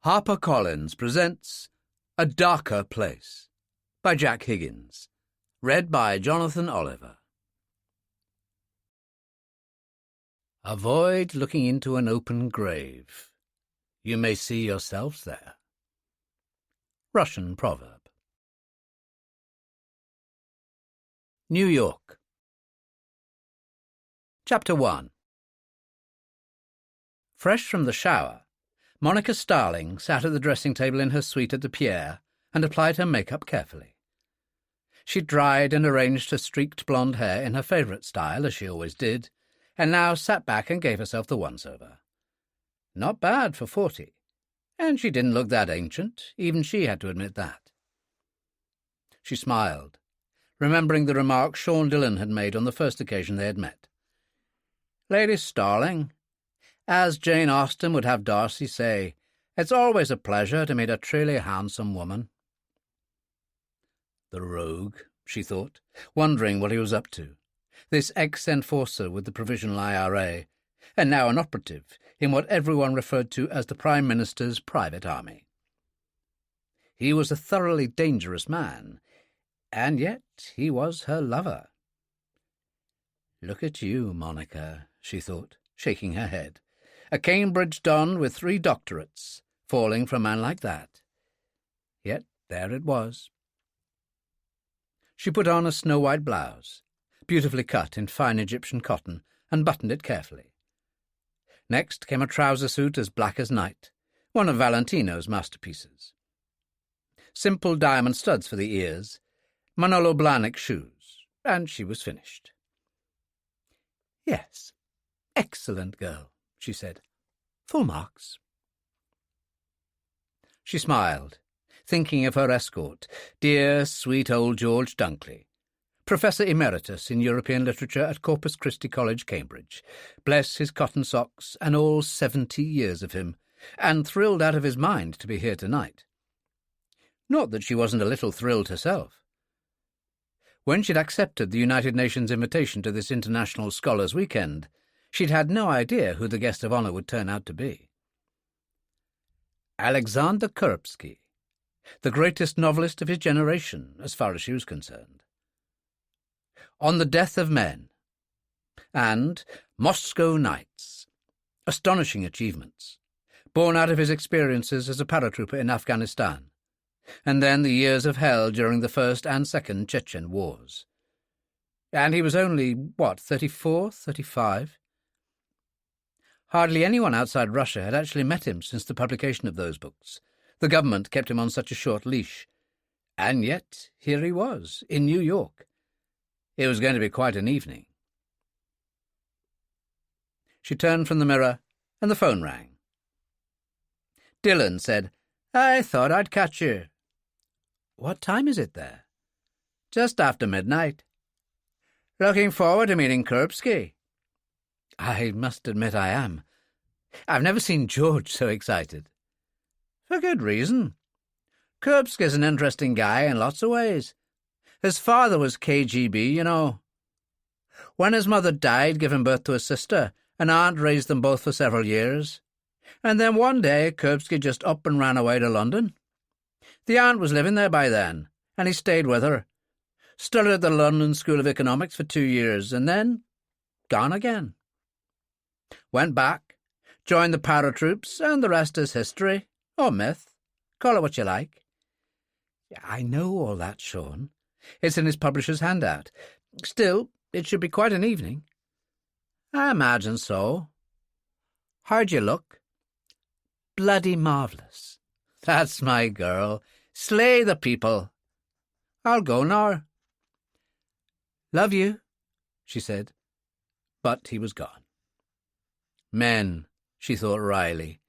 HarperCollins presents A Darker Place by Jack Higgins, read by Jonathan Oliver. Avoid looking into an open grave. You may see yourselves there. Russian proverb. New York. Chapter 1. Fresh from the shower, Monica Starling sat at the dressing table in her suite at the Pierre and applied her makeup carefully. She dried and arranged her streaked blonde hair in her favourite style, as she always did, and now sat back and gave herself the once-over. Not bad for 40, and she didn't look that ancient, even she had to admit that. She smiled, remembering the remark Sean Dillon had made on the first occasion they had met. "Lady Starling, as Jane Austen would have Darcy say, it's always a pleasure to meet a truly handsome woman." The rogue, she thought, wondering what he was up to. This ex-enforcer with the Provisional IRA, and now an operative in what everyone referred to as the Prime Minister's private army. He was a thoroughly dangerous man, and yet he was her lover. "Look at you, Monica," she thought, shaking her head. A Cambridge don with 3 doctorates, falling for a man like that. Yet there it was. She put on a snow-white blouse, beautifully cut in fine Egyptian cotton, and buttoned it carefully. Next came a trouser suit as black as night, one of Valentino's masterpieces. Simple diamond studs for the ears, Manolo Blahnik shoes, and she was finished. "Yes, excellent girl," she said. "Full marks." She smiled, thinking of her escort, dear, sweet old George Dunkley, Professor Emeritus in European Literature at Corpus Christi College, Cambridge. Bless his cotton socks and all 70 years of him, and thrilled out of his mind to be here tonight. Not that she wasn't a little thrilled herself. When she'd accepted the United Nations invitation to this International Scholars' Weekend, she'd had no idea who the guest of honour would turn out to be. Alexander Kuripsky, the greatest novelist of his generation, as far as she was concerned. On the Death of Men, and Moscow Nights, astonishing achievements, born out of his experiences as a paratrooper in Afghanistan, and then the years of hell during the First and Second Chechen Wars. And he was only, 34, 35? Hardly anyone outside Russia had actually met him since the publication of those books. The government kept him on such a short leash. And yet here he was, in New York. It was going to be quite an evening. She turned from the mirror, and the phone rang. Dillon said, "I thought I'd catch you." "What time is it there?" "Just after midnight." "Looking forward to meeting Kuripsky?" "I must admit I am. I've never seen George so excited." "For good reason. Kuripsky's an interesting guy in lots of ways. His father was KGB, you know. When his mother died, giving birth to a sister, an aunt raised them both for several years. And then one day, Kuripsky just up and ran away to London. The aunt was living there by then, and he stayed with her. Studied at the London School of Economics for 2 years, and then gone again. Went back, joined the paratroops, and the rest is history, or myth. Call it what you like." "I know all that, Sean. It's in his publisher's handout. Still, it should be quite an evening." "I imagine so." "How'd you look?" "Bloody marvellous." "That's my girl. Slay the people." "I'll go now." "Love you," she said. But he was gone. Men, she thought wryly.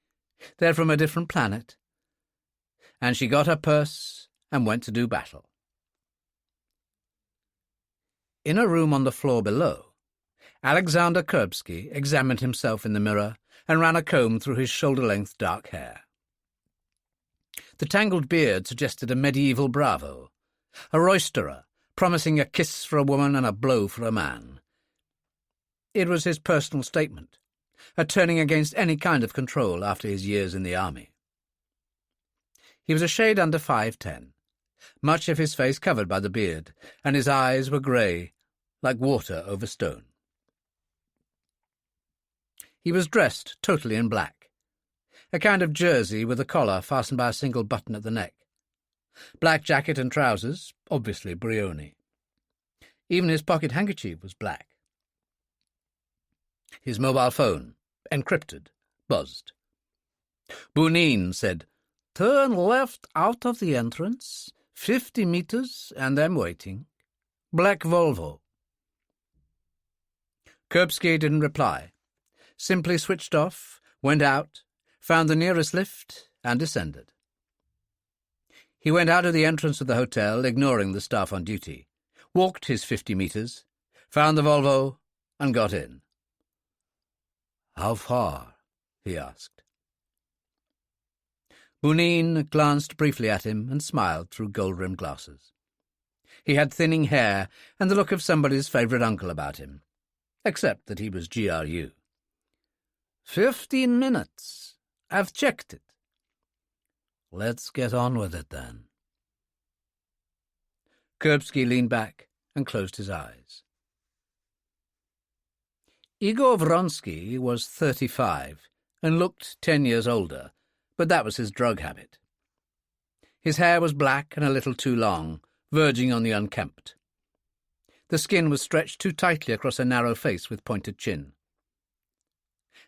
They're from a different planet. And she got her purse and went to do battle. In a room on the floor below, Alexander Kuripsky examined himself in the mirror and ran a comb through his shoulder-length dark hair. The tangled beard suggested a medieval bravo, a roisterer promising a kiss for a woman and a blow for a man. It was his personal statement, a turning against any kind of control after his years in the army. He was a shade under 5'10", much of his face covered by the beard, and his eyes were grey, like water over stone. He was dressed totally in black, a kind of jersey with a collar fastened by a single button at the neck. Black jacket and trousers, obviously Brioni. Even his pocket handkerchief was black. His mobile phone, encrypted, buzzed. Boonin said, "Turn left out of the entrance, 50 meters, and I'm waiting. Black Volvo." Kuripsky didn't reply, simply switched off, went out, found the nearest lift, and descended. He went out of the entrance of the hotel, ignoring the staff on duty, walked his 50 meters, found the Volvo, and got in. "How far?" he asked. Boonin glanced briefly at him and smiled through gold-rimmed glasses. He had thinning hair and the look of somebody's favourite uncle about him, except that he was GRU. 15 minutes. I've checked it." "Let's get on with it, then." Kuripsky leaned back and closed his eyes. Igor Vronsky was 35 and looked 10 years older, but that was his drug habit. His hair was black and a little too long, verging on the unkempt. The skin was stretched too tightly across a narrow face with pointed chin.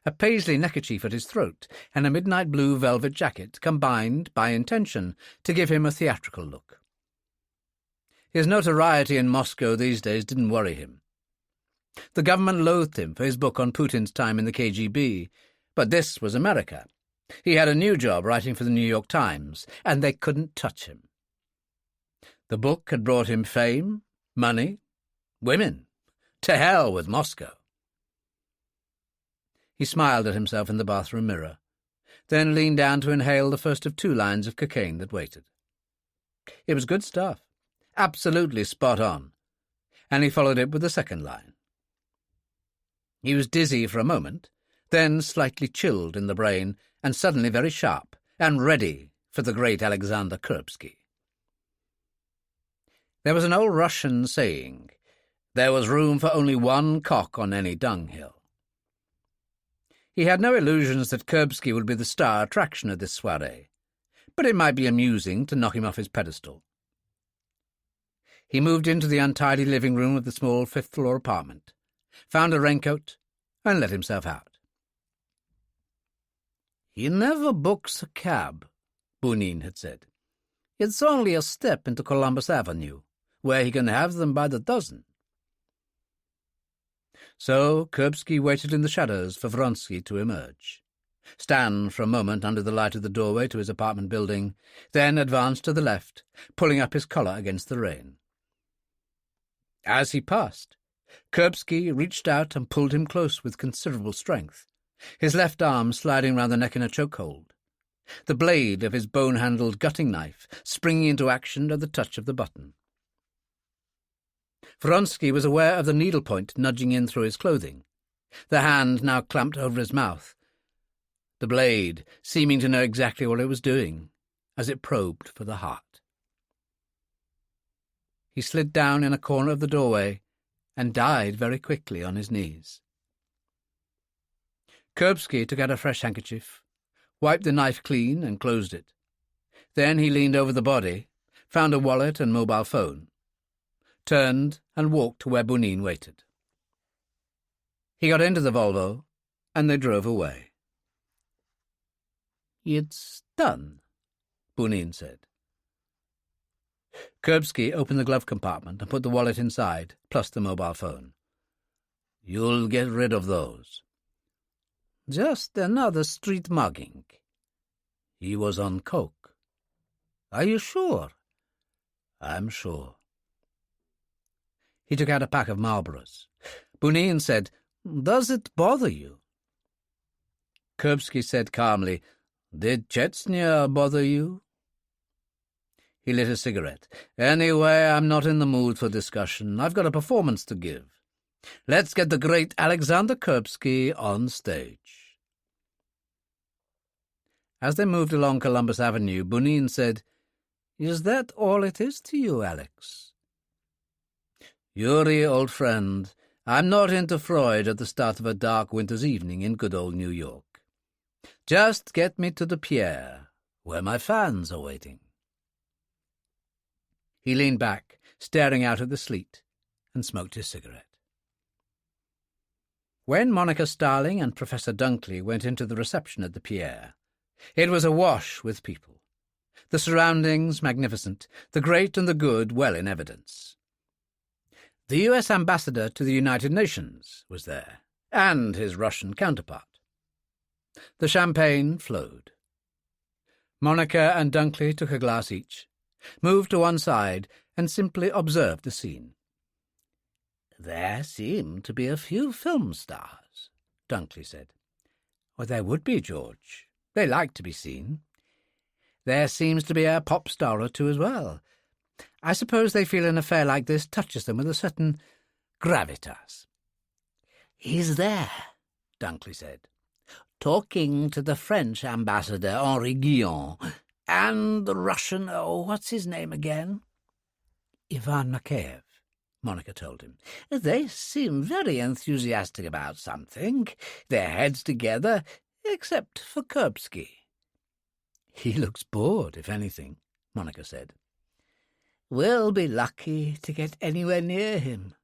A paisley neckerchief at his throat and a midnight blue velvet jacket combined, by intention, to give him a theatrical look. His notoriety in Moscow these days didn't worry him. The government loathed him for his book on Putin's time in the KGB, but this was America. He had a new job writing for the New York Times, and they couldn't touch him. The book had brought him fame, money, women. To hell with Moscow. He smiled at himself in the bathroom mirror, then leaned down to inhale the first of 2 lines of cocaine that waited. It was good stuff, absolutely spot on, and he followed it with the second line. He was dizzy for a moment, then slightly chilled in the brain, and suddenly very sharp, and ready for the great Alexander Kuripsky. There was an old Russian saying, "There was room for only one cock on any dunghill." He had no illusions that Kuripsky would be the star attraction at this soirée, but it might be amusing to knock him off his pedestal. He moved into the untidy living room of the small 5th-floor apartment, found a raincoat, and let himself out. "He never books a cab," Boonin had said. "It's only a step into Columbus Avenue, where he can have them by the dozen." So Kuripsky waited in the shadows for Vronsky to emerge, stand for a moment under the light of the doorway to his apartment building, then advance to the left, pulling up his collar against the rain. As he passed, Kuripsky reached out and pulled him close with considerable strength, his left arm sliding round the neck in a chokehold, the blade of his bone-handled gutting knife springing into action at the touch of the button. Vronsky was aware of the needlepoint nudging in through his clothing, the hand now clamped over his mouth, the blade seeming to know exactly what it was doing as it probed for the heart. He slid down in a corner of the doorway and died very quickly on his knees. Kuripsky took out a fresh handkerchief, wiped the knife clean and closed it. Then he leaned over the body, found a wallet and mobile phone, turned and walked to where Boonin waited. He got into the Volvo, and they drove away. "It's done," Boonin said. Kuripsky opened the glove compartment and put the wallet inside, plus the mobile phone. "You'll get rid of those." "Just another street mugging." "He was on coke." "Are you sure?" "I'm sure." He took out a pack of Marlboros. Boonin said, "Does it bother you?" Kuripsky said calmly, "Did Chechnya bother you?" He lit a cigarette. "Anyway, I'm not in the mood for discussion. I've got a performance to give. Let's get the great Alexander Kuripsky on stage." As they moved along Columbus Avenue, Bonin said, "Is that all it is to you, Alex?" "Yuri, old friend, I'm not into Freud at the start of a dark winter's evening in good old New York. Just get me to the pier, where my fans are waiting." He leaned back, staring out at the sleet, and smoked his cigarette. When Monica Starling and Professor Dunkley went into the reception at the pier, it was awash with people. The surroundings magnificent, the great and the good well in evidence. The U.S. ambassador to the United Nations was there, and his Russian counterpart. The champagne flowed. Monica and Dunkley took a glass each, moved to one side, and simply observed the scene. "There seem to be a few film stars," Dunkley said. "Well, there would be, George. They like to be seen. There seems to be a pop star or two as well. I suppose they feel an affair like this touches them with a certain gravitas." "He's there," Dunkley said, "talking to the French ambassador, Henri Guillon, and the Russian, what's his name again?" "Ivan Makeyev," Monica told him. "They seem very enthusiastic about something, their heads together, except for Kuripsky." "He looks bored, if anything," Monica said. "We'll be lucky to get anywhere near him,"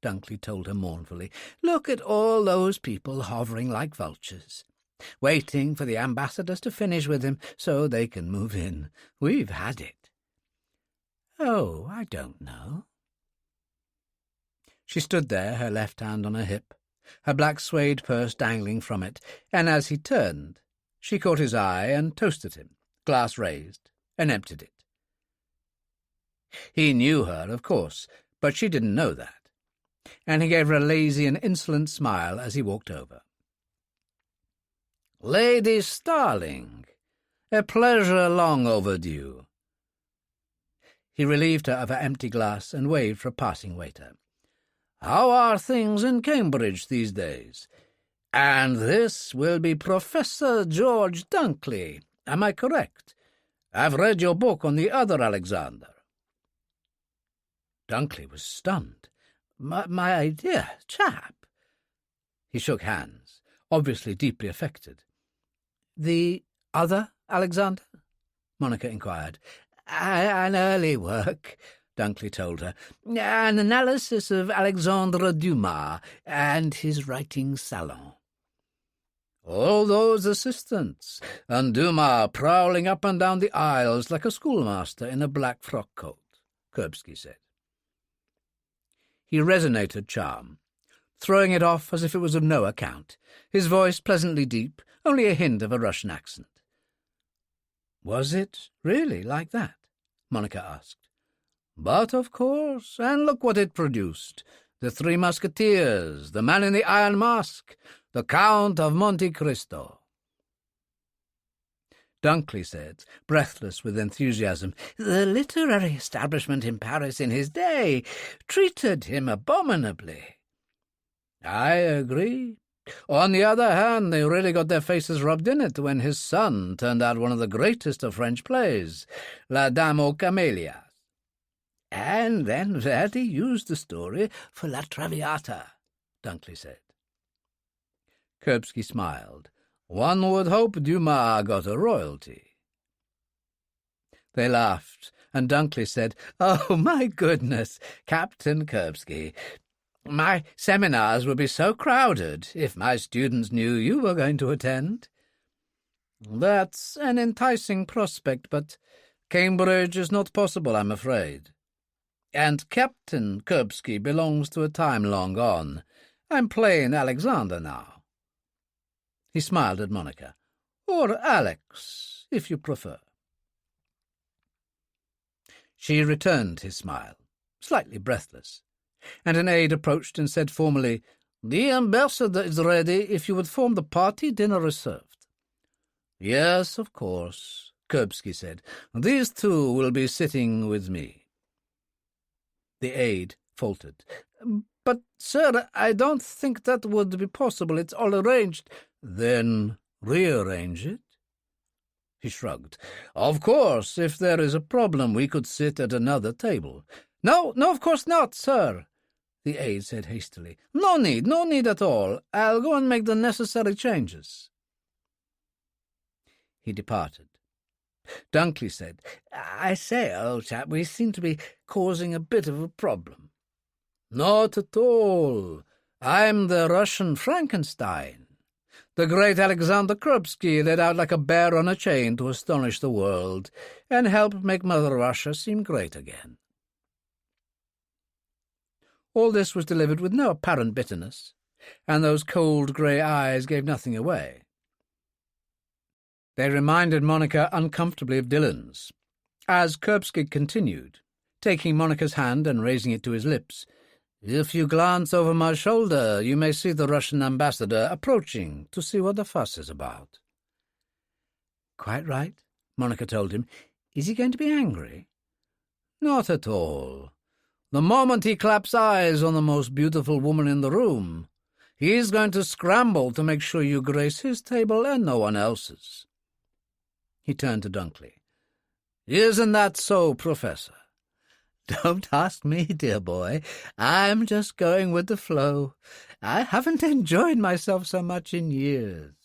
Dunkley told her mournfully. "Look at all those people hovering like vultures, waiting for the ambassadors to finish with him so they can move in. We've had it." "Oh, I don't know." She stood there, her left hand on her hip, her black suede purse dangling from it, and as he turned, she caught his eye and toasted him, glass raised, and emptied it. He knew her, of course, but she didn't know that, and he gave her a lazy and insolent smile as he walked over. "Lady Starling, a pleasure long overdue." He relieved her of her empty glass and waved for a passing waiter. "How are things in Cambridge these days? And this will be Professor George Dunkley, am I correct? I've read your book on the other Alexander." Dunkley was stunned. My dear chap." He shook hands, obviously deeply affected. "The other Alexander?" Monica inquired. "An early work," Dunkley told her. "An analysis of Alexandre Dumas and his writing salon." "All those assistants, and Dumas prowling up and down the aisles like a schoolmaster in a black frock coat," Kuripsky said. He resonated charm, throwing it off as if it was of no account, his voice pleasantly deep, only a hint of a Russian accent. "Was it really like that?" Monica asked. "But of course, and look what it produced. The Three Musketeers, The Man in the Iron Mask, The Count of Monte Cristo." Dunkley said, breathless with enthusiasm, "The literary establishment in Paris in his day treated him abominably." "I agree. On the other hand, they really got their faces rubbed in it when his son turned out one of the greatest of French plays, La Dame aux Camélias. And then Verdi used the story for La Traviata," Dunkley said. Kuripsky smiled. "One would hope Dumas got a royalty." They laughed, and Dunkley said, "Oh, my goodness, Captain Kuripsky, my seminars would be so crowded if my students knew you were going to attend." "That's an enticing prospect, but Cambridge is not possible, I'm afraid. And Captain Kuripsky belongs to a time long gone. I'm plain Alexander now." He smiled at Monica. "Or Alex, if you prefer." She returned his smile, slightly breathless, and an aide approached and said formally, "The ambassador is ready if you would form the party. Dinner is served." "Yes, of course," Kuripsky said. "These two will be sitting with me." The aide faltered. "But, sir, I don't think that would be possible. It's all arranged." "Then rearrange it." He shrugged. "Of course, if there is a problem, we could sit at another table." No, of course not, sir," the aide said hastily. No need at all. I'll go and make the necessary changes." He departed. Dunkley said, "I say, old chap, we seem to be causing a bit of a problem." "Not at all. I'm the Russian Frankenstein. The great Alexander Kuripsky led out like a bear on a chain to astonish the world and help make Mother Russia seem great again." All this was delivered with no apparent bitterness, and those cold grey eyes gave nothing away. They reminded Monica uncomfortably of Dillon's, as Kuripsky continued, taking Monica's hand and raising it to his lips. "If you glance over my shoulder, you may see the Russian ambassador approaching to see what the fuss is about." "Quite right," Monica told him. "Is he going to be angry?" "Not at all. The moment he claps eyes on the most beautiful woman in the room, he's going to scramble to make sure you grace his table and no one else's." He turned to Dunkley. "Isn't that so, Professor?" "Don't ask me, dear boy. I'm just going with the flow. I haven't enjoyed myself so much in years."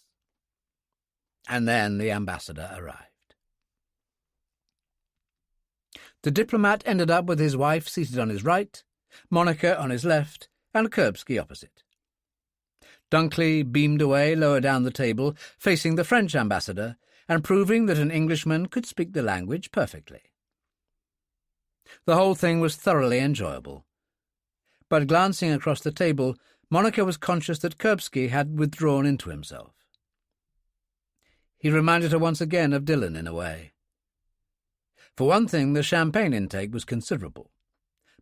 And then the ambassador arrived. The diplomat ended up with his wife seated on his right, Monica on his left, and Kuripsky opposite. Dunkley beamed away lower down the table, facing the French ambassador, and proving that an Englishman could speak the language perfectly. The whole thing was thoroughly enjoyable. But glancing across the table, Monica was conscious that Kuripsky had withdrawn into himself. He reminded her once again of Dillon in a way. For one thing, the champagne intake was considerable,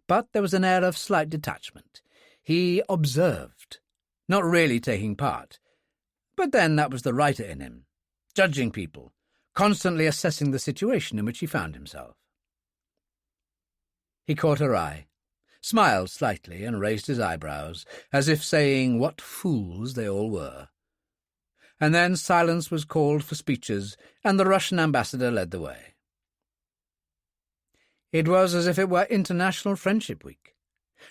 but there was an air of slight detachment. He observed, not really taking part, but then that was the writer in him, judging people, constantly assessing the situation in which he found himself. He caught her eye, smiled slightly, and raised his eyebrows, as if saying what fools they all were. And then silence was called for speeches, and the Russian ambassador led the way. It was as if it were International Friendship Week.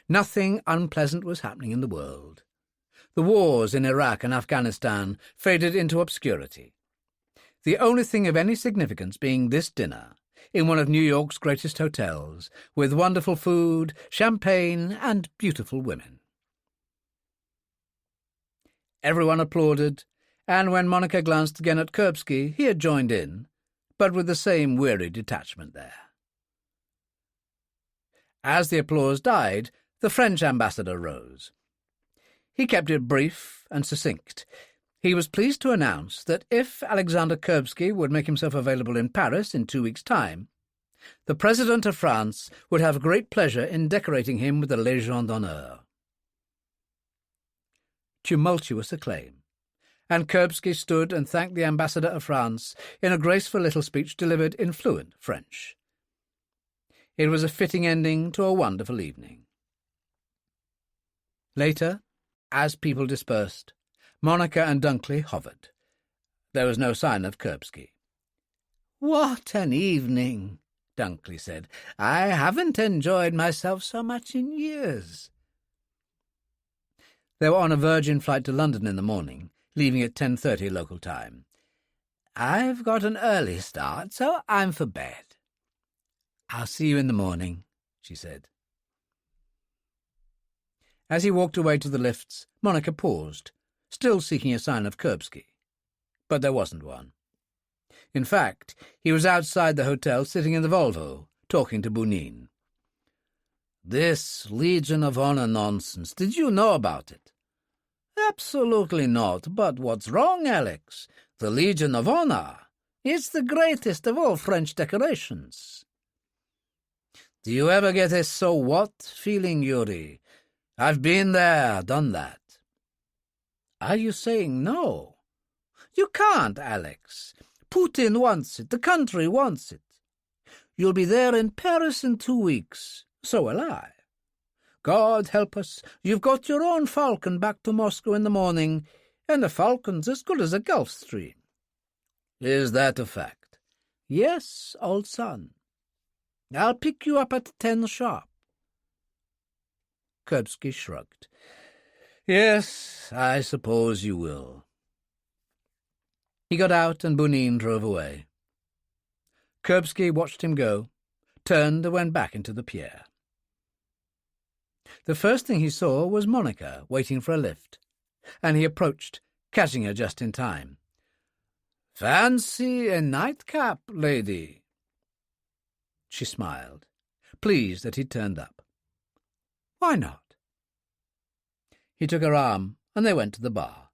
Nothing unpleasant was happening in the world. The wars in Iraq and Afghanistan faded into obscurity, the only thing of any significance being this dinner in one of New York's greatest hotels, with wonderful food, champagne, and beautiful women. Everyone applauded, and when Monica glanced again at Kuripsky, he had joined in, but with the same weary detachment there. As the applause died, the French ambassador rose. He kept it brief and succinct. He was pleased to announce that if Alexander Kuripsky would make himself available in Paris in 2 weeks' time, the President of France would have great pleasure in decorating him with the Légion d'honneur. Tumultuous acclaim, and Kuripsky stood and thanked the Ambassador of France in a graceful little speech delivered in fluent French. It was a fitting ending to a wonderful evening. Later, as people dispersed, Monica and Dunkley hovered. There was no sign of Kuripsky. "What an evening," Dunkley said. "I haven't enjoyed myself so much in years." They were on a Virgin flight to London in the morning, leaving at 10:30 local time. "I've got an early start, so I'm for bed." "I'll see you in the morning," she said. As he walked away to the lifts, Monica paused, still seeking a sign of Kuripsky. But there wasn't one. In fact, he was outside the hotel sitting in the Volvo, talking to Bounin. "This Legion of Honor nonsense, did you know about it?" "Absolutely not. But what's wrong, Alex? The Legion of Honor. It's the greatest of all French decorations." "Do you ever get a so what feeling, Yuri? I've been there, done that." "Are you saying no?" "You can't, Alex. Putin wants it. The country wants it. You'll be there in Paris in 2 weeks. So will I. God help us, you've got your own Falcon back to Moscow in the morning, and the Falcon's as good as a Gulf Stream." "Is that a fact?" Yes, old son. I'll pick you up at 10 sharp. Kuripsky shrugged. Yes, I suppose you will. He got out and Bunin drove away. Kuripsky watched him go, turned and went back into the pier. The first thing he saw was Monica waiting for a lift, and he approached, catching her just in time. "Fancy a nightcap, lady." She smiled, pleased that he'd turned up. "Why not?" He took her arm, and they went to the bar.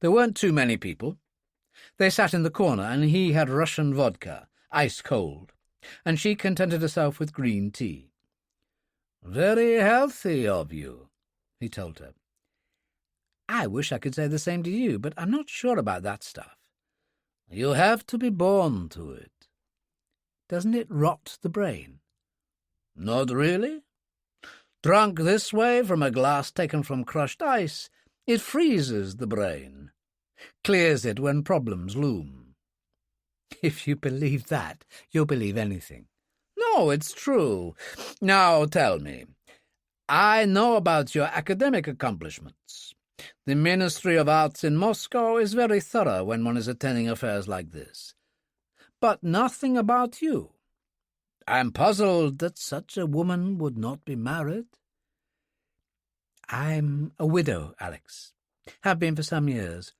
There weren't too many people. They sat in the corner, and he had Russian vodka, ice cold, and she contented herself with green tea. "Very healthy of you," he told her. "I wish I could say the same to you, but I'm not sure about that stuff." "You have to be born to it." "Doesn't it rot the brain?" "Not really. Drunk this way from a glass taken from crushed ice, it freezes the brain, clears it when problems loom." "If you believe that, you'll believe anything." "No, it's true. Now tell me. I know about your academic accomplishments. The Ministry of Arts in Moscow is very thorough when one is attending affairs like this. But nothing about you. I'm puzzled that such a woman would not be married." "I'm a widow, Alex. Have been for some years.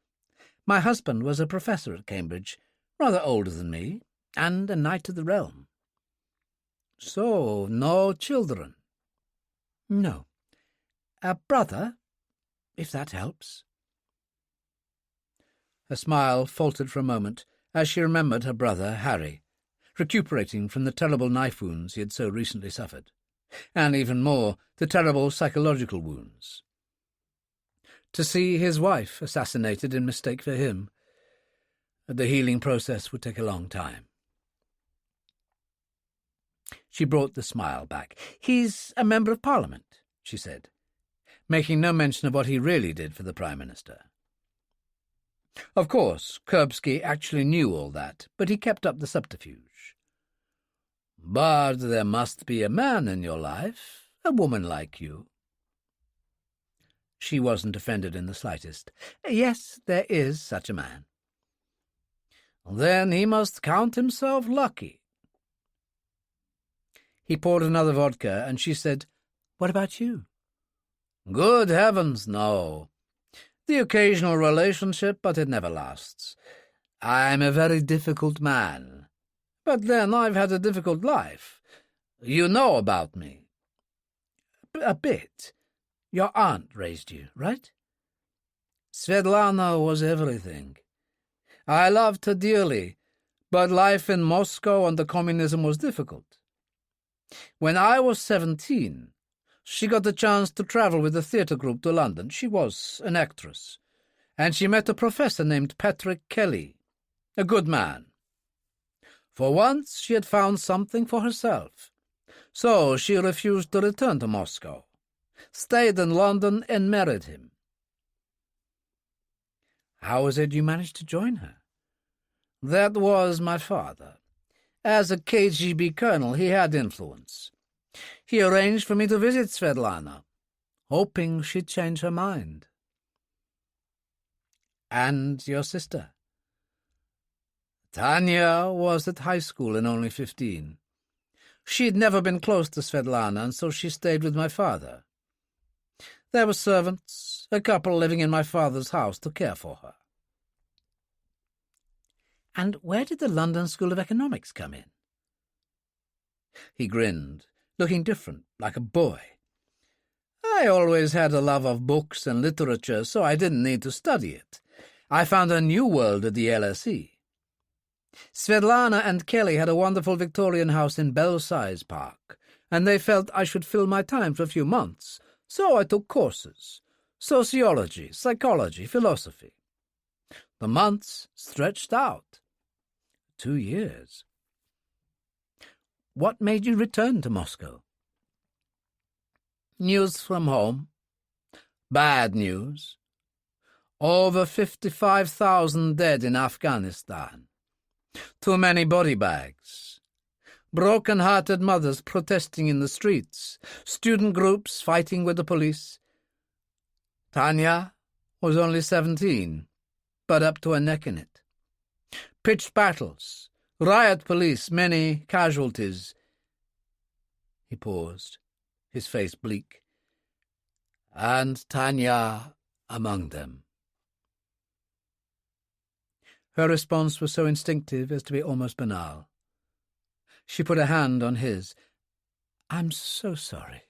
My husband was a professor at Cambridge, rather older than me, and a knight of the realm." "So, no children?" "No. A brother, if that helps." Her smile faltered for a moment as she remembered her brother, Harry, recuperating from the terrible knife wounds he had so recently suffered, and even more, the terrible psychological wounds. To see his wife assassinated in mistake for him, the healing process would take a long time. She brought the smile back. "He's a member of Parliament," she said, making no mention of what he really did for the Prime Minister. Of course, Kuripsky actually knew all that, but he kept up the subterfuge. "But there must be a man in your life, a woman like you." She wasn't offended in the slightest. "Yes, there is such a man." "Then he must count himself lucky." He poured another vodka, and she said, "What about you?" "Good heavens, no. The occasional relationship, but it never lasts. I'm a very difficult man. But then I've had a difficult life. You know about me." "A bit. Your aunt raised you, right?" "Svet Lana was everything. I loved her dearly, but life in Moscow under communism was difficult. When I was 17, she got the chance to travel with a theatre group to London. She was an actress, and she met a professor named Patrick Kelly, a good man. For once she had found something for herself, so she refused to return to Moscow, stayed in London and married him." "How was it you managed to join her?" "That was my father. As a KGB colonel, he had influence. He arranged for me to visit Svet Lana, hoping she'd change her mind." "And your sister?" "Tanya was at high school and only 15. She'd never been close to Svet Lana, and so she stayed with my father. There were servants, a couple living in my father's house to care for her." "And where did the London School of Economics come in?" He grinned, looking different, like a boy. "I always had a love of books and literature, so I didn't need to study it. I found a new world at the LSE. Svet Lana and Kelly had a wonderful Victorian house in Belfast Park, and they felt I should fill my time for a few months, so I took courses: sociology, psychology, philosophy. The months stretched out. 2 years. What made you return to Moscow?" "News from home. Bad news. Over 55,000 dead in Afghanistan. Too many body bags. Broken-hearted mothers protesting in the streets. Student groups fighting with the police. Tanya was only 17, but up to her neck in it. Pitched battles. Riot police, many casualties. He paused, his face bleak. And Tanya among them. Her response was so instinctive as to be almost banal. She put a hand on his. "I'm so sorry."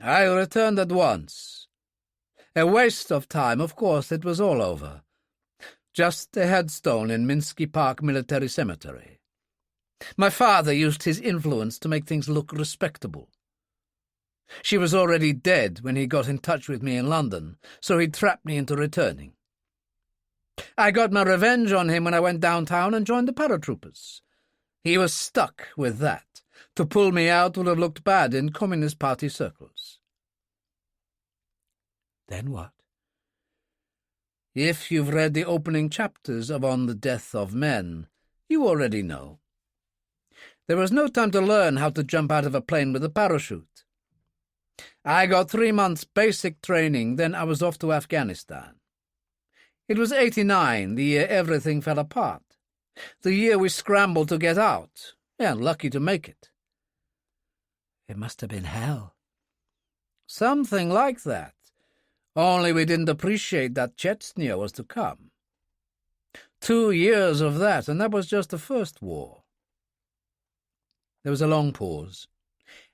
I returned at once. A waste of time, of course. It was all over. Just a headstone in Minsky Park Military Cemetery. My father used his influence to make things look respectable. She was already dead when he got in touch with me in London, so he trapped me into returning. I got my revenge on him when I went downtown and joined the paratroopers. He was stuck with that. To pull me out would have looked bad in Communist Party circles. Then what? If you've read the opening chapters of On the Death of Men, you already know. There was no time to learn how to jump out of a plane with a parachute. I got 3 months basic training, then I was off to Afghanistan. It was 89, the year everything fell apart. The year we scrambled to get out, and lucky to make it. It must have been hell. Something like that. Only we didn't appreciate that Chechnya was to come. 2 years of that, and that was just the first war. There was a long pause,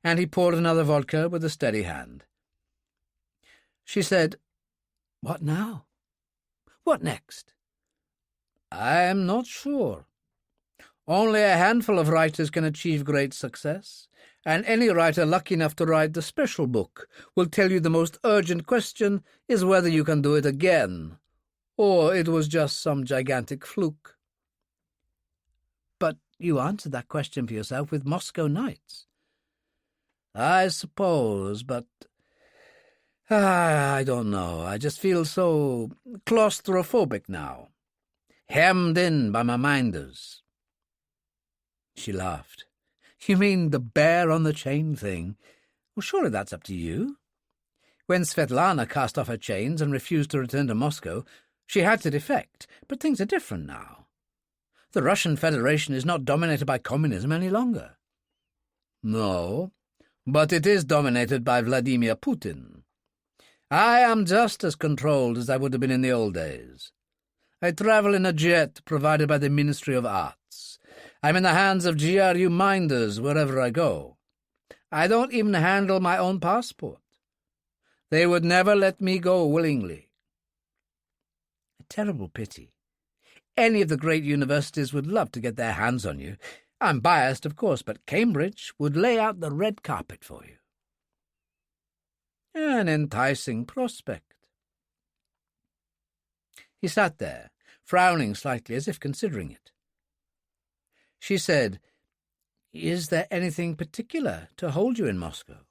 and he poured another vodka with a steady hand. She said, "What now? What next?" "I'm not sure. Only a handful of writers can achieve great success, and any writer lucky enough to write the special book will tell you the most urgent question is whether you can do it again, or it was just some gigantic fluke." "But you answered that question for yourself with Moscow Nights." "I suppose, but I don't know. I just feel so claustrophobic now, hemmed in by my minders." She laughed. "You mean the bear-on-the-chain thing? Well, surely that's up to you. When Svet Lana cast off her chains and refused to return to Moscow, she had to defect, but things are different now. The Russian Federation is not dominated by communism any longer." "No, but it is dominated by Vladimir Putin. I am just as controlled as I would have been in the old days. I travel in a jet provided by the Ministry of Arts. I'm in the hands of GRU minders wherever I go. I don't even handle my own passport. They would never let me go willingly." A terrible pity. Any of the great universities would love to get their hands on you. I'm biased, of course, but Cambridge would lay out the red carpet for you. An enticing prospect. He sat there, frowning slightly as if considering it. She said, "Is there anything particular to hold you in Moscow?"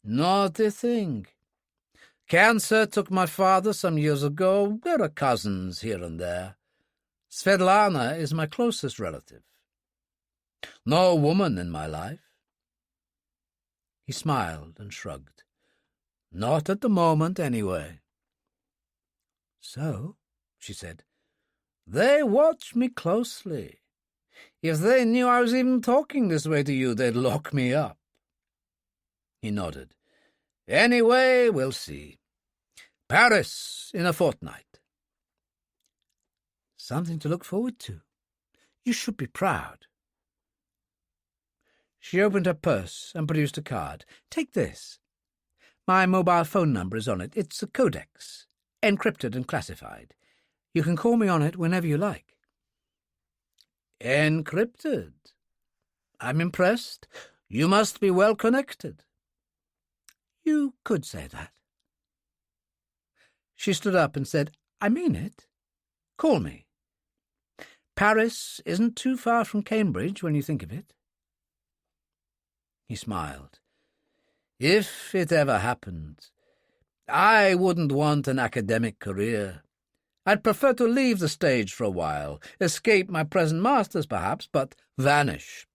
"Not a thing. Cancer took my father some years ago. There are cousins here and there. Svet Lana is my closest relative. No woman in my life." He smiled and shrugged. "Not at the moment, anyway." "So," she said, "they watch me closely. If they knew I was even talking this way to you, they'd lock me up." He nodded. "Anyway, we'll see. Paris in a fortnight." "Something to look forward to. You should be proud." She opened her purse and produced a card. "Take this. My mobile phone number is on it. It's a codex, encrypted and classified. You can call me on it whenever you like." "Encrypted? I'm impressed. You must be well connected." "You could say that." She stood up and said, "I mean it. Call me. Paris isn't too far from Cambridge when you think of it." He smiled. "If it ever happened, I wouldn't want an academic career. I'd prefer to leave the stage for a while, escape my present masters perhaps, but vanish.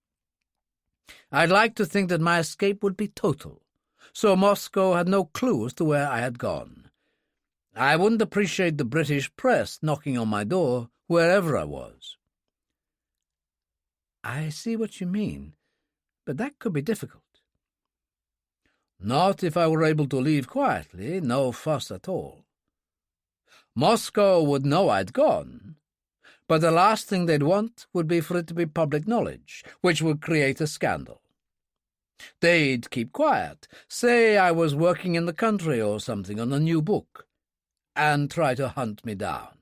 I'd like to think that my escape would be total, so Moscow had no clue as to where I had gone. I wouldn't appreciate the British press knocking on my door wherever I was. I see what you mean, but that could be difficult. Not if I were able to leave quietly, no fuss at all. Moscow would know I'd gone, but the last thing they'd want would be for it to be public knowledge, which would create a scandal. They'd keep quiet, say I was working in the country or something on a new book, and try to hunt me down.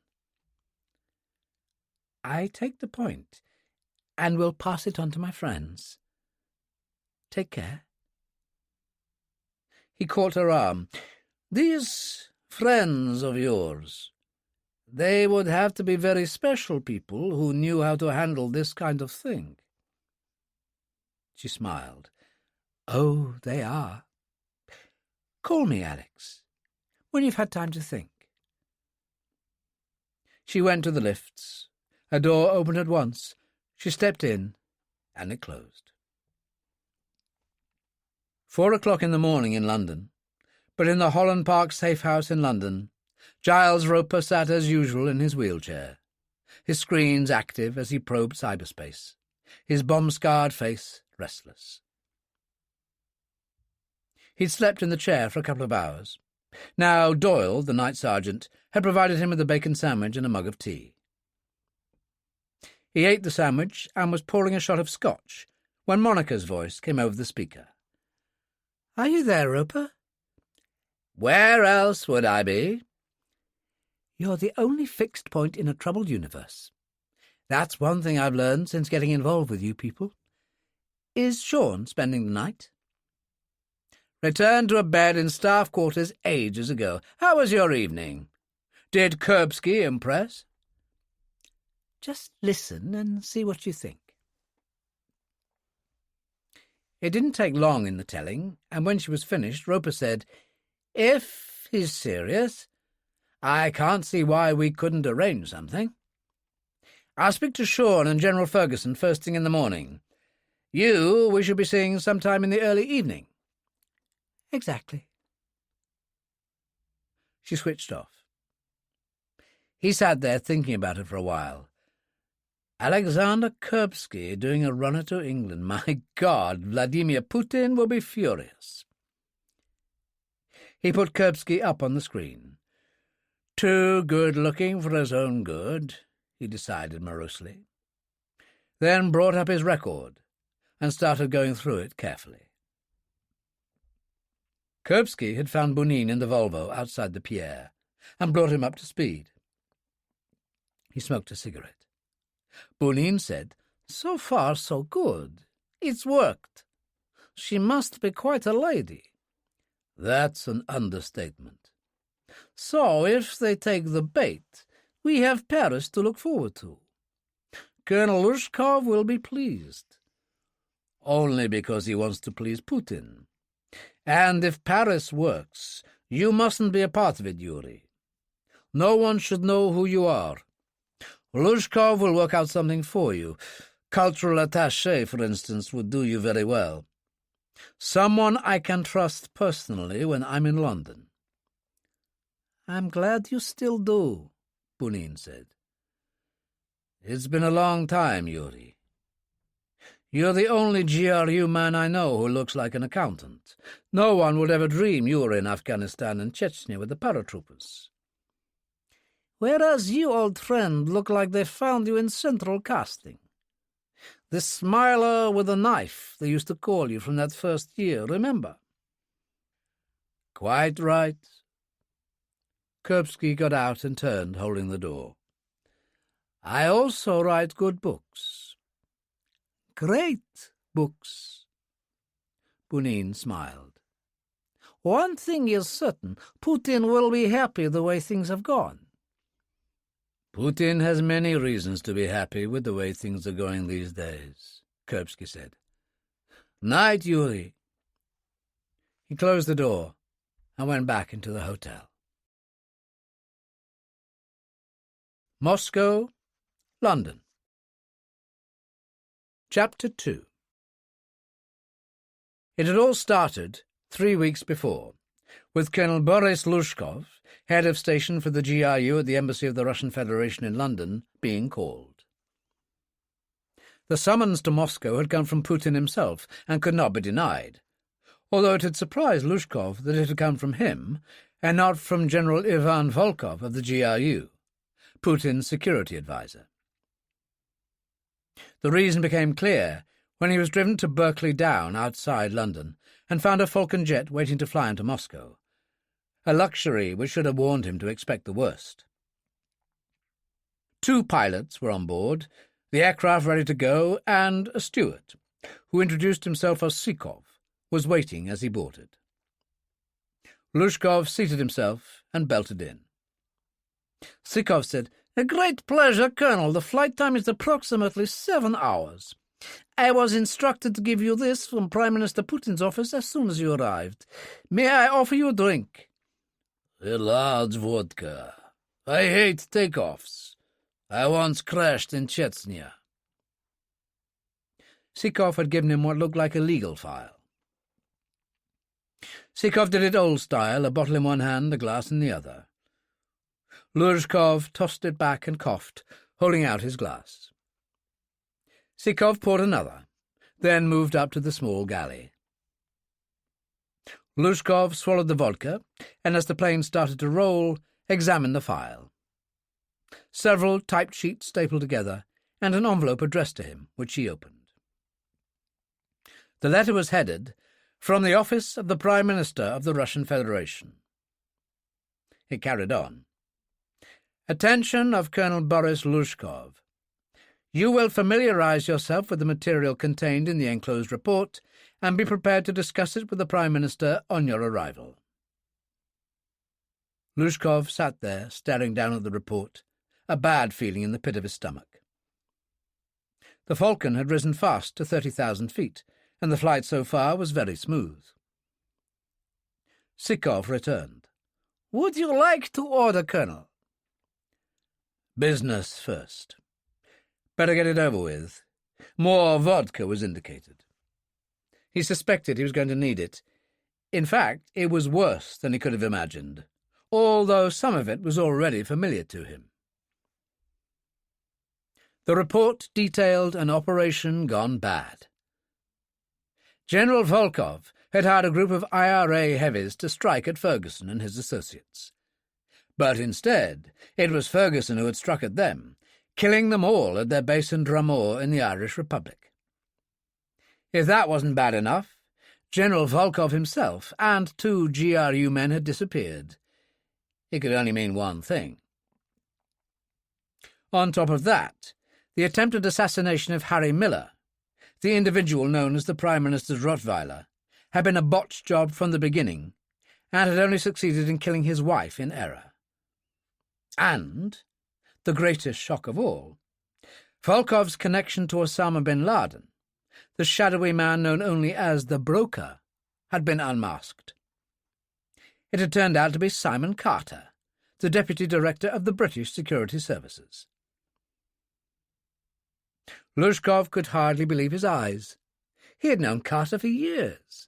I take the point, and will pass it on to my friends. Take care. He caught her arm. These friends of yours, they would have to be very special people who knew how to handle this kind of thing. She smiled. Oh, they are. Call me, Alex, when you've had time to think. She went to the lifts. A door opened at once. She stepped in, and it closed. 4 o'clock in the morning in London, but in the Holland Park safe house in London, Giles Roper sat as usual in his wheelchair, his screens active as he probed cyberspace, his bomb-scarred face restless. He'd slept in the chair for a couple of hours. Now Doyle, the night sergeant, had provided him with a bacon sandwich and a mug of tea. He ate the sandwich and was pouring a shot of scotch when Monica's voice came over the speaker. "Are you there, Roper?" "Where else would I be?" "You're the only fixed point in a troubled universe. That's one thing I've learned since getting involved with you people. Is Sean spending the night?" "Returned to a bed in staff quarters ages ago. How was your evening? Did Kuripsky impress?" "Just listen and see what you think." It didn't take long in the telling, and when she was finished, Roper said, "If he's serious, I can't see why we couldn't arrange something. I'll speak to Sean and General Ferguson first thing in the morning. You we should be seeing sometime in the early evening." "Exactly." She switched off. He sat there thinking about it for a while. Alexander Kuripsky doing a runner to England. My God, Vladimir Putin will be furious. He put Kuripsky up on the screen. Too good-looking for his own good, he decided morosely. Then brought up his record and started going through it carefully. Kuripsky had found Bunin in the Volvo outside the Pierre and brought him up to speed. He smoked a cigarette. Bunin said, "So far, so good. It's worked. She must be quite a lady." "That's an understatement." "So, if they take the bait, we have Paris to look forward to. Colonel Lushkov will be pleased." "Only because he wants to please Putin. And if Paris works, you mustn't be a part of it, Yuri. No one should know who you are. Lushkov will work out something for you. Cultural attaché, for instance, would do you very well. Someone I can trust personally when I'm in London." "I'm glad you still do," Bunin said. "It's been a long time, Yuri. You're the only GRU man I know who looks like an accountant. No one would ever dream you were in Afghanistan and Chechnya with the paratroopers. Whereas you, old friend, look like they found you in central casting. The smiler with a knife they used to call you from that first year, remember?" "Quite right." Kuripsky got out and turned, holding the door. "I also write good books." "Great books." Bunin smiled. "One thing is certain, Putin will be happy the way things have gone." "Putin has many reasons to be happy with the way things are going these days," Kuripsky said. "Night, Yuri." He closed the door and went back into the hotel. Moscow, London. Chapter 2. It had all started 3 weeks before, with Colonel Boris Lushkov, head of station for the GRU at the Embassy of the Russian Federation in London, being called. The summons to Moscow had come from Putin himself and could not be denied, although it had surprised Lushkov that it had come from him and not from General Ivan Volkov of the GRU, Putin's security advisor. The reason became clear when he was driven to Berkeley Down outside London and found a Falcon jet waiting to fly into Moscow, a luxury which should have warned him to expect the worst. 2 pilots were on board, the aircraft ready to go, and a steward, who introduced himself as Sikov, was waiting as he boarded. Lushkov seated himself and belted in. Sikov said, "A great pleasure, Colonel. The flight time is approximately 7 hours. I was instructed to give you this from Prime Minister Putin's office as soon as you arrived. May I offer you a drink?" "A large vodka. I hate takeoffs. I once crashed in Chechnya." Sikov had given him what looked like a legal file. Sikov did it old style, a bottle in one hand, a glass in the other. Lushkov tossed it back and coughed, holding out his glass. Sikov poured another, then moved up to the small galley. Lushkov swallowed the vodka, and as the plane started to roll, examined the file. Several typed sheets stapled together, and an envelope addressed to him, which he opened. The letter was headed, "From the Office of the Prime Minister of the Russian Federation." It carried on. "Attention of Colonel Boris Lushkov. You will familiarize yourself with the material contained in the enclosed report and be prepared to discuss it with the Prime Minister on your arrival." Lushkov sat there, staring down at the report, a bad feeling in the pit of his stomach. The Falcon had risen fast to 30,000 feet, and the flight so far was very smooth. Sikov returned. "Would you like to order, Colonel?" "Business first. Better get it over with." More vodka was indicated. He suspected he was going to need it. In fact, it was worse than he could have imagined, although some of it was already familiar to him. The report detailed an operation gone bad. General Volkov had hired a group of IRA heavies to strike at Ferguson and his associates. But instead, it was Ferguson who had struck at them, killing them all at their base in Drumore in the Irish Republic. If that wasn't bad enough, General Volkov himself and 2 GRU men had disappeared. It could only mean one thing. On top of that, the attempted assassination of Harry Miller, the individual known as the Prime Minister's Rottweiler, had been a botched job from the beginning and had only succeeded in killing his wife in error. And, the greatest shock of all, Volkov's connection to Osama bin Laden, the shadowy man known only as the Broker, had been unmasked. It had turned out to be Simon Carter, the Deputy Director of the British Security Services. Lushkov could hardly believe his eyes. He had known Carter for years.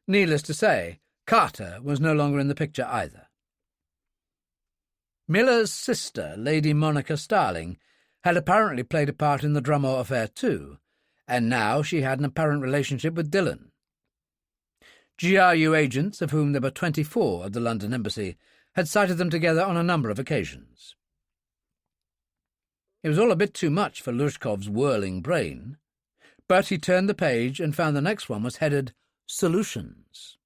Needless to say, Carter was no longer in the picture either. Miller's sister, Lady Monica Starling, had apparently played a part in the Drumore affair too, and now she had an apparent relationship with Dillon. GRU agents, of whom there were 24 at the London Embassy, had cited them together on a number of occasions. It was all a bit too much for Lushkov's whirling brain, but he turned the page and found the next one was headed Solutions.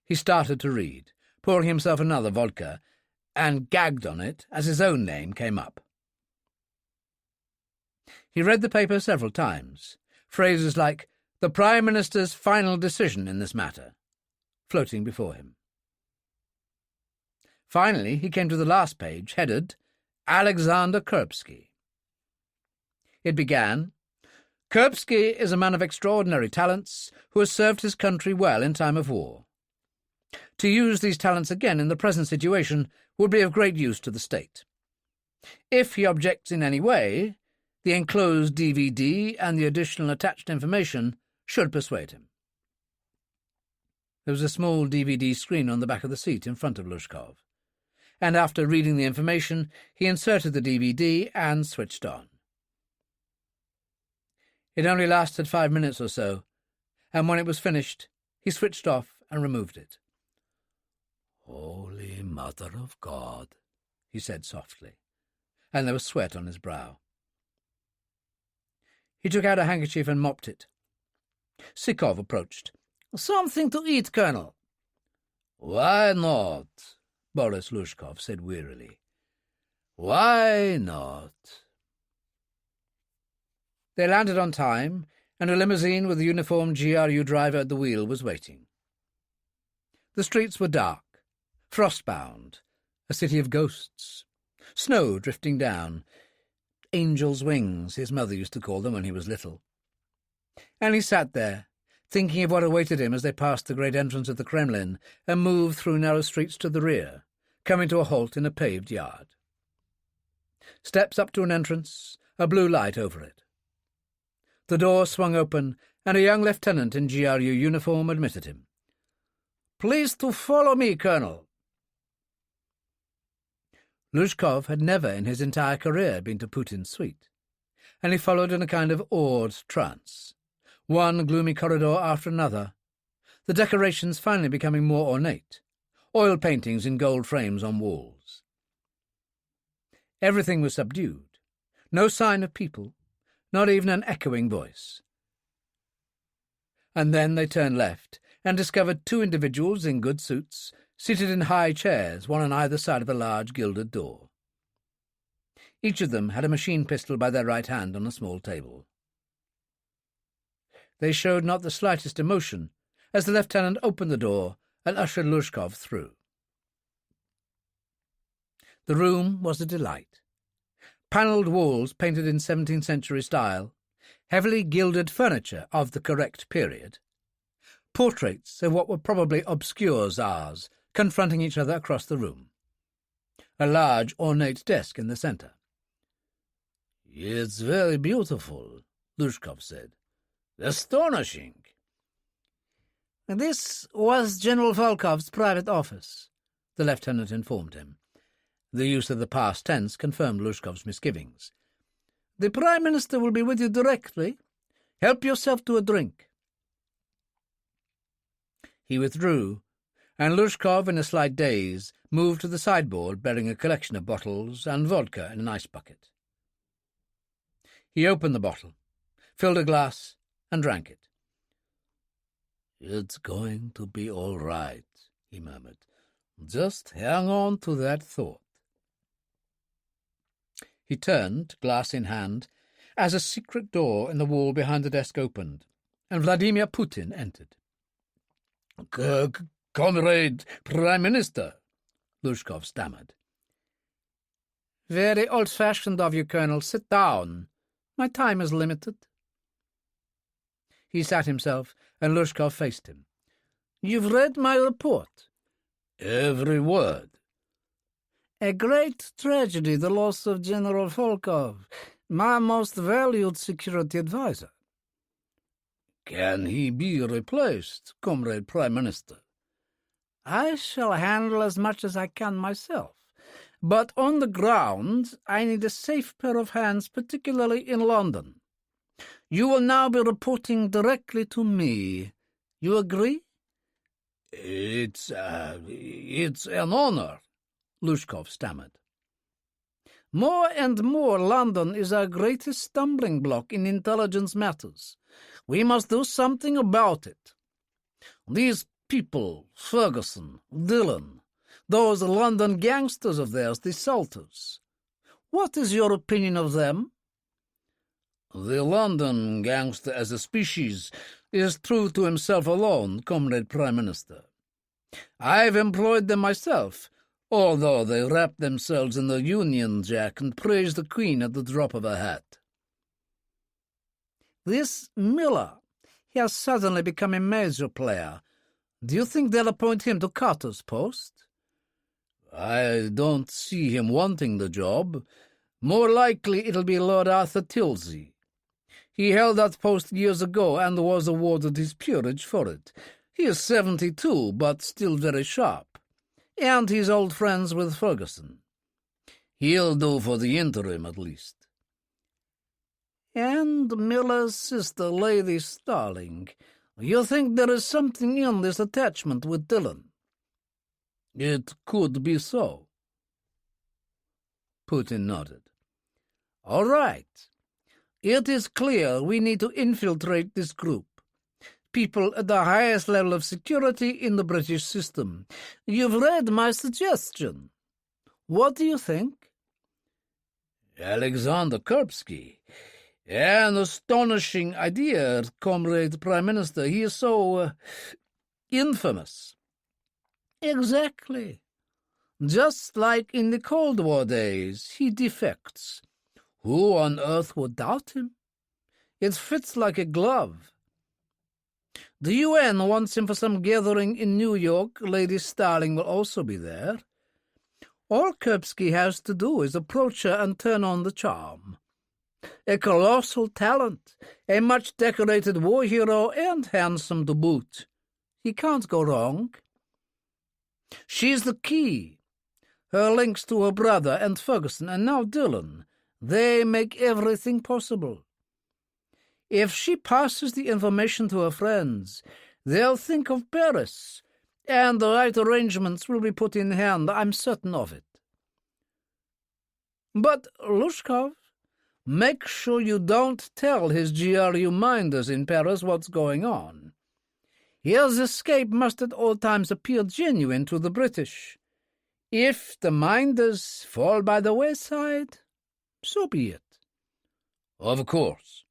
He started to read, pouring himself another vodka, and gagged on it as his own name came up. He read the paper several times, phrases like "the Prime Minister's final decision in this matter" floating before him. Finally, he came to the last page, headed Alexander Kuripsky. It began, "Kuripsky is a man of extraordinary talents who has served his country well in time of war. To use these talents again in the present situation would be of great use to the state. If he objects in any way, the enclosed DVD and the additional attached information should persuade him. There was a small DVD screen on the back of the seat in front of Lushkov, and after reading the information, he inserted the DVD and switched on. It only lasted 5 minutes or so, and when it was finished, he switched off and removed it. "Holy Mother of God," he said softly, and there was sweat on his brow. He took out a handkerchief and mopped it. Sikov approached. "Something to eat, Colonel." "Why not?" Boris Lushkov said wearily. "Why not?" They landed on time, and a limousine with a uniformed GRU driver at the wheel was waiting. The streets were dark, frost-bound, a city of ghosts, snow drifting down, angels' wings, his mother used to call them when he was little. And he sat there, thinking of what awaited him as they passed the great entrance of the Kremlin and moved through narrow streets to the rear, coming to a halt in a paved yard. Steps up to an entrance, a blue light over it. The door swung open, and a young lieutenant in GRU uniform admitted him. "Please to follow me, Colonel." Lushkov had never in his entire career been to Putin's suite, and he followed in a kind of awed trance, one gloomy corridor after another, the decorations finally becoming more ornate, oil paintings in gold frames on walls. Everything was subdued, no sign of people, not even an echoing voice. And then they turned left and discovered 2 individuals in good suits, seated in high chairs, one on either side of a large gilded door. Each of them had a machine pistol by their right hand on a small table. They showed not the slightest emotion as the lieutenant opened the door and ushered Lushkov through. The room was a delight. Panelled walls painted in 17th century style, heavily gilded furniture of the correct period, portraits of what were probably obscure Tsars confronting each other across the room, a large ornate desk in the centre. "It's very beautiful," Lushkov said. "Astonishing." "This was General Volkov's private office," the lieutenant informed him. The use of the past tense confirmed Lushkov's misgivings. "The Prime Minister will be with you directly. Help yourself to a drink." He withdrew, and Lushkov, in a slight daze, moved to the sideboard bearing a collection of bottles and vodka in an ice bucket. He opened the bottle, filled a glass, and drank it. "It's going to be all right," he murmured. "Just hang on to that thought." He turned, glass in hand, as a secret door in the wall behind the desk opened, and Vladimir Putin entered. "Comrade Prime Minister," Lushkov stammered. "Very old-fashioned of you, Colonel. Sit down. My time is limited." He sat himself, and Lushkov faced him. "You've read my report?" "Every word." "A great tragedy, the loss of General Volkov, my most valued security advisor." "Can he be replaced, Comrade Prime Minister?" "I shall handle as much as I can myself, but on the ground I need a safe pair of hands, particularly in London. You will now be reporting directly to me. You agree?" It's an honor," Lushkov stammered. "More and more London is our greatest stumbling block in intelligence matters. We must do something about it. These people, Ferguson, Dillon, those London gangsters of theirs, the Salters. What is your opinion of them?" "The London gangster as a species is true to himself alone, Comrade Prime Minister. I've employed them myself, although they wrap themselves in the Union Jack and praise the Queen at the drop of a hat." "This Miller, he has suddenly become a major player. Do you think they'll appoint him to Carter's post? I don't see him wanting the job. More likely it'll be Lord Arthur Tilsey. He held that post years ago and was awarded his peerage for it. He is 72, but still very sharp. And he's old friends with Ferguson. He'll do for the interim, at least. And Miller's sister, Lady Starling. You think there is something in this attachment with Dillon? It could be so. Putin nodded. All right. It is clear we need to infiltrate this group. People at the highest level of security in the British system. You've read my suggestion. What do you think? Alexander Kuripsky. An astonishing idea, Comrade Prime Minister. He is so infamous. Exactly. Just like in the Cold War days, he defects. Who on earth would doubt him? It fits like a glove. The UN wants him for some gathering in New York. Lady Starling will also be there. All Kuripsky has to do is approach her and turn on the charm. A colossal talent, a much-decorated war hero, and handsome to boot. He can't go wrong. She's the key. Her links to her brother and Ferguson, and now Dillon, they make everything possible. If she passes the information to her friends, they'll think of Paris, and the right arrangements will be put in hand. I'm certain of it. But, Lushkov, make sure you don't tell his GRU minders in Paris what's going on. His escape must at all times appear genuine to the British. If the minders fall by the wayside, so be it. Of course,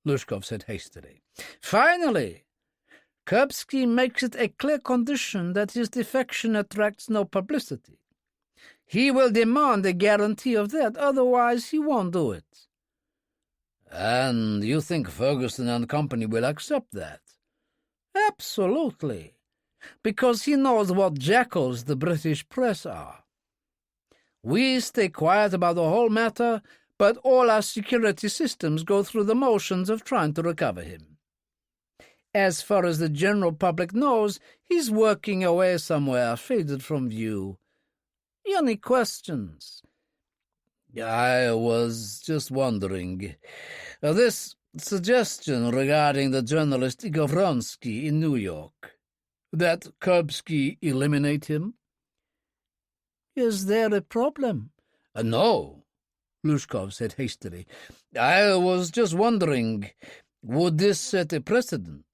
Lushkov said hastily. Finally, Kuripsky makes it a clear condition that his defection attracts no publicity. He will demand a guarantee of that, otherwise he won't do it. And you think Ferguson and company will accept that? Absolutely, because he knows what jackals the British press are. We stay quiet about the whole matter, but all our security systems go through the motions of trying to recover him. As far as the general public knows, he's working away somewhere, faded from view. Any questions? I was just wondering. This suggestion regarding the journalist Igor Vronsky in New York, that Kuripsky eliminate him? Is there a problem? No, Lushkov said hastily. I was just wondering, would this set a precedent?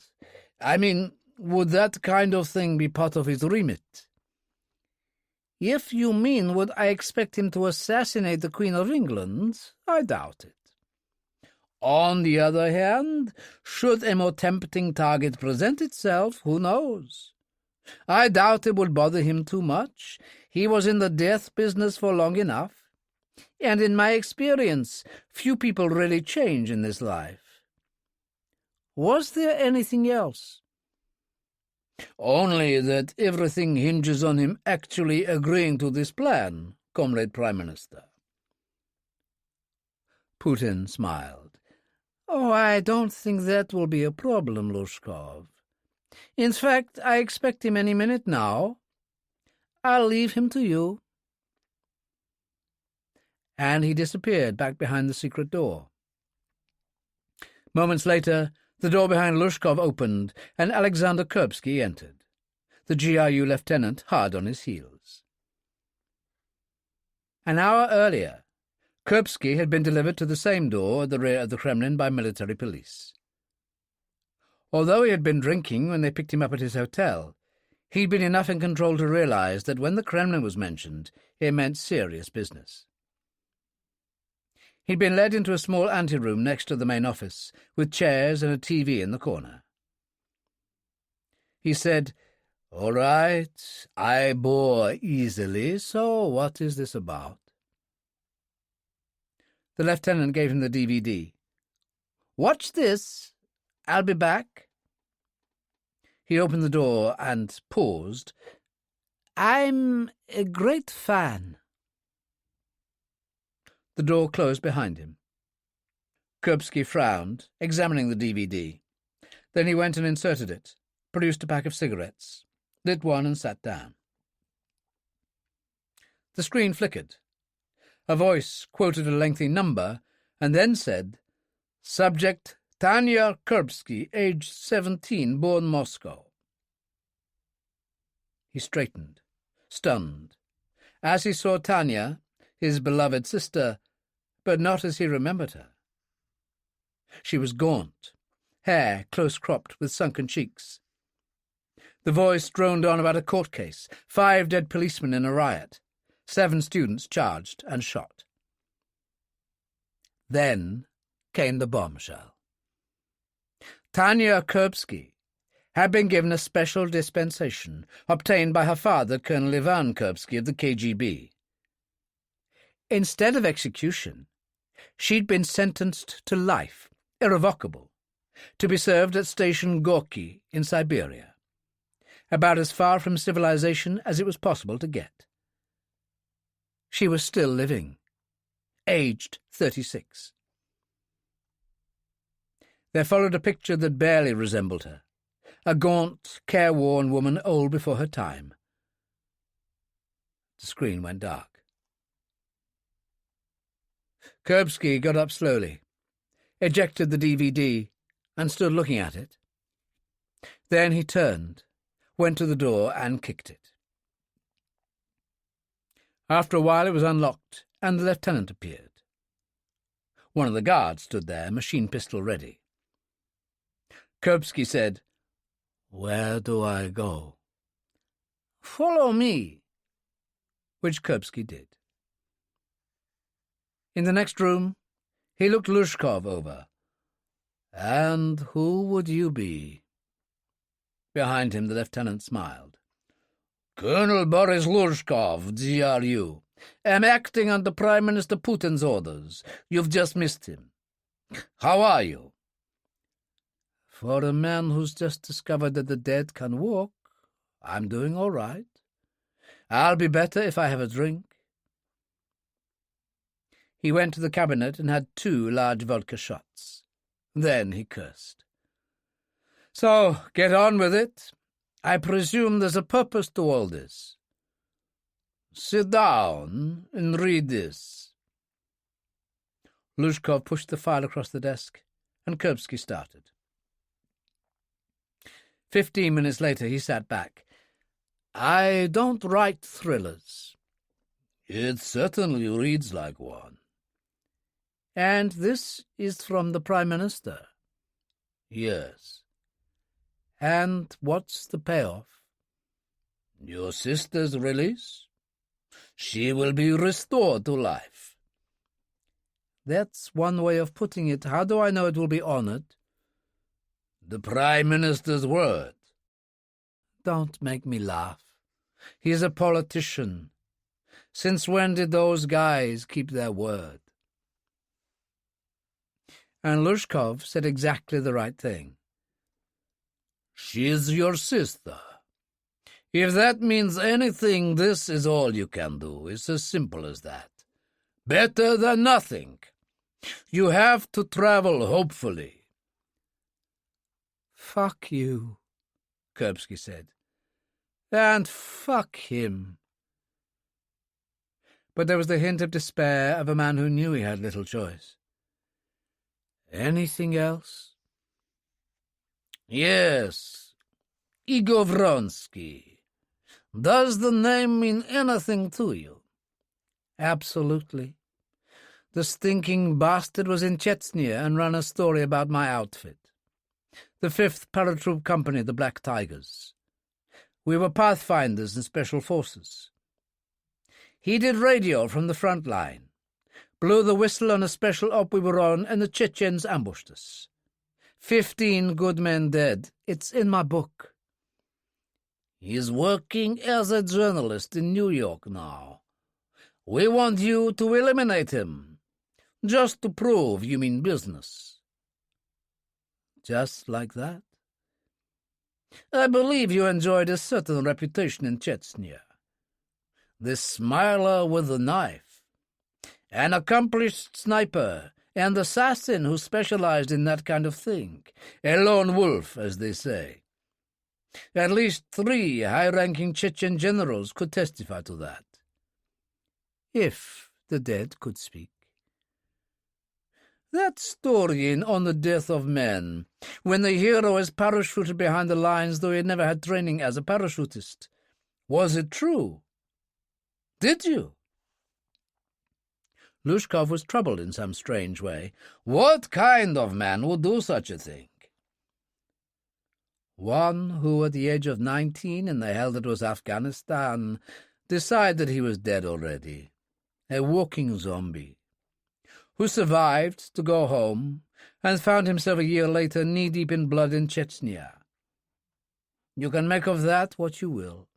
I mean, would that kind of thing be part of his remit? If you mean would I expect him to assassinate the Queen of England, I doubt it. On the other hand, should a more tempting target present itself, who knows? I doubt it would bother him too much. He was in the death business for long enough, and in my experience, few people really change in this life. Was there anything else? Only that everything hinges on him actually agreeing to this plan, Comrade Prime Minister. Putin smiled. Oh, I don't think that will be a problem, Lushkov. In fact, I expect him any minute now. I'll leave him to you. And he disappeared back behind the secret door. Moments later, the door behind Lushkov opened, and Alexander Kuripsky entered, the GRU lieutenant hard on his heels. An hour earlier, Kuripsky had been delivered to the same door at the rear of the Kremlin by military police. Although he had been drinking when they picked him up at his hotel, he'd been enough in control to realize that when the Kremlin was mentioned, it meant serious business. He'd been led into a small anteroom next to the main office, with chairs and a TV in the corner. He said, "All right, I bore easily, so what is this about?" The lieutenant gave him the DVD. "Watch this. I'll be back." He opened the door and paused. "I'm a great fan." The door closed behind him. Kuripsky frowned, examining the DVD. Then he went and inserted it, produced a pack of cigarettes, lit one and sat down. The screen flickered. A voice quoted a lengthy number and then said, "Subject Tanya Kuripsky, age 17, born Moscow." He straightened, stunned, as he saw Tanya, his beloved sister, but not as he remembered her. She was gaunt, hair close-cropped with sunken cheeks. The voice droned on about a court case, 5 dead policemen in a riot, 7 students charged and shot. Then came the bombshell. Tanya Kuripsky had been given a special dispensation obtained by her father, Colonel Ivan Kuripsky of the KGB. Instead of execution, she'd been sentenced to life, irrevocable, to be served at Station Gorky in Siberia, about as far from civilization as it was possible to get. She was still living, aged 36. There followed a picture that barely resembled her, a gaunt, careworn woman old before her time. The screen went dark. Kuripsky got up slowly, ejected the DVD, and stood looking at it. Then he turned, went to the door, and kicked it. After a while it was unlocked, and the lieutenant appeared. One of the guards stood there, machine pistol ready. Kuripsky said, "Where do I go?" "Follow me," which Kuripsky did. In the next room, he looked Lushkov over. "And who would you be?" Behind him the lieutenant smiled. "Colonel Boris Lushkov, GRU. Am acting under Prime Minister Putin's orders. You've just missed him. How are you?" "For a man who's just discovered that the dead can walk, I'm doing all right. I'll be better if I have a drink." He went to the cabinet and had 2 large vodka shots. Then he cursed. "So, get on with it. I presume there's a purpose to all this. Sit down and read this." Lushkov pushed the file across the desk, and Kuripsky started. 15 minutes later he sat back. "I don't write thrillers." "It certainly reads like one." "And this is from the Prime Minister?" "Yes." "And what's the payoff?" "Your sister's release. She will be restored to life." "That's one way of putting it. How do I know it will be honored?" "The Prime Minister's word." "Don't make me laugh. He's a politician. Since when did those guys keep their word?" And Lushkov said exactly the right thing. "She's your sister. If that means anything, this is all you can do. It's as simple as that. Better than nothing. You have to travel, hopefully." "Fuck you," Kuripsky said. "And fuck him." But there was the hint of despair of a man who knew he had little choice. "Anything else?" "Yes. Igor Vronsky. Does the name mean anything to you?" "Absolutely. The stinking bastard was in Chechnya and ran a story about my outfit. The 5th Paratroop Company, the Black Tigers. We were pathfinders and special forces. He did radio from the front line, blew the whistle on a special op we were on, and the Chechens ambushed us. 15 good men dead. It's in my book." "He's working as a journalist in New York now. We want you to eliminate him, just to prove you mean business." "Just like that?" I believe you enjoyed a certain reputation in Chechnya. The smiler with the knife, an accomplished sniper and assassin who specialized in that kind of thing, a lone wolf, as they say. At least 3 high-ranking Chechen generals could testify to that. If the dead could speak. That story in On the Death of Men, when the hero is parachuted behind the lines though he had never had training as a parachutist, was it true? Did you? Lushkov was troubled in some strange way. What kind of man would do such a thing? One who, at the age of 19, in the hell that was Afghanistan, decided he was dead already, a walking zombie, who survived to go home and found himself a year later knee-deep in blood in Chechnya. You can make of that what you will.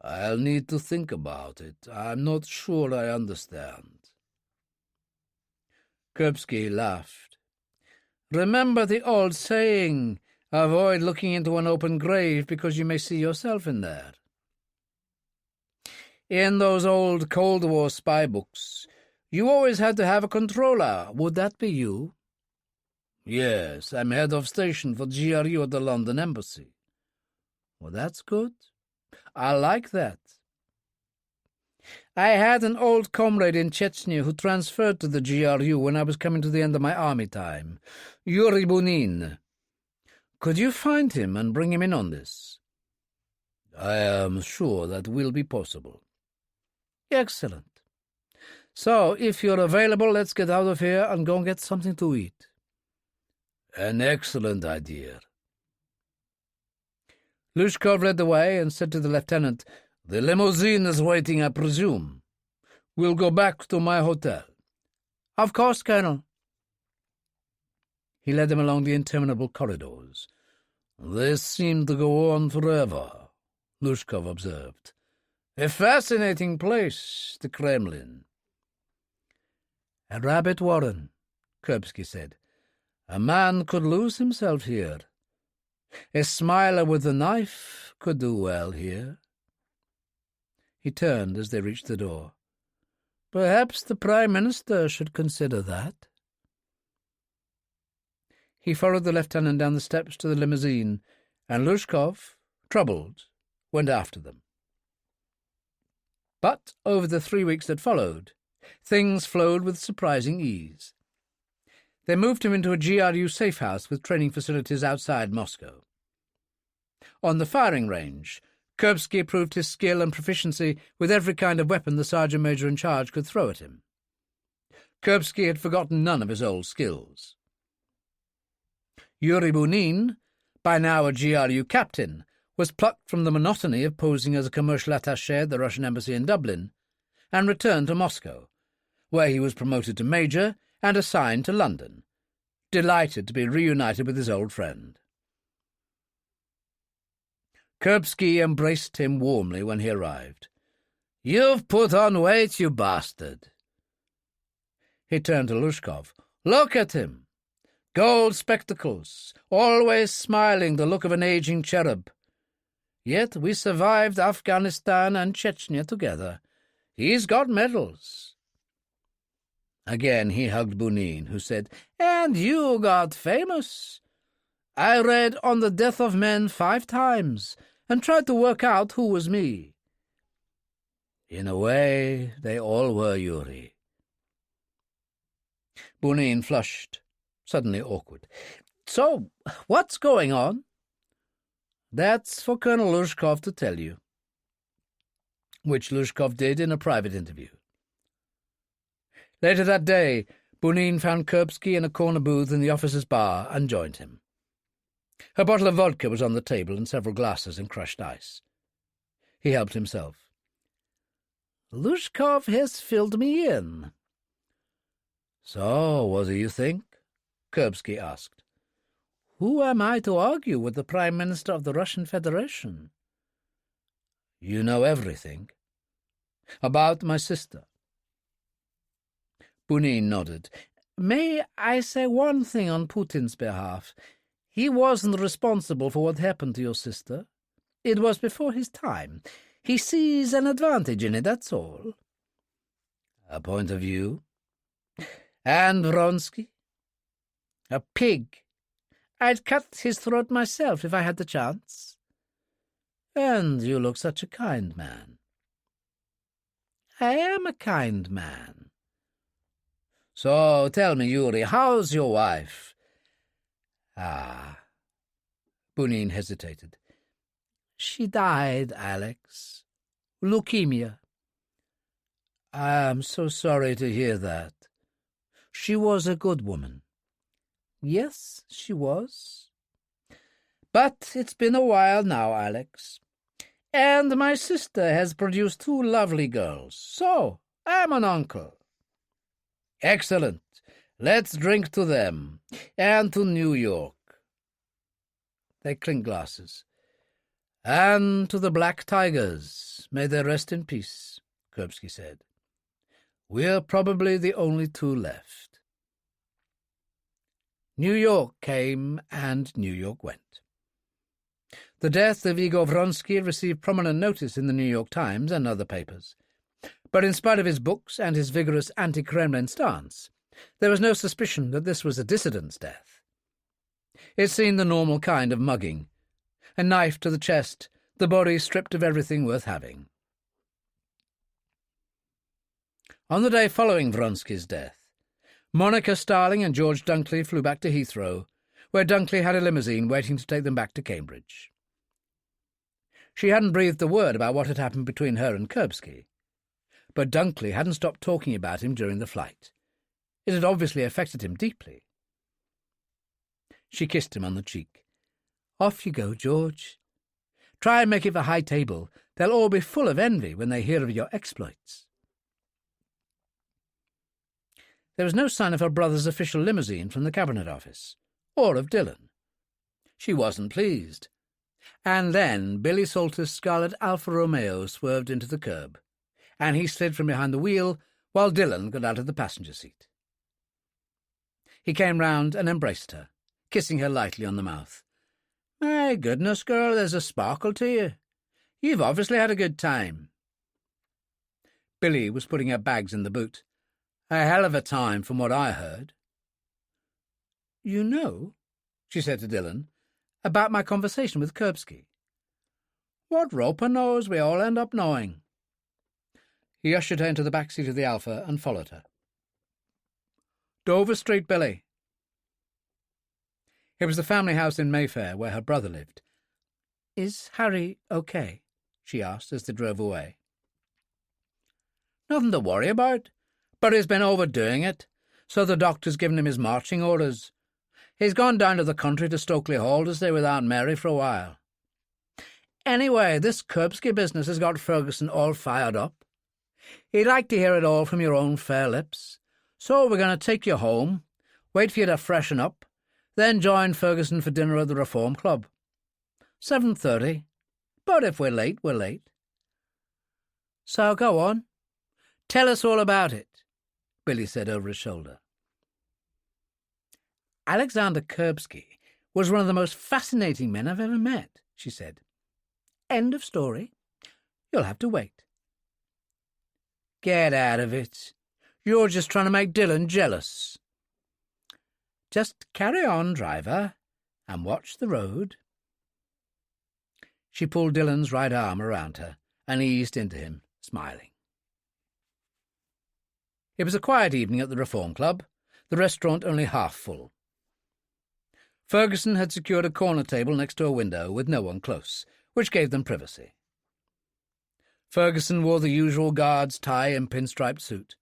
I'll need to think about it. I'm not sure I understand. Kuripsky laughed. Remember the old saying, avoid looking into an open grave because you may see yourself in there. In those old Cold War spy books, you always had to have a controller. Would that be you? Yes, I'm head of station for GRU at the London Embassy. Well, that's good. I like that. I had an old comrade in Chechnya who transferred to the GRU when I was coming to the end of my army time, Yuri Bunin. Could you find him and bring him in on this? I am sure that will be possible. Excellent. So, if you're available, let's get out of here and go and get something to eat. An excellent idea. Lushkov led the way and said to the lieutenant, The limousine is waiting, I presume. We'll go back to my hotel. Of course, Colonel. He led them along the interminable corridors. They seem to go on forever, Lushkov observed. A fascinating place, the Kremlin. A rabbit warren, Kuripsky said. A man could lose himself here. A smiler with a knife could do well here. He turned as they reached the door. Perhaps the Prime Minister should consider that. He followed the lieutenant down the steps to the limousine, and Lushkov, troubled, went after them. But over the 3 weeks that followed, things flowed with surprising ease. They moved him into a GRU safe house with training facilities outside Moscow. On the firing range, Kuripsky proved his skill and proficiency with every kind of weapon the sergeant major in charge could throw at him. Kuripsky had forgotten none of his old skills. Yuri Bunin, by now a GRU captain, was plucked from the monotony of posing as a commercial attaché at the Russian embassy in Dublin, and returned to Moscow, where he was promoted to major and assigned to London, delighted to be reunited with his old friend. Kuripsky embraced him warmly when he arrived. "You've put on weight, you bastard." He turned to Lushkov. "Look at him. Gold spectacles, always smiling, the look of an aging cherub. Yet we survived Afghanistan and Chechnya together. He's got medals." Again he hugged Bunin, who said, "And you got famous. I read On the Death of Men 5 times and tried to work out who was me." In a way, they all were Yuri. Bunin flushed, suddenly awkward. "So, what's going on?" "That's for Colonel Lushkov to tell you." Which Lushkov did in a private interview. Later that day, Bunin found Kuripsky in a corner booth in the officers' bar and joined him. A bottle of vodka was on the table and several glasses and crushed ice. He helped himself. "Lushkov has filled me in." "So, what do you think?" Kuripsky asked. "Who am I to argue with the Prime Minister of the Russian Federation?" "You know everything." "About my sister." Bunin nodded. "May I say one thing on Putin's behalf? He wasn't responsible for what happened to your sister. It was before his time. He sees an advantage in it, that's all. A point of view? And Vronsky? A pig. I'd cut his throat myself if I had the chance. And you look such a kind man. I am a kind man. So tell me, Yuri, how's your wife? Ah. Bunin hesitated. She died, Alex. Leukemia. I'm so sorry to hear that. She was a good woman. Yes, she was. But it's been a while now, Alex. And my sister has produced 2 lovely girls, so I'm an uncle. Excellent. Let's drink to them, and to New York. They clinked glasses. And to the Black Tigers, may they rest in peace, Kuripsky said. We're probably the only 2 left. New York came, and New York went. The death of Igor Vronsky received prominent notice in the New York Times and other papers. But in spite of his books and his vigorous anti-Kremlin stance, there was no suspicion that this was a dissident's death. It seemed the normal kind of mugging. A knife to the chest, the body stripped of everything worth having. On the day following Vronsky's death, Monica Starling and George Dunkley flew back to Heathrow, where Dunkley had a limousine waiting to take them back to Cambridge. She hadn't breathed a word about what had happened between her and Kuripsky, but Dunkley hadn't stopped talking about him during the flight. It had obviously affected him deeply. She kissed him on the cheek. "Off you go, George. Try and make it for high table. They'll all be full of envy when they hear of your exploits." There was no sign of her brother's official limousine from the Cabinet Office, or of Dillon. She wasn't pleased. And then Billy Salter's scarlet Alfa Romeo swerved into the curb, and he slid from behind the wheel while Dillon got out of the passenger seat. He came round and embraced her, kissing her lightly on the mouth. "My goodness, girl, there's a sparkle to you. You've obviously had a good time." Billy was putting her bags in the boot. "A hell of a time, from what I heard." "You know," she said to Dillon, "about my conversation with Kuripsky." "What Roper knows, we all end up knowing." He ushered her into the back seat of the Alpha and followed her. "Dover Street, Billy." It was the family house in Mayfair where her brother lived. "Is Harry okay?" she asked as they drove away. "Nothing to worry about, but he's been overdoing it, so the doctor's given him his marching orders. He's gone down to the country to Stokely Hall to stay with Aunt Mary for a while. Anyway, this Kuripsky business has got Ferguson all fired up. He'd like to hear it all from your own fair lips, so we're going to take you home, wait for you to freshen up, then join Ferguson for dinner at the Reform Club. 7:30, but if we're late, we're late." "So go on. Tell us all about it," Billy said over his shoulder. "Alexander Kuripsky was one of the most fascinating men I've ever met," she said. "End of story. You'll have to wait." "Get out of it. You're just trying to make Dillon jealous." "Just carry on, driver, and watch the road." She pulled Dillon's right arm around her and eased into him, smiling. It was a quiet evening at the Reform Club, the restaurant only half full. Ferguson had secured a corner table next to a window with no one close, which gave them privacy. Ferguson wore the usual guard's tie and pinstriped suit,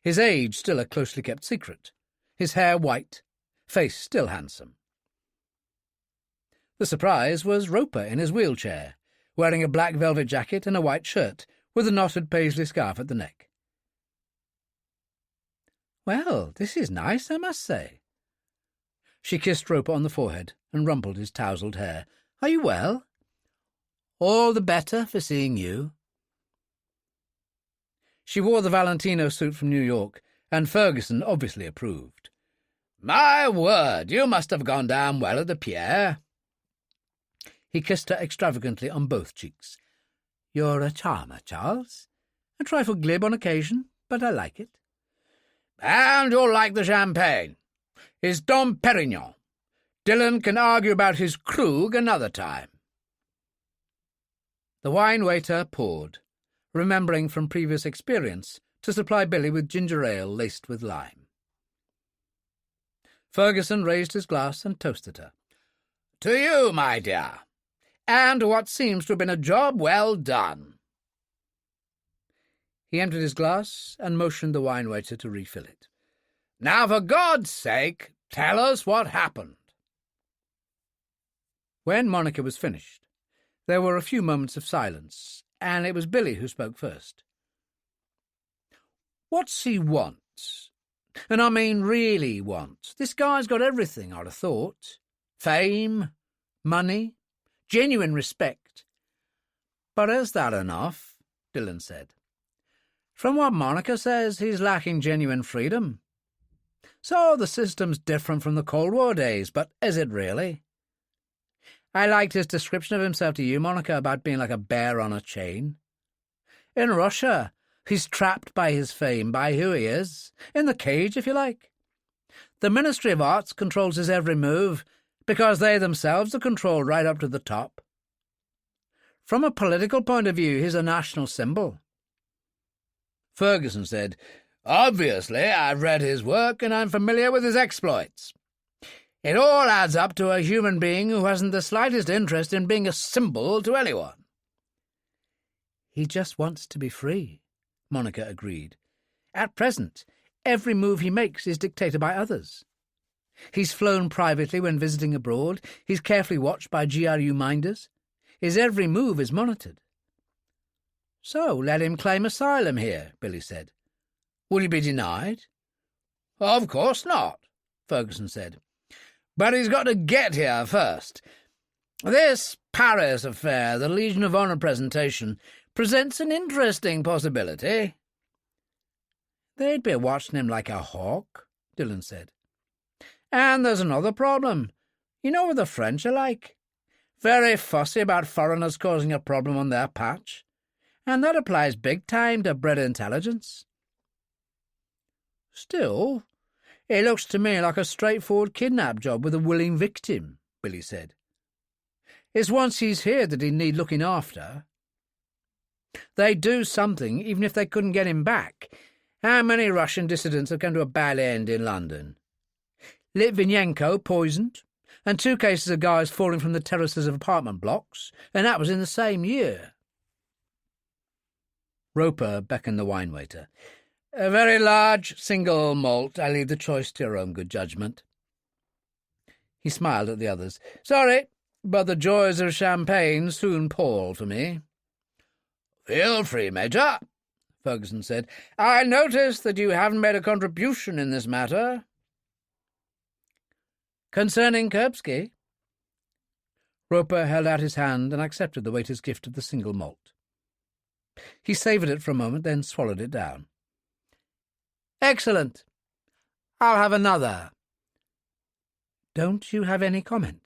his age still a closely kept secret, his hair white, face still handsome. The surprise was Roper in his wheelchair, wearing a black velvet jacket and a white shirt with a knotted paisley scarf at the neck. "Well, this is nice, I must say." She kissed Roper on the forehead and rumpled his tousled hair. "Are you well?" "All the better for seeing you." She wore the Valentino suit from New York, and Ferguson obviously approved. My word, you must have gone down well at the Pierre. He kissed her extravagantly on both cheeks. You're a charmer, Charles. A trifle glib on occasion, but I like it. And you'll like the champagne. It's Dom Perignon. Dillon can argue about his Krug another time. The wine waiter poured, remembering from previous experience to supply Billy with ginger ale laced with lime. Ferguson raised his glass and toasted her. To you, my dear, and to what seems to have been a job well done. He emptied his glass and motioned the wine waiter to refill it. Now, for God's sake, tell us what happened. When Monica was finished, there were a few moments of silence, and it was Billy who spoke first. What's he want? And I mean really want. This guy's got everything, I'd have thought. Fame, money, genuine respect. But is that enough? Dillon said. From what Monica says, he's lacking genuine freedom. So the system's different from the Cold War days, but is it really? I liked his description of himself to you, Monica, about being like a bear on a chain. In Russia, he's trapped by his fame, by who he is, in the cage, if you like. The Ministry of Arts controls his every move, because they themselves are controlled right up to the top. From a political point of view, he's a national symbol. Ferguson said, Obviously, I've read his work and I'm familiar with his exploits. It all adds up to a human being who hasn't the slightest interest in being a symbol to anyone. He just wants to be free, Monica agreed. At present, every move he makes is dictated by others. He's flown privately when visiting abroad. He's carefully watched by GRU minders. His every move is monitored. So let him claim asylum here, Billy said. Will he be denied? Of course not, Ferguson said. But he's got to get here first. This Paris affair, the Legion of Honour presentation, presents an interesting possibility. They'd be watching him like a hawk, Dillon said. And there's another problem. You know what the French are like? Very fussy about foreigners causing a problem on their patch. And that applies big time to bred intelligence. Still, it looks to me like a straightforward kidnap job with a willing victim, Billy said. It's once he's here that he'd need looking after. They'd do something even if they couldn't get him back. How many Russian dissidents have come to a bad end in London? Litvinenko poisoned, and 2 cases of guys falling from the terraces of apartment blocks, and that was in the same year. Roper beckoned the wine waiter. A very large single malt. I leave the choice to your own good judgment. He smiled at the others. Sorry, but the joys of champagne soon pall for me. Feel free, Major, Ferguson said. I notice that you haven't made a contribution in this matter. Concerning Kuripsky? Roper held out his hand and accepted the waiter's gift of the single malt. He savoured it for a moment, then swallowed it down. Excellent. I'll have another. Don't you have any comment?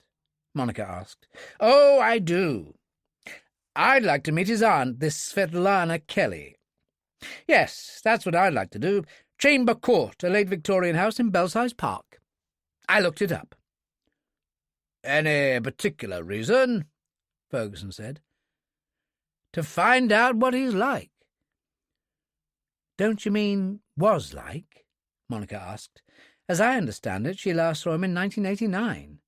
Monica asked. Oh, I do. I'd like to meet his aunt, this Svet Lana Kelly. Yes, that's what I'd like to do. Chamber Court, a late Victorian house in Belfast Park. I looked it up. Any particular reason? Ferguson said. To find out what he's like. Don't you mean was like? Monica asked. As I understand it, she last saw him in 1989.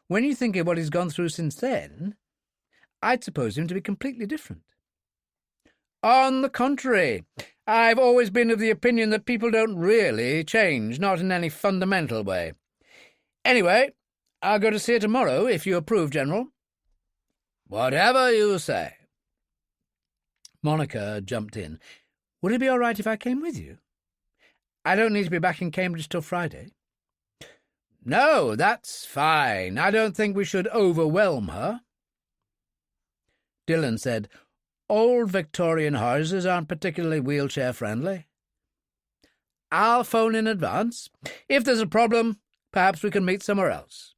When you think of what he's gone through since then, I'd suppose him to be completely different. On the contrary, I've always been of the opinion that people don't really change, not in any fundamental way. Anyway, I'll go to see her tomorrow, if you approve, General. Whatever you say. Monica jumped in. Would it be all right if I came with you? I don't need to be back in Cambridge till Friday. No, that's fine. I don't think we should overwhelm her. Dillon said, Old Victorian houses aren't particularly wheelchair-friendly. I'll phone in advance. If there's a problem, perhaps we can meet somewhere else."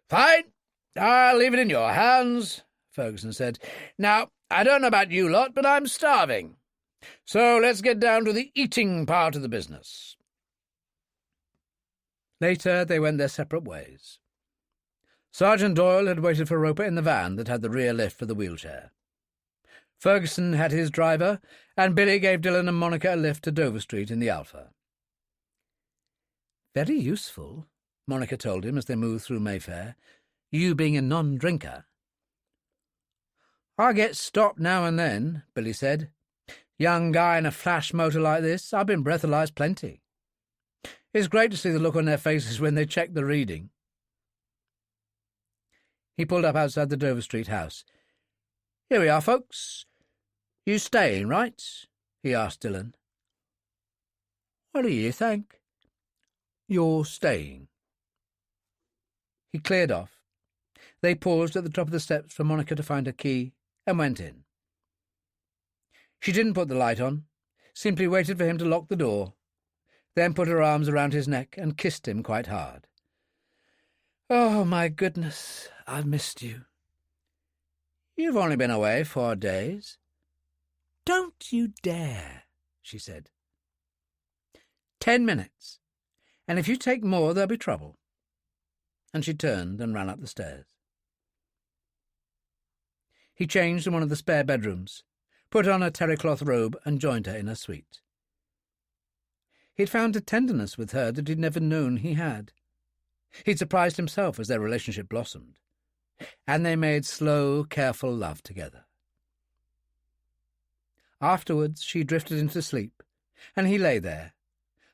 "Fine. I'll leave it in your hands," Ferguson said. "Now, I don't know about you lot, but I'm starving. So let's get down to the eating part of the business." Later they went their separate ways. Sergeant Doyle had waited for Roper in the van that had the rear lift for the wheelchair. Ferguson had his driver, and Billy gave Dillon and Monica a lift to Dover Street in the Alpha. "Very useful," Monica told him as they moved through Mayfair, "you being a non-drinker." "I get stopped now and then," Billy said. "Young guy in a flash motor like this, I've been breathalyzed plenty. It's great to see the look on their faces when they check the reading." He pulled up outside the Dover Street house. "Here we are, folks. You staying, right?" he asked Dillon. "What do you think?" "You're staying." He cleared off. They paused at the top of the steps for Monica to find her key and went in. She didn't put the light on, simply waited for him to lock the door, then put her arms around his neck and kissed him quite hard. "Oh, my goodness, I've missed you." "You've only been away 4 days." "Don't you dare," she said. 10 minutes, and if you take more there'll be trouble." And she turned and ran up the stairs. He changed in one of the spare bedrooms, put on a terry-cloth robe and joined her in her suite. He'd found a tenderness with her that he'd never known he had. He'd surprised himself as their relationship blossomed, and they made slow, careful love together. Afterwards she drifted into sleep, and he lay there,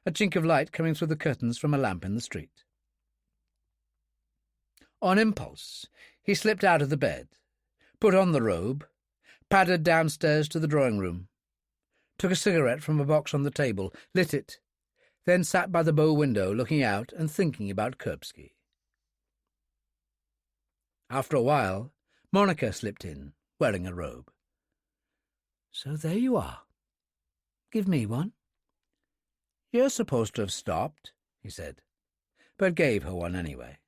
a chink of light coming through the curtains from a lamp in the street. On impulse, he slipped out of the bed, put on the robe, padded downstairs to the drawing-room, took a cigarette from a box on the table, lit it, then sat by the bow window looking out and thinking about Kuripsky. After a while, Monica slipped in, wearing a robe. "So there you are. Give me one." "You're supposed to have stopped," he said, but gave her one anyway.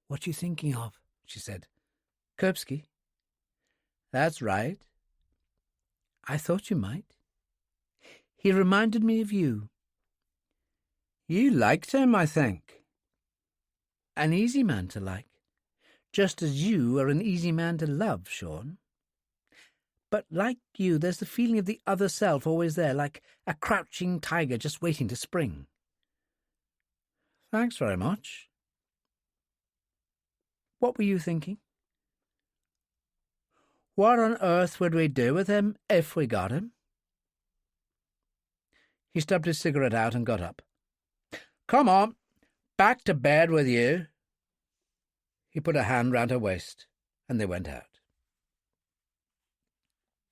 "What are you thinking of?" she said. "Kuripsky?" "That's right." "I thought you might. He reminded me of you." "You liked him, I think." "An easy man to like, just as you are an easy man to love, Sean. But like you, there's the feeling of the other self always there, like a crouching tiger just waiting to spring." "Thanks very much." "What were you thinking?" "What on earth would we do with him if we got him?" He stubbed his cigarette out and got up. "Come on, back to bed with you." He put a hand round her waist, and they went out.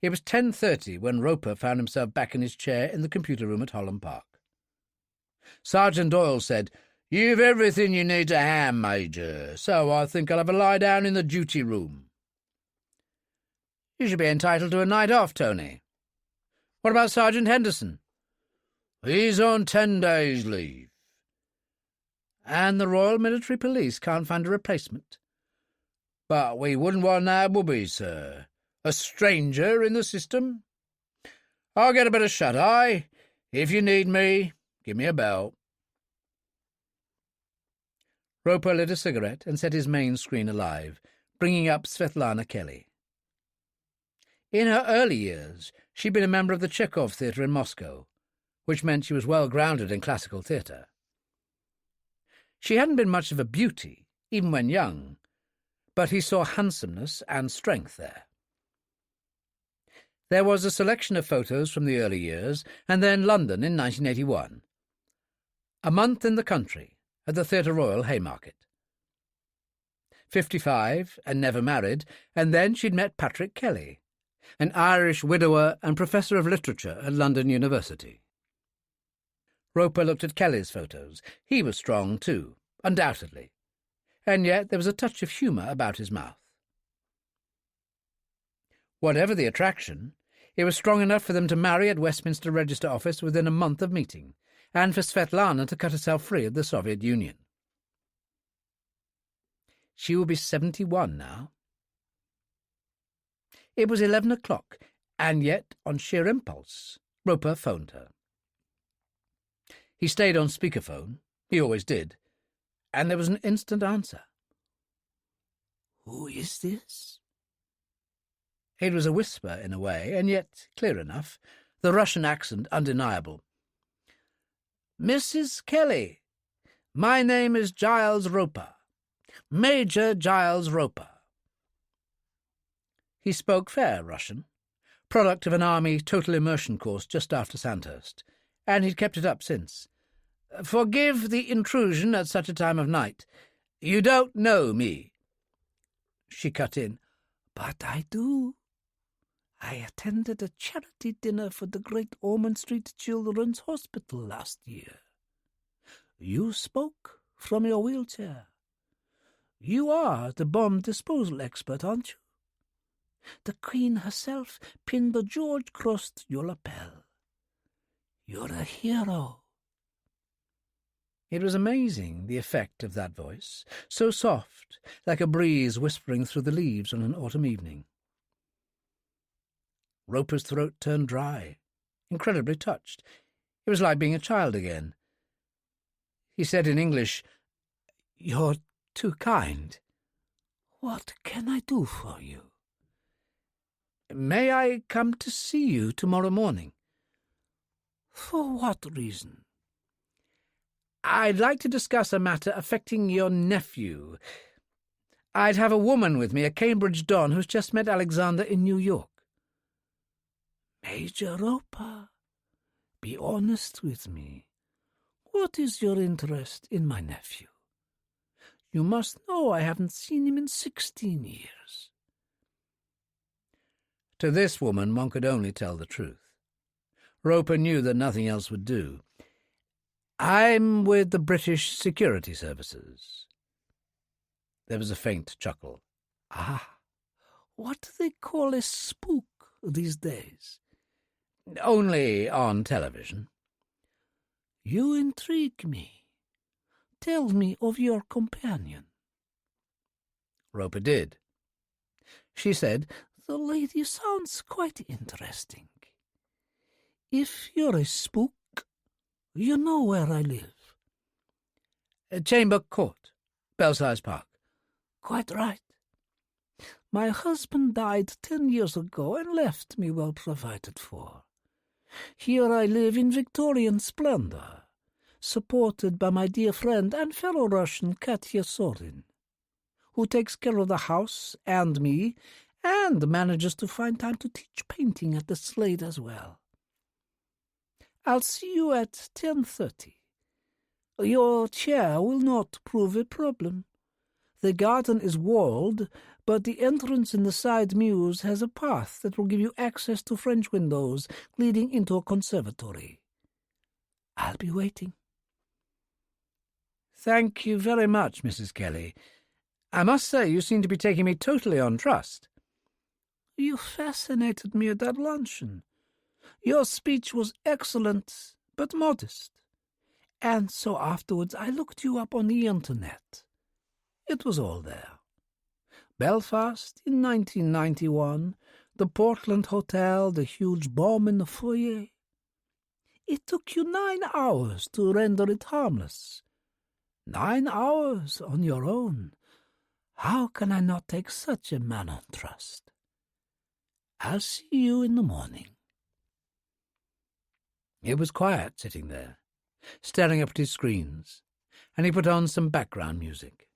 It was 10:30 when Roper found himself back in his chair in the computer room at Holland Park. Sergeant Doyle said, "You've everything you need to hand, Major, so I think I'll have a lie down in the duty room." "You should be entitled to a night off, Tony." "What about Sergeant Henderson?" "He's on 10 days' leave." "And the Royal Military Police can't find a replacement?" "But we wouldn't want that, would we, sir? A stranger in the system? I'll get a bit of shut-eye. If you need me, give me a bell." Roper lit a cigarette and set his main screen alive, bringing up Svet Lana Kelly. In her early years, she'd been a member of the Chekhov Theatre in Moscow, which meant she was well grounded in classical theatre. She hadn't been much of a beauty, even when young, but he saw handsomeness and strength there. There was a selection of photos from the early years, and then London in 1981. A month in the country, at the Theatre Royal, Haymarket. 55 and never married, and then she'd met Patrick Kelly, an Irish widower and professor of literature at London University. Roper looked at Kelly's photos. He was strong too, undoubtedly, and yet there was a touch of humour about his mouth. Whatever the attraction, It was strong enough for them to marry at Westminster Register Office within a month of meeting, and for Svet Lana to cut herself free of the Soviet Union. She will be 71 now. It was 11 o'clock, and yet, on sheer impulse, Roper phoned her. He stayed on speakerphone, he always did, and there was an instant answer. "Who is this?" It was a whisper in a way, and yet clear enough, the Russian accent undeniable. "Mrs. Kelly, my name is Giles Roper. Major Giles Roper." He spoke fair Russian, product of an army total immersion course just after Sandhurst, and he'd kept it up since. "Forgive the intrusion at such a time of night. You don't know me." She cut in. "But I do. I attended a charity dinner for the Great Ormond Street Children's Hospital last year. You spoke from your wheelchair. You are the bomb disposal expert, aren't you? The Queen herself pinned the George cross to your lapel. You're a hero." It was amazing, the effect of that voice, so soft, like a breeze whispering through the leaves on an autumn evening. Roper's throat turned dry, incredibly touched. It was like being a child again. He said in English, "You're too kind. What can I do for you?" "May I come to see you tomorrow morning?" "For what reason?" "I'd like to discuss a matter affecting your nephew. I'd have a woman with me, a Cambridge don who's just met Alexander in New York." "Major Roper, be honest with me. What is your interest in my nephew? You must know I haven't seen him in 16 years. To this woman one could only tell the truth. Roper knew that nothing else would do. "I'm with the British Security Services." There was a faint chuckle. "Ah, what do they call a spook these days?" "Only on television." "You intrigue me. Tell me of your companion." Roper did. She said, "The lady sounds quite interesting. If you're a spook, you know where I live." "Chamber Court, Belsize Park." "Quite right. My husband died 10 years ago and left me well provided for. Here I live in Victorian splendor, supported by my dear friend and fellow Russian Katya Sorin, who takes care of the house and me and manages to find time to teach painting at the Slade as well. I'll see you at 10:30. Your chair will not prove a problem. The garden is walled, but the entrance in the side mews has a path that will give you access to French windows leading into a conservatory. I'll be waiting." "Thank you very much, Mrs. Kelly. I must say you seem to be taking me totally on trust." "You fascinated me at that luncheon. Your speech was excellent, but modest. And so afterwards I looked you up on the internet. It was all there. Belfast in 1991, the Portland Hotel, the huge bomb in the foyer. It took you 9 hours to render it harmless. 9 hours on your own. How can I not take such a man on trust? I'll see you in the morning." It was quiet sitting there, staring up at his screens, and he put on some background music.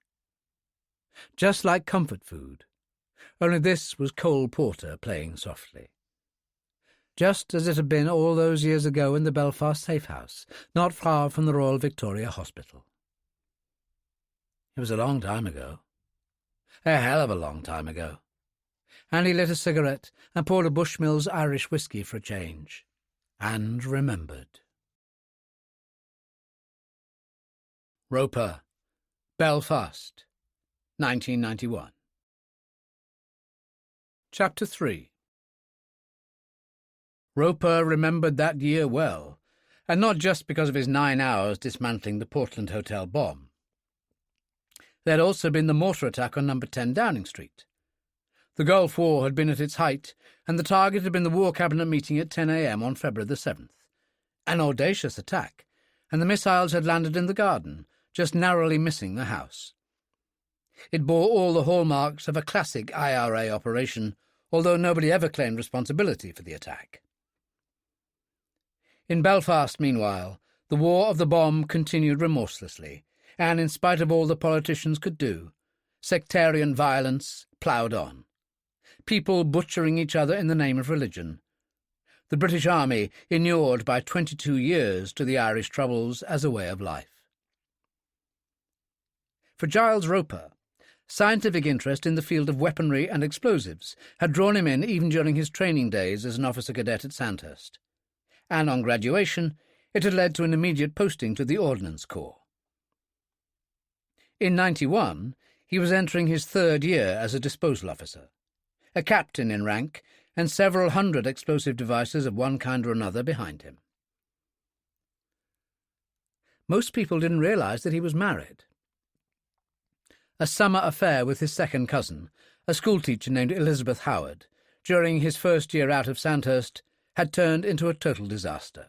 Just like comfort food, only this was Cole Porter playing softly. Just as it had been all those years ago in the Belfast safe house, not far from the Royal Victoria Hospital. It was a long time ago. A hell of a long time ago. And he lit a cigarette and poured a Bushmills Irish whiskey for a change. And remembered. Roper, Belfast, 1991. Chapter 3 Roper remembered that year well, and not just because of his 9 hours dismantling the Portland Hotel bomb. There had also been the mortar attack on No. 10 Downing Street. The Gulf War had been at its height, and the target had been the War Cabinet meeting at 10 a.m. on February the 7th. An audacious attack, and the missiles had landed in the garden, just narrowly missing the house. It bore all the hallmarks of a classic IRA operation, although nobody ever claimed responsibility for the attack. In Belfast, meanwhile, the war of the bomb continued remorselessly, and in spite of all the politicians could do, sectarian violence ploughed on. People butchering each other in the name of religion. The British Army inured by 22 years to the Irish Troubles as a way of life. For Giles Roper, scientific interest in the field of weaponry and explosives had drawn him in even during his training days as an officer cadet at Sandhurst, and on graduation it had led to an immediate posting to the Ordnance Corps. In 91, he was entering his 3rd year as a disposal officer, a captain in rank, and several hundred explosive devices of one kind or another behind him. Most people didn't realise that he was married. A summer affair with his second cousin, a schoolteacher named Elizabeth Howard, during his first year out of Sandhurst, had turned into a total disaster.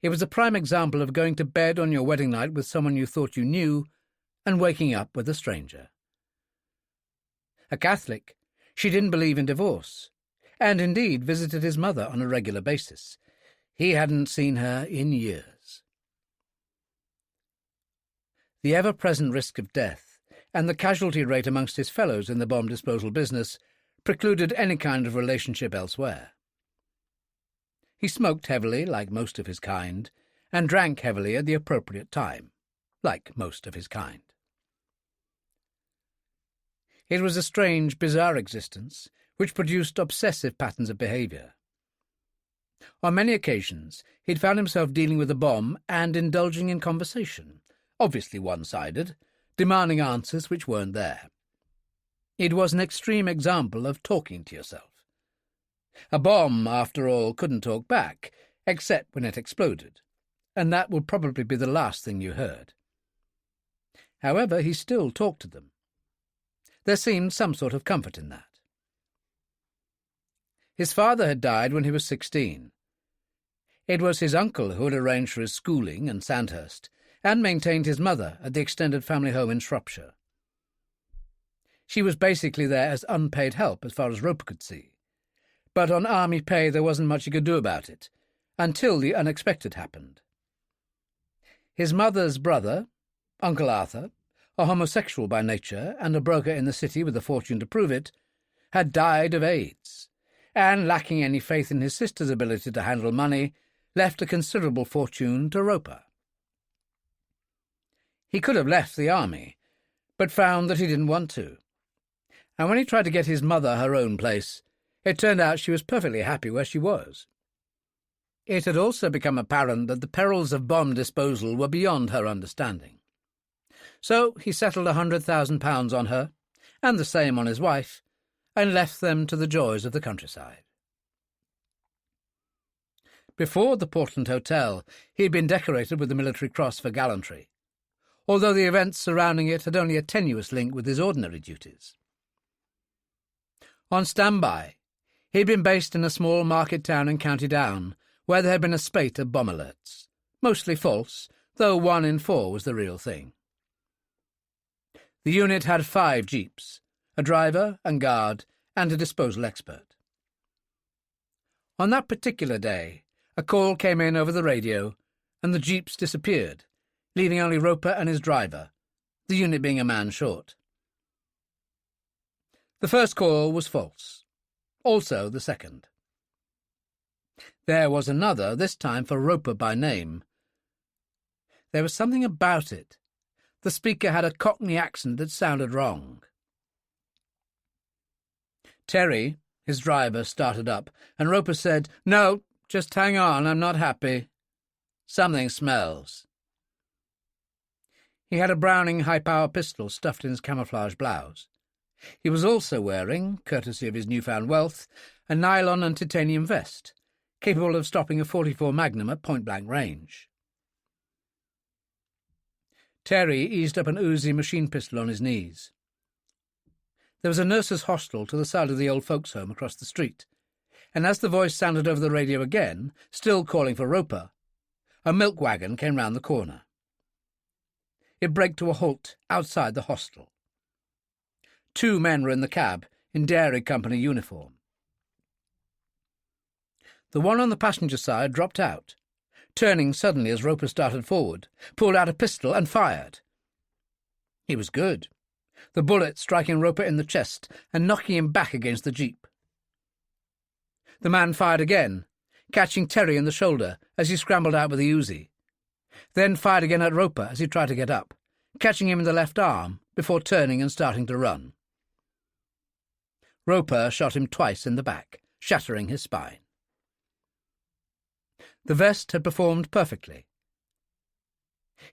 It was a prime example of going to bed on your wedding night with someone you thought you knew and waking up with a stranger. A Catholic, she didn't believe in divorce, and indeed visited his mother on a regular basis. He hadn't seen her in years. The ever-present risk of death and the casualty rate amongst his fellows in the bomb disposal business precluded any kind of relationship elsewhere. He smoked heavily, like most of his kind, and drank heavily at the appropriate time, like most of his kind. It was a strange, bizarre existence which produced obsessive patterns of behaviour. On many occasions, he'd found himself dealing with a bomb and indulging in conversation, obviously one-sided, demanding answers which weren't there. It was an extreme example of talking to yourself. A bomb, after all, couldn't talk back, except when it exploded, and that would probably be the last thing you heard. However, he still talked to them. There seemed some sort of comfort in that. His father had died when he was 16. It was his uncle who had arranged for his schooling in Sandhurst and maintained his mother at the extended family home in Shropshire. She was basically there as unpaid help as far as Roper could see, but on army pay there wasn't much he could do about it, until the unexpected happened. His mother's brother, Uncle Arthur, a homosexual by nature and a broker in the city with a fortune to prove it, had died of AIDS, and, lacking any faith in his sister's ability to handle money, left a considerable fortune to Roper. He could have left the army, but found that he didn't want to. And when he tried to get his mother her own place, it turned out she was perfectly happy where she was. It had also become apparent that the perils of bomb disposal were beyond her understanding. So he settled £100,000 on her, and the same on his wife, and left them to the joys of the countryside. Before the Portland Hotel, he had been decorated with the Military Cross for gallantry, although the events surrounding it had only a tenuous link with his ordinary duties. On standby, he had been based in a small market town in County Down, where there had been a spate of bomb alerts, mostly false, though 1 in 4 was the real thing. The unit had 5 jeeps, a driver and guard, and a disposal expert. On that particular day, a call came in over the radio, and the jeeps disappeared, leaving only Roper and his driver, the unit being a man short. The first call was false, also the second. There was another, this time for Roper by name. There was something about it. The speaker had a Cockney accent that sounded wrong. Terry, his driver, started up, and Roper said, "No, just hang on, I'm not happy. Something smells." He had a Browning high-power pistol stuffed in his camouflage blouse. He was also wearing, courtesy of his newfound wealth, a nylon and titanium vest, capable of stopping a .44 Magnum at point-blank range. Terry eased up an Uzi machine pistol on his knees. There was a nurse's hostel to the side of the old folks' home across the street, and as the voice sounded over the radio again, still calling for Roper, a milk wagon came round the corner. It braked to a halt outside the hostel. 2 men were in the cab, in dairy company uniform. The one on the passenger side dropped out, turning suddenly as Roper started forward, pulled out a pistol and fired. He was good, the bullet striking Roper in the chest and knocking him back against the jeep. The man fired again, catching Terry in the shoulder as he scrambled out with the Uzi, then fired again at Roper as he tried to get up, catching him in the left arm before turning and starting to run. Roper shot him twice in the back, shattering his spine. The vest had performed perfectly.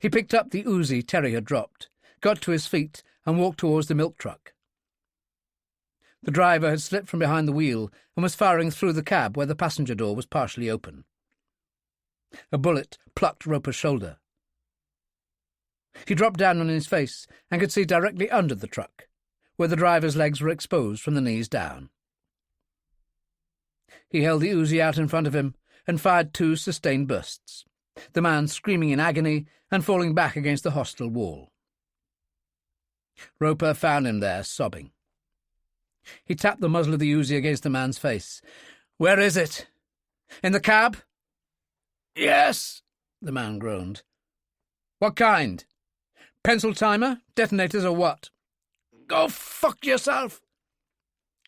He picked up the Uzi Terry had dropped, got to his feet and walked towards the milk truck. The driver had slipped from behind the wheel and was firing through the cab where the passenger door was partially open. A bullet plucked Roper's shoulder. He dropped down on his face and could see directly under the truck, where the driver's legs were exposed from the knees down. He held the Uzi out in front of him and fired 2 sustained bursts, the man screaming in agony and falling back against the hostel wall. Roper found him there, sobbing. He tapped the muzzle of the Uzi against the man's face. "Where is it? In the cab?" "Yes," the man groaned. "What kind? Pencil timer? Detonators or what?" "Go fuck yourself."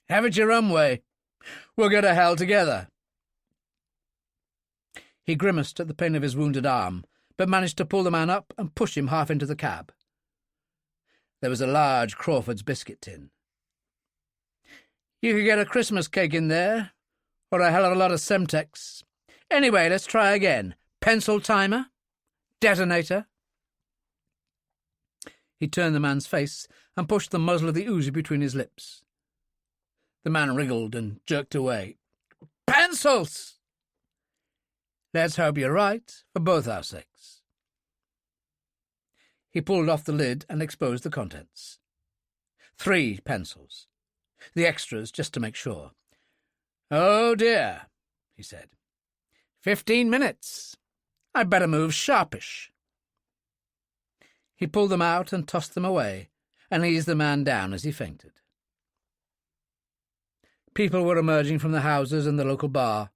"Have it your own way. We'll go to hell together." He grimaced at the pain of his wounded arm, but managed to pull the man up and push him half into the cab. There was a large Crawford's biscuit tin. "You could get a Christmas cake in there, or a hell of a lot of Semtex. Anyway, let's try again. Pencil timer? Detonator?" He turned the man's face and pushed the muzzle of the Uzi between his lips. The man wriggled and jerked away. "Pencils!" "Let's hope you're right, for both our sakes." He pulled off the lid and exposed the contents. 3 pencils. The extras, just to make sure. "Oh, dear," he said. 15 minutes. I'd better move sharpish." He pulled them out and tossed them away, and eased the man down as he fainted. People were emerging from the houses and the local bar.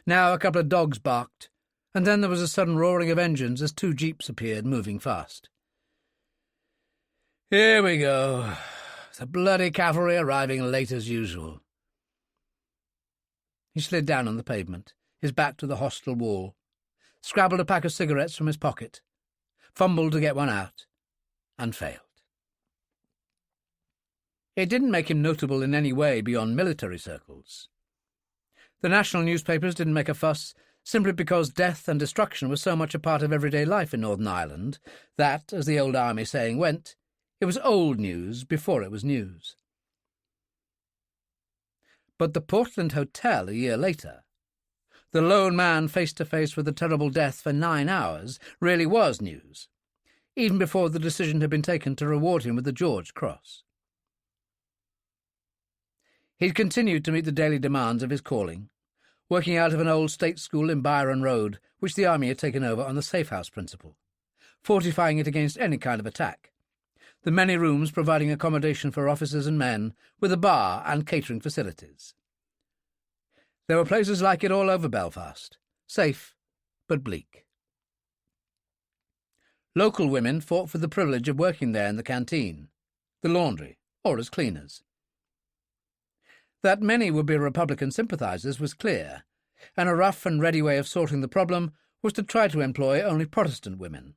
Now a couple of dogs barked, and then there was a sudden roaring of engines as 2 jeeps appeared, moving fast. "Here we go. The bloody cavalry arriving late as usual." He slid down on the pavement, his back to the hostel wall, scrabbled a pack of cigarettes from his pocket, fumbled to get one out, and failed. It didn't make him notable in any way beyond military circles. The national newspapers didn't make a fuss, simply because death and destruction were so much a part of everyday life in Northern Ireland that, as the old army saying went, it was old news before it was news. But the Portland Hotel a year later, the lone man face-to-face with a terrible death for 9 hours, really was news, even before the decision had been taken to reward him with the George Cross. He'd continued to meet the daily demands of his calling, working out of an old state school in Byron Road, which the army had taken over on the safe-house principle, fortifying it against any kind of attack, the many rooms providing accommodation for officers and men, with a bar and catering facilities. There were places like it all over Belfast, safe but bleak. Local women fought for the privilege of working there in the canteen, the laundry, or as cleaners. That many would be Republican sympathisers was clear, and a rough and ready way of sorting the problem was to try to employ only Protestant women.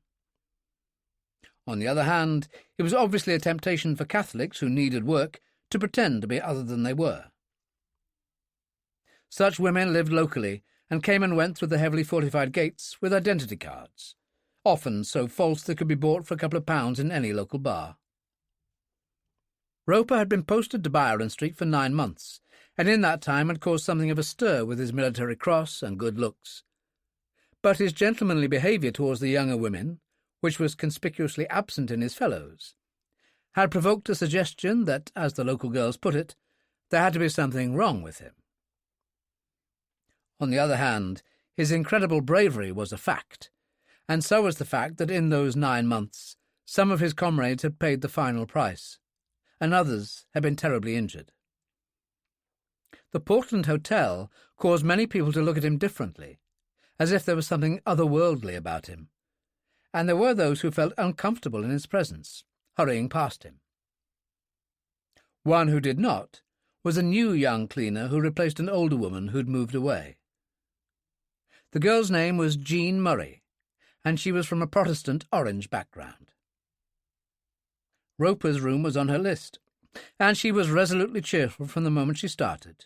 On the other hand, it was obviously a temptation for Catholics who needed work to pretend to be other than they were. Such women lived locally and came and went through the heavily fortified gates with identity cards, often so false they could be bought for a couple of pounds in any local bar. Roper had been posted to Byron Street for 9 months, and in that time had caused something of a stir with his military cross and good looks. But his gentlemanly behaviour towards the younger women, which was conspicuously absent in his fellows, had provoked a suggestion that, as the local girls put it, there had to be something wrong with him. On the other hand, his incredible bravery was a fact, and so was the fact that in those 9 months some of his comrades had paid the final price, and others had been terribly injured. The Portland Hotel caused many people to look at him differently, as if there was something otherworldly about him, and there were those who felt uncomfortable in his presence, hurrying past him. One who did not was a new young cleaner who replaced an older woman who'd moved away. The girl's name was Jean Murray, and she was from a Protestant Orange background. Roper's room was on her list, and she was resolutely cheerful from the moment she started,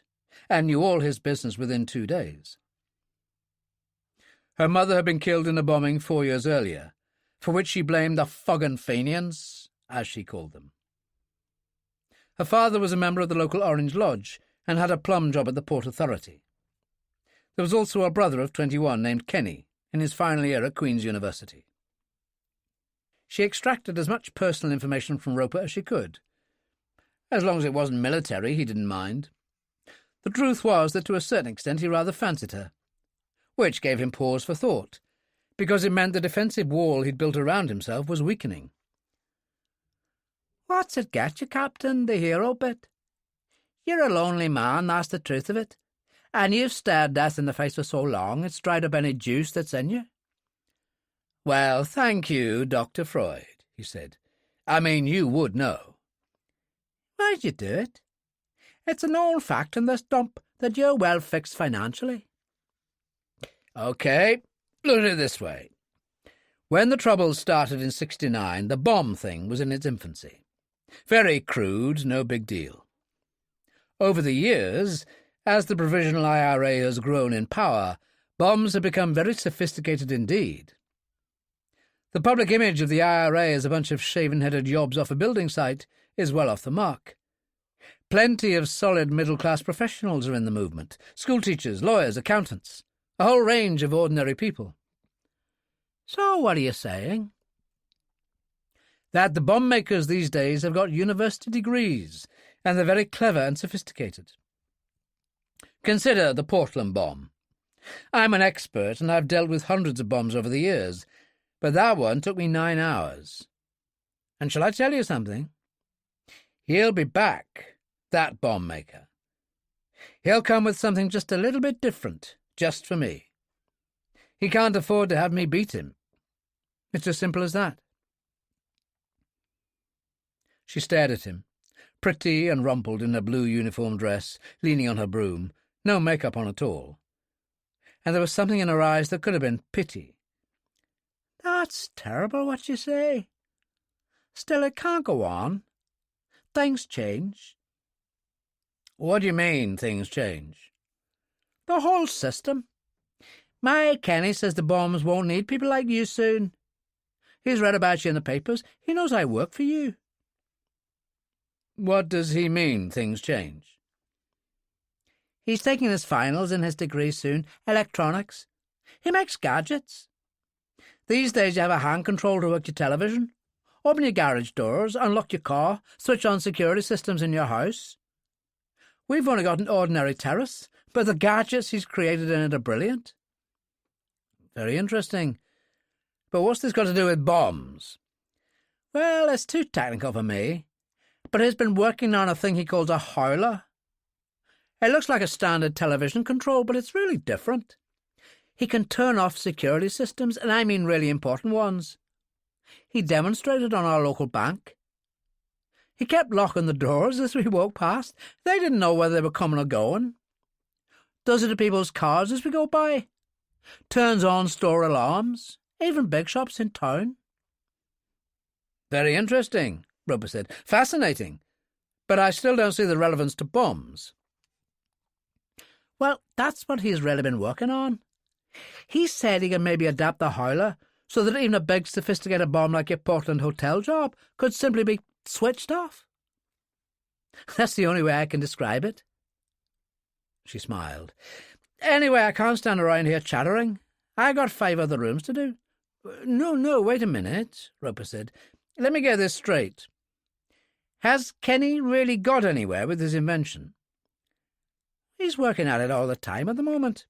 and knew all his business within 2 days. Her mother had been killed in a bombing 4 years earlier, for which she blamed the Foganfanians, as she called them. Her father was a member of the local Orange Lodge and had a plum job at the Port Authority. There was also a brother of 21 named Kenny, in his final year at Queen's University. She extracted as much personal information from Roper as she could. As long as it wasn't military, he didn't mind. The truth was that to a certain extent he rather fancied her, which gave him pause for thought, because it meant the defensive wall he'd built around himself was weakening. "What's it get you, Captain, the hero bit? You're a lonely man, that's the truth of it, and you've stared death in the face for so long it's dried up any juice that's in you." "Well, thank you, Dr. Freud," he said. "I mean, you would know." "Why'd you do it? It's an old fact in this dump that you're well fixed financially." "OK, look at it this way. When the Troubles started in 69, the bomb thing was in its infancy. Very crude, no big deal. Over the years, as the Provisional IRA has grown in power, bombs have become very sophisticated indeed. The public image of the IRA as a bunch of shaven-headed yobs off a building site is well off the mark. Plenty of solid middle-class professionals are in the movement, schoolteachers, lawyers, accountants, a whole range of ordinary people. So what are you saying? That the bomb makers these days have got university degrees, and they're very clever and sophisticated. Consider the Portland bomb. I'm an expert, and I've dealt with hundreds of bombs over the years, but that one took me 9 hours. And shall I tell you something? He'll be back, that bomb maker. He'll come with something just a little bit different, just for me. He can't afford to have me beat him. It's as simple as that." She stared at him, pretty and rumpled in her blue uniform dress, leaning on her broom, no makeup on at all. And there was something in her eyes that could have been pity. "That's terrible what you say. Still, it can't go on. Things change." "What do you mean, things change?" "The whole system. My Kenny says the bombs won't need people like you soon. He's read about you in the papers. He knows I work for you." "What does he mean, things change?" "He's taking his finals in his degree soon, electronics. He makes gadgets. These days you have a hand control to work your television, open your garage doors, unlock your car, switch on security systems in your house. We've only got an ordinary terrace, but the gadgets he's created in it are brilliant." "Very interesting. But what's this got to do with bombs?" "Well, it's too technical for me, but he's been working on a thing he calls a howler. It looks like a standard television control, but it's really different. He can turn off security systems, and I mean really important ones. He demonstrated on our local bank. He kept locking the doors as we walked past. They didn't know whether they were coming or going. Does it to people's cars as we go by. Turns on store alarms, even big shops in town." "Very interesting," Roper said. "Fascinating. But I still don't see the relevance to bombs." "Well, that's what he's really been working on. He said he can maybe adapt the howler so that even a big sophisticated bomb like your Portland hotel job could simply be switched off. That's the only way I can describe it." she smiled. Anyway, I can't stand around here chattering. I got 5 other rooms to do. No, wait a minute, Roper said. Let me get this straight. Has Kenny really got anywhere with his invention? He's working at it all the time at the moment.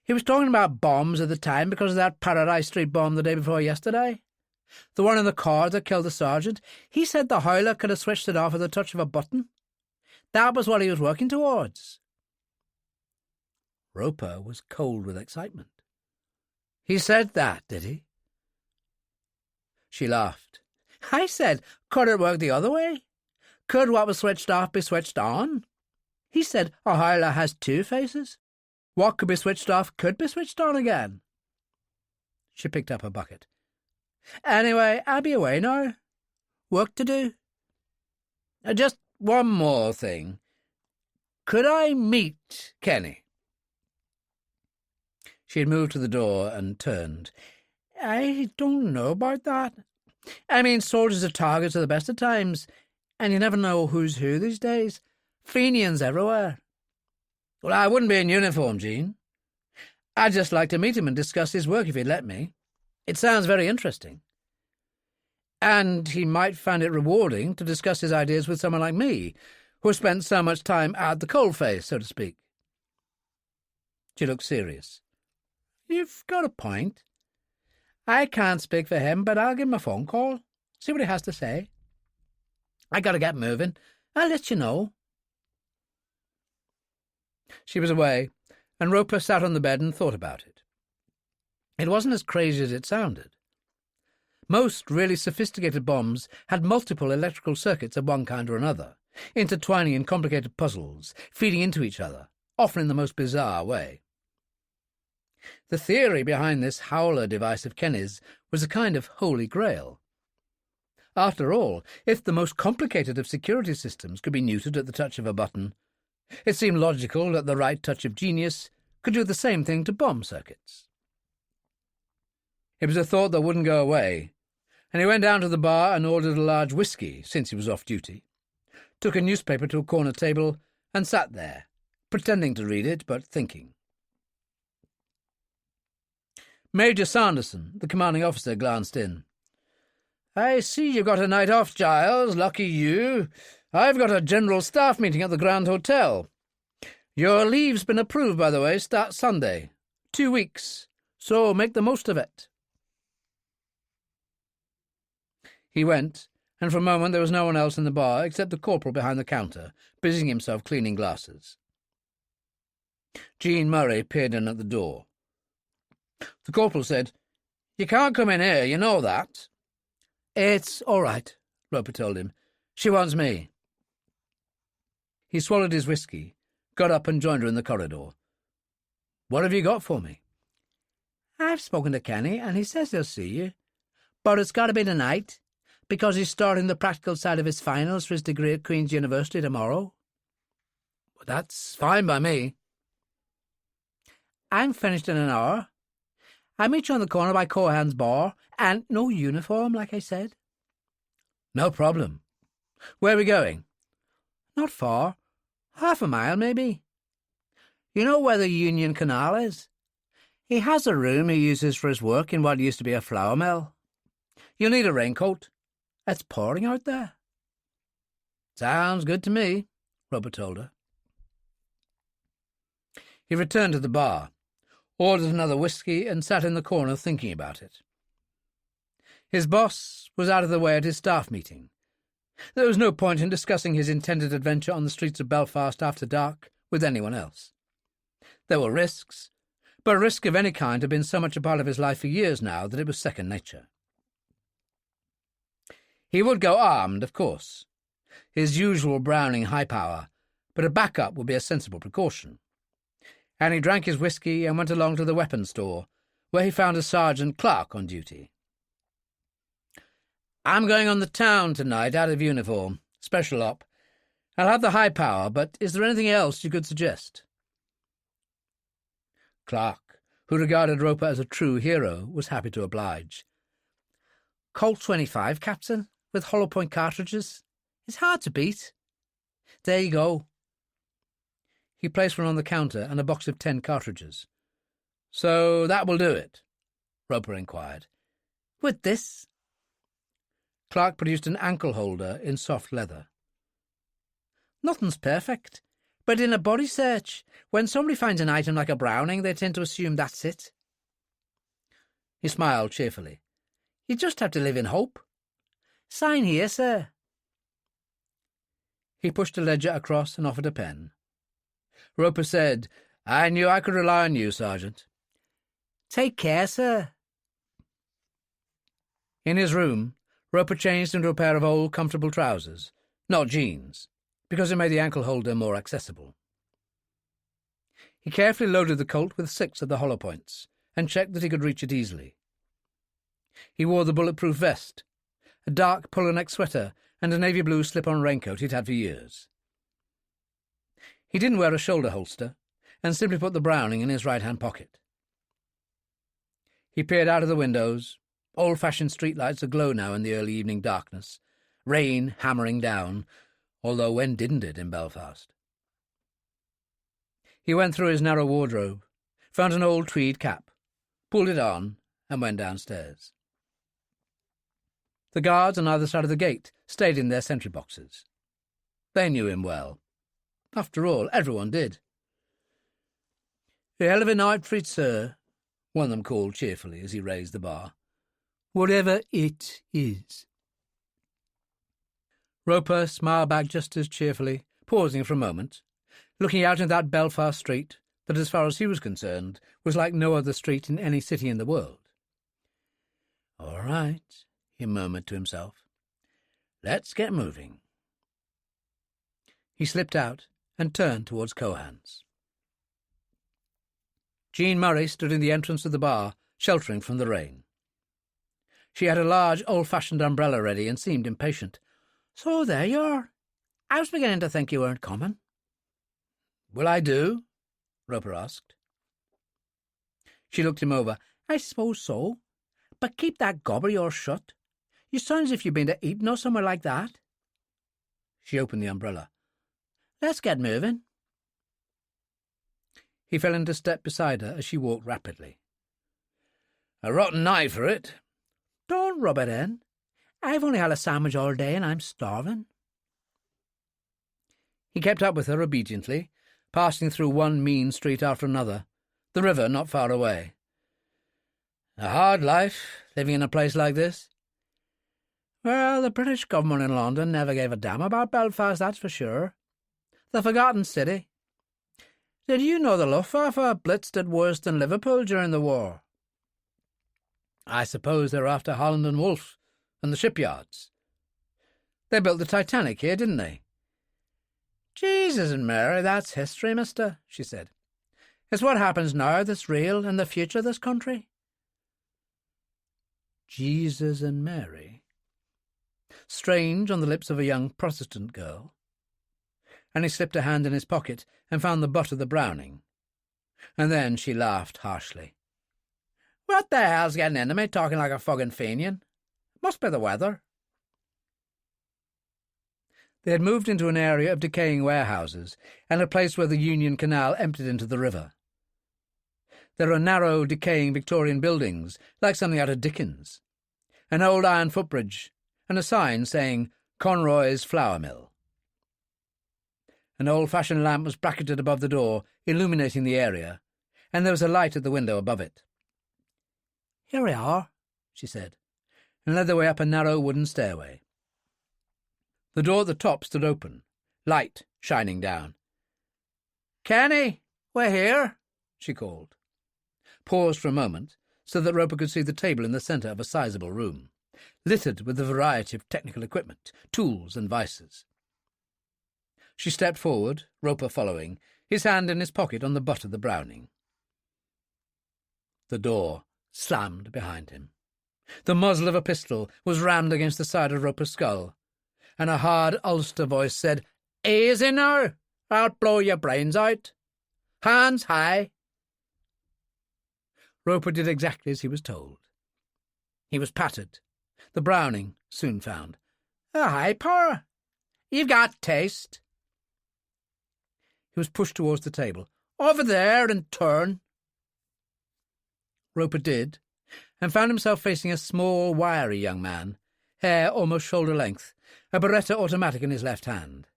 He was talking about bombs at the time because of that Paradise Street bomb the day before yesterday. The one in the car that killed the sergeant. He said the howler could have switched it off at the touch of a button. That was what he was working towards. Roper was cold with excitement. He said that, did he? She laughed. I said, could it work the other way? Could what was switched off be switched on? He said a howler has 2 faces. What could be switched off could be switched on again. She picked up her bucket. Anyway, I'll be away now. Work to do. Just one more thing. Could I meet Kenny? She had moved to the door and turned. I don't know about that. I mean, soldiers are targets at the best of times, and you never know who's who these days. Fenians everywhere. Well, I wouldn't be in uniform, Jean. I'd just like to meet him and discuss his work if he'd let me. It sounds very interesting. And he might find it rewarding to discuss his ideas with someone like me, who has spent so much time at the coalface, so to speak. She looked serious. You've got a point. I can't speak for him, but I'll give him a phone call, see what he has to say. I got to get moving. I'll let you know. She was away, and Roper sat on the bed and thought about it. It wasn't as crazy as it sounded. Most really sophisticated bombs had multiple electrical circuits of one kind or another, intertwining in complicated puzzles, feeding into each other, often in the most bizarre way. The theory behind this howler device of Kenny's was a kind of holy grail. After all, if the most complicated of security systems could be neutered at the touch of a button, it seemed logical that the right touch of genius could do the same thing to bomb circuits. It was a thought that wouldn't go away, and he went down to the bar and ordered a large whisky, since he was off duty, took a newspaper to a corner table, and sat there, pretending to read it, but thinking. Major Sanderson, the commanding officer, glanced in. I see you've got a night off, Giles. Lucky you. I've got a general staff meeting at the Grand Hotel. Your leave's been approved, by the way. Start Sunday. 2 weeks. So make the most of it. He went, and for a moment there was no one else in the bar except the corporal behind the counter, busying himself cleaning glasses. Jean Murray peered in at the door. The corporal said, You can't come in here, you know that. It's all right, Roper told him. She wants me. He swallowed his whisky, got up and joined her in the corridor. What have you got for me? I've spoken to Kenny, and he says he'll see you. But it's got to be tonight, because he's starting the practical side of his finals for his degree at Queen's University tomorrow. Well, that's fine by me. I'm finished in an hour. I'll meet you on the corner by Cohan's bar, and no uniform, like I said. No problem. Where are we going? Not far. 1/2 mile, maybe. You know where the Union Canal is? He has a room he uses for his work in what used to be a flour mill. You'll need a raincoat. It's pouring out there. Sounds good to me, Roper told her. He returned to the bar, ordered another whisky, and sat in the corner thinking about it. His boss was out of the way at his staff meeting. There was no point in discussing his intended adventure on the streets of Belfast after dark with anyone else. There were risks, but risk of any kind had been so much a part of his life for years now that it was second nature. He would go armed, of course. His usual Browning high power, but a backup would be a sensible precaution. And he drank his whisky and went along to the weapons store, where he found a Sergeant Clark on duty. I'm going on the town tonight, out of uniform. Special op. I'll have the high power, but is there anything else you could suggest? Clark, who regarded Roper as a true hero, was happy to oblige. Colt 25, Captain, with hollow-point cartridges. It's hard to beat. There you go. He placed one on the counter and a box of 10 cartridges. "So that will do it?" Roper inquired. "With this?" Clark produced an ankle holder in soft leather. "Nothing's perfect, but in a body search, when somebody finds an item like a Browning, they tend to assume that's it." He smiled cheerfully. "You just have to live in hope. Sign here, sir." He pushed a ledger across and offered a pen. Roper said, "I knew I could rely on you, Sergeant." "Take care, sir." In his room, Roper changed into a pair of old, comfortable trousers, not jeans, because it made the ankle holder more accessible. He carefully loaded the Colt with 6 of the hollow points and checked that he could reach it easily. He wore the bulletproof vest, a dark polo-neck sweater, and a navy blue slip-on raincoat he'd had for years. He didn't wear a shoulder holster and simply put the Browning in his right-hand pocket. He peered out of the windows, old-fashioned streetlights aglow now in the early evening darkness, rain hammering down, although when didn't it in Belfast? He went through his narrow wardrobe, found an old tweed cap, pulled it on, and went downstairs. The guards on either side of the gate stayed in their sentry boxes. They knew him well. After all, everyone did. "A hell of a night for it, sir," one of them called cheerfully as he raised the bar. "Whatever it is." Roper smiled back just as cheerfully, pausing for a moment, looking out into that Belfast street that, as far as he was concerned, was like no other street in any city in the world. "All right," he murmured to himself. "Let's get moving." He slipped out and turned towards Cohan's. Jean Murray stood in the entrance of the bar, sheltering from the rain. She had a large, old-fashioned umbrella ready and seemed impatient. "So there you are. I was beginning to think you weren't coming." "Will I do?" Roper asked. She looked him over. "I suppose so. But keep that gob of yours shut. You sound as if you'd been to Eton or somewhere like that." She opened the umbrella. "Let's get moving." He fell into step beside her as she walked rapidly. "A rotten night for it." "Don't rub it in. I've only had a sandwich all day and I'm starving." He kept up with her obediently, passing through one mean street after another, the river not far away. "A hard life, living in a place like this." "Well, the British government in London never gave a damn about Belfast, that's for sure. The forgotten city. Did you know the Luftwaffe blitzed it worse than Liverpool during the war?" "I suppose they're after Holland and Wolfe and the shipyards. They built the Titanic here, didn't they?" "Jesus and Mary, that's history, mister," she said. "It's what happens now that's real and the future of this country." Jesus and Mary. Strange on the lips of a young Protestant girl. And he slipped a hand in his pocket and found the butt of the Browning. And then she laughed harshly. "What the hell's getting into me talking like a fucking Fenian? Must be the weather." They had moved into an area of decaying warehouses and a place where the Union Canal emptied into the river. There are narrow, decaying Victorian buildings, like something out of Dickens, an old iron footbridge, and a sign saying Conroy's Flour Mill. An old-fashioned lamp was bracketed above the door, illuminating the area, and there was a light at the window above it. "Here we are," she said, and led the way up a narrow wooden stairway. The door at the top stood open, light shining down. "Kenny, we're here," she called. Paused for a moment, so that Roper could see the table in the centre of a sizable room, littered with a variety of technical equipment, tools and vices. She stepped forward, Roper following, his hand in his pocket on the butt of the Browning. The door slammed behind him. The muzzle of a pistol was rammed against the side of Roper's skull, and a hard Ulster voice said, "Easy now, I'll blow your brains out. Hands high." Roper did exactly as he was told. He was patted. The Browning soon found. "A high power. You've got taste." He was pushed towards the table. "Over there and turn." Roper did, and found himself facing a small, wiry young man, hair almost shoulder-length, a Beretta automatic in his left hand.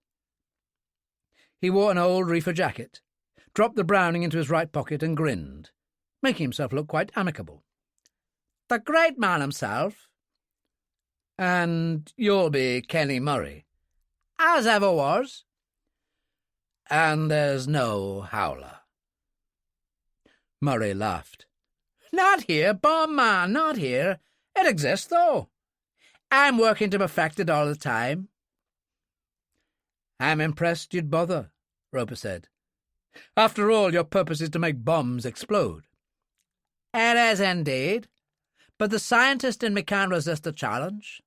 He wore an old reefer jacket, dropped the Browning into his right pocket and grinned, making himself look quite amicable. "The great man himself." "And you'll be Kenny Murray?" "As ever was." "And there's no Howler?" Murray laughed. "Not here, bomb man, not here. It exists, though. I'm working to perfect it all the time." "I'm impressed you'd bother," Roper said. "After all, your purpose is to make bombs explode." "It is indeed, but the scientist in me can't resist a challenge."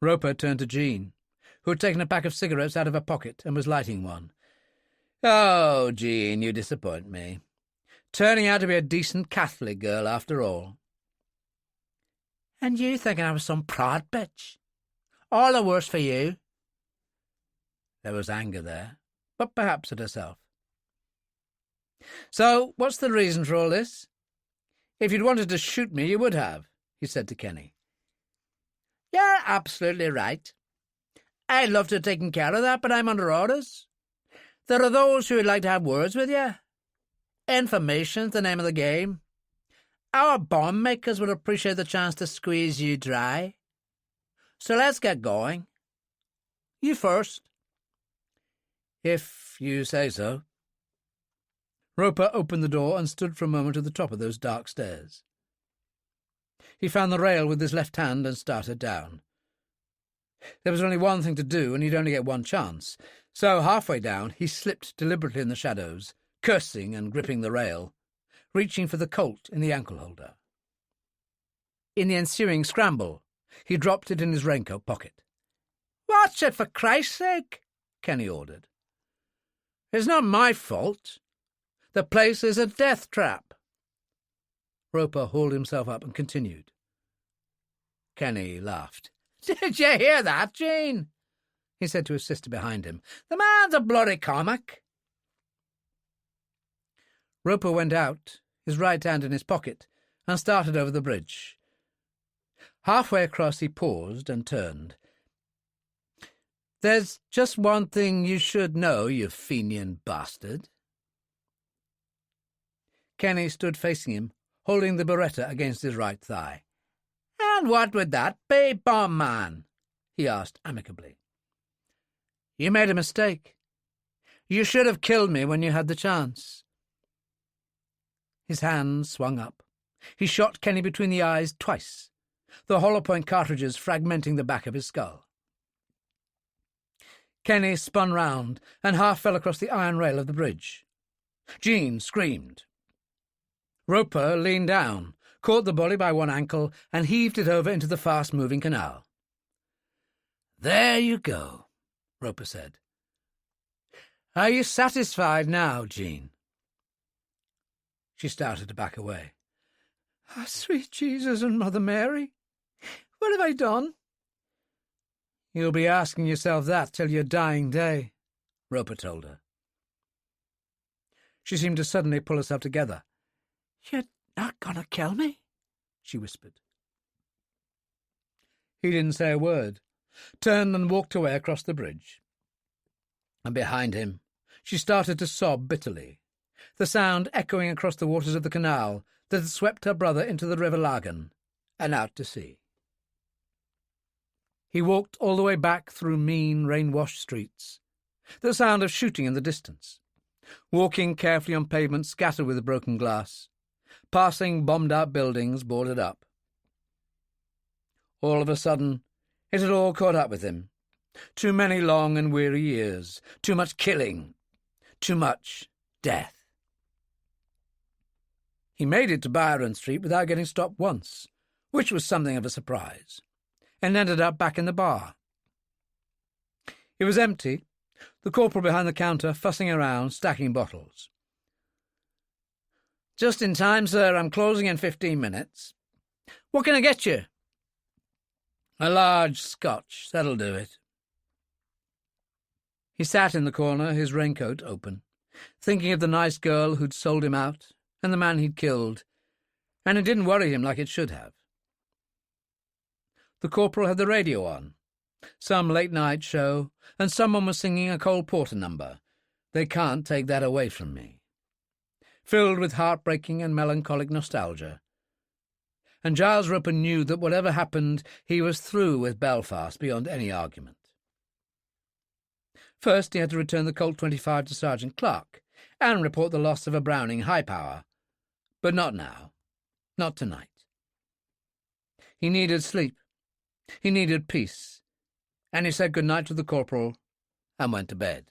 Roper turned to Jean, who had taken a pack of cigarettes out of her pocket and was lighting one. "Oh, Jean, you disappoint me. Turning out to be a decent Catholic girl after all." "And you thinking I was some prod bitch? All the worse for you." There was anger there, but perhaps at herself. "So, what's the reason for all this? If you'd wanted to shoot me, you would have," he said to Kenny. "You're absolutely right. I'd love to have taken care of that, but I'm under orders. There are those who would like to have words with you. Information's the name of the game. Our bomb makers would appreciate the chance to squeeze you dry. So let's get going. You first." "If you say so." Roper opened the door and stood for a moment at the top of those dark stairs. He found the rail with his left hand and started down. There was only one thing to do, and he'd only get one chance. So, halfway down, he slipped deliberately in the shadows, cursing and gripping the rail, reaching for the Colt in the ankle-holder. In the ensuing scramble, he dropped it in his raincoat pocket. "Watch it, for Christ's sake," Kenny ordered. "It's not my fault. The place is a death trap." Roper hauled himself up and continued. Kenny laughed. "Did you hear that, Jean?" he said to his sister behind him. "The man's a bloody comic." Roper went out, his right hand in his pocket, and started over the bridge. Halfway across he paused and turned. "There's just one thing you should know, you Fenian bastard." Kenny stood facing him, holding the Beretta against his right thigh. "And what would that be, bomb man?" he asked amicably. "You made a mistake. You should have killed me when you had the chance." His hand swung up. He shot Kenny between the eyes twice, the hollow-point cartridges fragmenting the back of his skull. Kenny spun round and half fell across the iron rail of the bridge. Jean screamed. Roper leaned down, caught the body by one ankle, and heaved it over into the fast-moving canal. "There you go," Roper said. "Are you satisfied now, Jean?" She started to back away. "Oh, sweet Jesus and Mother Mary, what have I done?" "You'll be asking yourself that till your dying day," Roper told her. She seemed to suddenly pull herself together. "You're not going to kill me?" she whispered. He didn't say a word, turned and walked away across the bridge. And behind him, she started to sob bitterly, the sound echoing across the waters of the canal that had swept her brother into the River Lagan and out to sea. He walked all the way back through mean, rain-washed streets, the sound of shooting in the distance, walking carefully on pavements scattered with broken glass, passing bombed-out buildings boarded up. All of a sudden, it had all caught up with him. Too many long and weary years, too much killing, too much death. He made it to Byron Street without getting stopped once, which was something of a surprise, and ended up back in the bar. It was empty, the corporal behind the counter fussing around, stacking bottles. "Just in time, sir. I'm closing in 15 minutes. What can I get you?" "A large Scotch. That'll do it." He sat in the corner, his raincoat open, thinking of the nice girl who'd sold him out and the man he'd killed, and it didn't worry him like it should have. The corporal had the radio on, some late-night show, and someone was singing a Cole Porter number, They Can't Take That Away From Me, filled with heartbreaking and melancholic nostalgia. And Giles Roper knew that whatever happened, he was through with Belfast beyond any argument. First, he had to return the Colt 25 to Sergeant Clark and report the loss of a Browning high power. But not now. Not tonight. He needed sleep. He needed peace. And he said good night to the corporal and went to bed.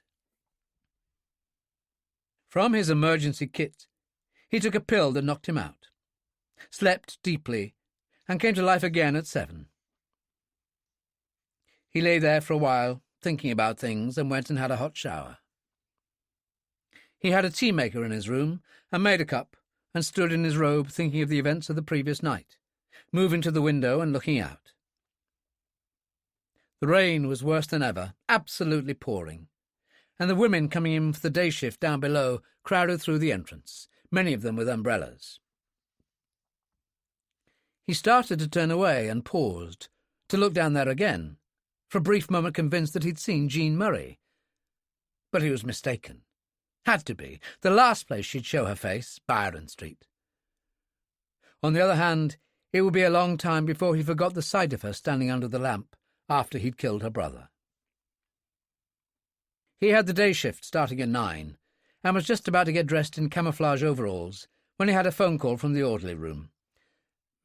From his emergency kit, he took a pill that knocked him out, slept deeply, and came to life again at 7. He lay there for a while, thinking about things, and went and had a hot shower. He had a tea maker in his room and made a cup and stood in his robe thinking of the events of the previous night, moving to the window and looking out. The rain was worse than ever, absolutely pouring, and the women coming in for the day shift down below crowded through the entrance, many of them with umbrellas. He started to turn away and paused, to look down there again, for a brief moment convinced that he'd seen Jean Murray. But he was mistaken. Had to be. The last place she'd show her face, Byron Street. On the other hand, it would be a long time before he forgot the sight of her standing under the lamp after he'd killed her brother. He had the day shift starting at 9, and was just about to get dressed in camouflage overalls when he had a phone call from the orderly room.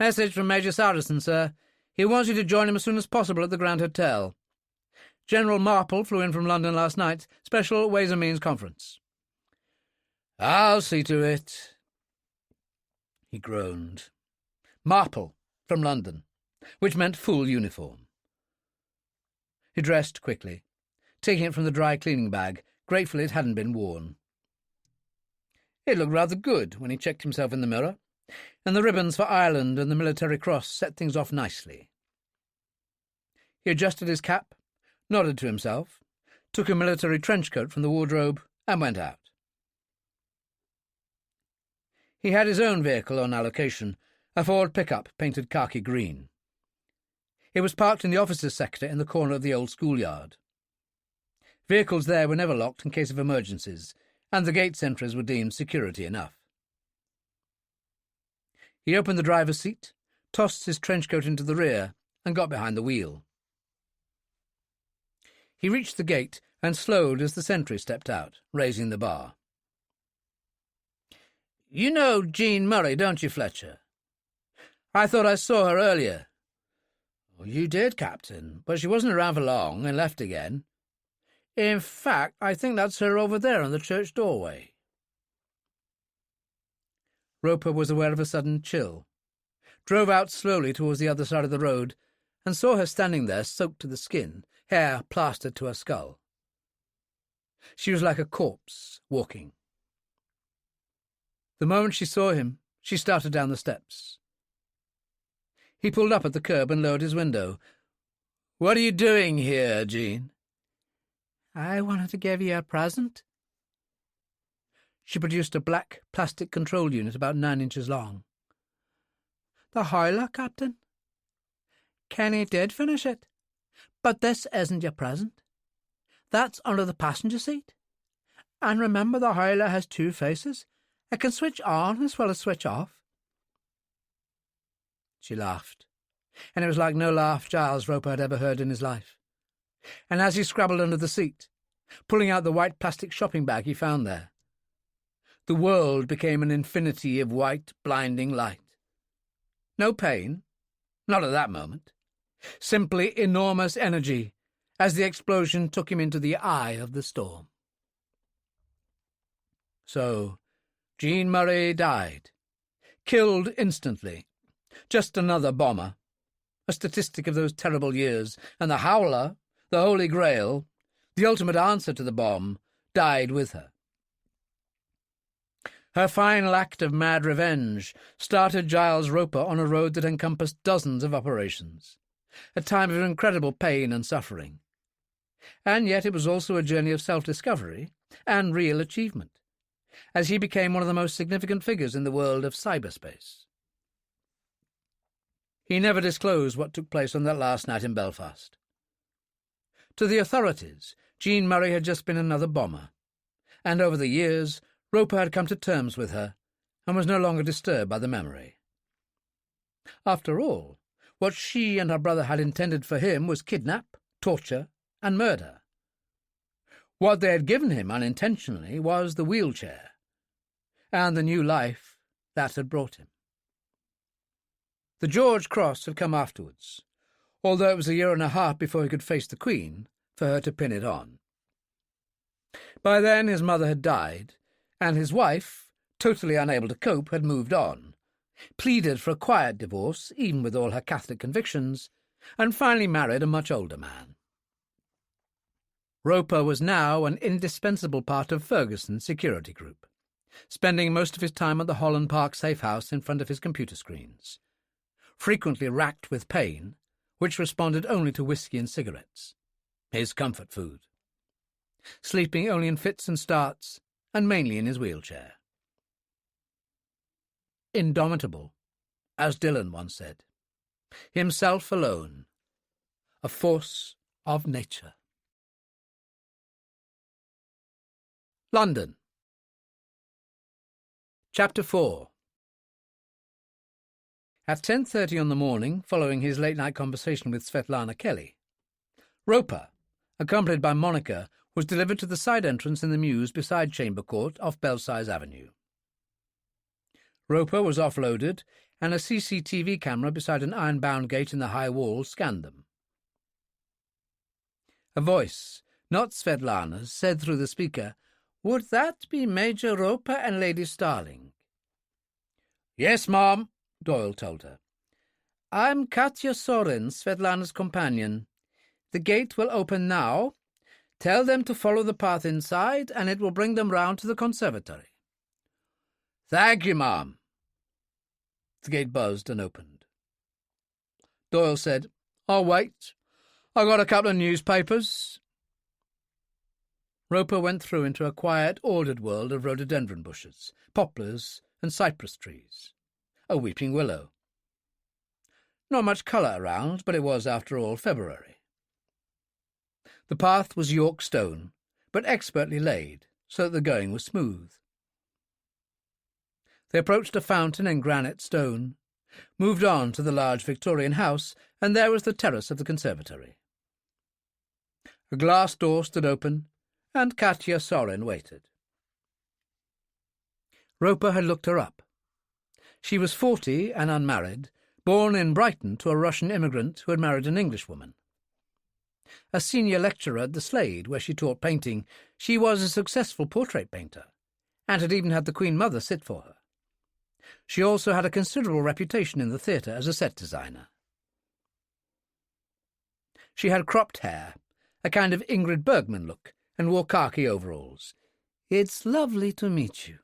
"Message from Major Saracen, sir. He wants you to join him as soon as possible at the Grand Hotel. General Marple flew in from London last night. Special Ways and Means Conference." "I'll see to it," he groaned. Marple from London, which meant full uniform. He dressed quickly, taking it from the dry cleaning bag, grateful it hadn't been worn. It looked rather good when he checked himself in the mirror, and the ribbons for Ireland and the military cross set things off nicely. He adjusted his cap, nodded to himself, took a military trench coat from the wardrobe, and went out. He had his own vehicle on allocation, a Ford pickup painted khaki green. It was parked in the officers' sector in the corner of the old schoolyard. Vehicles there were never locked in case of emergencies, and the gate sentries were deemed security enough. He opened the driver's seat, tossed his trench coat into the rear, and got behind the wheel. He reached the gate and slowed as the sentry stepped out, raising the bar. "You know Jean Murray, don't you, Fletcher? I thought I saw her earlier." "You did, Captain, but she wasn't around for long and left again. In fact, I think that's her over there in the church doorway." Roper was aware of a sudden chill, drove out slowly towards the other side of the road, and saw her standing there soaked to the skin, hair plastered to her skull. She was like a corpse, walking. The moment she saw him, she started down the steps. He pulled up at the curb and lowered his window. "What are you doing here, Jean?" "I wanted to give you a present." She produced a black plastic control unit about 9 inches long. "The Howler, Captain. Kenny did finish it, but this isn't your present. That's under the passenger seat. And remember, the Howler has 2 faces. It can switch on as well as switch off." She laughed, and it was like no laugh Giles Roper had ever heard in his life. And as he scrabbled under the seat, pulling out the white plastic shopping bag he found there, the world became an infinity of white, blinding light. No pain, not at that moment. Simply enormous energy as the explosion took him into the eye of the storm. So, Jean Murray died, killed instantly. Just another bomber, a statistic of those terrible years, and the Howler, the Holy Grail, the ultimate answer to the bomb, died with her. Her final act of mad revenge started Giles Roper on a road that encompassed dozens of operations, a time of incredible pain and suffering. And yet it was also a journey of self-discovery and real achievement, as he became one of the most significant figures in the world of cyberspace. He never disclosed what took place on that last night in Belfast. To the authorities, Jean Murray had just been another bomber, and over the years Roper had come to terms with her and was no longer disturbed by the memory. After all, what she and her brother had intended for him was kidnap, torture, and murder. What they had given him unintentionally was the wheelchair, and the new life that had brought him. The George Cross had come afterwards, although it was a year and a half before he could face the Queen for her to pin it on. By then his mother had died, and his wife, totally unable to cope, had moved on, pleaded for a quiet divorce, even with all her Catholic convictions, and finally married a much older man. Roper was now an indispensable part of Ferguson's security group, spending most of his time at the Holland Park safe house in front of his computer screens, frequently racked with pain, which responded only to whiskey and cigarettes, his comfort food, sleeping only in fits and starts, and mainly in his wheelchair. Indomitable, as Dillon once said, himself alone, a force of nature. London. Chapter 4. At 10:30 on the morning, following his late-night conversation with Svet Lana Kelly, Roper, accompanied by Monica, was delivered to the side entrance in the mews beside Chamber Court off Belsize Avenue. Roper was offloaded, and a CCTV camera beside an iron-bound gate in the high wall scanned them. A voice, not Svet Lana's, said through the speaker, "Would that be Major Roper and Lady Starling?" "Yes, ma'am," Doyle told her. "I'm Katya Sorin, Svet Lana's companion. The gate will open now. Tell them to follow the path inside, and it will bring them round to the conservatory." "Thank you, ma'am." The gate buzzed and opened. Doyle said, "I'll wait. I got a couple of newspapers." Roper went through into a quiet, ordered world of rhododendron bushes, poplars, and cypress trees. A weeping willow. Not much colour around, but it was, after all, February. The path was York stone, but expertly laid, so that the going was smooth. They approached a fountain in granite stone, moved on to the large Victorian house, and there was the terrace of the conservatory. A glass door stood open, and Katya Sorin waited. Roper had looked her up. She was 40 and unmarried, born in Brighton to a Russian immigrant who had married an Englishwoman. A senior lecturer at the Slade, where she taught painting, she was a successful portrait painter, and had even had the Queen Mother sit for her. She also had a considerable reputation in the theatre as a set designer. She had cropped hair, a kind of Ingrid Bergman look, and wore khaki overalls. "It's lovely to meet you."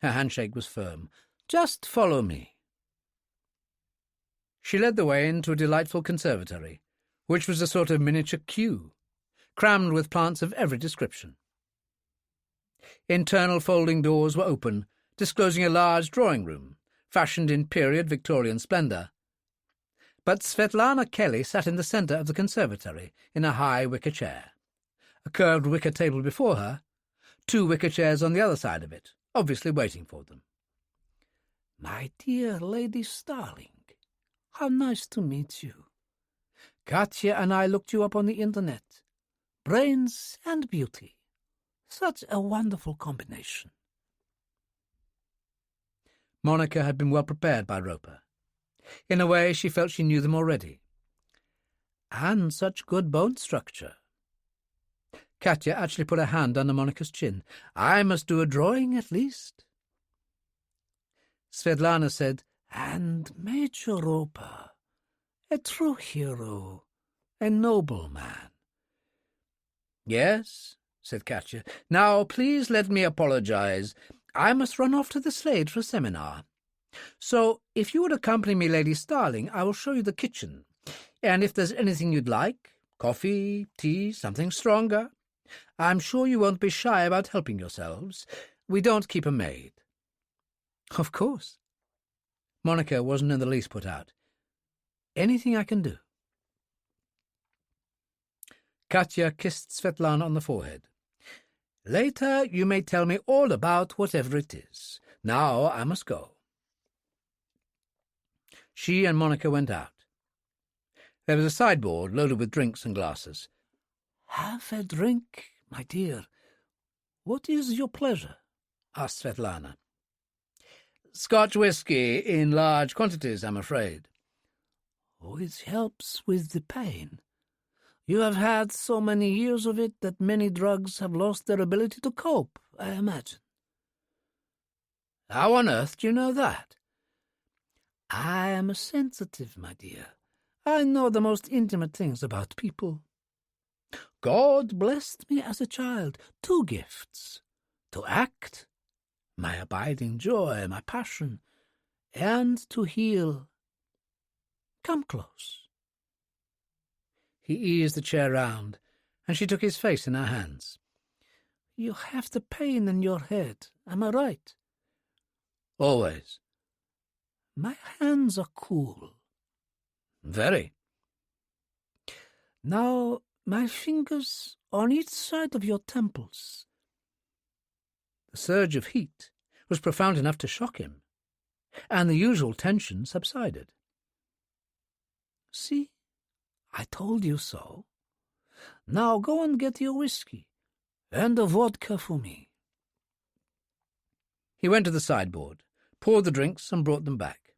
Her handshake was firm. "Just follow me." She led the way into a delightful conservatory, which was a sort of miniature queue, crammed with plants of every description. Internal folding doors were open, disclosing a large drawing-room, fashioned in period Victorian splendour. But Svet Lana Kelly sat in the centre of the conservatory in a high wicker chair, a curved wicker table before her, 2 wicker chairs on the other side of it, obviously waiting for them. "My dear Lady Starling, how nice to meet you. Katya and I looked you up on the internet. Brains and beauty. Such a wonderful combination." Monica had been well prepared by Roper. In a way, she felt she knew them already. "And such good bone structure." Katya actually put her hand under Monica's chin. "I must do a drawing at least." Svet Lana said, "And Major Roper, a true hero, a noble man." "Yes," said Katya. "Now, please let me apologize. I must run off to the Slade for a seminar. So, if you would accompany me, Lady Starling, I will show you the kitchen, and if there's anything you'd like, Coffee, tea, something stronger. I'm sure you won't be shy about helping yourselves. We don't keep a maid." "Of course." Monica wasn't in the least put out. "Anything I can do." Katya kissed Svet Lana on the forehead. "Later you may tell me all about whatever it is. Now I must go." She and Monica went out. There was a sideboard loaded with drinks and glasses. "Have a drink, my dear. What is your pleasure?" asked Svet Lana. "Scotch whisky in large quantities, I'm afraid." "Oh, it helps with the pain. You have had so many years of it that many drugs have lost their ability to cope, I imagine." "How on earth do you know that?" "I am sensitive, my dear. I know the most intimate things about people. God blessed me as a child 2 gifts: to act, my abiding joy, my passion, and to heal. Come close." He eased the chair round, and she took his face in her hands. "You have the pain in your head, am I right?" "Always." "My hands are cool." "Very." "Now my fingers on each side of your temples." The surge of heat was profound enough to shock him, and the usual tension subsided. "See, I told you so. Now go and get your whiskey, and a vodka for me." He went to the sideboard, poured the drinks, and brought them back.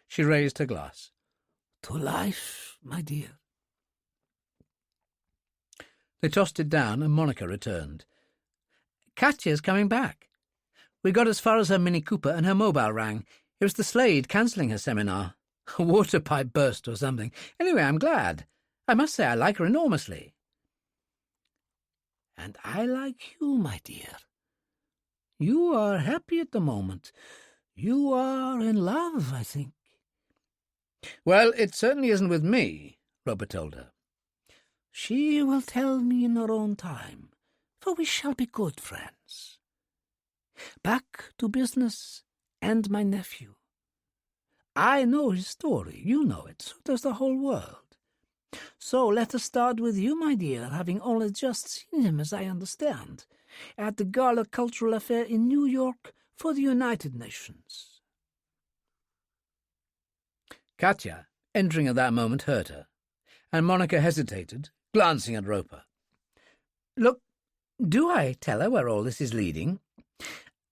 She raised her glass. "To life, my dear." They tossed it down, and Monica returned. "Katya's coming back. We got as far as her Mini Cooper, and her mobile rang. It was the Slade cancelling her seminar. A water pipe burst or something. Anyway, I'm glad. I must say I like her enormously." "And I like you, my dear. You are happy at the moment. You are in love, I think." "Well, it certainly isn't with me," Robert told her. "She will tell me in her own time, for we shall be good friends. Back to business and my nephew. I know his story, you know it, so does the whole world. So let us start with you, my dear, having only just seen him, as I understand, at the Gala Cultural Affair in New York for the United Nations." Katya, entering at that moment, heard her, and Monica hesitated, glancing at Roper. "Look, do I tell her where all this is leading?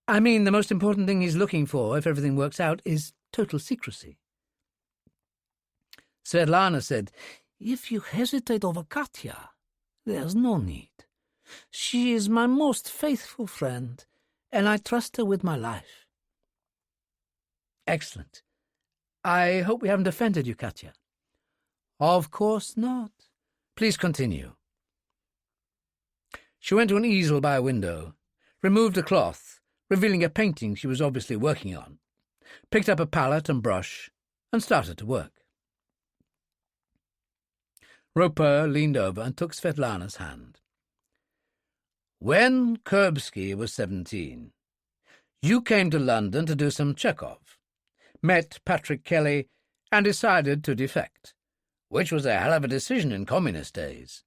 I mean, the most important thing he's looking for, if everything works out, is total secrecy." Svet Lana said, "If you hesitate over Katya, there's no need. She is my most faithful friend, and I trust her with my life." "Excellent. I hope we haven't offended you, Katya." "Of course not. Please continue." She went to an easel by a window, removed a cloth, revealing a painting she was obviously working on, picked up a palette and brush, and started to work. Roper leaned over and took Svet Lana's hand. "When Kuripsky was 17, you came to London to do some Chekhov, met Patrick Kelly, and decided to defect, which was a hell of a decision in communist days.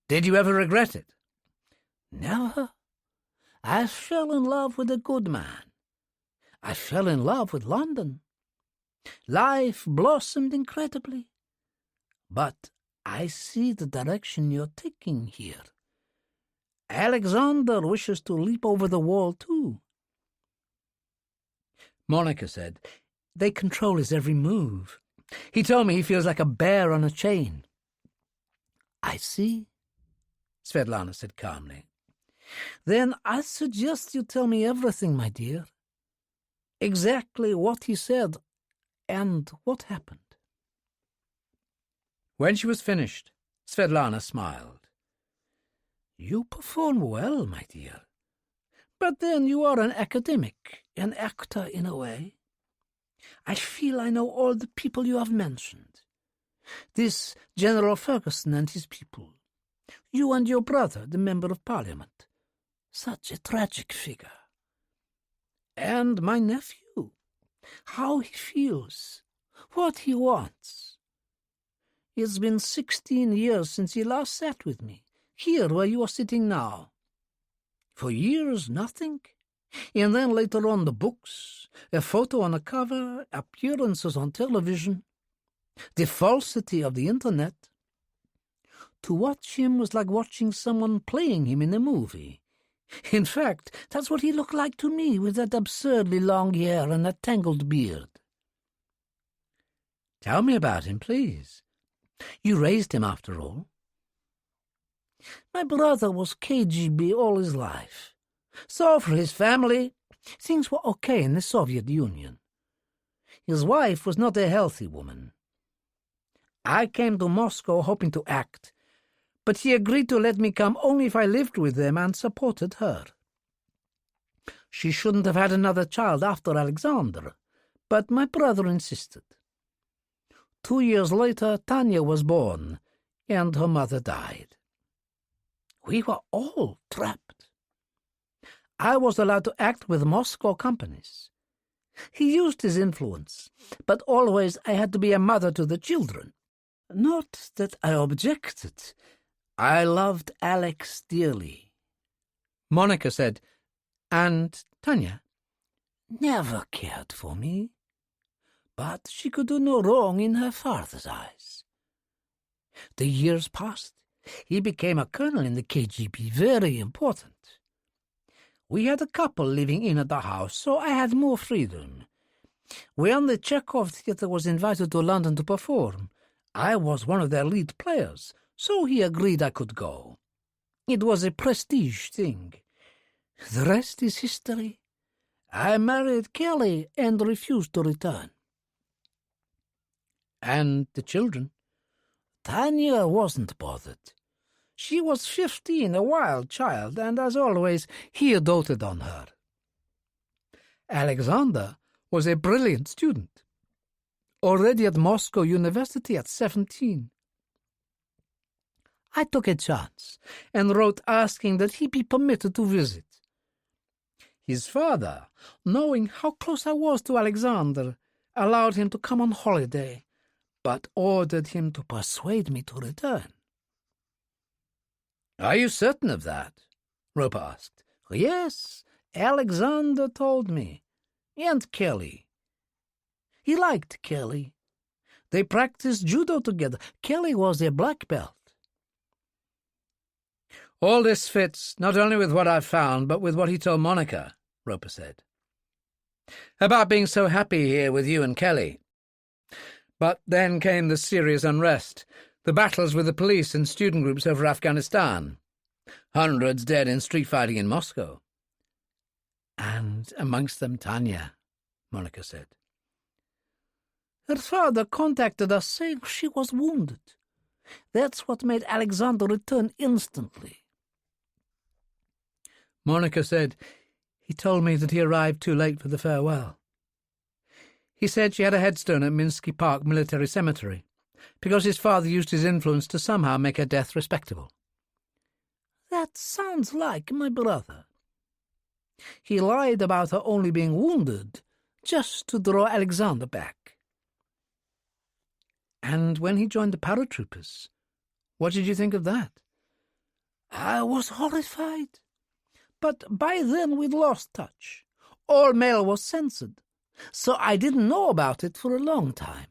Did you ever regret it?" "Never. I fell in love with a good man. I fell in love with London. Life blossomed incredibly. But I see the direction you're taking here. Alexander wishes to leap over the wall too." Monica said, "They control his every move. He told me he feels like a bear on a chain." "I see," Svet Lana said calmly. "Then I suggest you tell me everything, my dear. Exactly what he said and what happened." When she was finished, Svet Lana smiled. "You perform well, my dear. But then you are an academic, an actor in a way. I feel I know all the people you have mentioned. This General Ferguson and his people. You and your brother, the Member of Parliament. Such a tragic figure. And my nephew. How he feels. What he wants. It's been 16 years since he last sat with me, here where you are sitting now. For years, nothing. And then later on the books, a photo on a cover, appearances on television, the falsity of the internet. To watch him was like watching someone playing him in a movie. In fact, that's what he looked like to me, with that absurdly long hair and that tangled beard. Tell me about him, please. You raised him, after all. My brother was KGB all his life. So for his family, things were okay in the Soviet Union. His wife was not a healthy woman. I came to Moscow hoping to act, but he agreed to let me come only if I lived with them and supported her. She shouldn't have had another child after Alexander, but my brother insisted. 2 years later, Tanya was born, and her mother died. We were all trapped. I was allowed to act with Moscow companies. He used his influence, but always I had to be a mother to the children. Not that I objected. I loved Alex dearly. Monica said, and Tanya? Never cared for me. But she could do no wrong in her father's eyes. The years passed. He became a colonel in the KGB, very important. We had a couple living in at the house, so I had more freedom. When the Chekhov Theatre was invited to London to perform, I was one of their lead players, so he agreed I could go. It was a prestige thing. The rest is history. I married Kelly and refused to return. And the children? Tanya wasn't bothered. She was 15, a wild child, and as always, he doted on her. Alexander was a brilliant student, already at Moscow University at 17. I took a chance and wrote asking that he be permitted to visit. His father, knowing how close I was to Alexander, allowed him to come on holiday, but ordered him to persuade me to return. Are you certain of that? Roper asked. Yes, Alexander told me. And Kelly. He liked Kelly. They practiced judo together. Kelly was a black belt. All this fits not only with what I've found, but with what he told Monica, Roper said. About being so happy here with you and Kelly. But then came the serious unrest, the battles with the police and student groups over Afghanistan. Hundreds dead in street fighting in Moscow. And amongst them Tanya, Monica said. Her father contacted us saying she was wounded. That's what made Alexander return instantly. Monica said, he told me that he arrived too late for the farewell. He said she had a headstone at Minsky Park Military Cemetery, because his father used his influence to somehow make her death respectable. That sounds like my brother. He lied about her only being wounded, just to draw Alexander back. And when he joined the paratroopers, what did you think of that? I was horrified. But by then we'd lost touch. All mail was censored, so I didn't know about it for a long time.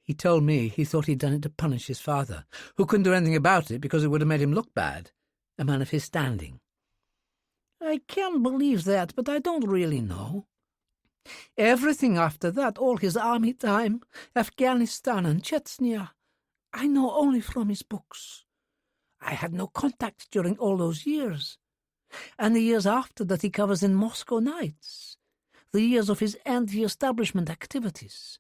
He told me he thought he'd done it to punish his father, who couldn't do anything about it because it would have made him look bad, a man of his standing. I can believe that, but I don't really know. Everything after that, all his army time, Afghanistan and Chechnya, I know only from his books. I had no contact during all those years. And the years after that he covers in Moscow Nights, the years of his anti-establishment activities.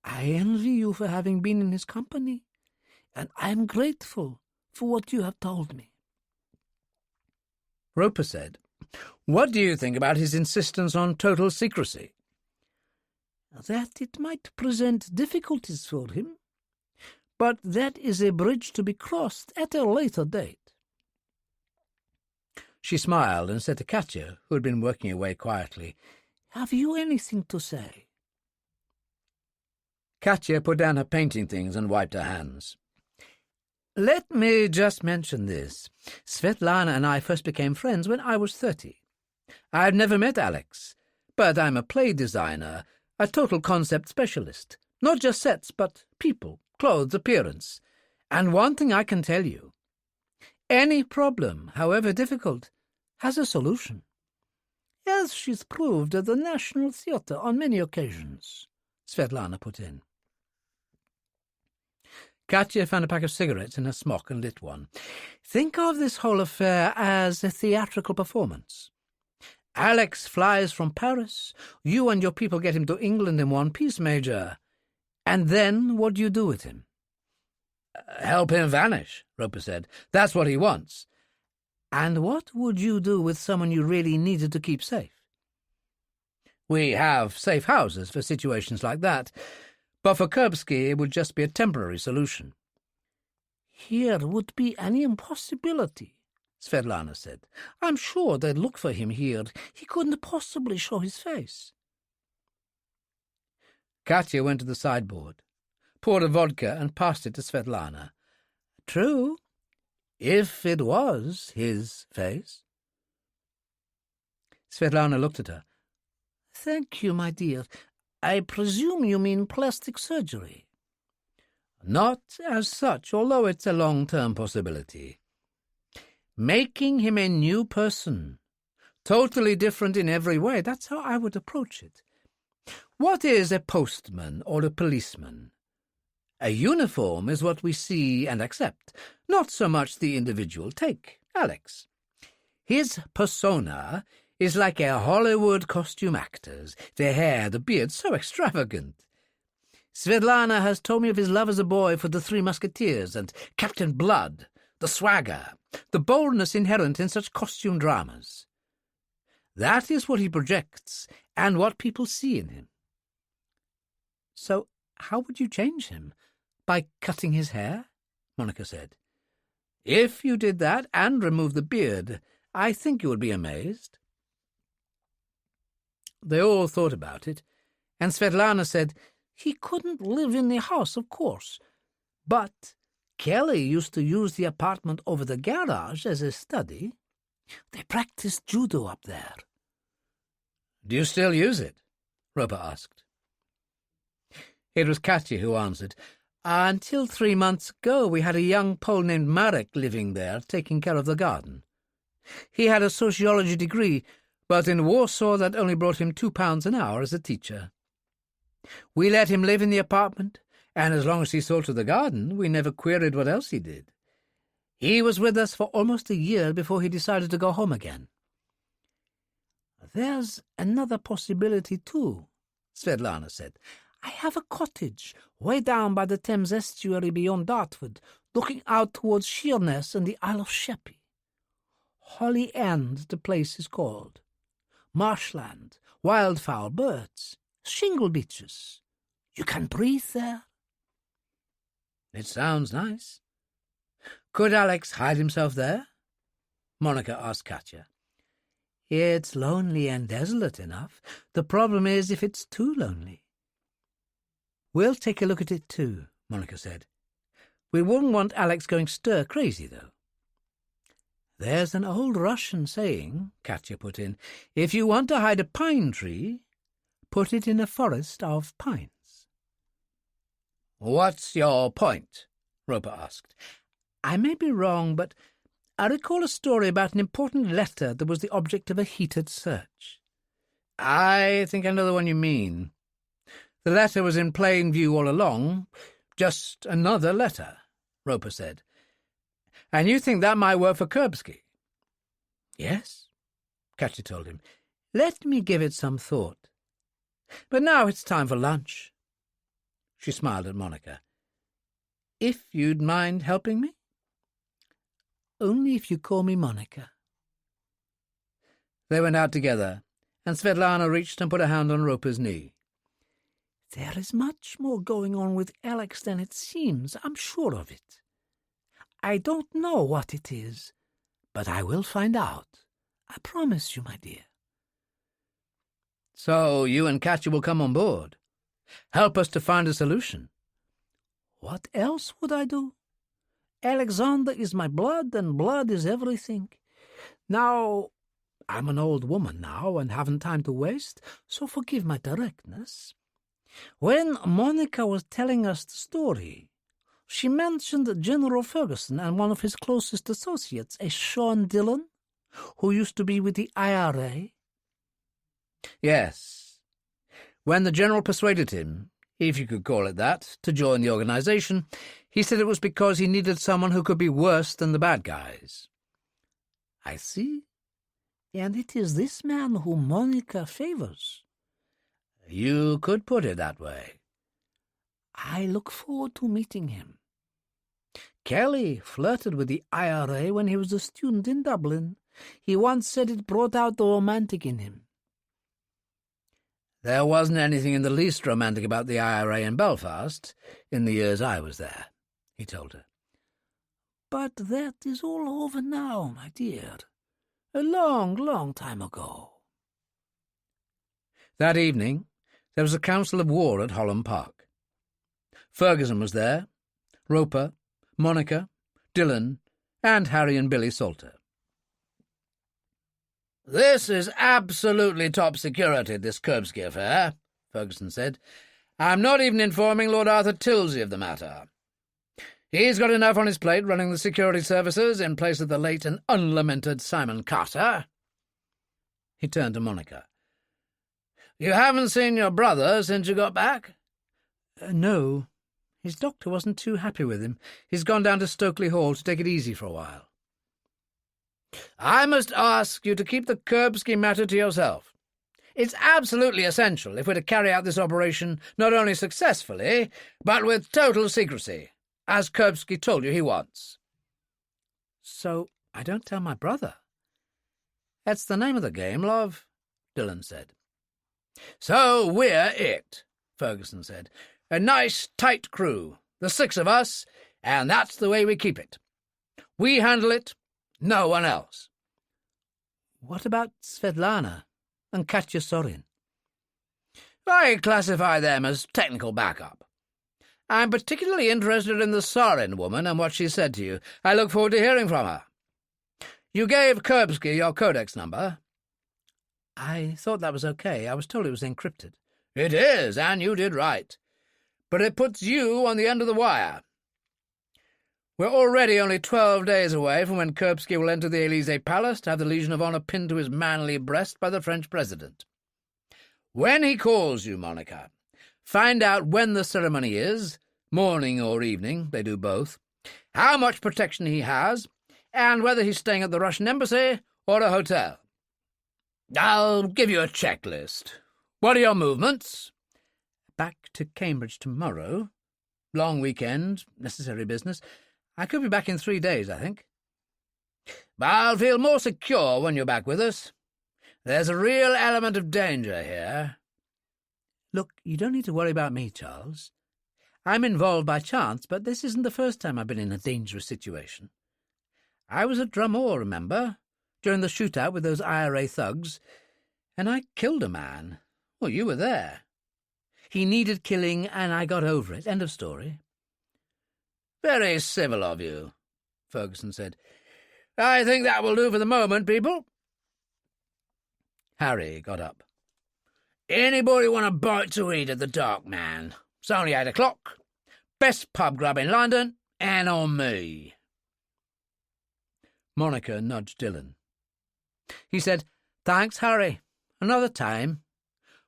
I envy you for having been in his company, and I am grateful for what you have told me. Roper said, what do you think about his insistence on total secrecy? that it might present difficulties for him, but that is a bridge to be crossed at a later date. She smiled and said to Katya, who had been working away quietly, "Have you anything to say?" Katya put down her painting things and wiped her hands. "Let me just mention this. Svet Lana and I first became friends when I was 30. I've never met Alex, but I'm a play designer, a total concept specialist. Not just sets, but people, clothes, appearance. And one thing I can tell you, any problem, however difficult, has a solution." "As she's proved at the National Theatre on many occasions," Svet Lana put in. Katya found a pack of cigarettes in her smock and lit one. "Think of this whole affair as a theatrical performance. Alex flies from Paris. You and your people get him to England in one piece, Major. And then what do you do with him?" "Help him vanish," Roper said. "That's what he wants." "And what would you do with someone you really needed to keep safe?" "We have safe houses for situations like that. But for Kuripsky, it would just be a temporary solution." "Here would be an impossibility," Svet Lana said. "I'm sure they'd look for him here. He couldn't possibly show his face." Katya went to the sideboard, poured a vodka and passed it to Svet Lana. "True, if it was his face." Svet Lana looked at her. "Thank you, my dear. I presume you mean plastic surgery?" "Not as such, although it's a long-term possibility. Making him a new person, totally different in every way, that's how I would approach it. What is a postman or a policeman? A uniform is what we see and accept, not so much the individual. Take Alex. His persona is like a Hollywood costume actor's, the hair, the beard, so extravagant. Svet Lana has told me of his love as a boy for the Three Musketeers and Captain Blood, the swagger, the boldness inherent in such costume dramas. That is what he projects and what people see in him." "So how would you change him? By cutting his hair?" Monica said. "If you did that and removed the beard, I think you would be amazed." They all thought about it, and Svet Lana said, "He couldn't live in the house, of course, but Kelly used to use the apartment over the garage as a study. They practiced judo up there." "Do you still use it?" Roper asked. It was Katya who answered. "Until 3 months ago we had a young Pole named Marek living there, taking care of the garden. He had a sociology degree, but in Warsaw that only brought him £2 an hour as a teacher. We let him live in the apartment, and as long as he saw to the garden, we never queried what else he did. He was with us for almost a year before he decided to go home again." "There's another possibility, too," Svet Lana said. "I have a cottage way down by the Thames estuary beyond Dartford, looking out towards Sheerness and the Isle of Sheppey. Holly End, the place is called. Marshland, wildfowl, birds, shingle beaches. You can breathe there." "It sounds nice. Could Alex hide himself there?" Monica asked Katya. "It's lonely and desolate enough. The problem is if it's too lonely." "We'll take a look at it too," Monica said. "We wouldn't want Alex going stir-crazy, though." "There's an old Russian saying," Katya put in, "if you want to hide a pine tree, put it in a forest of pines." "What's your point?" Roper asked. "I may be wrong, but I recall a story about an important letter that was the object of a heated search." "I think I know the one you mean. The letter was in plain view all along. Just another letter," Roper said. "And you think that might work for Kuripsky?" "Yes," Katya told him. "Let me give it some thought. But now it's time for lunch." She smiled at Monica. "If you'd mind helping me?" "Only if you call me Monica." They went out together, and Svet Lana reached and put a hand on Roper's knee. There is much more going on with Alex than it seems, I'm sure of it. I don't know what it is, but I will find out. I promise you, my dear. So you and Katya will come on board. Help us to find a solution. What else would I do? Alexander is my blood, and blood is everything. Now, I'm an old woman now and haven't time to waste, so forgive my directness. When Monica was telling us the story, she mentioned General Ferguson and one of his closest associates, a Sean Dillon, who used to be with the IRA. Yes. When the general persuaded him, if you could call it that, to join the organization, he said it was because he needed someone who could be worse than the bad guys. I see. And it is this man whom Monica favors. You could put it that way. I look forward to meeting him. Kelly flirted with the IRA when he was a student in Dublin. He once said it brought out the romantic in him. There wasn't anything in the least romantic about the IRA in Belfast in the years I was there, he told her. But that is all over now, my dear. A long, long time ago. That evening, there was a council of war at Holland Park. Ferguson was there, Roper, Monica, Dillon, and Harry and Billy Salter. "This is absolutely top security, this Kuripsky affair," Ferguson said. "I'm not even informing Lord Arthur Tilsey of the matter. He's got enough on his plate running the security services in place of the late and unlamented Simon Carter." He turned to Monica. "You haven't seen your brother since you got back?" No. His doctor wasn't too happy with him. He's gone down to Stokely Hall to take it easy for a while. "I must ask you to keep the Kuripsky matter to yourself. It's absolutely essential if we're to carry out this operation not only successfully, but with total secrecy, as Kuripsky told you he wants." "So I don't tell my brother?" "That's the name of the game, love," Dillon said. "So we're it," Ferguson said. "A nice, tight crew, the 6 of us, and that's the way we keep it. We handle it, no one else." "What about Svet Lana and Katya Sorin?" "I classify them as technical backup. I'm particularly interested in the Sorin woman and what she said to you. I look forward to hearing from her. You gave Kuripsky your codex number." "I thought that was okay. I was told it was encrypted." "It is, and you did right. But it puts you on the end of the wire. We're already only 12 days away from when Kuripsky will enter the Élysée Palace to have the Legion of Honor pinned to his manly breast by the French president. When he calls you, Monica, find out when the ceremony is, morning or evening, they do both, how much protection he has, and whether he's staying at the Russian embassy or a hotel. I'll give you a checklist. What are your movements?" "Back to Cambridge tomorrow. Long weekend, necessary business. I could be back in 3 days, I think." "I'll feel more secure when you're back with us. There's a real element of danger here." "Look, you don't need to worry about me, Charles. I'm involved by chance, but this isn't the first time I've been in a dangerous situation. I was at Drumore, remember, during the shootout with those IRA thugs, and I killed a man. Well, you were there. He needed killing, and I got over it. End of story." "Very civil of you," Ferguson said. "I think that will do for the moment, people." Harry got up. "Anybody want a bite to eat at the Dark Man? It's only 8 o'clock. Best pub grub in London, and on me." Monica nudged Dillon. He said, "Thanks, Harry. Another time.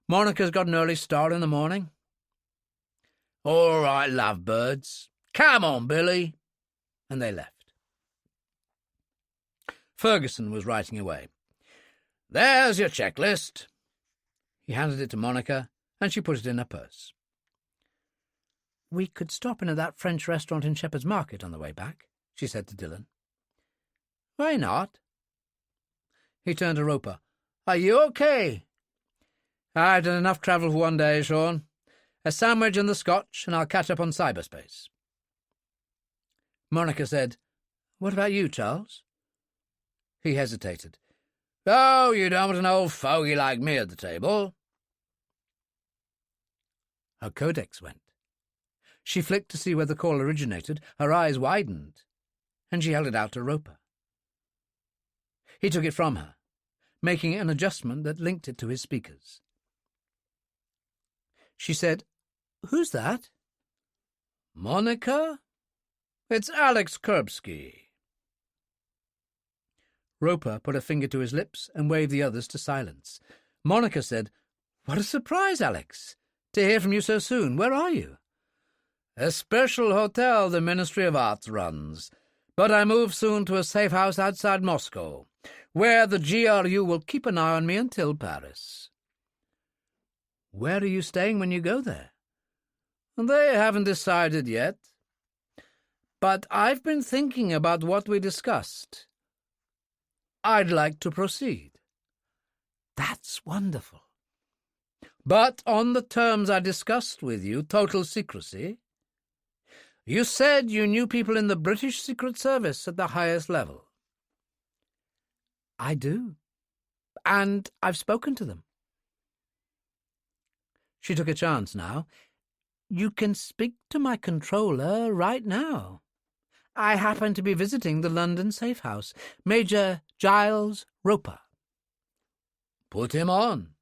Monica's got an early start in the morning." "All right, lovebirds. Come on, Billy." And they left. Ferguson was writing away. "There's your checklist." He handed it to Monica, and she put it in her purse. "We could stop in at that French restaurant in Shepherd's Market on the way back," she said to Dillon. "Why not?" He turned to Roper. "Are you okay?" "I've done enough travel for one day, Sean. A sandwich and the scotch, and I'll catch up on cyberspace. Monica said, "What about you, Charles?" He hesitated. "Oh, you don't want an old fogey like me at the table." Her codex went. She flicked to see where the call originated, her eyes widened, and she held it out to Roper. He took it from her, making an adjustment that linked it to his speakers. She said, "Who's that?" "Monica? It's Alex Kuripsky." Roper put a finger to his lips and waved the others to silence. Monica said, "What a surprise, Alex, to hear from you so soon. Where are you?" "A special hotel the Ministry of Arts runs, but I move soon to a safe house outside Moscow, where the GRU will keep an eye on me until Paris." "Where are you staying when you go there?" "They haven't decided yet. But I've been thinking about what we discussed. I'd like to proceed." "That's wonderful." "But on the terms I discussed with you, total secrecy. You said you knew people in the British Secret Service at the highest level." "I do. And I've spoken to them." She took a chance now. "You can speak to my controller right now. I happen to be visiting the London safe house, Major Giles Roper." "Put him on."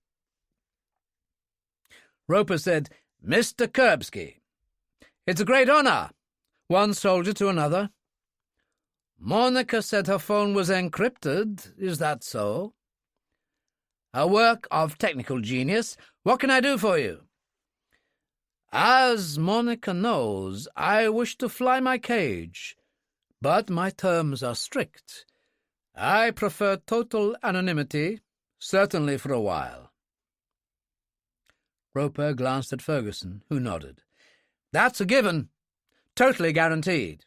Roper said, "Mr. Kuripsky, it's a great honour, one soldier to another. Monica said her phone was encrypted. Is that so?" "A work of technical genius. What can I do for you?" "As Monica knows, I wish to fly my cage, but my terms are strict. I prefer total anonymity, certainly for a while." Roper glanced at Ferguson, who nodded. "That's a given. Totally guaranteed."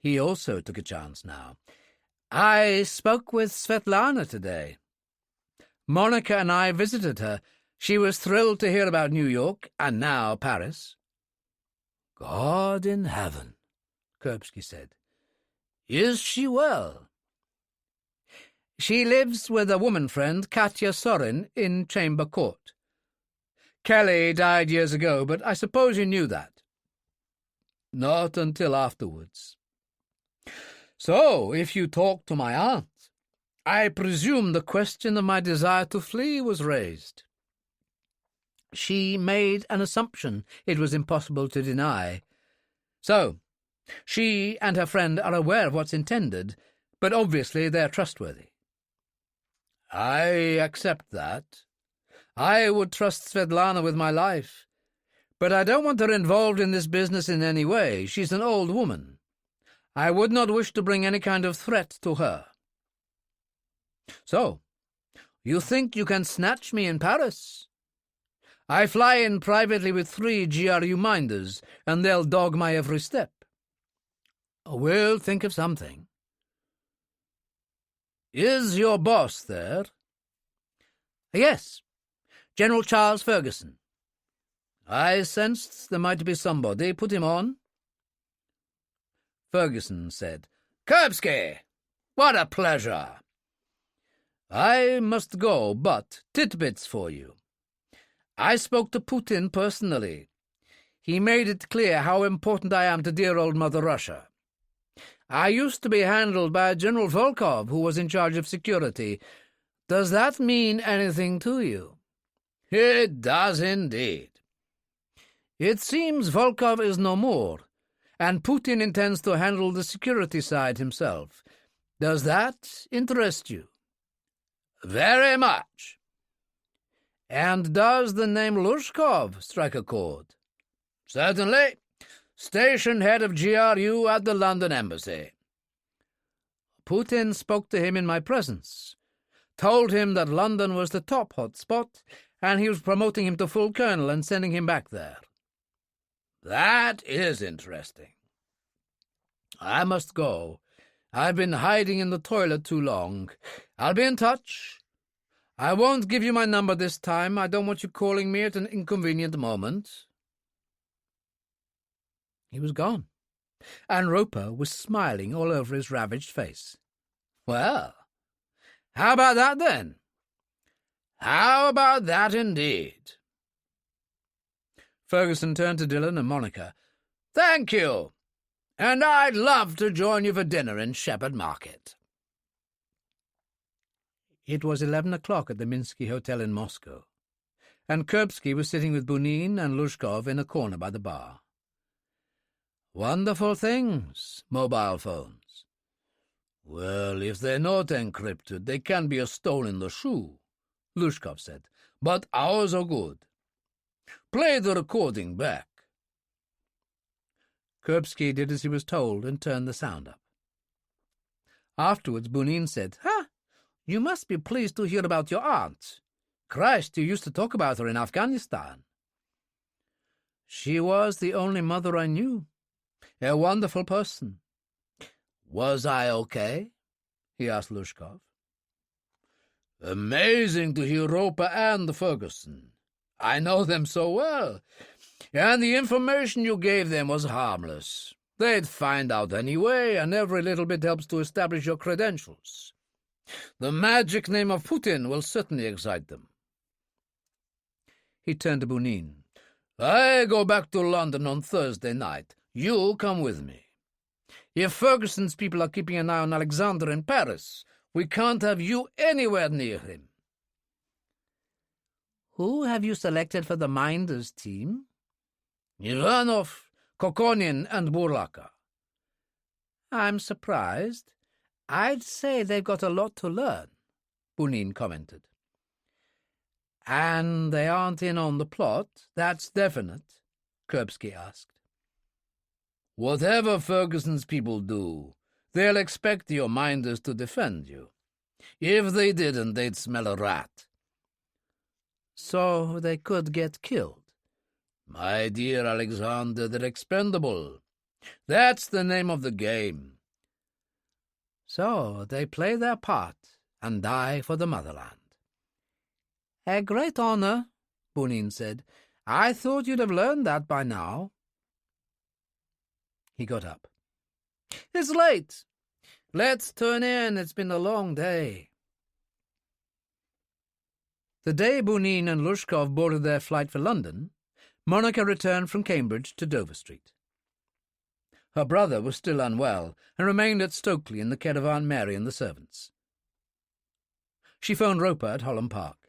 He also took a chance now. "I spoke with Svet Lana today. Monica and I visited her. She was thrilled to hear about New York, and now Paris." "God in heaven," Kuripsky said. "Is she well?" "She lives with a woman friend, Katya Sorin, in Chamber Court. Kelly died years ago, but I suppose you knew that." "Not until afterwards." "So, if you talked to my aunt, I presume the question of my desire to flee was raised." "She made an assumption it was impossible to deny." "So, she and her friend are aware of what's intended, but obviously they're trustworthy." "I accept that. I would trust Svet Lana with my life, but I don't want her involved in this business in any way. She's an old woman. I would not wish to bring any kind of threat to her." "So, you think you can snatch me in Paris?" "I fly in privately with 3 GRU minders, and they'll dog my every step." "We'll think of something." "Is your boss there?" "Yes, General Charles Ferguson." "I sensed there might be somebody. Put him on." Ferguson said, "Kuripsky, what a pleasure." "I must go, but tidbits for you. I spoke to Putin personally. He made it clear how important I am to dear old Mother Russia. I used to be handled by General Volkov, who was in charge of security. Does that mean anything to you?" "It does indeed." "It seems Volkov is no more, and Putin intends to handle the security side himself. Does that interest you?" "Very much." "And does the name Lushkov strike a chord?" "Certainly. Station head of GRU at the London Embassy." "Putin spoke to him in my presence, told him that London was the top hot spot, and he was promoting him to full colonel and sending him back there." "That is interesting. I must go. I've been hiding in the toilet too long. I'll be in touch. I won't give you my number this time. I don't want you calling me at an inconvenient moment." He was gone, and Roper was smiling all over his ravaged face. "Well, how about that, then? How about that, indeed?" Ferguson turned to Dillon and Monica. "Thank you, and I'd love to join you for dinner in Shepherd Market." It was 11 o'clock at the Minsky Hotel in Moscow, and Kuripsky was sitting with Bunin and Lushkov in a corner by the bar. "Wonderful things, mobile phones." "Well, if they're not encrypted, they can be a stone in the shoe," Lushkov said. "But ours are good. Play the recording back." Kuripsky did as he was told and turned the sound up. Afterwards, Bunin said, "You must be pleased to hear about your aunt. Christ, you used to talk about her in Afghanistan." "She was the only mother I knew. A wonderful person." "Was I okay?" he asked Lushkov. "Amazing to hear Roper and Ferguson. I know them so well. And the information you gave them was harmless. They'd find out anyway, and every little bit helps to establish your credentials. The magic name of Putin will certainly excite them." He turned to Bunin. "I go back to London on Thursday night. You come with me. If Ferguson's people are keeping an eye on Alexander in Paris, we can't have you anywhere near him." "Who have you selected for the Minders team?" "Ivanov, Kokonin, and Burlaka." "I'm surprised. I'd say they've got a lot to learn," Bunin commented. "And they aren't in on the plot, that's definite?" Kuripsky asked. "Whatever Ferguson's people do, they'll expect your Minders to defend you. If they didn't, they'd smell a rat." "So they could get killed?" "My dear Alexander, they're expendable. That's the name of the game." "So they play their part and die for the motherland." "A great honor," Bunin said. "I thought you'd have learned that by now." He got up. "It's late. Let's turn in. It's been a long day." The day Bunin and Lushkov boarded their flight for London, Monica returned from Cambridge to Dover Street. Her brother was still unwell and remained at Stokely in the care of Aunt Mary and the servants. She phoned Roper at Holland Park.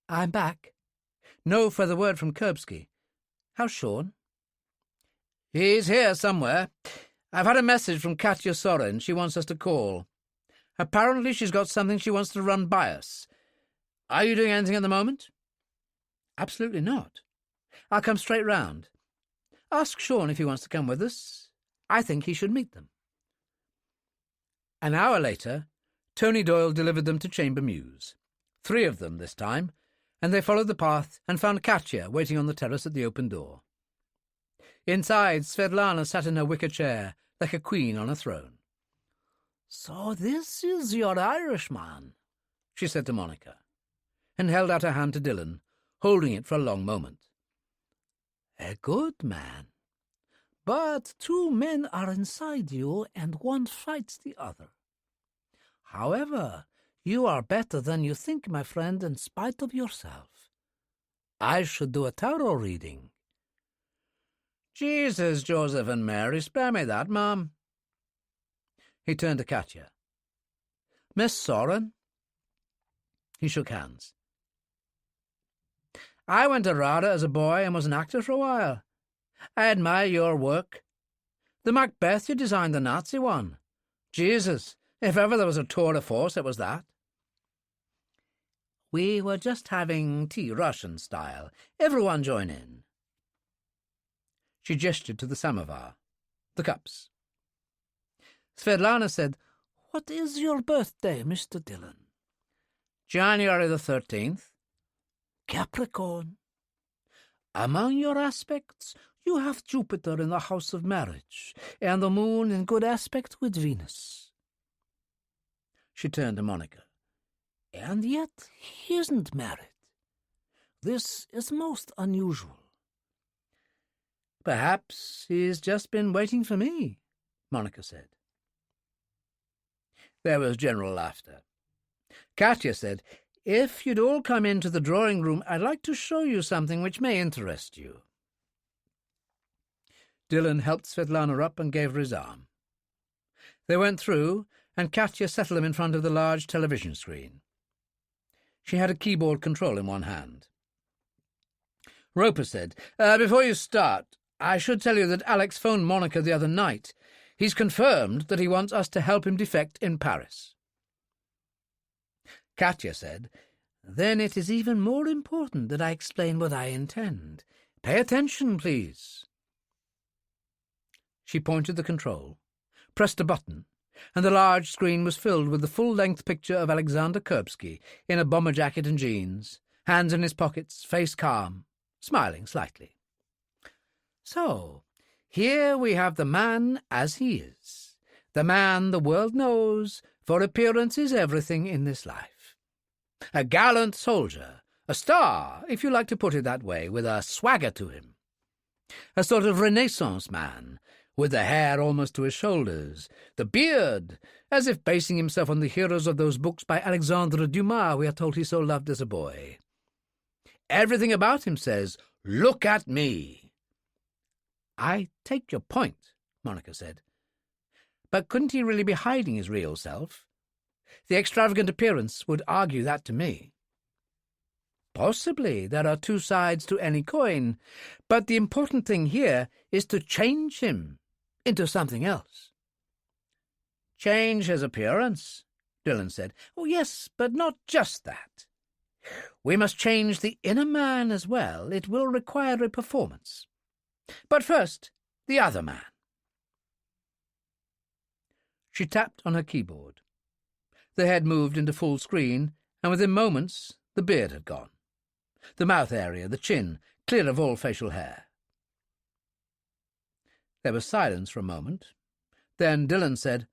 "I'm back. No further word from Kuripsky. How's Sean?" "He's here somewhere. I've had a message from Katya Sorin. She wants us to call. Apparently she's got something she wants to run by us. Are you doing anything at the moment?" "Absolutely not. I'll come straight round. Ask Sean if he wants to come with us. I think he should meet them." An hour later, Tony Doyle delivered them to Chamber Mews. 3 of them this time, and they followed the path and found Katya waiting on the terrace at the open door. Inside, Svet Lana sat in her wicker chair, like a queen on a throne. "So this is your Irishman," she said to Monica, and held out her hand to Dillon, holding it for a long moment. "A good man. But 2 men are inside you, and one fights the other. However, you are better than you think, my friend, in spite of yourself. I should do a tarot reading." "Jesus, Joseph and Mary, spare me that, Mum." He turned to Katya. "Miss Sorin?" He shook hands. "I went to RADA as a boy and was an actor for a while. I admire your work. The Macbeth you designed, the Nazi one. Jesus, if ever there was a tour de force, it was that." "We were just having tea Russian style. Everyone join in." She gestured to the samovar, the cups. Svet Lana said, "What is your birthday, Mr. Dillon?" "January the 13th. "Capricorn. Among your aspects, you have Jupiter in the house of marriage, and the moon in good aspect with Venus." She turned to Monica. And yet he isn't married. This is most unusual. Perhaps he's just been waiting for me, Monica said. There was general laughter. Katya said, "If you'd all come into the drawing room, I'd like to show you something which may interest you." Dillon helped Svet Lana up and gave her his arm. They went through, and Katya settled him in front of the large television screen. She had a keyboard control in one hand. Roper said, "Before you start, I should tell you that Alex phoned Monica the other night. He's confirmed that he wants us to help him defect in Paris." Katya said, "Then it is even more important that I explain what I intend. Pay attention, please." She pointed the control, pressed a button, and the large screen was filled with the full-length picture of Alexander Kuripsky in a bomber jacket and jeans, hands in his pockets, face calm, smiling slightly. So, here we have the man as he is, the man the world knows, for appearance is everything in this life. A gallant soldier, a star, if you like to put it that way, with a swagger to him. A sort of Renaissance man, with the hair almost to his shoulders, the beard, as if basing himself on the heroes of those books by Alexandre Dumas we are told he so loved as a boy. Everything about him says, "Look at me." "I take your point," Monica said. "But couldn't he really be hiding his real self? The extravagant appearance would argue that to me." "Possibly. There are two sides to any coin. But the important thing here is to change him into something else." "Change his appearance," Dillon said. "Oh, yes, but not just that. We must change the inner man as well. It will require a performance. But first, the other man." She tapped on her keyboard. The head moved into full screen, and within moments the beard had gone. The mouth area, the chin, clear of all facial hair. There was silence for a moment. Then Dillon said,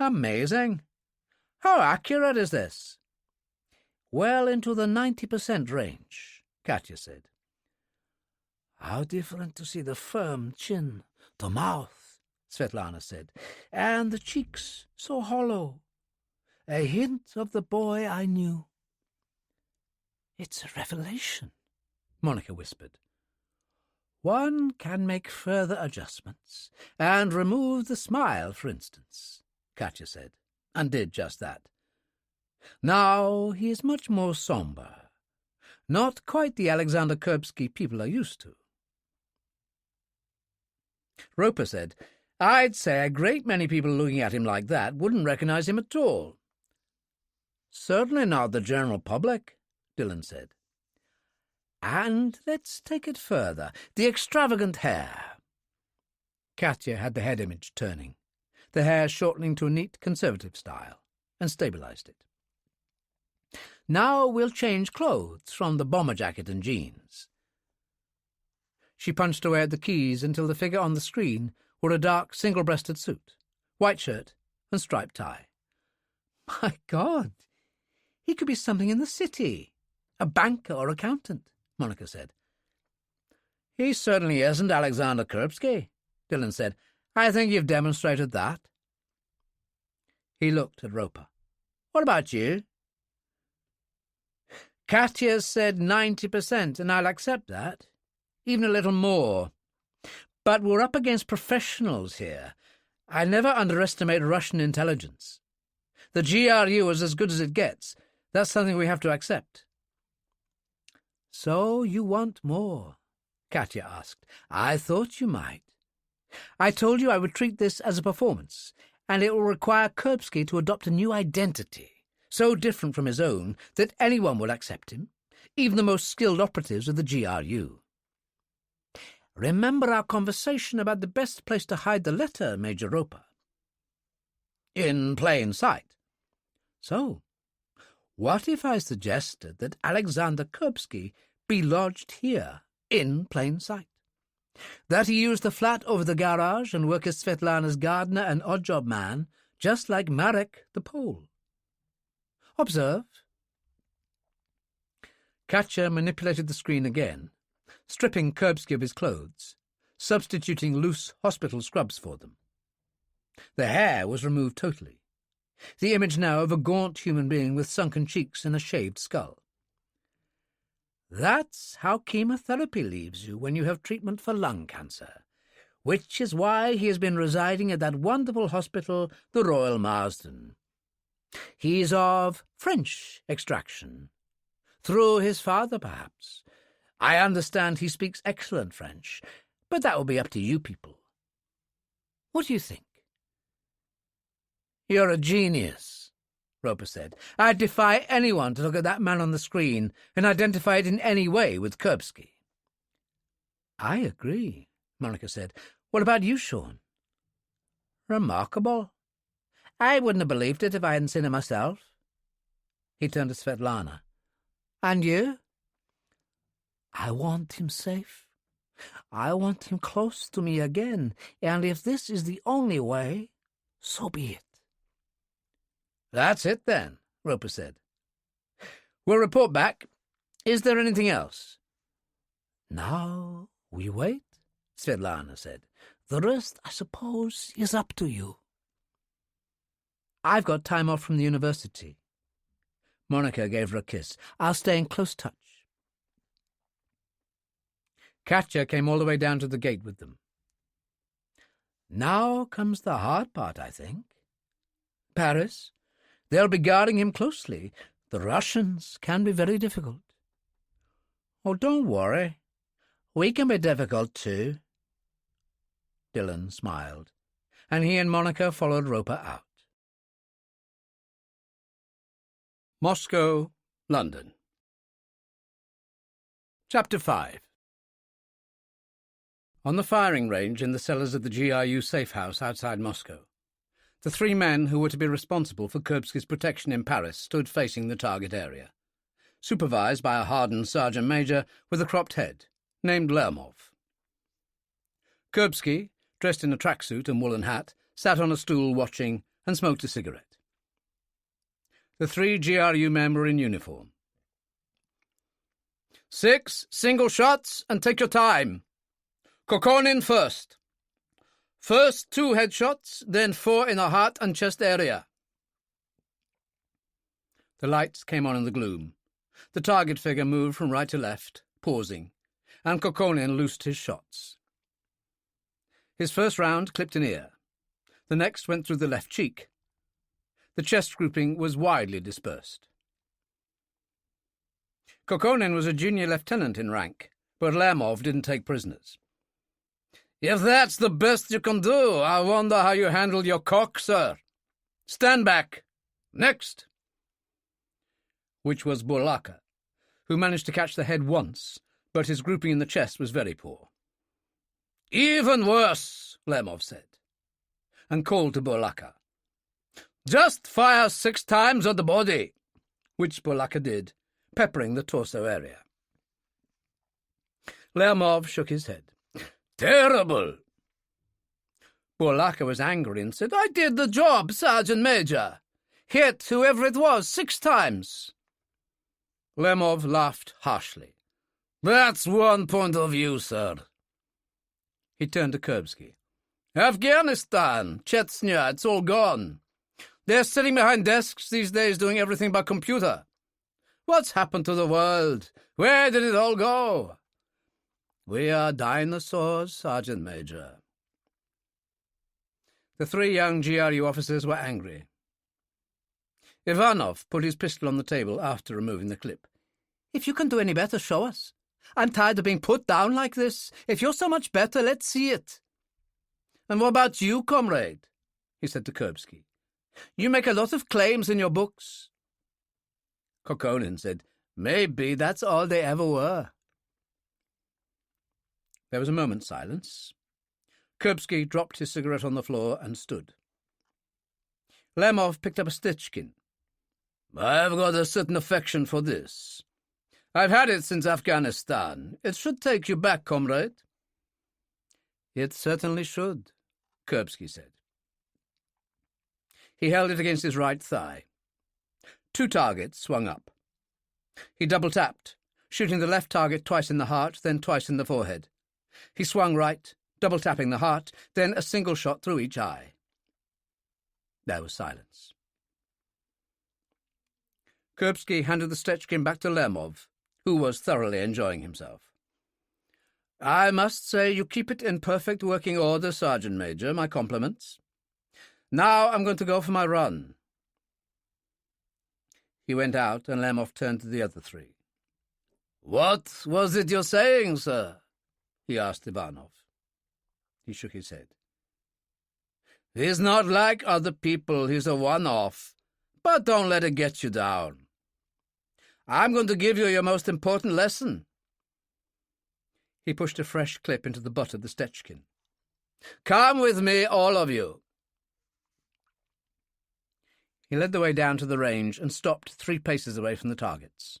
"Amazing. How accurate is this?" "Well into the 90% range," Katya said. "How different to see the firm chin, the mouth," Svet Lana said, "and the cheeks so hollow. A hint of the boy I knew." "It's a revelation," Monica whispered. "One can make further adjustments, and remove the smile, for instance," Katya said, and did just that. "Now he is much more sombre. Not quite the Alexander Kuripsky people are used to." Roper said, "I'd say a great many people looking at him like that wouldn't recognize him at all." "Certainly not the general public," Dillon said. "And let's take it further. The extravagant hair." Katya had the head image turning, the hair shortening to a neat conservative style, and stabilized it. "Now we'll change clothes from the bomber jacket and jeans." She punched away at the keys until the figure on the screen wore a dark single-breasted suit, white shirt, and striped tie. "My God! He could be something in the city, a banker or accountant," Monica said. "He certainly isn't Alexander Kuripsky," Dillon said. "I think you've demonstrated that." He looked at Roper. "What about you?" "Katya said 90%, and I'll accept that. Even a little more. But we're up against professionals here. I never underestimate Russian intelligence. The GRU is as good as it gets. That's something we have to accept." "So you want more?" Katya asked. "I thought you might. I told you I would treat this as a performance, and it will require Kuripsky to adopt a new identity, so different from his own that anyone will accept him, even the most skilled operatives of the GRU. Remember our conversation about the best place to hide the letter, Major Roper?" "In plain sight." "So, what if I suggested that Alexander Kuripsky be lodged here, in plain sight? That he use the flat over the garage and work as Svet Lana's gardener and odd-job man, just like Marek the Pole? Observe, Katya manipulated the screen again, stripping Kuripsky of his clothes, substituting loose hospital scrubs for them. The hair was removed totally, the image now of a gaunt human being with sunken cheeks and a shaved skull. That's how chemotherapy leaves you when you have treatment for lung cancer, which is why he has been residing at that wonderful hospital, the Royal Marsden. He's of French extraction. Through his father, perhaps. I understand he speaks excellent French, but that will be up to you people. What do you think? You're a genius, Roper said. I defy anyone to look at that man on the screen and identify it in any way with Kuripsky. I agree, Monica said. What about you, Sean? Remarkable. I wouldn't have believed it if I hadn't seen it myself. He turned to Svet Lana. And you? I want him safe. I want him close to me again, and if this is the only way, so be it. That's it, then, Roper said. We'll report back. Is there anything else? Now we wait, Svet Lana said. The rest, I suppose, is up to you. I've got time off from the university. Monica gave her a kiss. I'll stay in close touch. Katya came all the way down to the gate with them. Now comes the hard part, I think. Paris. They'll be guarding him closely. The Russians can be very difficult. Oh, don't worry. We can be difficult, too. Dillon smiled, and he and Monica followed Roper out. Moscow, London. Chapter 5. On the firing range in the cellars of the GRU safe house outside Moscow, the three men who were to be responsible for Kuripsky's protection in Paris stood facing the target area, supervised by a hardened sergeant major with a cropped head, named Lermov. Kuripsky, dressed in a tracksuit and woolen hat, sat on a stool watching and smoked a cigarette. The three GRU men were in uniform. 6 single shots and take your time. Kokonin first. First 2 headshots, then 4 in the heart and chest area. The lights came on in the gloom. The target figure moved from right to left, pausing, and Kokonin loosed his shots. His first round clipped an ear. The next went through the left cheek. The chest grouping was widely dispersed. Kokonin was a junior lieutenant in rank, but Lermov didn't take prisoners. If that's the best you can do, I wonder how you handled your cock, sir. Stand back. Next. Which was Burlaka, who managed to catch the head once, but his grouping in the chest was very poor. Even worse, Lermov said, and called to Burlaka. Just fire 6 times at the body, which Burlaka did, peppering the torso area. Lermov shook his head. Terrible! Burlaka was angry and said, I did the job, Sergeant Major. Hit whoever it was 6 times. Lermov laughed harshly. That's one point of view, sir. He turned to Kuripsky. Afghanistan, Chechnya, it's all gone. They're sitting behind desks these days doing everything by computer. What's happened to the world? Where did it all go? We are dinosaurs, Sergeant Major. The 3 young GRU officers were angry. Ivanov put his pistol on the table after removing the clip. If you can do any better, show us. I'm tired of being put down like this. If you're so much better, let's see it. And what about you, comrade? He said to Kuripsky. You make a lot of claims in your books. Kokonin said, Maybe that's all they ever were. There was a moment's silence. Kuripsky dropped his cigarette on the floor and stood. Lermov picked up a Stitchkin. I've got a certain affection for this. I've had it since Afghanistan. It should take you back, comrade. It certainly should, Kuripsky said. He held it against his right thigh. 2 targets swung up. He double-tapped, shooting the left target twice in the heart, then twice in the forehead. He swung right, double-tapping the heart, then a single shot through each eye. There was silence. Kuripsky handed the Stechkin back to Lemov, who was thoroughly enjoying himself. "I must say you keep it in perfect working order, Sergeant Major. My compliments. Now I'm going to go for my run." He went out, and Lemov turned to the other three. "What was it you're saying, sir?" he asked Ivanov. He shook his head. "He's not like other people. He's a one-off. But don't let it get you down. I'm going to give you your most important lesson." He pushed a fresh clip into the butt of the Stechkin. "Come with me, all of you." He led the way down to the range and stopped 3 paces away from the targets.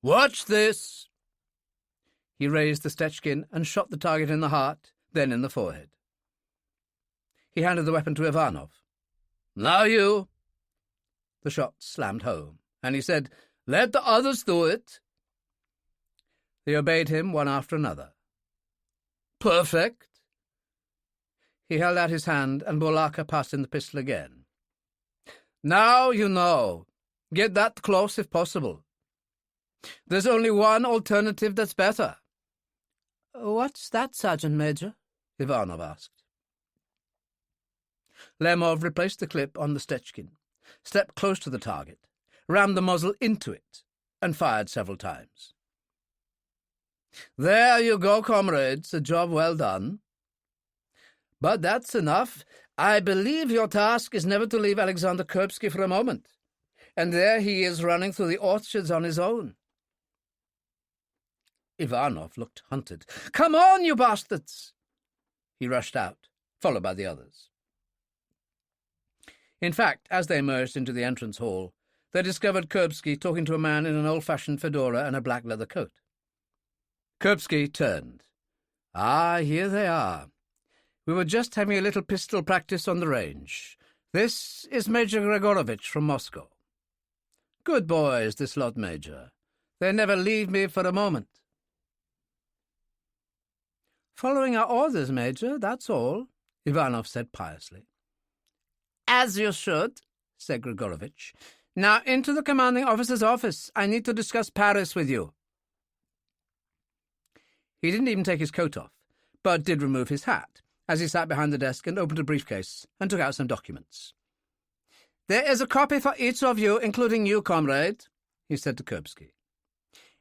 "Watch this!" He raised the Stechkin and shot the target in the heart, then in the forehead. He handed the weapon to Ivanov. "Now you." The shot slammed home, and he said, "Let the others do it." They obeyed him one after another. "Perfect." He held out his hand, and Bolaka passed him the pistol again. "Now you know. Get that close if possible. There's only one alternative that's better." "What's that, Sergeant Major?" Ivanov asked. Lemov replaced the clip on the Stechkin, stepped close to the target, rammed the muzzle into it, and fired several times. "There you go, comrades. A job well done. But that's enough. I believe your task is never to leave Alexander Kuripsky for a moment. And there he is running through the orchards on his own." Ivanov looked hunted. "Come on, you bastards!" He rushed out, followed by the others. In fact, as they emerged into the entrance hall, they discovered Kuripsky talking to a man in an old-fashioned fedora and a black leather coat. Kuripsky turned. "Ah, here they are. We were just having a little pistol practice on the range. This is Major Grigorovich from Moscow. Good boys, this lot, Major. They never leave me for a moment." "Following our orders, Major, that's all," Ivanov said piously. "As you should," said Grigorovich. "Now into the commanding officer's office. I need to discuss Paris with you." He didn't even take his coat off, but did remove his hat, as he sat behind the desk and opened a briefcase and took out some documents. "There is a copy for each of you, including you, comrade," he said to Kuripsky.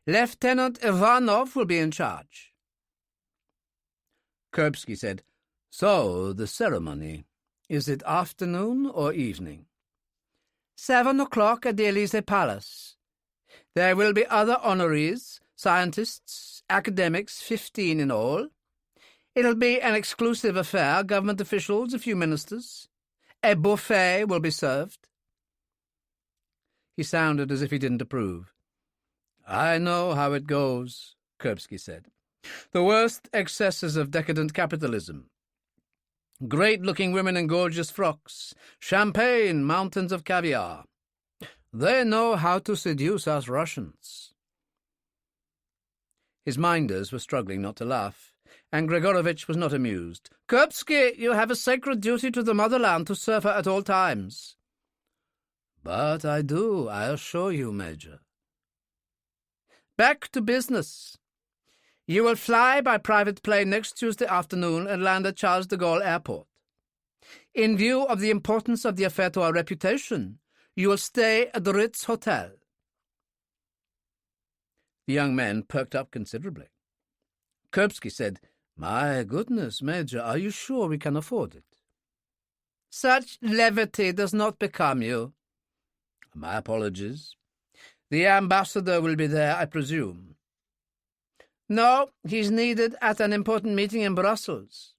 "Lieutenant Ivanov will be in charge." Kuripsky said, "So, the ceremony, is it afternoon or evening?" 7 o'clock at the Élysée Palace. There will be other honorees, scientists, academics, 15 in all. It'll be an exclusive affair, government officials, a few ministers. A buffet will be served." He sounded as if he didn't approve. "I know how it goes," Kuripsky said. "The worst excesses of decadent capitalism. Great-looking women in gorgeous frocks, champagne, mountains of caviar. They know how to seduce us Russians." His minders were struggling not to laugh, and Grigorovich was not amused. "Kuripsky, you have a sacred duty to the motherland to serve her at all times." "But I do, I assure you, Major." "Back to business. You will fly by private plane next Tuesday afternoon and land at Charles de Gaulle Airport. In view of the importance of the affair to our reputation, you will stay at the Ritz Hotel." The young men perked up considerably. Kuripsky said, "My goodness, Major, are you sure we can afford it?" "Such levity does not become you." "My apologies. The ambassador will be there, I presume." "No, he's needed at an important meeting in Brussels."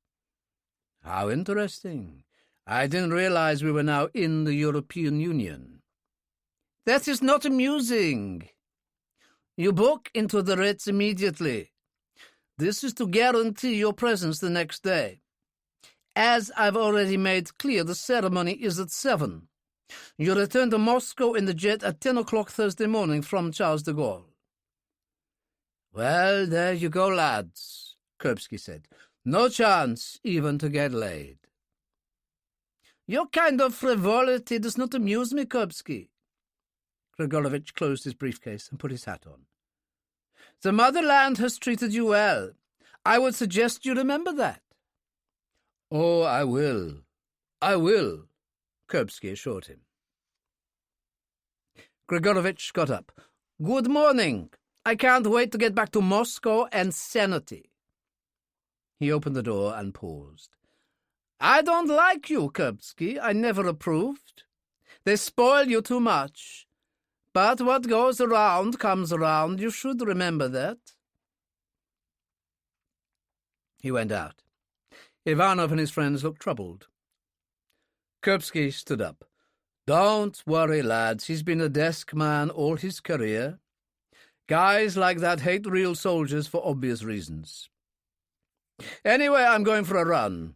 "How interesting. I didn't realize we were now in the European Union." "That is not amusing. You book into the Ritz immediately. This is to guarantee your presence the next day. As I've already made clear, the ceremony is at 7. You return to Moscow in the jet at 10 o'clock Thursday morning from Charles de Gaulle. "Well, there you go, lads," Kuripsky said. "No chance even to get laid." "Your kind of frivolity does not amuse me, Kuripsky." Grigorovich closed his briefcase and put his hat on. "The motherland has treated you well. I would suggest you remember that." "Oh, I will. I will," Kuripsky assured him. Grigorovich got up. "Good morning. I can't wait to get back to Moscow and sanity." He opened the door and paused. "I don't like you, Kuripsky. I never approved. They spoil you too much. But what goes around comes around. You should remember that." He went out. Ivanov and his friends looked troubled. Kuripsky stood up. "Don't worry, lads. He's been a desk man all his career. Guys like that hate real soldiers for obvious reasons. Anyway, I'm going for a run.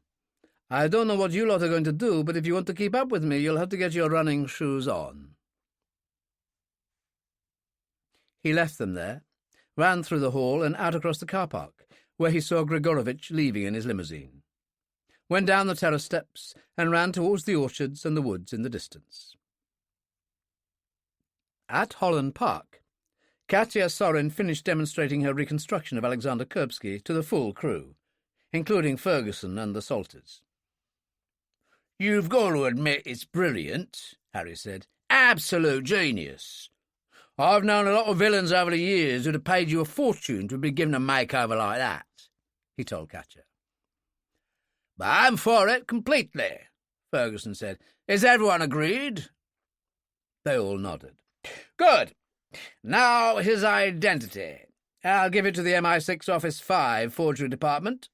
I don't know what you lot are going to do, but if you want to keep up with me, you'll have to get your running shoes on." He left them there, ran through the hall and out across the car park, where he saw Grigorovich leaving in his limousine, went down the terrace steps and ran towards the orchards and the woods in the distance. At Holland Park, Katya Sorin finished demonstrating her reconstruction of Alexander Kuripsky to the full crew, including Ferguson and the Salters. "You've got to admit it's brilliant," Harry said. "Absolute genius. I've known a lot of villains over the years who'd have paid you a fortune to be given a makeover like that," he told Katya. "But I'm for it completely," Ferguson said. "Is everyone agreed?" They all nodded. "Good. Now his identity. I'll give it to the MI6 Office 5 Forgery Department.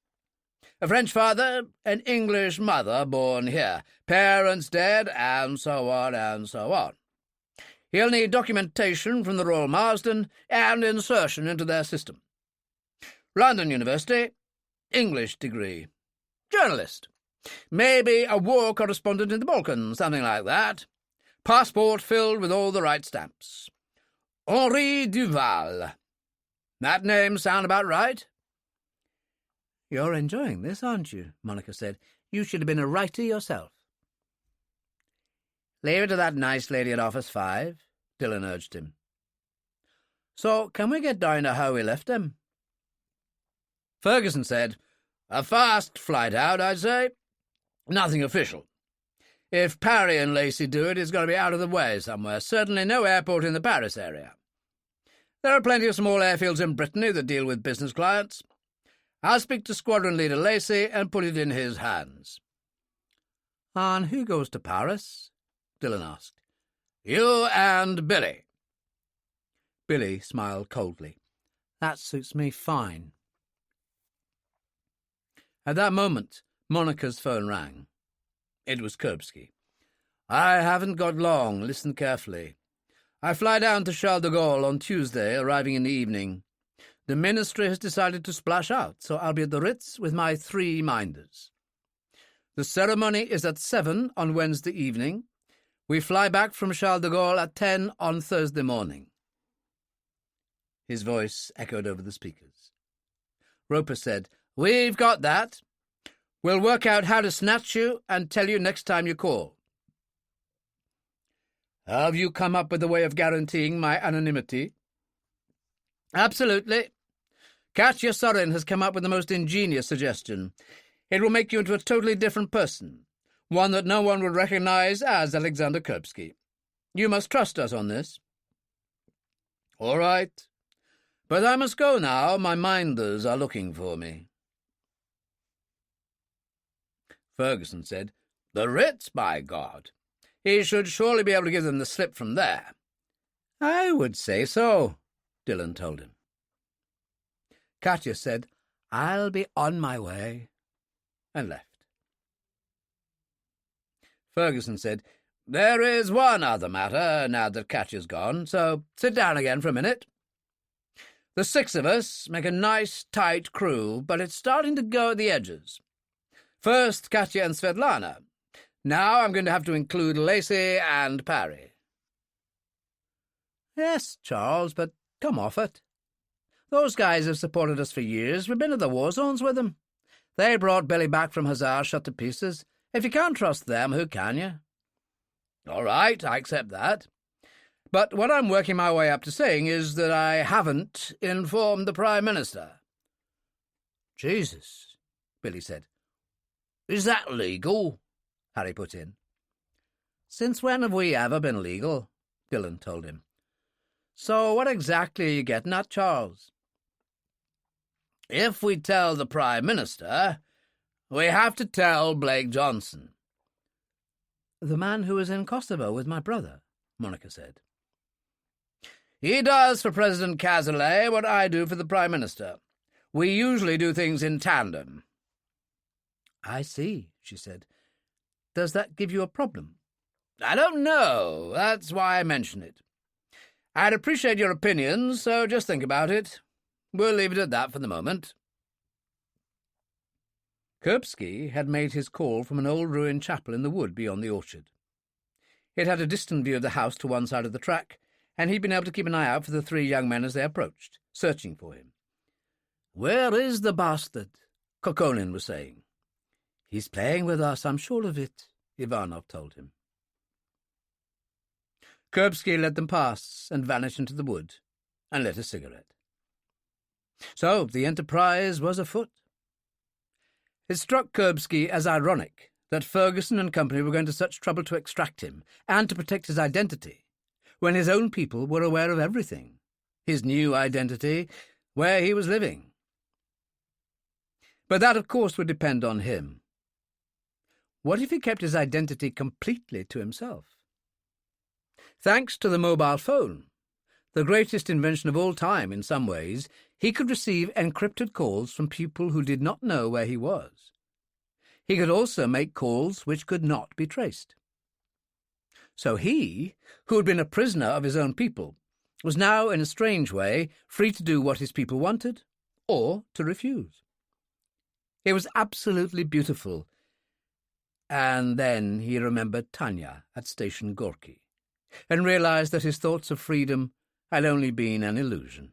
A French father, an English mother born here, parents dead, and so on and so on. He'll need documentation from the Royal Marsden and insertion into their system. London University, English degree. Journalist. Maybe a war correspondent in the Balkans, something like that. Passport filled with all the right stamps. Henri Duval. That name sound about right?" "You're enjoying this, aren't you?" Monica said. "You should have been a writer yourself." "Leave it to that nice lady at Office 5, Dillon urged him. "So, can we get down to how we left him?" Ferguson said, "A fast flight out, I'd say. Nothing official. If Parry and Lacey do it, it's got to be out of the way somewhere. Certainly no airport in the Paris area. There are plenty of small airfields in Brittany that deal with business clients. I'll speak to Squadron Leader Lacey and put it in his hands." "And who goes to Paris?" Dillon asked. "You and Billy." Billy smiled coldly. "That suits me fine." At that moment, Monica's phone rang. It was Kuripsky. "I haven't got long. Listen carefully. I fly down to Charles de Gaulle on Tuesday, arriving in the evening. The Ministry has decided to splash out, so I'll be at the Ritz with my 3 minders. The ceremony is at 7 on Wednesday evening. We fly back from Charles de Gaulle at 10 on Thursday morning." His voice echoed over the speakers. Roper said, "We've got that. We'll work out how to snatch you and tell you next time you call." "Have you come up with a way of guaranteeing my anonymity?" "Absolutely. Katya Sorin has come up with the most ingenious suggestion. It will make you into a totally different person, one that no one will recognize as Alexander Kuripsky. You must trust us on this." "All right. But I must go now. My minders are looking for me." Ferguson said, "The Ritz, by God. He should surely be able to give them the slip from there." "I would say so," Dillon told him. Katya said, "I'll be on my way," and left. Ferguson said, "There is one other matter now that Katya's gone, so sit down again for a minute. The 6 of us make a nice, tight crew, but it's starting to go at the edges. First, Katya and Svet Lana. Now I'm going to have to include Lacey and Parry." "Yes, Charles, but come off it." Those guys have supported us for years. We've been to the war zones with them. They brought Billy back from Hazar shot to pieces. If you can't trust them, who can you? All right, I accept that. But what I'm working my way up to saying is that I haven't informed the Prime Minister. Jesus, Billy said. Is that legal? Harry put in. Since when have we ever been legal? Dillon told him. So what exactly are you getting at, Charles? If we tell the Prime Minister, we have to tell Blake Johnson. The man who was in Kosovo with my brother, Monica said. He does for President Cazalet what I do for the Prime Minister. We usually do things in tandem. I see, she said. Does that give you a problem? I don't know. That's why I mention it. I'd appreciate your opinions, so just think about it. We'll leave it at that for the moment. Kuripsky had made his call from an old ruined chapel in the wood beyond the orchard. It had a distant view of the house to one side of the track, and he'd been able to keep an eye out for the three young men as they approached, searching for him. "Where is the bastard?" Kokonin was saying. "He's playing with us, I'm sure of it," Ivanov told him. Kuripsky led them past and vanished into the wood, and lit a cigarette. So the enterprise was afoot. It struck Kuripsky as ironic that Ferguson and company were going to such trouble to extract him and to protect his identity, when his own people were aware of everything, his new identity, where he was living. But that, of course, would depend on him. What if he kept his identity completely to himself? Thanks to the mobile phone, the greatest invention of all time in some ways, he could receive encrypted calls from people who did not know where he was. He could also make calls which could not be traced. So he, who had been a prisoner of his own people, was now, in a strange way, free to do what his people wanted, or to refuse. It was absolutely beautiful. And then he remembered Tanya at Station Gorky, and realized that his thoughts of freedom had only been an illusion.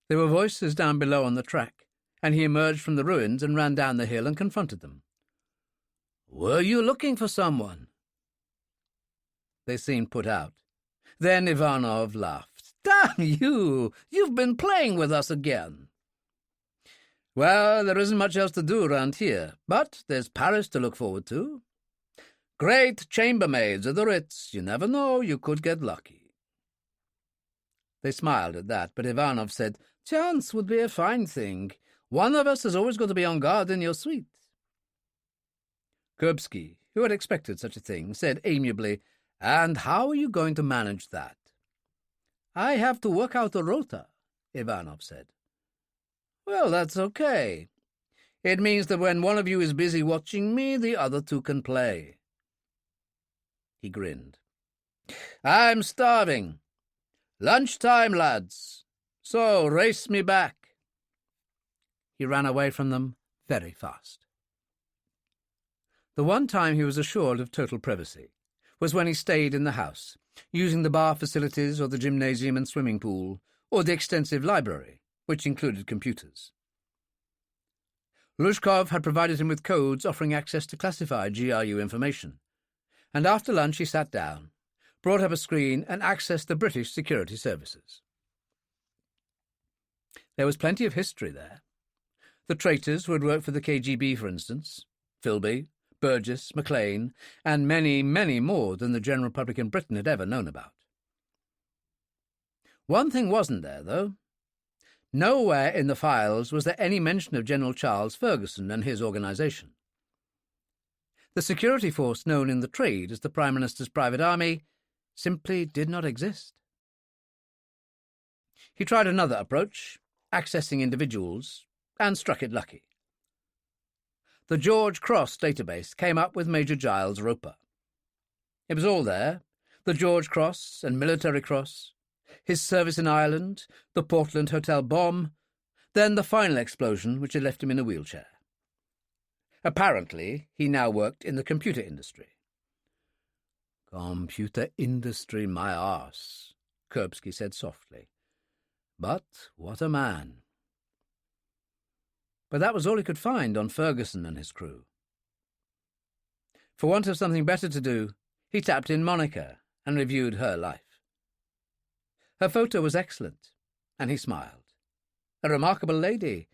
There were voices down below on the track, and he emerged from the ruins and ran down the hill and confronted them. "Were you looking for someone?" They seemed put out. Then Ivanov laughed. "Damn you! You've been playing with us again." "Well, there isn't much else to do round here, but there's Paris to look forward to. Great chambermaids at the Ritz. You never know, you could get lucky." They smiled at that, but Ivanov said, "Chance would be a fine thing. One of us has always got to be on guard in your suite." Kuripsky, who had expected such a thing, said amiably, "And how are you going to manage that?" "I have to work out a rota," Ivanov said. "Well, that's okay. It means that when one of you is busy watching me, the other two can play." He grinned. "I'm starving. Lunchtime, lads. So race me back." He ran away from them very fast. The one time he was assured of total privacy was when he stayed in the house, using the bar facilities or the gymnasium and swimming pool, or the extensive library, which included computers. Luzhkov had provided him with codes offering access to classified GRU information, and after lunch he sat down, brought up a screen and accessed the British security services. There was plenty of history there. The traitors who had worked for the KGB, for instance, Philby, Burgess, MacLean, and many, many more than the general public in Britain had ever known about. One thing wasn't there, though. Nowhere in the files was there any mention of General Charles Ferguson and his organisation. The security force known in the trade as the Prime Minister's private army simply did not exist. He tried another approach, accessing individuals, and struck it lucky. The George Cross database came up with Major Giles Roper. It was all there, the George Cross and Military Cross, his service in Ireland, the Portland Hotel bomb, then the final explosion which had left him in a wheelchair. Apparently, he now worked in the computer industry. "Computer industry, my arse," Kuripsky said softly. But what a man. But that was all he could find on Ferguson and his crew. For want of something better to do, he tapped in Monica and reviewed her life. Her photo was excellent, and he smiled. A remarkable lady,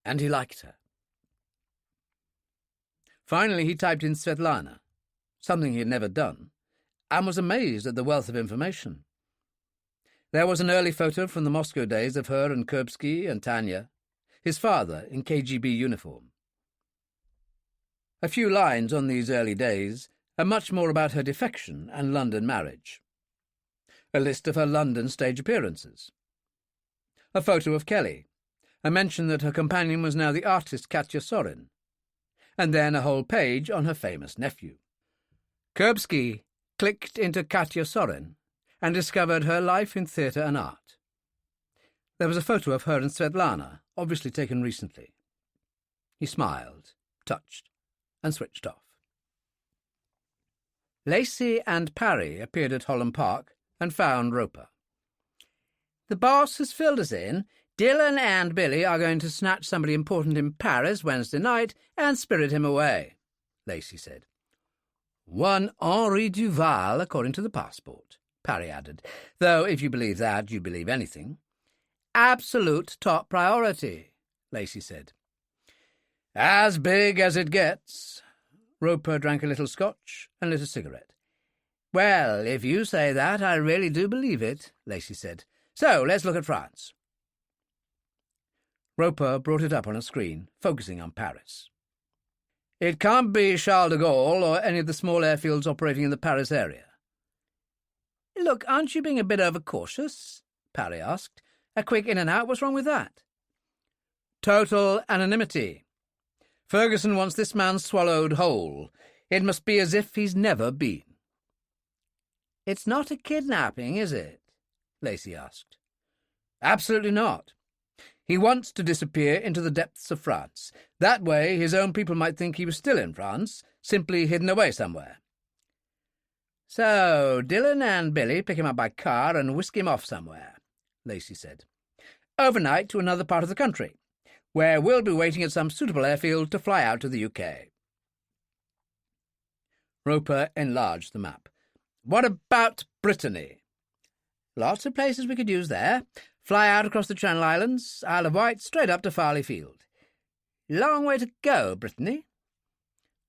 and he liked her. Finally he typed in Svet Lana, something he had never done, and was amazed at the wealth of information. There was an early photo from the Moscow days of her and Kuripsky and Tanya, his father in KGB uniform. A few lines on these early days, and much more about her defection and London marriage. A list of her London stage appearances. A photo of Kelly, a mention that her companion was now the artist Katya Sorin, and then a whole page on her famous nephew. Kuripsky clicked into Katya Sorin and discovered her life in theatre and art. There was a photo of her and Svet Lana, obviously taken recently. He smiled, touched, and switched off. Lacey and Parry appeared at Holland Park and found Roper. "The boss has filled us in. Dillon and Billy are going to snatch somebody important in Paris Wednesday night and spirit him away," Lacey said. "One Henri Duval, according to the passport," Parry added, "though if you believe that, you believe anything." "Absolute top priority," Lacey said. "As big as it gets." Roper drank a little scotch and lit a cigarette. "Well, if you say that, I really do believe it," Lacey said. "So, let's look at France." Roper brought it up on a screen, focusing on Paris. "It can't be Charles de Gaulle or any of the small airfields operating in the Paris area." "Look, aren't you being a bit overcautious?" Parry asked. "A quick in and out, what's wrong with that?" "Total anonymity. Ferguson wants this man swallowed whole. It must be as if he's never been." "It's not a kidnapping, is it?" Lacey asked. "Absolutely not. He wants to disappear into the depths of France. That way his own people might think he was still in France, simply hidden away somewhere." "So Dillon and Billy pick him up by car and whisk him off somewhere," Lacey said. "Overnight to another part of the country, where we'll be waiting at some suitable airfield to fly out to the UK. Roper enlarged the map. "What about Brittany?" "Lots of places we could use there. Fly out across the Channel Islands, Isle of Wight, straight up to Farley Field." "Long way to go, Brittany."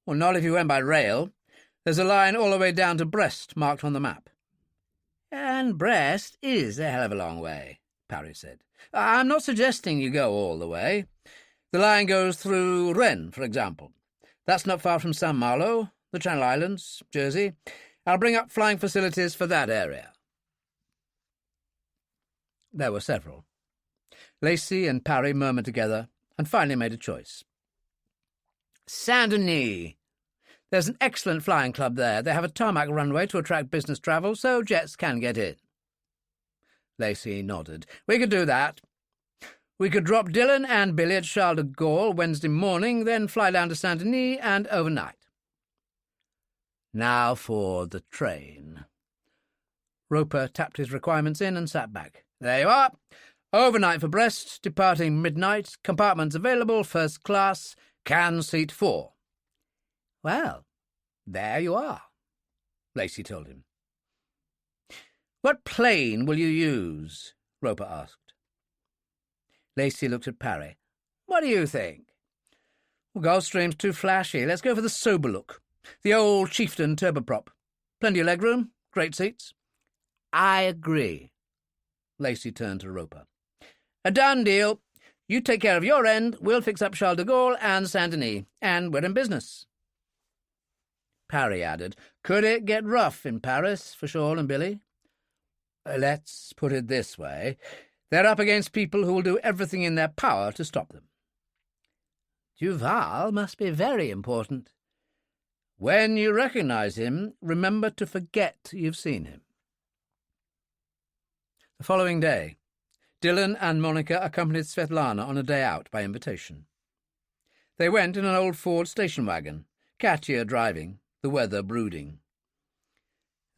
"Well, not if you went by rail. There's a line all the way down to Brest marked on the map." "And Brest is a hell of a long way," Parry said. "I'm not suggesting you go all the way. The line goes through Rennes, for example. That's not far from St. Malo, the Channel Islands, Jersey. I'll bring up flying facilities for that area." There were several. Lacey and Parry murmured together and finally made a choice. "Saint-Denis. There's an excellent flying club there. They have a tarmac runway to attract business travel, so jets can get in." Lacey nodded. "We could do that. We could drop Dillon and Billy at Charles de Gaulle Wednesday morning, then fly down to Saint-Denis and overnight." "Now for the train." Roper tapped his requirements in and sat back. "There you are. Overnight for Brest, departing midnight, compartments available, first class, can seat 4. "Well, there you are," Lacey told him. "What plane will you use?" Roper asked. Lacey looked at Parry. "What do you think?" "Well, Gulfstream's too flashy. Let's go for the sober look. The old Chieftain turboprop. Plenty of legroom, great seats." "I agree." Lacey turned to Roper. "A done deal. You take care of your end, we'll fix up Charles de Gaulle and Saint-Denis, and we're in business." Parry added, "Could it get rough in Paris for Shaw and Billy?" "Let's put it this way. They're up against people who will do everything in their power to stop them." "Duval must be very important." "When you recognize him, remember to forget you've seen him." The following day, Dillon and Monica accompanied Svet Lana on a day out by invitation. They went in an old Ford station wagon, Katya driving, the weather brooding.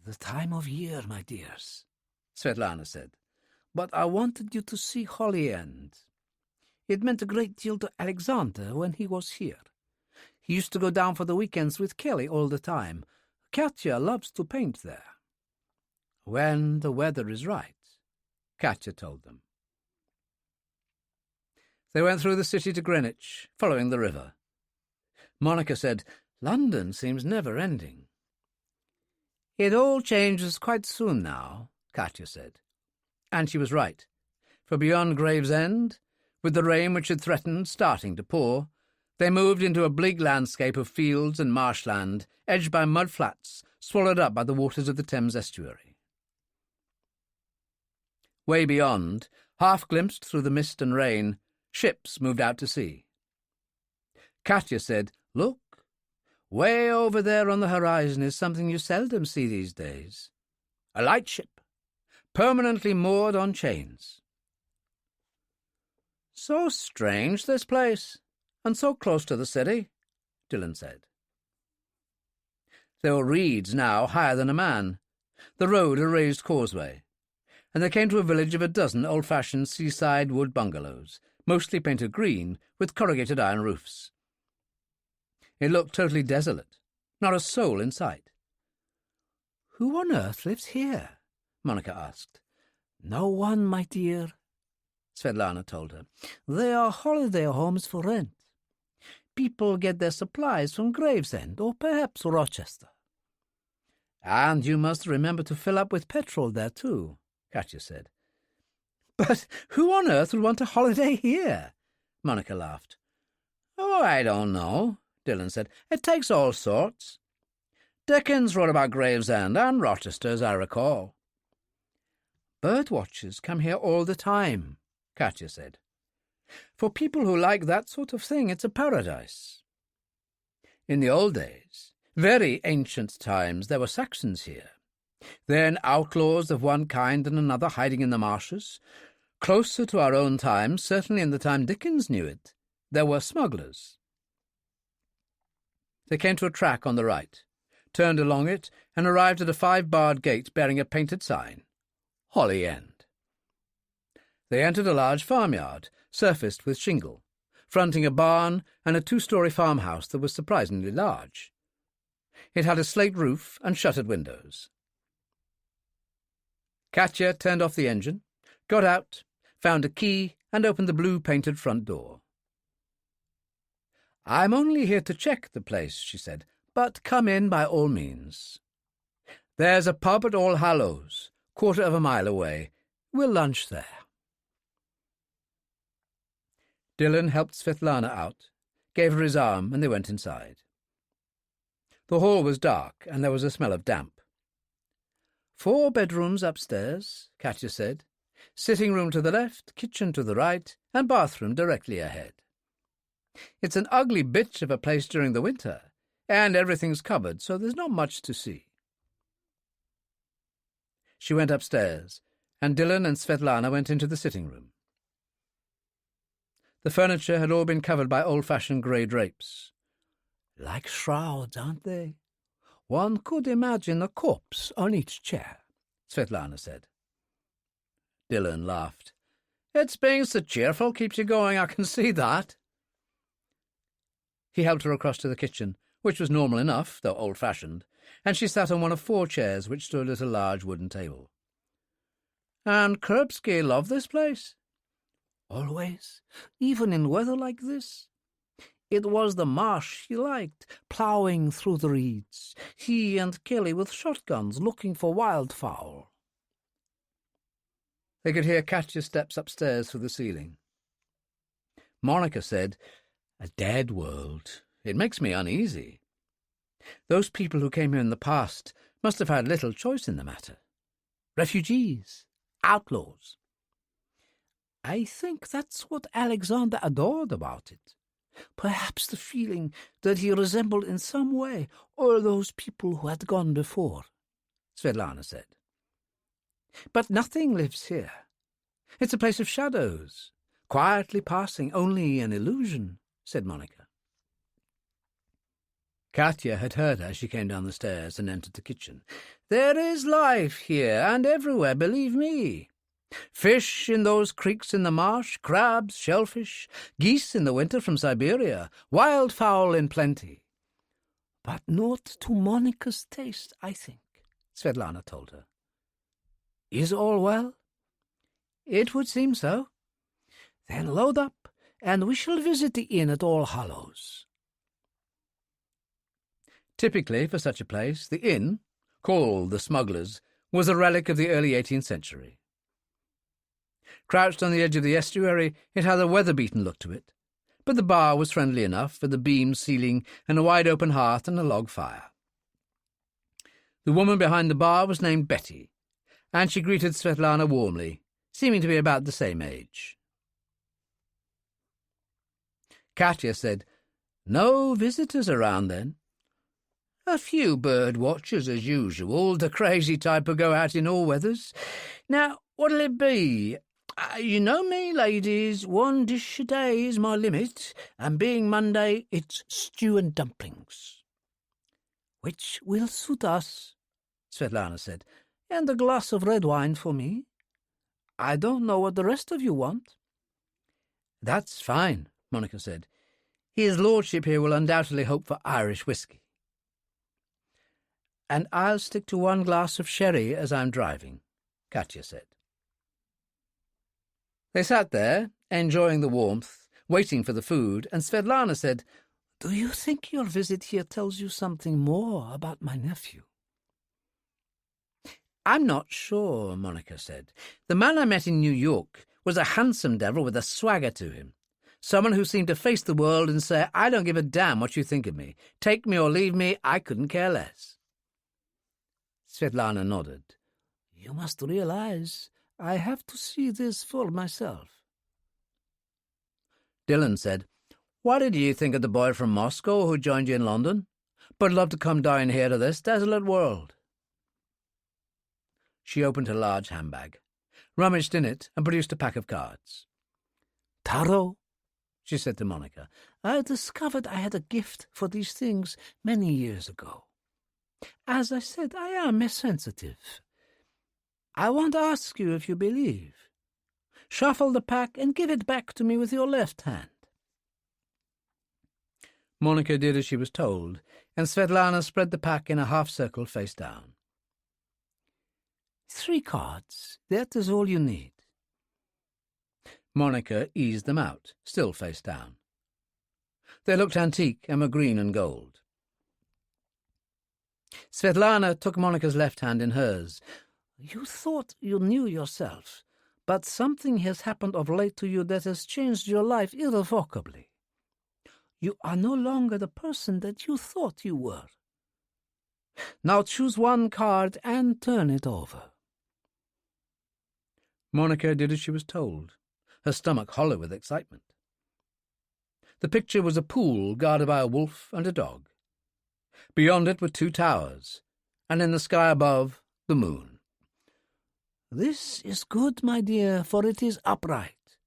"The time of year, my dears," Svet Lana said. but I wanted you to see Holy End. It meant a great deal to Alexander when he was here. He used to go down for the weekends with Kelly all the time. Katya loves to paint there. When the weather is right, Katya told them. They went through the city to Greenwich, following the river. Monica said, "London seems never-ending." "It all changes quite soon now," Katya said. And she was right, for beyond Gravesend, with the rain which had threatened starting to pour, they moved into a bleak landscape of fields and marshland, edged by mud flats, swallowed up by the waters of the Thames estuary. Way beyond, half glimpsed through the mist and rain, ships moved out to sea. Katya said, "Look, way over there on the horizon is something you seldom see these days. A lightship, permanently moored on chains." "So strange, this place, and so close to the city," Dillon said. There were reeds now higher than a man, the road a raised causeway, and they came to a village of a dozen old-fashioned seaside wood bungalows, mostly painted green, with corrugated iron roofs. It looked totally desolate, not a soul in sight. "Who on earth lives here?" Monica asked. "No one, my dear," Svet Lana told her. "They are holiday homes for rent. People get their supplies from Gravesend or perhaps Rochester." "And you must remember to fill up with petrol there too," Katya said. "But who on earth would want a holiday here?" Monica laughed. "Oh, I don't know," Dillon said. "It takes all sorts. Thickens wrote about Gravesend and Rochester, as I recall." "Bird-watchers come here all the time," Katya said. "For people who like that sort of thing, it's a paradise. In the old days, very ancient times, there were Saxons here. Then outlaws of one kind and another hiding in the marshes. Closer to our own time, certainly in the time Dickens knew it, there were smugglers." They came to a track on the right, turned along it, and arrived at a 5-barred gate bearing a painted sign, Holy End. They entered a large farmyard, surfaced with shingle, fronting a barn and a 2-story farmhouse that was surprisingly large. It had a slate roof and shuttered windows. Katya turned off the engine, got out, found a key, and opened the blue-painted front door. "I'm only here to check the place," she said, "but come in by all means. There's a pub at All Hallows, 1/4 of a mile away. We'll lunch there." Dillon helped Svet Lana out, gave her his arm, and they went inside. The hall was dark, and there was a smell of damp. 4 bedrooms upstairs, Katya said. Sitting room to the left, kitchen to the right, and bathroom directly ahead. It's an ugly bitch of a place during the winter, and everything's covered, so there's not much to see. She went upstairs, and Dillon and Svet Lana went into the sitting room. The furniture had all been covered by old-fashioned grey drapes. "Like shrouds, aren't they? One could imagine a corpse on each chair," Svet Lana said. Dillon laughed. "It's being so cheerful keeps you going, I can see that." He helped her across to the kitchen, which was normal enough, though old-fashioned, and she sat on one of 4 chairs which stood at a large wooden table. "And Kuripsky loved this place?" "Always, even in weather like this. It was the marsh he liked, ploughing through the reeds, he and Kelly with shotguns looking for wildfowl." They could hear Katya's steps upstairs through the ceiling. Monica said, "A dead world. It makes me uneasy. Those people who came here in the past must have had little choice in the matter. Refugees, outlaws. I think that's what Alexander adored about it. Perhaps the feeling that he resembled in some way all those people who had gone before," Svet Lana said. "But nothing lives here. It's a place of shadows, quietly passing, only an illusion," said Monica. Katya had heard her as she came down the stairs and entered the kitchen. "There is life here and everywhere, believe me. Fish in those creeks in the marsh, crabs, shellfish, geese in the winter from Siberia, wildfowl in plenty. But not to Monica's taste, I think, Svet Lana told her. Is all well? It would seem so. Then load up, and we shall visit the inn at All Hallows. Typically, for such a place, the inn, called the Smugglers, was a relic of the early 18th century. Crouched on the edge of the estuary, it had a weather-beaten look to it, but the bar was friendly enough, with a beamed ceiling and a wide-open hearth and a log fire. The woman behind the bar was named Betty, and she greeted Svet Lana warmly, seeming to be about the same age. Katya said, "No visitors around, then?" "A few bird watchers, as usual, the crazy type who go out in all weathers. Now, what'll it be? You know me, ladies, 1 dish a day is my limit, and being Monday, it's stew and dumplings." "Which will suit us," Svet Lana said, "and a glass of red wine for me. I don't know what the rest of you want." "That's fine," Monica said. "His lordship here will undoubtedly hope for Irish whiskey." "And I'll stick to 1 glass of sherry as I'm driving," Katya said. They sat there, enjoying the warmth, waiting for the food, and Svet Lana said, "Do you think your visit here tells you something more about my nephew?" "I'm not sure," Monica said. "The man I met in New York was a handsome devil with a swagger to him. Someone who seemed to face the world and say, 'I don't give a damn what you think of me. Take me or leave me, I couldn't care less.'" Svet Lana nodded. "You must realize I have to see this for myself." Dillon said, "What did you think of the boy from Moscow who joined you in London? But love to come down here to this desolate world." She opened her large handbag, rummaged in it, and produced a pack of cards. "Tarot," she said to Monica. "I discovered I had a gift for these things many years ago. As I said, I am sensitive. I won't ask you if you believe. Shuffle the pack and give it back to me with your left hand." Monica did as she was told, and Svet Lana spread the pack in a half-circle face down. 3 cards, that is all you need. Monica eased them out, still face down. They looked antique and were green and gold. Svet Lana took Monica's left hand in hers. "You thought you knew yourself, but something has happened of late to you that has changed your life irrevocably. You are no longer the person that you thought you were. Now choose 1 card and turn it over." Monica did as she was told, her stomach hollow with excitement. The picture was a pool guarded by a wolf and a dog. Beyond it were 2 towers, and in the sky above, the moon. "This is good, my dear, for it is upright.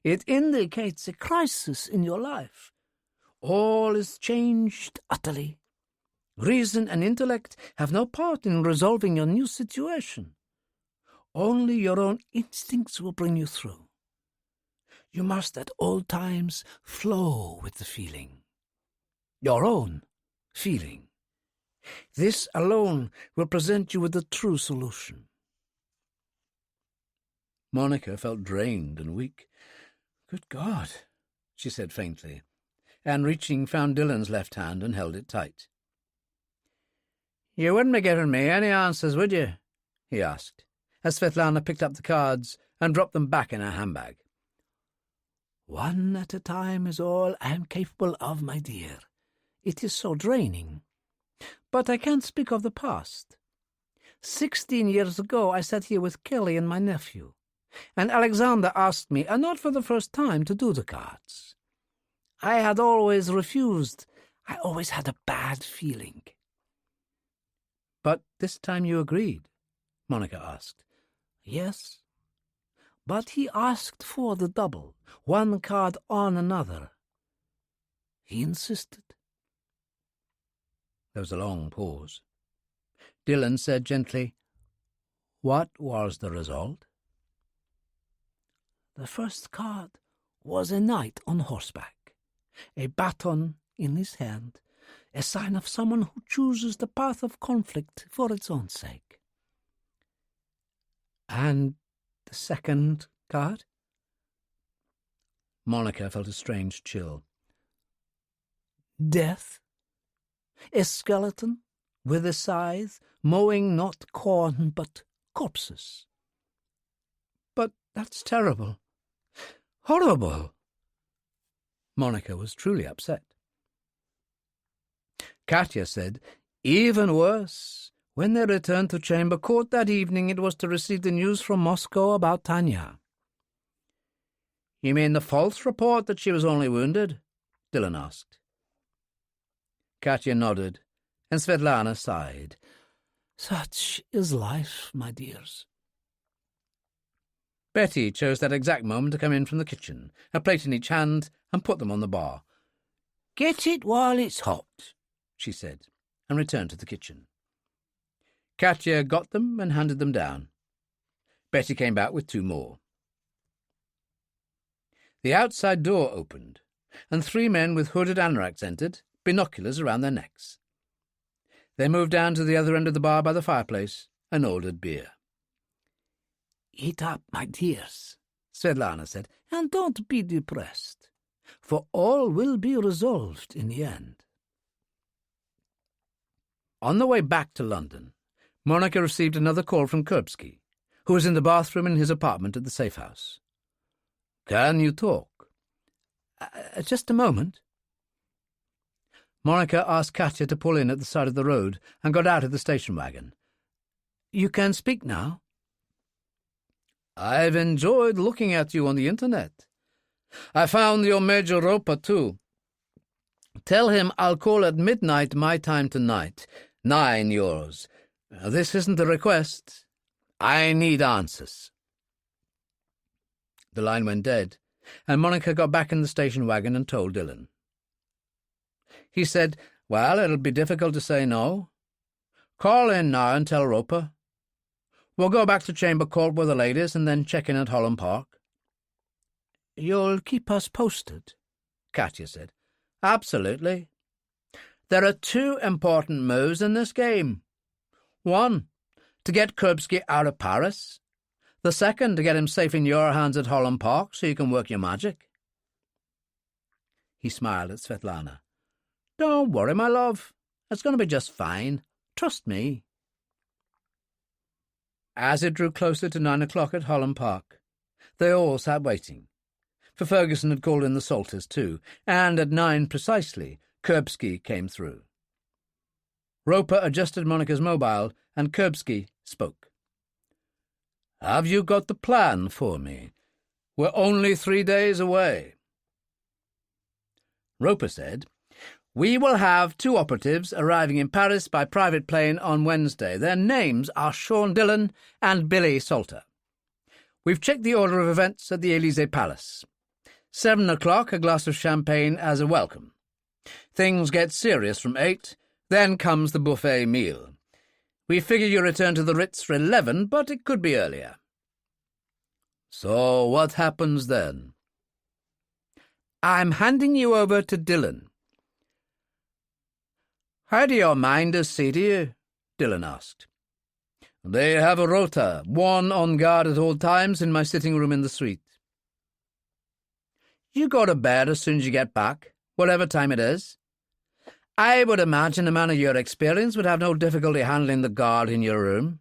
It indicates a crisis in your life. All is changed utterly. Reason and intellect have no part in resolving your new situation. Only your own instincts will bring you through. You must at all times flow with the feeling. Your own feeling. This alone will present you with the true solution." Monica felt drained and weak. "Good God," she said faintly, and reaching found Dillon's left hand and held it tight. "You wouldn't be giving me any answers, would you?" he asked, as Svet Lana picked up the cards and dropped them back in her handbag. "1 at a time is all I am capable of, my dear. It is so draining. But I can't speak of the past. 16 years ago I sat here with Kelly and my nephew, and Alexander asked me, and not for the first time, to do the cards. I had always refused. I always had a bad feeling." "But this time you agreed?" Monica asked. "Yes. But he asked for the double, 1 card on another. He insisted." There was a long pause. Dillon said gently, What was the result? The first card was a knight on horseback, a baton in his hand, a sign of someone who chooses the path of conflict for its own sake. And the second card? Monica felt a strange chill. Death. A skeleton with a scythe, mowing not corn but corpses. But that's terrible. Horrible. Monica was truly upset. Katya said, even worse. When they returned to Chamber Court that evening, it was to receive the news from Moscow about Tanya. You mean the false report that she was only wounded? Dillon asked. Katya nodded, and Svet Lana sighed. Such is life, my dears. Betty chose that exact moment to come in from the kitchen, a plate in each hand, and put them on the bar. Get it while it's hot, she said, and returned to the kitchen. Katya got them and handed them down. Betty came back with 2 more. The outside door opened, and 3 men with hooded anoraks entered, binoculars around their necks. They moved down to the other end of the bar by the fireplace and ordered beer. Eat up, my dears, Svet Lana said, and don't be depressed, for all will be resolved in the end. On the way back to London, Monica received another call from Kuripsky, who was in the bathroom in his apartment at the safe house. "Can you talk?" Just a moment." Monica asked Katya to pull in at the side of the road and got out of the station wagon. You can speak now. "I've enjoyed looking at you on the internet. I found your Major Roper, too. Tell him I'll call at midnight my time tonight, 9 yours. This isn't a request. I need answers." The line went dead, and Monica got back in the station wagon and told Dillon. He said, "Well, it'll be difficult to say no. Call in now and tell Roper. We'll go back to Chamber Court with the ladies and then check in at Holland Park." "You'll keep us posted?" Katya said. "Absolutely. There are 2 important moves in this game. 1, to get Kuripsky out of Paris. The second, to get him safe in your hands at Holland Park so you can work your magic." He smiled at Svet Lana. "Don't worry, my love. It's going to be just fine. Trust me." As it drew closer to 9 o'clock at Holland Park, they all sat waiting, for Ferguson had called in the Salters too, and at 9 precisely, Kuripsky came through. Roper adjusted Monica's mobile, and Kuripsky spoke. "Have you got the plan for me? We're only 3 days away." Roper said, "We will have 2 operatives arriving in Paris by private plane on Wednesday. Their names are Sean Dillon and Billy Salter. We've checked the order of events at the Élysée Palace. 7 o'clock, a glass of champagne as a welcome. Things get serious from 8, then comes the buffet meal. We figure you return to the Ritz for 11, but it could be earlier." "So what happens then?" "I'm handing you over to Dillon." "How do your minders say to you?" Dillon asked. "They have a rota, 1 on guard at all times in my sitting room in the suite." "You go to bed as soon as you get back, whatever time it is. I would imagine a man of your experience would have no difficulty handling the guard in your room."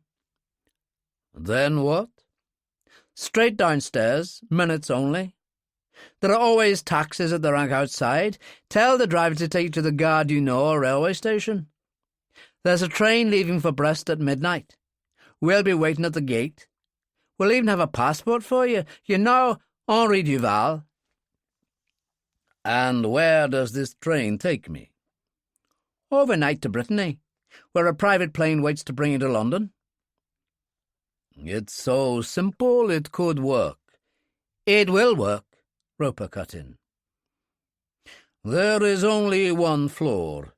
"Then what?" "Straight downstairs, minutes only. There are always taxis at the rank outside. Tell the driver to take you to the Gare du Nord railway station. There's a train leaving for Brest at midnight. We'll be waiting at the gate. We'll even have a passport for you. You know Henri Duval." "And where does this train take me?" "Overnight to Brittany, where a private plane waits to bring you to London." "It's so simple it could work." "It will work," Roper cut in. "There is only 1 floor.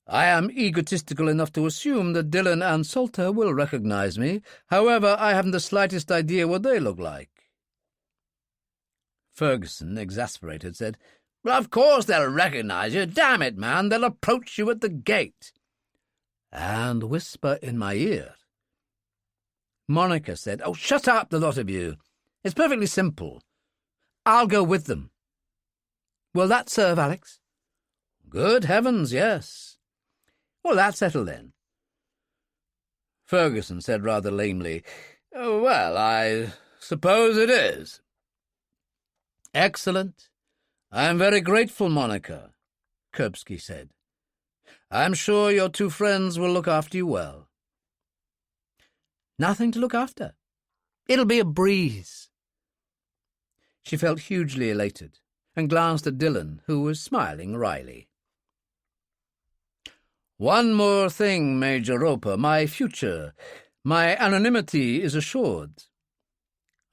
I am egotistical enough to assume that Dillon and Salter will recognize me. However, I haven't the slightest idea what they look like." Ferguson, exasperated, said, "Well, of course they'll recognize you. Damn it, man, they'll approach you at the gate." "And whisper in my ear." Monica said, "Oh, shut up, the lot of you. It's perfectly simple. I'll go with them." "Will that serve, Alex?" "Good heavens, yes." "Well, that's settled then." Ferguson said rather lamely, "Well, I suppose it is." "Excellent. I am very grateful, Monica," Kuripsky said. "I'm sure your two friends will look after you well." "Nothing to look after. It'll be a breeze." She felt hugely elated and glanced at Dillon, who was smiling wryly. "One more thing, Major Roper. My future, my anonymity is assured.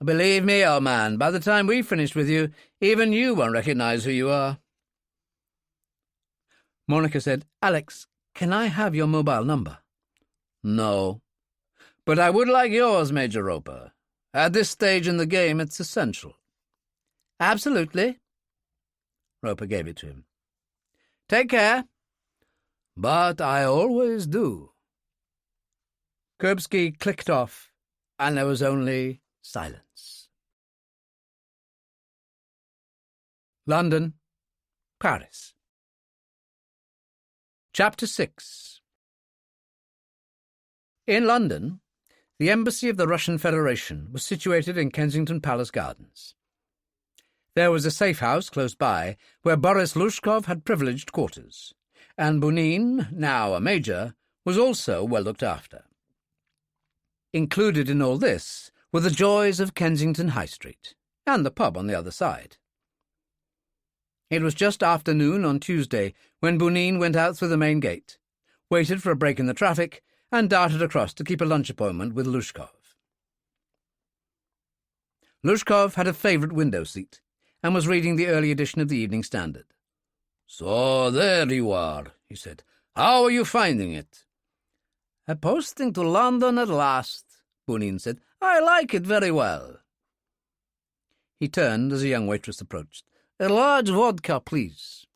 Believe me, old man, by the time we've finished with you, even you won't recognize who you are." Monica said, "Alex, can I have your mobile number?" "No. But I would like yours, Major Roper. At this stage in the game, it's essential." "Absolutely." Roper gave it to him. "Take care." "But I always do." Kuripsky clicked off, and there was only silence. London, Paris. Chapter 6. In London, the embassy of the Russian Federation was situated in Kensington Palace Gardens. There was a safe house close by where Boris Lushkov had privileged quarters, and Bunin, now a major, was also well looked after. Included in all this were the joys of Kensington High Street, and the pub on the other side. It was just after noon on Tuesday when Bunin went out through the main gate, waited for a break in the traffic, and darted across to keep a lunch appointment with Lushkov. Lushkov had a favourite window seat, and was reading the early edition of the Evening Standard. "So there you are," he said. "How are you finding it?" "Posting to London at last," Bunin said. "I like it very well." He turned as a young waitress approached. "A large vodka, please."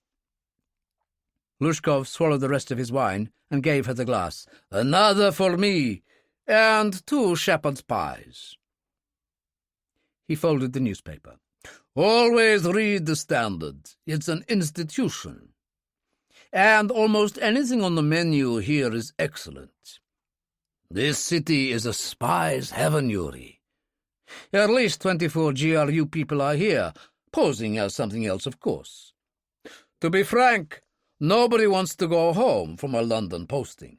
Lushkov swallowed the rest of his wine and gave her the glass. "Another for me, and 2 shepherd's pies." He folded the newspaper. "Always read the Standard. It's an institution. And almost anything on the menu here is excellent. This city is a spy's heaven, Yuri. At least 24 GRU people are here, posing as something else, of course. To be frank, nobody wants to go home from a London posting."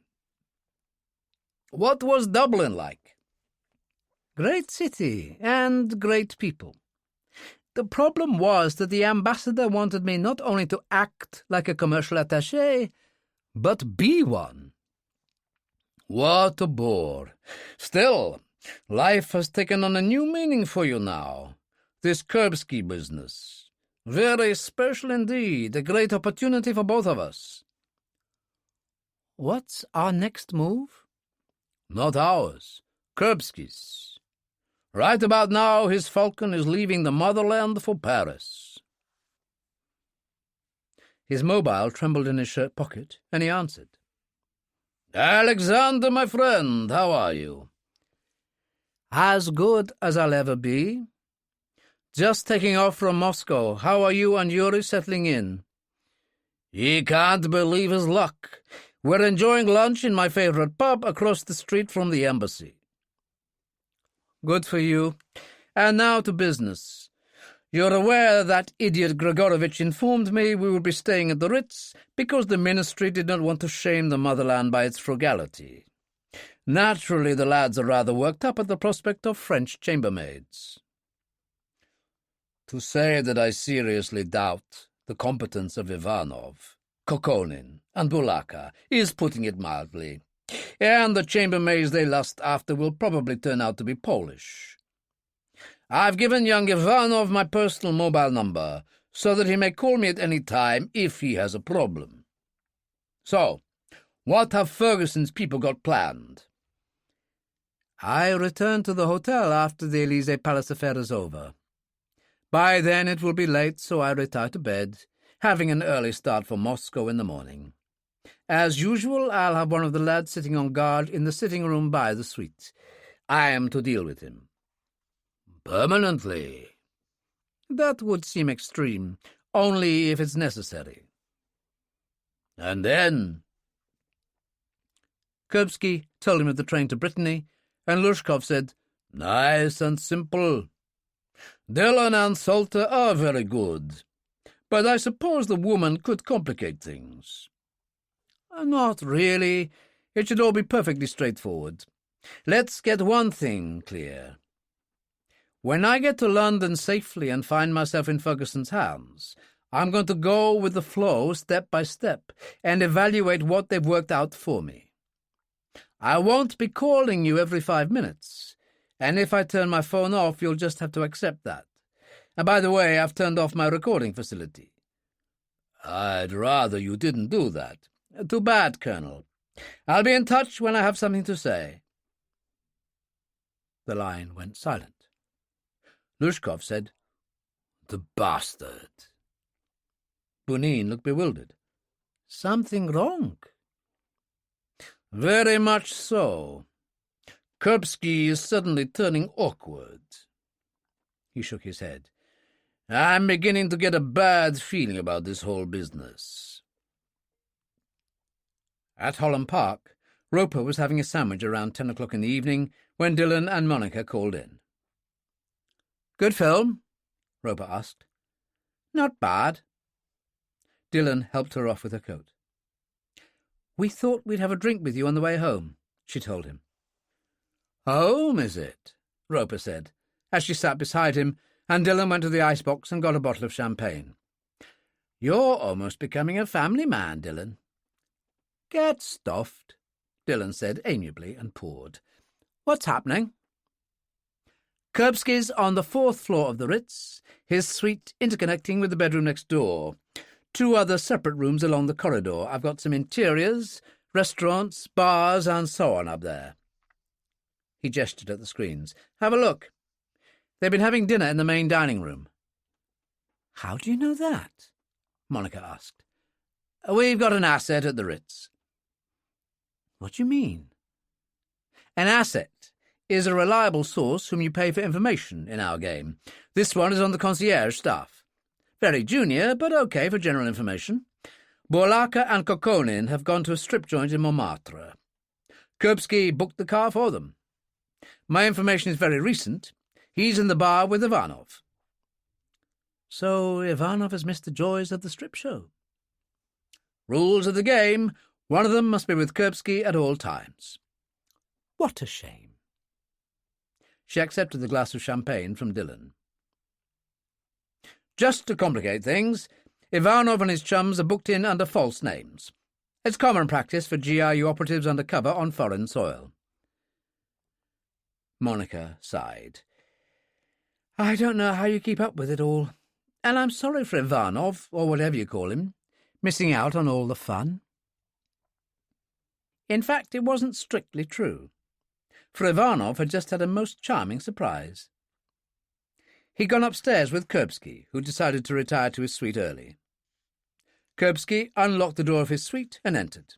"What was Dublin like?" "Great city, and great people. The problem was that the ambassador wanted me not only to act like a commercial attaché, but be one." "What a bore. Still, life has taken on a new meaning for you now. This Kuripsky business. Very special indeed, a great opportunity for both of us." "What's our next move?" "Not ours. Kuripsky's. Right about now, his falcon is leaving the motherland for Paris." His mobile trembled in his shirt pocket, and he answered. "Alexander, my friend, how are you?" "As good as I'll ever be. Just taking off from Moscow. How are you and Yuri settling in?" "He can't believe his luck. We're enjoying lunch in my favorite pub across the street from the embassy." "Good for you. And now to business. You're aware that idiot Grigorovich informed me we would be staying at the Ritz because the ministry did not want to shame the motherland by its frugality. Naturally, the lads are rather worked up at the prospect of French chambermaids." To say that I seriously doubt the competence of Ivanov, Kokonin, and Bulaka is putting it mildly, and the chambermaids they lust after will probably turn out to be Polish. I've given young Ivanov my personal mobile number, so that he may call me at any time if he has a problem. So, What have Ferguson's people got planned? I return to the hotel after the Élysée Palace affair is over. By then it will be late, so I retire to bed, having an early start for Moscow in the morning. As usual, I'll have one of the lads sitting on guard in the sitting room by the suite. I am to deal with him. Permanently? That would seem extreme, only if it's necessary. And then? Kuripsky told him of the train to Brittany, and Lushkov said, Nice and simple. Dillon and Salter are very good, but I suppose the woman could complicate things. Not really. It should all be perfectly straightforward. Let's get one thing clear. When I get to London safely and find myself in Ferguson's hands, I'm going to go with the flow step by step and evaluate what they've worked out for me. I won't be calling you every 5 minutes, and if I turn my phone off, you'll just have to accept that. And by the way, I've turned off my recording facility. I'd rather you didn't do that. Too bad, Colonel. I'll be in touch when I have something to say. The line went silent. Lushkov said, The bastard. Bunin looked bewildered. Something wrong? Very much so. Kuripsky is suddenly turning awkward. He shook his head. I'm beginning to get a bad feeling about this whole business. At Holland Park, Roper was having a sandwich around 10 o'clock in the evening when Dillon and Monica called in. Good film? Roper asked. Not bad. Dillon helped her off with her coat. We thought we'd have a drink with you on the way home, she told him. Home, is it? Roper said, as she sat beside him, and Dillon went to the icebox and got a bottle of champagne. You're almost becoming a family man, Dillon. Get stuffed, Dillon said amiably and poured. What's happening? Kuripsky's on the 4th floor of the Ritz, his suite interconnecting with the bedroom next door. 2 other separate rooms along the corridor. I've got some interiors, restaurants, bars, and so on up there. He gestured at the screens. Have a look. They've been having dinner in the main dining room. How do you know that? Monica asked. We've got an asset at the Ritz. What do you mean? An asset is a reliable source whom you pay for information in our game. This one is on the concierge staff. Very junior, but okay for general information. Borlaka and Kokonin have gone to a strip joint in Montmartre. Kuripsky booked the car for them. My information is very recent. He's in the bar with Ivanov. So Ivanov has missed the joys of the strip show. Rules of the game. One of them must be with Kuripsky at all times. What a shame. She accepted the glass of champagne from Dillon. Just to complicate things, Ivanov and his chums are booked in under false names. It's common practice for GRU operatives under cover on foreign soil. Monica sighed. I don't know how you keep up with it all, and I'm sorry for Ivanov, or whatever you call him, missing out on all the fun. In fact, it wasn't strictly true, for Ivanov had just had a most charming surprise. He'd gone upstairs with Kuripsky, who decided to retire to his suite early. Kuripsky unlocked the door of his suite and entered.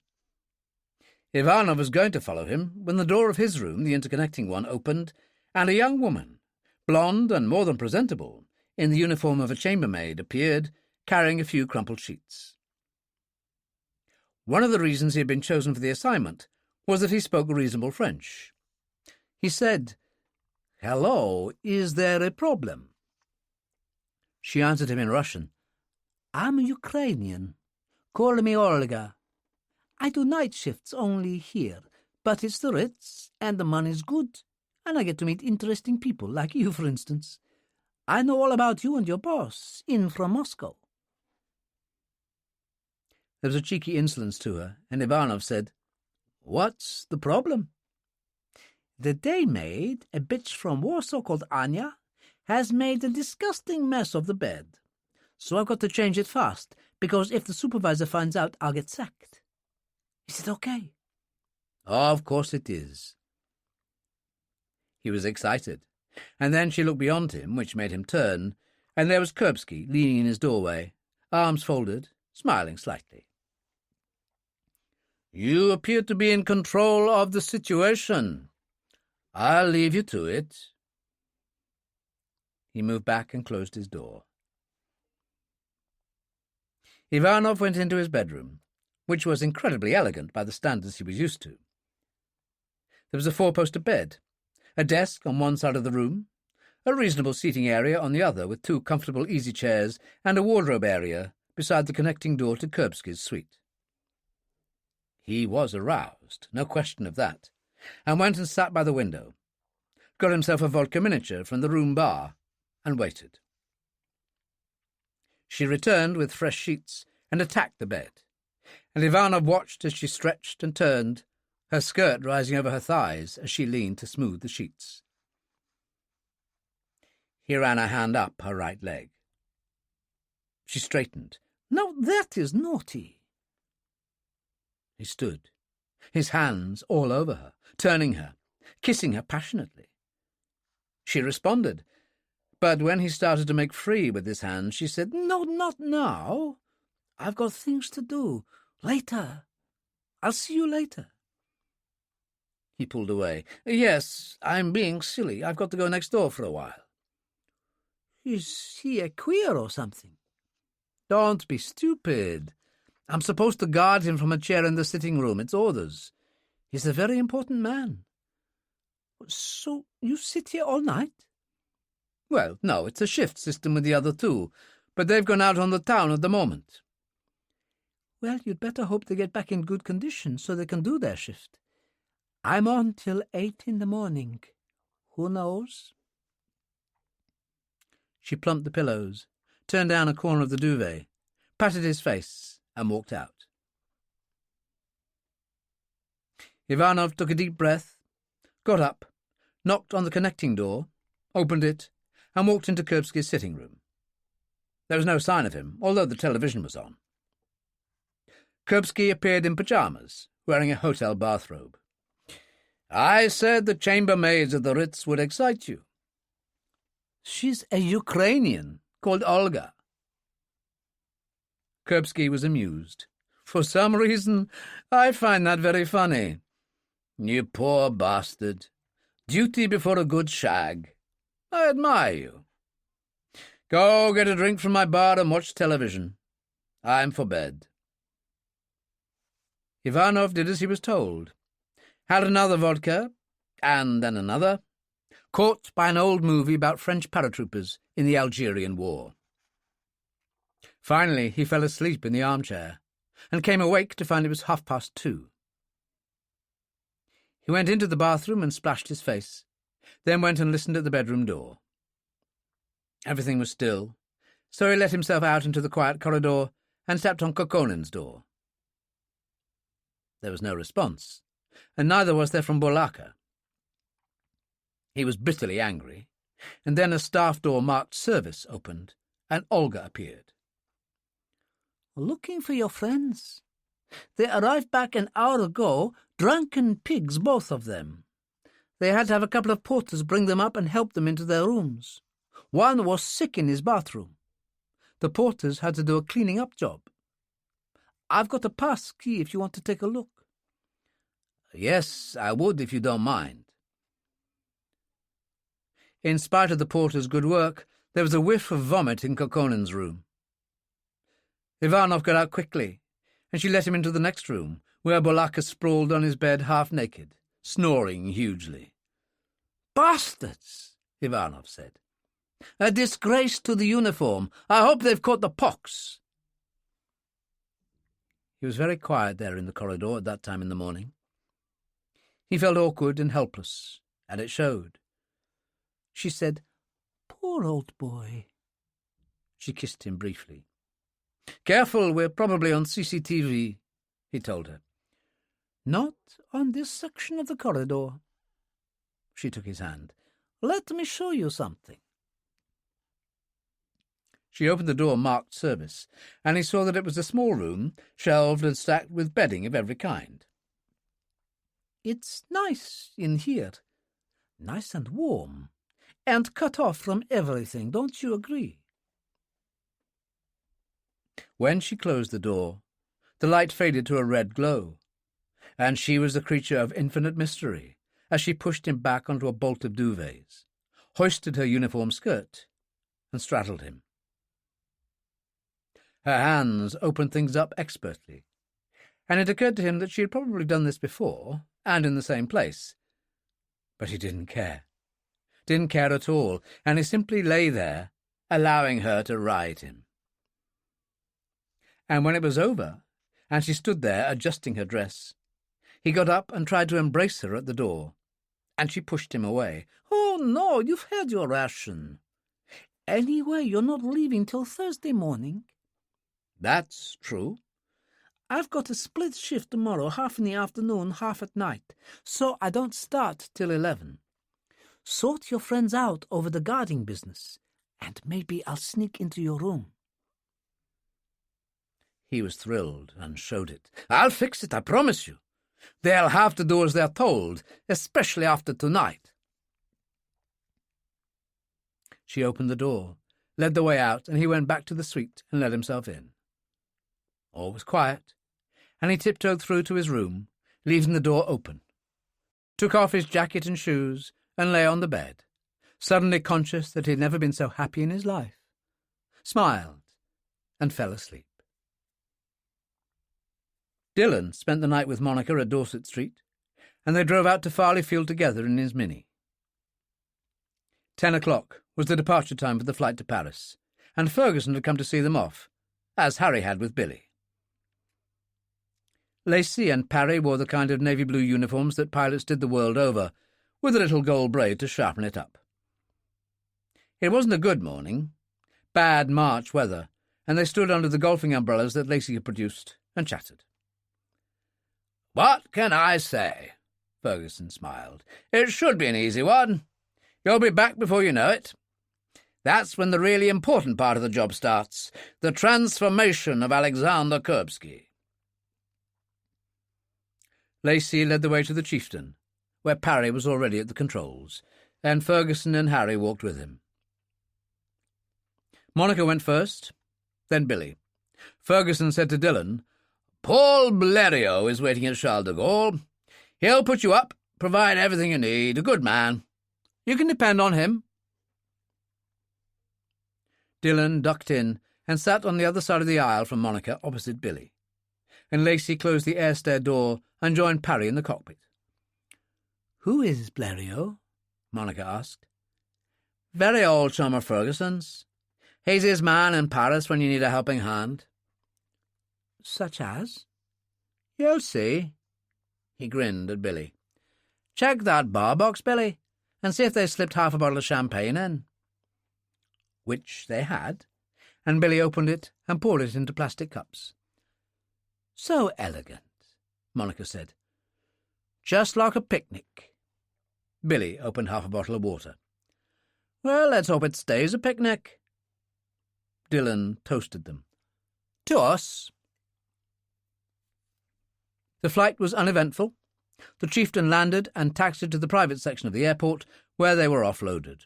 Ivanov was going to follow him when the door of his room, the interconnecting one, opened, and a young woman, blonde and more than presentable, in the uniform of a chambermaid, appeared, carrying a few crumpled sheets. One of the reasons he had been chosen for the assignment was that he spoke reasonable French. He said, "Hello, is there a problem?" She answered him in Russian. "I'm Ukrainian. Call me Olga. I do night shifts only here, but it's the Ritz, and the money's good, and I get to meet interesting people, like you, for instance. I know all about you and your boss, in from Moscow." There was a cheeky insolence to her, and Ivanov said, "What's the problem?" "The day maid, a bitch from Warsaw called Anya, has made a disgusting mess of the bed. So I've got to change it fast, because if the supervisor finds out, I'll get sacked." Is it okay? Oh, of course it is. He was excited, and then she looked beyond him, which made him turn, and there was Kuripsky leaning in his doorway, arms folded, smiling slightly. You appear to be in control of the situation. I'll leave you to it. He moved back and closed his door. Ivanov went into his bedroom, which was incredibly elegant by the standards he was used to. There was a four-poster bed, a desk on one side of the room, a reasonable seating area on the other with two comfortable easy chairs, and a wardrobe area beside the connecting door to Kuripsky's suite. He was aroused, no question of that, and went and sat by the window, got himself a vodka miniature from the room bar, and waited. She returned with fresh sheets and attacked the bed, and Ivanov watched as she stretched and turned, her skirt rising over her thighs as she leaned to smooth the sheets. He ran a hand up her right leg. She straightened. "Now that is naughty." He stood, his hands all over her, turning her, kissing her passionately. She responded, but when he started to make free with his hands, she said, "No, not now. I've got things to do. Later. I'll see you later." He pulled away. "Yes, I'm being silly. I've got to go next door for a while." "Is he a queer or something?" "Don't be stupid. I'm supposed to guard him from a chair in the sitting room. It's orders. He's a very important man." "So you sit here all night?" "Well, no, it's a shift system with the other two, but they've gone out on the town at the moment." "Well, you'd better hope they get back in good condition so they can do their shift. I'm on till 8 in the morning. Who knows?" She plumped the pillows, turned down a corner of the duvet, patted his face, and walked out. Ivanov took a deep breath, got up, knocked on the connecting door, opened it, and walked into Kuripsky's sitting room. There was no sign of him, although the television was on. Kuripsky appeared in pyjamas, wearing a hotel bathrobe. "I said the chambermaids at the Ritz would excite you." "She's a Ukrainian called Olga." Kuripsky was amused. "For some reason, I find that very funny. You poor bastard. Duty before a good shag. I admire you. Go get a drink from my bar and watch television. I'm for bed." Ivanov did as he was told. Had another vodka, and then another, caught by an old movie about French paratroopers in the Algerian War. Finally, he fell asleep in the armchair, and came awake to find it was 2:30. He went into the bathroom and splashed his face, then went and listened at the bedroom door. Everything was still, so he let himself out into the quiet corridor and tapped on Kokonin's door. There was no response, and neither was there from Bolaka. He was bitterly angry, and then a staff door marked service opened, and Olga appeared. "Looking for your friends. They arrived back an hour ago, drunken pigs, both of them. They had to have a couple of porters bring them up and help them into their rooms. One was sick in his bathroom. The porters had to do a cleaning-up job. I've got a pass key if you want to take a look." "Yes, I would if you don't mind." In spite of the porter's good work, there was a whiff of vomit in Kokonin's room. Ivanov got out quickly, and she let him into the next room, where Bolaka sprawled on his bed half-naked, snoring hugely. "Bastards," Ivanov said. "A disgrace to the uniform. I hope they've caught the pox." He was very quiet there in the corridor at that time in the morning. He felt awkward and helpless, and it showed. She said, "Poor old boy." She kissed him briefly. "Careful, we're probably on CCTV, he told her. "Not on this section of the corridor." She took his hand. "Let me show you something." She opened the door marked service, and he saw that it was a small room, shelved and stacked with bedding of every kind. "It's nice in here. Nice and warm. And cut off from everything, don't you agree?" When she closed the door, the light faded to a red glow, and she was the creature of infinite mystery as she pushed him back onto a bolt of duvets, hoisted her uniform skirt, and straddled him. Her hands opened things up expertly, and it occurred to him that she had probably done this before, and in the same place. But he didn't care. Didn't care at all, and he simply lay there, allowing her to ride him. And when it was over, and she stood there adjusting her dress, he got up and tried to embrace her at the door, and she pushed him away. "Oh, no, you've had your ration. Anyway, you're not leaving till Thursday morning." "That's true." "I've got a split shift tomorrow, half in the afternoon, half at night, so I don't start till 11. Sort your friends out over the guarding business, and maybe I'll sneak into your room." He was thrilled and showed it. "I'll fix it, I promise you. They'll have to do as they're told, especially after tonight." She opened the door, led the way out, and he went back to the suite and let himself in. All was quiet, and he tiptoed through to his room, leaving the door open, took off his jacket and shoes, and lay on the bed, suddenly conscious that he had never been so happy in his life, smiled, and fell asleep. Dillon spent the night with Monica at Dorset Street, and they drove out to Farley Field together in his Mini. 10 o'clock was the departure time for the flight to Paris, and Ferguson had come to see them off, as Harry had with Billy. Lacey and Parry wore the kind of navy blue uniforms that pilots did the world over, with a little gold braid to sharpen it up. It wasn't a good morning, bad March weather, and they stood under the golfing umbrellas that Lacey had produced and chatted. "What can I say?" Ferguson smiled. "It should be an easy one. You'll be back before you know it. That's when the really important part of the job starts, the transformation of Alexander Kuripsky." Lacey led the way to the Chieftain, where Parry was already at the controls, and Ferguson and Harry walked with him. Monica went first, then Billy. Ferguson said to Dillon, "Paul Blériot is waiting at Charles de Gaulle. He'll put you up, provide everything you need. A good man. You can depend on him." Dillon ducked in and sat on the other side of the aisle from Monica, opposite Billy, and Lacey closed the air stair door and joined Parry in the cockpit. "Who is Blériot?" Monica asked. "Very old chum of Ferguson's. He's his man in Paris when you need a helping hand." "Such as?" "You'll see." He grinned at Billy. "Check that bar box, Billy, and see if they slipped half a bottle of champagne in." Which they had, and Billy opened it and poured it into plastic cups. "So elegant," Monica said. "Just like a picnic." Billy opened half a bottle of water. "Well, let's hope it stays a picnic." Dillon toasted them. "To us." The flight was uneventful. The Chieftain landed and taxied to the private section of the airport, where they were offloaded.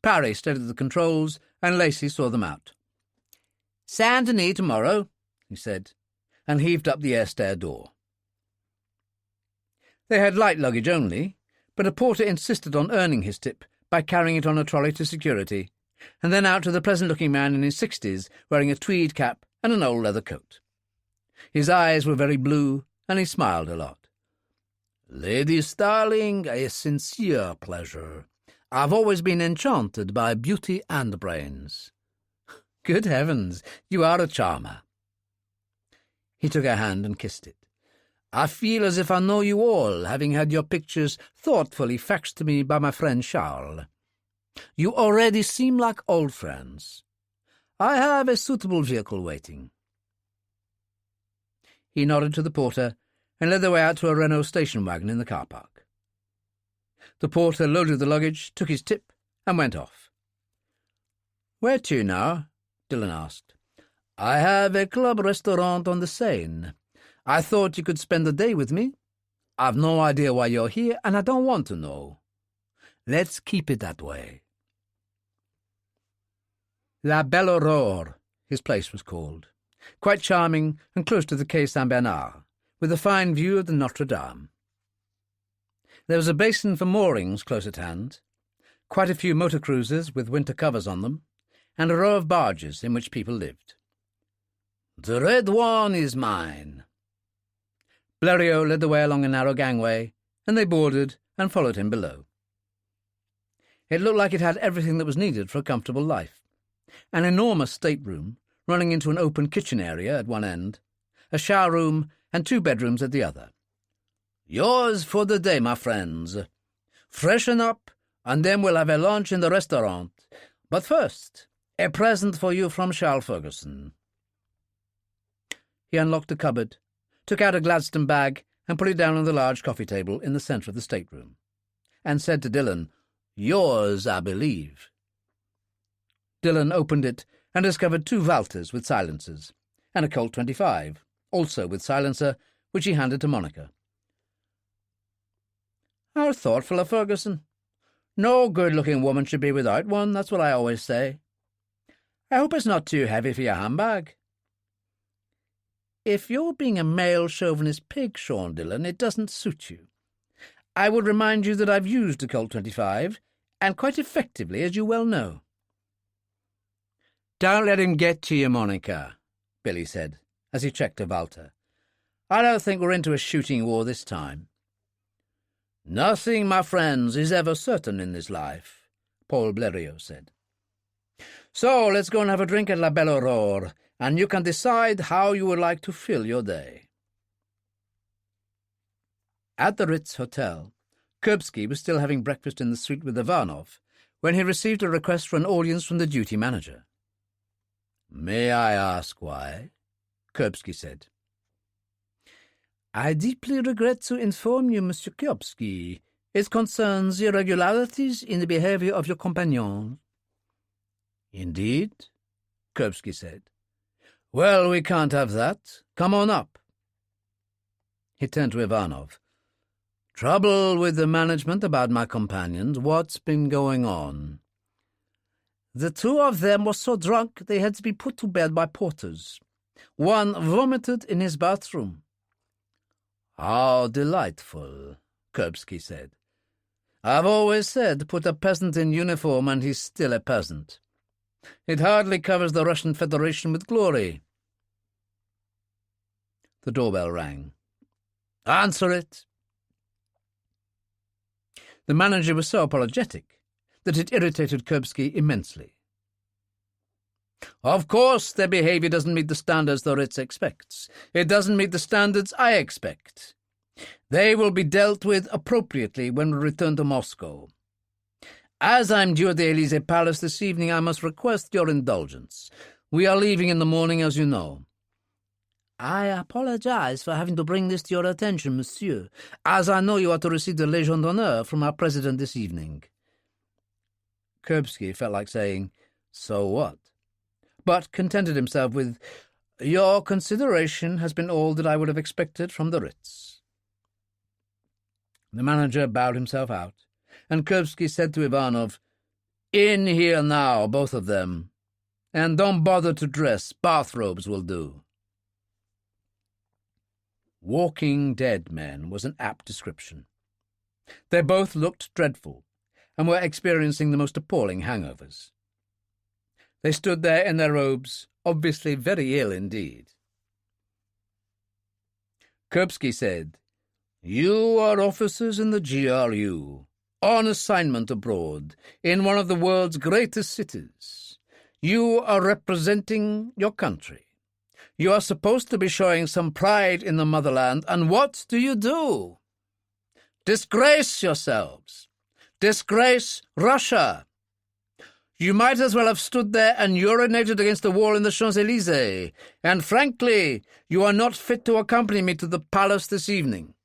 Parry stayed at the controls, and Lacey saw them out. "Saint-Denis tomorrow," he said, and heaved up the air stair door. They had light luggage only, but a porter insisted on earning his tip by carrying it on a trolley to security, and then out to the pleasant-looking man in his 60s, wearing a tweed cap and an old leather coat. His eyes were very blue, and he smiled a lot. "Lady Starling, a sincere pleasure. I've always been enchanted by beauty and brains." "Good heavens, you are a charmer." He took her hand and kissed it. "I feel as if I know you all, having had your pictures thoughtfully faxed to me by my friend Charles. You already seem like old friends. I have a suitable vehicle waiting." He nodded to the porter and led the way out to a Renault station wagon in the car park. The porter loaded the luggage, took his tip, and went off. "Where to now?" Dillon asked. "I have a club restaurant on the Seine. I thought you could spend the day with me. I've no idea why you're here, and I don't want to know. Let's keep it that way." La Belle Aurore, his place was called, quite charming and close to the Quai Saint-Bernard, with a fine view of the Notre Dame. There was a basin for moorings close at hand, quite a few motor cruisers with winter covers on them, and a row of barges in which people lived. "The red one is mine." Bleriot led the way along a narrow gangway, and they boarded and followed him below. It looked like it had everything that was needed for a comfortable life. An enormous stateroom, running into an open kitchen area at one end, a shower room and 2 bedrooms at the other. "Yours for the day, my friends. Freshen up, and then we'll have a lunch in the restaurant. But first, a present for you from Charles Ferguson." He unlocked a cupboard, took out a Gladstone bag, and put it down on the large coffee table in the centre of the stateroom, and said to Dillon, "Yours, I believe." Dillon opened it and discovered 2 Walters with silencers, and a Colt 25, also with silencer, which he handed to Monica. "How thoughtful of Ferguson. No good-looking woman should be without one, that's what I always say. I hope it's not too heavy for your handbag." "If you're being a male chauvinist pig, Sean Dillon, it doesn't suit you. I would remind you that I've used a Colt 25, and quite effectively, as you well know." "Don't let him get to you, Monica," Billy said, as he checked a Walter. "I don't think we're into a shooting war this time." "Nothing, my friends, is ever certain in this life," Paul Bleriot said. "So let's go and have a drink at La Belle Aurore, and you can decide how you would like to fill your day." At the Ritz Hotel, Kuripsky was still having breakfast in the suite with Ivanov when he received a request for an audience from the duty manager. "May I ask why?" Kuripsky said. "I deeply regret to inform you, Monsieur Kuripsky. It concerns irregularities in the behavior of your companion." "Indeed?" Kuripsky said. "Well, we can't have that. Come on up." He turned to Ivanov. "Trouble with the management about my companions. What's been going on?" "The 2 of them were so drunk they had to be put to bed by porters. One vomited in his bathroom." "How delightful," Kuripsky said. "I've always said put a peasant in uniform and he's still a peasant. It hardly covers the Russian Federation with glory." The doorbell rang. "Answer it." The manager was so apologetic that it irritated Kuripsky immensely. "Of course their behavior doesn't meet the standards the Ritz expects. It doesn't meet the standards I expect. They will be dealt with appropriately when we return to Moscow. As I'm due at the Élysée Palace this evening, I must request your indulgence. We are leaving in the morning, as you know." "I apologize for having to bring this to your attention, monsieur, as I know you are to receive the Légion d'honneur from our president this evening." Kuripsky felt like saying, "So what?" but contented himself with, "Your consideration has been all that I would have expected from the Ritz." The manager bowed himself out, and Kuripsky said to Ivanov, "In here now, both of them. And don't bother to dress. Bathrobes will do." Walking dead men was an apt description. They both looked dreadful, and were experiencing the most appalling hangovers. They stood there in their robes, obviously very ill indeed. Kuripsky said, "You are officers in the GRU, on assignment abroad, in one of the world's greatest cities. You are representing your country. You are supposed to be showing some pride in the motherland, and what do? Disgrace yourselves. Disgrace Russia. You might as well have stood there and urinated against the wall in the Champs-Élysées, and frankly, you are not fit to accompany me to the palace this evening."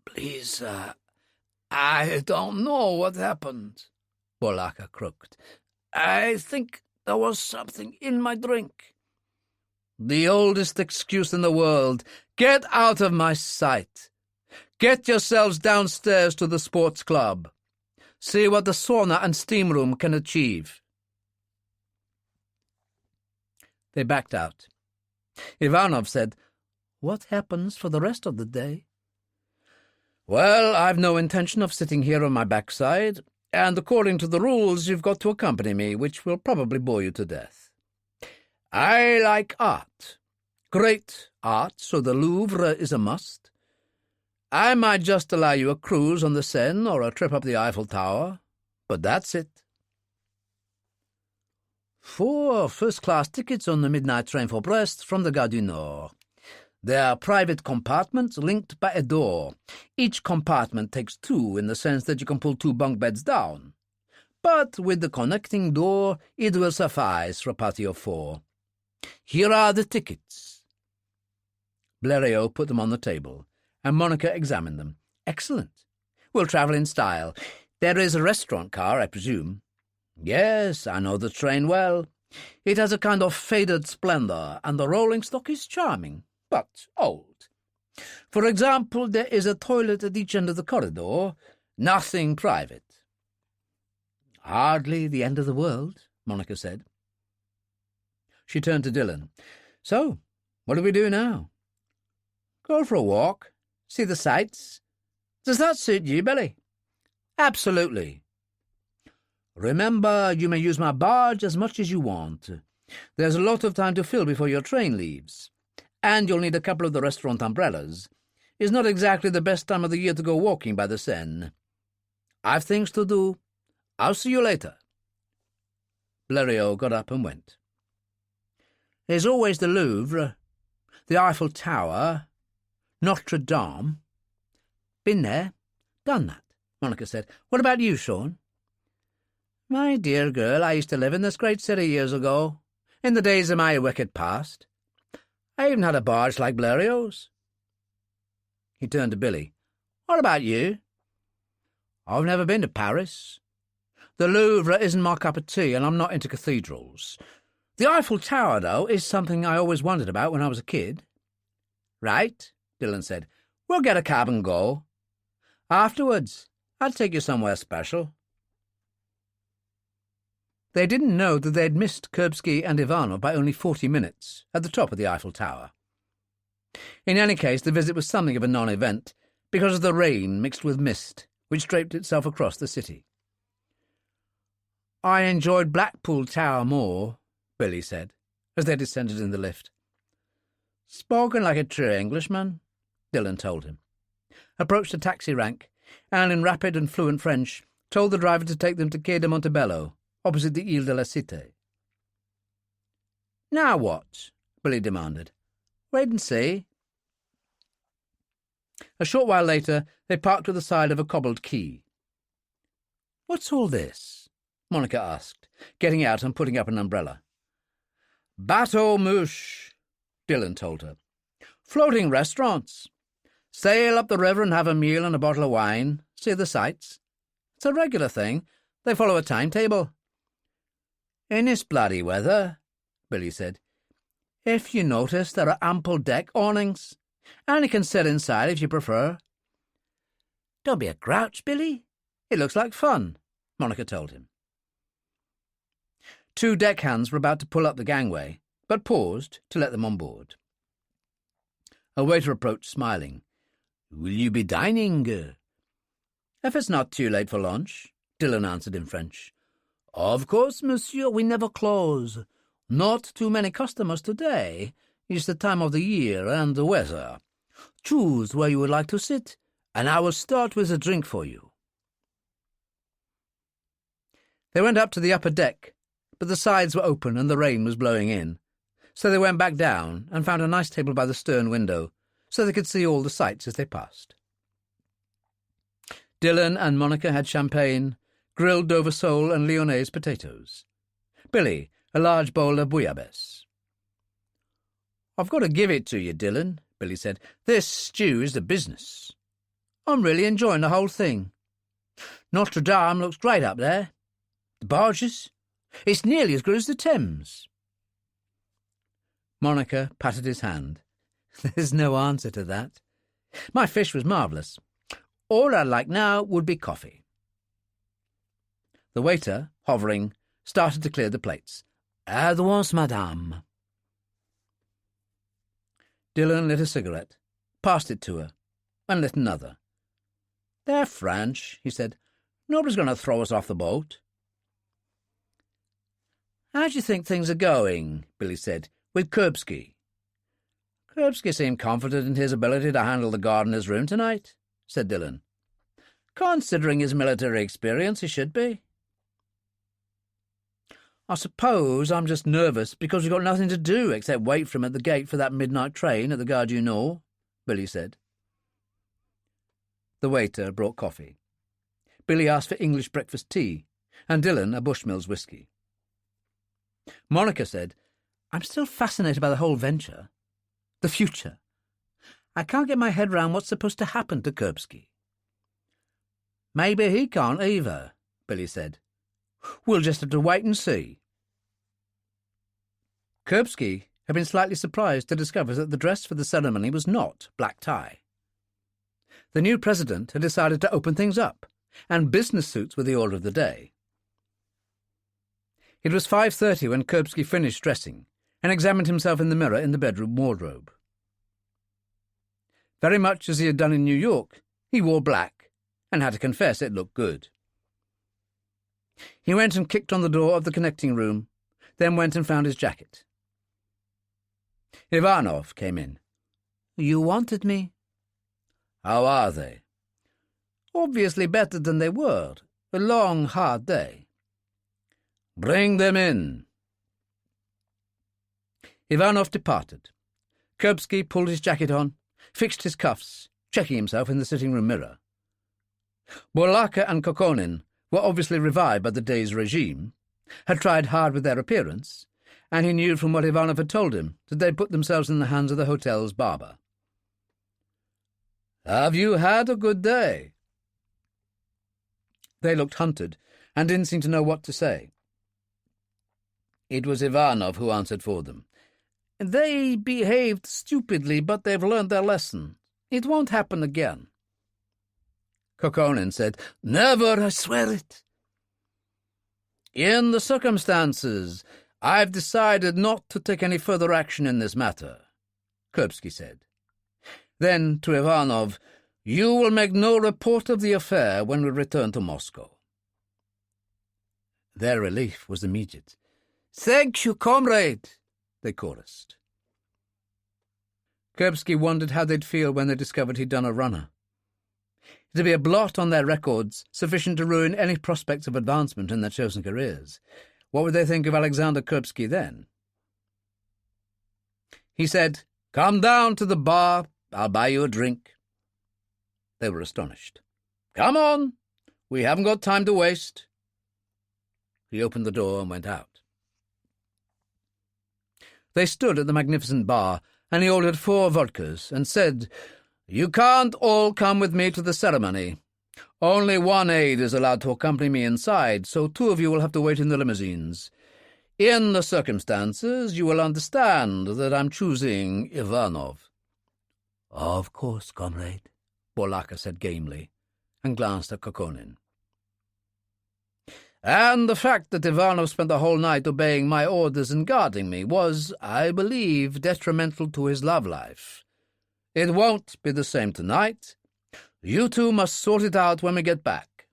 "Please, I don't know what happened," Bolaka croaked. "I think There was something in my drink." "The oldest excuse in the world. Get out of my sight. Get yourselves downstairs to the sports club. See what the sauna and steam room can achieve." They backed out. Ivanov said, "What happens for the rest of the day?" "Well, I've no intention of sitting here on my backside, and according to the rules you've got to accompany me, which will probably bore you to death. I like art. Great art, so the Louvre is a must. I might just allow you a cruise on the Seine or a trip up the Eiffel Tower, but that's it." 4 first-class tickets on the midnight train for Brest from the Gare du Nord. They are private compartments linked by a door. Each compartment takes 2 in the sense that you can pull 2 bunk beds down. But with the connecting door, it will suffice for a party of 4. Here are the tickets." Blériot put them on the table, and Monica examined them. "Excellent. We'll travel in style. There is a restaurant car, I presume?" "Yes, I know the train well. It has a kind of faded splendour, and the rolling stock is charming, but old. For example, there is a toilet at each end of the corridor. Nothing private." "Hardly the end of the world," Monica said. She turned to Dillon. "So, what do we do now?" "Go for a walk. See the sights. Does that suit you, Billy?" "Absolutely." "Remember, you may use my barge as much as you want. There's a lot of time to fill before your train leaves. And you'll need a couple of the restaurant umbrellas. It's not exactly the best time of the year to go walking by the Seine. I've things to do. I'll see you later." Blériot got up and went. "There's always the Louvre, the Eiffel Tower, Notre Dame." "Been there, done that," Monica said. "What about you, Sean?" "My dear girl, I used to live in this great city years ago, in the days of my wicked past. I even had a barge like Blériot's." He turned to Billy. "What about you?" "I've never been to Paris. The Louvre isn't my cup of tea, and I'm not into cathedrals. The Eiffel Tower, though, is something I always wondered about when I was a kid." "Right," Dillon said. "We'll get a cab and go. Afterwards, I'll take you somewhere special." They didn't know that they'd missed Kuripsky and Ivanov by only 40 minutes at the top of the Eiffel Tower. In any case, the visit was something of a non-event because of the rain mixed with mist which draped itself across the city. "I enjoyed Blackpool Tower more," Billy said, as they descended in the lift. "Spoken like a true Englishman," Dillon told him, approached a taxi rank, and in rapid and fluent French told the driver to take them to Quai de Montebello, opposite the Ile de la Cité. "Now what?" Billy demanded. "Wait and see." A short while later, they parked at the side of a cobbled quay. "What's all this?" Monica asked, getting out and putting up an umbrella. "Bateau mouche," Dillon told her. "Floating restaurants. Sail up the river and have a meal and a bottle of wine, see the sights. It's a regular thing. They follow a timetable." "In this bloody weather," Billy said. "If you notice, there are ample deck awnings, and you can sit inside if you prefer." "Don't be a grouch, Billy. It looks like fun," Monica told him. 2 deckhands were about to pull up the gangway, but paused to let them on board. A waiter approached, smiling. "Will you be dining?" "If it's not too late for lunch," Dillon answered in French. "Of course, monsieur, we never close. Not too many customers today. It's the time of the year and the weather. Choose where you would like to sit, and I will start with a drink for you." They went up to the upper deck, but the sides were open and the rain was blowing in, so they went back down and found a nice table by the stern window, so they could see all the sights as they passed. Dillon and Monica had champagne, grilled Dover sole and Lyonnaise potatoes. Billy, a large bowl of bouillabaisse. "I've got to give it to you, Dillon," Billy said. "This stew is the business. I'm really enjoying the whole thing. Notre Dame looks great up there. The barges, It's nearly as good as the Thames. Monica patted his hand. There's no answer to that. My fish was marvellous. All I'd like now would be coffee. The waiter, hovering, started to clear the plates. At once, madame. Dillon lit a cigarette, passed it to her, and lit another. They're French, he said. Nobody's going to throw us off the boat. How do you think things are going, Billy said, with Kuripsky? Kuripsky seemed confident in his ability to handle the gardener's room tonight, said Dillon. Considering his military experience, he should be. I suppose I'm just nervous because we've got nothing to do except wait for him at the gate for that midnight train at the Gare du Nord, Billy said. The waiter brought coffee. Billy asked for English breakfast tea, and Dillon a Bushmills whisky. Monica said, I'm still fascinated by the whole venture. The future. I can't get my head round what's supposed to happen to Kuripsky. Maybe he can't either, Billy said. We'll just have to wait and see. Kuripsky had been slightly surprised to discover that the dress for the ceremony was not black tie. The new president had decided to open things up, and business suits were the order of the day. It was 5:30 when Kuripsky finished dressing and examined himself in the mirror in the bedroom wardrobe. Very much as he had done in New York, he wore black, and had to confess it looked good. He went and kicked on the door of the connecting room, then went and found his jacket. Ivanov came in. You wanted me? How are they? Obviously better than they were. A long, hard day. Bring them in. Ivanov departed. Kuripsky pulled his jacket on, fixed his cuffs, checking himself in the sitting-room mirror. Borlaka and Kokonin were obviously revived by the day's regime, had tried hard with their appearance, and he knew from what Ivanov had told him that they'd put themselves in the hands of the hotel's barber. Have you had a good day? They looked hunted, and didn't seem to know what to say. It was Ivanov who answered for them. They behaved stupidly, but they've learned their lesson. It won't happen again. Kokonin said, Never, I swear it. In the circumstances, I've decided not to take any further action in this matter, Kuripsky said. Then, to Ivanov, you will make no report of the affair when we return to Moscow. Their relief was immediate. Thank you, comrade, they chorused. Kuripsky wondered how they'd feel when they discovered he'd done a runner. It'd be a blot on their records, sufficient to ruin any prospects of advancement in their chosen careers. What would they think of Alexander Kuripsky then? He said, Come down to the bar, I'll buy you a drink. They were astonished. Come on, we haven't got time to waste. He opened the door and went out. They stood at the magnificent bar, and he ordered 4 vodkas and said, You can't all come with me to the ceremony. Only one aide is allowed to accompany me inside, so 2 of you will have to wait in the limousines. In the circumstances, you will understand that I'm choosing Ivanov. Of course, comrade, Borlaka said gamely, and glanced at Kokonin. And the fact that Ivanov spent the whole night obeying my orders and guarding me was, I believe, detrimental to his love life. It won't be the same tonight. You 2 must sort it out when we get back.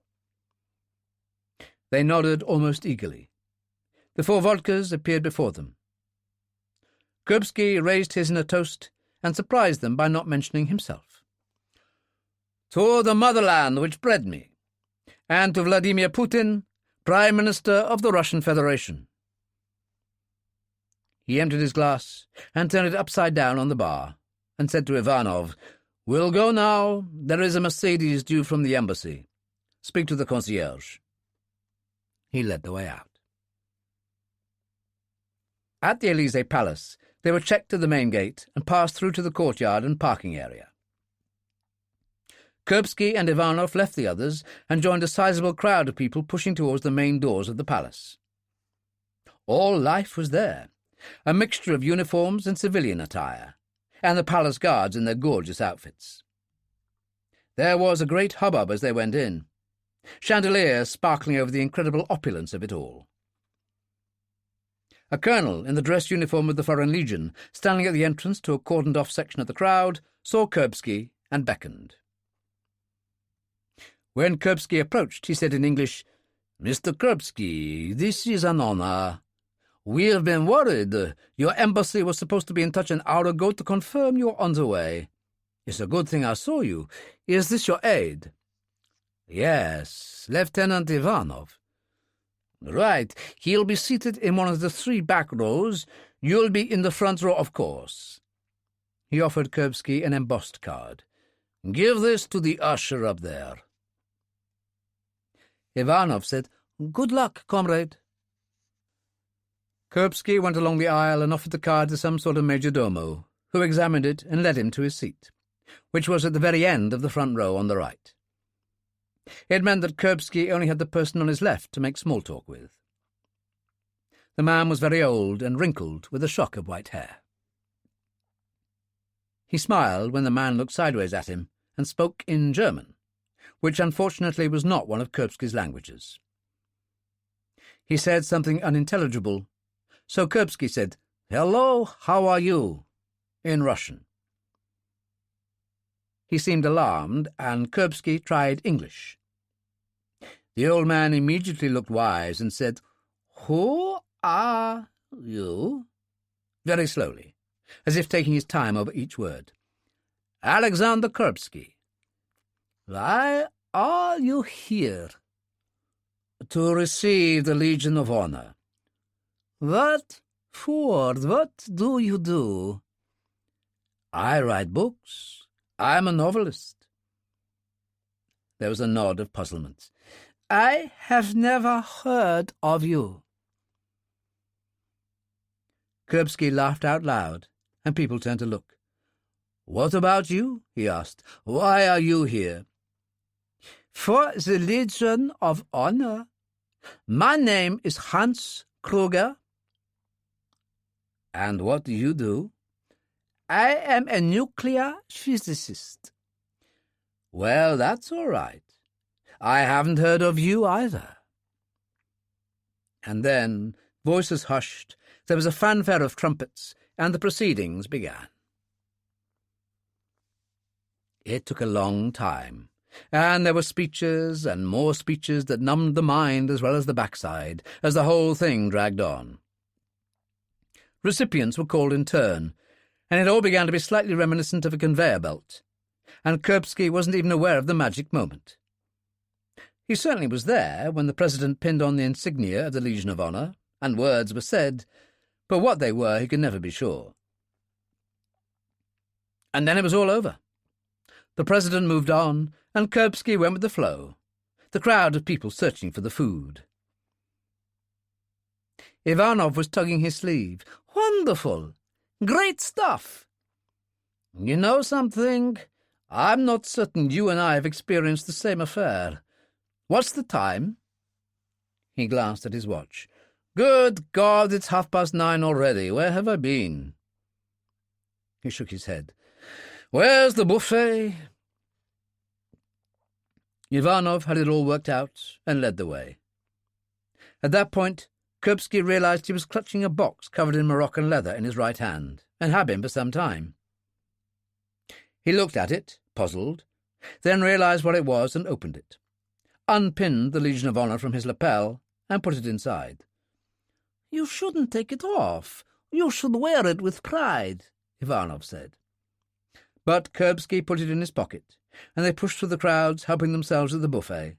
They nodded almost eagerly. The 4 vodkas appeared before them. Kuripsky raised his in a toast and surprised them by not mentioning himself. To the motherland which bred me, and to Vladimir Putin, Prime Minister of the Russian Federation. He emptied his glass and turned it upside down on the bar, and said to Ivanov, We'll go now. There is a Mercedes due from the embassy. Speak to the concierge. He led the way out. At the Élysée Palace, they were checked to the main gate and passed through to the courtyard and parking area. Kuripsky and Ivanov left the others and joined a sizable crowd of people pushing towards the main doors of the palace. All life was there, a mixture of uniforms and civilian attire, and the palace guards in their gorgeous outfits. There was a great hubbub as they went in, chandeliers sparkling over the incredible opulence of it all. A colonel in the dress uniform of the Foreign Legion, standing at the entrance to a cordoned-off section of the crowd, saw Kuripsky and beckoned. When Kuripsky approached, he said in English, "Mr. Kuripsky, this is an honor. We have been worried. Your embassy was supposed to be in touch an hour ago to confirm you're on the way. It's a good thing I saw you. Is this your aide?" "Yes, Lieutenant Ivanov." "Right. He'll be seated in one of the 3 back rows. You'll be in the front row, of course." He offered Kuripsky an embossed card. "Give this to the usher up there." Ivanov said, "Good luck, comrade." Kuripsky went along the aisle and offered the card to some sort of majordomo, who examined it and led him to his seat, which was at the very end of the front row on the right. It meant that Kuripsky only had the person on his left to make small talk with. The man was very old and wrinkled, with a shock of white hair. He smiled when the man looked sideways at him and spoke in German, which unfortunately was not one of Kuripsky's languages. He said something unintelligible, so Kuripsky said, "Hello, how are you?" in Russian. He seemed alarmed, and Kuripsky tried English. The old man immediately looked wise and said, "Who are you?" very slowly, as if taking his time over each word. "Alexander Kuripsky." "Why are you here?" "To receive the Legion of Honor." "What for? What do you do?" "I write books. I'm a novelist." There was a nod of puzzlement. "I have never heard of you." Kuripsky laughed out loud, and people turned to look. "What about you?" he asked. "Why are you here?" "For the Legion of Honor. My name is Hans Kruger." "And what do you do?" "I am a nuclear physicist." "Well, that's all right. I haven't heard of you either." And then, voices hushed, there was a fanfare of trumpets, and the proceedings began. It took a long time, and there were speeches and more speeches that numbed the mind as well as the backside, as the whole thing dragged on. Recipients were called in turn, and it all began to be slightly reminiscent of a conveyor belt, and Kuripsky wasn't even aware of the magic moment. He certainly was there when the President pinned on the insignia of the Legion of Honor, and words were said, but what they were he could never be sure. And then it was all over. The President moved on, and Kuripsky went with the flow, the crowd of people searching for the food. Ivanov was tugging his sleeve. "Wonderful! Great stuff! You know something? I'm not certain you and I have experienced the same affair. What's the time?" He glanced at his watch. "Good God, it's 9:30 already. Where have I been?" He shook his head. "Where's the buffet?" Ivanov had it all worked out and led the way. At that point, Kuripsky realized he was clutching a box covered in Moroccan leather in his right hand, and had been for some time. He looked at it, puzzled, then realized what it was and opened it, unpinned the Legion of Honor from his lapel, and put it inside. "You shouldn't take it off. You should wear it with pride," Ivanov said. But Kuripsky put it in his pocket, and they pushed through the crowds, helping themselves at the buffet,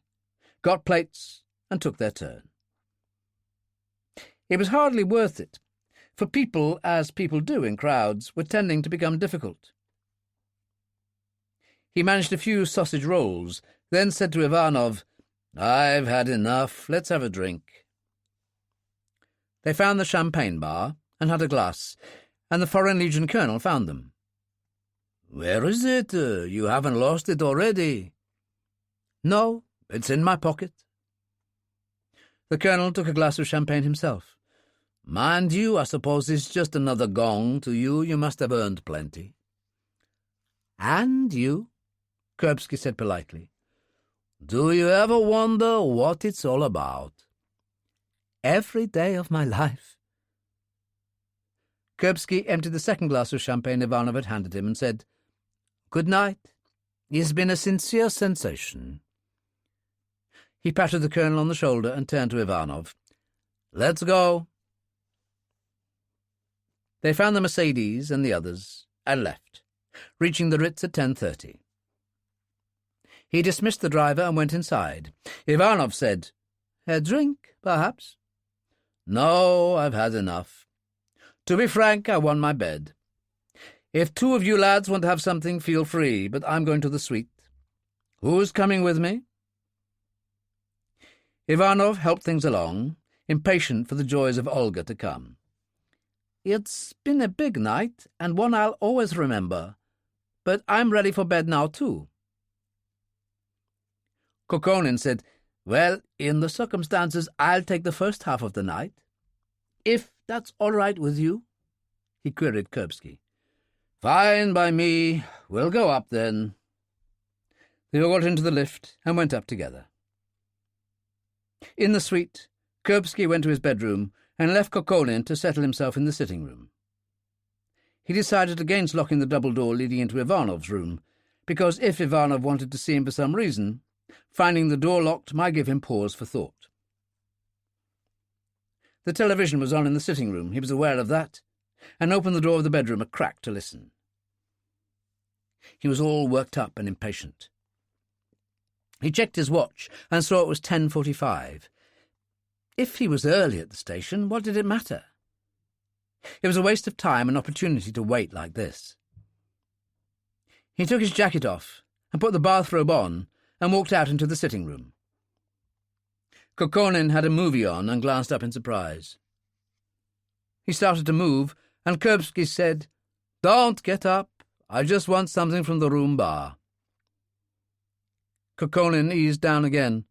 got plates, and took their turn. It was hardly worth it, for people, as people do in crowds, were tending to become difficult. He managed a few sausage rolls, then said to Ivanov, "I've had enough. Let's have a drink." They found the champagne bar and had a glass, and the Foreign Legion colonel found them. "Where is it? You haven't lost it already?" "No, it's in my pocket." The colonel took a glass of champagne himself. Mind you, I suppose it's just another gong to you. You must have earned plenty. And you, Kuripsky said politely. Do you ever wonder what it's all about? Every day of my life. Kuripsky emptied the second glass of champagne Ivanov had handed him and said, "Good night. It's been a sincere sensation." He patted the colonel on the shoulder and turned to Ivanov. "Let's go." They found the Mercedes and the others and left, reaching the Ritz at 10:30. He dismissed the driver and went inside. Ivanov said, "A drink, perhaps?" "No, I've had enough. To be frank, I want my bed. If two of you lads want to have something, feel free, but I'm going to the suite. Who's coming with me?" Ivanov helped things along, impatient for the joys of Olga to come. "It's been a big night, and one I'll always remember, but I'm ready for bed now, too." Kokonin said, "Well, in the circumstances, I'll take the first half of the night. If that's all right with you?" he queried Kuripsky. "Fine by me. We'll go up then." They all got into the lift and went up together. In the suite, Kuripsky went to his bedroom and left Kokonin to settle himself in the sitting room. He decided against locking the double door leading into Ivanov's room, because if Ivanov wanted to see him for some reason, finding the door locked might give him pause for thought. The television was on in the sitting room, he was aware of that, and opened the door of the bedroom a crack to listen. He was all worked up and impatient. He checked his watch and saw it was 10:45. If he was early at the station, what did it matter? It was a waste of time and opportunity to wait like this. He took his jacket off and put the bathrobe on and walked out into the sitting room. Kokonin had a movie on and glanced up in surprise. He started to move, and Kuripsky said, "Don't get up. I just want something from the room bar." Kokonin eased down again.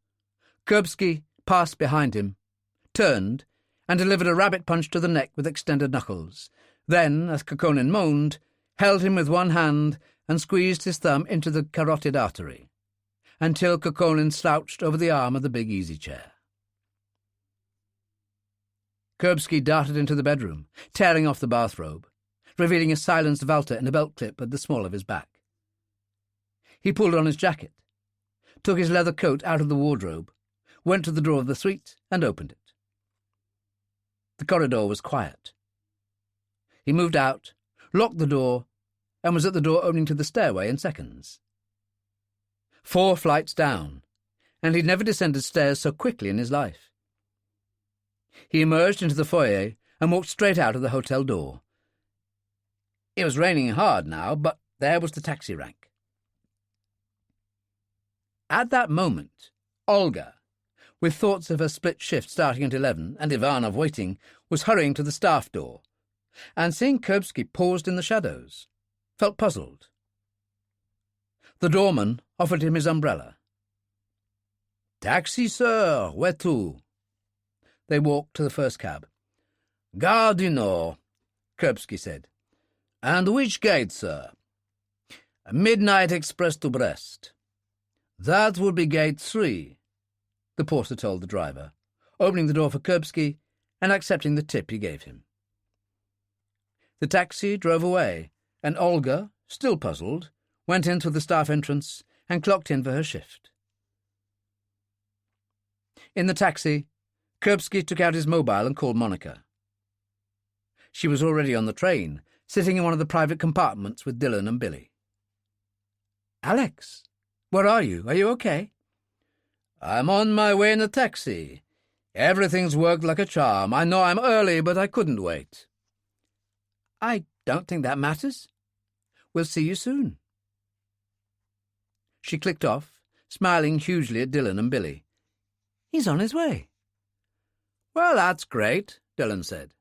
Kuripsky passed behind him, turned, and delivered a rabbit punch to the neck with extended knuckles. Then, as Kokonin moaned, held him with one hand and squeezed his thumb into the carotid artery, until Kokonin slouched over the arm of the big easy-chair. Kuripsky darted into the bedroom, tearing off the bathrobe, revealing a silenced Walter in a belt clip at the small of his back. He pulled on his jacket, took his leather coat out of the wardrobe, went to the door of the suite and opened it. The corridor was quiet. He moved out, locked the door, and was at the door opening to the stairway in seconds. 4 flights down, and he'd never descended stairs so quickly in his life. He emerged into the foyer and walked straight out of the hotel door. It was raining hard now, but there was the taxi rank. At that moment, Olga, with thoughts of her split shift starting at 11 and Ivanov waiting, was hurrying to the staff door, and seeing Kuripsky paused in the shadows, felt puzzled. The doorman offered him his umbrella. "Taxi, sir. Where to?" They walked to the first cab. "Gare du Nord," Kuripsky said. "And which gate, sir?" "Midnight express to Brest." "That would be gate 3, the porter told the driver, opening the door for Kuripsky and accepting the tip he gave him. The taxi drove away, and Olga, still puzzled, went in through the staff entrance and clocked in for her shift. In the taxi, Kuripsky took out his mobile and called Monica. She was already on the train, sitting in one of the private compartments with Dillon and Billy. "Alex, where are you? Are you okay?" "I'm on my way in a taxi. Everything's worked like a charm. I know I'm early, but I couldn't wait." "I don't think that matters. We'll see you soon." She clicked off, smiling hugely at Dillon and Billy. "He's on his way." "Well, that's great," Dillon said.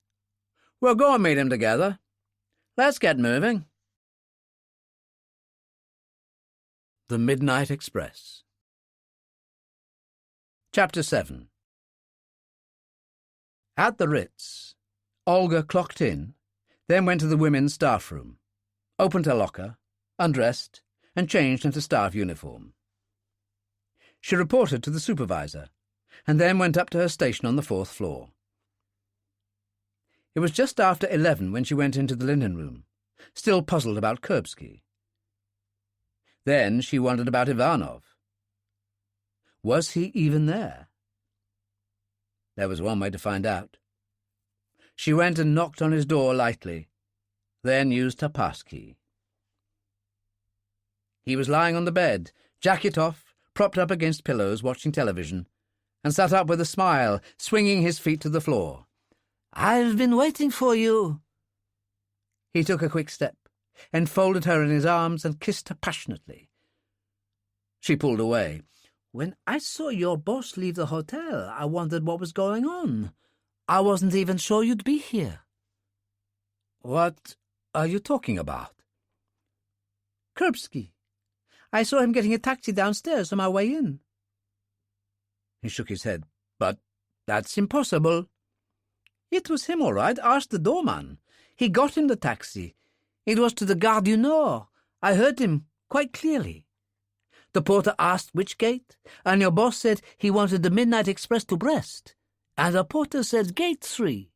"We'll go and meet him together. Let's get moving." The Midnight Express. Chapter 7. At the Ritz, Olga clocked in, then went to the women's staff room, opened her locker, undressed, and changed into staff uniform. She reported to the supervisor, and then went up to her station on the 4th floor. It was just after 11 when she went into the linen room, still puzzled about Kuripsky. Then she wondered about Ivanov. Was he even there? There was one way to find out. She went and knocked on his door lightly, then used her passkey. He was lying on the bed, jacket off, propped up against pillows, watching television, and sat up with a smile, swinging his feet to the floor. "I've been waiting for you." He took a quick step, enfolded her in his arms, and kissed her passionately. She pulled away. "When I saw your boss leave the hotel, I wondered what was going on. I wasn't even sure you'd be here." "What are you talking about?" "Kuripsky. I saw him getting a taxi downstairs on my way in." He shook his head. "But that's impossible." "It was him, all right. Ask the doorman. He got him the taxi. It was to the Gare du Nord. I heard him quite clearly. The porter asked which gate, and your boss said he wanted the midnight express to Brest, and the porter said gate 3.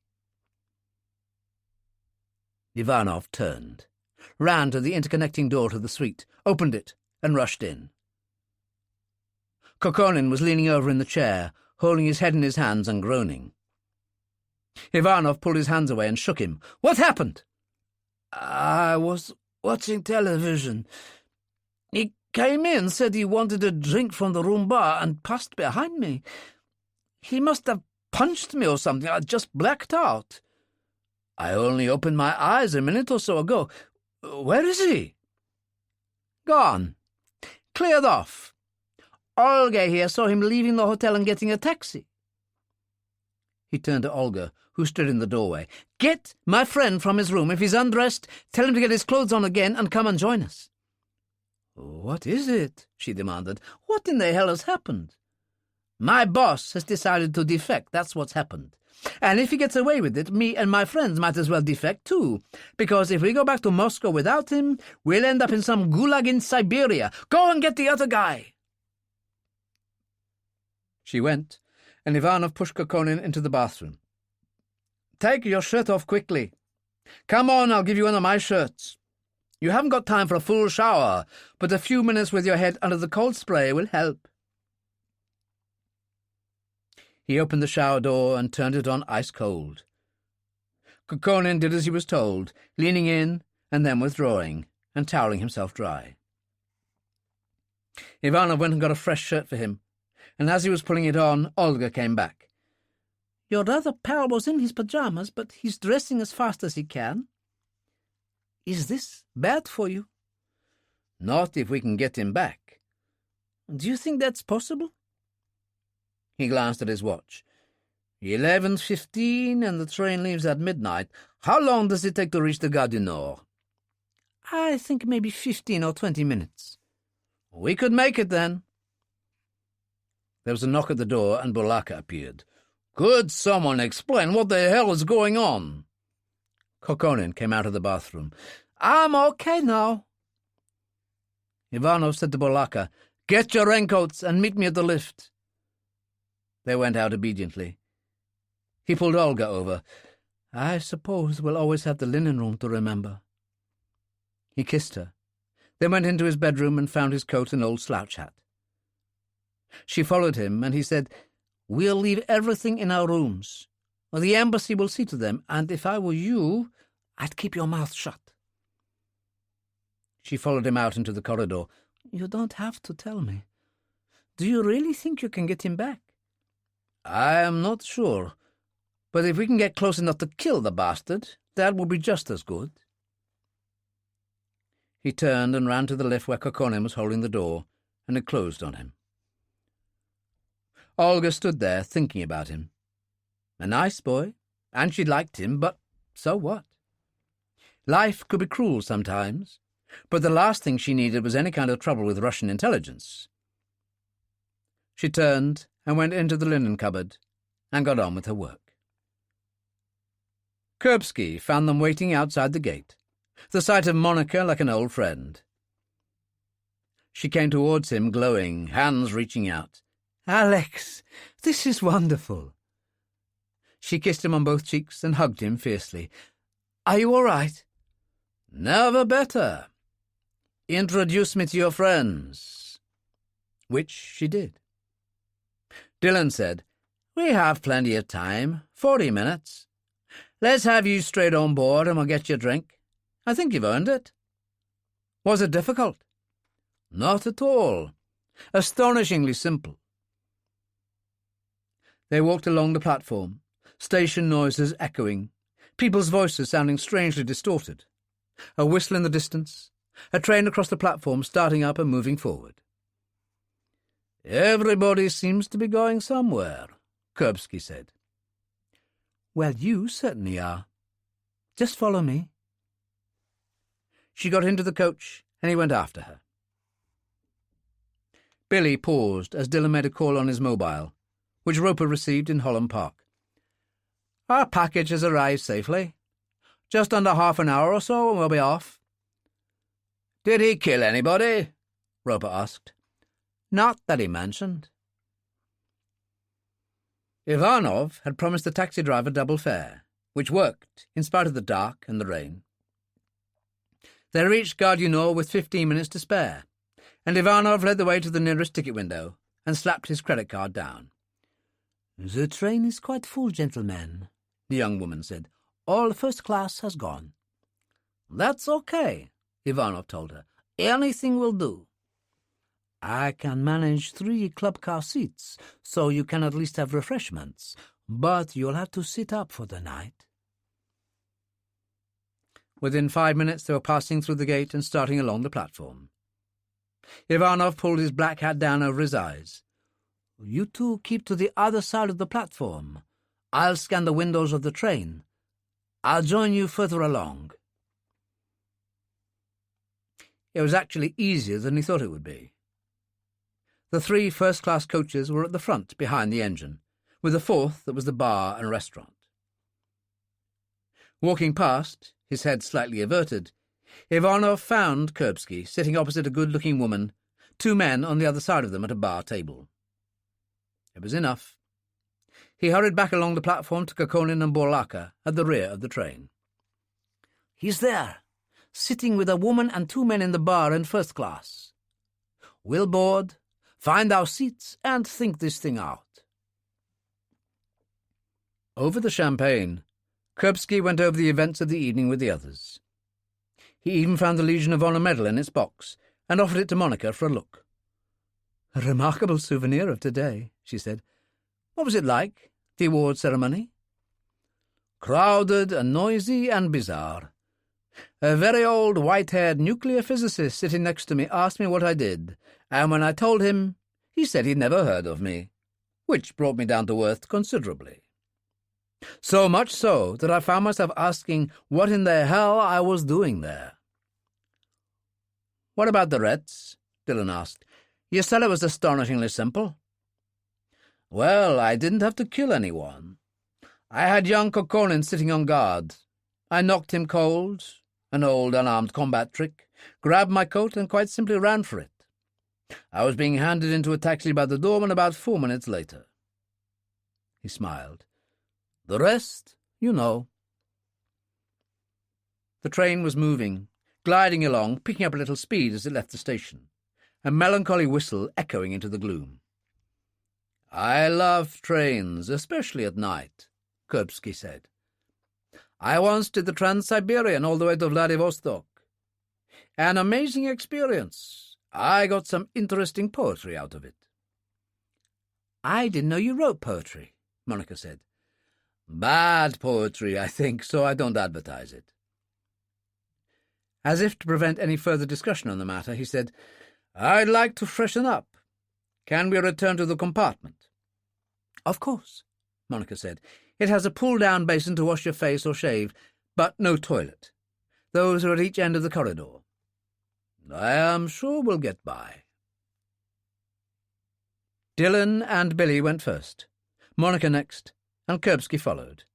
Ivanov turned, ran to the interconnecting door to the suite, opened it, and rushed in. Kokonin was leaning over in the chair, holding his head in his hands and groaning. Ivanov pulled his hands away and shook him. "What happened?" "I was watching television. He came in, said he wanted a drink from the room bar, and passed behind me. He must have punched me or something. I just blacked out. I only opened my eyes a minute or so ago. Where is he?" "Gone. Cleared off. Olga here saw him leaving the hotel and getting a taxi." He turned to Olga, who stood in the doorway. "Get my friend from his room. If he's undressed, tell him to get his clothes on again and come and join us." "What is it?" she demanded. "What in the hell has happened?" "My boss has decided to defect, that's what's happened. And if he gets away with it, me and my friends might as well defect too, because if we go back to Moscow without him, we'll end up in some gulag in Siberia. Go and get the other guy." She went, and Ivanov pushed Kokonin into the bathroom. "Take your shirt off quickly. Come on, I'll give you one of my shirts. You haven't got time for a full shower, but a few minutes with your head under the cold spray will help." He opened the shower door and turned it on ice cold. Kokonin did as he was told, leaning in and then withdrawing and toweling himself dry. Ivanov went and got a fresh shirt for him, and as he was pulling it on, Olga came back. "Your other pal was in his pajamas, but he's dressing as fast as he can. Is this bad for you?" "Not if we can get him back." "Do you think that's possible?" He glanced at his watch. 11:15, and the train leaves at midnight. How long does it take to reach the Gare du Nord?" "I think maybe 15 or 20 minutes. "We could make it, then." There was a knock at the door, and Bulaka appeared. "Could someone explain what the hell is going on?" Kokonin came out of the bathroom. "I'm okay now." Ivanov said to Bulaka, "Get your raincoats and meet me at the lift." They went out obediently. He pulled Olga over. "I suppose we'll always have the linen room to remember." He kissed her, then went into his bedroom and found his coat and old slouch hat. She followed him, and he said, "We'll leave everything in our rooms. The embassy will see to them, and if I were you, I'd keep your mouth shut." She followed him out into the corridor. "You don't have to tell me. Do you really think you can get him back?" "I am not sure, but if we can get close enough to kill the bastard, that will be just as good." He turned and ran to the lift where Kokonin was holding the door, and it closed on him. Olga stood there, thinking about him. A nice boy, and she liked him, but so what? Life could be cruel sometimes, but the last thing she needed was any kind of trouble with Russian intelligence. She turned and went into the linen cupboard and got on with her work. Kuripsky found them waiting outside the gate, the sight of Monica like an old friend. She came towards him, glowing, hands reaching out. "Alex, this is wonderful." She kissed him on both cheeks and hugged him fiercely. "Are you all right?" "Never better. Introduce me to your friends." Which she did. Dillon said, "We have plenty of time, 40 minutes. Let's have you straight on board and we'll get you a drink. I think you've earned it." "Was it difficult?" "Not at all. Astonishingly simple." They walked along the platform, station noises echoing, people's voices sounding strangely distorted. A whistle in the distance, a train across the platform starting up and moving forward. "Everybody seems to be going somewhere," Kuripsky said. "Well, you certainly are. Just follow me." She got into the coach, and he went after her. Billy paused as Dillon made a call on his mobile, which Roper received in Holland Park. "Our package has arrived safely. Just under half an hour or so and we'll be off." "Did he kill anybody?" Roper asked. "Not that he mentioned." Ivanov had promised the taxi driver double fare, which worked, in spite of the dark and the rain. They reached Gare du Nord with 15 minutes to spare, and Ivanov led the way to the nearest ticket window and slapped his credit card down. "The train is quite full, gentlemen," the young woman said. "All first class has gone." "That's okay," Ivanov told her. "Anything will do." "I can manage 3 club car seats, so you can at least have refreshments, but you'll have to sit up for the night." Within 5 minutes they were passing through the gate and starting along the platform. Ivanov pulled his black hat down over his eyes. "You two keep to the other side of the platform. I'll scan the windows of the train. I'll join you further along." It was actually easier than he thought it would be. The 3 first-class coaches were at the front behind the engine, with a 4th that was the bar and restaurant. Walking past, his head slightly averted, Ivanov found Kuripsky sitting opposite a good-looking woman, 2 men on the other side of them at a bar table. It was enough. He hurried back along the platform to Kokonin and Borlaka at the rear of the train. "He's there, sitting with a woman and 2 men in the bar in first class. We'll board, find our seats, and think this thing out." Over the champagne, Kuripsky went over the events of the evening with the others. He even found the Legion of Honor medal in its box and offered it to Monica for a look. "A remarkable souvenir of today," she said. "What was it like, the award ceremony?" "Crowded and noisy and bizarre. A very old white-haired nuclear physicist sitting next to me asked me what I did, and when I told him, he said he'd never heard of me, which brought me down to earth considerably. So much so that I found myself asking what in the hell I was doing there." "What about the Reds?" Dillon asked. "You said it was astonishingly simple." "Well, I didn't have to kill anyone. I had young Kokonin sitting on guard. I knocked him cold, an old unarmed combat trick, grabbed my coat and quite simply ran for it. I was being handed into a taxi by the doorman about 4 minutes later." He smiled. "The rest, you know." The train was moving, gliding along, picking up a little speed as it left the station, a melancholy whistle echoing into the gloom. "I love trains, especially at night," Kuripsky said. "I once did the Trans-Siberian all the way to Vladivostok. An amazing experience. I got some interesting poetry out of it." "I didn't know you wrote poetry," Monica said. "Bad poetry, I think, so I don't advertise it." As if to prevent any further discussion on the matter, he said, "I'd like to freshen up. Can we return to the compartment?" "Of course," Monica said. "It has a pull-down basin to wash your face or shave, but no toilet. Those are at each end of the corridor." "I am sure we'll get by." Dillon and Billy went first, Monica next, and Kuripsky followed.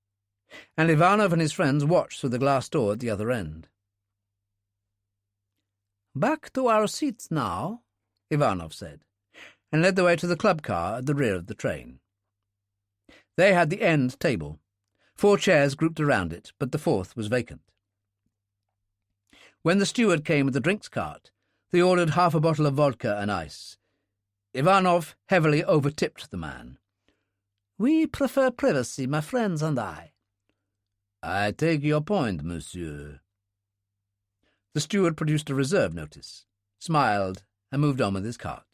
and Ivanov and his friends watched through the glass door at the other end. "Back to our seats now," Ivanov said, and led the way to the club car at the rear of the train. They had the end table, 4 chairs grouped around it, but the 4th was vacant. When the steward came with the drinks cart, they ordered half a bottle of vodka and ice. Ivanov heavily overtipped the man. "We prefer privacy, my friends and I." "I take your point, monsieur." The steward produced a reserve notice, smiled, and moved on with his cart.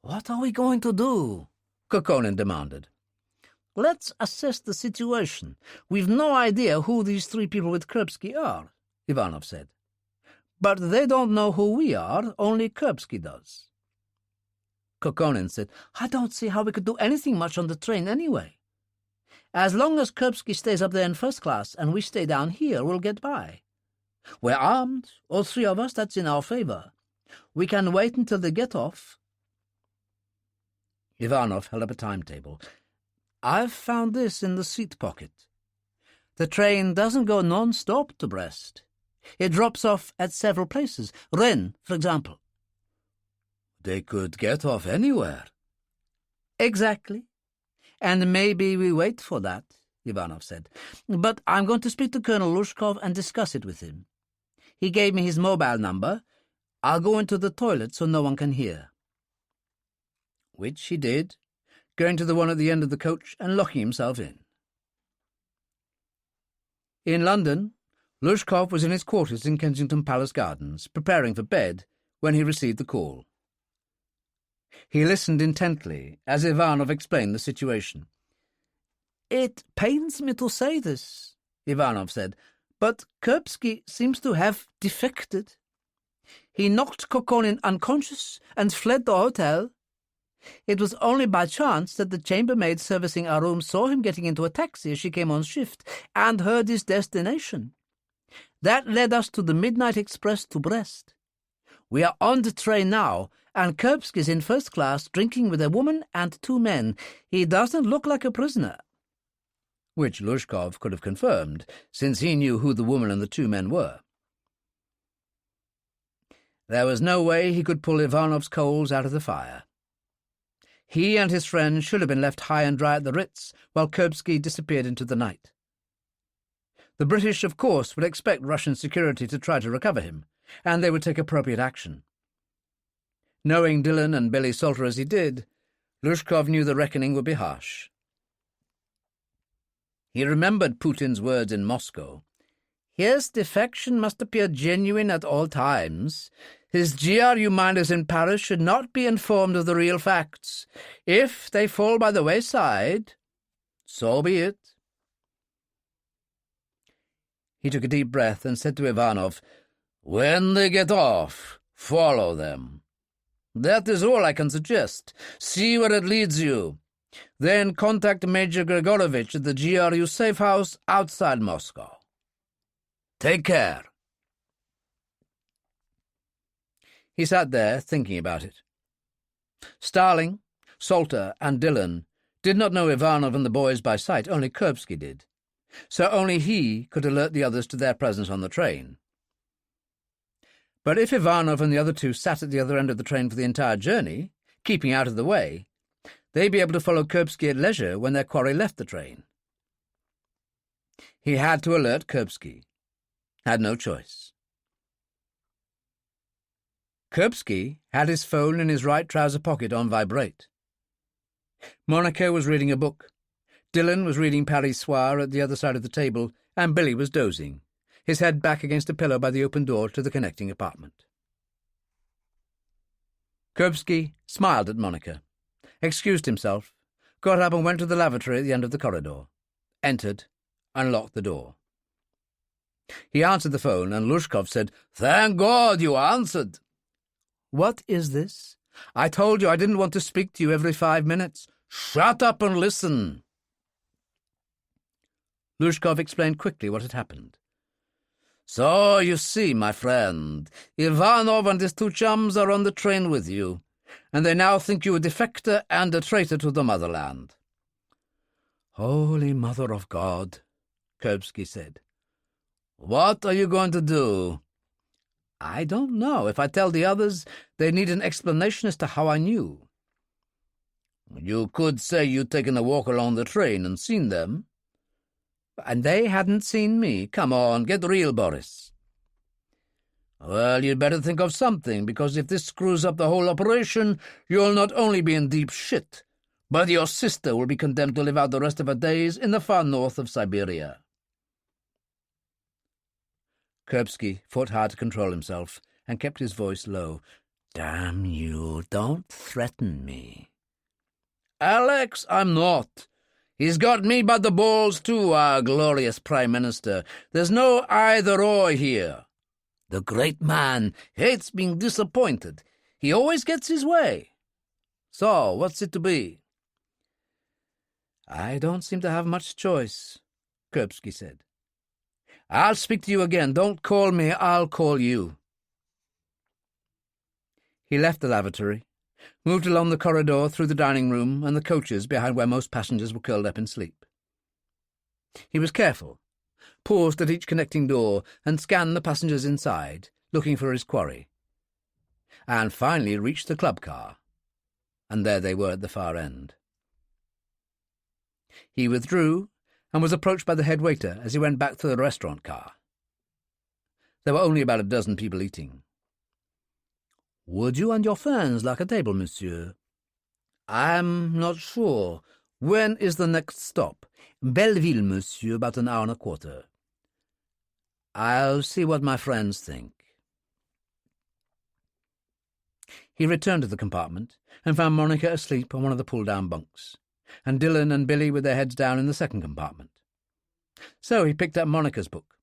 "What are we going to do?" Kokkonen demanded. "Let's assess the situation. We've no idea who these 3 people with Kuripsky are," Ivanov said. "But they don't know who we are, only Kuripsky does." Kokkonen said, "I don't see how we could do anything much on the train anyway. As long as Kuripsky stays up there in first class and we stay down here, we'll get by. We're armed, all 3 of us, that's in our favor. We can wait until they get off." Ivanov held up a timetable. "I've found this in the seat pocket. The train doesn't go non-stop to Brest. It drops off at several places. Rennes, for example." "They could get off anywhere." "Exactly. And maybe we wait for that," Ivanov said. "But I'm going to speak to Colonel Lushkov and discuss it with him. He gave me his mobile number. I'll go into the toilet so no one can hear." Which he did, going to the one at the end of the coach and locking himself in. In London, Lushkov was in his quarters in Kensington Palace Gardens, preparing for bed, when he received the call. He listened intently as Ivanov explained the situation. "It pains me to say this," Ivanov said, "but Kuripsky seems to have defected. He knocked Kokkonen unconscious and fled the hotel. It was only by chance that the chambermaid servicing our room saw him getting into a taxi as she came on shift and heard his destination. That led us to the midnight express to Brest. We are on the train now, and Kuripsky's in first class drinking with a woman and 2 men. He doesn't look like a prisoner." Which Lushkov could have confirmed, since he knew who the woman and the 2 men were. There was no way he could pull Ivanov's coals out of the fire. He and his friend should have been left high and dry at the Ritz while Kuripsky disappeared into the night. The British, of course, would expect Russian security to try to recover him, and they would take appropriate action. Knowing Dillon and Billy Salter as he did, Lushkov knew the reckoning would be harsh. He remembered Putin's words in Moscow. His defection must appear genuine at all times. His GRU minders in Paris should not be informed of the real facts. If they fall by the wayside, so be it. He took a deep breath and said to Ivanov, "When they get off, follow them. That is all I can suggest. See where it leads you. Then contact Major Grigorovich at the GRU safe house outside Moscow. Take care." He sat there thinking about it. Starling, Salter, and Dillon did not know Ivanov and the boys by sight, only Kuripsky did, so only he could alert the others to their presence on the train. But if Ivanov and the other 2 sat at the other end of the train for the entire journey, keeping out of the way, they'd be able to follow Kuripsky at leisure when their quarry left the train. He had to alert Kuripsky. Had no choice. Kuripsky had his phone in his right trouser pocket on vibrate. Monica was reading a book. Dillon was reading Paris Soir at the other side of the table, and Billy was dozing, his head back against a pillow by the open door to the connecting apartment. Kuripsky smiled at Monica, excused himself, got up and went to the lavatory at the end of the corridor, entered, and locked the door. He answered the phone, and Lushkov said, "Thank God you answered." "What is this? I told you I didn't want to speak to you every 5 minutes." "Shut up and listen." Lushkov explained quickly what had happened. "So, you see, my friend, Ivanov and his 2 chums are on the train with you, and they now think you a defector and a traitor to the motherland. "Holy Mother of God," Kuripsky said. "What are you going to do?" "I don't know. If I tell the others, they need an explanation as to how I knew." "You could say you'd taken a walk along the train and seen them." "And they hadn't seen me. Come on, get real, Boris." "Well, you'd better think of something, because if this screws up the whole operation, you'll not only be in deep shit, but your sister will be condemned to live out the rest of her days in the far north of Siberia." Kuripsky fought hard to control himself and kept his voice low. "Damn you, don't threaten me." "Alex, I'm not. He's got me by the balls too, our glorious Prime Minister. There's no either-or here. The great man hates being disappointed. He always gets his way. So, what's it to be?" "I don't seem to have much choice," Kuripsky said. "I'll speak to you again. Don't call me, I'll call you." He left the lavatory, moved along the corridor through the dining room and the coaches behind where most passengers were curled up in sleep. He was careful, paused at each connecting door and scanned the passengers inside, looking for his quarry, and finally reached the club car, and there they were at the far end. He withdrew and was approached by the head waiter as he went back to the restaurant car. There were only about a dozen people eating. "Would you and your friends like a table, monsieur?" "I'm not sure. When is the next stop?" "Belleville, monsieur, about an hour and a quarter." "I'll see what my friends think." He returned to the compartment and found Monica asleep on one of the pull-down bunks, and Dillon and Billy with their heads down in the second compartment. So he picked up Monica's book,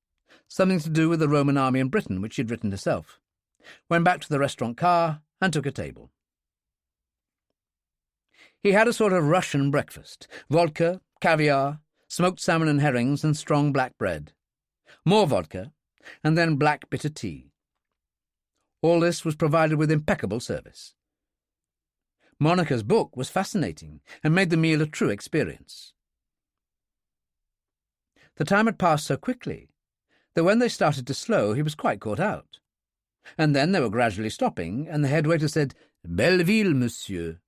something to do with the Roman army in Britain, which she'd written herself, went back to the restaurant car and took a table. He had a sort of Russian breakfast: vodka, caviar, smoked salmon and herrings, and strong black bread. More vodka, and then black bitter tea. All this was provided with impeccable service. Monica's book was fascinating and made the meal a true experience. The time had passed so quickly that when they started to slow, he was quite caught out. And then they were gradually stopping, and the head waiter said, "Belleville, monsieur."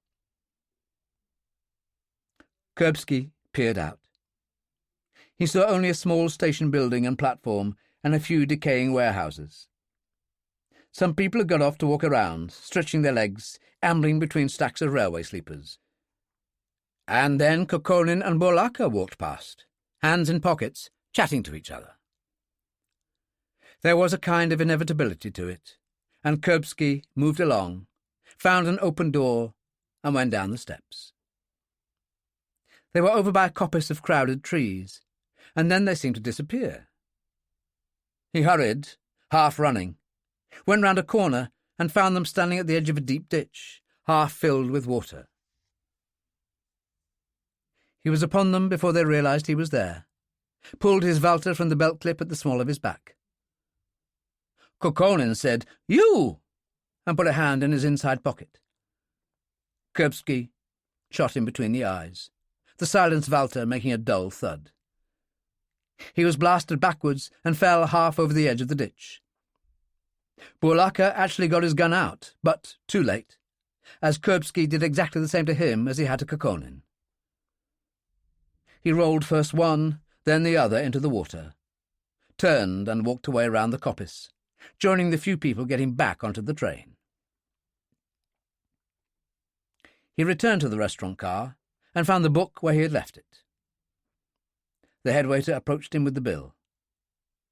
Kuripsky peered out. He saw only a small station building and platform and a few decaying warehouses. Some people had got off to walk around, stretching their legs, ambling between stacks of railway sleepers. And then Kokonin and Bolaka walked past, hands in pockets, chatting to each other. There was a kind of inevitability to it, and Kuripsky moved along, found an open door, and went down the steps. They were over by a coppice of crowded trees, and then they seemed to disappear. He hurried, half running, went round a corner and found them standing at the edge of a deep ditch, half filled with water. He was upon them before they realized he was there, pulled his Walter from the belt clip at the small of his back. Kokonin said, "You!" and put a hand in his inside pocket. Kuripsky shot him between the eyes, the silenced Walter making a dull thud. He was blasted backwards and fell half over the edge of the ditch. Bolaka actually got his gun out, but too late, as Kuripsky did exactly the same to him as he had to Kokonin. He rolled first one, then the other into the water, turned and walked away round the coppice, joining the few people getting back onto the train. He returned to the restaurant car and found the book where he had left it. The head waiter approached him with the bill.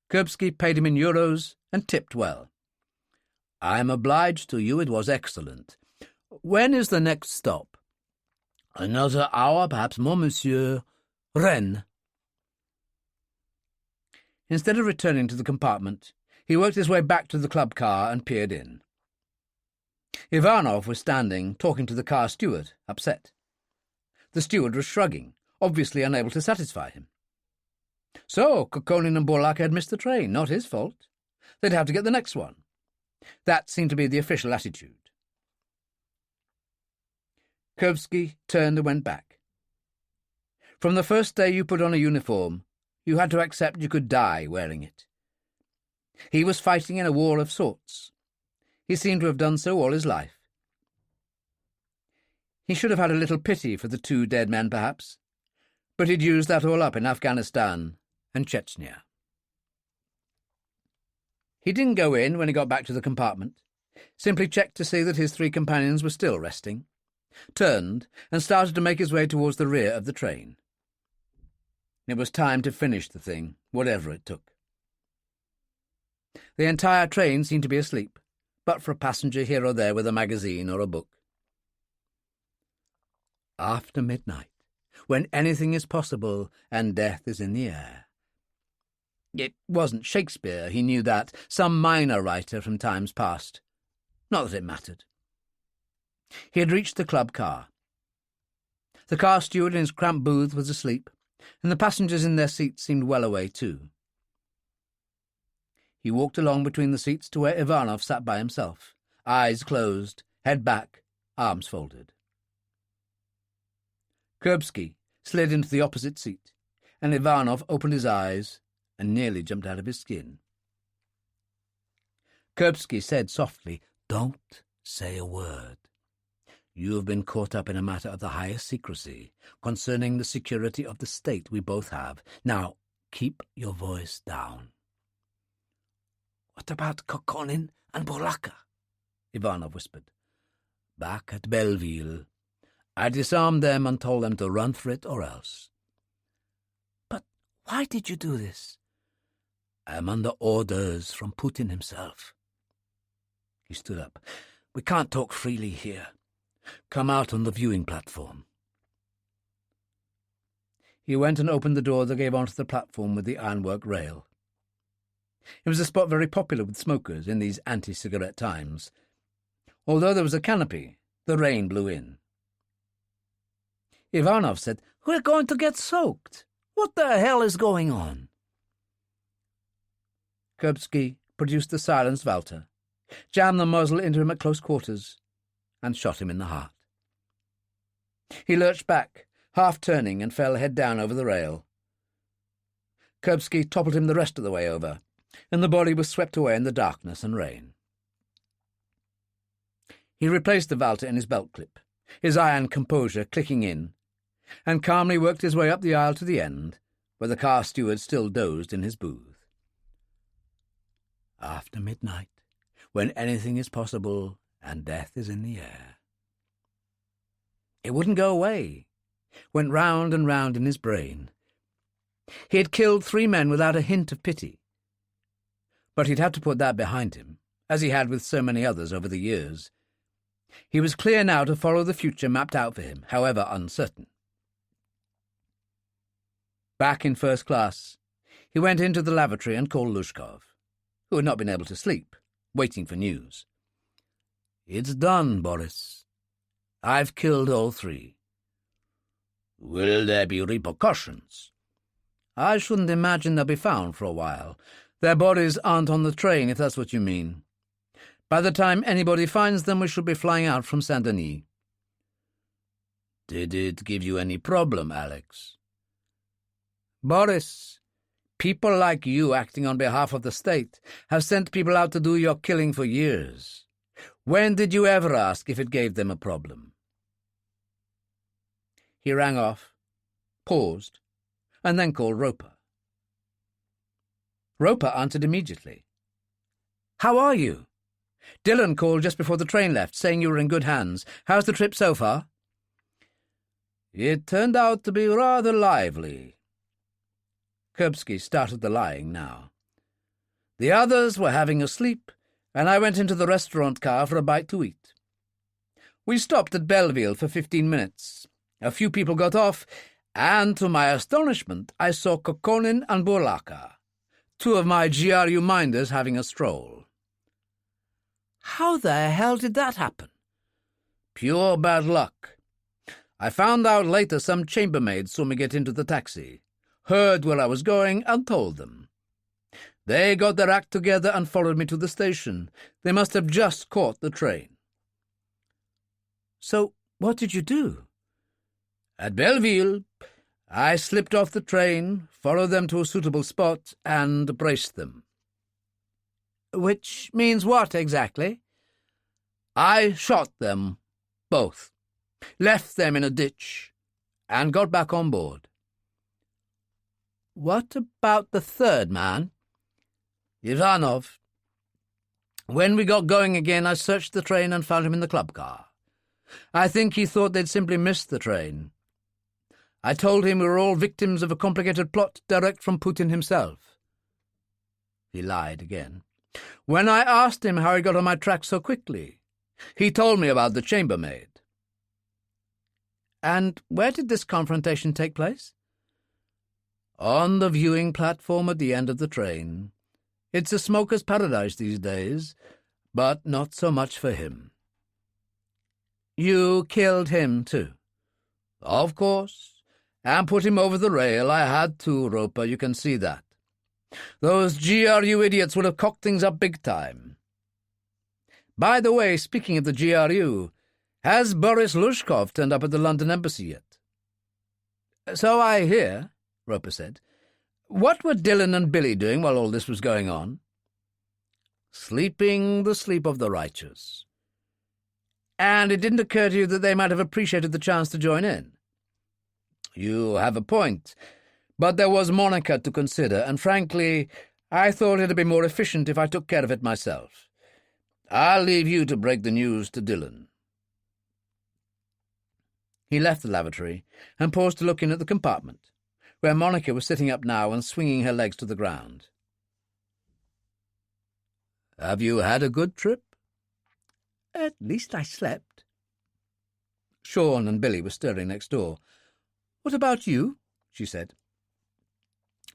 Kuripsky paid him in euros and tipped well. "I'm obliged to you. It was excellent. When is the next stop?" "Another hour, perhaps more, monsieur. Rennes." Instead of returning to the compartment, he worked his way back to the club car and peered in. Ivanov was standing, talking to the car steward, upset. The steward was shrugging, obviously unable to satisfy him. So Kokonin and Bolaka had missed the train, not his fault. They'd have to get the next one. That seemed to be the official attitude. Kuripsky turned and went back. From the first day you put on a uniform, you had to accept you could die wearing it. He was fighting in a war of sorts. He seemed to have done so all his life. He should have had a little pity for the 2 dead men, perhaps, but he'd used that all up in Afghanistan and Chechnya. He didn't go in when he got back to the compartment, simply checked to see that his 3 companions were still resting, turned and started to make his way towards the rear of the train. It was time to finish the thing, whatever it took. The entire train seemed to be asleep, but for a passenger here or there with a magazine or a book. After midnight, when anything is possible and death is in the air. It wasn't Shakespeare, he knew that, some minor writer from times past. Not that it mattered. He had reached the club car. The car steward in his cramped booth was asleep, and the passengers in their seats seemed well away too. He walked along between the seats to where Ivanov sat by himself, eyes closed, head back, arms folded. Kuripsky slid into the opposite seat, and Ivanov opened his eyes and nearly jumped out of his skin. Kuripsky said softly, "Don't say a word. You have been caught up in a matter of the highest secrecy concerning the security of the state we both have. Now, keep your voice down." "What about Kokonin and Bolaka?" Ivanov whispered. "Back at Belleville. I disarmed them and told them to run for it or else." "But why did you do this?" "I am under orders from Putin himself." He stood up. "We can't talk freely here. Come out on the viewing platform." He went and opened the door that gave onto the platform with the ironwork rail. It was a spot very popular with smokers in these anti-cigarette times. Although there was a canopy, the rain blew in. Ivanov said, "We're going to get soaked. What the hell is going on?" Kuripsky produced the silenced Walter, jammed the muzzle into him at close quarters, and shot him in the heart. He lurched back, half turning, and fell head down over the rail. Kuripsky toppled him the rest of the way over, and the body was swept away in the darkness and rain. He replaced the Walter in his belt clip, his iron composure clicking in, and calmly worked his way up the aisle to the end, where the car steward still dozed in his booth. After midnight, when anything is possible and death is in the air. It wouldn't go away. Went round and round in his brain. He had killed 3 men without a hint of pity. But he'd have to put that behind him, as he had with so many others over the years. He was clear now to follow the future mapped out for him, however uncertain. Back in first class, he went into the lavatory and called Lushkov, who had not been able to sleep, waiting for news. "It's done, Boris. I've killed all 3. "Will there be repercussions?" "I shouldn't imagine they'll be found for a while. Their bodies aren't on the train, if that's what you mean. By the time anybody finds them, we should be flying out from Saint-Denis." "Did it give you any problem, Alex?" "Boris, people like you acting on behalf of the state have sent people out to do your killing for years. When did you ever ask if it gave them a problem?" He rang off, paused, and then called Roper. Roper answered immediately. "How are you? Dillon called just before the train left, saying you were in good hands. How's the trip so far?" "It turned out to be rather lively." Kuripsky started the lying now. "The others were having a sleep, and I went into the restaurant car for a bite to eat. We stopped at Belleville for 15 minutes. A few people got off, and to my astonishment I saw Kokonin and Bolaka, 2 of my GRU minders, having a stroll." "How the hell did that happen?" "Pure bad luck. I found out later some chambermaids saw me get into the taxi, heard where I was going, and told them. They got their act together and followed me to the station. They must have just caught the train." "So what did you do?" "At Belleville, I slipped off the train, followed them to a suitable spot, and braced them. Which means what, exactly? I shot them, both, left them in a ditch, and got back on board. What about the third man? Ivanov. When we got going again, I searched the train and found him in the club car. I think he thought they'd simply missed the train. I told him we were all victims of a complicated plot direct from Putin himself. He lied again. When I asked him how he got on my track so quickly, he told me about the chambermaid. And where did this confrontation take place? On the viewing platform at the end of the train. It's a smoker's paradise these days, but not so much for him. You killed him, too? Of course, and put him over the rail. I had to, Roper, you can see that. Those GRU idiots would have cocked things up big time. By the way, speaking of the GRU, has Boris Lushkov turned up at the London Embassy yet? So I hear, Roper said. What were Dillon and Billy doing while all this was going on? Sleeping the sleep of the righteous. And it didn't occur to you that they might have appreciated the chance to join in? You have a point, but there was Monica to consider, and frankly, I thought it'd be more efficient if I took care of it myself. I'll leave you to break the news to Dillon. He left the lavatory and paused to look in at the compartment, where Monica was sitting up now and swinging her legs to the ground. Have you had a good trip? At least I slept. Sean and Billy were stirring next door. What about you? She said.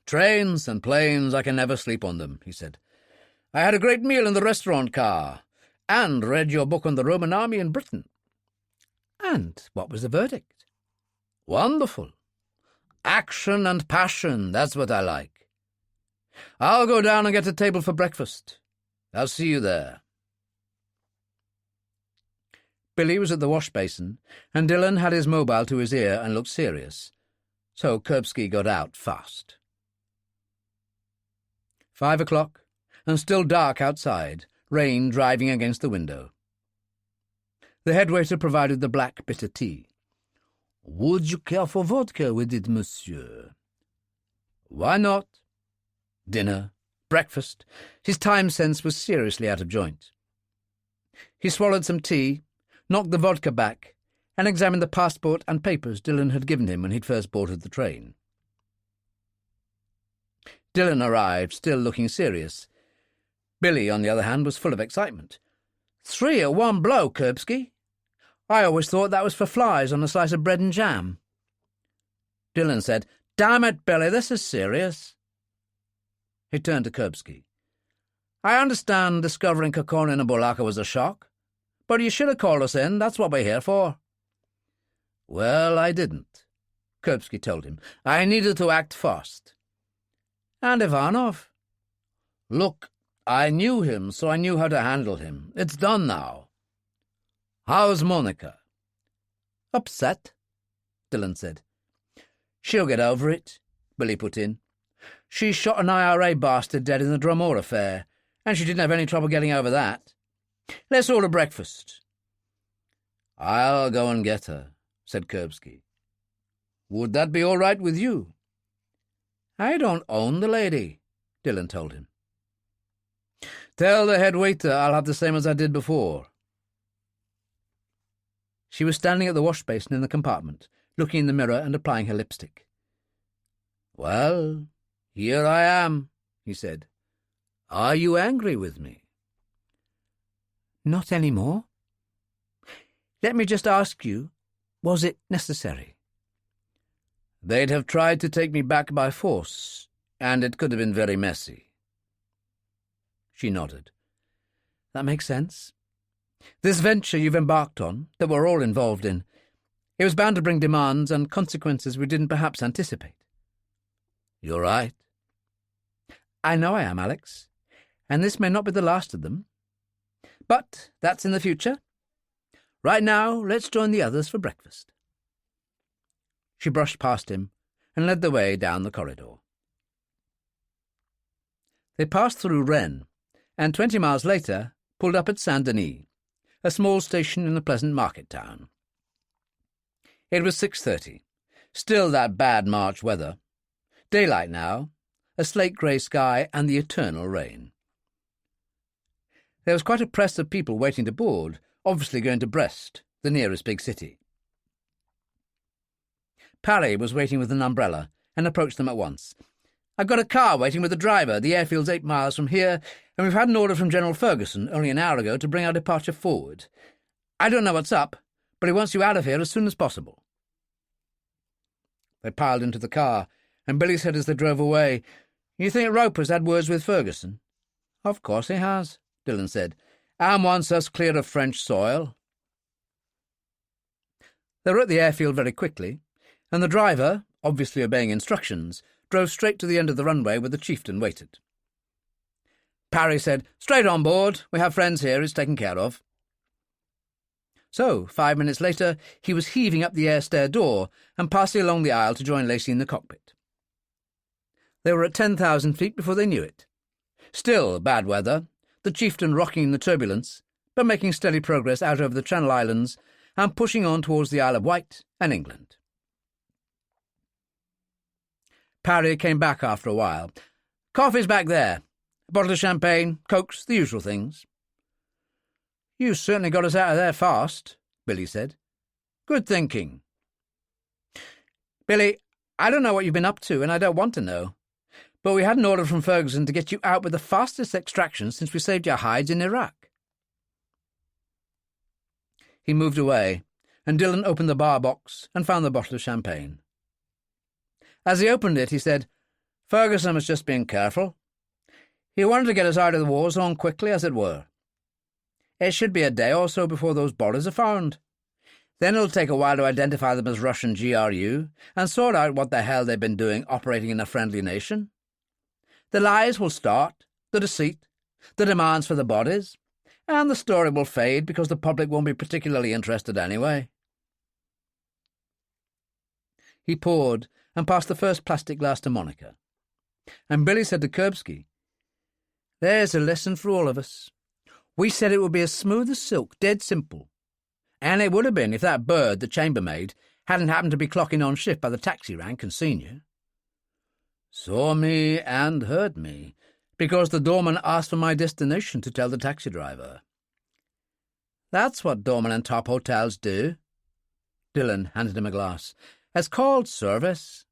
Trains and planes, I can never sleep on them, he said. I had a great meal in the restaurant car, and read your book on the Roman army in Britain. And what was the verdict? Wonderful. Action and passion, that's what I like. I'll go down and get a table for breakfast. I'll see you there. Billy was at the wash basin, and Dillon had his mobile to his ear and looked serious, so Kuripsky got out fast. 5 o'clock, and still dark outside, rain driving against the window. The head waiter provided the black bitter tea. Would you care for vodka with it, monsieur? Why not? Dinner, breakfast. His time sense was seriously out of joint. He swallowed some tea, knocked the vodka back, and examined the passport and papers Dillon had given him when he'd first boarded the train. Dillon arrived, still looking serious. Billy, on the other hand, was full of excitement. 3 at one blow, Kuripsky. I always thought that was for flies on a slice of bread and jam. Dillon said, Damn it, Billy, this is serious. He turned to Kuripsky. I understand discovering Kokorin and Bolaka was a shock, but you should have called us in. That's what we're here for. Well, I didn't, Kuripsky told him. I needed to act fast. And Ivanov? Look, I knew him, so I knew how to handle him. It's done now. How's Monica? Upset, Dillon said. She'll get over it, Billy put in. She shot an IRA bastard dead in the Drumore affair, and she didn't have any trouble getting over that. Let's order breakfast. I'll go and get her, said Kuripsky. Would that be all right with you? I don't own the lady, Dillon told him. Tell the head waiter I'll have the same as I did before. She was standing at the wash basin in the compartment, looking in the mirror and applying her lipstick. Well, here I am, he said. Are you angry with me? Not any more. Let me just ask you, was it necessary? They'd have tried to take me back by force, and it could have been very messy. She nodded. That makes sense. This venture you've embarked on, that we're all involved in, it was bound to bring demands and consequences we didn't perhaps anticipate. You're right. I know I am, Alex, and this may not be the last of them. But that's in the future. Right now, let's join the others for breakfast. She brushed past him and led the way down the corridor. They passed through Rennes, and 20 miles later pulled up at Saint-Denis, a small station in the pleasant market town. It was 6:30, still that bad March weather. Daylight now, a slate-grey sky and the eternal rain. There was quite a press of people waiting to board, obviously going to Brest, the nearest big city. Parry was waiting with an umbrella and approached them at once. "I've got a car waiting with a driver. The airfield's 8 miles from here, and we've had an order from General Ferguson only an hour ago to bring our departure forward. I don't know what's up, but he wants you out of here as soon as possible." They piled into the car, and Billy said as they drove away, "You think Roper's had words with Ferguson?" "Of course he has," Dillon said, "and wants us clear of French soil." They were at the airfield very quickly, and the driver, obviously obeying instructions, drove straight to the end of the runway where the chieftain waited. Parry said, "Straight on board. We have friends here. It's taken care of." So, 5 minutes later, he was heaving up the air stair door and passing along the aisle to join Lacey in the cockpit. They were at 10,000 feet before they knew it. Still bad weather, the chieftain rocking in the turbulence, but making steady progress out over the Channel Islands and pushing on towards the Isle of Wight and England. Parry came back after a while. "Coffee's back there. A bottle of champagne, cokes, the usual things." "You certainly got us out of there fast," Billy said. "Good thinking." "Billy, I don't know what you've been up to, and I don't want to know. But we had an order from Ferguson to get you out with the fastest extraction since we saved your hides in Iraq." He moved away, and Dillon opened the bar box and found the bottle of champagne. As he opened it, he said, "Ferguson was just being careful. He wanted to get us out of the war zone quickly, as it were. It should be a day or so before those bodies are found. Then it'll take a while to identify them as Russian GRU and sort out what the hell they've been doing operating in a friendly nation. The lies will start, the deceit, the demands for the bodies, and the story will fade because the public won't be particularly interested anyway." He poured and passed the first plastic glass to Monica. And Billy said to Kuripsky, "There's a lesson for all of us. We said it would be as smooth as silk, dead simple. And it would have been if that bird, the chambermaid, hadn't happened to be clocking on shift by the taxi rank and seen you. Saw me and heard me, because the doorman asked for my destination to tell the taxi driver. That's what doormen and top hotels do." Dillon handed him a glass. "It's called service."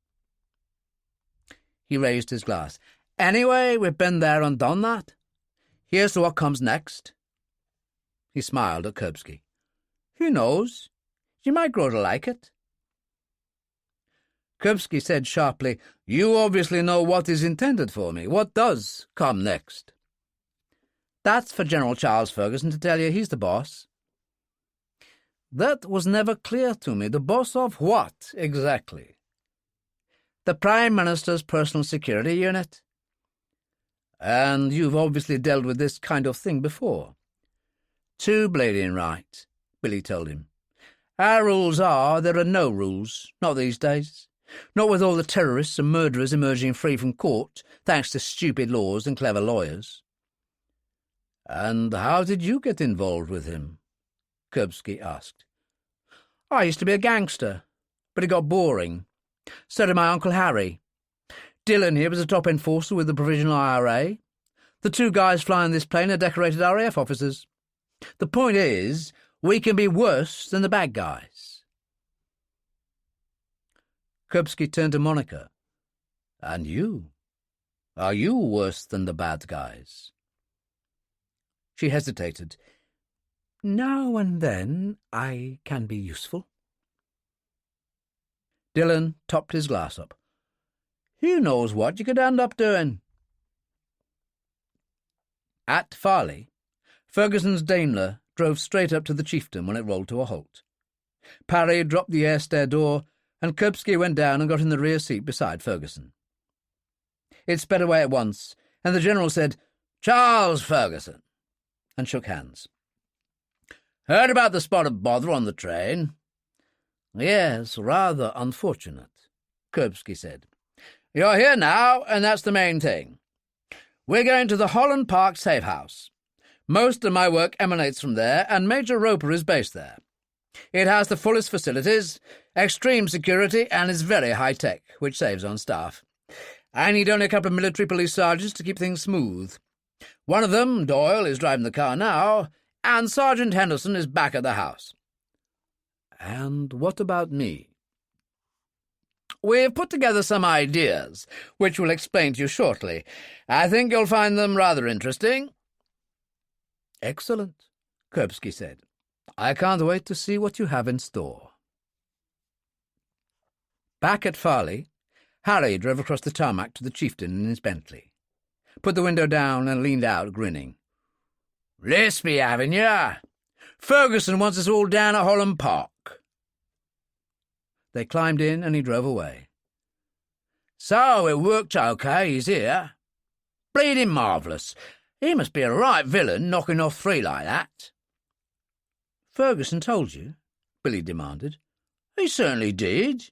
He raised his glass. "Anyway, we've been there and done that. Here's to what comes next." He smiled at Kuripsky. "Who knows? You might grow to like it." Kuripsky said sharply, "You obviously know what is intended for me. What does come next?" "That's for General Charles Ferguson to tell you. He's the boss." "That was never clear to me. The boss of what, exactly?" "The Prime Minister's personal security unit." "And you've obviously dealt with this kind of thing before." "Too bleeding right," Billy told him. "Our rules are there are no rules, not these days. Not with all the terrorists and murderers emerging free from court, thanks to stupid laws and clever lawyers." "And how did you get involved with him?" Kuripsky asked. "I used to be a gangster, but it got boring. So did my Uncle Harry. Dillon here was a top enforcer with the Provisional IRA. The two guys flying this plane are decorated RAF officers. The point is, we can be worse than the bad guys." Kuripsky turned to Monica. "And you? Are you worse than the bad guys?" She hesitated. "Now and then I can be useful." Dillon topped his glass up. "Who knows what you could end up doing?" At Farley, Ferguson's Daimler drove straight up to the chieftain when it rolled to a halt. Parry dropped the air stair door, and Kuripsky went down and got in the rear seat beside Ferguson. It sped away at once, and the general said, "Charles Ferguson," and shook hands. "Heard about the spot of bother on the train?" "Yes, rather unfortunate." Kuripsky said. "You're here now, and that's the main thing. We're going to the Holland Park safe house. Most of my work emanates from there, and Major Roper is based there. It has the fullest facilities, extreme security, and is very high-tech, which saves on staff. I need only a couple of military police sergeants to keep things smooth. One of them, Doyle, is driving the car now, and Sergeant Henderson is back at the house." "And what about me?" "We've put together some ideas, which we'll explain to you shortly. I think you'll find them rather interesting." "Excellent," Kuripsky said. "I can't wait to see what you have in store." Back at Farley, Harry drove across the tarmac to the chieftain in his Bentley, put the window down and leaned out, grinning. "Lispy, haven't you? Ferguson wants us all down at Holland Park." They climbed in and he drove away. "So it worked okay, he's here. Bleeding marvellous. He must be a right villain, knocking off 3 like that." "Ferguson told you?" Billy demanded. "He certainly did.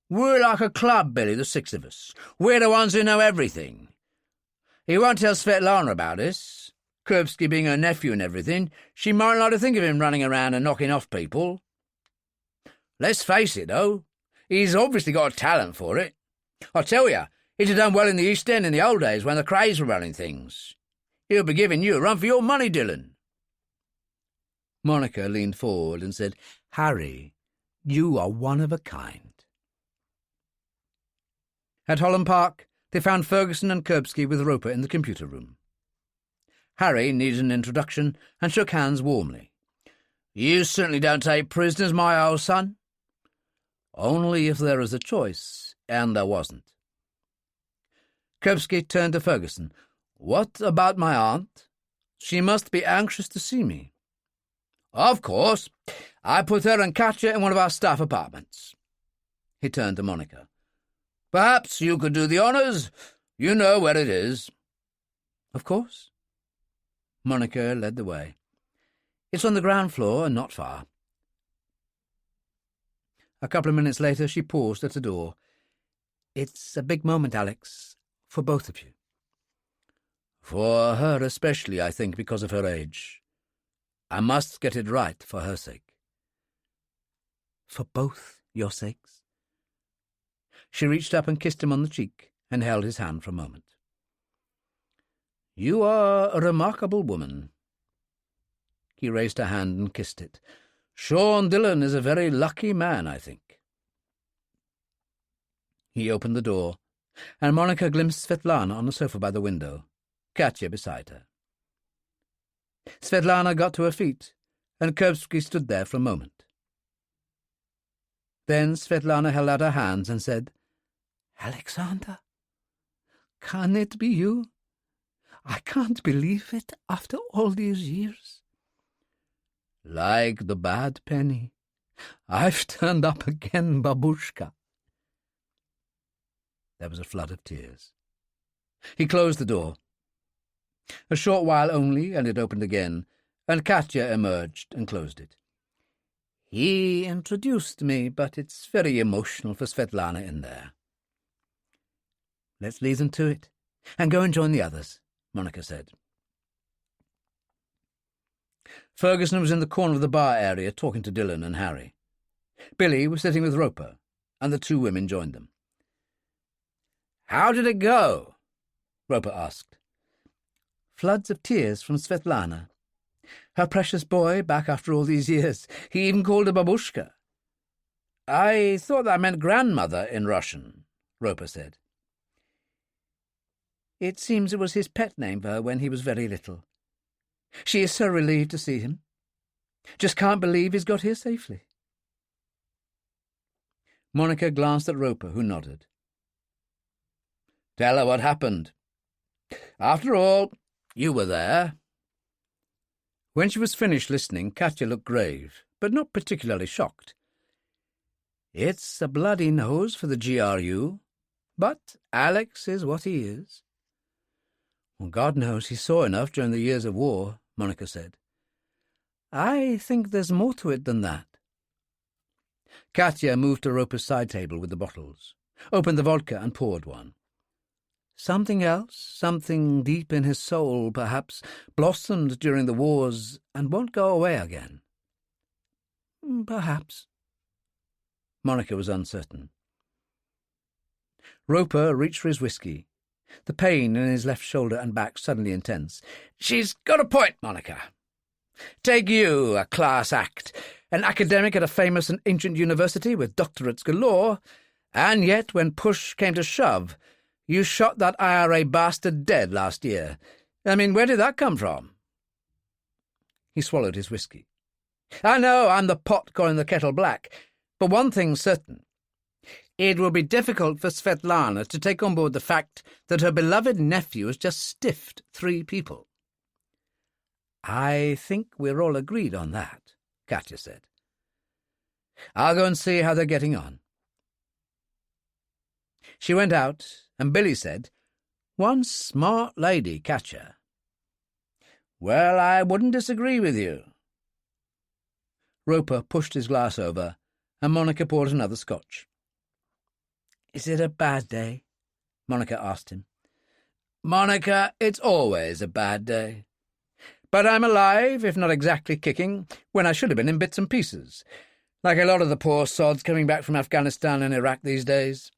We're like a club, Billy, the 6 of us. We're the ones who know everything. He won't tell Svet Lana about us. Kuripsky being her nephew and everything, she mightn't like to think of him running around and knocking off people. Let's face it, though, he's obviously got a talent for it. I tell you, he'd have done well in the East End in the old days when the Crays were running things. He'll be giving you a run for your money, Dillon." Monica leaned forward and said, "Harry, you are one of a kind." At Holland Park, they found Ferguson and Kuripsky with Roper in the computer room. Harry needed an introduction and shook hands warmly. "You certainly don't take prisoners, my old son." "Only if there is a choice, and there wasn't." Kuripsky turned to Ferguson. "What about my aunt? She must be anxious to see me." "Of course. I put her and Katya in one of our staff apartments." He turned to Monica. "Perhaps you could do the honours. You know where it is." "Of course." Monica led the way. "It's on the ground floor and not far." A couple of minutes later she paused at the door. "It's a big moment, Alex, for both of you." "For her especially, I think, because of her age. I must get it right for her sake." "For both your sakes?" She reached up and kissed him on the cheek and held his hand for a moment. "You are a remarkable woman." He raised her hand and kissed it. "Sean Dillon is a very lucky man, I think." He opened the door, and Monica glimpsed Svet Lana on the sofa by the window, Katya beside her. Svet Lana got to her feet, and Kuripsky stood there for a moment. Then Svet Lana held out her hands and said, "Alexander, can it be you? I can't believe it after all these years." "Like the bad penny, I've turned up again, babushka." There was a flood of tears. He closed the door. A short while only, and it opened again, and Katya emerged and closed it. "He introduced me, but it's very emotional for Svet Lana in there." "Let's leave them to it, and go and join the others," Monica said. Ferguson was in the corner of the bar area talking to Dillon and Harry. Billy was sitting with Roper, and the 2 women joined them. "How did it go?" Roper asked. Floods of tears from Svet Lana. Her precious boy back after all these years. He even called her babushka. "I thought that meant grandmother in Russian," Roper said. "It seems it was his pet name for her when he was very little. She is so relieved to see him. Just can't believe he's got here safely." Monica glanced at Roper, who nodded. "Tell her what happened. After all, you were there." When she was finished listening, Katya looked grave, but not particularly shocked. "It's a bloody nose for the GRU, but Alex is what he is." "Well, God knows he saw enough during the years of war," Monica said. "I think there's more to it than that." Katya moved to Roper's side table with the bottles. opened the vodka and poured one. Something else, something deep in his soul, perhaps, blossomed during the wars and won't go away again. Perhaps. Monica was uncertain. Roper reached for his whiskey, the pain in his left shoulder and back suddenly intense. "She's got a point, Monica. Take you, a class act, an academic at a famous and ancient university with doctorates galore, and yet when push came to shove, you shot that IRA bastard dead last year. I mean, where did that come from?" He swallowed his whiskey. "I know I'm the pot calling the kettle black, but one thing's certain. It will be difficult for Svet Lana to take on board the fact that her beloved nephew has just stiffed 3 people. "I think we're all agreed on that," Katya said. "I'll go and see how they're getting on." She went out, and Billy said, "One smart lady, Katya." "Well, I wouldn't disagree with you." Roper pushed his glass over, and Monica poured another scotch. "Is it a bad day?" Monica asked him. "Monica, it's always a bad day. But I'm alive, if not exactly kicking, when I should have been in bits and pieces, like a lot of the poor sods coming back from Afghanistan and Iraq these days.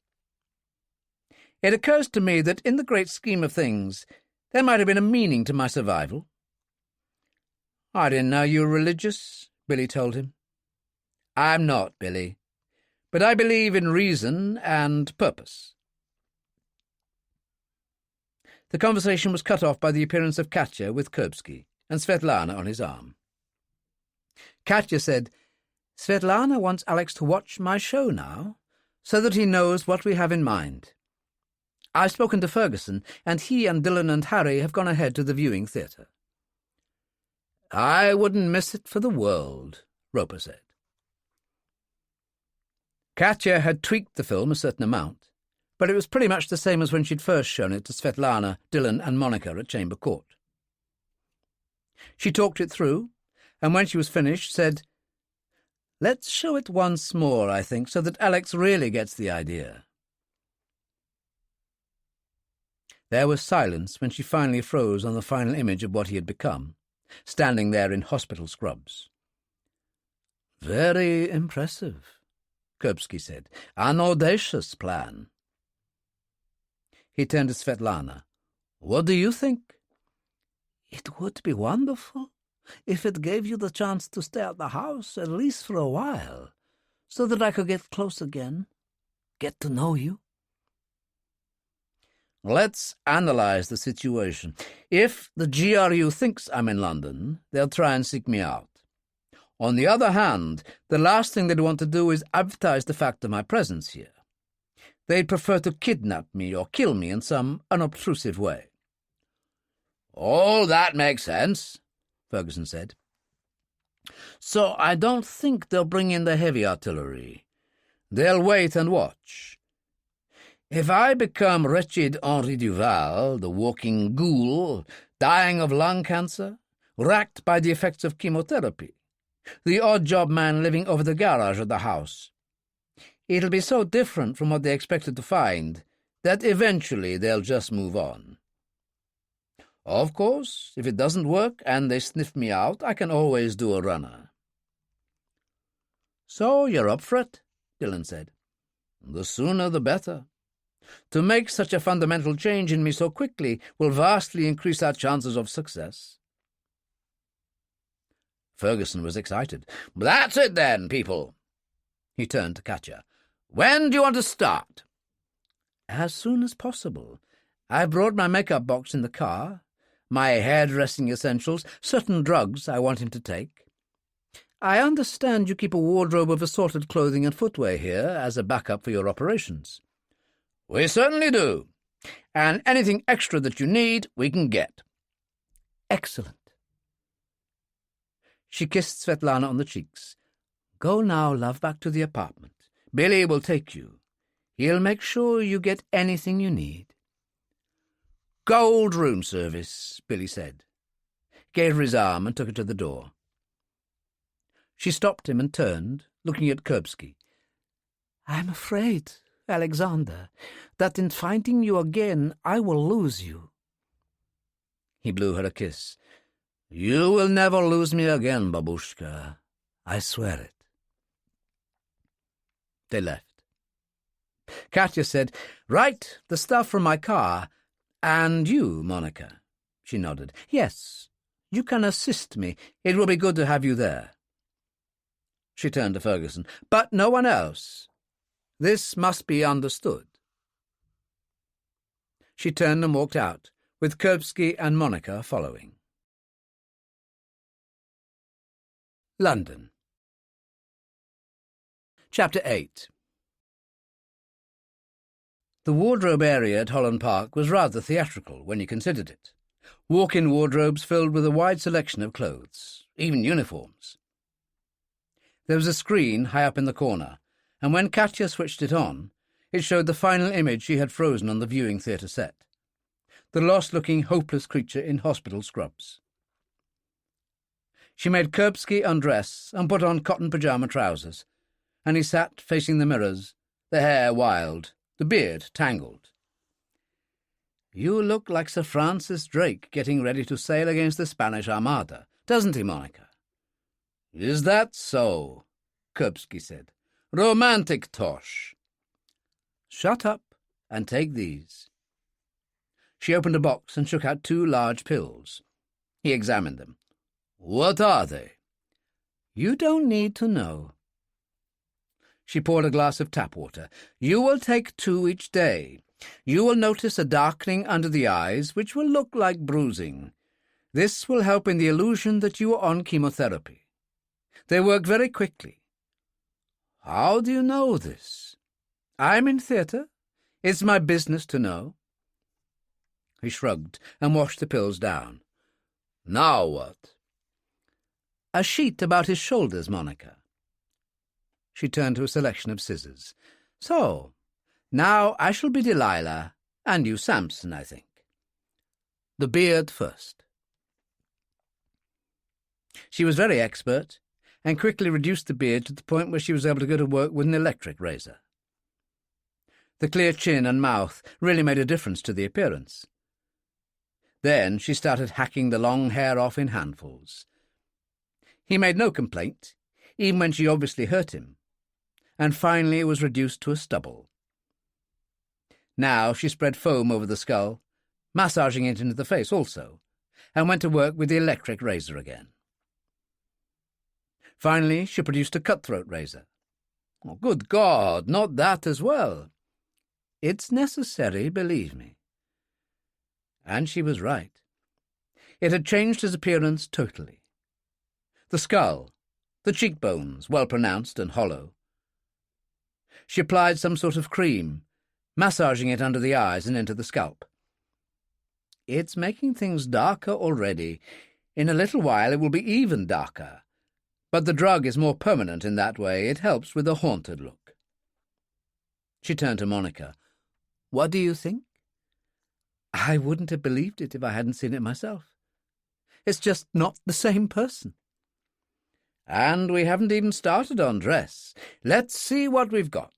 It occurs to me that in the great scheme of things, there might have been a meaning to my survival." "I didn't know you were religious," Billy told him. "I'm not, Billy, but I believe in reason and purpose." The conversation was cut off by the appearance of Katya with Kuripsky and Svet Lana on his arm. Katya said, "Svet Lana wants Alex to watch my show now, so that he knows what we have in mind. I've spoken to Ferguson, and he and Dillon and Harry have gone ahead to the viewing theatre." "I wouldn't miss it for the world," Roper said. Katya had tweaked the film a certain amount, but it was pretty much the same as when she'd first shown it to Svet Lana, Dillon and Monica at Chamber Court. She talked it through, and when she was finished said, "Let's show it once more, I think, so that Alex really gets the idea." There was silence when she finally froze on the final image of what he had become, standing there in hospital scrubs. "Very impressive," Kuripsky said. "An audacious plan." He turned to Svet Lana. "What do you think?" "It would be wonderful if it gave you the chance to stay at the house, at least for a while, so that I could get close again, get to know you." "Let's analyze the situation. If the GRU thinks I'm in London, they'll try and seek me out. On the other hand, the last thing they'd want to do is advertise the fact of my presence here. They'd prefer to kidnap me or kill me in some unobtrusive way." "All that makes sense," Ferguson said. "So I don't think they'll bring in the heavy artillery. They'll wait and watch. If I become wretched Henri Duval, the walking ghoul, dying of lung cancer, racked by the effects of chemotherapy, the odd-job man living over the garage of the house, it'll be so different from what they expected to find that eventually they'll just move on. Of course, if it doesn't work and they sniff me out, I can always do a runner." "So you're up for it," Dillon said. "The sooner the better. To make such a fundamental change in me so quickly will vastly increase our chances of success." Ferguson was excited. "That's it then, people." He turned to Katya. "When do you want to start?" "As soon as possible. I brought my makeup box in the car, my hairdressing essentials, certain drugs I want him to take. I understand you keep a wardrobe of assorted clothing and footwear here as a backup for your operations." "We certainly do. And anything extra that you need, we can get." "Excellent." She kissed Svet Lana on the cheeks. "Go now, love, back to the apartment. Billy will take you. He'll make sure you get anything you need." "Gold room service," Billy said. Gave her his arm and took her to the door. She stopped him and turned, looking at Kuripsky. "I'm afraid Alexander, that in finding you again I will lose you. He blew her a kiss. You will never lose me again, babushka. I swear it. They left. Katya said, Right, the stuff from my car. And you, Monica? She nodded. Yes, you can assist me. It will be good to have you there. She turned to Ferguson. But no one else. This must be understood. She turned and walked out, with Kuripsky and Monica following. London. Chapter 8. The wardrobe area at Holland Park was rather theatrical when you considered it. Walk-in wardrobes filled with a wide selection of clothes, even uniforms. There was a screen high up in the corner, and when Katya switched it on, it showed the final image she had frozen on the viewing theatre set. The lost-looking, hopeless creature in hospital scrubs. She made Kuripsky undress and put on cotton pyjama trousers, and he sat facing the mirrors, the hair wild, the beard tangled. You look like Sir Francis Drake getting ready to sail against the Spanish Armada, doesn't he, Monica? Is that so? Kuripsky said. Romantic tosh. Shut up and take these. She opened a box and shook out 2 large pills. He examined them. What are they? You don't need to know. She poured a glass of tap water. You will take 2 each day. You will notice a darkening under the eyes, which will look like bruising. This will help in the illusion that you are on chemotherapy. They work very quickly. How do you know this? I'm in theatre. It's my business to know. He shrugged and washed the pills down. Now what? A sheet about his shoulders, Monica. She turned to a selection of scissors. So, now I shall be Delilah, and you Samson, I think. The beard first. She was very expert, and quickly reduced the beard to the point where she was able to go to work with an electric razor. The clear chin and mouth really made a difference to the appearance. Then she started hacking the long hair off in handfuls. He made no complaint, even when she obviously hurt him, and finally it was reduced to a stubble. Now she spread foam over the skull, massaging it into the face also, and went to work with the electric razor again. Finally she produced a cutthroat razor. Oh, good God, not that as well. It's necessary, believe me. And she was right. It had changed his appearance totally. The skull, the cheekbones, well pronounced and hollow. She applied some sort of cream, massaging it under the eyes and into the scalp. It's making things darker already. In a little while it will be even darker. But the drug is more permanent in that way. It helps with a haunted look. She turned to Monica. What do you think? I wouldn't have believed it if I hadn't seen it myself. It's just not the same person. And we haven't even started on dress. Let's see what we've got.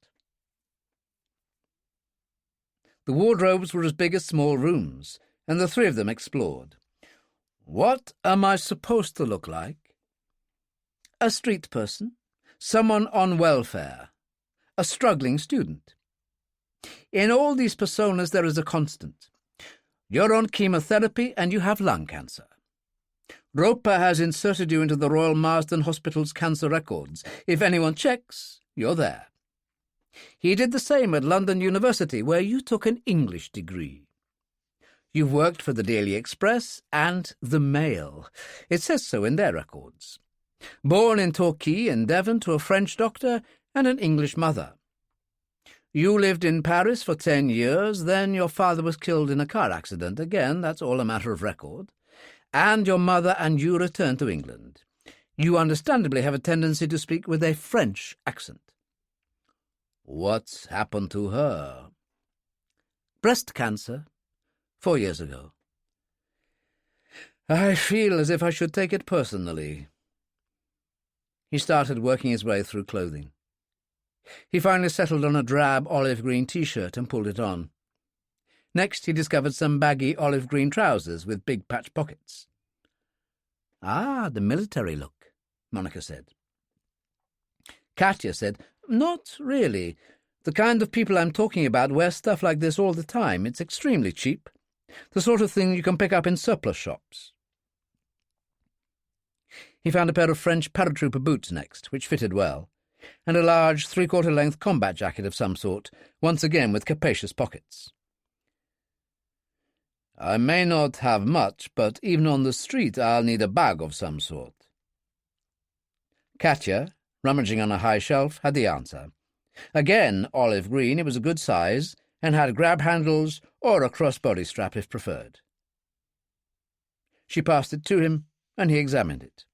The wardrobes were as big as small rooms, and the 3 of them explored. What am I supposed to look like? A street person, someone on welfare, a struggling student. In all these personas there is a constant. You're on chemotherapy and you have lung cancer. Roper has inserted you into the Royal Marsden Hospital's cancer records. If anyone checks, you're there. He did the same at London University, where you took an English degree. You've worked for the Daily Express and the Mail. It says so in their records. Born in Torquay in Devon to a French doctor and an English mother. You lived in Paris for 10 years, then your father was killed in a car accident. Again, that's all a matter of record. And your mother and you returned to England. You understandably have a tendency to speak with a French accent. What's happened to her? Breast cancer, 4 years ago. I feel as if I should take it personally. He started working his way through clothing. He finally settled on a drab olive-green T-shirt and pulled it on. Next he discovered some baggy olive-green trousers with big patch pockets. "Ah, the military look," Monica said. Katya said, "Not really. The kind of people I'm talking about wear stuff like this all the time. It's extremely cheap. The sort of thing you can pick up in surplus shops." He found a pair of French paratrooper boots next, which fitted well, and a large three-quarter-length combat jacket of some sort, once again with capacious pockets. "I may not have much, but even on the street I'll need a bag of some sort." Katya, rummaging on a high shelf, had the answer. Again olive green, it was a good size, and had grab handles or a crossbody strap if preferred. She passed it to him, and he examined it.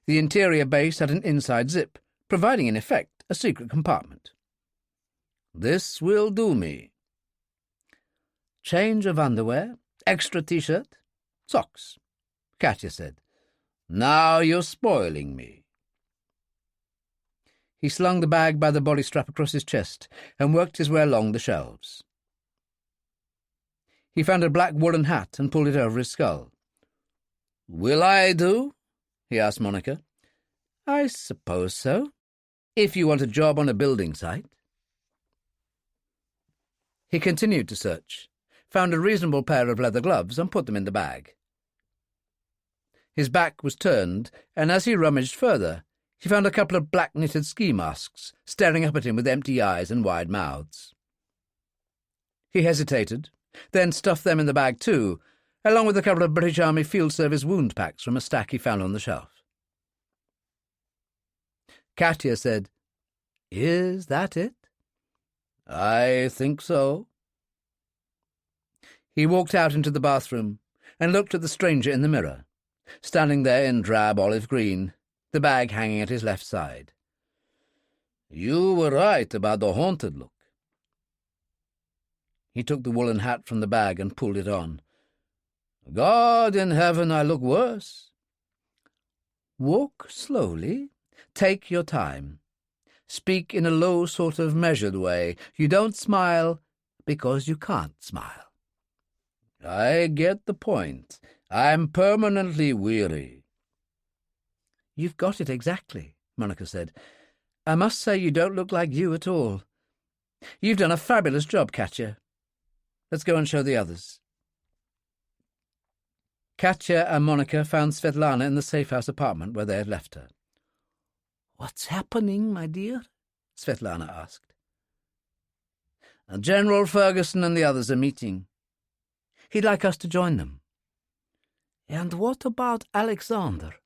The interior base had an inside zip, providing in effect a secret compartment. "This will do me." "Change of underwear, extra T-shirt, socks," Katya said. "Now you're spoiling me." He slung the bag by the body strap across his chest and worked his way along the shelves. He found a black woolen hat and pulled it over his skull. "Will I do?" he asked Monica. "I suppose so, if you want a job on a building site." He continued to search, found a reasonable pair of leather gloves and put them in the bag. His back was turned, and as he rummaged further, he found a couple of black knitted ski masks staring up at him with empty eyes and wide mouths. He hesitated, then stuffed them in the bag too, along with a couple of British Army Field Service wound packs from a stack he found on the shelf. Katya said, "Is that it?" "I think so." He walked out into the bathroom and looked at the stranger in the mirror, standing there in drab olive green, the bag hanging at his left side. "You were right about the haunted look." He took the woolen hat from the bag and pulled it on. "God in heaven, I look worse." "Walk slowly. Take your time. Speak in a low sort of measured way. You don't smile because you can't smile." "I get the point. I'm permanently weary." "You've got it exactly," Monica said. "I must say you don't look like you at all. You've done a fabulous job, Katya. Let's go and show the others." Katya and Monica found Svet Lana in the safe-house apartment where they had left her. "What's happening, my dear?" Svet Lana asked. "General Ferguson and the others are meeting. He'd like us to join them." "And what about Alexander?"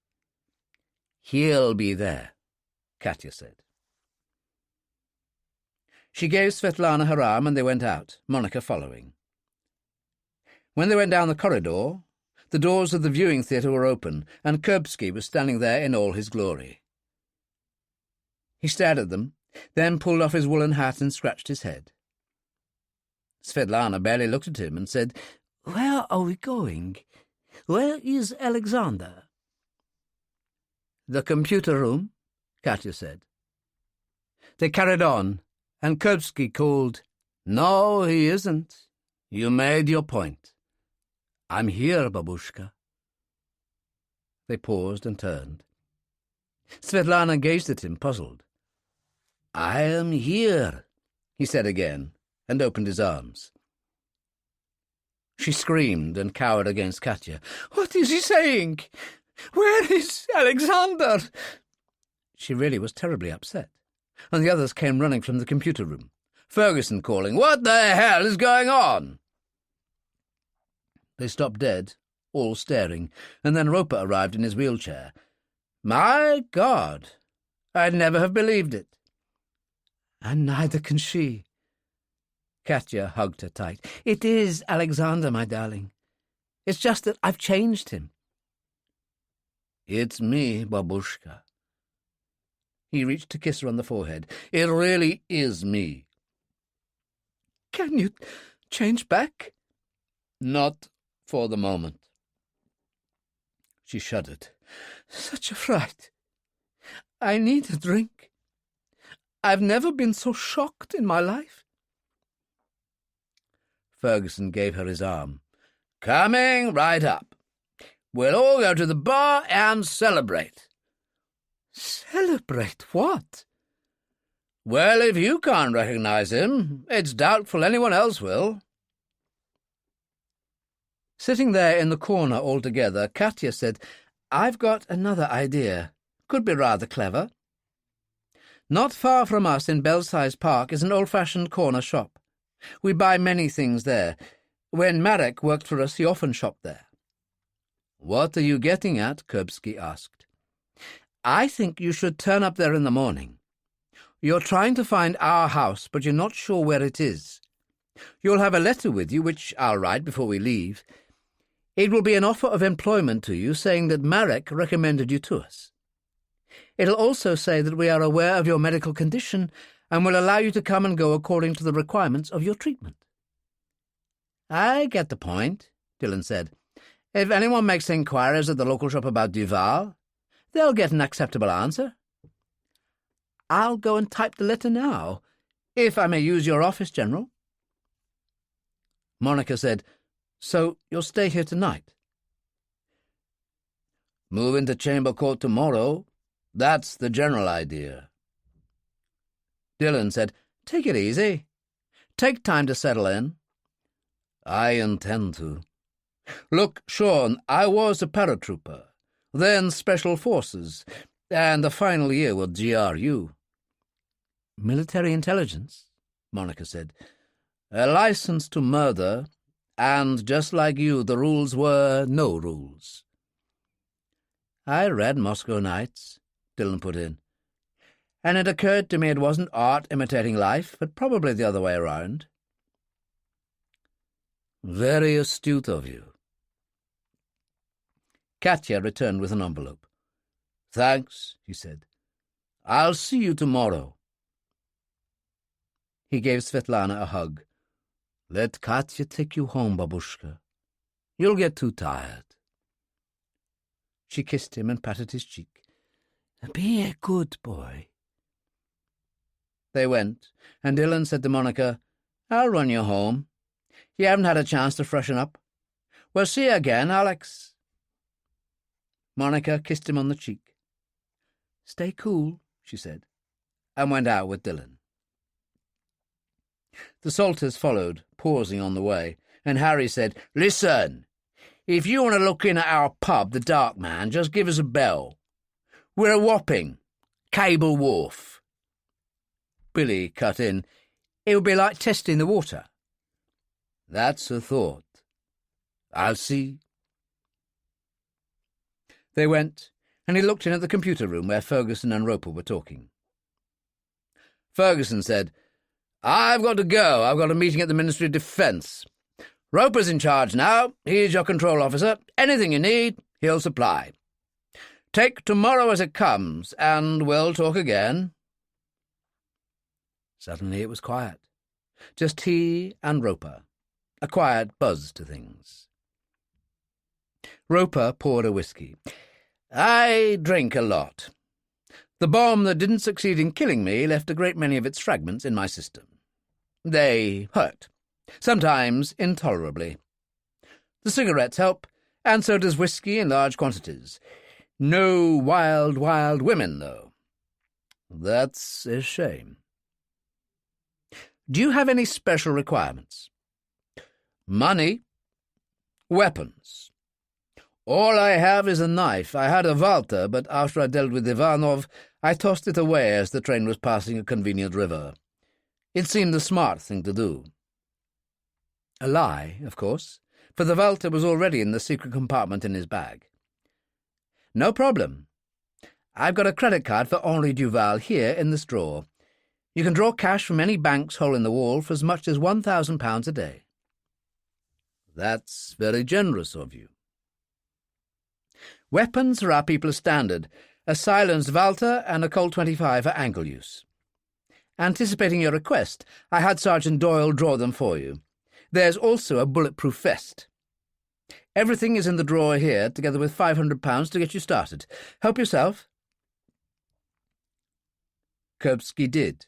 "He'll be there," Katya said. She gave Svet Lana her arm and they went out, Monica following. When they went down the corridor, the doors of the viewing theatre were open, and Kuripsky was standing there in all his glory. He stared at them, then pulled off his woolen hat and scratched his head. Svet Lana barely looked at him and said, "Where are we going? Where is Alexander?" "The computer room," Katya said. They carried on, and Kuripsky called, "No, he isn't. You made your point. I'm here, babushka." They paused and turned. Svet Lana gazed at him, puzzled. "I am here," he said again, and opened his arms. She screamed and cowered against Katya. "What is he saying? Where is Alexander?" She really was terribly upset, and the others came running from the computer room, Ferguson calling, "What the hell is going on?" They stopped dead, all staring, and then Roper arrived in his wheelchair. "My God, I'd never have believed it." "And neither can she." Katya hugged her tight. "It is Alexander, my darling. It's just that I've changed him." "It's me, babushka." He reached to kiss her on the forehead. "It really is me." "Can you change back?" "Not for the moment." She shuddered. "Such a fright. I need a drink. I've never been so shocked in my life." Ferguson gave her his arm. "Coming right up. We'll all go to the bar and celebrate." "Celebrate what?" "Well, if you can't recognize him, it's doubtful anyone else will." Sitting there in the corner all together, Katya said, "I've got another idea. Could be rather clever. Not far from us in Belsize Park is an old-fashioned corner shop. We buy many things there. When Marek worked for us, he often shopped there." "What are you getting at?" Kuripsky asked. "I think you should turn up there in the morning. You're trying to find our house, but you're not sure where it is. You'll have a letter with you, which I'll write before we leave. It will be an offer of employment to you, saying that Marek recommended you to us. It'll also say that we are aware of your medical condition and will allow you to come and go according to the requirements of your treatment." "I get the point," Dillon said. "If anyone makes inquiries at the local shop about Duval, they'll get an acceptable answer. I'll go and type the letter now, if I may use your office, General." Monica said, "So you'll stay here tonight?" "Move into Chamber Court tomorrow. That's the general idea." Dillon said, "Take it easy. Take time to settle in." "I intend to. Look, Sean, I was a paratrooper, then Special Forces, and the final year with GRU." "Military intelligence," Monica said. "A license to murder, and just like you, the rules were no rules." "I read Moscow Nights," Dillon put in, "and it occurred to me it wasn't art imitating life, but probably the other way around." "Very astute of you." Katya returned with an envelope. "Thanks," he said. "I'll see you tomorrow." He gave Svet Lana a hug. "Let Katya take you home, babushka. You'll get too tired." She kissed him and patted his cheek. "Be a good boy." They went, and Dillon said to Monica, "I'll run you home. You haven't had a chance to freshen up. We'll see you again, Alex." Monica kissed him on the cheek. "Stay cool," she said, and went out with Dillon. The Salters followed, pausing on the way, and Harry said, "Listen, if you want to look in at our pub, the Dark Man, just give us a bell. We're a Wapping, Cable Wharf." Billy cut in, "It would be like testing the water." "That's a thought. I'll see." They went, and he looked in at the computer room where Ferguson and Roper were talking. Ferguson said, "I've got to go. I've got a meeting at the Ministry of Defence. Roper's in charge now. He's your control officer. Anything you need, he'll supply. Take tomorrow as it comes, and we'll talk again." Suddenly it was quiet. Just he and Roper. A quiet buzz to things. Roper poured a whiskey. "I drink a lot. The bomb that didn't succeed in killing me left a great many of its fragments in my system. They hurt, sometimes intolerably. The cigarettes help, and so does whiskey in large quantities. No wild, wild women, though. That's a shame. Do you have any special requirements?" "Money. Weapons. All I have is a knife. I had a Walter, but after I dealt with Ivanov, I tossed it away as the train was passing a convenient river. It seemed the smart thing to do." A lie, of course, for the Walter was already in the secret compartment in his bag. "No problem. I've got a credit card for Henri Duval here in this drawer. You can draw cash from any bank's hole in the wall for as much as £1,000 a day." "That's very generous of you." "Weapons for our people are standard, a silenced Walter and a Colt 25 for angle use. Anticipating your request, I had Sergeant Doyle draw them for you. There's also a bulletproof vest. Everything is in the drawer here, together with £500 to get you started. Help yourself." Kuripsky did,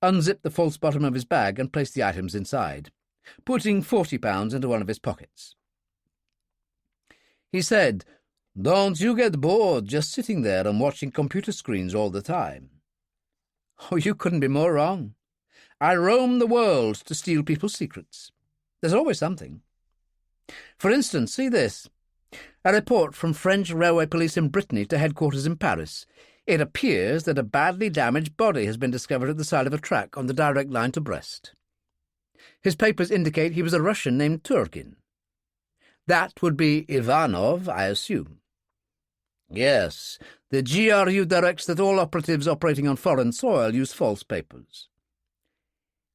unzipped the false bottom of his bag and placed the items inside, putting £40 into one of his pockets. He said, "Don't you get bored just sitting there and watching computer screens all the time?" Oh, you couldn't be more wrong. I roam the world to steal people's secrets. There's always something. For instance, see this. A report from French railway police in Brittany to headquarters in Paris. It appears that a badly damaged body has been discovered at the side of a track on the direct line to Brest. His papers indicate he was a Russian named Turkin. That would be Ivanov, I assume. Yes, the GRU directs that all operatives operating on foreign soil use false papers.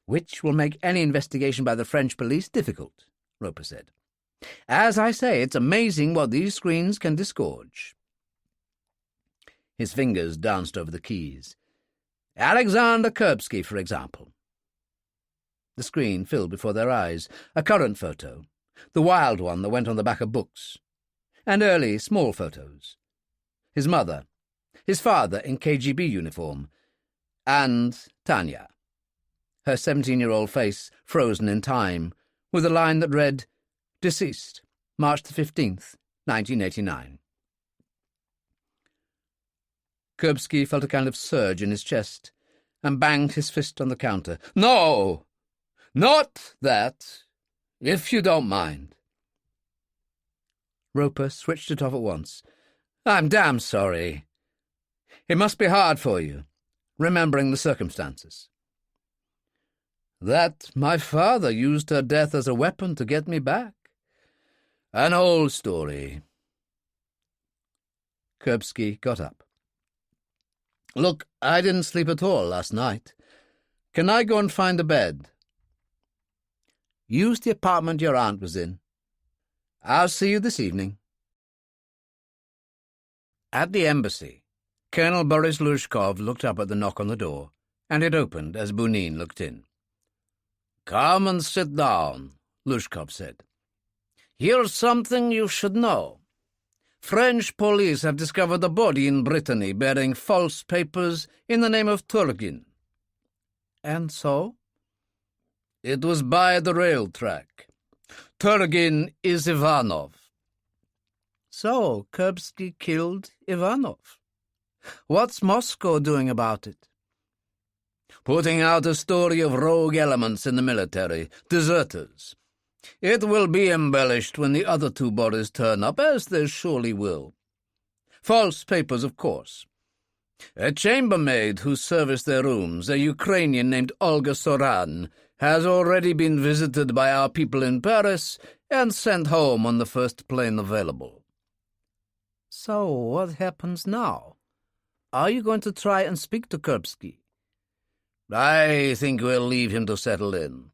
Which will make any investigation by the French police difficult, Roper said. As I say, it's amazing what these screens can disgorge. His fingers danced over the keys. Alexander Kuripsky, for example. The screen filled before their eyes. A current photo, the wild one that went on the back of books, and early, small photos. His mother, his father in KGB uniform, and Tanya, her 17-year-old face frozen in time, with a line that read, "Deceased, March the 15th, 1989. Kuripsky felt a kind of surge in his chest and banged his fist on the counter. "No! Not that, if you don't mind." Roper switched it off at once. "I'm damn sorry. It must be hard for you, remembering the circumstances." "That my father used her death as a weapon to get me back. An old story." Kuripsky got up. "Look, I didn't sleep at all last night. Can I go and find a bed?" "Use the apartment your aunt was in. I'll see you this evening." At the embassy, Colonel Boris Luzhkov looked up at the knock on the door, and it opened as Bunin looked in. "Come and sit down," Luzhkov said. "Here's something you should know. French police have discovered a body in Brittany bearing false papers in the name of Turkin." "And so?" "It was by the rail track. Turkin is Ivanov." "So, Kuripsky killed Ivanov. What's Moscow doing about it?" "Putting out a story of rogue elements in the military, deserters. It will be embellished when the other two bodies turn up, as they surely will. False papers, of course. A chambermaid who serviced their rooms, a Ukrainian named Olga Soran, has already been visited by our people in Paris and sent home on the first plane available." "So what happens now? Are you going to try and speak to Kuripsky?" "I think we'll leave him to settle in.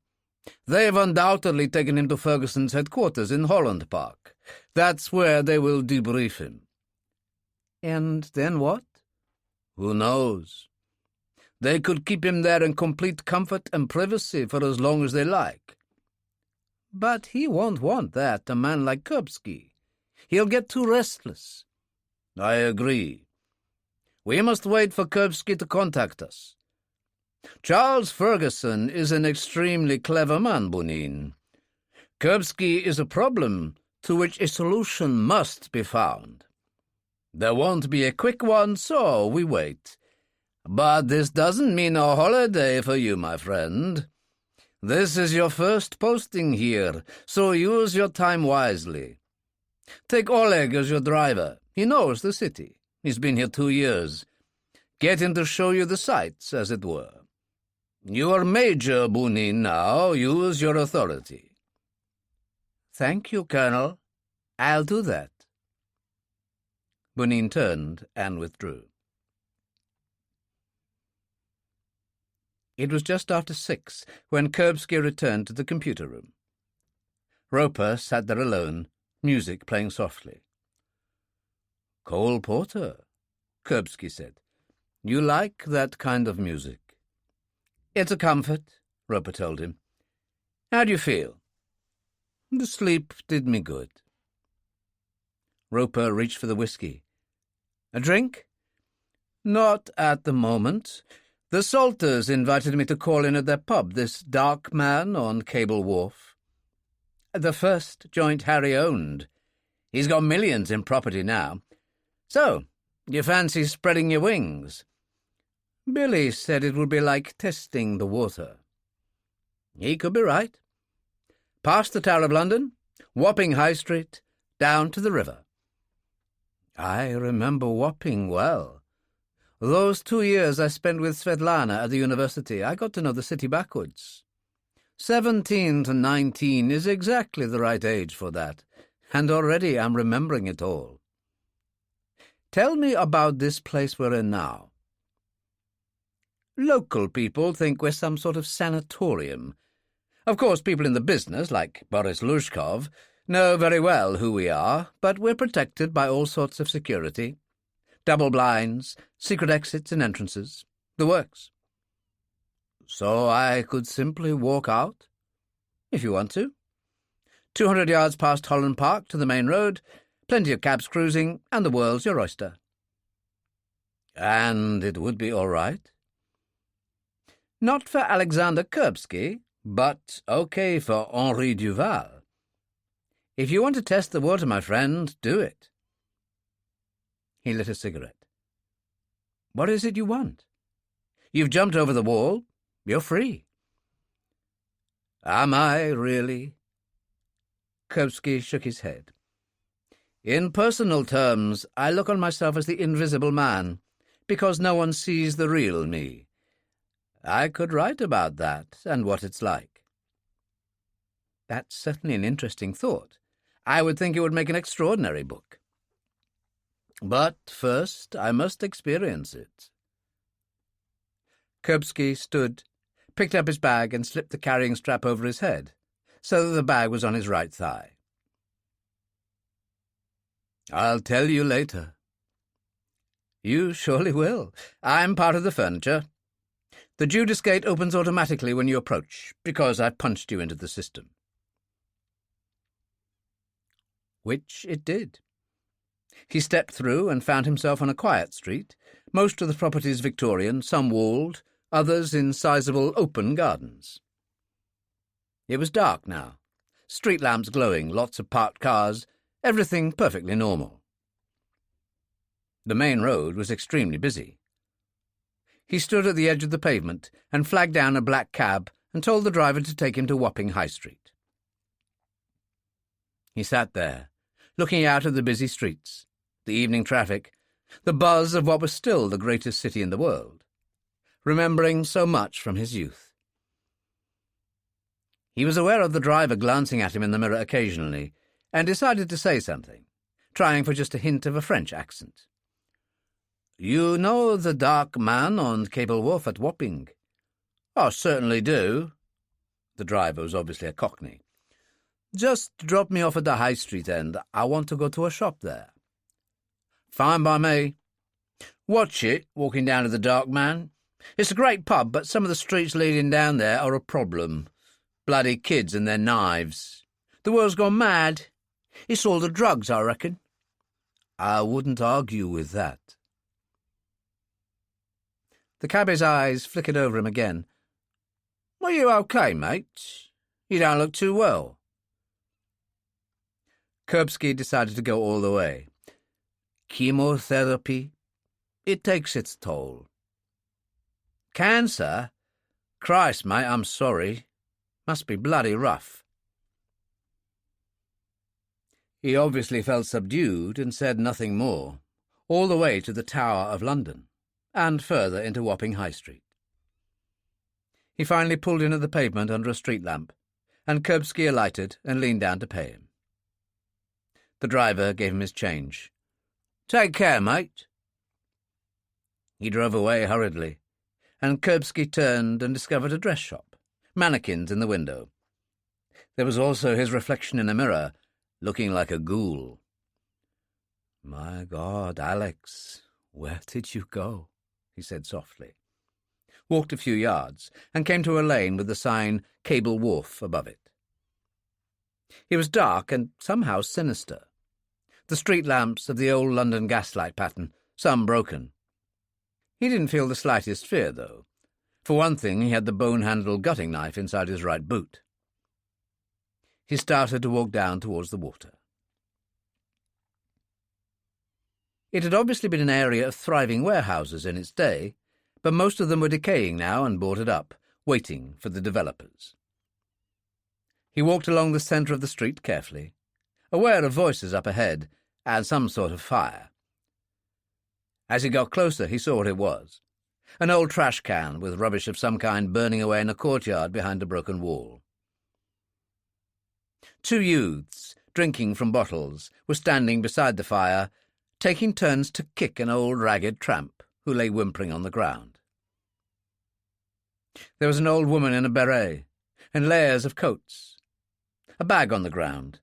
They've undoubtedly taken him to Ferguson's headquarters in Holland Park. That's where they will debrief him." "And then what?" "Who knows? They could keep him there in complete comfort and privacy for as long as they like." "But he won't want that, a man like Kuripsky. He'll get too restless." "I agree. We must wait for Kuripsky to contact us. Charles Ferguson is an extremely clever man, Bunin. Kuripsky is a problem to which a solution must be found. There won't be a quick one, so we wait. But this doesn't mean a holiday for you, my friend. This is your first posting here, so use your time wisely. Take Oleg as your driver. He knows the city. He's been here 2 years. Get him to show you the sights, as it were. You are Major Bunin now. Use your authority." "Thank you, Colonel. I'll do that." Bunin turned and withdrew. It was just after 6 when Kuripsky returned to the computer room. Roper sat there alone, music playing softly. "Cole Porter," Kuripsky said. "You like that kind of music?" "It's a comfort," Roper told him. "How do you feel?" "The sleep did me good." Roper reached for the whiskey. "A drink?" "Not at the moment. The Salters invited me to call in at their pub, this dark man on Cable Wharf. The first joint Harry owned. He's got millions in property now. So, you fancy spreading your wings? Billy said it would be like testing the water. He could be right. Past the Tower of London, Wapping High Street, down to the river. I remember Wapping well. Those 2 years I spent with Svet Lana at the university, I got to know the city backwards. 17 to 19 is exactly the right age for that, and already I'm remembering it all. Tell me about this place we're in now. Local people think we're some sort of sanatorium. Of course, people in the business, like Boris Luzhkov, know very well who we are, but we're protected by all sorts of security. Double blinds, secret exits and entrances, the works. So I could simply walk out, if you want to. 200 yards past Holland Park to the main road, plenty of cabs cruising, and the world's your oyster. And it would be all right? Not for Alexander Kuripsky, but okay for Henri Duval. If you want to test the water, my friend, do it. He lit a cigarette. What is it you want? You've jumped over the wall. You're free. Am I, really? Kuripsky shook his head. In personal terms, I look on myself as the invisible man, because no one sees the real me. I could write about that and what it's like. That's certainly an interesting thought. I would think it would make an extraordinary book. But first I must experience it. Kuripsky stood, picked up his bag and slipped the carrying strap over his head, so that the bag was on his right thigh. I'll tell you later. You surely will. I'm part of the furniture. The Judas gate opens automatically when you approach, because I punched you into the system. Which it did. He stepped through and found himself on a quiet street, most of the properties Victorian, some walled, others in sizable open gardens. It was dark now, street lamps glowing, lots of parked cars, everything perfectly normal. The main road was extremely busy. He stood at the edge of the pavement and flagged down a black cab and told the driver to take him to Wapping High Street. He sat there, looking out at the busy streets, the evening traffic, the buzz of what was still the greatest city in the world, remembering so much from his youth. He was aware of the driver glancing at him in the mirror occasionally, and decided to say something, trying for just a hint of a French accent. You know the dark man on Cable Wharf at Wapping? I certainly do. The driver was obviously a Cockney. Just drop me off at the High Street end. I want to go to a shop there. Fine by me. Watch it, walking down to the dark man. It's a great pub, but some of the streets leading down there are a problem. Bloody kids and their knives. The world's gone mad. It's all the drugs, I reckon. I wouldn't argue with that. The cabbie's eyes flickered over him again. Are you okay, mate? You don't look too well. Kuripsky decided to go all the way. Chemotherapy? It takes its toll. Cancer? Christ, mate, I'm sorry. Must be bloody rough. He obviously felt subdued and said nothing more, all the way to the Tower of London, and further into Wapping High Street. He finally pulled in at the pavement under a street lamp, and Kuripsky alighted and leaned down to pay him. The driver gave him his change. Take care, mate. He drove away hurriedly, and Kuripsky turned and discovered a dress shop, mannequins in the window. There was also his reflection in a mirror, looking like a ghoul. My God, Alex, where did you go? He said softly. Walked a few yards, and came to a lane with the sign Cable Wharf above it. It was dark and somehow sinister. The street lamps of the old London gaslight pattern, some broken. He didn't feel the slightest fear, though, For one thing, he had the bone-handled gutting knife inside his right boot. He started to walk down towards the water. It had obviously been an area of thriving warehouses in its day, but most of them were decaying now and boarded up, waiting for the developers. He walked along the centre of the street carefully, aware of voices up ahead and some sort of fire. As he got closer, he saw what it was. An old trash can with rubbish of some kind burning away in a courtyard behind a broken wall. Two youths, drinking from bottles, were standing beside the fire, taking turns to kick an old ragged tramp who lay whimpering on the ground. There was an old woman in a beret, and layers of coats. A bag on the ground,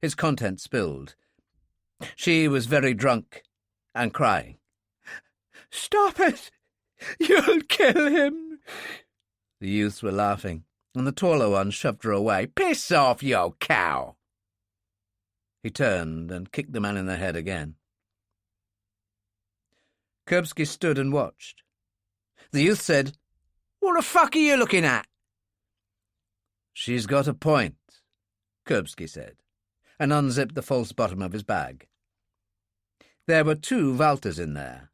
its contents spilled. She was very drunk and crying. "Stop it! You'll kill him!" The youths were laughing, and the taller one shoved her away. "Piss off, you cow!" He turned and kicked the man in the head again. Kuripsky stood and watched. The youth said, "What the fuck are you looking at?" "She's got a point," Kuripsky said, and unzipped the false bottom of his bag. There were 2 Walters in there,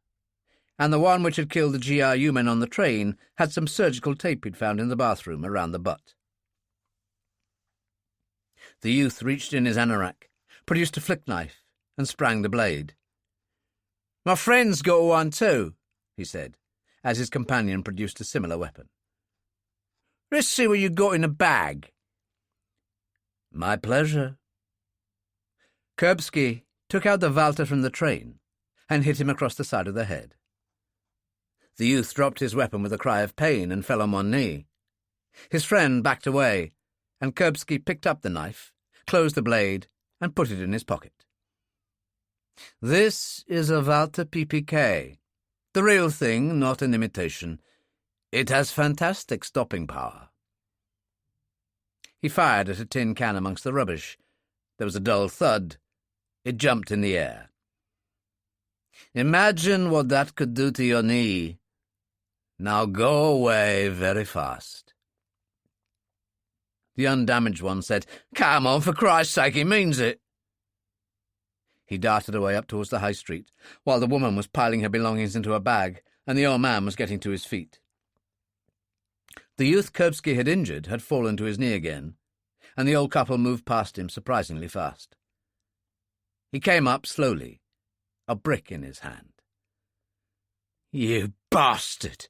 and the one which had killed the GRU men on the train had some surgical tape he'd found in the bathroom around the butt. The youth reached in his anorak, produced a flick knife, and sprang the blade. "My friend's got one too," he said, as his companion produced a similar weapon. "Let's see what you got in the bag." "My pleasure." Kuripsky took out the Walter from the train and hit him across the side of the head. The youth dropped his weapon with a cry of pain and fell on one knee. His friend backed away, and Kuripsky picked up the knife, closed the blade, and put it in his pocket. "This is a Walter PPK, the real thing, not an imitation. It has fantastic stopping power." He fired at a tin can amongst the rubbish. There was a dull thud. It jumped in the air. "Imagine what that could do to your knee. Now go away very fast." The undamaged one said, "Come on, for Christ's sake, he means it." He darted away up towards the high street, while the woman was piling her belongings into a bag, and the old man was getting to his feet. The youth Kuripsky had injured had fallen to his knee again, and the old couple moved past him surprisingly fast. He came up slowly, a brick in his hand. "You bastard!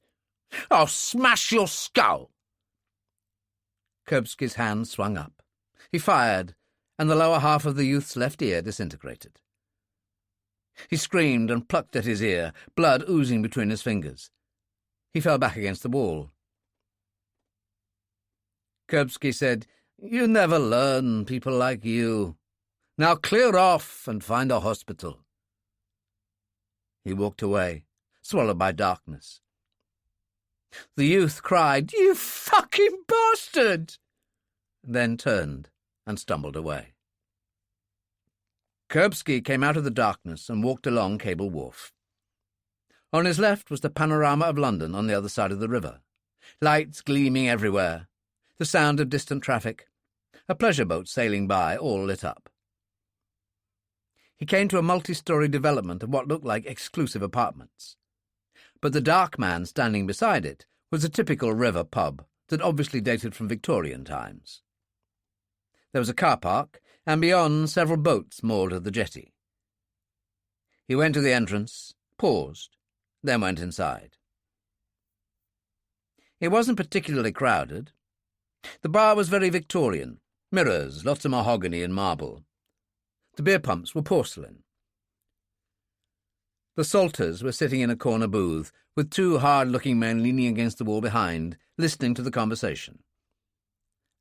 I'll smash your skull!" Kuripsky's hand swung up. He fired, and the lower half of the youth's left ear disintegrated. He screamed and plucked at his ear, blood oozing between his fingers. He fell back against the wall. Kuripsky said, "You never learn, people like you. Now clear off and find a hospital." He walked away, swallowed by darkness. The youth cried, "You fucking bastard!" then turned and stumbled away. Kuripsky came out of the darkness and walked along Cable Wharf. On his left was the panorama of London on the other side of the river, lights gleaming everywhere, the sound of distant traffic, a pleasure boat sailing by, all lit up. He came to a multi-storey development of what looked like exclusive apartments. But the dark man standing beside it was a typical river pub that obviously dated from Victorian times. There was a car park, and beyond several boats moored at the jetty. He went to the entrance, paused, then went inside. It wasn't particularly crowded. The bar was very Victorian, mirrors, lots of mahogany and marble. The beer pumps were porcelain. The Salters were sitting in a corner booth, with 2 hard-looking men leaning against the wall behind, listening to the conversation.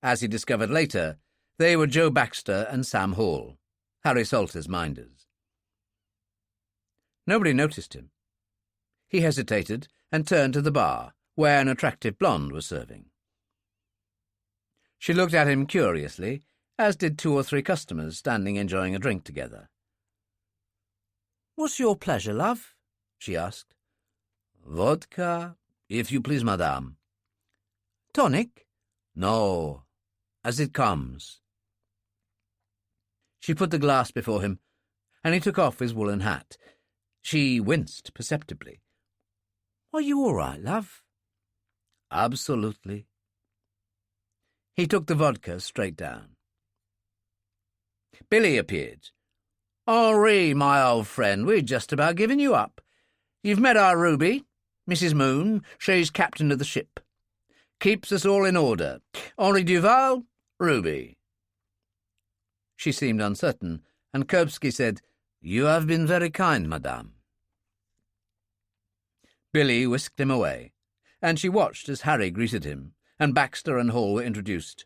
As he discovered later, they were Joe Baxter and Sam Hall, Harry Salter's minders. Nobody noticed him. He hesitated and turned to the bar, where an attractive blonde was serving. She looked at him curiously, as did 2 or 3 customers standing enjoying a drink together. "What's your pleasure, love?" she asked. "Vodka, if you please, madame," Tonic? No, as it comes. She put the glass before him, and he took off his woolen hat. She winced perceptibly. Are you all right, love? Absolutely. He took the vodka straight down. Billy appeared. Henri, my old friend, we'd just about given you up. You've met our Ruby, Mrs. Moon. She's captain of the ship. Keeps us all in order. Henri Duval, Ruby. She seemed uncertain, and Kuripsky said, You have been very kind, madame. Billy whisked him away, and she watched as Harry greeted him, and Baxter and Hall were introduced.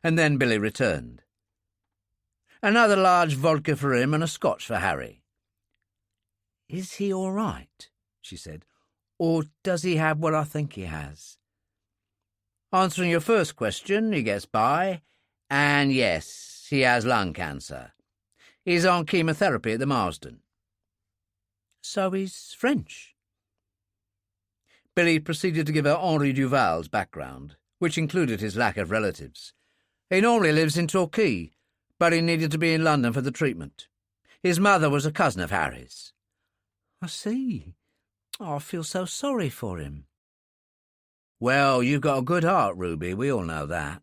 And then Billy returned. Another large vodka for him and a Scotch for Harry. Is he all right? She said. Or does he have what I think he has? Answering your first question, he gets by, and yes, he has lung cancer. He's on chemotherapy at the Marsden. So he's French. Billy proceeded to give her Henri Duval's background, which included his lack of relatives. He normally lives in Torquay, but he needed to be in London for the treatment. His mother was a cousin of Harry's. I see. Oh, I feel so sorry for him. Well, you've got a good heart, Ruby. We all know that.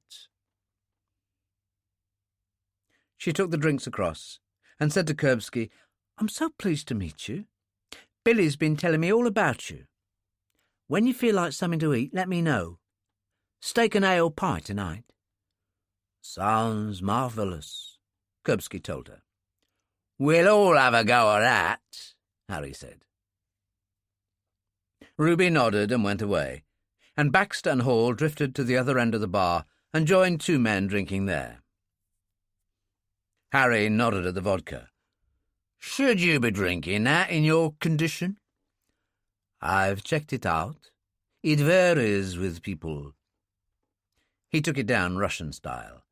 She took the drinks across and said to Kuripsky, I'm so pleased to meet you. Billy's been telling me all about you. When you feel like something to eat, let me know. Steak and ale pie tonight. Sounds marvellous, Kuripsky told her. We'll all have a go at that, Harry said. Ruby nodded and went away, and Baxter and Hall drifted to the other end of the bar and joined two men drinking there. Harry nodded at the vodka. Should you be drinking that in your condition? I've checked it out. It varies with people. He took it down Russian style.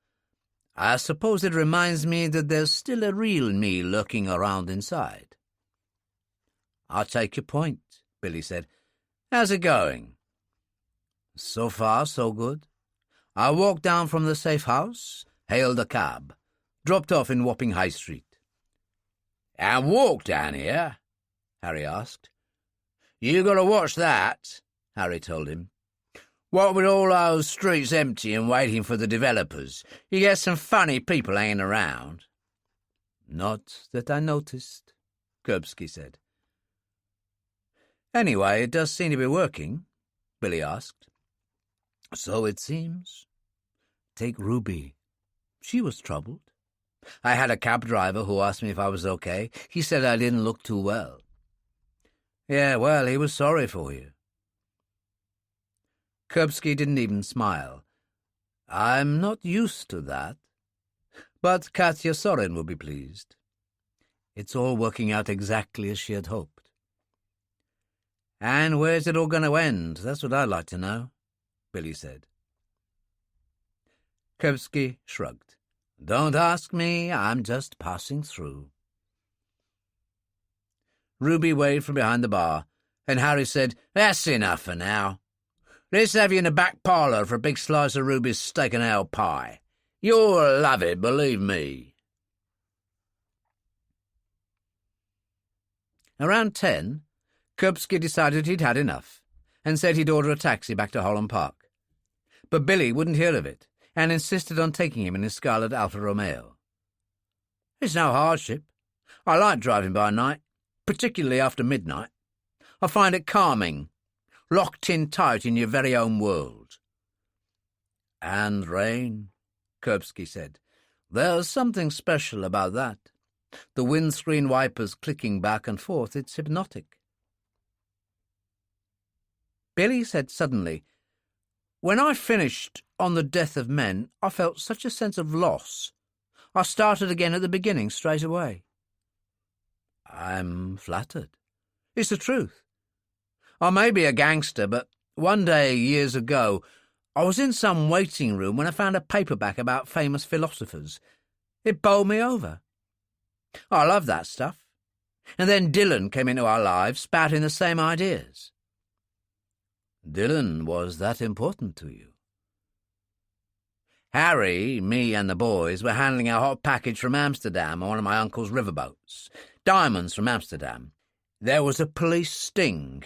I suppose it reminds me that there's still a real me lurking around inside. I'll take your point, Billy said. How's it going? So far, so good. I walked down from the safe house, hailed a cab, dropped off in Wapping High Street. And walked down here? Harry asked. You got to watch that, Harry told him. What with all those streets empty and waiting for the developers, you get some funny people hanging around. Not that I noticed, Kuripsky said. Anyway, it does seem to be working, Billy asked. So it seems. Take Ruby. She was troubled. I had a cab driver who asked me if I was okay. He said I didn't look too well. Yeah, well, he was sorry for you. Kuripsky didn't even smile. I'm not used to that. But Katya Sorin will be pleased. It's all working out exactly as she had hoped. And where's it all going to end? That's what I'd like to know, Billy said. Kuripsky shrugged. Don't ask me, I'm just passing through. Ruby waved from behind the bar, and Harry said, That's enough for now. Let's have you in the back parlour for a big slice of Ruby's steak and ale pie. You'll love it, believe me. Around 10, Kuripsky decided he'd had enough, and said he'd order a taxi back to Holland Park. But Billy wouldn't hear of it, and insisted on taking him in his scarlet Alfa Romeo. It's no hardship. I like driving by night, particularly after midnight. I find it calming, locked in tight in your very own world. And rain, Kuripsky said. There's something special about that. The windscreen wipers clicking back and forth, it's hypnotic. Billy said suddenly, When I finished On the Death of Men, I felt such a sense of loss. I started again at the beginning straight away. I'm flattered. It's the truth. I may be a gangster, but one day, years ago, I was in some waiting room when I found a paperback about famous philosophers. It bowled me over. I love that stuff. And then Dillon came into our lives, spouting the same ideas. Dillon was that important to you? Harry, me and the boys were handling a hot package from Amsterdam on one of my uncle's riverboats. Diamonds from Amsterdam. There was a police sting.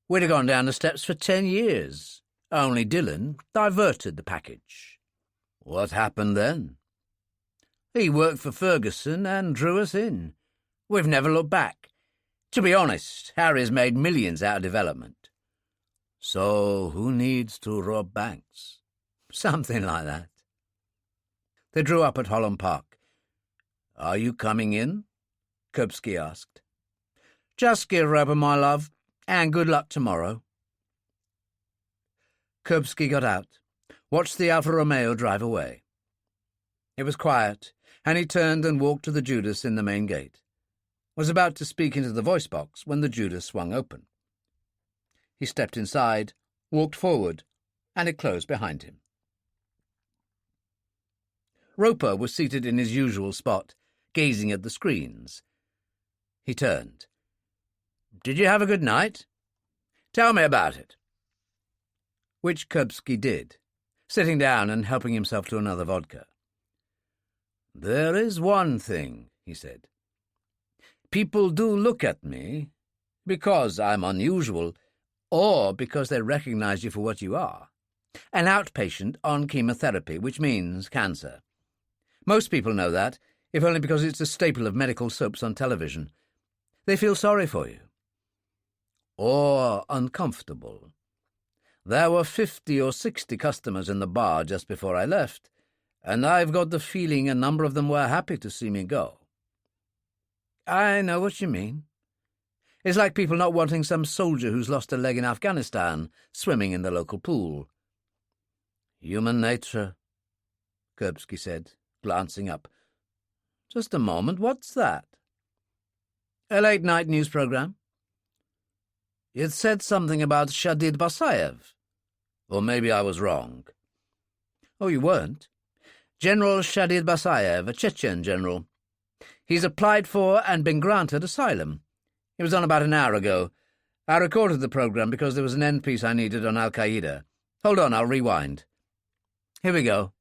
We'd have gone down the steps for 10 years. Only Dillon diverted the package. What happened then? He worked for Ferguson and drew us in. We've never looked back. To be honest, Harry's made millions out of development. So who needs to rob banks? Something like that. They drew up at Holland Park. Are you coming in? Kuripsky asked. Just give Roper my love, and good luck tomorrow. Kuripsky got out, watched the Alfa Romeo drive away. It was quiet, and he turned and walked to the Judas in the main gate. Was about to speak into the voice box when the Judas swung open. He stepped inside, walked forward, and it closed behind him. Roper was seated in his usual spot, gazing at the screens. He turned. Did you have a good night? Tell me about it. Which Kuripsky did, sitting down and helping himself to another vodka. There is one thing, he said. People do look at me, because I'm unusual, or because they recognize you for what you are. An outpatient on chemotherapy, which means cancer. Most people know that, if only because it's a staple of medical soaps on television. They feel sorry for you. Or uncomfortable. There were 50 or 60 customers in the bar just before I left, and I've got the feeling a number of them were happy to see me go. I know what you mean. It's like people not wanting some soldier who's lost a leg in Afghanistan swimming in the local pool. Human nature, Kuripsky said, glancing up. Just a moment, what's that? A late-night news program. It said something about Shadid Basayev. Or maybe I was wrong. Oh, you weren't? General Shadid Basayev, a Chechen general. He's applied for and been granted asylum. It was on about an hour ago. I recorded the program because there was an end piece I needed on Al-Qaeda. Hold on, I'll rewind. Here we go.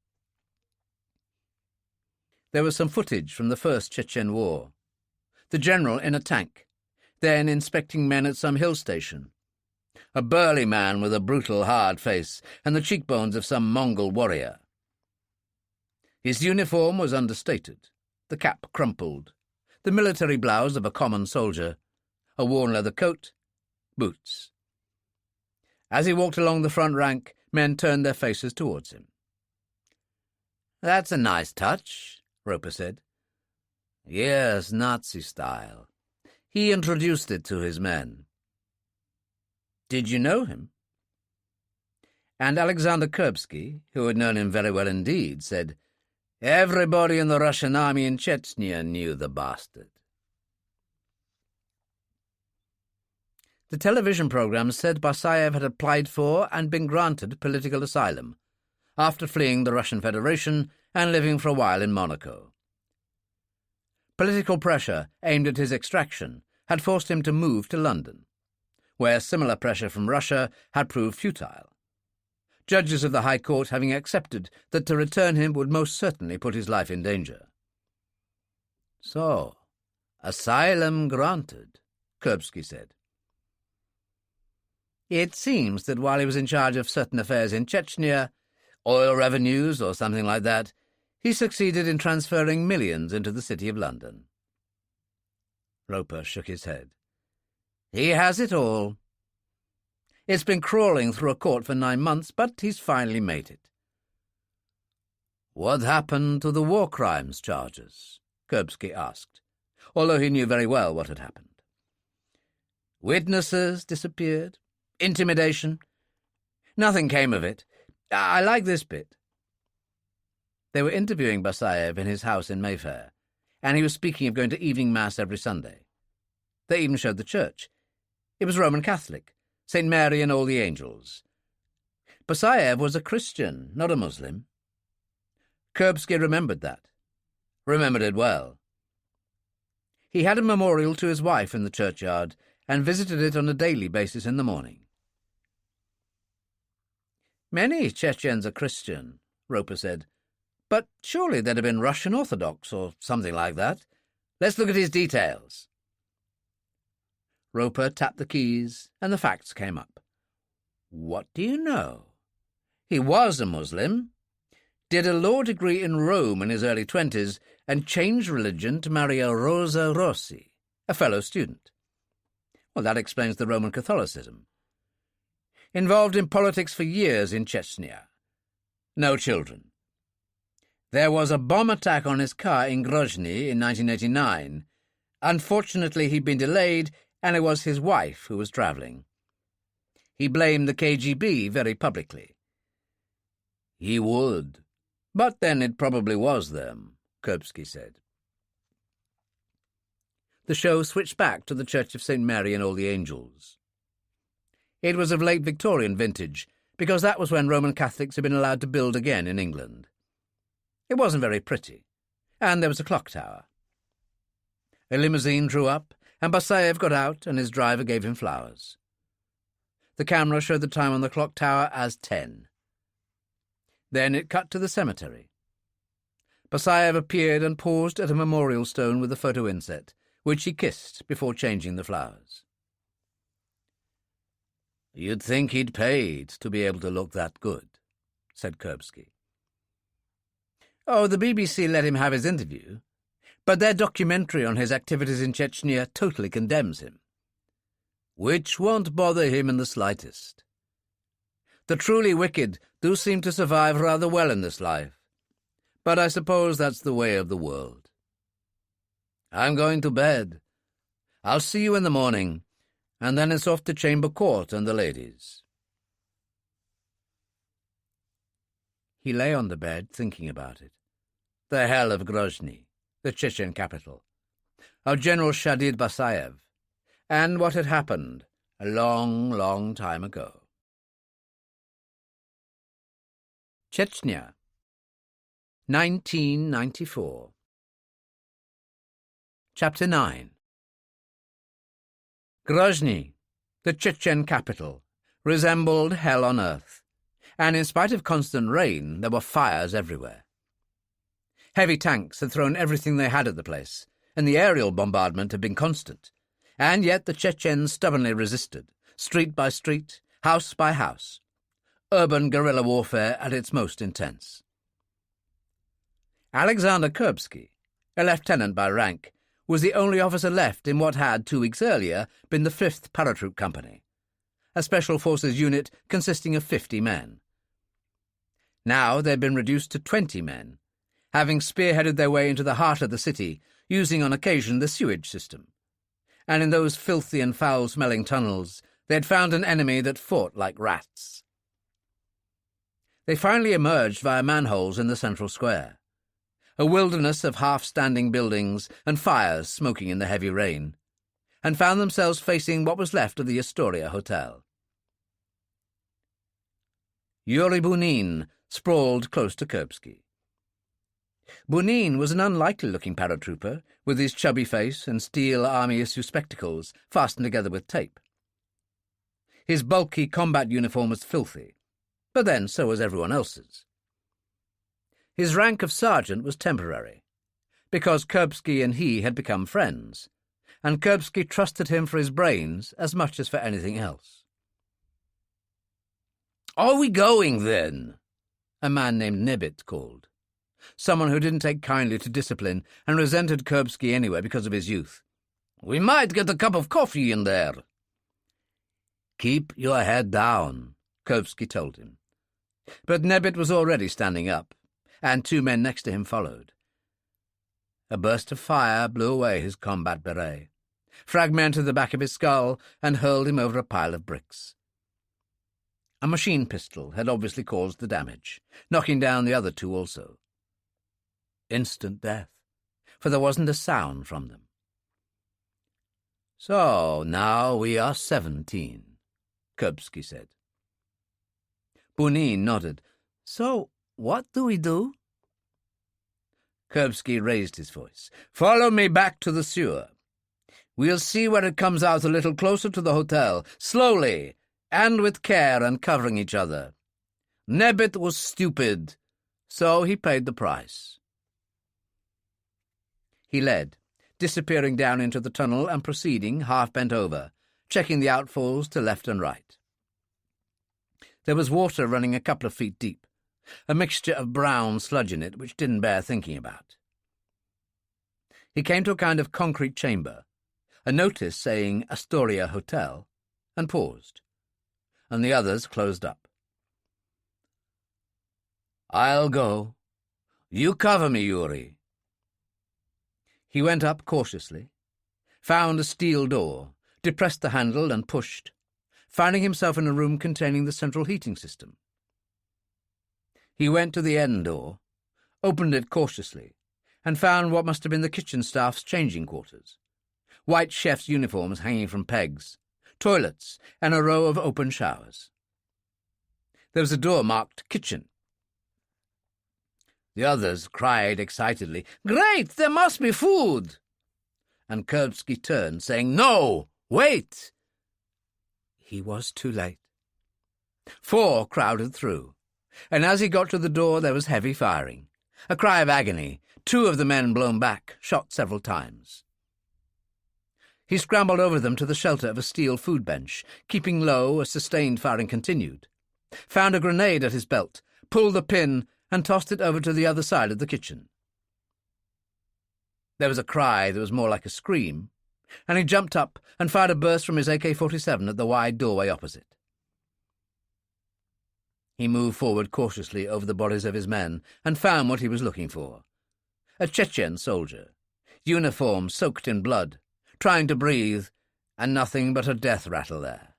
There was some footage from the First Chechen War. The general in a tank, then inspecting men at some hill station. A burly man with a brutal, hard face and the cheekbones of some Mongol warrior. His uniform was understated, the cap crumpled, the military blouse of a common soldier, a worn leather coat, boots. As he walked along the front rank, men turned their faces towards him. That's a nice touch, Roper said. Yes, Nazi style. He introduced it to his men. Did you know him? And Alexander Kuripsky, who had known him very well indeed, said, Everybody in the Russian army in Chechnya knew the bastard. The television program said Basayev had applied for and been granted political asylum, after fleeing the Russian Federation and living for a while in Monaco. Political pressure aimed at his extraction had forced him to move to London, where similar pressure from Russia had proved futile, judges of the High Court having accepted that to return him would most certainly put his life in danger. So, asylum granted, Kuripsky said. It seems that while he was in charge of certain affairs in Chechnya, oil revenues or something like that, he succeeded in transferring millions into the City of London. Roper shook his head. He has it all. It's been crawling through a court for 9 months, but he's finally made it. What happened to the war crimes charges? Kuripsky asked, although he knew very well what had happened. Witnesses disappeared. Intimidation. Nothing came of it. I like this bit. They were interviewing Basayev in his house in Mayfair, and he was speaking of going to evening mass every Sunday. They even showed the church. It was Roman Catholic, St. Mary and all the angels. Basayev was a Christian, not a Muslim. Kuripsky remembered that. Remembered it well. He had a memorial to his wife in the churchyard and visited it on a daily basis in the morning. Many Chechens are Christian, Roper said. "But surely they'd have been Russian Orthodox or something like that. Let's look at his details." Roper tapped the keys, and the facts came up. What do you know? He was a Muslim, did a law degree in Rome in his early 20s, and changed religion to marry a Rosa Rossi, a fellow student. Well, that explains the Roman Catholicism. Involved in politics for years in Chechnya. No children. There was a bomb attack on his car in Grozny in 1989. Unfortunately, he'd been delayed, and it was his wife who was travelling. He blamed the KGB very publicly. He would. But then it probably was them, Kuripsky said. The show switched back to the Church of St. Mary and All the Angels. It was of late Victorian vintage, because that was when Roman Catholics had been allowed to build again in England. It wasn't very pretty, and there was a clock tower. A limousine drew up, and Basayev got out, and his driver gave him flowers. The camera showed the time on the clock tower as 10. Then it cut to the cemetery. Basayev appeared and paused at a memorial stone with a photo inset, which he kissed before changing the flowers. "You'd think he'd paid to be able to look that good," said Kuripsky. "Oh, the BBC let him have his interview, but their documentary on his activities in Chechnya totally condemns him. Which won't bother him in the slightest. The truly wicked do seem to survive rather well in this life, but I suppose that's the way of the world. I'm going to bed. I'll see you in the morning, and then it's off to Chamber Court and the ladies." He lay on the bed thinking about it. The hell of Grozny, the Chechen capital, of General Shadid Basayev, and what had happened a long, long time ago. Chechnya, 1994. Chapter 9. Grozny, the Chechen capital, resembled hell on earth, and in spite of constant rain, there were fires everywhere. Heavy tanks had thrown everything they had at the place, and the aerial bombardment had been constant, and yet the Chechens stubbornly resisted, street by street, house by house. Urban guerrilla warfare at its most intense. Alexander Kuripsky, a lieutenant by rank, was the only officer left in what had, 2 weeks earlier, been the 5th Paratroop Company, a special forces unit consisting of 50 men. Now they had been reduced to 20 men, having spearheaded their way into the heart of the city, using on occasion the sewage system. And in those filthy and foul-smelling tunnels they had found an enemy that fought like rats. They finally emerged via manholes in the central square, a wilderness of half-standing buildings and fires smoking in the heavy rain, and found themselves facing what was left of the Astoria Hotel. Yuri Bunin sprawled close to Kuripsky. Bunin was an unlikely-looking paratrooper, with his chubby face and steel army-issue spectacles fastened together with tape. His bulky combat uniform was filthy, but then so was everyone else's. His rank of sergeant was temporary, because Kuripsky and he had become friends, and Kuripsky trusted him for his brains as much as for anything else. "Are we going, then?" a man named Nebit called, someone who didn't take kindly to discipline and resented Kuripsky anyway because of his youth. "We might get a cup of coffee in there." "Keep your head down," Kuripsky told him. But Nebit was already standing up, and 2 men next to him followed. A burst of fire blew away his combat beret, fragmented the back of his skull, and hurled him over a pile of bricks. A machine pistol had obviously caused the damage, knocking down the other 2 also. Instant death, for there wasn't a sound from them. "So now we are 17, Kuripsky said. Bunin nodded. "So what do we do?" Kuripsky raised his voice. "Follow me back to the sewer. We'll see where it comes out a little closer to the hotel, slowly, and with care and covering each other. Nebit was stupid, So he paid the price. He led, disappearing down into the tunnel and proceeding, half bent over, checking the outfalls to left and right. There was water running a couple of feet deep, a mixture of brown sludge in it which didn't bear thinking about. He came to a kind of concrete chamber, a notice saying Astoria Hotel, and paused, and the others closed up. "I'll go. You cover me, Yuri." He went up cautiously, found a steel door, depressed the handle and pushed, finding himself in a room containing the central heating system. He went to the end door, opened it cautiously, and found what must have been the kitchen staff's changing quarters. White chef's uniforms hanging from pegs, toilets, and a row of open showers. There was a door marked kitchen. The others cried excitedly, "Great, there must be food!" And Kuripsky turned, saying, "No, wait!" He was too late. 4 crowded through, and as he got to the door there was heavy firing. A cry of agony, 2 of the men blown back, shot several times. He scrambled over them to the shelter of a steel food bench, keeping low as sustained firing continued, found a grenade at his belt, pulled the pin, and tossed it over to the other side of the kitchen. There was a cry that was more like a scream, and he jumped up and fired a burst from his AK-47 at the wide doorway opposite. He moved forward cautiously over the bodies of his men and found what he was looking for. A Chechen soldier, uniform soaked in blood, trying to breathe, and nothing but a death rattle there.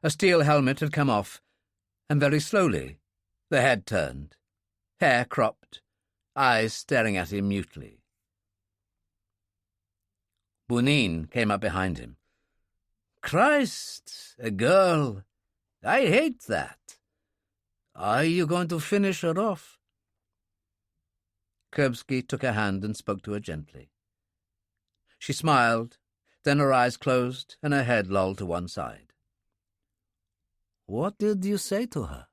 A steel helmet had come off, and very slowly the head turned, hair cropped, eyes staring at him mutely. Bunin came up behind him. "Christ, a girl! I hate that. Are you going to finish her off?" Kuripsky took her hand and spoke to her gently. She smiled, then her eyes closed and her head lolled to one side. "What did you say to her?"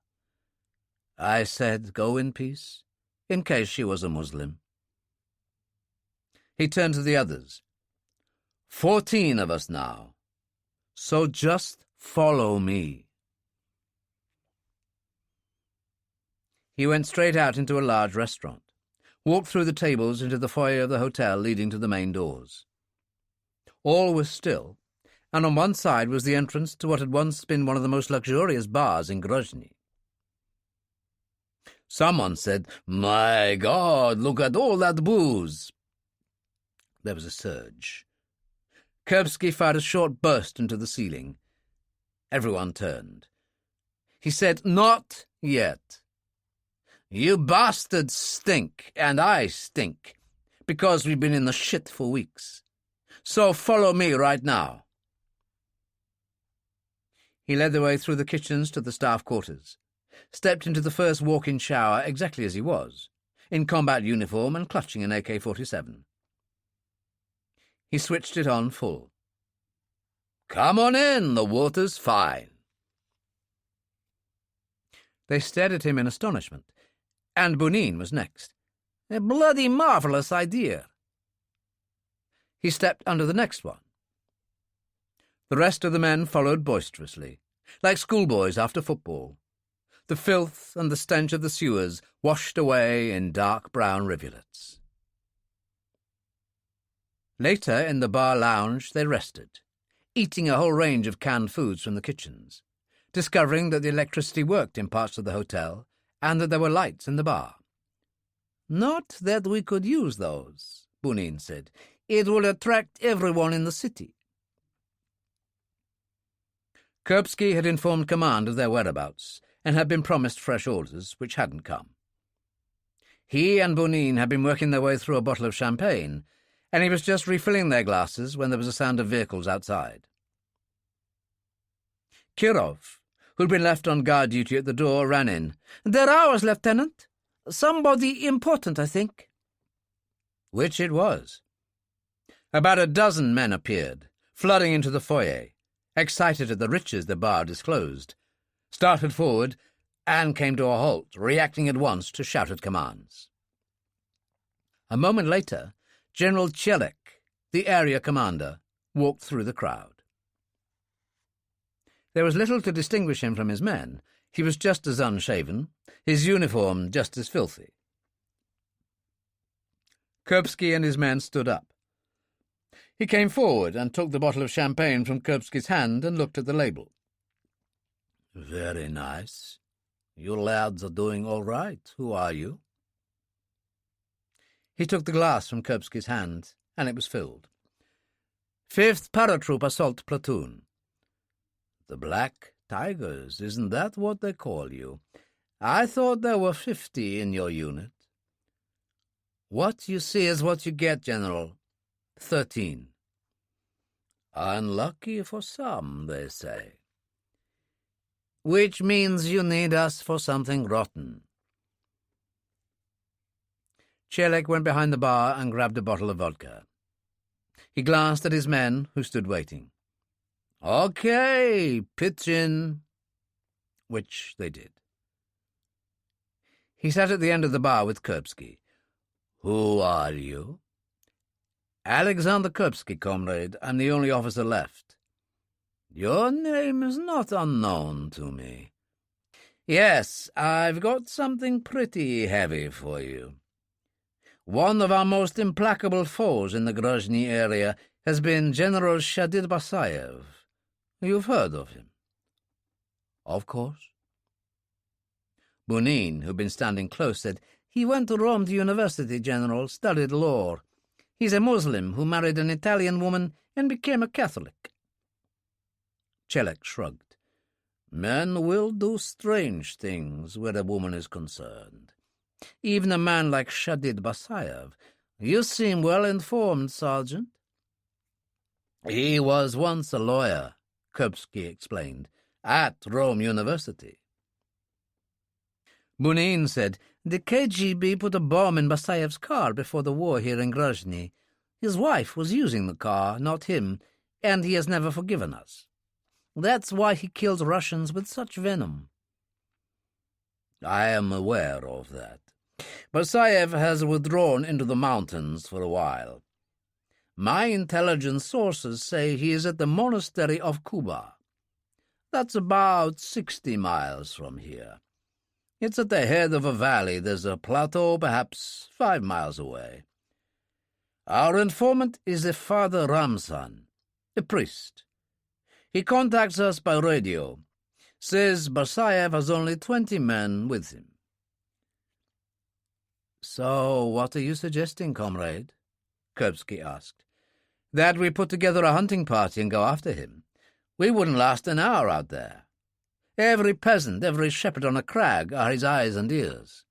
"I said, go in peace, in case she was a Muslim." He turned to the others. 14 of us now, so just follow me." He went straight out into a large restaurant, walked through the tables into the foyer of the hotel leading to the main doors. All was still, and on one side was the entrance to what had once been one of the most luxurious bars in Grozny. Someone said, "My God, look at all that booze." There was a surge. Kuripsky fired a short burst into the ceiling. Everyone turned. He said, "Not yet. You bastards stink, and I stink, because we've been in the shit for weeks. So follow me right now." He led the way through the kitchens to the staff quarters, stepped into the first walk-in shower exactly as he was, in combat uniform and clutching an AK-47. He switched it on full. "Come on in, the water's fine." They stared at him in astonishment, and Bunin was next. "A bloody marvellous idea." He stepped under the next one. The rest of the men followed boisterously, like schoolboys after football. The filth and the stench of the sewers washed away in dark brown rivulets. Later, in the bar lounge, they rested, eating a whole range of canned foods from the kitchens, discovering that the electricity worked in parts of the hotel and that there were lights in the bar. "Not that we could use those," Bunin said. "It will attract everyone in the city." Kuripsky had informed command of their whereabouts and had been promised fresh orders, which hadn't come. He and Bunin had been working their way through a bottle of champagne, and he was just refilling their glasses when there was a sound of vehicles outside. Kirov, who'd been left on guard duty at the door, ran in. "They're ours, Lieutenant. Somebody important, I think." Which it was. About a dozen men appeared, flooding into the foyer, excited at the riches the bar disclosed, started forward, and came to a halt, reacting at once to shouted commands. A moment later, General Chelek, the area commander, walked through the crowd. There was little to distinguish him from his men. He was just as unshaven, his uniform just as filthy. Kuripsky and his men stood up. He came forward and took the bottle of champagne from Kuripsky's hand and looked at the label. "Very nice. You lads are doing all right. Who are you?" He took the glass from Kuripsky's hand, and it was filled. 5th Paratroop Assault Platoon. "The Black Tigers, isn't that what they call you? I thought there were 50 in your unit." "What you see is what you get, General. 13. "Unlucky for some, they say." "Which means you need us for something rotten." Chelek went behind the bar and grabbed a bottle of vodka. He glanced at his men, who stood waiting. "Okay, pitch in." Which they did. He sat at the end of the bar with Kuripsky. "Who are you?" "Alexander Kuripsky, comrade. I'm the only officer left." "Your name is not unknown to me." "Yes, I've got something pretty heavy for you. One of our most implacable foes in the Grozny area has been General Shadid Basayev. You've heard of him?" "Of course." Bunin, who'd been standing close, said, "He went to Rome to university, General, studied law. He's a Muslim who married an Italian woman and became a Catholic." Chelek shrugged. "Men will do strange things where a woman is concerned. Even a man like Shadid Basayev. You seem well-informed, Sergeant." "He was once a lawyer," Kuripsky explained, "at Rome University." Bunin said, "The KGB put a bomb in Basayev's car before the war here in Grozny. His wife was using the car, not him, and he has never forgiven us. That's why he kills Russians with such venom." "I am aware of that. Basayev has withdrawn into the mountains for a while. My intelligence sources say he is at the monastery of Kuba. That's about 60 miles from here. It's at the head of a valley. There's a plateau perhaps 5 miles away. Our informant is a Father Ramzan, a priest. He contacts us by radio, says Basayev has only 20 men with him." "So what are you suggesting, comrade?" Kuripsky asked. "That we put together a hunting party and go after him? We wouldn't last an hour out there. Every peasant, every shepherd on a crag are his eyes and ears."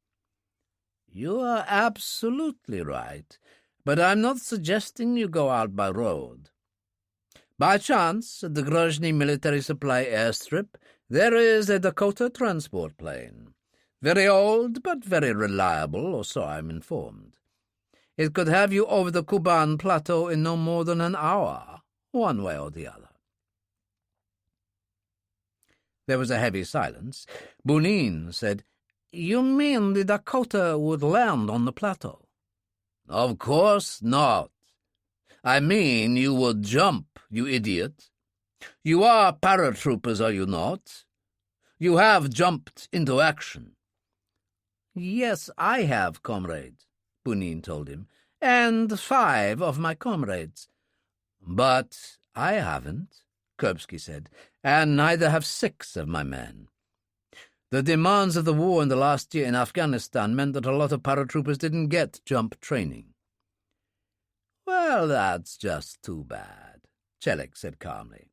"You are absolutely right, but I'm not suggesting you go out by road. By chance, at the Grozny military supply airstrip, there is a Dakota transport plane. Very old, but very reliable, or so I'm informed. It could have you over the Kuban plateau in no more than an hour, one way or the other." There was a heavy silence. Bunin said, "You mean the Dakota would land on the plateau?" "Of course not. I mean you would jump, you idiot. You are paratroopers, are you not? You have jumped into action." "Yes, I have, comrade," Bunin told him, "and 5 of my comrades." "But I haven't," Kuripsky said, "and neither have 6 of my men. The demands of the war in the last year in Afghanistan meant that a lot of paratroopers didn't get jump training." "Well, that's just too bad," Chelek said calmly.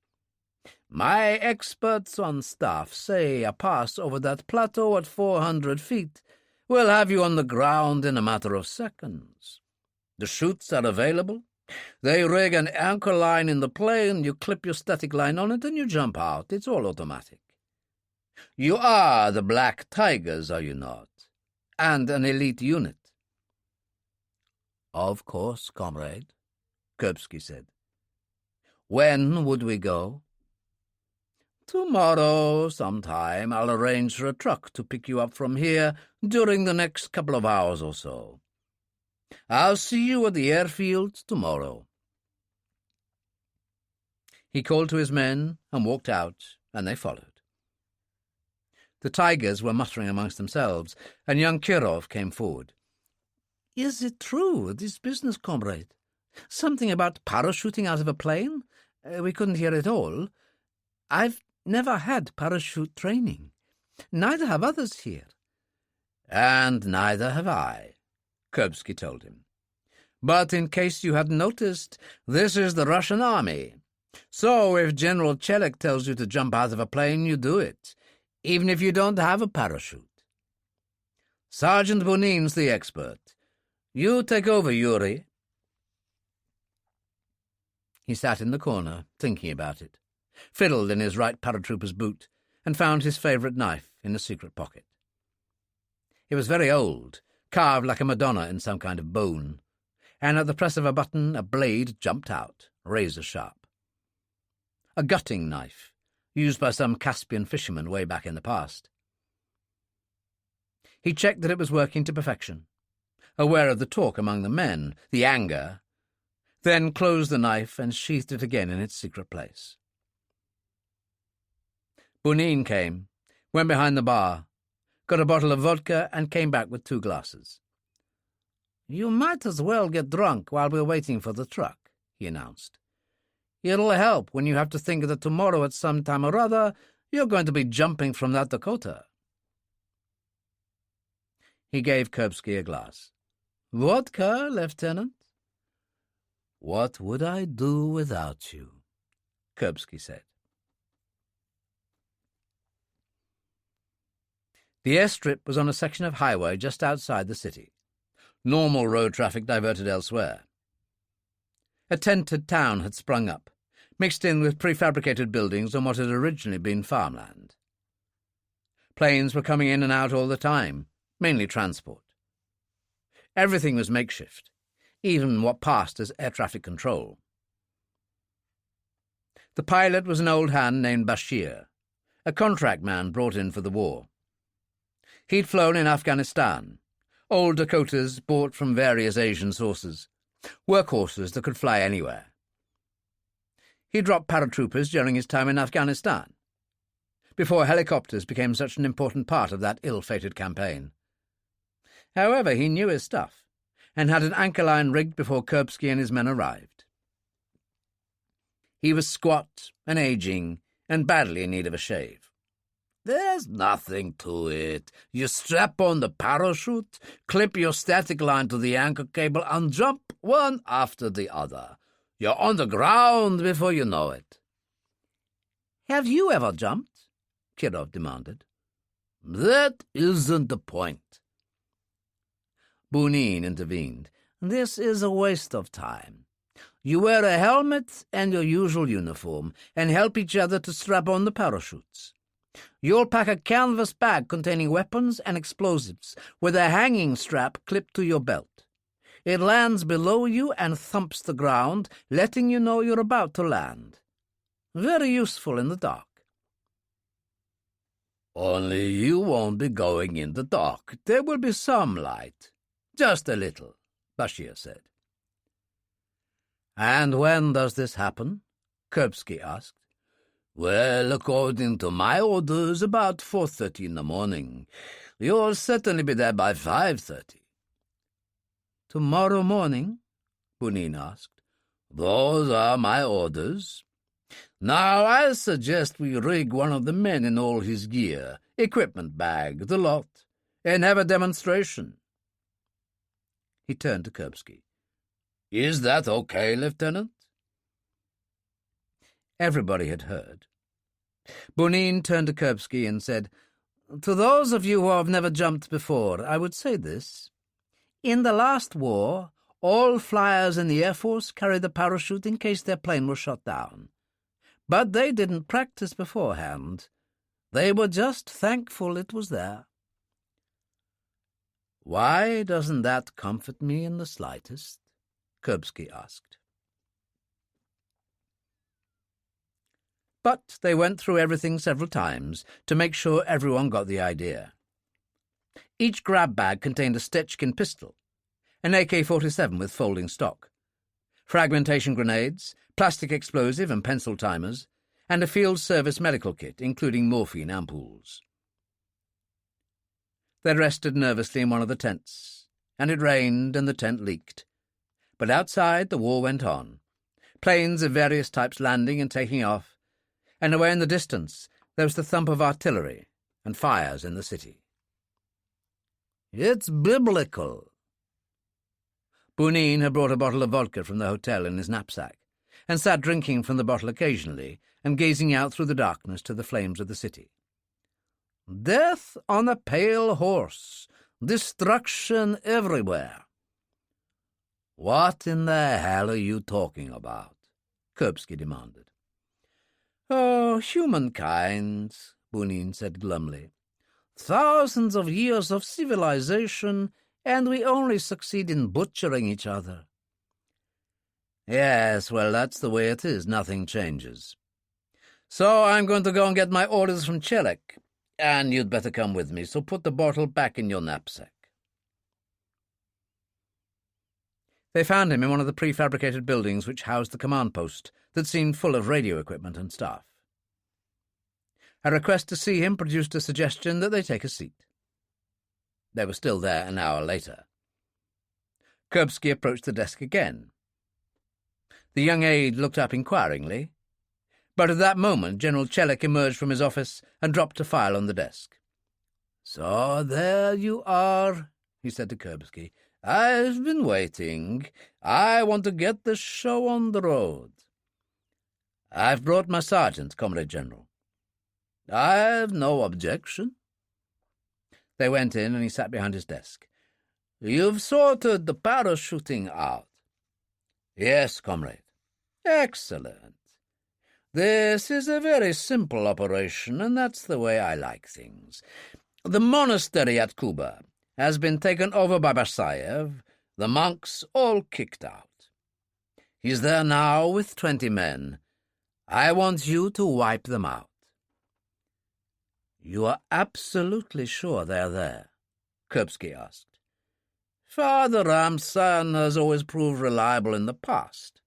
"My experts on staff say a pass over that plateau at 400 feet will have you on the ground in a matter of seconds. The chutes are available. They rig an anchor line in the plane, you clip your static line on it, and you jump out. It's all automatic. You are the Black Tigers, are you not? And an elite unit." "Of course, comrade," Kuripsky said. "When would we go?" Tomorrow, sometime, I'll arrange for a truck to pick you up from here during the next couple of hours or so. I'll see you at the airfield tomorrow." He called to his men and walked out, and they followed. The tigers were muttering amongst themselves, and young Kirov came forward. "Is it true, this business, comrade? Something about parachuting out of a plane? We couldn't hear it all. I've never had parachute training. Neither have others here." "And neither have I," Kuripsky told him. "But in case you hadn't noticed, this is the Russian army. So if General Chelek tells you to jump out of a plane, you do it, even if you don't have a parachute. Sergeant Bunin's the expert. You take over, Yuri." He sat in the corner, thinking about it, fiddled in his right paratrooper's boot, and found his favourite knife in a secret pocket. It was very old, carved like a Madonna in some kind of bone, and at the press of a button a blade jumped out, razor-sharp. A gutting knife, used by some Caspian fishermen way back in the past. He checked that it was working to perfection, aware of the talk among the men, the anger, then closed the knife and sheathed it again in its secret place. Bunin came, went behind the bar, got a bottle of vodka, and came back with 2 glasses. "You might as well get drunk while we're waiting for the truck," he announced. "It'll help when you have to think that tomorrow at some time or other you're going to be jumping from that Dakota." He gave Kuripsky a glass. "Vodka, Lieutenant?" "What would I do without you?" Kuripsky said. The airstrip was on a section of highway just outside the city. Normal road traffic diverted elsewhere. A tented town had sprung up, mixed in with prefabricated buildings on what had originally been farmland. Planes were coming in and out all the time, mainly transport. Everything was makeshift, even what passed as air traffic control. The pilot was an old hand named Bashir, a contract man brought in for the war. He'd flown in Afghanistan, old Dakotas bought from various Asian sources, workhorses that could fly anywhere. He dropped paratroopers during his time in Afghanistan, before helicopters became such an important part of that ill-fated campaign. However, he knew his stuff, and had an anchor line rigged before Kuripsky and his men arrived. He was squat and aging, and badly in need of a shave. "There's nothing to it. You strap on the parachute, clip your static line to the anchor cable, and jump one after the other. You're on the ground before you know it." "Have you ever jumped?" Kirov demanded. "That isn't the point." Bunin intervened. "This is a waste of time. You wear a helmet and your usual uniform, and help each other to strap on the parachutes. You'll pack a canvas bag containing weapons and explosives, with a hanging strap clipped to your belt. It lands below you and thumps the ground, letting you know you're about to land. Very useful in the dark." "Only you won't be going in the dark. There will be some light. Just a little," Bashir said. "And when does this happen?" Kuripsky asked. "Well, according to my orders, about 4:30 in the morning. You'll certainly be there by 5:30. "Tomorrow morning?" Bunin asked. "Those are my orders. Now, I suggest we rig one of the men in all his gear, equipment bag, the lot, and have a demonstration." He turned to Kuripsky. "Is that okay, Lieutenant?" Everybody had heard. Bunin turned to Kuripsky and said, "To those of you who have never jumped before, I would say this. In the last war, all flyers in the Air Force carried a parachute in case their plane was shot down. But they didn't practice beforehand. They were just thankful it was there." "Why doesn't that comfort me in the slightest?" Kuripsky asked. but they went through everything several times to make sure everyone got the idea. Each grab bag contained a Stechkin pistol, an AK-47 with folding stock, fragmentation grenades, plastic explosive and pencil timers, and a field service medical kit, including morphine ampoules. They rested nervously in one of the tents, and it rained and the tent leaked. But outside the war went on, planes of various types landing and taking off, and away in the distance there was the thump of artillery and fires in the city. It's biblical. Bunin had brought a bottle of vodka from the hotel in his knapsack, and sat drinking from the bottle occasionally and gazing out through the darkness to the flames of the city. Death on a pale horse, destruction everywhere. What in the hell are you talking about? Kuripsky demanded. Oh, humankind, Bunin said glumly. Thousands of years of civilization, and we only succeed in butchering each other. Yes, well, that's the way it is. Nothing changes. So I'm going to go and get my orders from Chelek, and you'd better come with me, so put the bottle back in your knapsack. They found him in one of the prefabricated buildings which housed the command post that seemed full of radio equipment and staff. A request to see him produced a suggestion that they take a seat. They were still there an hour later. Kuripsky approached the desk again. The young aide looked up inquiringly, but at that moment General Chelek emerged from his office and dropped a file on the desk. "So there you are," he said to Kuripsky. "I've been waiting. I want to get the show on the road." "I've brought my sergeant, Comrade General." "I've no objection." They went in, and he sat behind his desk. "You've sorted the parachuting out?" "Yes, comrade." "Excellent. This is a very simple operation, and that's the way I like things. The monastery at Kuba has been taken over by Basayev, the monks all kicked out. He's there now with 20 men. I want you to wipe them out." "You are absolutely sure they're there?" Kuripsky asked. "Father Ramsan has always proved reliable in the past.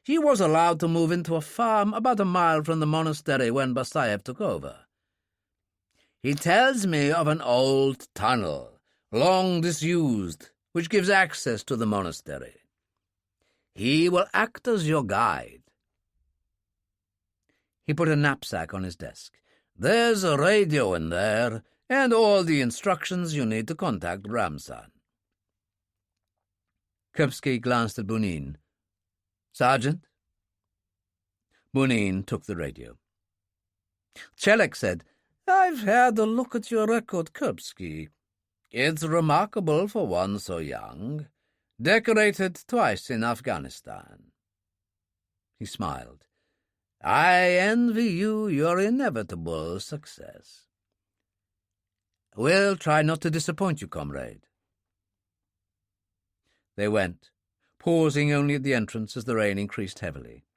He was allowed to move into a farm about a mile from the monastery when Basayev took over. He tells me of an old tunnel, long disused, which gives access to the monastery. He will act as your guide." He put a knapsack on his desk. "There's a radio in there, and all the instructions you need to contact Ramsan." Kuripsky glanced at Bunin. "Sergeant?" Bunin took the radio. Chelek said, "I've had a look at your record, Kuripsky. It's remarkable for one so young. Decorated twice in Afghanistan." He smiled. "I envy you your inevitable success." "We'll try not to disappoint you, comrade." They went, pausing only at the entrance as the rain increased heavily.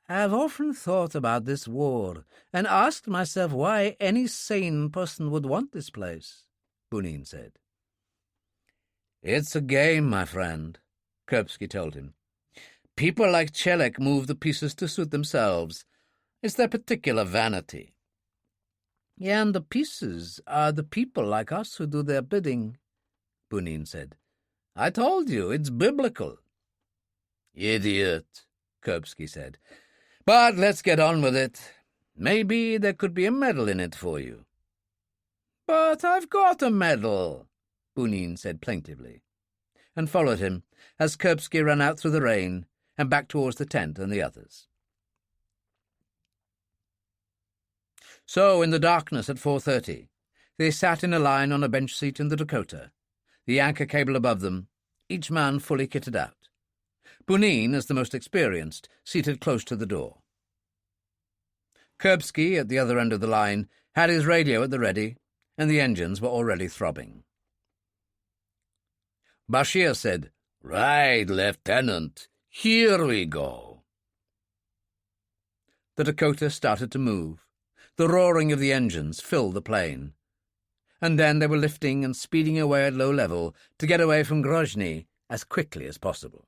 "I've often thought about this war and asked myself why any sane person would want this place," Bunin said. "It's a game, my friend," Kuripsky told him. "People like Chelek move the pieces to suit themselves. It's their particular vanity." "And the pieces are the people like us who do their bidding," Bunin said. "I told you, it's biblical." "Idiot," Kuripsky said. "But let's get on with it. Maybe there could be a medal in it for you." "But I've got a medal," Bunin said plaintively, and followed him as Kuripsky ran out through the rain and back towards the tent and the others. So, in the darkness at 4:30, they sat in a line on a bench seat in the Dakota, the anchor cable above them, each man fully kitted out. Bunin, as the most experienced, seated close to the door. Kuripsky, at the other end of the line, had his radio at the ready, and the engines were already throbbing. Bashir said, "Right, Lieutenant. Here we go." The Dakota started to move. The roaring of the engines filled the plain. And then they were lifting and speeding away at low level to get away from Grozny as quickly as possible.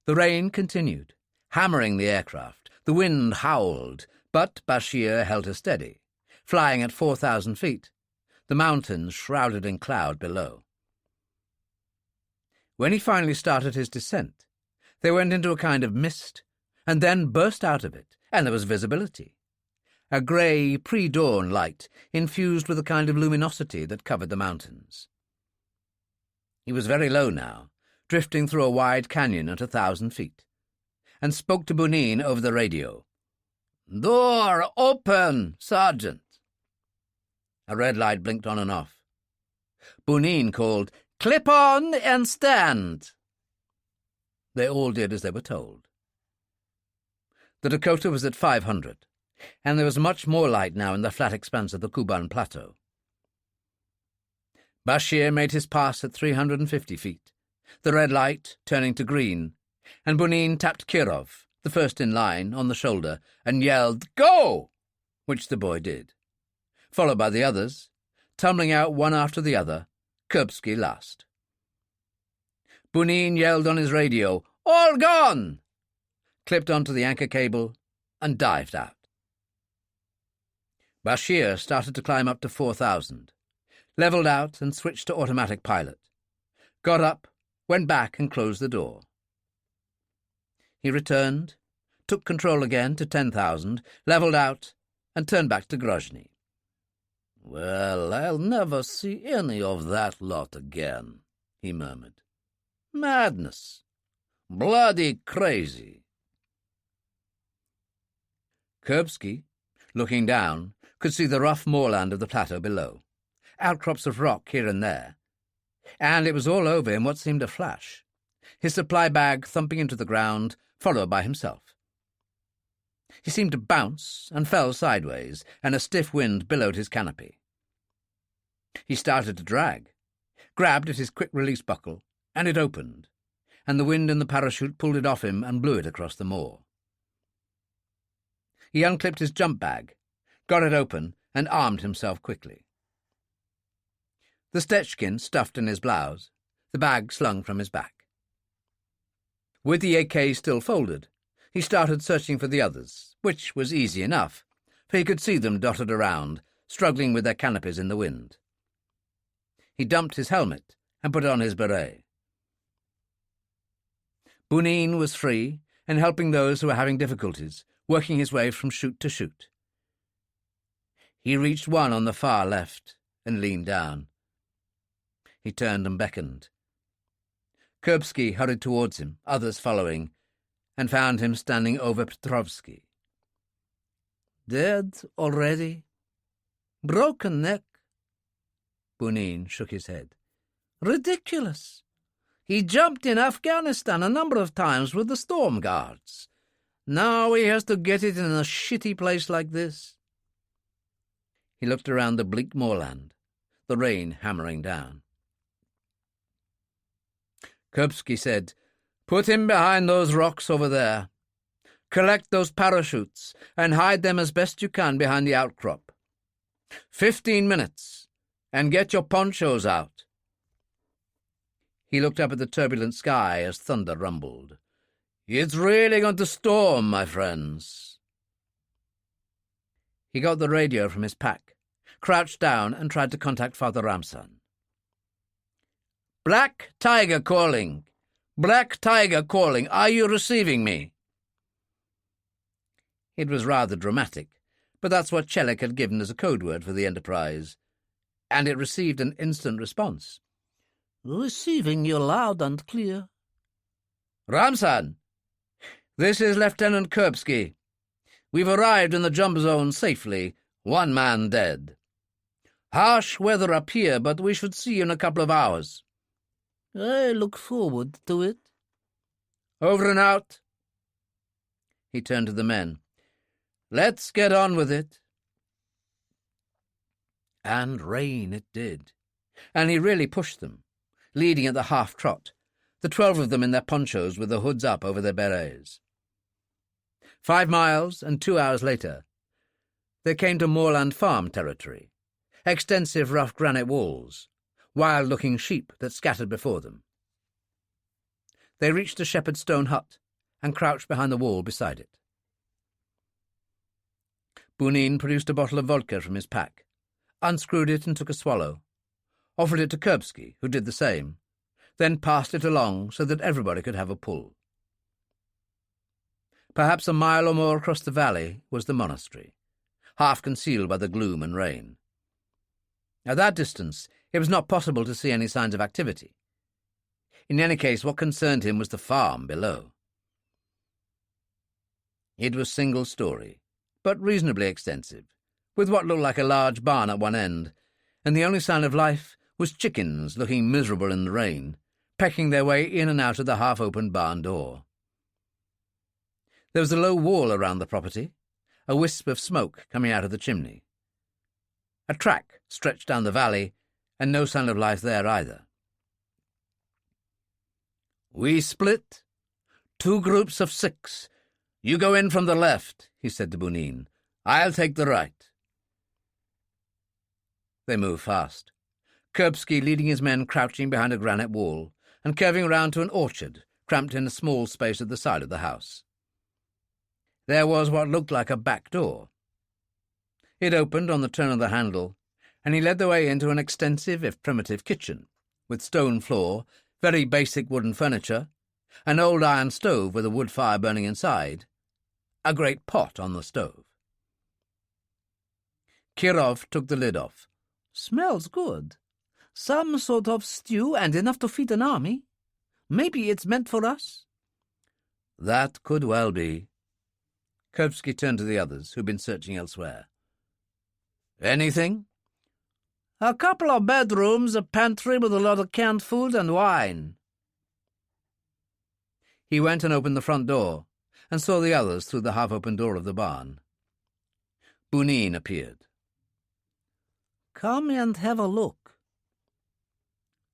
The rain continued, hammering the aircraft. The wind howled, but Bashir held her steady, flying at 4,000 feet, the mountains shrouded in cloud below. When he finally started his descent, they went into a kind of mist, and then burst out of it, and there was visibility. A grey, pre-dawn light infused with a kind of luminosity that covered the mountains. He was very low now, drifting through a wide canyon at 1,000 feet, and spoke to Bunin over the radio. "Door open, Sergeant!" A red light blinked on and off. Bunin called, "Clip on and stand!" They all did as they were told. The Dakota was at 500, and there was much more light now in the flat expanse of the Kuban Plateau. Bashir made his pass at 350 feet, the red light turning to green, and Bunin tapped Kirov, the first in line, on the shoulder and yelled, "Go!" which the boy did, followed by the others, tumbling out one after the other, Kuripsky last. Bunin yelled on his radio, "All gone!" clipped onto the anchor cable, and dived out. Bashir started to climb up to 4,000, levelled out and switched to automatic pilot, got up, went back and closed the door. He returned, took control again to 10,000, levelled out, and turned back to Grozny. "Well, I'll never see any of that lot again," he murmured. "Madness. Bloody crazy." Kuripsky, looking down, could see the rough moorland of the plateau below, outcrops of rock here and there, and it was all over in what seemed a flash, his supply bag thumping into the ground, followed by himself. He seemed to bounce and fell sideways, and a stiff wind billowed his canopy. He started to drag, grabbed at his quick-release buckle, and it opened, and the wind in the parachute pulled it off him and blew it across the moor. He unclipped his jump bag, got it open, and armed himself quickly. The Stechkin stuffed in his blouse, the bag slung from his back. With the AK still folded, he started searching for the others, which was easy enough, for he could see them dotted around, struggling with their canopies in the wind. He dumped his helmet and put on his beret. Bunin was free and helping those who were having difficulties, working his way from chute to chute. He reached one on the far left and leaned down. He turned and beckoned. Kuripsky hurried towards him, others following, and found him standing over Petrovsky. "Dead already? Broken neck?" Bunin shook his head. "Ridiculous. He jumped in Afghanistan a number of times with the Storm Guards. Now he has to get it in a shitty place like this." He looked around the bleak moorland, the rain hammering down. Kuripsky said, "Put him behind those rocks over there. Collect those parachutes and hide them as best you can behind the outcrop. 15 minutes, and get your ponchos out." He looked up at the turbulent sky as thunder rumbled. "It's really going to storm, my friends." He got the radio from his pack, crouched down and tried to contact Father Ramsan. "Black Tiger calling. Black Tiger calling. Are you receiving me?" It was rather dramatic, but that's what Chelik had given as a code word for the Enterprise, and it received an instant response. "Receiving you loud and clear." "Ramsan, this is Lieutenant Kuripsky. We've arrived in the jump zone safely, 1 man dead. Harsh weather up here, but we should see you in a couple of hours." "I look forward to it." "Over and out." He turned to the men. "Let's get on with it." And rain it did, and he really pushed them, leading at the half-trot, the 12 of them in their ponchos with the hoods up over their berets. 5 miles and 2 hours later, they came to moorland farm territory, extensive rough granite walls, wild-looking sheep that scattered before them. They reached a shepherd's stone hut and crouched behind the wall beside it. Bunin produced a bottle of vodka from his pack, unscrewed it and took a swallow, offered it to Kuripsky, who did the same, then passed it along so that everybody could have a pull. Perhaps a mile or more across the valley was the monastery, half concealed by the gloom and rain. At that distance, it was not possible to see any signs of activity. In any case, what concerned him was the farm below. It was single-story, but reasonably extensive, with what looked like a large barn at one end, and the only sign of life was chickens looking miserable in the rain, pecking their way in and out of the half-opened barn door. There was a low wall around the property, a wisp of smoke coming out of the chimney. A track stretched down the valley, and no sign of life there either. "We split. 2 groups of 6. You go in from the left," he said to Bunin. "I'll take the right." They moved fast, Kuripsky leading his men crouching behind a granite wall and curving round to an orchard cramped in a small space at the side of the house. There was what looked like a back door. It opened on the turn of the handle, and he led the way into an extensive, if primitive, kitchen, with stone floor, very basic wooden furniture, an old iron stove with a wood fire burning inside, a great pot on the stove. Kirov took the lid off. "Smells good. Some sort of stew and enough to feed an army. Maybe it's meant for us." "That could well be." Kuripsky turned to the others, who'd been searching elsewhere. "Anything?" "A couple of bedrooms, a pantry with a lot of canned food and wine." He went and opened the front door, and saw the others through the half-open door of the barn. Bunin appeared. "Come and have a look."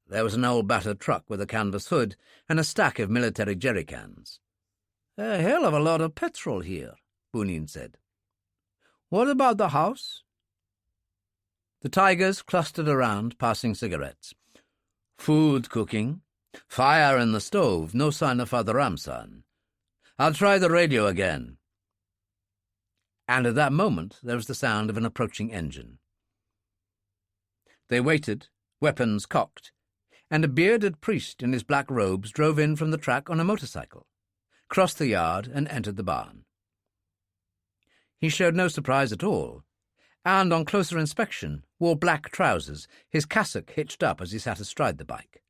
There was an old battered truck with a canvas hood and a stack of military jerrycans. "A hell of a lot of petrol here," Bunin said. "What about the house?" The tigers clustered around, passing cigarettes. "Food cooking. Fire in the stove. No sign of Father Ramsan. I'll try the radio again." And at that moment there was the sound of an approaching engine. They waited, weapons cocked, and a bearded priest in his black robes drove in from the track on a motorcycle, crossed the yard and entered the barn. He showed no surprise at all, and on closer inspection wore black trousers, his cassock hitched up as he sat astride the bike.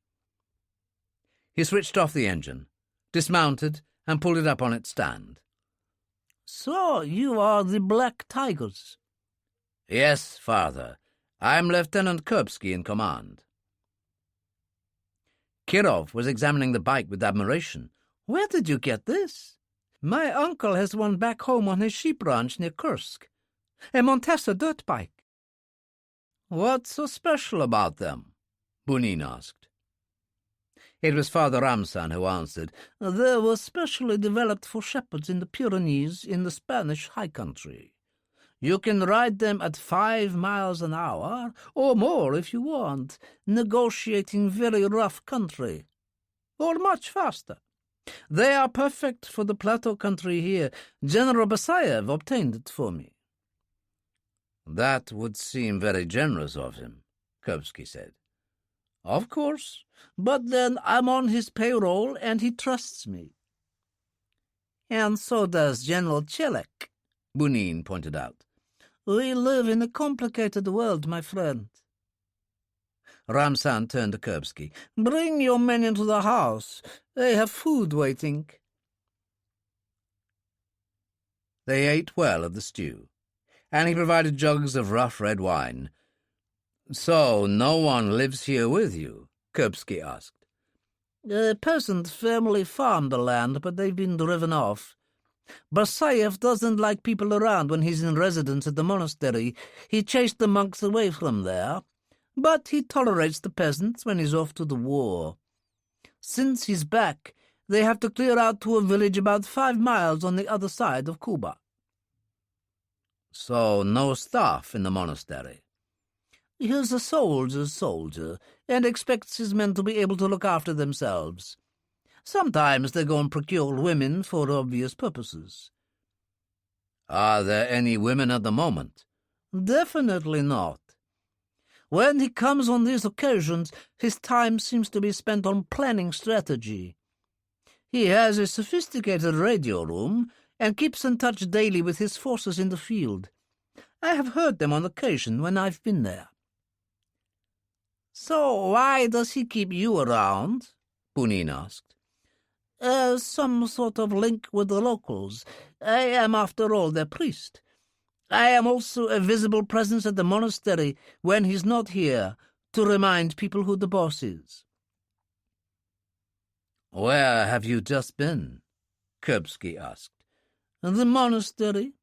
He switched off the engine, dismounted, and pulled it up on its stand. "So you are the Black Tigers?" "Yes, Father. I'm Lieutenant Kuripsky in command." Kirov was examining the bike with admiration. "Where did you get this? My uncle has one back home on his sheep ranch near Kursk. A Montesa dirt bike." "What's so special about them?" Bunin asked. It was Father Ramsan who answered. "They were specially developed for shepherds in the Pyrenees in the Spanish high country. You can ride them at 5 miles an hour, or more if you want, negotiating very rough country, or much faster. They are perfect for the plateau country here. General Basayev obtained it for me." "That would seem very generous of him," Kuripsky said. "Of course, but then I'm on his payroll and he trusts me." "And so does General Chelek," Bunin pointed out. "We live in a complicated world, my friend." Ramsan turned to Kuripsky. "Bring your men into the house. They have food waiting." They ate well of the stew, and he provided jugs of rough red wine. "So no one lives here with you?" Kuripsky asked. "A peasant family farmed the land, but they've been driven off. Basayev doesn't like people around when he's in residence at the monastery. He chased the monks away from there, but he tolerates the peasants when he's off to the war. Since he's back, They have to clear out to a village about 5 miles on the other side of Cuba. So no staff in the monastery? He is a soldier's soldier, and expects his men to be able to look after themselves. Sometimes they go and procure women for obvious purposes. Are there any women at the moment? Definitely not. When he comes on these occasions, his time seems to be spent on planning strategy. He has a sophisticated radio room and keeps in touch daily with his forces in the field. I have heard them on occasion when I've been there. So why does he keep you around? Bunin asked. Some sort of link with the locals. I am, after all, their priest. I am also a visible presence at the monastery when he's not here, to remind people who the boss is. Where have you just been? Kuripsky asked. The monastery.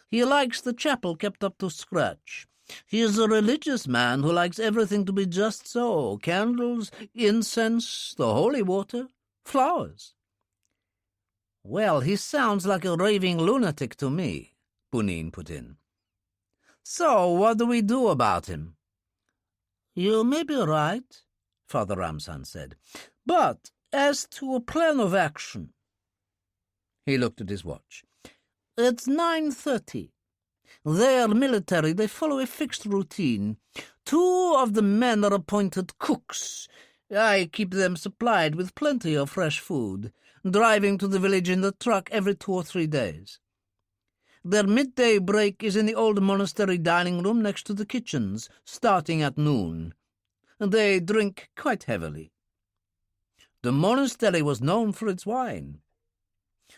He likes the chapel kept up to scratch. He is a religious man who likes everything to be just so. Candles, incense, the holy water, flowers. Well, he sounds like a raving lunatic to me, Bunin put in. So what do we do about him? You may be right, Father Ramsan said, but as to a plan of action. He looked at his watch. It's 9:30. They are military. They follow a fixed routine. 2 of the men are appointed cooks. I keep them supplied with plenty of fresh food, driving to the village in the truck every 2 or 3 days. Their midday break is in the old monastery dining room next to the kitchens, starting at noon. They drink quite heavily. The monastery was known for its wine.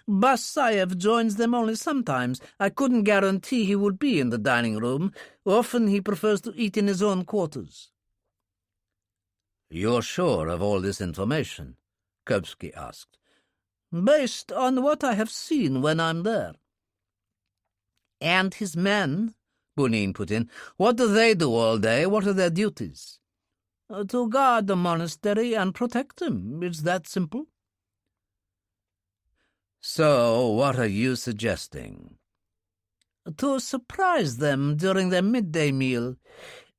Basayev joins them only sometimes. I couldn't guarantee he would be in the dining room. Often he prefers to eat in his own quarters. You're sure of all this information? Kuripsky asked. Based on what I have seen when I'm there. And his men, Bunin put in, what do they do all day? What are their duties? To guard the monastery and protect him. It's that simple. So what are you suggesting? To surprise them during their midday meal.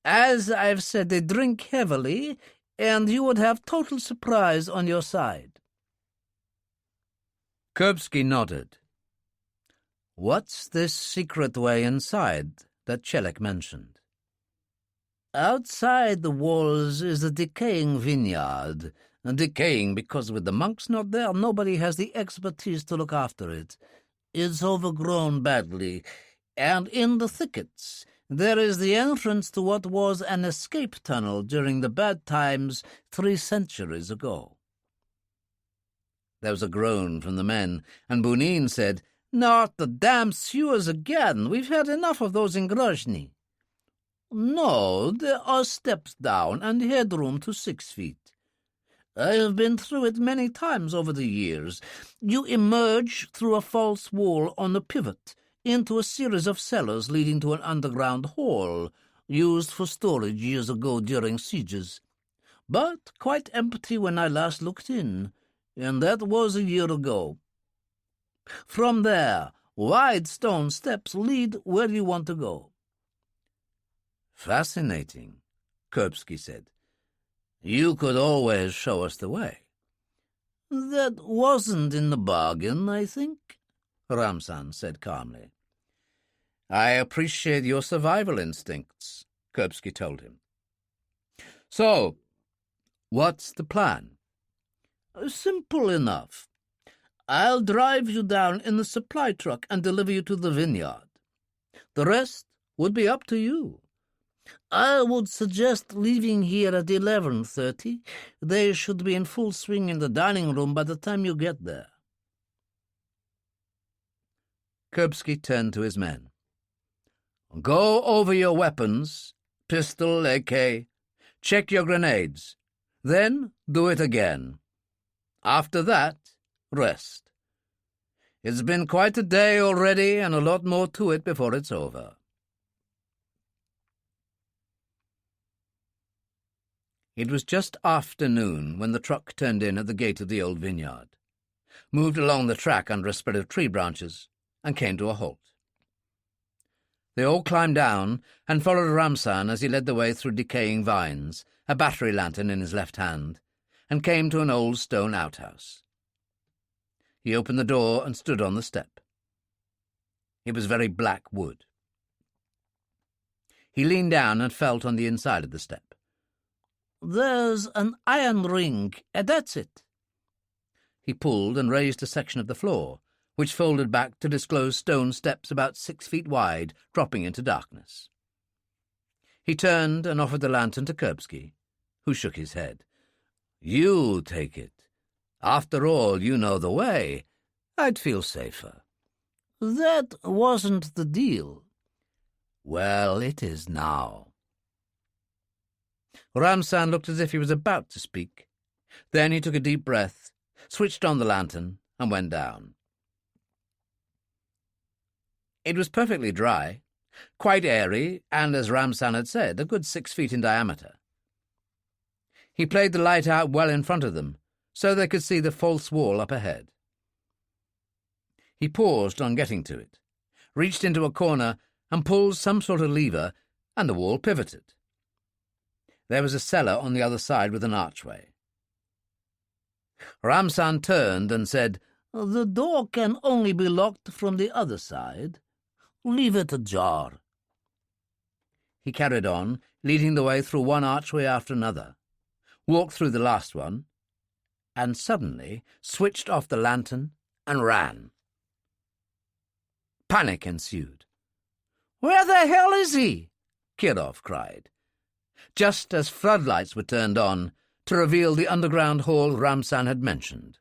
As I've said, they drink heavily, and you would have total surprise on your side. Kuripsky nodded. What's this secret way inside that Chelek mentioned? Outside the walls is a decaying vineyard. Decaying because with the monks not there, nobody has the expertise to look after it. It's overgrown badly. And in the thickets, there is the entrance to what was an escape tunnel during the bad times 3 centuries ago. There was a groan from the men, and Bunin said, Not the damn sewers again. We've had enough of those in Grozny. No, there are steps down and headroom to 6 feet. I have been through it many times over the years. You emerge through a false wall on a pivot into a series of cellars leading to an underground hall, used for storage years ago during sieges, but quite empty when I last looked in, and that was a year ago. From there, wide stone steps lead where you want to go. Fascinating, Kuripsky said. You could always show us the way. That wasn't in the bargain, I think, Ramsan said calmly. I appreciate your survival instincts, Kuripsky told him. So, what's the plan? Simple enough. I'll drive you down in the supply truck and deliver you to the vineyard. The rest would be up to you. I would suggest leaving here at 11:30. They should be in full swing in the dining room by the time you get there. Kuripsky turned to his men. Go over your weapons, pistol, AK. Check your grenades. Then do it again. After that, rest. It's been quite a day already, and a lot more to it before it's over. It was just afternoon when the truck turned in at the gate of the old vineyard. moved along the track under a spread of tree branches and came to a halt. They all climbed down and followed Ramsan as he led the way through decaying vines, a battery lantern in his left hand, and came to an old stone outhouse. He opened the door and stood on the step. It was very black wood. He leaned down and felt on the inside of the step. "There's an iron ring, and that's it." He pulled and raised a section of the floor, which folded back to disclose stone steps about 6 feet wide, dropping into darkness. He turned and offered the lantern to Kuripsky, who shook his head. "You take it. After all, you know the way. I'd feel safer." "That wasn't the deal." "Well, it is now." Ramsan looked as if he was about to speak. Then he took a deep breath, switched on the lantern, and went down. It was perfectly dry, quite airy, and, as Ramsan had said, a good 6 feet in diameter. He played the light out well in front of them, so they could see the false wall up ahead. He paused on getting to it, reached into a corner and pulled some sort of lever, and the wall pivoted. There was a cellar on the other side with an archway. Ramsan turned and said, "The door can only be locked from the other side. Leave it ajar." He carried on, leading the way through one archway after another, walked through the last one, and suddenly switched off the lantern and ran. Panic ensued. "Where the hell is he?" Kirov cried, just as floodlights were turned on to reveal the underground hall Ramsan had mentioned.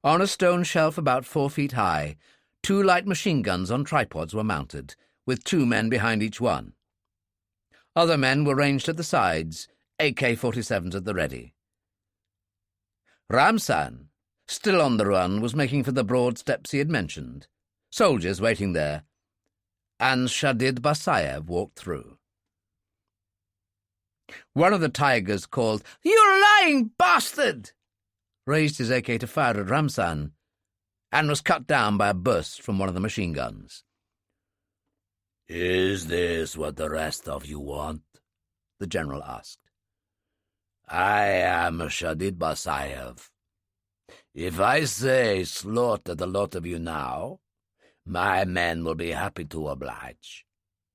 On a stone shelf about 4 feet high, 2 light machine guns on tripods were mounted, with 2 men behind each one. Other men were ranged at the sides, AK-47s at the ready. Ramsan, still on the run, was making for the broad steps he had mentioned, soldiers waiting there, and Shadid Basayev walked through. One of the tigers called, "You lying bastard!" raised his AK to fire at Ramsan, and was cut down by a burst from one of the machine guns. "Is this what the rest of you want?" the general asked. "I am Shadid Basayev. If I say slaughter the lot of you now, my men will be happy to oblige.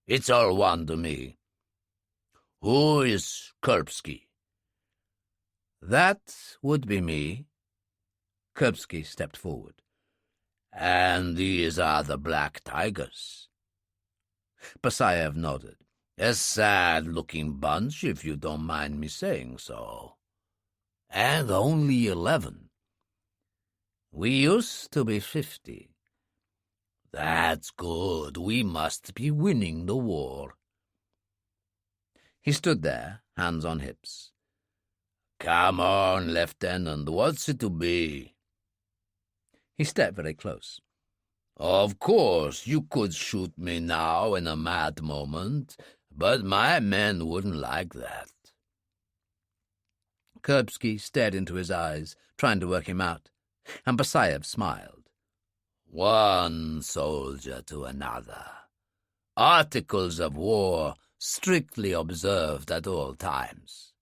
It's all one to me. Who is Kuripsky?" "That would be me." Kuripsky stepped forward. "And these are the Black Tigers?" Basayev nodded. "A sad-looking bunch, if you don't mind me saying so. And only 11. "We used to be 50. "That's good. We must be winning the war." He stood there, hands on hips. "Come on, Lieutenant, what's it to be?" He stepped very close. "Of course, you could shoot me now in a mad moment, but my men wouldn't like that." Kuripsky stared into his eyes, trying to work him out, and Basayev smiled. "One soldier to another. Articles of war strictly observed at all times."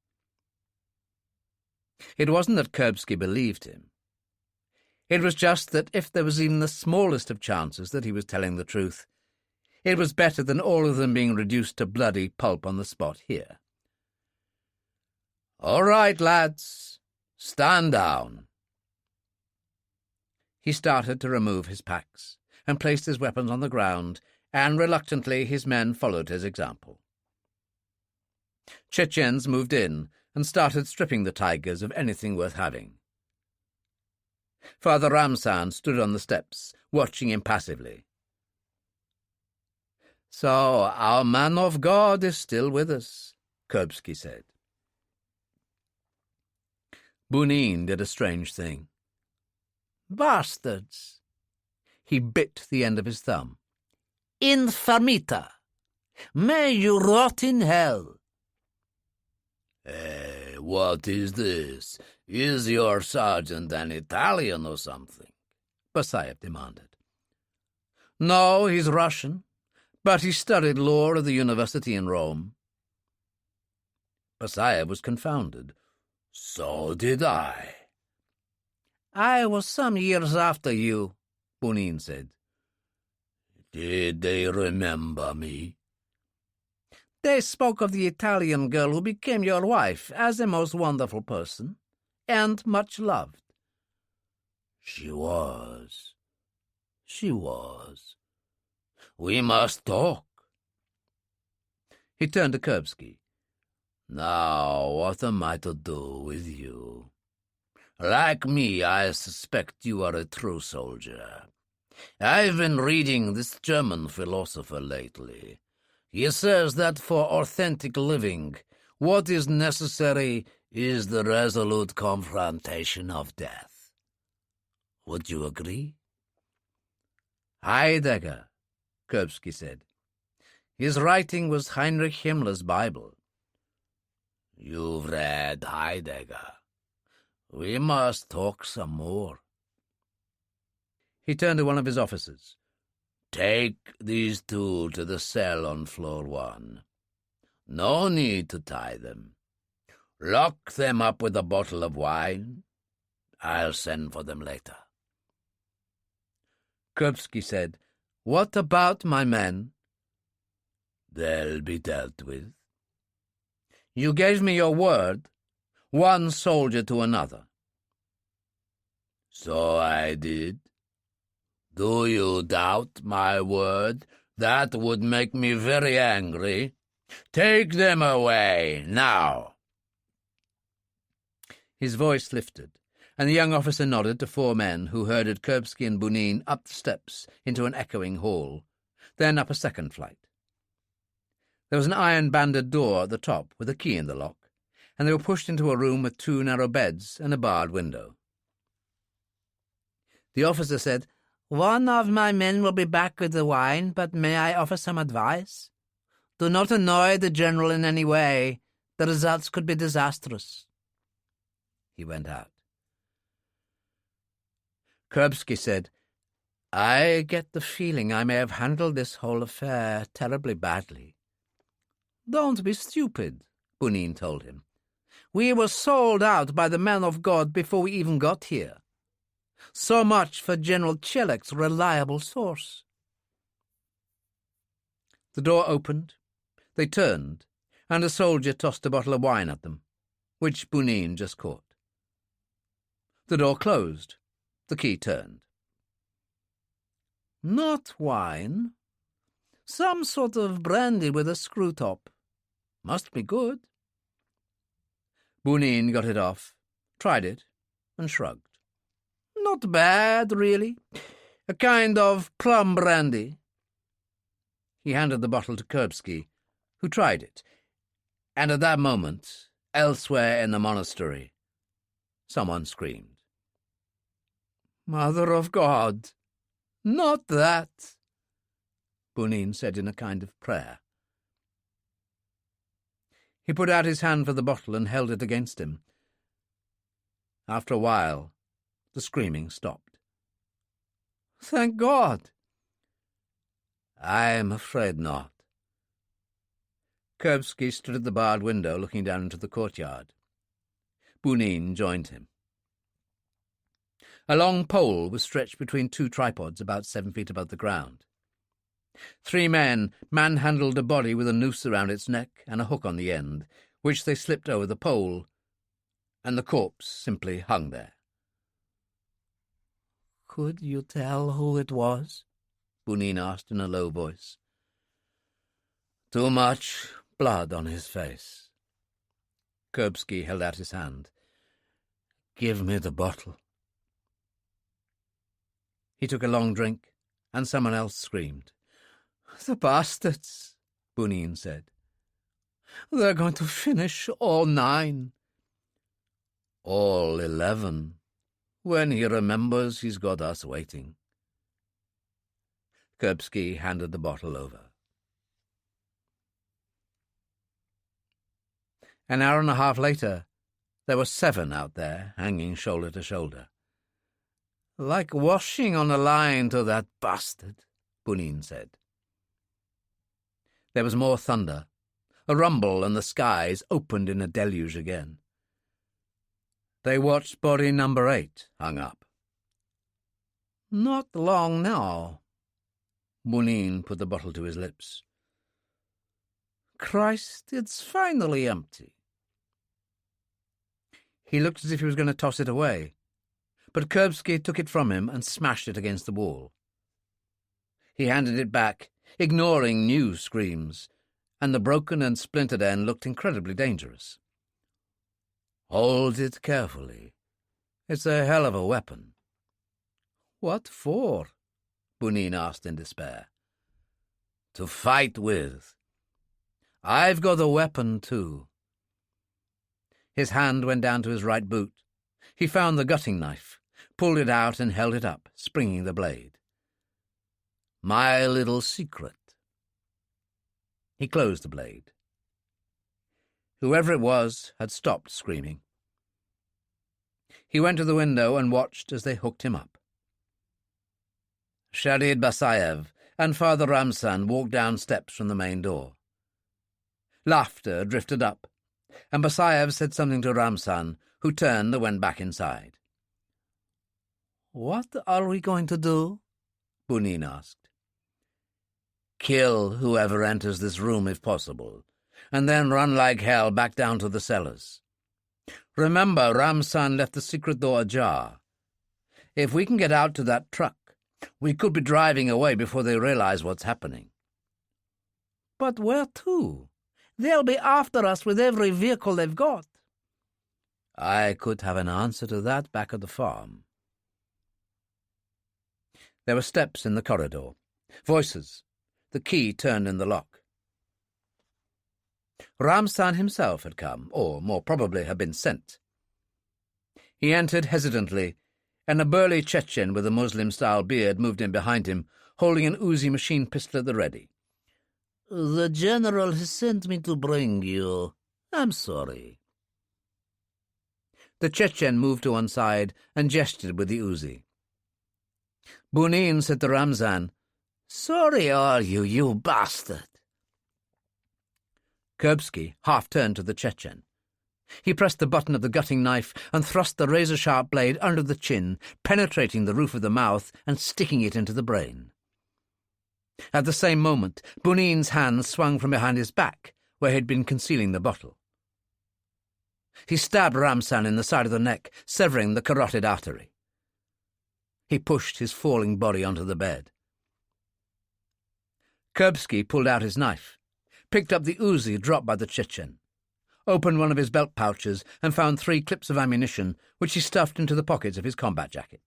It wasn't that Kuripsky believed him. It was just that if there was even the smallest of chances that he was telling the truth, it was better than all of them being reduced to bloody pulp on the spot here. "All right, lads, stand down." He started to remove his packs and placed his weapons on the ground, and reluctantly his men followed his example. Chechens moved in and started stripping the tigers of anything worth having. Father Ramsan stood on the steps, watching impassively. "So our man of God is still with us," Kuripsky said. Bunin did a strange thing. "Bastards!" He bit the end of his thumb. "Infamita! May you rot in hell!" What is this? Is your sergeant an Italian or something? Basayev demanded. No, he's Russian, but he studied law at the university in Rome. Basayev was confounded. So did I. I was some years after you, Bunin said. Did they remember me? They spoke of the Italian girl who became your wife as a most wonderful person, and much loved. She was. She was. We must talk. He turned to Kuripsky. Now, what am I to do with you? Like me, I suspect you are a true soldier. I've been reading this German philosopher lately. He says that for authentic living, what is necessary is the resolute confrontation of death. Would you agree? Heidegger, Kuripsky said. His writing was Heinrich Himmler's Bible. You've read Heidegger. We must talk some more. He turned to one of his officers. Take these two to the cell on floor 1. No need to tie them. Lock them up with a bottle of wine. I'll send for them later. Kuripsky said, What about my men? They'll be dealt with. You gave me your word, one soldier to another. So I did. Do you doubt my word? That would make me very angry. Take them away, now. His voice lifted, and the young officer nodded to 4 men who herded Kuripsky and Bunin up the steps into an echoing hall, then up a second flight. There was an iron-banded door at the top with a key in the lock, and they were pushed into a room with 2 narrow beds and a barred window. The officer said, One of my men will be back with the wine, but may I offer some advice? Do not annoy the general in any way. The results could be disastrous. He went out. Kuripsky said, I get the feeling I may have handled this whole affair terribly badly. Don't be stupid, Bunin told him. We were sold out by the men of God before we even got here. So much for General Chelek's reliable source. The door opened, they turned, and a soldier tossed a bottle of wine at them, which Bunin just caught. The door closed. The key turned. Not wine. Some sort of brandy with a screw top. Must be good. Bunin got it off, tried it, and shrugged. Not bad, really. A kind of plum brandy. He handed the bottle to Kuripsky, who tried it, and at that moment, elsewhere in the monastery, someone screamed. Mother of God! Not that! Bunin said in a kind of prayer. He put out his hand for the bottle and held it against him. After a while, the screaming stopped. Thank God! I'm afraid not. Kuripsky stood at the barred window looking down into the courtyard. Bunin joined him. A long pole was stretched between 2 tripods about 7 feet above the ground. 3 men manhandled a body with a noose around its neck and a hook on the end, which they slipped over the pole, and the corpse simply hung there. Could you tell who it was? Bunin asked in a low voice. Too much blood on his face. Kuripsky held out his hand. Give me the bottle. He took a long drink, and someone else screamed. The bastards, Bunin said. They're going to finish all 9. All 11. When he remembers he's got us waiting. Kuripsky handed the bottle over. An hour and a half later, There were 7 out there, hanging shoulder to shoulder. "Like washing on a line to that bastard," Bunin said. There was more thunder, a rumble, and the skies opened in a deluge again. They watched body number 8 hung up. "Not long now." Bunin put the bottle to his lips. "Christ, it's finally empty." He looked as if he was going to toss it away, but Kuripsky took it from him and smashed it against the wall. He handed it back, ignoring new screams, and the broken and splintered end looked incredibly dangerous. "Hold it carefully. It's a hell of a weapon." "What for?" Bunin asked in despair. "To fight with. I've got a weapon, too." His hand went down to his right boot. He found the gutting knife, pulled it out and held it up, springing the blade. "My little secret." He closed the blade. Whoever it was had stopped screaming. He went to the window and watched as they hooked him up. Shadid Basayev and Father Ramzan walked down steps from the main door. Laughter drifted up, and Basayev said something to Ramzan, who turned and went back inside. "What are we going to do?" Bunin asked. "Kill whoever enters this room if possible, and then run like hell back down to the cellars. Remember, Ramzan left the secret door ajar. If we can get out to that truck, we could be driving away before they realize what's happening." "But where to? They'll be after us with every vehicle they've got." "I could have an answer to that back at the farm." There were steps in the corridor, voices. The key turned in the lock. Ramzan himself had come, or more probably had been sent. He entered hesitantly, and a burly Chechen with a Muslim-style beard moved in behind him, holding an Uzi machine pistol at the ready. "The general has sent me to bring you. I'm sorry." The Chechen moved to one side and gestured with the Uzi. Bunin said to Ramzan, "Sorry are you, you bastard." Kuripsky half-turned to the Chechen. He pressed the button of the gutting knife and thrust the razor-sharp blade under the chin, penetrating the roof of the mouth and sticking it into the brain. At the same moment, Bunin's hand swung from behind his back, where he had been concealing the bottle. He stabbed Ramzan in the side of the neck, severing the carotid artery. He pushed his falling body onto the bed. Kuripsky pulled out his knife, picked up the Uzi dropped by the Chechen, opened one of his belt pouches and found 3 clips of ammunition, which he stuffed into the pockets of his combat jacket.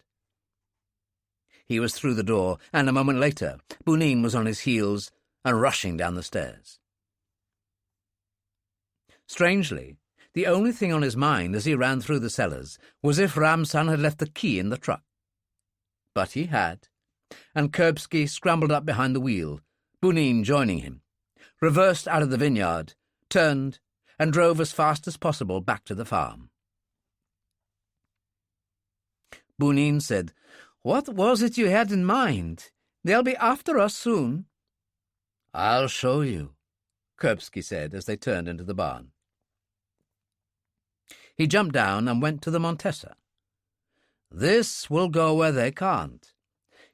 He was through the door, and a moment later, Bunin was on his heels and rushing down the stairs. Strangely, the only thing on his mind as he ran through the cellars was if Ramzan had left the key in the truck. But he had, and Kuripsky scrambled up behind the wheel, Bunin joining him, reversed out of the vineyard, turned, and drove as fast as possible back to the farm. Bunin said, "What was it you had in mind? They'll be after us soon." "I'll show you," Kuripsky said as they turned into the barn. He jumped down and went to the Montesa. "This will go where they can't.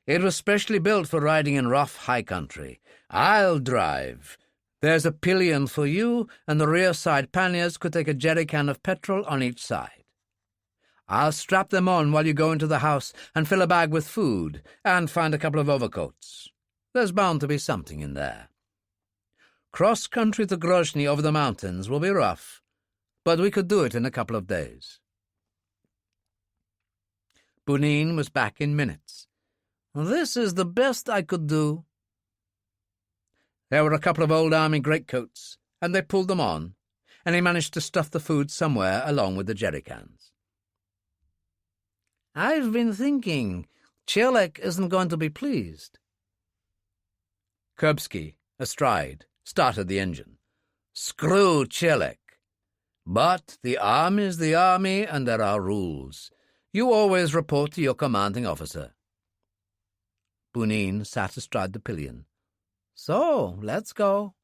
It was specially built for riding in rough high country. I'll drive. There's a pillion for you, and the rear side panniers could take a jerrycan of petrol on each side. I'll strap them on while you go into the house and fill a bag with food and find a couple of overcoats. There's bound to be something in there. Cross-country to Grozny over the mountains will be rough, but we could do it in a couple of days." Bunin was back in minutes. "This is the best I could do." There were a couple of old army greatcoats, and they pulled them on, and he managed to stuff the food somewhere along with the jerrycans. "I've been thinking, Chelek isn't going to be pleased." Kuripsky, astride, started the engine. "Screw Chelek. But the army's the army, and there are rules. You always report to your commanding officer. Bunin sat astride the pillion. So, let's go.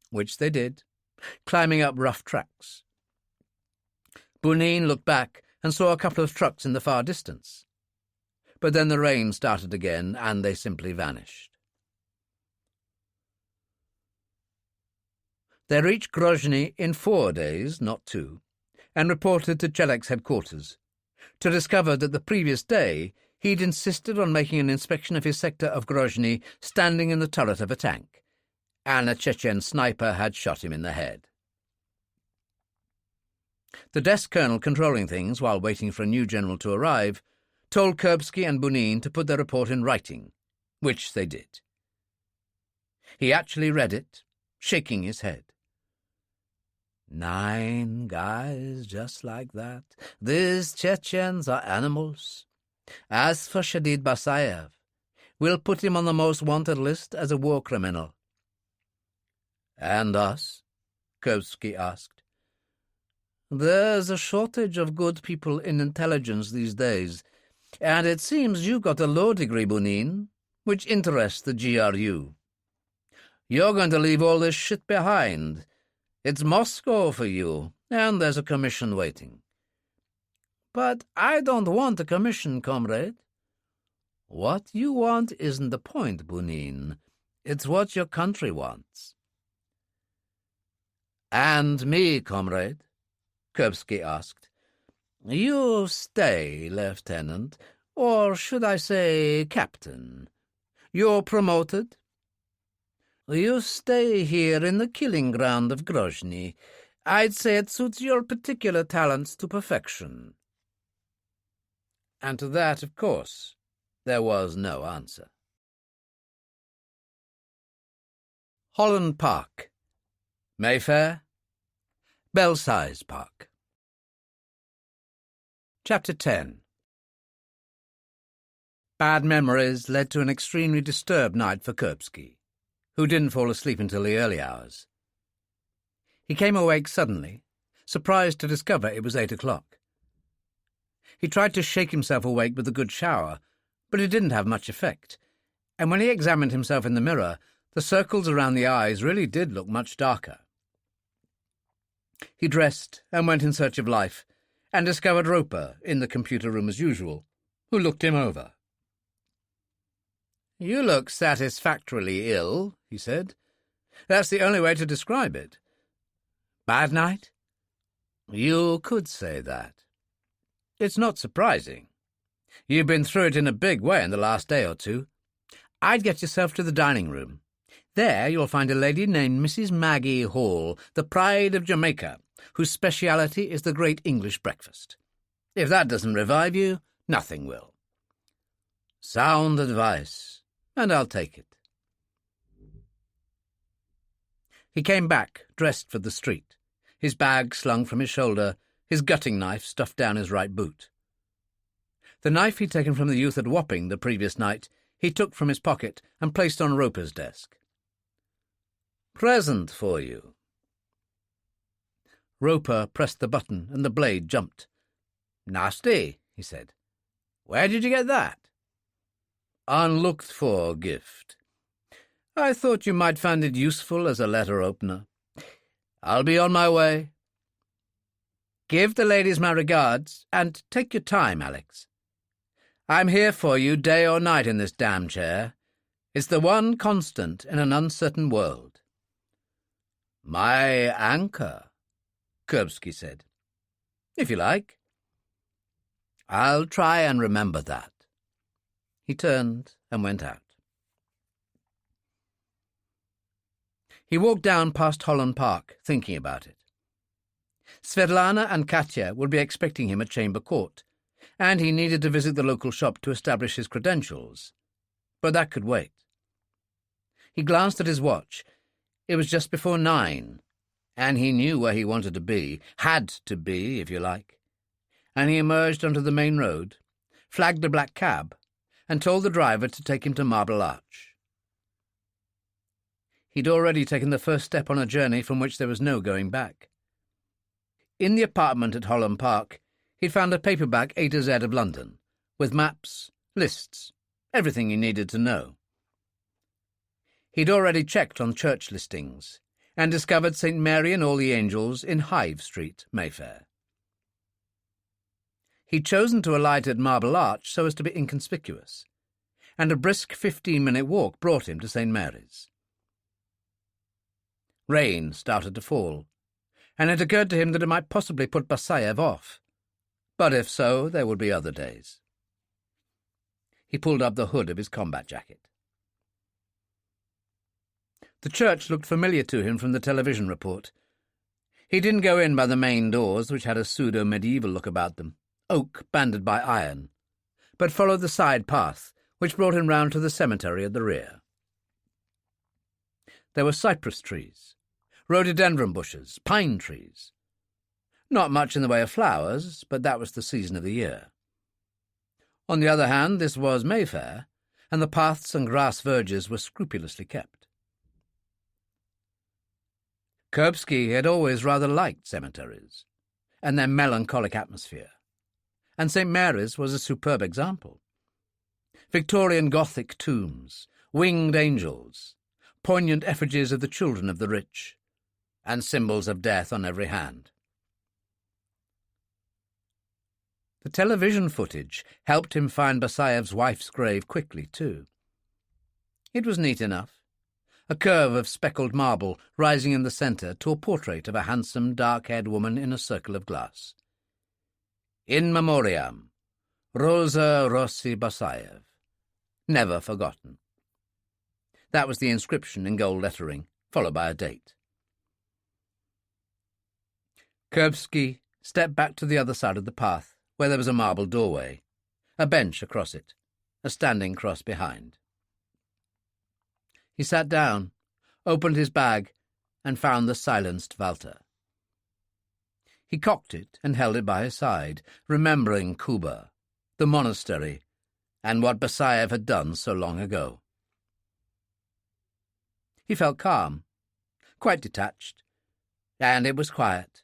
Which they did, climbing up rough tracks. Bunin looked back and saw a couple of trucks in the far distance. But then the rain started again, and they simply vanished. They reached Grozny in 4 days, not 2, and reported to Chelek's headquarters, to discover that the previous day he'd insisted on making an inspection of his sector of Grozny standing in the turret of a tank, and a Chechen sniper had shot him in the head. The desk colonel controlling things while waiting for a new general to arrive told Kuripsky and Bunin to put their report in writing, which they did. He actually read it, shaking his head. 9 guys just like that. These Chechens are animals. As for Shadid Basayev, we'll put him on the most wanted list as a war criminal. And us? Kuripsky asked. There's a shortage of good people in intelligence these days, and it seems you got a law degree, Bunin, which interests the GRU. You're going to leave all this shit behind. It's Moscow for you, and there's a commission waiting. But I don't want a commission, comrade. What you want isn't the point, Bunin. It's what your country wants. And me, comrade? Kuripsky asked. You stay, Lieutenant, or should I say Captain. You're promoted. You stay here in the killing ground of Grozny. I'd say it suits your particular talents to perfection. And to that, of course, there was no answer. Holland Park. Mayfair. Belsize Park. Chapter 10. Bad memories led to an extremely disturbed night for Kuripsky, who didn't fall asleep until the early hours. He came awake suddenly, surprised to discover it was 8 o'clock. He tried to shake himself awake with a good shower, but it didn't have much effect, and when he examined himself in the mirror, the circles around the eyes really did look much darker. He dressed and went in search of life, and discovered Roper in the computer room as usual, who looked him over. "You look satisfactorily ill," he said. "That's the only way to describe it." "Bad night?" "You could say that. It's not surprising. You've been through it in a big way in the last day or two. I'd get yourself to the dining room. There you'll find a lady named Mrs. Maggie Hall, the pride of Jamaica, whose speciality is the great English breakfast. If that doesn't revive you, nothing will." "Sound advice, and I'll take it." He came back, dressed for the street, his bag slung from his shoulder, his gutting knife stuffed down his right boot. The knife he'd taken from the youth at Wapping the previous night he took from his pocket and placed on Roper's desk. "Present for you." Roper pressed the button and the blade jumped. "Nasty," he said. "Where did you get that?" "Unlooked-for gift. I thought you might find it useful as a letter-opener. I'll be on my way." "Give the ladies my regards, and take your time, Alex. I'm here for you day or night in this damn chair. It's the one constant in an uncertain world." "My anchor," Kuripsky said. "If you like." "I'll try and remember that." He turned and went out. He walked down past Holland Park, thinking about it. Svet Lana and Katya would be expecting him at Chamber Court, and he needed to visit the local shop to establish his credentials. But that could wait. He glanced at his watch. It was just before 9, and he knew where he wanted to be, had to be, if you like. And he emerged onto the main road, flagged a black cab, and told the driver to take him to Marble Arch. He'd already taken the first step on a journey from which there was no going back. In the apartment at Holland Park, he'd found a paperback A to Z of London, with maps, lists, everything he needed to know. He'd already checked on church listings and discovered St. Mary and All the Angels in Hive Street, Mayfair. He'd chosen to alight at Marble Arch so as to be inconspicuous, and a brisk 15-minute walk brought him to St. Mary's. Rain started to fall, and it occurred to him that it might possibly put Basayev off. But if so, there would be other days. He pulled up the hood of his combat jacket. The church looked familiar to him from the television report. He didn't go in by the main doors, which had a pseudo-medieval look about them, oak banded by iron, but followed the side path, which brought him round to the cemetery at the rear. There were cypress trees, rhododendron bushes, pine trees. Not much in the way of flowers, but that was the season of the year. On the other hand, this was Mayfair, and the paths and grass verges were scrupulously kept. Kuripsky had always rather liked cemeteries, and their melancholic atmosphere, and St. Mary's was a superb example. Victorian Gothic tombs, winged angels, poignant effigies of the children of the rich, and symbols of death on every hand. The television footage helped him find Basayev's wife's grave quickly, too. It was neat enough, a curve of speckled marble rising in the centre to a portrait of a handsome, dark-haired woman in a circle of glass. In memoriam, Rosa Rossi Basayev. Never forgotten. That was the inscription in gold lettering, followed by a date. Kuripsky stepped back to the other side of the path, where there was a marble doorway, a bench across it, a standing cross behind. He sat down, opened his bag, and found the silenced Walter. He cocked it and held it by his side, remembering Kuba, the monastery, and what Basayev had done so long ago. He felt calm, quite detached, and it was quiet,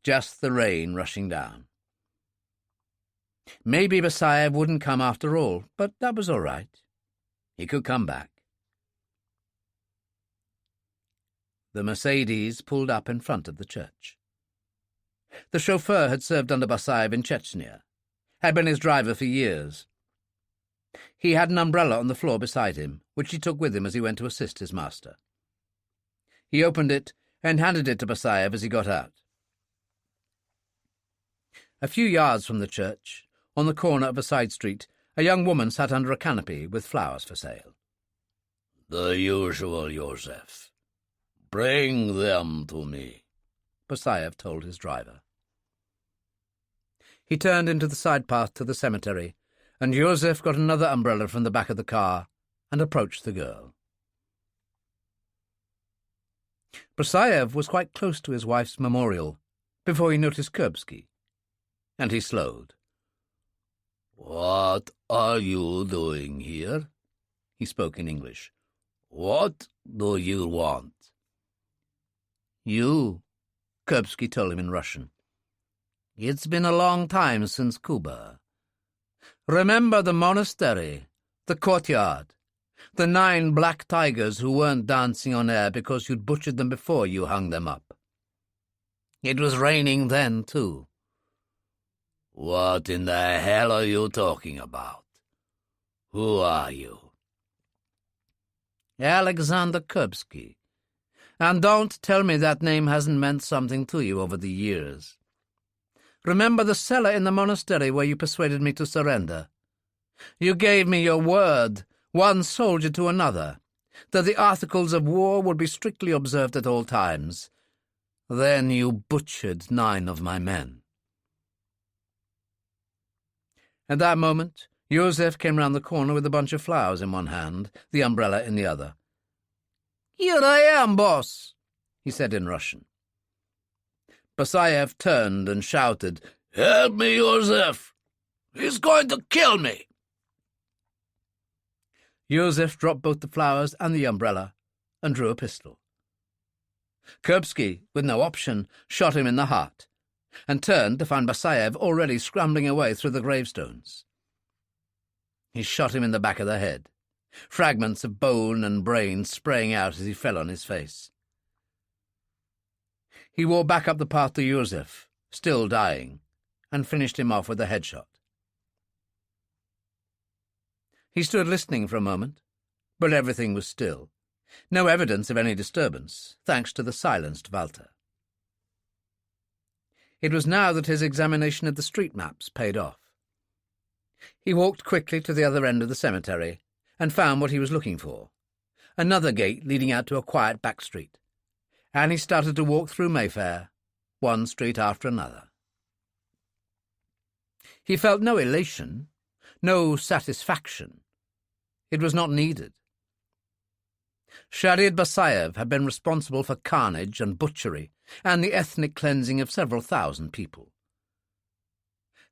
just the rain rushing down. Maybe Basayev wouldn't come after all, but that was all right. He could come back. The Mercedes pulled up in front of the church. The chauffeur had served under Basayev in Chechnya, had been his driver for years. He had an umbrella on the floor beside him, which he took with him as he went to assist his master. He opened it and handed it to Basayev as he got out. A few yards from the church, on the corner of a side street, a young woman sat under a canopy with flowers for sale. "The usual, Joseph. Bring them to me," Basayev told his driver. He turned into the side path to the cemetery, and Joseph got another umbrella from the back of the car and approached the girl. Basayev was quite close to his wife's memorial before he noticed Kuripsky, and he slowed. "What are you doing here?" He spoke in English. "What do you want?" "You," Kuripsky told him in Russian. "It's been a long time since Kuba. Remember the monastery, the courtyard, the 9 black tigers who weren't dancing on air because you'd butchered them before you hung them up. It was raining then, too." "What in the hell are you talking about? Who are you?" "Alexander Kuripsky. And don't tell me that name hasn't meant something to you over the years. Remember the cellar in the monastery where you persuaded me to surrender? You gave me your word, one soldier to another, that the articles of war would be strictly observed at all times. Then you butchered 9 of my men." At that moment, Joseph came round the corner with a bunch of flowers in one hand, the umbrella in the other. "Here I am, boss," he said in Russian. Basayev turned and shouted, "Help me, Joseph! He's going to kill me!" Joseph dropped both the flowers and the umbrella and drew a pistol. Kuripsky, with no option, shot him in the heart, and turned to find Basayev already scrambling away through the gravestones. He shot him in the back of the head, fragments of bone and brain spraying out as he fell on his face. He wore back up the path to Joseph, still dying, and finished him off with a headshot. He stood listening for a moment, but everything was still. No evidence of any disturbance, thanks to the silenced Walter. It was now that his examination of the street maps paid off. He walked quickly to the other end of the cemetery and found what he was looking for, another gate leading out to a quiet back street, and he started to walk through Mayfair, one street after another. He felt no elation, no satisfaction. It was not needed. Shahriar Basayev had been responsible for carnage and butchery and the ethnic cleansing of several thousand people.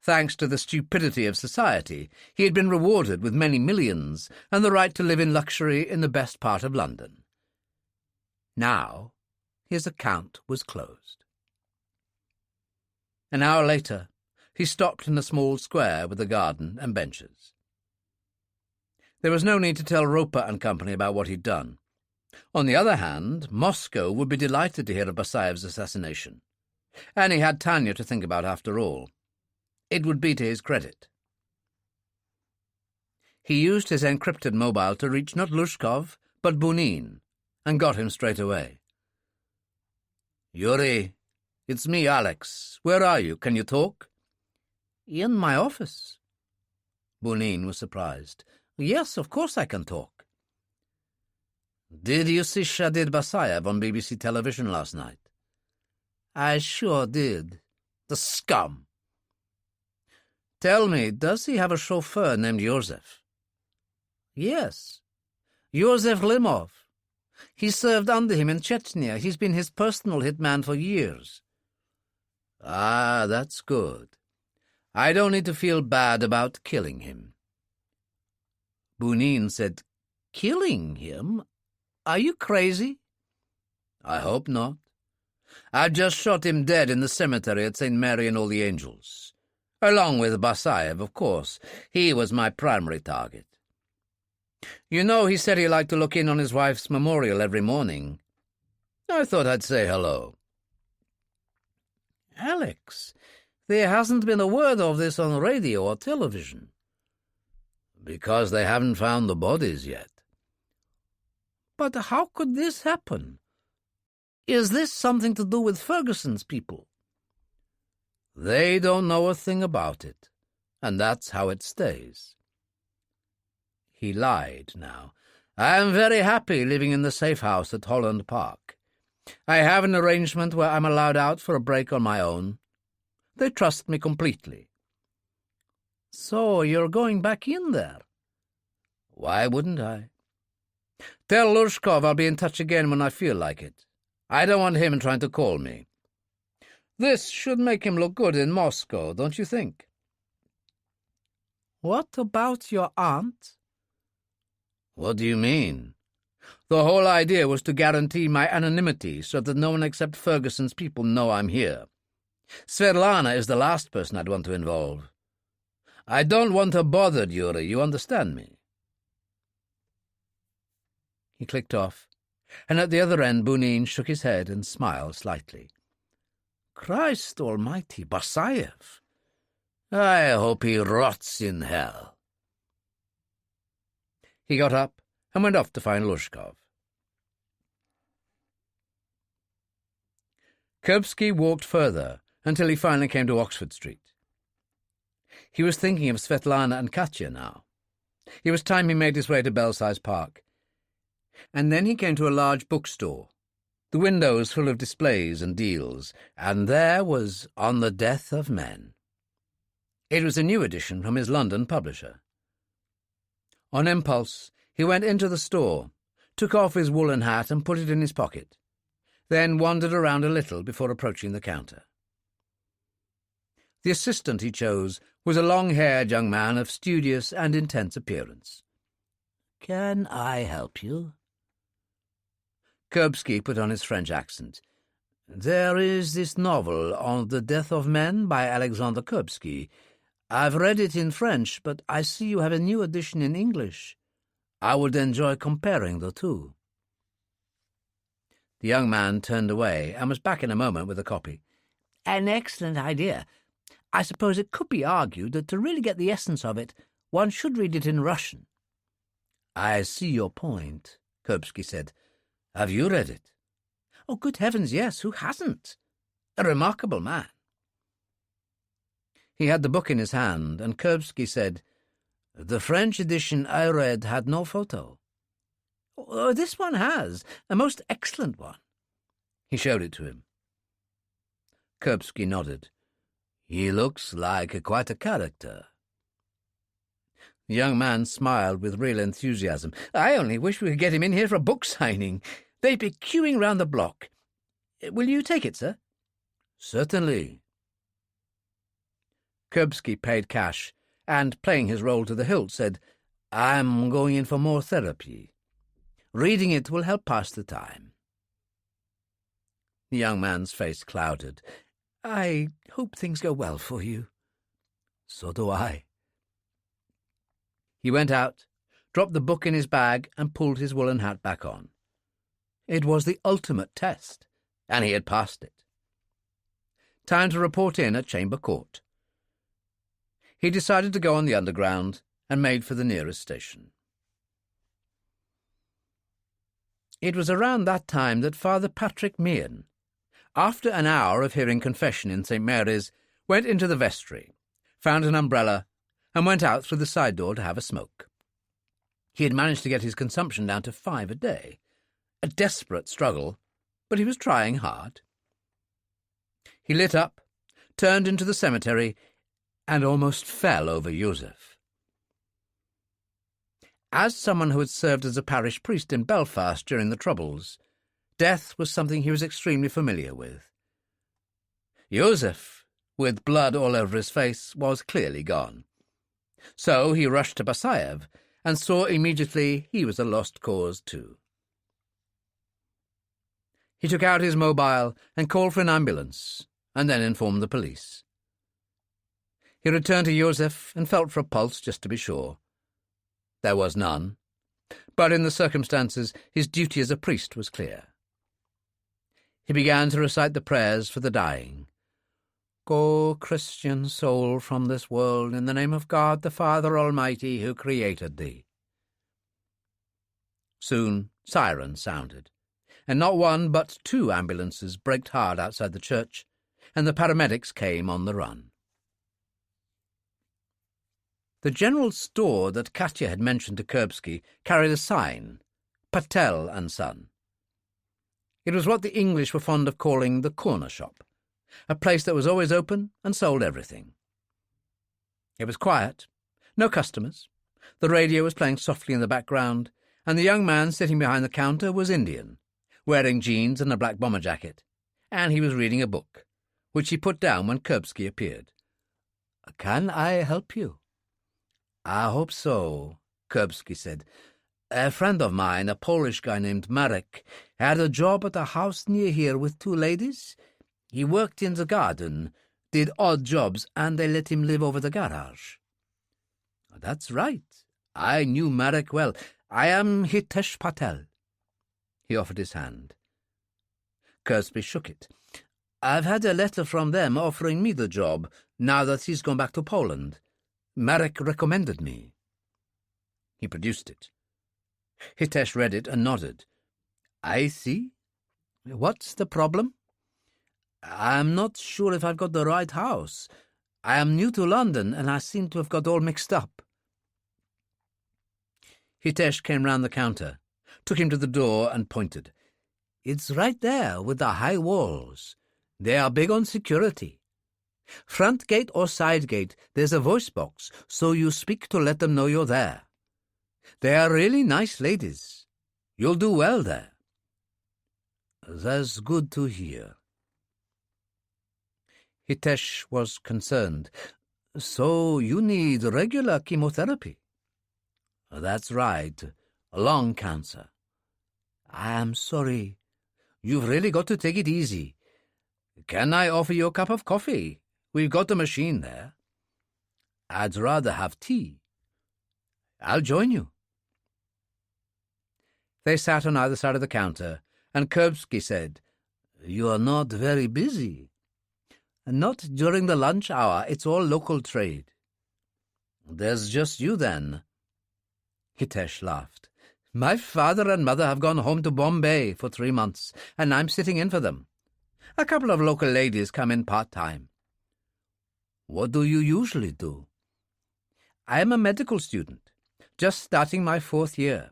Thanks to the stupidity of society, he had been rewarded with many millions and the right to live in luxury in the best part of London. Now his account was closed. An hour later, he stopped in a small square with a garden and benches. There was no need to tell Roper and Company about what he'd done. On the other hand, Moscow would be delighted to hear of Basayev's assassination, and he had Tanya to think about after all. It would be to his credit. He used his encrypted mobile to reach not Lushkov, but Bunin, and got him straight away. "Yuri, it's me, Alex. Where are you? Can you talk?" "In my office." Bunin was surprised. "Yes, of course I can talk." "Did you see Shahriar Basayev on BBC television last night?" "I sure did. The scum." "Tell me, does he have a chauffeur named Joseph?" "Yes. Joseph Limov. He served under him in Chechnya. He's been his personal hitman for years." "Ah, that's good. I don't need to feel bad about killing him." Bunin said, "Killing him? Are you crazy?" "I hope not. I just shot him dead in the cemetery at St. Mary and all the Angels. Along with Basayev, of course. He was my primary target. You know, he said he liked to look in on his wife's memorial every morning. I thought I'd say hello." "Alex, there hasn't been a word of this on radio or television." "Because they haven't found the bodies yet." "But how could this happen? Is this something to do with Ferguson's people?" "They don't know a thing about it, and that's how it stays." He lied now. "I am very happy living in the safe house at Holland Park. I have an arrangement where I'm allowed out for a break on my own. They trust me completely." "So you're going back in there?" "Why wouldn't I? Tell Lushkov I'll be in touch again when I feel like it. I don't want him trying to call me. This should make him look good in Moscow, don't you think?" "What about your aunt?" "What do you mean? The whole idea was to guarantee my anonymity so that no one except Ferguson's people know I'm here. Svet Lana is the last person I'd want to involve. I don't want her bothered, Yuri, you understand me?" He clicked off, and at the other end Bunin shook his head and smiled slightly. "Christ almighty, Basayev! I hope he rots in hell." He got up and went off to find Lushkov. Kuripsky walked further until he finally came to Oxford Street. He was thinking of Svet Lana and Katya now. It was time he made his way to Belsize Park. And then he came to a large bookstore, the windows full of displays and deals, and there was On the Death of Men. It was a new edition from his London publisher. On impulse, he went into the store, took off his woolen hat and put it in his pocket, then wandered around a little before approaching the counter. The assistant he chose was a long-haired young man of studious and intense appearance. "Can I help you?" Kuripsky put on his French accent. There is this novel on the death of men by Alexander Kuripsky. I've read it in French, but I see you have a new edition in English. I would enjoy comparing the two." The young man turned away and was back in a moment with a copy. "An excellent idea. I suppose it could be argued that to really get the essence of it, one should read it in Russian." "I see your point," Kuripsky said. "Have you read it?" "Oh, good heavens, yes. Who hasn't? A remarkable man." He had the book in his hand, and Kuripsky said, "The French edition I read had no photo." "Oh, this one has. A most excellent one." He showed it to him. Kuripsky nodded. "He looks like quite a character." The young man smiled with real enthusiasm. "I only wish we could get him in here for a book signing. They'd be queuing round the block. Will you take it, sir?" "Certainly." Kuripsky paid cash and, playing his role to the hilt, said, "I'm going in for more therapy. Reading it will help pass the time." The young man's face clouded. "I hope things go well for you." "So do I." He went out, dropped the book in his bag, and pulled his woolen hat back on. It was the ultimate test, and he had passed it. Time to report in at Chamber Court. He decided to go on the Underground and made for the nearest station. It was around that time that Father Patrick Meehan, after an hour of hearing confession in St. Mary's, went into the vestry, found an umbrella, and went out through the side door to have a smoke. He had managed to get his consumption down to 5 a day. A desperate struggle, but he was trying hard. He lit up, turned into the cemetery, and almost fell over Joseph. As someone who had served as a parish priest in Belfast during the Troubles, death was something he was extremely familiar with. Joseph, with blood all over his face, was clearly gone. So he rushed to Basayev and saw immediately he was a lost cause too. He took out his mobile and called for an ambulance, and then informed the police. He returned to Joseph and felt for a pulse just to be sure. There was none, but in the circumstances his duty as a priest was clear. He began to recite the prayers for the dying. "Go, Christian soul, from this world, in the name of God the Father Almighty, who created thee." Soon sirens sounded, and not one but 2 ambulances braked hard outside the church, and the paramedics came on the run. The general store that Katya had mentioned to Kuripsky carried a sign, Patel and Son. It was what the English were fond of calling the corner shop, a place that was always open and sold everything. It was quiet, no customers. The radio was playing softly in the background, and the young man sitting behind the counter was Indian, wearing jeans and a black bomber jacket, and he was reading a book, which he put down when Kuripsky appeared. "Can I help you?" "I hope so," Kuripsky said. "A friend of mine, a Polish guy named Marek, had a job at a house near here with 2 ladies. He worked in the garden, did odd jobs, and they let him live over the garage." "That's right. I knew Marek well. I am Hitesh Patel." He offered his hand. Kuripsky shook it. "I've had a letter from them offering me the job, now that he's gone back to Poland. Marek recommended me." He produced it. Hitesh read it and nodded. "I see. What's the problem?" "I'm not sure if I've got the right house. I am new to London, and I seem to have got all mixed up." Hitesh came round the counter, took him to the door and pointed. "It's right there with the high walls. They are big on security. Front gate or side gate, there's a voice box, so you speak to let them know you're there. They are really nice ladies. You'll do well there." "That's good to hear." Hitesh was concerned. "So you need regular chemotherapy?" "That's right. Lung cancer." "I'm sorry. You've really got to take it easy. Can I offer you a cup of coffee? We've got a machine there. I'd rather have tea. I'll join you. They sat on either side of the counter, and Kuripsky said, You are not very busy. Not during the lunch hour. It's all local trade. There's just you, then. Hitesh laughed. My father and mother have gone home to Bombay for 3 months, and I'm sitting in for them. A couple of local ladies come in part-time. What do you usually do? I am a medical student, just starting my 4th year.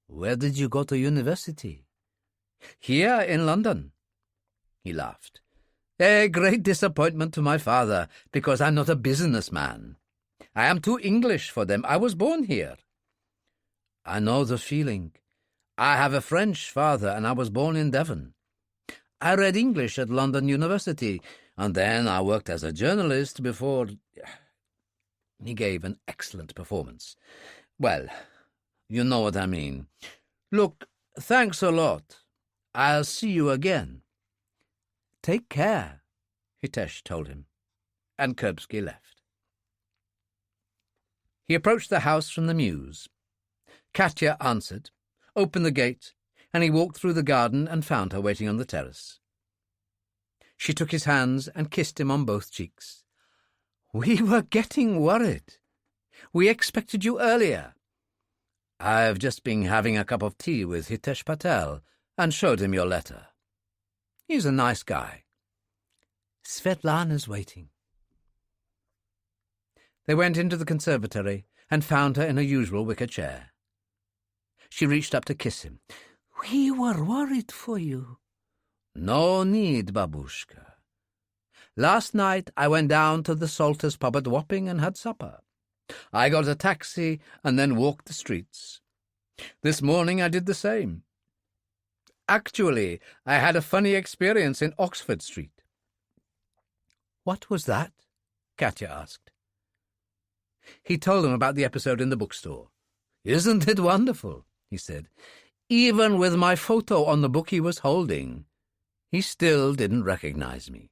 Where did you go to university? Here in London. He laughed. A great disappointment to my father, because I'm not a businessman. I am too English for them. I was born here. I know the feeling. I have a French father, and I was born in Devon. I read English at London University, and then I worked as a journalist before... He gave an excellent performance. Well, you know what I mean. Look, thanks a lot. I'll see you again. Take care, Hitesh told him, and Kuripsky left. He approached the house from the mews. Katya answered, opened the gate, and he walked through the garden and found her waiting on the terrace. She took his hands and kissed him on both cheeks. We were getting worried. We expected you earlier. I've just been having a cup of tea with Hitesh Patel and showed him your letter. He's a nice guy. Svet Lana's waiting. They went into the conservatory and found her in her usual wicker chair. She reached up to kiss him. We were worried for you. No need, babushka. Last night I went down to the Salters pub at Wapping and had supper. I got a taxi and then walked the streets. This morning I did the same. Actually, I had a funny experience in Oxford Street. What was that? Katya asked. He told them about the episode in the bookstore. Isn't it wonderful? He said. Even with my photo on the book he was holding, he still didn't recognize me.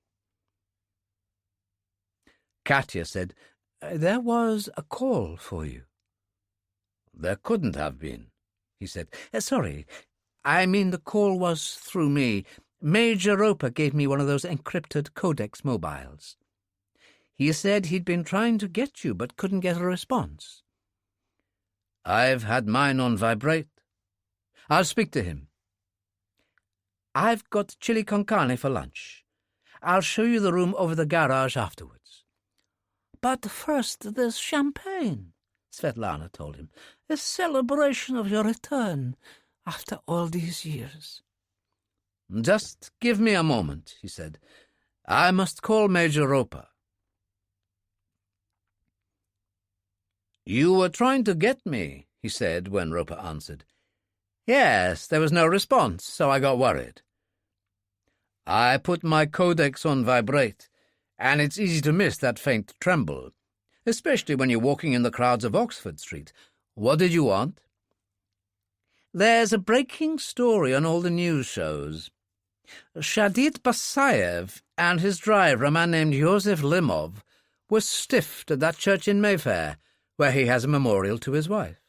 Katya said, There was a call for you. There couldn't have been, he said. Sorry, I mean the call was through me. Major Roper gave me one of those encrypted Codex mobiles. He said he'd been trying to get you but couldn't get a response. I've had mine on vibrate. I'll speak to him. I've got chili con carne for lunch. I'll show you the room over the garage afterwards. But first there's champagne, Svet Lana told him. A celebration of your return after all these years. Just give me a moment, he said. I must call Major Roper. You were trying to get me, he said when Roper answered. Yes, there was no response, so I got worried. I put my codex on vibrate, and it's easy to miss that faint tremble, especially when you're walking in the crowds of Oxford Street. What did you want? There's a breaking story on all the news shows. Shadid Basayev and his driver, a man named Yosef Limov, were stiffed at that church in Mayfair, where he has a memorial to his wife.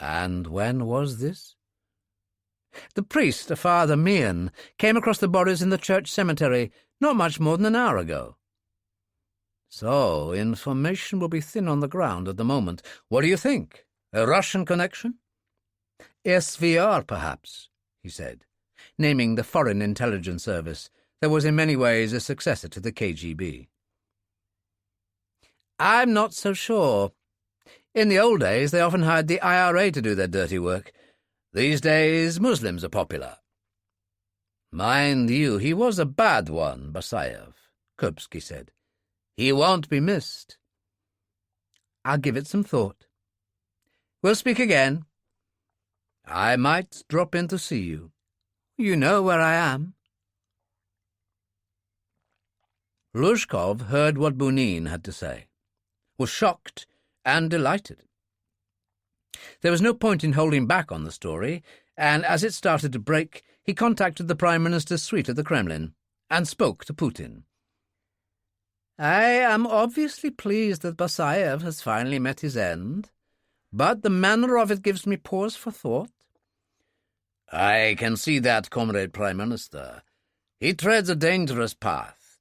And when was this? The priest, a Father Meehan, came across the bodies in the church cemetery not much more than an hour ago. So, information will be thin on the ground at the moment. What do you think? A Russian connection? SVR, perhaps, he said, naming the Foreign Intelligence Service that was in many ways a successor to the KGB. I'm not so sure. In the old days, they often hired the IRA to do their dirty work. These days, Muslims are popular. Mind you, he was a bad one, Basayev, Kuripsky said. He won't be missed. I'll give it some thought. We'll speak again. I might drop in to see you. You know where I am. Luzhkov heard what Bunin had to say, was shocked and delighted. There was no point in holding back on the story, and as it started to break, he contacted the Prime Minister's suite at the Kremlin and spoke to Putin. I am obviously pleased that Basayev has finally met his end, but the manner of it gives me pause for thought. I can see that, Comrade Prime Minister. He treads a dangerous path.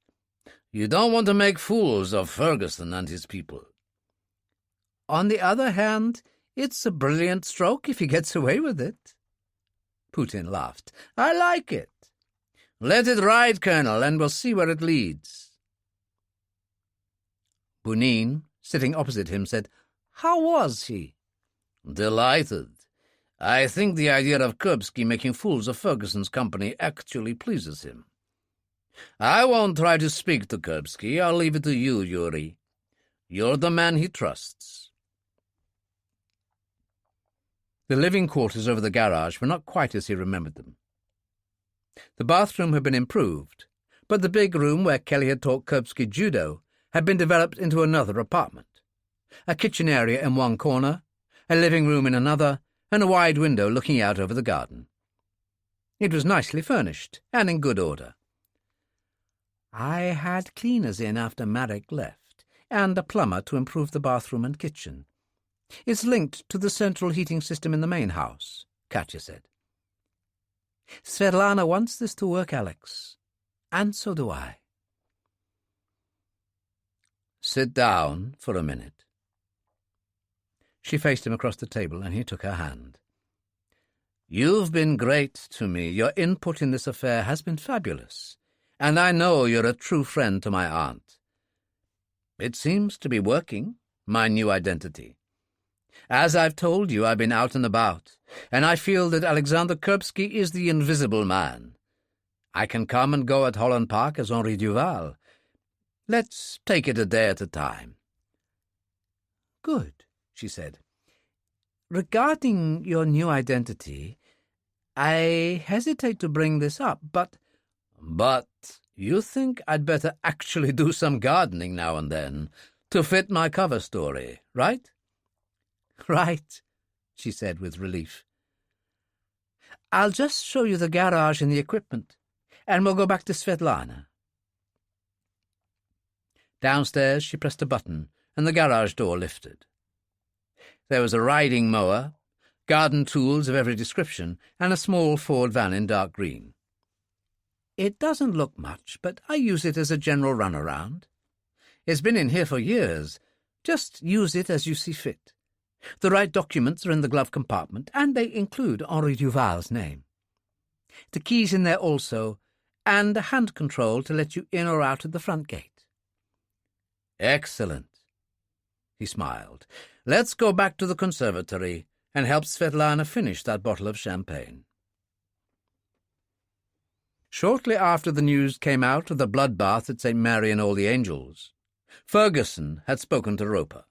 You don't want to make fools of Ferguson and his people. On the other hand, it's a brilliant stroke if he gets away with it. Putin laughed. I like it. Let it ride, Colonel, and we'll see where it leads. Bunin, sitting opposite him, said, How was he? Delighted. I think the idea of Kuripsky making fools of Ferguson's company actually pleases him. I won't try to speak to Kuripsky. I'll leave it to you, Yuri. You're the man he trusts. The living quarters over the garage were not quite as he remembered them. The bathroom had been improved, but the big room where Kelly had taught Kuripsky judo had been developed into another apartment. A kitchen area in one corner, a living room in another, and a wide window looking out over the garden. It was nicely furnished and in good order. I had cleaners in after Marek left, and a plumber to improve the bathroom and kitchen. It's linked to the central heating system in the main house, Katya said. Svet Lana wants this to work, Alex, and so do I. Sit down for a minute. She faced him across the table, and he took her hand. You've been great to me. Your input in this affair has been fabulous, and I know you're a true friend to my aunt. It seems to be working, my new identity. As I've told you, I've been out and about, and I feel that Alexander Kuripsky is the invisible man. I can come and go at Holland Park as Henri Duval. Let's take it a day at a time. Good, she said. Regarding your new identity, I hesitate to bring this up, but... But you think I'd better actually do some gardening now and then to fit my cover story, right? Right, she said with relief. I'll just show you the garage and the equipment, and we'll go back to Svet Lana. Downstairs she pressed a button, and the garage door lifted. There was a riding mower, garden tools of every description, and a small Ford van in dark green. It doesn't look much, but I use it as a general runaround. It's been in here for years. Just use it as you see fit. The right documents are in the glove compartment, and they include Henri Duval's name. The key's in there also, and a hand control to let you in or out of the front gate. Excellent. He smiled. Let's go back to the conservatory and help Svet Lana finish that bottle of champagne. Shortly after the news came out of the bloodbath at St. Mary and All the Angels, Ferguson had spoken to Roper.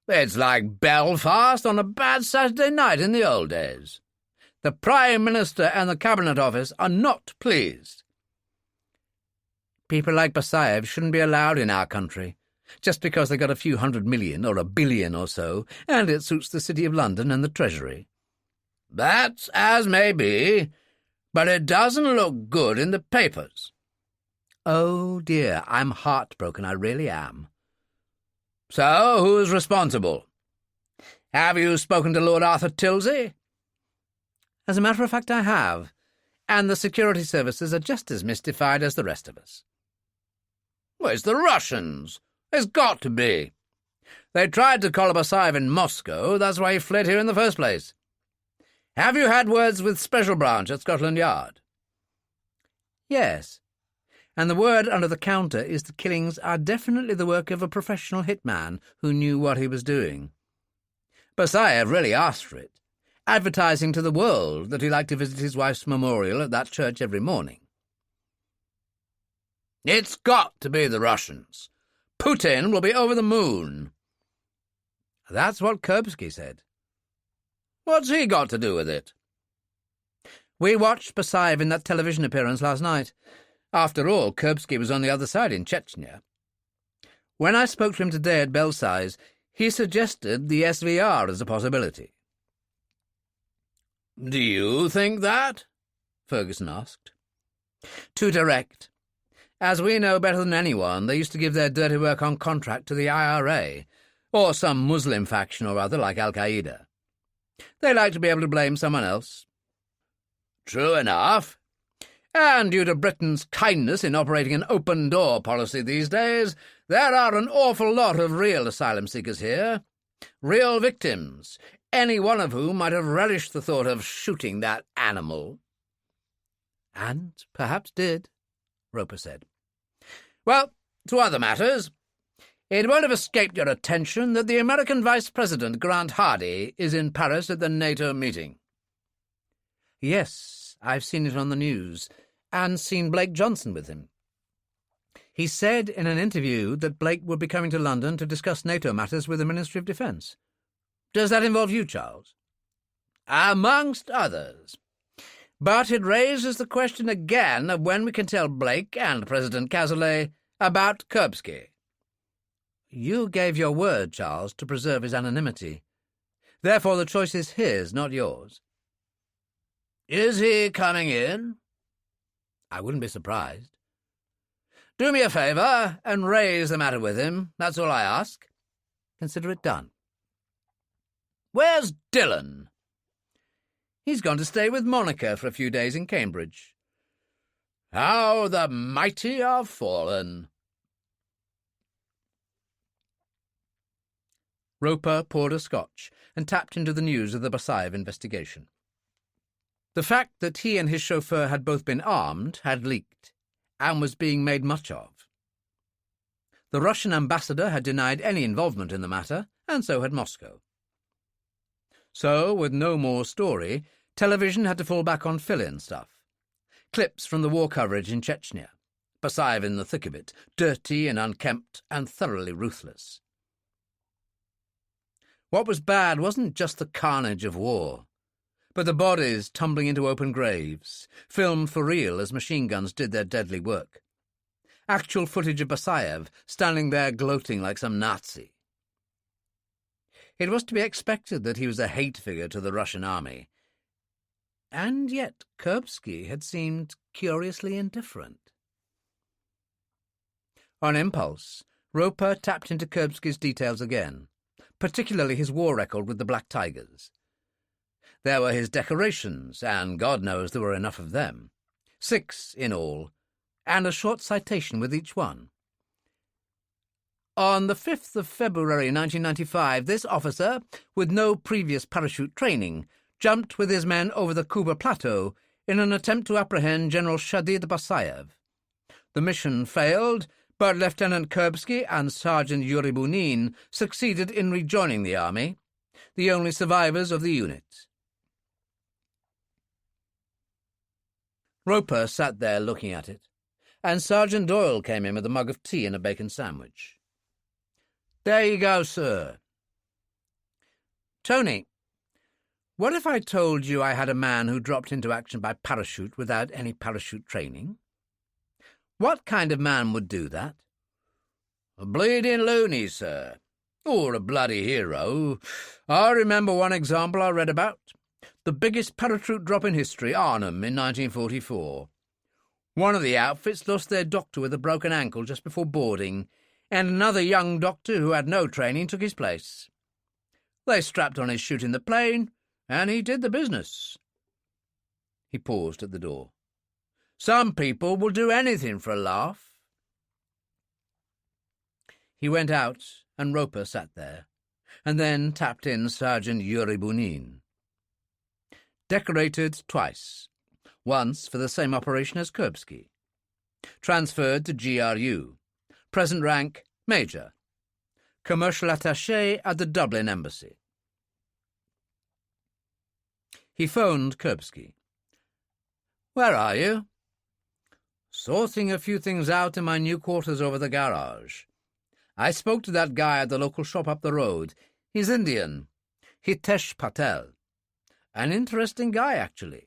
It's like Belfast on a bad Saturday night in the old days. The Prime Minister and the Cabinet Office are not pleased. People like Basayev shouldn't be allowed in our country, just because they got a few 100 million or a billion or so, and it suits the City of London and the Treasury. That's as may be, but it doesn't look good in the papers. Oh, dear, I'm heartbroken, I really am. So, who's responsible? Have you spoken to Lord Arthur Tilsey? As a matter of fact, I have, and the security services are just as mystified as the rest of us. Well, it's the Russians. There's got to be. They tried to collar Basayev in Moscow. That's why he fled here in the first place. Have you had words with Special Branch at Scotland Yard? Yes. And the word under the counter is the killings are definitely the work of a professional hitman who knew what he was doing. Basayev really asked for it, advertising to the world that he liked to visit his wife's memorial at that church every morning. It's got to be the Russians. Putin will be over the moon. That's what Kuripsky said. What's he got to do with it? We watched Basayev in that television appearance last night. After all, Kuripsky was on the other side in Chechnya. When I spoke to him today at Belsize, he suggested the SVR as a possibility. Do you think that? Ferguson asked. Too direct. As we know better than anyone, they used to give their dirty work on contract to the IRA, or some Muslim faction or other like Al-Qaeda. They like to be able to blame someone else. True enough. And due to Britain's kindness in operating an open-door policy these days, there are an awful lot of real asylum seekers here. Real victims, any one of whom might have relished the thought of shooting that animal. And perhaps did, Roper said. Well, to other matters. It won't have escaped your attention that the American Vice President, Grant Hardy, is in Paris at the NATO meeting. Yes, I've seen it on the news, and seen Blake Johnson with him. He said in an interview that Blake would be coming to London to discuss NATO matters with the Ministry of Defence. Does that involve you, Charles? Amongst others. But it raises the question again of when we can tell Blake and President Cazalet about Kuripsky. You gave your word, Charles, to preserve his anonymity. Therefore the choice is his, not yours. Is he coming in? I wouldn't be surprised. Do me a favour and raise the matter with him. That's all I ask. Consider it done. Where's Dillon? He's gone to stay with Monica for a few days in Cambridge. How the mighty are fallen. Roper poured a scotch and tapped into the news of the Basayev investigation. The fact that he and his chauffeur had both been armed had leaked, and was being made much of. The Russian ambassador had denied any involvement in the matter, and so had Moscow. So, with no more story, television had to fall back on fill-in stuff. Clips from the war coverage in Chechnya, Basayev in the thick of it, dirty and unkempt and thoroughly ruthless. What was bad wasn't just the carnage of war, but the bodies tumbling into open graves, filmed for real as machine guns did their deadly work. Actual footage of Basayev standing there gloating like some Nazi. It was to be expected that he was a hate figure to the Russian army. And yet Kuripsky had seemed curiously indifferent. On impulse, Roper tapped into Kuripsky's details again, particularly his war record with the Black Tigers. There were his decorations, and God knows there were enough of them. 6 in all, and a short citation with each one. On the 5th of February 1995, this officer, with no previous parachute training, jumped with his men over the Kuba Plateau in an attempt to apprehend General Shadid Basayev. The mission failed, but Lieutenant Kuripsky and Sergeant Yuri Bunin succeeded in rejoining the army, the only survivors of the unit. Roper sat there looking at it, and Sergeant Doyle came in with a mug of tea and a bacon sandwich. There you go, sir. Tony, what if I told you I had a man who dropped into action by parachute without any parachute training? What kind of man would do that? A bleeding loony, sir. Or a bloody hero. I remember one example I read about. The biggest parachute drop in history, Arnhem, in 1944. One of the outfits lost their doctor with a broken ankle just before boarding, and another young doctor who had no training took his place. They strapped on his chute in the plane, and he did the business. He paused at the door. Some people will do anything for a laugh. He went out, and Roper sat there, and then tapped in Sergeant Yuri Bunin. Decorated twice, once for the same operation as Kuripsky. Transferred to GRU. Present rank, Major. Commercial attaché at the Dublin Embassy. He phoned Kuripsky. Where are you? Sorting a few things out in my new quarters over the garage. I spoke to that guy at the local shop up the road. He's Indian. Hitesh Patel. An interesting guy, actually.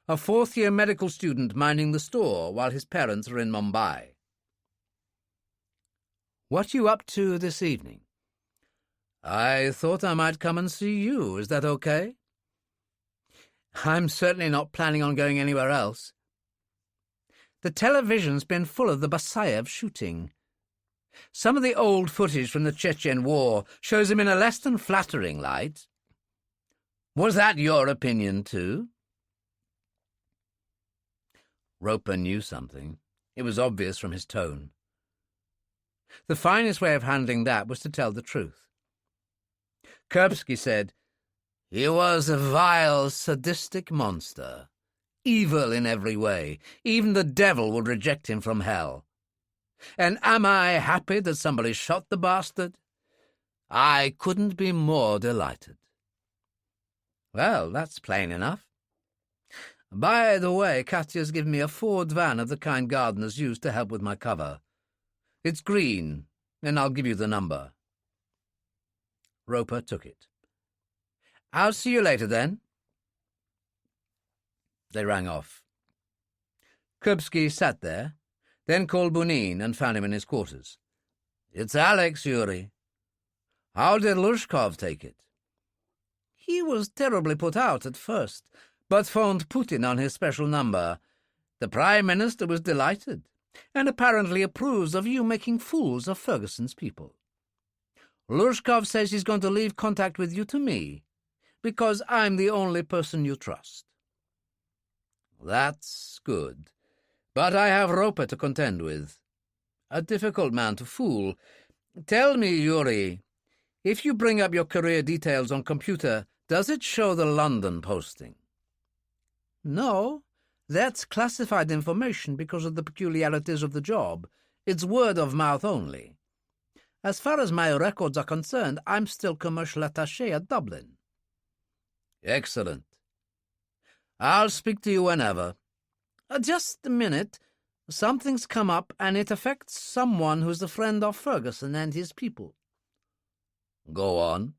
A 4th-year medical student minding the store while his parents are in Mumbai. What are you up to this evening? I thought I might come and see you. Is that okay? I'm certainly not planning on going anywhere else. The television's been full of the Basayev shooting. Some of the old footage from the Chechen War shows him in a less than flattering light. Was that your opinion, too? Roper knew something. It was obvious from his tone. The finest way of handling that was to tell the truth. Kuripsky said, "He was a vile, sadistic monster, evil in every way. Even the devil would reject him from hell. And am I happy that somebody shot the bastard? I couldn't be more delighted." Well, that's plain enough. By the way, Katya's given me a Ford van of the kind gardeners use to help with my cover. It's green, and I'll give you the number. Roper took it. "I'll see you later, then." They rang off. Kuripsky sat there, then called Bunin and found him in his quarters. "It's Alex, Yuri. How did Lushkov take it?" "He was terribly put out at first, but phoned Putin on his special number. The Prime Minister was delighted, and apparently approves of you making fools of Ferguson's people. Lushkov says he's going to leave contact with you to me, because I'm the only person you trust." "That's good. But I have Roper to contend with. A difficult man to fool. Tell me, Yuri, if you bring up your career details on computer, does it show the London posting?" "No, that's classified information because of the peculiarities of the job. It's word of mouth only. As far as my records are concerned, I'm still commercial attaché at Dublin." "Excellent. I'll speak to you whenever." Just a minute. Something's come up, and it affects someone who's a friend of Ferguson and his people." "Go on."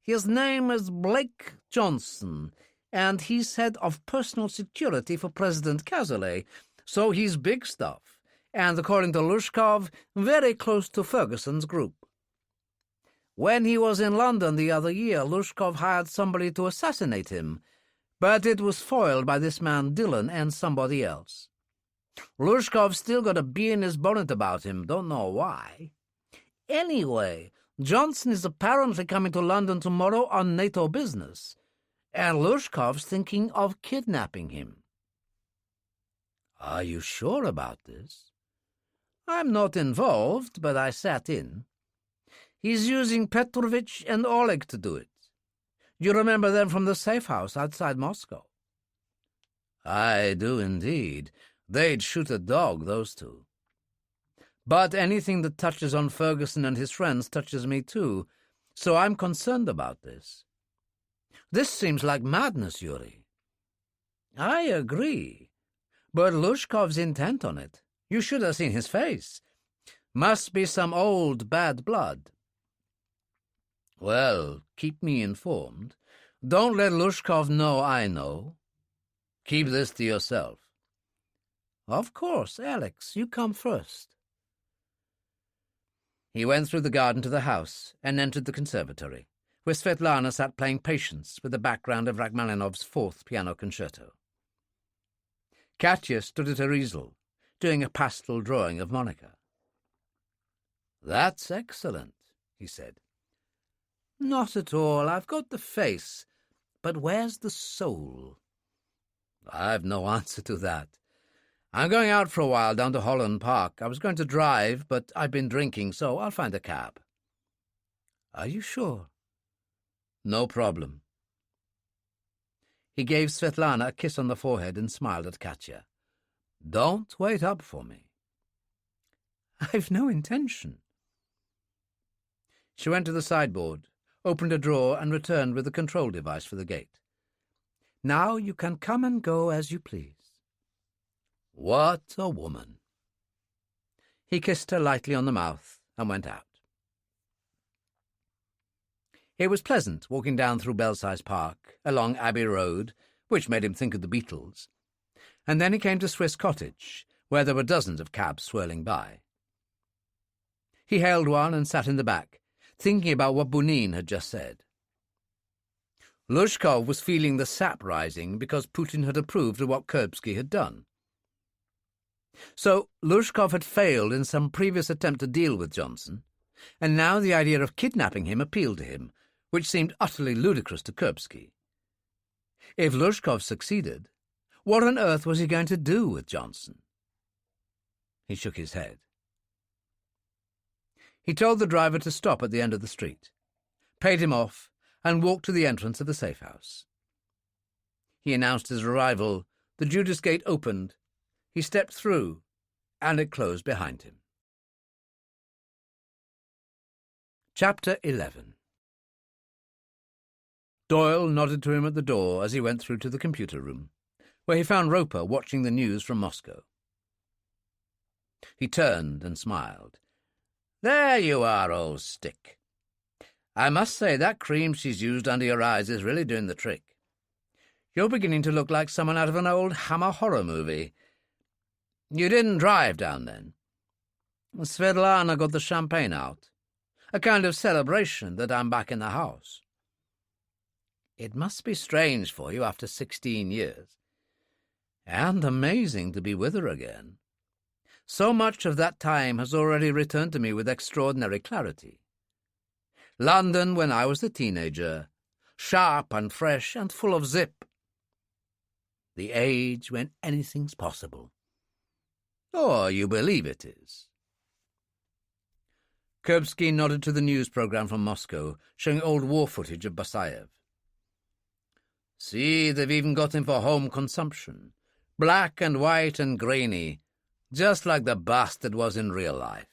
"His name is Blake Johnson, and he's head of personal security for President Cazalet, so he's big stuff, and according to Lushkov, very close to Ferguson's group. When he was in London the other year, Lushkov hired somebody to assassinate him, but it was foiled by this man Dillon and somebody else. Lushkov's still got a bee in his bonnet about him, don't know why. Anyway, Johnson is apparently coming to London tomorrow on NATO business, and Lushkov's thinking of kidnapping him." "Are you sure about this?" "I'm not involved, but I sat in. He's using Petrovich and Oleg to do it. You remember them from the safe house outside Moscow?" "I do indeed. They'd shoot a dog, those two. But anything that touches on Ferguson and his friends touches me too, so I'm concerned about this. This seems like madness, Yuri." "I agree, but Lushkov's intent on it. You should have seen his face. Must be some old bad blood." "Well, keep me informed. Don't let Lushkov know I know. Keep this to yourself." "Of course, Alex. You come first." He went through the garden to the house and entered the conservatory, where Svet Lana sat playing Patience with the background of Rachmaninoff's Fourth Piano Concerto. Katya stood at her easel, doing a pastel drawing of Monica. "That's excellent," he said. "Not at all. I've got the face. But where's the soul?" "I've no answer to that. I'm going out for a while down to Holland Park. I was going to drive, but I've been drinking, so I'll find a cab." "Are you sure?" "No problem." He gave Svetlana a kiss on the forehead and smiled at Katya. "Don't wait up for me." "I've no intention." She went to the sideboard, opened a drawer, and returned with the control device for the gate. "Now you can come and go as you please." "What a woman." He kissed her lightly on the mouth and went out. It was pleasant walking down through Belsize Park, along Abbey Road, which made him think of the Beatles, and then he came to Swiss Cottage, where there were dozens of cabs swirling by. He hailed one and sat in the back, thinking about what Bunin had just said. Lushkov was feeling the sap rising because Putin had approved of what Kuripsky had done. So Lushkov had failed in some previous attempt to deal with Johnson, and now the idea of kidnapping him appealed to him, which seemed utterly ludicrous to Kuripsky. If Lushkov succeeded, what on earth was he going to do with Johnson? He shook his head. He told the driver to stop at the end of the street, paid him off, and walked to the entrance of the safe house. He announced his arrival, the Judas gate opened, he stepped through, and it closed behind him. Chapter 11. Doyle nodded to him at the door as he went through to the computer room, where he found Roper watching the news from Moscow. He turned and smiled. "There you are, old stick. I must say that cream she's used under your eyes is really doing the trick. You're beginning to look like someone out of an old Hammer horror movie. You didn't drive down then?" "Svet Lana got the champagne out. A kind of celebration that I'm back in the house." "It must be strange for you after 16 years. And amazing to be with her again. So much of that time has already returned to me with extraordinary clarity. London when I was a teenager, sharp and fresh and full of zip. The age when anything's possible. Or you believe it is." Kuripsky nodded to the news program from Moscow, showing old war footage of Basayev. "See, they've even got him for home consumption. Black and white and grainy, just like the bastard was in real life."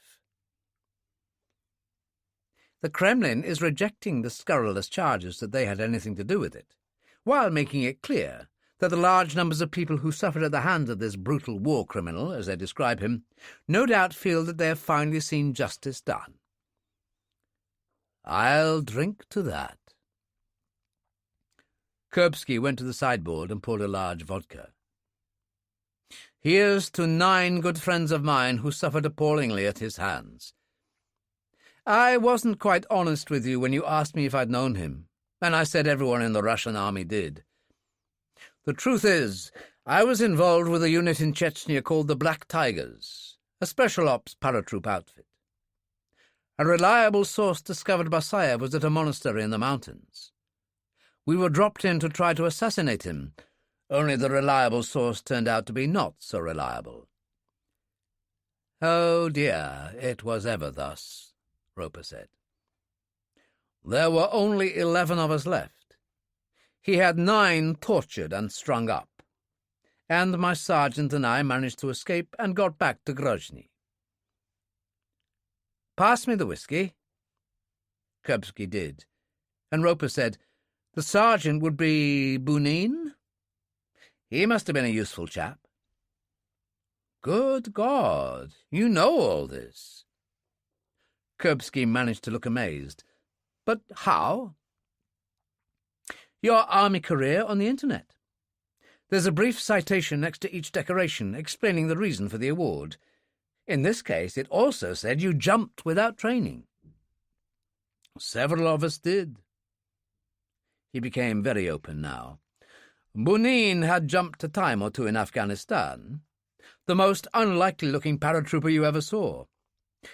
The Kremlin is rejecting the scurrilous charges that they had anything to do with it, while making it clear that the large numbers of people who suffered at the hands of this brutal war criminal, as they describe him, no doubt feel that they have finally seen justice done. I'll drink to that. Kuripsky went to the sideboard and poured a large vodka. "Here's to 9 good friends of mine who suffered appallingly at his hands. I wasn't quite honest with you when you asked me if I'd known him, and I said everyone in the Russian army did. The truth is, I was involved with a unit in Chechnya called the Black Tigers, a special ops paratroop outfit. A reliable source discovered Basayev was at a monastery in the mountains. We were dropped in to try to assassinate him, only the reliable source turned out to be not so reliable." "Oh dear, it was ever thus," Roper said. "There were only 11 of us left. He had 9 tortured and strung up, and my sergeant and I managed to escape and got back to Grozny." "Pass me the whiskey." Kuripsky did, and Roper said, "The sergeant would be Bunin? He must have been a useful chap." "Good God, you know all this?" Kuripsky managed to look amazed. "But how?" "Your army career on the internet. There's a brief citation next to each decoration explaining the reason for the award. In this case, it also said you jumped without training." "Several of us did." He became very open now. "Bunin had jumped a time or two in Afghanistan. The most unlikely-looking paratrooper you ever saw.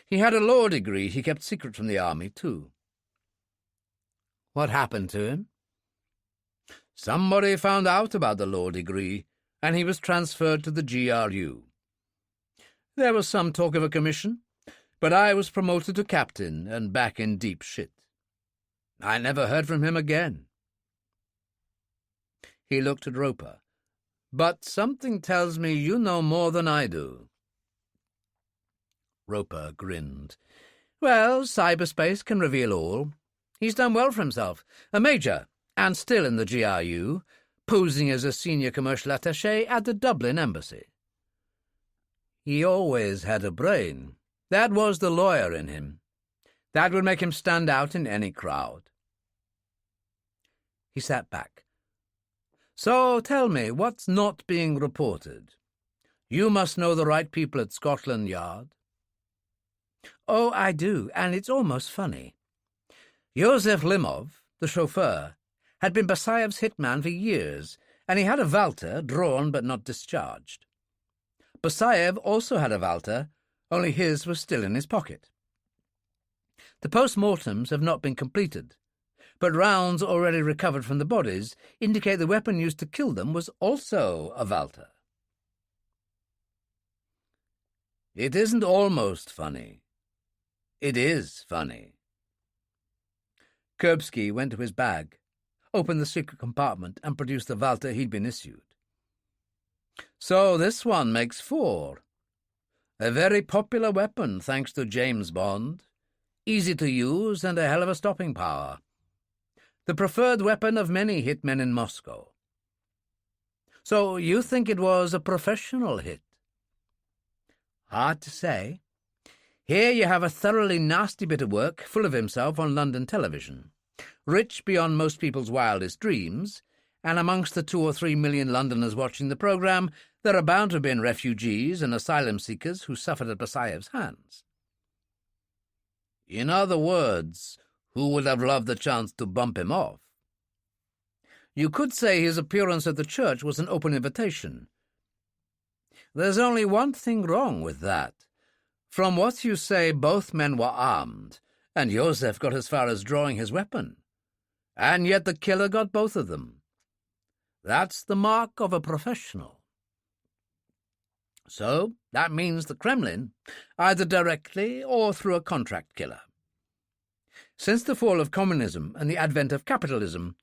He had a law degree he kept secret from the army, too." "What happened to him?" "Somebody found out about the law degree, and he was transferred to the GRU. There was some talk of a commission, but I was promoted to captain and back in deep shit. I never heard from him again." He looked at Roper. "But something tells me you know more than I do." Roper grinned. "Well, cyberspace can reveal all. He's done well for himself. A major, and still in the GRU, posing as a senior commercial attaché at the Dublin embassy. He always had a brain. That was the lawyer in him. That would make him stand out in any crowd." He sat back. "So tell me, what's not being reported? You must know the right people at Scotland Yard." "Oh, I do, and it's almost funny. Josef Limov, the chauffeur, had been Basayev's hitman for years, and he had a Walter drawn but not discharged. Basayev also had a Walter, only his was still in his pocket. The post-mortems have not been completed, but rounds already recovered from the bodies indicate the weapon used to kill them was also a Walter. It isn't almost funny. It is funny. Kuripsky went to his bag, opened the secret compartment, and produced the Walter he'd been issued. So this one makes 4. A very popular weapon, thanks to James Bond. Easy to use and a hell of a stopping power. The preferred weapon of many hitmen in Moscow. So you think it was a professional hit? Hard to say. Here you have a thoroughly nasty bit of work, full of himself on London television, rich beyond most people's wildest dreams, and amongst the 2 or 3 million Londoners watching the programme, there are bound to have been refugees and asylum seekers who suffered at Basayev's hands. In other words, who would have loved the chance to bump him off? You could say his appearance at the church was an open invitation. There's only one thing wrong with that. From what you say, both men were armed, and Joseph got as far as drawing his weapon. And yet the killer got both of them. That's the mark of a professional. So that means the Kremlin, either directly or through a contract killer. Since the fall of communism and the advent of capitalism,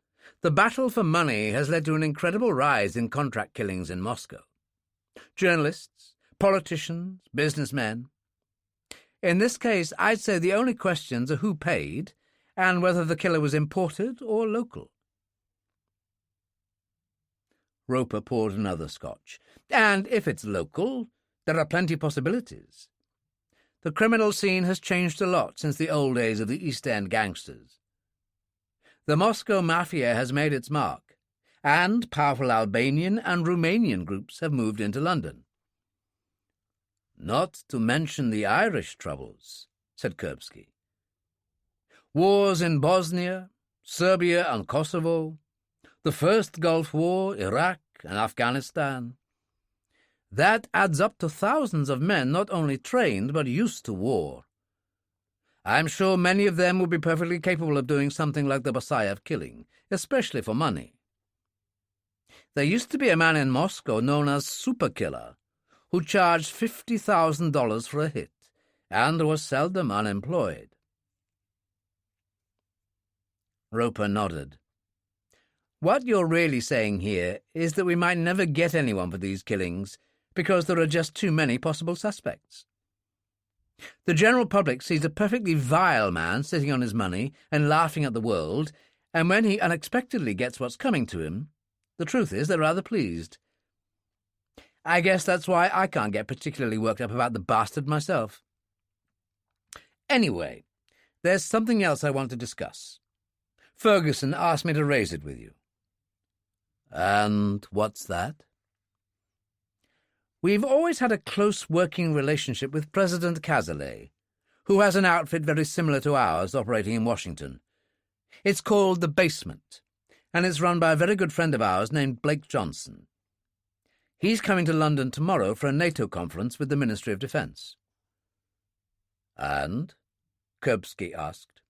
the battle for money has led to an incredible rise in contract killings in Moscow. Journalists, politicians, businessmen. In this case, I'd say the only questions are who paid and whether the killer was imported or local. Roper poured another scotch. And if it's local, there are plenty of possibilities. The criminal scene has changed a lot since the old days of the East End gangsters. The Moscow Mafia has made its mark, and powerful Albanian and Romanian groups have moved into London. Not to mention the Irish troubles, said Kuripsky. Wars in Bosnia, Serbia and Kosovo, the First Gulf War, Iraq and Afghanistan. That adds up to thousands of men not only trained but used to war. I'm sure many of them would be perfectly capable of doing something like the Basayev killing, especially for money. There used to be a man in Moscow known as Super Killer, who charged $50,000 for a hit, and was seldom unemployed. Roper nodded. What you're really saying here is that we might never get anyone for these killings because there are just too many possible suspects. The general public sees a perfectly vile man sitting on his money and laughing at the world, and when he unexpectedly gets what's coming to him, the truth is they're rather pleased. I guess that's why I can't get particularly worked up about the bastard myself. Anyway, there's something else I want to discuss. Ferguson asked me to raise it with you. And what's that? We've always had a close working relationship with President Cazalet, who has an outfit very similar to ours operating in Washington. It's called The Basement, and it's run by a very good friend of ours named Blake Johnson. He's coming to London tomorrow for a NATO conference with the Ministry of Defence. And? Kuripsky asked.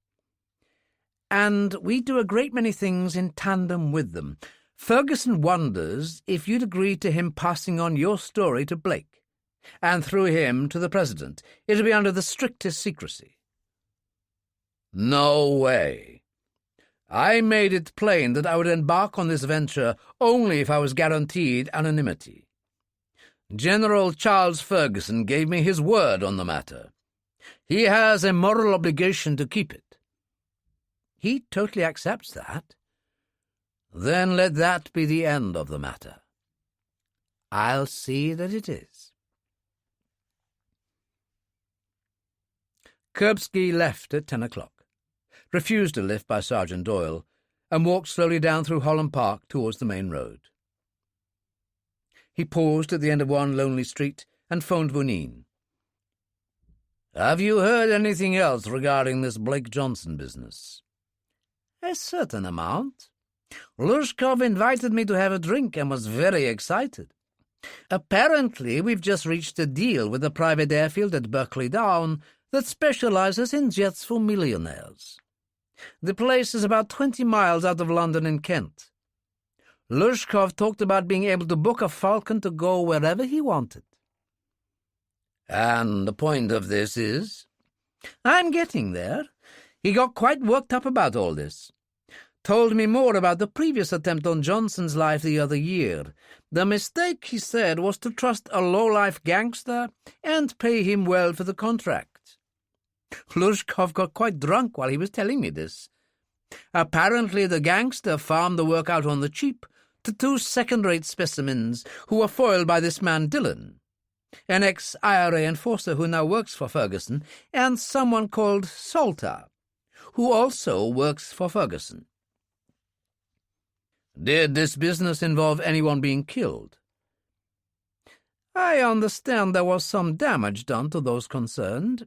And we do a great many things in tandem with them. Ferguson wonders if you'd agree to him passing on your story to Blake, and through him to the President. It'll be under the strictest secrecy. No way. I made it plain that I would embark on this venture only if I was guaranteed anonymity. General Charles Ferguson gave me his word on the matter. He has a moral obligation to keep it. He totally accepts that. Then let that be the end of the matter. I'll see that it is. Kuripsky left at 10 o'clock, refused a lift by Sergeant Doyle, and walked slowly down through Holland Park towards the main road. He paused at the end of one lonely street and phoned Vunin. Have you heard anything else regarding this Blake Johnson business? A certain amount. Lushkov invited me to have a drink and was very excited. Apparently, we've just reached a deal with a private airfield at Berkeley Down that specializes in jets for millionaires. The place is about 20 miles out of London in Kent. Lushkov talked about being able to book a Falcon to go wherever he wanted. And the point of this is? I'm getting there. He got quite worked up about all this. Told me more about the previous attempt on Johnson's life the other year. The mistake, he said, was to trust a low-life gangster and pay him well for the contract. Lushkov got quite drunk while he was telling me this. Apparently the gangster farmed the work out on the cheap to two second-rate specimens who were foiled by this man Dillon, an ex-IRA enforcer who now works for Ferguson, and someone called Salter, who also works for Ferguson. Did this business involve anyone being killed? I understand there was some damage done to those concerned.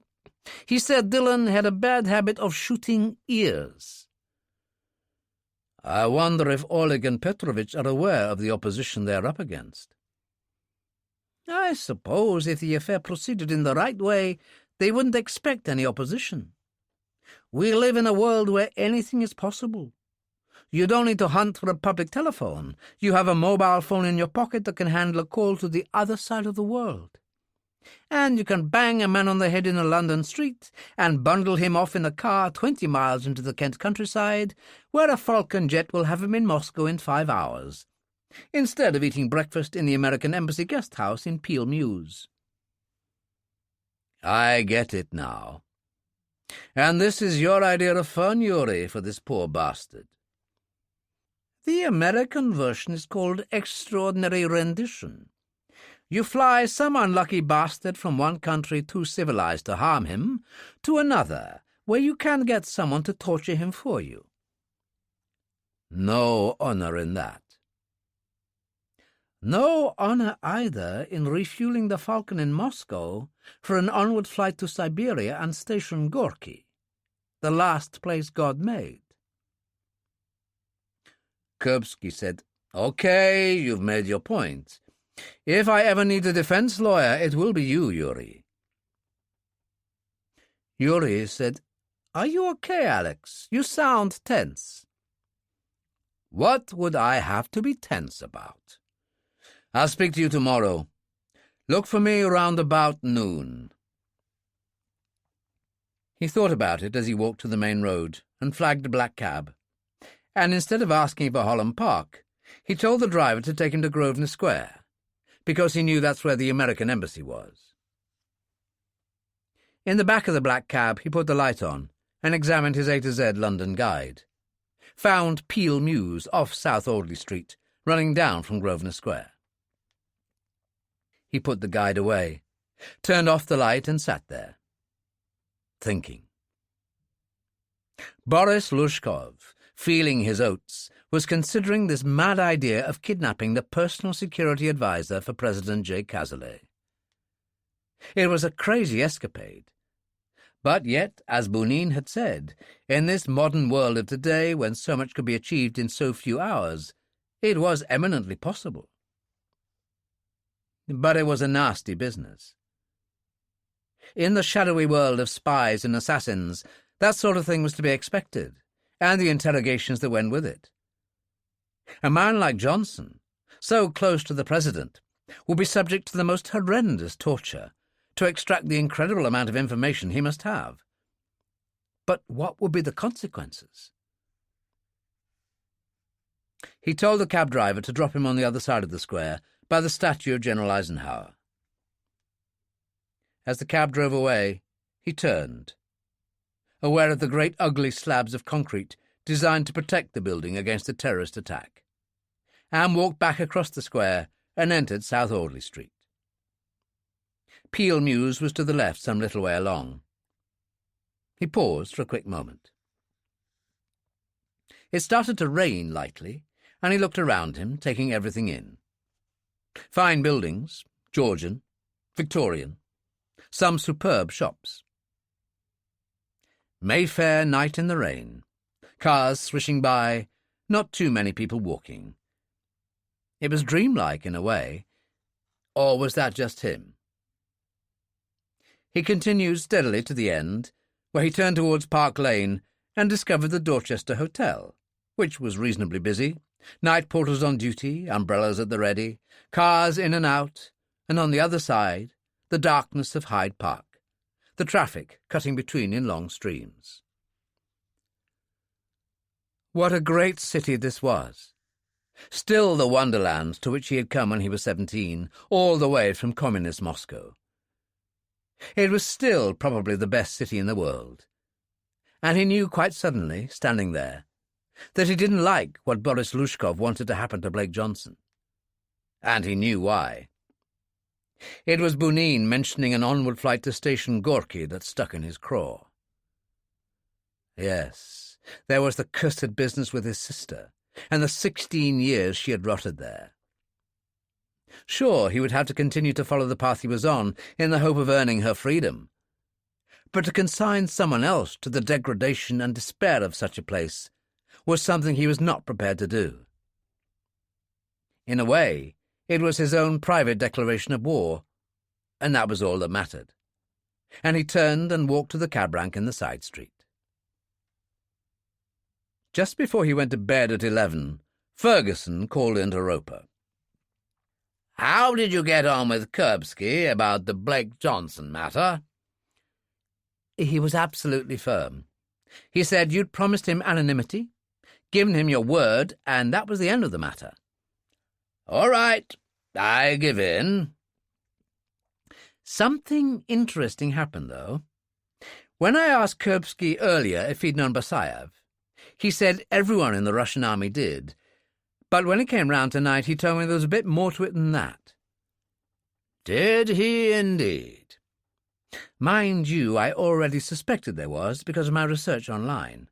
He said Dillon had a bad habit of shooting ears. I wonder if Oleg and Petrovich are aware of the opposition they are up against. I suppose if the affair proceeded in the right way, they wouldn't expect any opposition. We live in a world where anything is possible. You don't need to hunt for a public telephone. You have a mobile phone in your pocket that can handle a call to the other side of the world. And you can bang a man on the head in a London street and bundle him off in a car 20 miles into the Kent countryside, where a Falcon jet will have him in Moscow in 5 hours, instead of eating breakfast in the American Embassy guest house in Peel Mews. I get it now. And this is your idea of fun, Yuri, for this poor bastard. The American version is called extraordinary rendition. You fly some unlucky bastard from one country too civilized to harm him to another, where you can get someone to torture him for you. No honor in that. No honor either in refueling the Falcon in Moscow for an onward flight to Siberia and Station Gorky, the last place God made. Kuripsky said, "Okay, you've made your point. If I ever need a defense lawyer, it will be you, Yuri." Yuri said, "Are you okay, Alex? You sound tense." "What would I have to be tense about? I'll speak to you tomorrow. Look for me around about noon." He thought about it as he walked to the main road and flagged a black cab. And instead of asking for Holland Park, he told the driver to take him to Grosvenor Square, because he knew that's where the American Embassy was. In the back of the black cab, he put the light on and examined his A to Z London guide. Found Peel Mews off South Audley Street, running down from Grosvenor Square. He put the guide away, turned off the light and sat there, thinking. Boris Lushkov, feeling his oats, was considering this mad idea of kidnapping the personal security advisor for President J. Cazalet. It was a crazy escapade. But yet, as Bounin had said, in this modern world of today, when so much could be achieved in so few hours, it was eminently possible. But it was a nasty business. In the shadowy world of spies and assassins, that sort of thing was to be expected, and the interrogations that went with it. A man like Johnson, so close to the president, would be subject to the most horrendous torture to extract the incredible amount of information he must have. But what would be the consequences? He told the cab driver to drop him on the other side of the square, by the statue of General Eisenhower. As the cab drove away, he turned, aware of the great ugly slabs of concrete designed to protect the building against a terrorist attack, and walked back across the square and entered South Audley Street. Peel Mews was to the left some little way along. He paused for a quick moment. It started to rain lightly, and he looked around him, taking everything in. Fine buildings, Georgian, Victorian, some superb shops. Mayfair night in the rain, cars swishing by, Not too many people walking. It was dreamlike in a way. Or was that just him? He continued steadily to the end, where he turned towards Park Lane and discovered the Dorchester Hotel, which was reasonably busy, night porters on duty, umbrellas at the ready, cars in and out, and on the other side, the darkness of Hyde Park, the traffic cutting between in long streams. What a great city this was! Still the wonderland to which he had come when he was 17, all the way from communist Moscow. It was still probably the best city in the world, and he knew quite suddenly, standing there, that he didn't like what Boris Lushkov wanted to happen to Blake Johnson. And he knew why. It was Bunin mentioning an onward flight to Station Gorky that stuck in his craw. Yes, there was the cursed business with his sister, and the 16 years she had rotted there. Sure, he would have to continue to follow the path he was on in the hope of earning her freedom. But to consign someone else to the degradation and despair of such a place was something he was not prepared to do. In a way, it was his own private declaration of war, and that was all that mattered. And he turned and walked to the cab rank in the side street. Just before he went to bed at 11, Ferguson called in to Roper. "How did you get on with Kuripsky about the Blake Johnson matter?" He was absolutely firm. He said you'd promised him anonymity, given him your word, and that was the end of the matter. "All right, I give in." Something interesting happened, though. When I asked Kuripsky earlier if he'd known Basayev, he said everyone in the Russian army did, but when it came round tonight he told me there was a bit more to it than that. Did he indeed? Mind you, I already suspected there was because of my research online.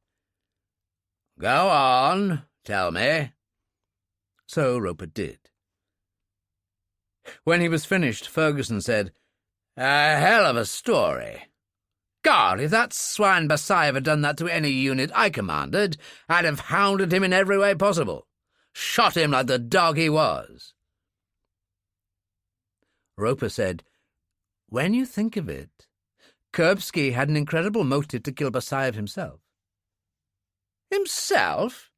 Go on, tell me. So Roper did. When he was finished, Ferguson said, "A hell of a story. God, if that swine Basayev had done that to any unit I commanded, I'd have hounded him in every way possible. Shot him like the dog he was." Roper said, "When you think of it, Kuripsky had an incredible motive to kill Basayev himself." "Himself?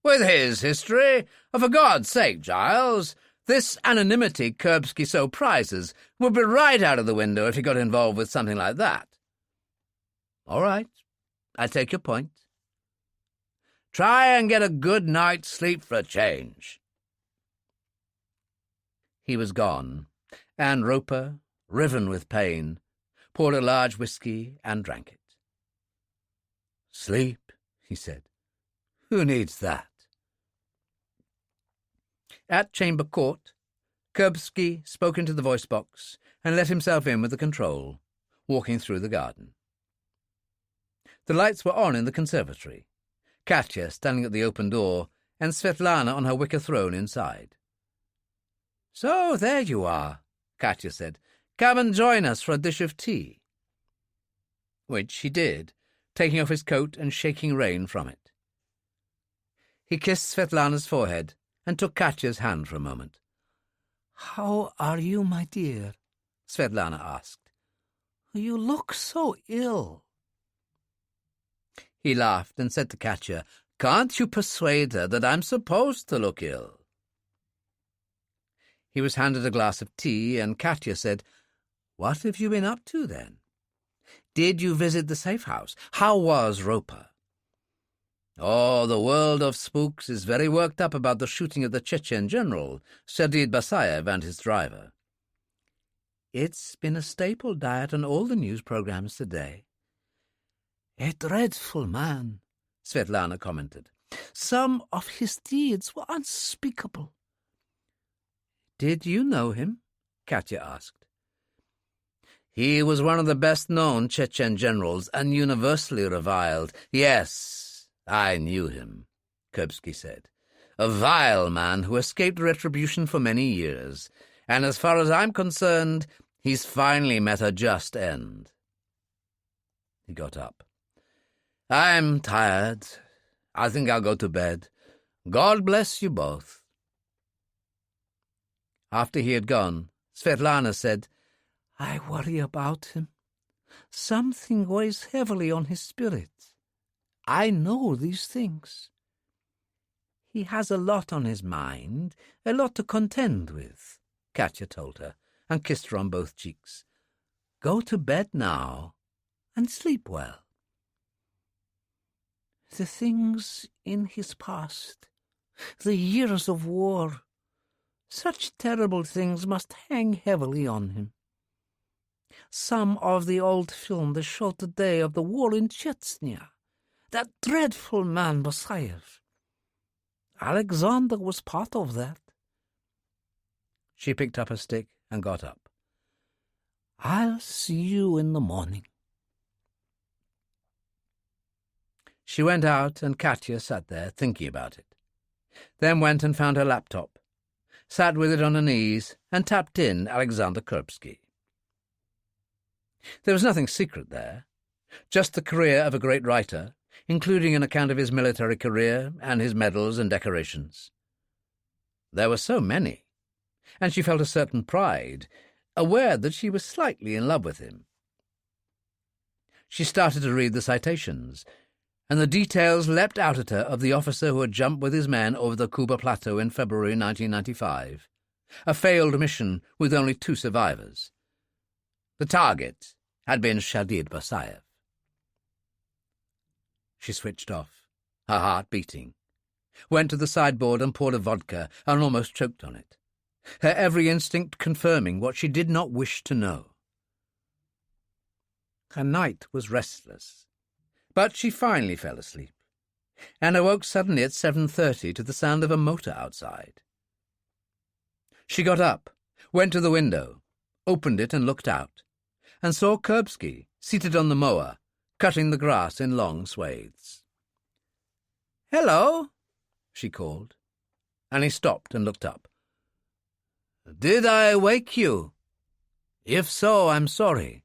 With his history? Oh, for God's sake, Giles, this anonymity Kuripsky so prizes would be right out of the window if he got involved with something like that." "All right, I take your point. Try and get a good night's sleep for a change." He was gone, and Roper, riven with pain, poured a large whisky and drank it. "Sleep," he said. "Who needs that?" At Chamber Court, Kuripsky spoke into the voice box and let himself in with the control, walking through the garden. The lights were on in the conservatory, Katya standing at the open door and Svet Lana on her wicker throne inside. "So there you are," Katya said. "Come and join us for a dish of tea." Which he did, taking off his coat and shaking rain from it. He kissed Svetlana's forehead and took Katya's hand for a moment. "How are you, my dear?" Svetlana asked. "You look so ill." He laughed and said to Katya, "Can't you persuade her that I'm supposed to look ill?" He was handed a glass of tea, and Katya said, "What have you been up to, then? Did you visit the safe house? How was Roper?" "Oh, the world of spooks is very worked up about the shooting of the Chechen general, Sergei Basayev, and his driver." "It's been a staple diet on all the news programs today." "A dreadful man," Svetlana commented. "Some of his deeds were unspeakable." "Did you know him?" Katya asked. "He was one of the best-known Chechen generals and universally reviled. Yes, I knew him," Kuripsky said. "A vile man who escaped retribution for many years, and as far as I'm concerned, he's finally met a just end." He got up. "I'm tired. I think I'll go to bed. God bless you both." After he had gone, Svet Lana said, "I worry about him. Something weighs heavily on his spirit. I know these things. He has a lot on his mind, a lot to contend with," Katya told her, and kissed her on both cheeks. "Go to bed now, and sleep well. The things in his past, the years of war, such terrible things must hang heavily on him. Some of the old film they showed today of the war in Chechnya, that dreadful man Basayev. Alexander was part of that." She picked up her stick and got up. "I'll see you in the morning." She went out, and Katya sat there thinking about it, then went and found her laptop, sat with it on her knees, and tapped in Alexander Kuripsky. There was nothing secret there, just the career of a great writer, including an account of his military career and his medals and decorations. There were so many, and she felt a certain pride, aware that she was slightly in love with him. She started to read the citations, and the details leapt out at her of the officer who had jumped with his men over the Kuba Plateau in February 1995, a failed mission with only 2 survivors. The target had been Shadid Basayev. She switched off, her heart beating, went to the sideboard and poured a vodka and almost choked on it, her every instinct confirming what she did not wish to know. Her night was restless, but she finally fell asleep, and awoke suddenly at 7:30 to the sound of a motor outside. She got up, went to the window, opened it and looked out, and saw Kuripsky seated on the mower, cutting the grass in long swathes. "Hello," she called, and he stopped and looked up. "Did I wake you? If so, I'm sorry."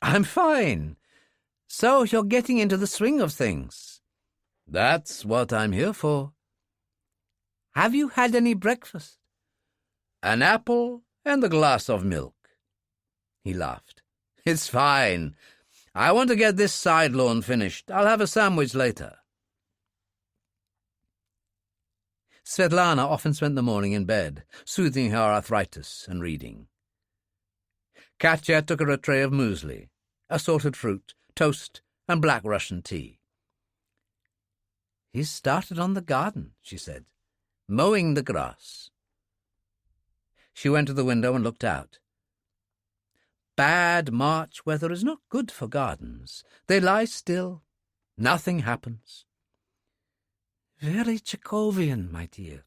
"I'm fine. So you're getting into the swing of things." "That's what I'm here for." "Have you had any breakfast?" "An apple and a glass of milk." He laughed. "It's fine. I want to get this side lawn finished. I'll have a sandwich later." Svet Lana often spent the morning in bed, soothing her arthritis and reading. Katya took her a tray of muesli, assorted fruit, toast, and black Russian tea. "He's started on the garden," she said, "mowing the grass." She went to the window and looked out. Bad March weather is not good for gardens. They lie still. Nothing happens. Very Chekhovian, my dear.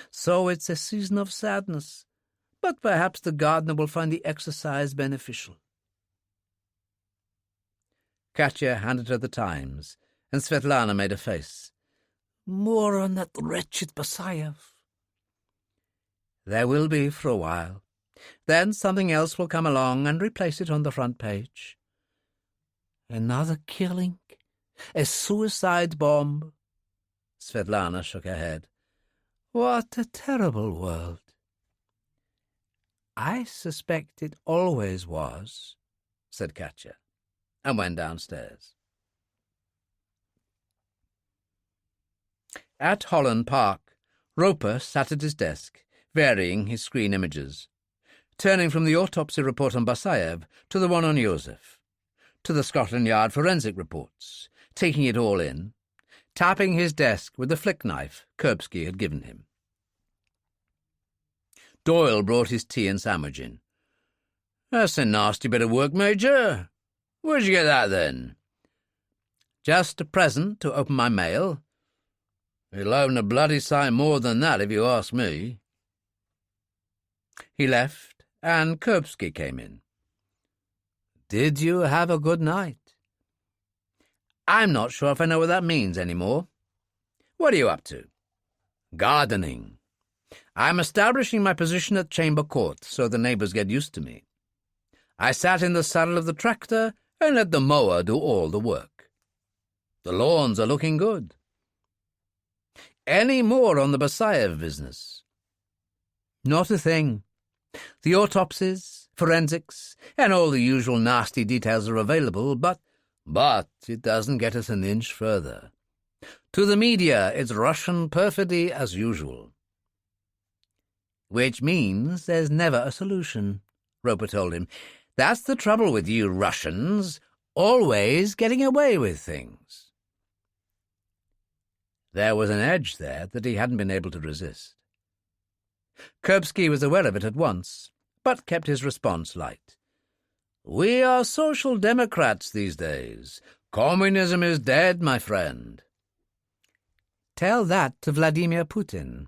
So it's a season of sadness, but perhaps the gardener will find the exercise beneficial. Katya handed her the Times, and Svet Lana made a face. "More on that wretched Basayev." "There will be for a while. Then something else will come along and replace it on the front page." "Another killing? A suicide bomb?" Svet Lana shook her head. "What a terrible world." "I suspect it always was," said Katya, and went downstairs. At Holland Park, Roper sat at his desk, varying his screen images, turning from the autopsy report on Basayev to the one on Joseph, to the Scotland Yard forensic reports, taking it all in, tapping his desk with the flick knife Kuripsky had given him. Doyle brought his tea and sandwich in. "That's a nasty bit of work, Major. Where'd you get that, then?" "Just a present to open my mail." "It'll open a bloody sight more than that, if you ask me." He left, and Kuripsky came in. "Did you have a good night?" "I'm not sure if I know what that means anymore. What are you up to?" "Gardening. I'm establishing my position at Chamber Court so the neighbours get used to me. I sat in the saddle of the tractor and let the mower do all the work. The lawns are looking good." any more on the Basayev business?" "Not a thing. The autopsies, forensics, and all the usual nasty details are available, but it doesn't get us an inch further. To the media, it's Russian perfidy as usual." "Which means there's never a solution," Roper told him. "That's the trouble with you Russians, always getting away with things." There was an edge there that he hadn't been able to resist. Kuripsky was aware of it at once, but kept his response light. "We are social democrats these days. Communism is dead, my friend." "Tell that to Vladimir Putin."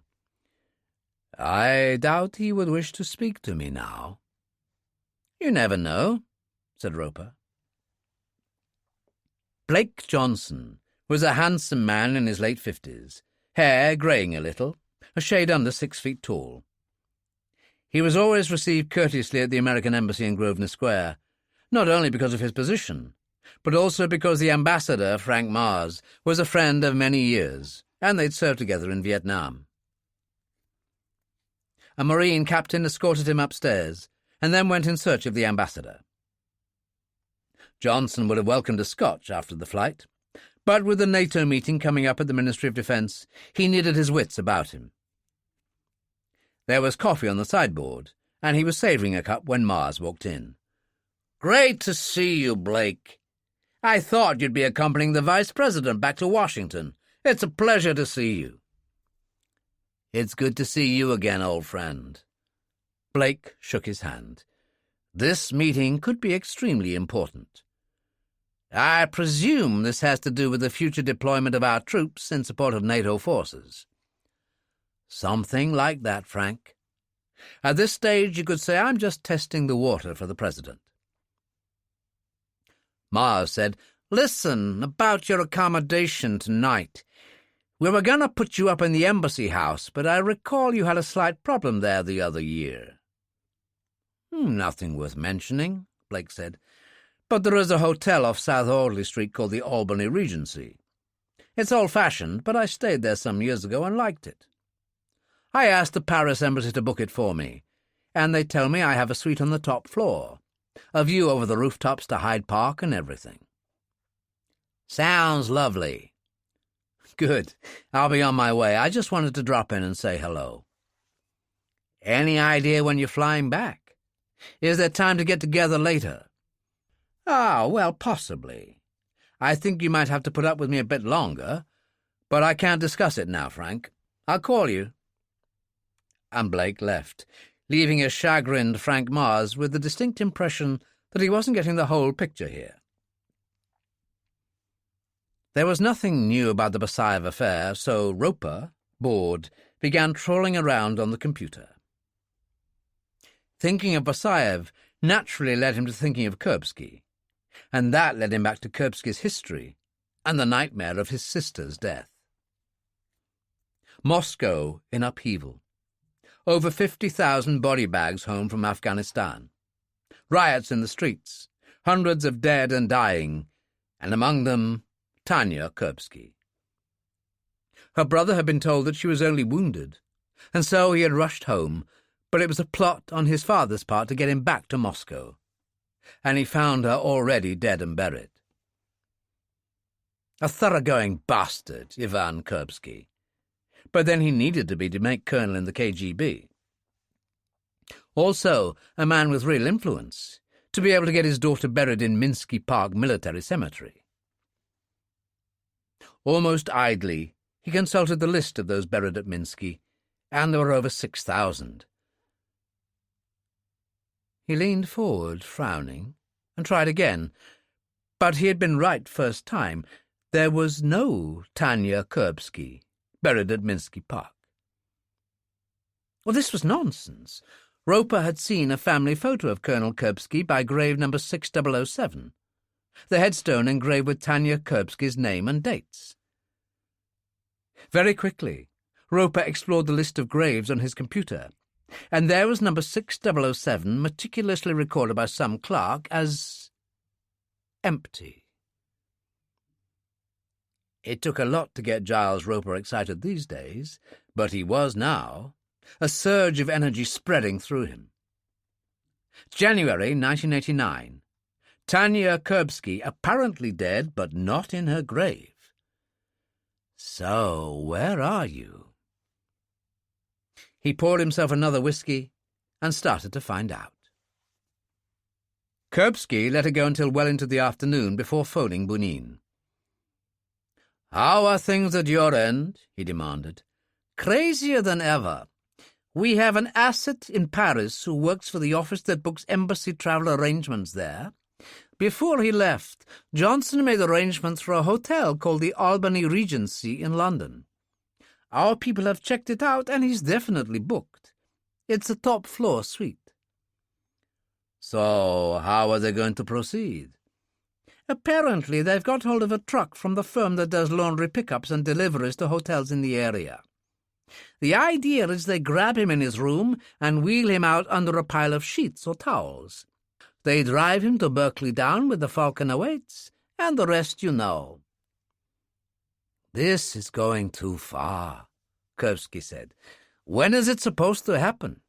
"I doubt he would wish to speak to me now." "You never know," said Roper. Blake Johnson was a handsome man in his late 50s, hair greying a little, a shade under 6 feet tall. He was always received courteously at the American Embassy in Grosvenor Square, not only because of his position, but also because the ambassador, Frank Mars, was a friend of many years, and they'd served together in Vietnam. A Marine captain escorted him upstairs, and then went in search of the ambassador. Johnson would have welcomed a Scotch after the flight, but with the NATO meeting coming up at the Ministry of Defence, he needed his wits about him. There was coffee on the sideboard, and he was savouring a cup when Mars walked in. "Great to see you, Blake. I thought you'd be accompanying the Vice President back to Washington. It's a pleasure to see you." "It's good to see you again, old friend." Blake shook his hand. "This meeting could be extremely important. I presume this has to do with the future deployment of our troops in support of NATO forces." "Something like that, Frank. At this stage you could say I'm just testing the water for the President." Mars said, "Listen, about your accommodation tonight. We were going to put you up in the Embassy House, but I recall you had a slight problem there the other year." "Nothing worth mentioning," Blake said. "But there is a hotel off South Audley Street called the Albany Regency. It's old-fashioned, but I stayed there some years ago and liked it. I asked the Paris Embassy to book it for me, and they tell me I have a suite on the top floor, a view over the rooftops to Hyde Park and everything." "Sounds lovely." "Good. I'll be on my way. I just wanted to drop in and say hello." "Any idea when you're flying back? Is there time to get together later?" Well, possibly. I think you might have to put up with me a bit longer, but I can't discuss it now, Frank. I'll call you." And Blake left, leaving a chagrined Frank Mars with the distinct impression that he wasn't getting the whole picture here. There was nothing new about the Basayev affair, so Roper, bored, began trawling around on the computer. Thinking of Basayev naturally led him to thinking of Kuripsky, and that led him back to Kuripsky's history and the nightmare of his sister's death. Moscow in upheaval. Over 50,000 body bags home from Afghanistan. Riots in the streets, hundreds of dead and dying, and among them Tanya Kuripsky. Her brother had been told that she was only wounded, and so he had rushed home, but it was a plot on his father's part to get him back to Moscow, and he found her already dead and buried. A thoroughgoing bastard, Ivan Kuripsky. But then he needed to be to make colonel in the KGB. Also, a man with real influence, to be able to get his daughter buried in Minsky Park Military Cemetery. Almost idly, he consulted the list of those buried at Minsky, and there were over 6,000. He leaned forward, frowning, and tried again, but he had been right first time. There was no Tanya Kuripsky buried at Minsky Park. Well, this was nonsense. Roper had seen a family photo of Colonel Kuripsky by grave number 6007, the headstone engraved with Tanya Kuripsky's name and dates. Very quickly, Roper explored the list of graves on his computer, and there was number 6007 meticulously recorded by some clerk as empty. It took a lot to get Giles Roper excited these days, but he was now, a surge of energy spreading through him. January 1989. Tanya Kuripsky apparently dead, but not in her grave. So, where are you? He poured himself another whiskey and started to find out. Kuripsky let her go until well into the afternoon before phoning Bunin. "How are things at your end?" he demanded. "Crazier than ever. We have an asset in Paris who works for the office that books embassy travel arrangements there. Before he left, Johnson made arrangements for a hotel called the Albany Regency in London. Our people have checked it out, and he's definitely booked. It's a top-floor suite." "So, how are they going to proceed?" "Apparently they've got hold of a truck from the firm that does laundry pickups and deliveries to hotels in the area. The idea is they grab him in his room and wheel him out under a pile of sheets or towels. They drive him to Berkeley Down where the Falcon awaits, and the rest you know." "This is going too far," Kuripsky said. "When is it supposed to happen?"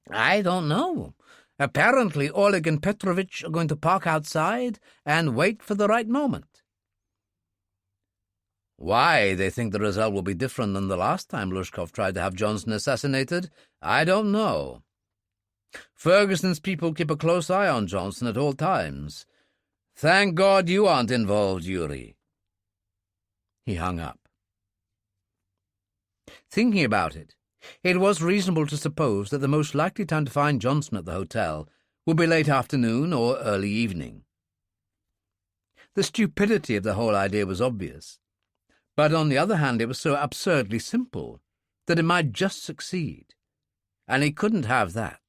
"I don't know. Apparently Oleg and Petrovich are going to park outside and wait for the right moment." Why they think the result will be different than the last time Lushkov tried to have Johnson assassinated, I don't know. Ferguson's people keep a close eye on Johnson at all times. Thank God you aren't involved, Yuri. He hung up. Thinking about it, it was reasonable to suppose that the most likely time to find Johnson at the hotel would be late afternoon or early evening. The stupidity of the whole idea was obvious, but on the other hand it was so absurdly simple that it might just succeed, and he couldn't have that.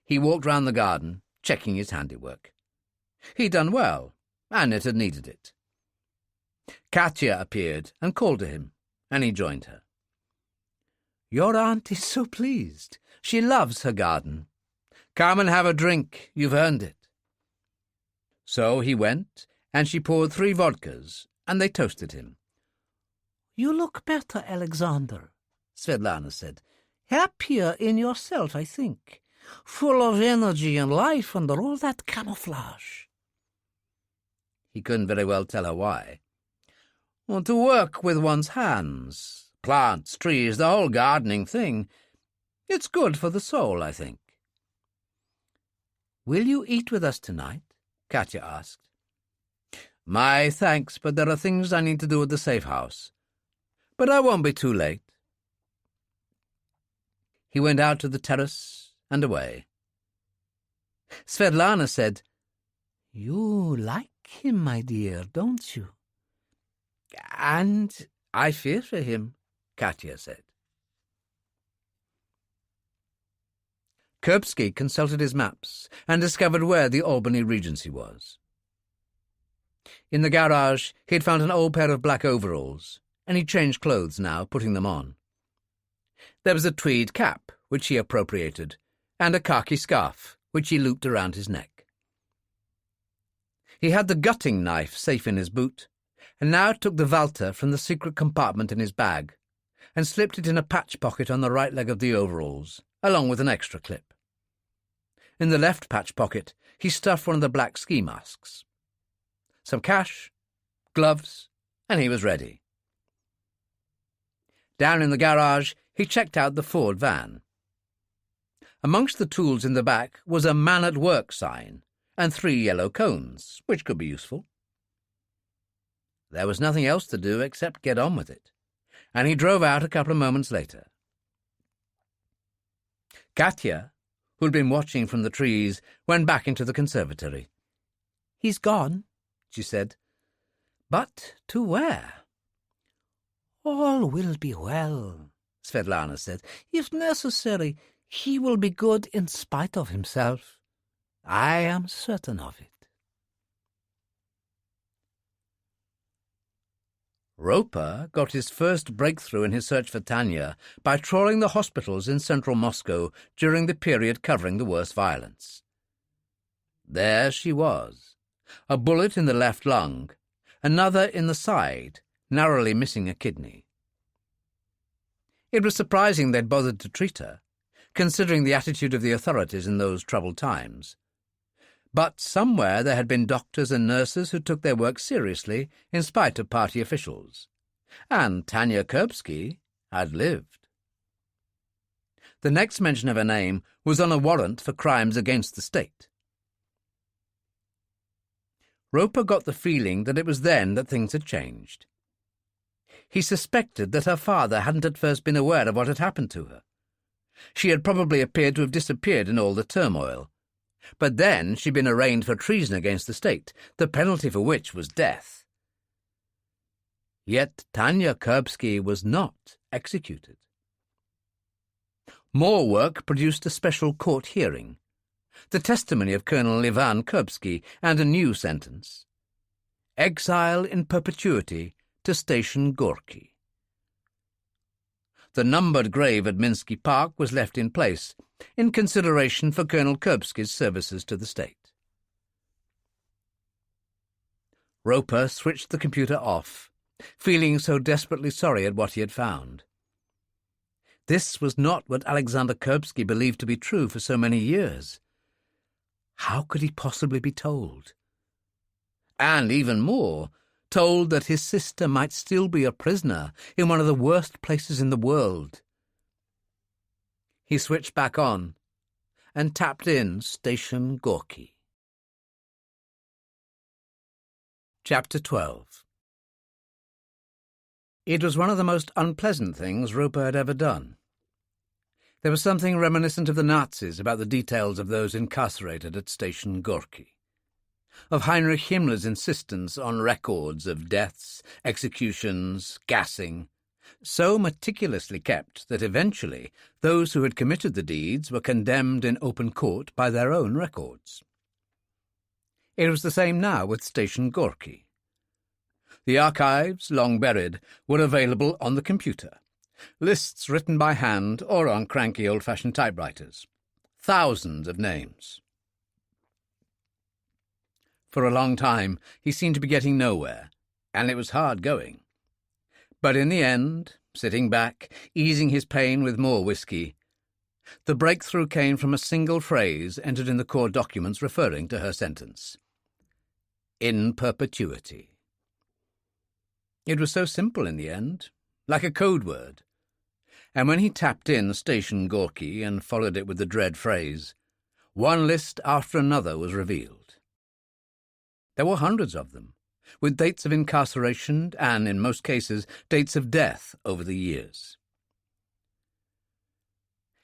He walked round the garden, checking his handiwork. He'd done well, and it had needed it. Katya appeared and called to him, and he joined her. "Your aunt is so pleased. She loves her garden. Come and have a drink. You've earned it." So he went, and she poured 3 vodkas, and they toasted him. "You look better, Alexander," Svet Lana said. "Happier in yourself, I think. Full of energy and life under all that camouflage." He couldn't very well tell her why. Well, to work with one's hands, plants, trees, the whole gardening thing, it's good for the soul, I think. "Will you eat with us tonight?" Katya asked. "My thanks, but there are things I need to do at the safe house. But I won't be too late." He went out to the terrace and away. Svet Lana said, "You like him, my dear, don't you?" "And I fear for him," Katya said. Kuripsky consulted his maps and discovered where the Albany Regency was. In the garage, he had found an old pair of black overalls, and he changed clothes now, putting them on. There was a tweed cap, which he appropriated, and a khaki scarf, which he looped around his neck. He had the gutting knife safe in his boot, and now took the Walter from the secret compartment in his bag and slipped it in a patch pocket on the right leg of the overalls, along with an extra clip. In the left patch pocket, he stuffed one of the black ski masks. Some cash, gloves, and he was ready. Down in the garage, he checked out the Ford van. Amongst the tools in the back was a man-at-work sign and 3 yellow cones, which could be useful. There was nothing else to do except get on with it, and he drove out a couple of moments later. Katya, who'd been watching from the trees, went back into the conservatory. "He's gone," she said. "But to where?" "All will be well," Svet Lana said. "If necessary, he will be good in spite of himself. I am certain of it." Roper got his first breakthrough in his search for Tanya by trawling the hospitals in central Moscow during the period covering the worst violence. There she was, a bullet in the left lung, another in the side, narrowly missing a kidney. It was surprising they'd bothered to treat her, considering the attitude of the authorities in those troubled times. But somewhere there had been doctors and nurses who took their work seriously in spite of party officials. And Tanya Kuripsky had lived. The next mention of her name was on a warrant for crimes against the state. Roper got the feeling that it was then that things had changed. He suspected that her father hadn't at first been aware of what had happened to her. She had probably appeared to have disappeared in all the turmoil. But then she'd been arraigned for treason against the state, the penalty for which was death. Yet Tanya Kuripsky was not executed. More work produced a special court hearing, the testimony of Colonel Ivan Kuripsky, and a new sentence: exile in perpetuity to Station Gorky. The numbered grave at Minsky Park was left in place, in consideration for Colonel Kuripsky's services to the state. Roper switched the computer off, feeling so desperately sorry at what he had found. This was not what Alexander Kuripsky believed to be true for so many years. How could he possibly be told? And even more, told that his sister might still be a prisoner in one of the worst places in the world. He switched back on and tapped in Station Gorky. Chapter 12. It was one of the most unpleasant things Roper had ever done. There was something reminiscent of the Nazis about the details of those incarcerated at Station Gorky, of Heinrich Himmler's insistence on records of deaths, executions, gassing, so meticulously kept that eventually those who had committed the deeds were condemned in open court by their own records. It was the same now with Station Gorky. The archives, long buried, were available on the computer, lists written by hand or on cranky old-fashioned typewriters, thousands of names. For a long time he seemed to be getting nowhere, and it was hard going. But in the end, sitting back, easing his pain with more whiskey, the breakthrough came from a single phrase entered in the court documents referring to her sentence: in perpetuity. It was so simple in the end, like a code word. And when he tapped in Station Gorky and followed it with the dread phrase, one list after another was revealed. There were hundreds of them, with dates of incarceration and, in most cases, dates of death over the years.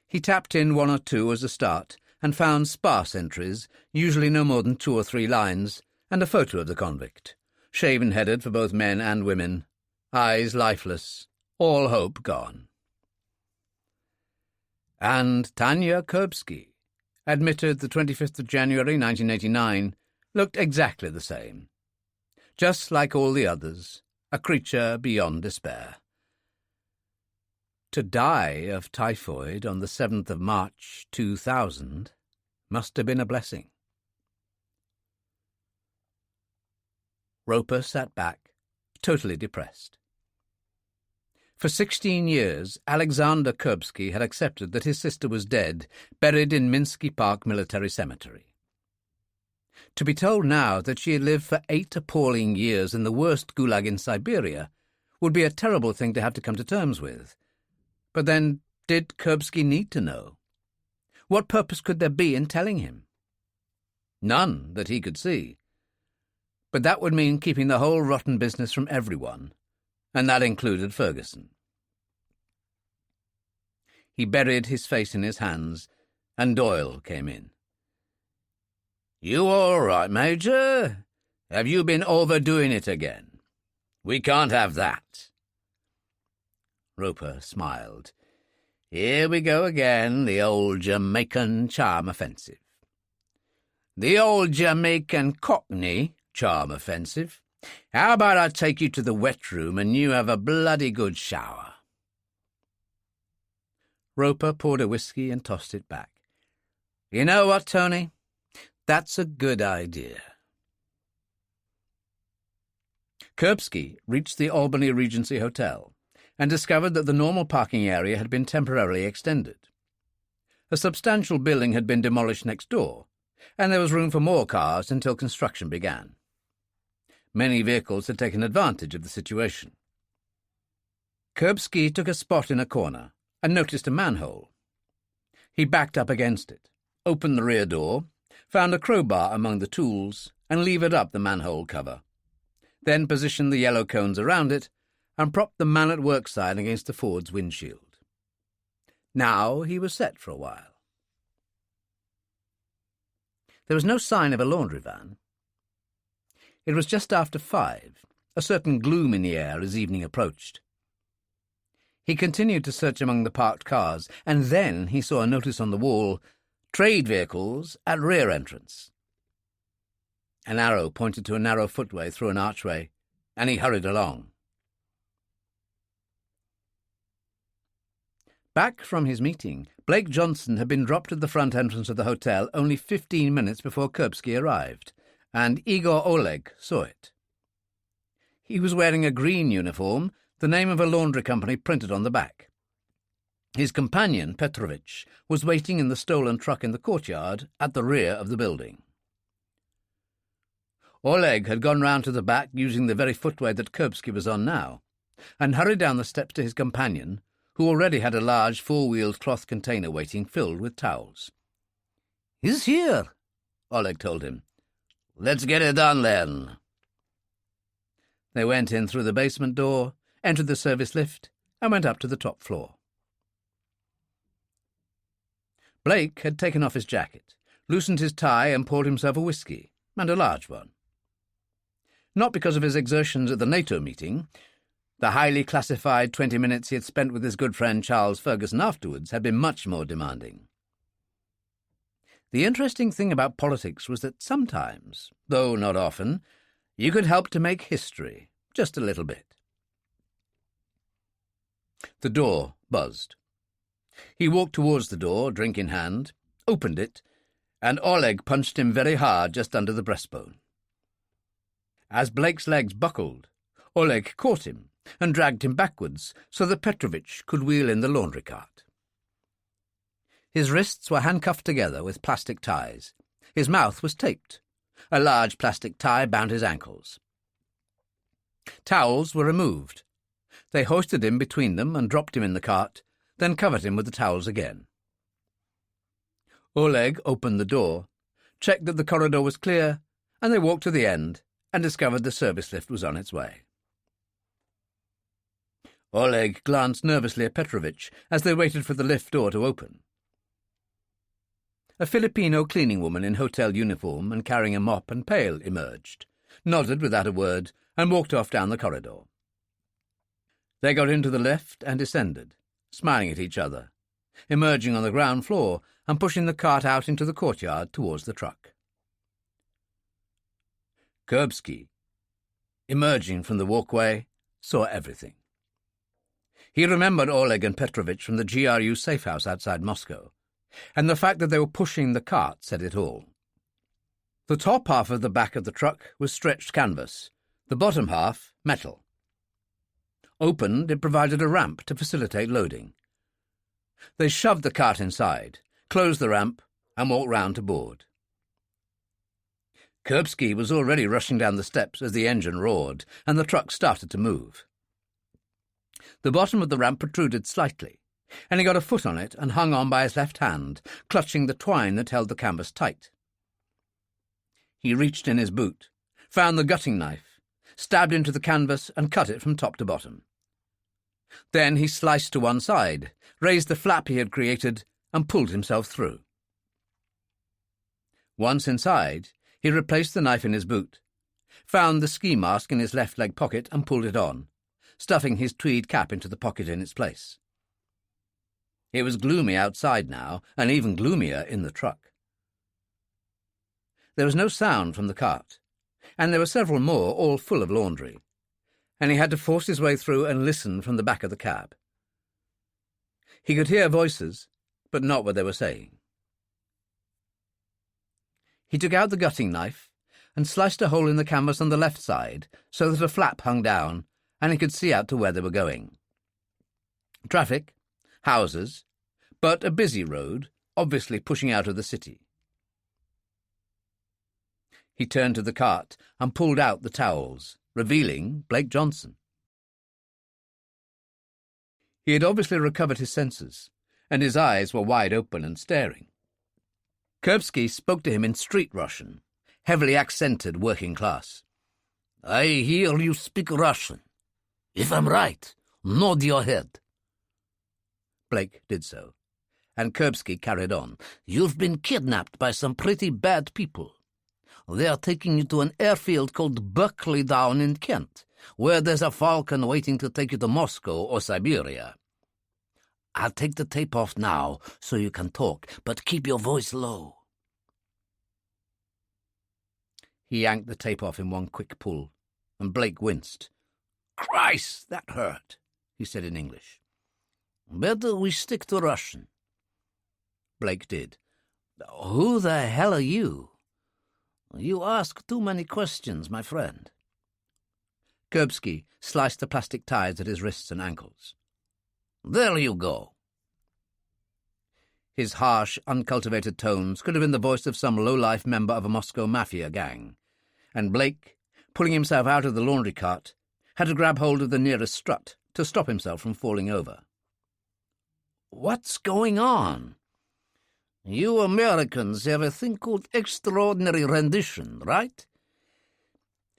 He tapped in one or two as a start and found sparse entries, usually no more than 2 or 3 lines, and a photo of the convict, shaven-headed for both men and women, eyes lifeless, all hope gone. And Tanya Kuripsky, admitted the 25th of January 1989, looked exactly the same. Just like all the others, a creature beyond despair. To die of typhoid on the 7th of March 2000 must have been a blessing. Roper sat back, totally depressed. For 16 years, Alexander Kuripsky had accepted that his sister was dead, buried in Minsky Park Military Cemetery. To be told now that she had lived for 8 appalling years in the worst gulag in Siberia would be a terrible thing to have to come to terms with. But then, did Kuripsky need to know? What purpose could there be in telling him? None that he could see. But that would mean keeping the whole rotten business from everyone, and that included Ferguson. He buried his face in his hands, and Doyle came in. "You all right, Major? Have you been overdoing it again? We can't have that." Roper smiled. "Here we go again, the old Jamaican charm offensive. The old Jamaican Cockney charm offensive. How about I take you to the wet room and you have a bloody good shower?" Roper poured a whiskey and tossed it back. "You know what, Tony? That's a good idea." Kuripsky reached the Albany Regency Hotel and discovered that the normal parking area had been temporarily extended. A substantial building had been demolished next door, and there was room for more cars until construction began. Many vehicles had taken advantage of the situation. Kuripsky took a spot in a corner and noticed a manhole. He backed up against it, opened the rear door, found a crowbar among the tools, and levered up the manhole cover, then positioned the yellow cones around it and propped the man-at-work sign against the Ford's windshield. Now he was set for a while. There was no sign of a laundry van. It was just after 5, a certain gloom in the air as evening approached. He continued to search among the parked cars, and then he saw a notice on the wall, "Trade vehicles at rear entrance." An arrow pointed to a narrow footway through an archway, and he hurried along. Back from his meeting, Blake Johnson had been dropped at the front entrance of the hotel only 15 minutes before Kuripsky arrived, and Igor Oleg saw it. He was wearing a green uniform, the name of a laundry company printed on the back. His companion, Petrovich, was waiting in the stolen truck in the courtyard at the rear of the building. Oleg had gone round to the back using the very footway that Kuripsky was on now, and hurried down the steps to his companion, who already had a large 4-wheeled cloth container waiting filled with towels. "He's here," Oleg told him. "Let's get it done, then." They went in through the basement door, entered the service lift, and went up to the top floor. Blake had taken off his jacket, loosened his tie, and poured himself a whisky, and a large one. Not because of his exertions at the NATO meeting. The highly classified 20 minutes he had spent with his good friend Charles Ferguson afterwards had been much more demanding. The interesting thing about politics was that sometimes, though not often, you could help to make history, just a little bit. The door buzzed. He walked towards the door, drink in hand, opened it, and Oleg punched him very hard just under the breastbone. As Blake's legs buckled, Oleg caught him and dragged him backwards so that Petrovich could wheel in the laundry cart. His wrists were handcuffed together with plastic ties. His mouth was taped. A large plastic tie bound his ankles. Towels were removed. They hoisted him between them and dropped him in the cart, then covered him with the towels again. Oleg opened the door, checked that the corridor was clear, and they walked to the end and discovered the service lift was on its way. Oleg glanced nervously at Petrovich as they waited for the lift door to open. A Filipino cleaning woman in hotel uniform and carrying a mop and pail emerged, nodded without a word, and walked off down the corridor. They got into the lift and descended, smiling at each other, emerging on the ground floor and pushing the cart out into the courtyard towards the truck. Kuripsky, emerging from the walkway, saw everything. He remembered Oleg and Petrovich from the GRU safe house outside Moscow, and the fact that they were pushing the cart said it all. The top half of the back of the truck was stretched canvas, the bottom half metal. Opened, it provided a ramp to facilitate loading. They shoved the cart inside, closed the ramp, and walked round to board. Kuripsky was already rushing down the steps as the engine roared, and the truck started to move. The bottom of the ramp protruded slightly, and he got a foot on it and hung on by his left hand, clutching the twine that held the canvas tight. He reached in his boot, found the gutting knife, stabbed into the canvas and cut it from top to bottom. Then he sliced to one side, raised the flap he had created, and pulled himself through. Once inside, he replaced the knife in his boot, found the ski mask in his left leg pocket and pulled it on, stuffing his tweed cap into the pocket in its place. It was gloomy outside now, and even gloomier in the truck. There was no sound from the cart, and there were several more, all full of laundry, and he had to force his way through and listen from the back of the cab. He could hear voices, but not what they were saying. He took out the gutting knife and sliced a hole in the canvas on the left side so that a flap hung down and he could see out to where they were going. Traffic, houses, but a busy road, obviously pushing out of the city. He turned to the cart and pulled out the towels, revealing Blake Johnson. He had obviously recovered his senses, and his eyes were wide open and staring. Kuripsky spoke to him in street Russian, heavily accented working class. "I hear you speak Russian. If I'm right, nod your head." Blake did so, and Kuripsky carried on. "You've been kidnapped by some pretty bad people. They are taking you to an airfield called Berkeley down in Kent, where there's a falcon waiting to take you to Moscow or Siberia. I'll take the tape off now so you can talk, but keep your voice low." He yanked the tape off in one quick pull, and Blake winced. "Christ, that hurt," he said in English. "Better we stick to Russian." Blake did. "Who the hell are you? You ask too many questions, my friend." Kuripsky sliced the plastic ties at his wrists and ankles. "There you go." His harsh, uncultivated tones could have been the voice of some low-life member of a Moscow mafia gang, and Blake, pulling himself out of the laundry cart, had to grab hold of the nearest strut to stop himself from falling over. "What's going on? You Americans have a thing called extraordinary rendition, right?"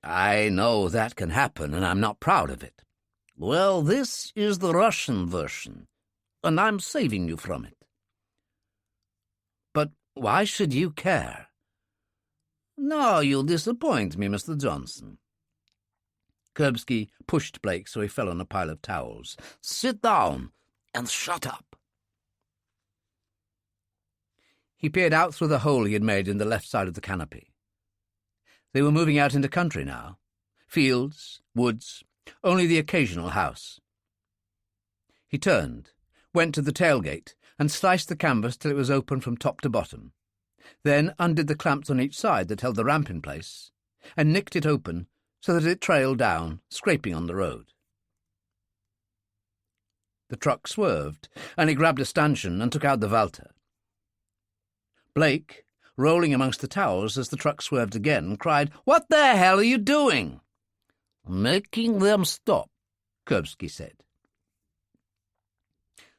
"I know that can happen, and I'm not proud of it." "Well, this is the Russian version, and I'm saving you from it." "But why should you care?" "Now you disappoint me, Mr. Johnson." Kuripsky pushed Blake so he fell on a pile of towels. "Sit down and shut up." He peered out through the hole he had made in the left side of the canopy. They were moving out into country now. Fields, woods, only the occasional house. He turned, went to the tailgate, and sliced the canvas till it was open from top to bottom, then undid the clamps on each side that held the ramp in place, and nicked it open so that it trailed down, scraping on the road. The truck swerved, and he grabbed a stanchion and took out the Walter. Blake, rolling amongst the towels as the truck swerved again, cried, "What the hell are you doing?" "Making them stop," Kuripsky said.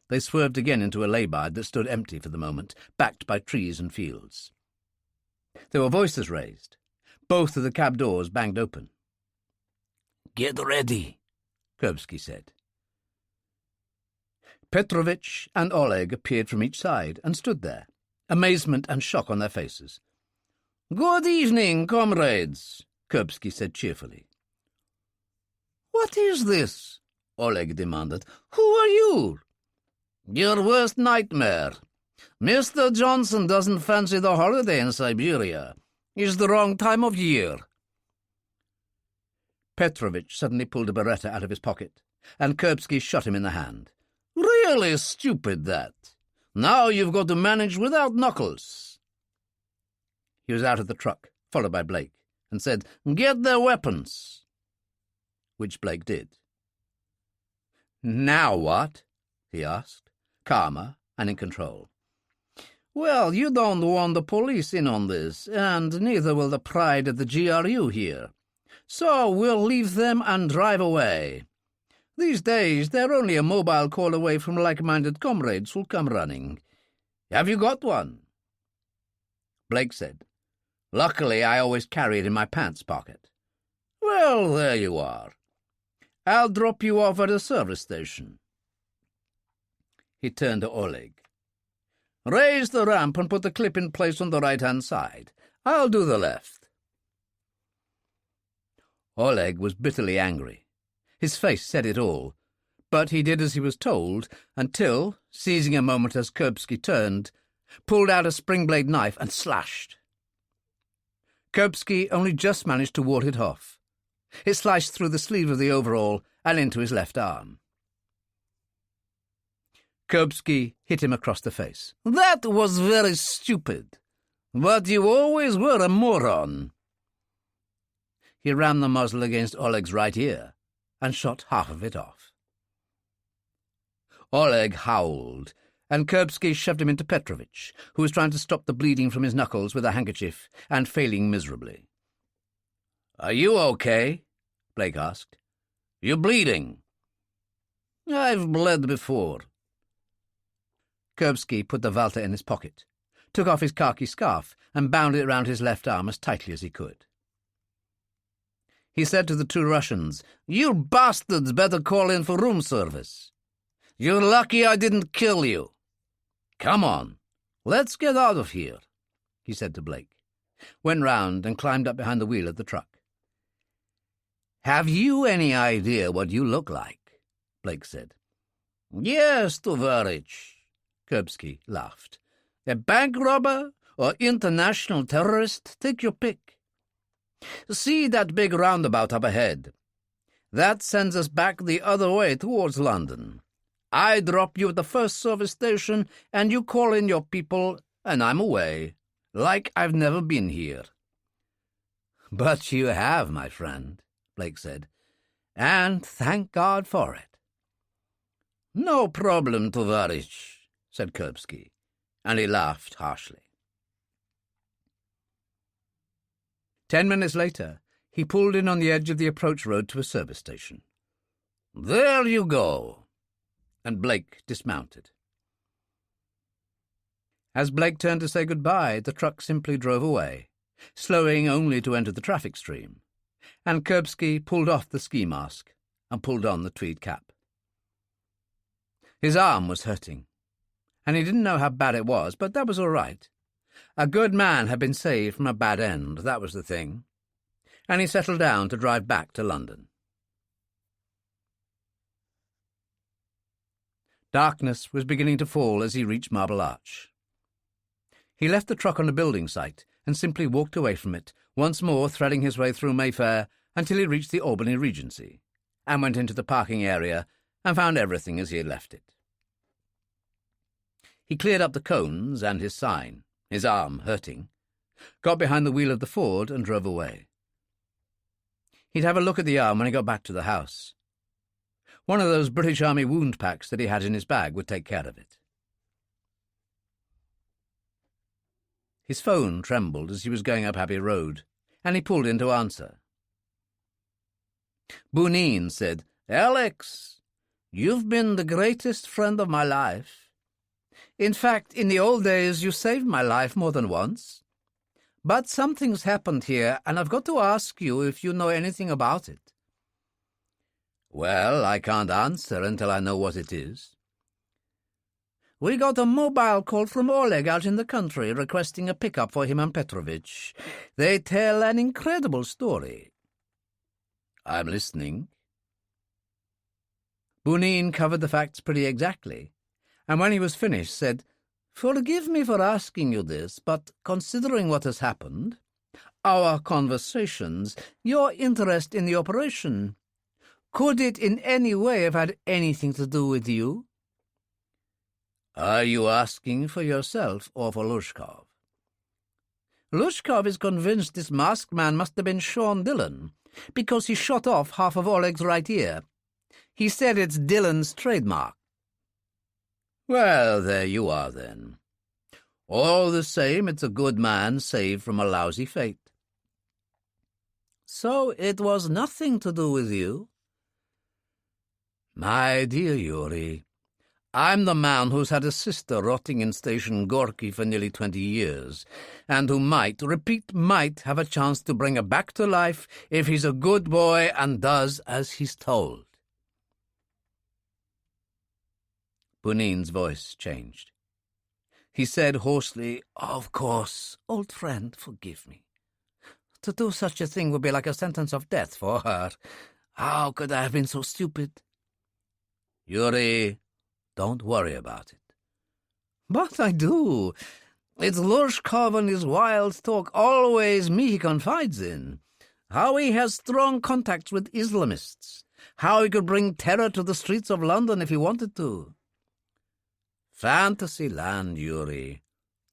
They swerved again into a lay-by that stood empty for the moment, backed by trees and fields. There were voices raised. Both of the cab doors banged open. "Get ready," Kuripsky said. Petrovich and Oleg appeared from each side and stood there, amazement and shock on their faces. "Good evening, comrades," Kuripsky said cheerfully. "What is this?" Oleg demanded. "Who are you?" "Your worst nightmare. Mr. Johnson doesn't fancy the holiday in Siberia. It's the wrong time of year." Petrovich suddenly pulled a Beretta out of his pocket, and Kuripsky shot him in the hand. "Really stupid, that. Now you've got to manage without knuckles." He was out of the truck, followed by Blake, and said, "Get their weapons," which Blake did. "Now what?" he asked, calmer and in control. "Well, you don't want the police in on this, and neither will the pride of the GRU here. So we'll leave them and drive away. These days they're only a mobile call away from like-minded comrades who'll come running. Have you got one?" Blake said, "Luckily I always carry it in my pants pocket." "Well, there you are. I'll drop you off at a service station." He turned to Oleg. "Raise the ramp and put the clip in place on the right-hand side. I'll do the left." Oleg was bitterly angry. His face said it all, but he did as he was told until, seizing a moment as Kuripsky turned, pulled out a spring-blade knife and slashed. Kuripsky only just managed to ward it off. It sliced through the sleeve of the overall and into his left arm. Kuripsky hit him across the face. "That was very stupid, but you always were a moron." he rammed the muzzle against Oleg's right ear and shot half of it off. Oleg howled, and Kuripsky shoved him into Petrovich, who was trying to stop the bleeding from his knuckles with a handkerchief and failing miserably. "Are you okay?" Blake asked. "You're bleeding." "I've bled before." Kuripsky put the Walter in his pocket, took off his khaki scarf and bound it round his left arm as tightly as he could. He said to the two Russians, "You bastards better call in for room service. You're lucky I didn't kill you. Come on, let's get out of here," he said to Blake, went round and climbed up behind the wheel of the truck. "Have you any idea what you look like?" Blake said. "Yes, tovarich," Kuripsky laughed. "A bank robber or international terrorist, take your pick. See that big roundabout up ahead? That sends us back the other way towards London. I drop you at the first service station, and you call in your people, and I'm away, like I've never been here." "But you have, my friend," Blake said, "and thank God for it." "No problem, tovarich," said Kuripsky, and he laughed harshly. 10 minutes later, he pulled in on the edge of the approach road to a service station. "There you go," and Blake dismounted. As Blake turned to say goodbye, the truck simply drove away, slowing only to enter the traffic stream, and Kuripsky pulled off the ski mask and pulled on the tweed cap. His arm was hurting, and he didn't know how bad it was, but that was all right. A good man had been saved from a bad end, that was the thing, and he settled down to drive back to London. Darkness was beginning to fall as he reached Marble Arch. He left the truck on a building site and simply walked away from it, once more threading his way through Mayfair until he reached the Albany Regency, and went into the parking area and found everything as he had left it. He cleared up the cones and his sign, his arm hurting, got behind the wheel of the Ford and drove away. He'd have a look at the arm when he got back to the house. One of those British Army wound packs that he had in his bag would take care of it. His phone trembled as he was going up Abbey Road, and he pulled in to answer. Bounine said, "Alex, you've been the greatest friend of my life. In fact, in the old days, you saved my life more than once. But something's happened here, and I've got to ask you if you know anything about it." "Well, I can't answer until I know what it is." "We got a mobile call from Oleg out in the country requesting a pickup for him and Petrovich. They tell an incredible story." "I'm listening." Bounine covered the facts pretty exactly, and when he was finished said, "Forgive me for asking you this, but considering what has happened, our conversations, your interest in the operation, could it in any way have had anything to do with you?" "Are you asking for yourself or for Lushkov?" "Lushkov is convinced this masked man must have been Sean Dillon, because he shot off half of Oleg's right ear. He said it's Dillon's trademark." "Well, there you are, then. All the same, it's a good man saved from a lousy fate." "So it was nothing to do with you?" "My dear Yuri, I'm the man who's had a sister rotting in Station Gorky for nearly 20 years, and who might, repeat might, have a chance to bring her back to life if he's a good boy and does as he's told." Bounine's voice changed. He said hoarsely, "Of course, old friend, forgive me. To do such a thing would be like a sentence of death for her. How could I have been so stupid?" "Yuri, don't worry about it." "But I do. It's Lushkov and his wild talk, always me he confides in. How he has strong contacts with Islamists. How he could bring terror to the streets of London if he wanted to." "Fantasy land, Yuri.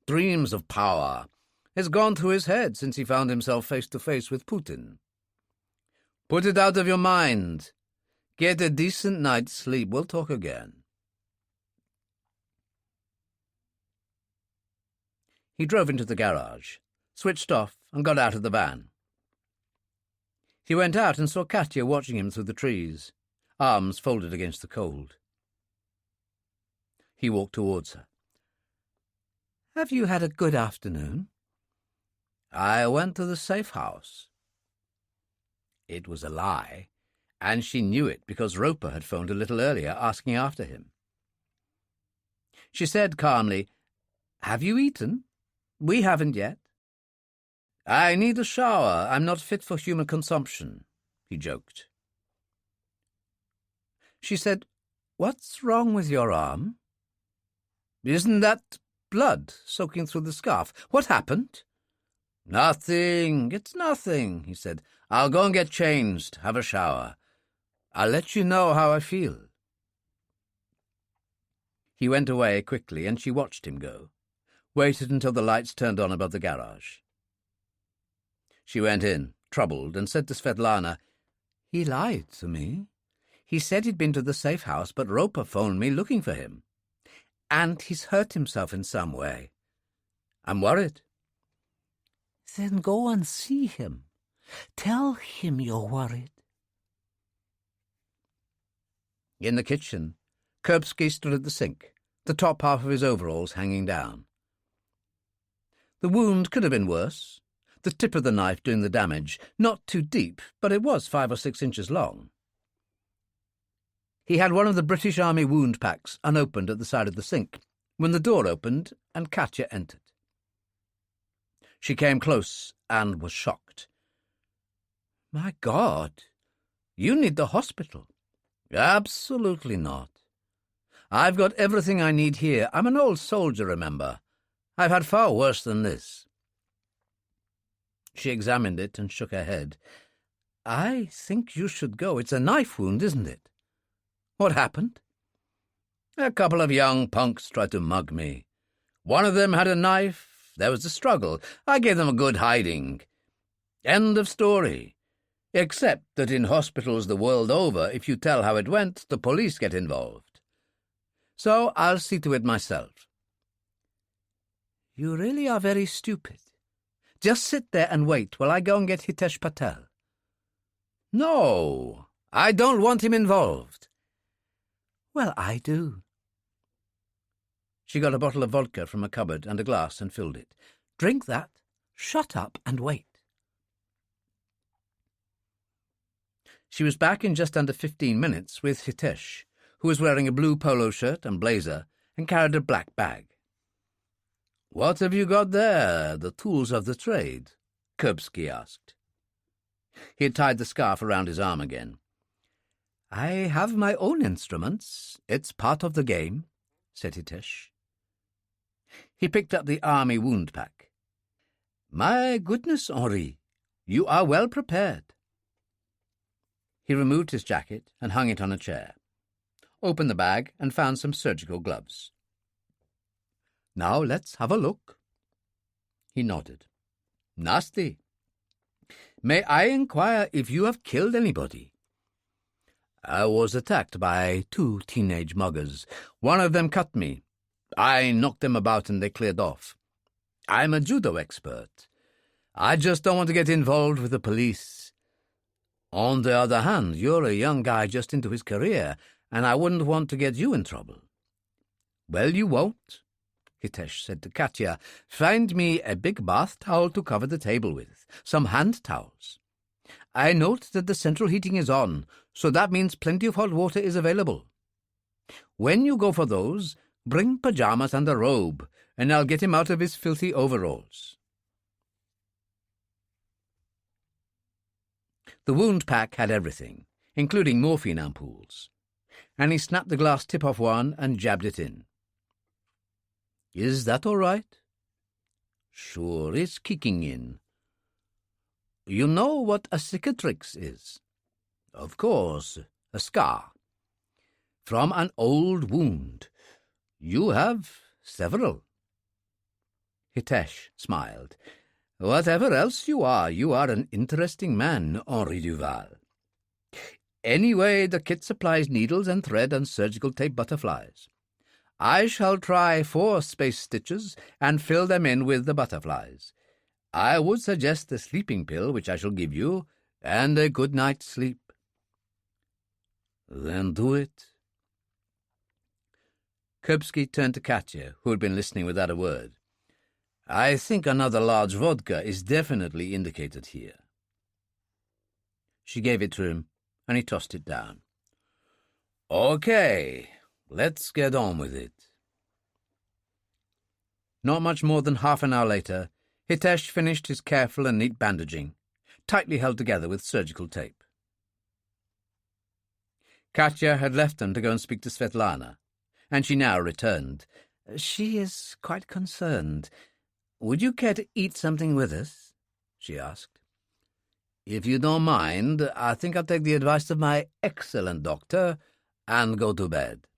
Dreams of power. Has gone through his head since he found himself face to face with Putin." Put it out of your mind. Get a decent night's sleep. We'll talk again. He drove into the garage, switched off, and got out of the van. He went out and saw Katya watching him through the trees, arms folded against the cold. He walked towards her. "Have you had a good afternoon?" "I went to the safe house." It was a lie, and she knew it because Roper had phoned a little earlier asking after him. She said calmly, "Have you eaten? We haven't yet." "I need a shower. I'm not fit for human consumption," he joked. She said, "What's wrong with your arm?" "Isn't that blood soaking through the scarf? What happened?" "Nothing. It's nothing," he said. "I'll go and get changed, have a shower. I'll let you know how I feel." He went away quickly, and she watched him go, waited until the lights turned on above the garage. She went in, troubled, and said to Svet Lana, "He lied to me. He said he'd been to the safe house, but Roper phoned me looking for him. And he's hurt himself in some way. I'm worried." "Then go and see him. Tell him you're worried." In the kitchen, Kuripsky stood at the sink, the top half of his overalls hanging down. The wound could have been worse, the tip of the knife doing the damage, not too deep, but it was 5 or 6 inches long. He had one of the British Army wound packs unopened at the side of the sink when the door opened and Katya entered. She came close and was shocked. "My God, you need the hospital." "Absolutely not. I've got everything I need here. I'm an old soldier, remember. I've had far worse than this." She examined it and shook her head. "I think you should go. It's a knife wound, isn't it?" "What happened?" "A couple of young punks tried to mug me. One of them had a knife. There was a struggle. I gave them a good hiding. End of story. Except that in hospitals the world over, if you tell how it went, the police get involved. So I'll see to it myself." "You really are very stupid. Just sit there and wait while I go and get Hitesh Patel." "No, I don't want him involved." "Well, I do." She got a bottle of vodka from a cupboard and a glass and filled it. "Drink that, shut up and wait." She was back in just under 15 minutes with Hitesh, who was wearing a blue polo shirt and blazer and carried a black bag. "What have you got there, the tools of the trade?" Kuripsky asked. He had tied the scarf around his arm again. "I have my own instruments. It's part of the game," said Hitesh. He picked up the army wound pack. "My goodness, Henri, you are well prepared." He removed his jacket and hung it on a chair, opened the bag and found some surgical gloves. "Now let's have a look." He nodded. "Nasty. May I inquire if you have killed anybody?" "I was attacked by 2 teenage muggers. One of them cut me. I knocked them about and they cleared off. I'm a judo expert. I just don't want to get involved with the police. On the other hand, you're a young guy just into his career, and I wouldn't want to get you in trouble." "Well, you won't," Hitesh said to Katya. "Find me a big bath towel to cover the table with, some hand towels. I note that the central heating is on, so that means plenty of hot water is available. When you go for those, bring pajamas and a robe, and I'll get him out of his filthy overalls." The wound pack had everything, including morphine ampoules, and he snapped the glass tip off one and jabbed it in. "Is that all right?" "Sure, it's kicking in." "You know what a cicatrix is?" "Of course, a scar. From an old wound. You have several." Hitesh smiled. "Whatever else you are an interesting man, Henri Duval." Anyway, the kit supplies needles and thread and surgical tape butterflies. I shall try 4 space stitches and fill them in with the butterflies. I would suggest the sleeping pill, which I shall give you, and a good night's sleep." "Then do it." Kuripsky turned to Katya, who had been listening without a word. "I think another large vodka is definitely indicated here." She gave it to him, and he tossed it down. "Okay, let's get on with it." Not much more than half an hour later, Hitesh finished his careful and neat bandaging, tightly held together with surgical tape. Katya had left them to go and speak to Svet Lana, and she now returned. "She is quite concerned. Would you care to eat something with us?" she asked. "If you don't mind, I think I'll take the advice of my excellent doctor and go to bed."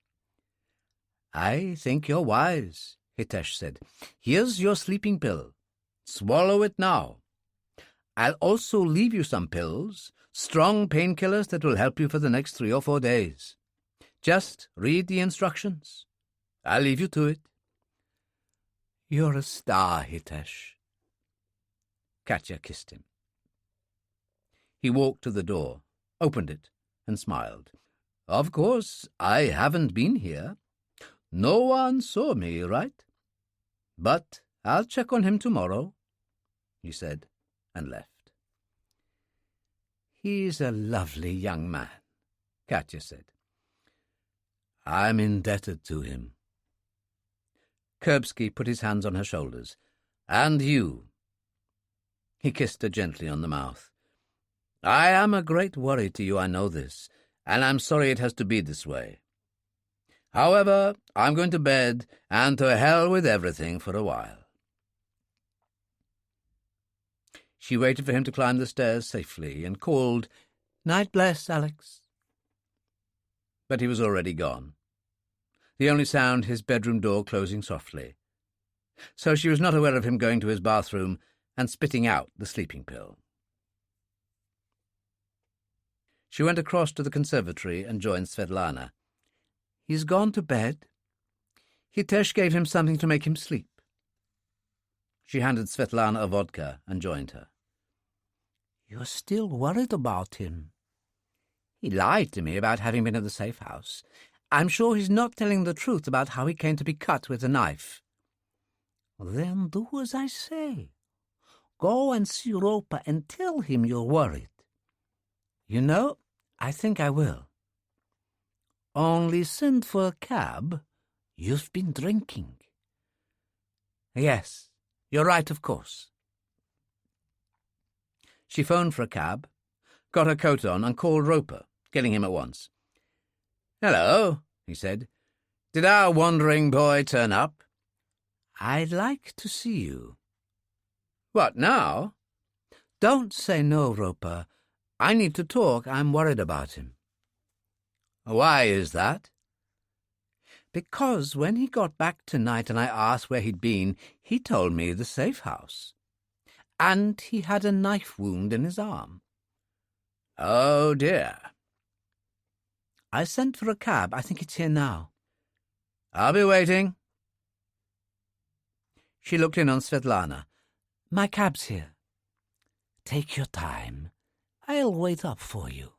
"I think you're wise," Hitesh said. "Here's your sleeping pill. Swallow it now. I'll also leave you some pills, strong painkillers that will help you for the next 3 or 4 days. Just read the instructions. I'll leave you to it." "You're a star, Hitesh." Katya kissed him. He walked to the door, opened it, and smiled. "Of course, I haven't been here. No one saw me, right? But I'll check on him tomorrow," he said, and left. "He's a lovely young man," Katya said. "I'm indebted to him." Kuripsky put his hands on her shoulders. "And you." He kissed her gently on the mouth. "I am a great worry to you, I know this, and I'm sorry it has to be this way. However, I'm going to bed, and to hell with everything for a while." She waited for him to climb the stairs safely and called, "Night bless, Alex." But he was already gone, the only sound his bedroom door closing softly. So she was not aware of him going to his bathroom and spitting out the sleeping pill. She went across to the conservatory and joined Svet Lana. "He's gone to bed. Hitesh gave him something to make him sleep." She handed Svet Lana a vodka and joined her. "You're still worried about him." "He lied to me about having been at the safe house. I'm sure he's not telling the truth about how he came to be cut with a knife." "Then do as I say. Go and see Roper and tell him you're worried." "You know, I think I will." "Only send for a cab. You've been drinking." "Yes, you're right, of course." She phoned for a cab, got her coat on, and called Roper, getting him at once. "Hello," he said. "Did our wandering boy turn up?" "I'd like to see you." "What, now?" "Don't say no, Roper. I need to talk. I'm worried about him." "Why is that?" "Because when he got back tonight and I asked where he'd been, he told me the safe house. And he had a knife wound in his arm." "Oh, dear." "I sent for a cab. I think it's here now." "I'll be waiting." She looked in on Svet Lana. "My cab's here." "Take your time. I'll wait up for you."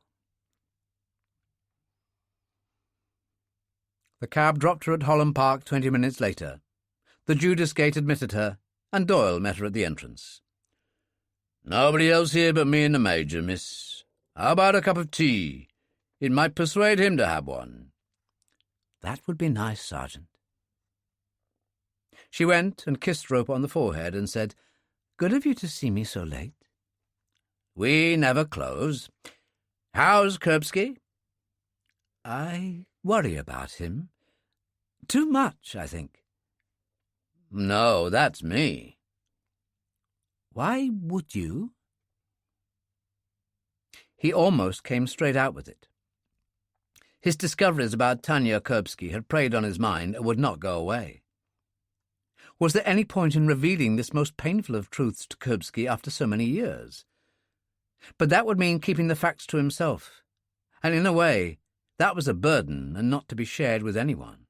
The cab dropped her at Holland Park 20 minutes later. The Judas gate admitted her, and Doyle met her at the entrance. "Nobody else here but me and the Major, miss. How about a cup of tea? It might persuade him to have one." "That would be nice, Sergeant." She went and kissed Roper on the forehead and said, "Good of you to see me so late." "We never close. How's Kuripsky?" "I worry about him. Too much, I think." "No, that's me." "Why would you?" He almost came straight out with it. His discoveries about Tanya Kuripsky had preyed on his mind and would not go away. Was there any point in revealing this most painful of truths to Kuripsky after so many years? But that would mean keeping the facts to himself. and in a way, that was a burden and not to be shared with anyone.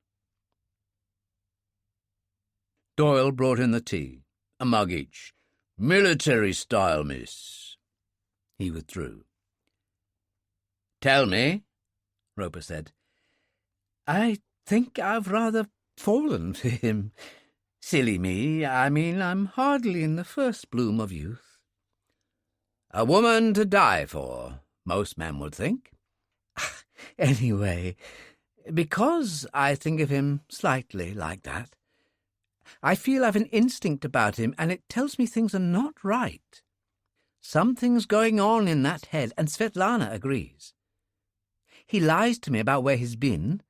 Doyle brought in the tea, a mug each. "Military style, miss." He withdrew. "Tell me," Roper said. "I think I've rather fallen for him. Silly me, I mean, I'm hardly in the first bloom of youth." "A woman to die for, most men would think." "Anyway, because I think of him slightly like that, I feel I've an instinct about him, and it tells me things are not right. Something's going on in that head, and Svet Lana agrees. He lies to me about where he's been,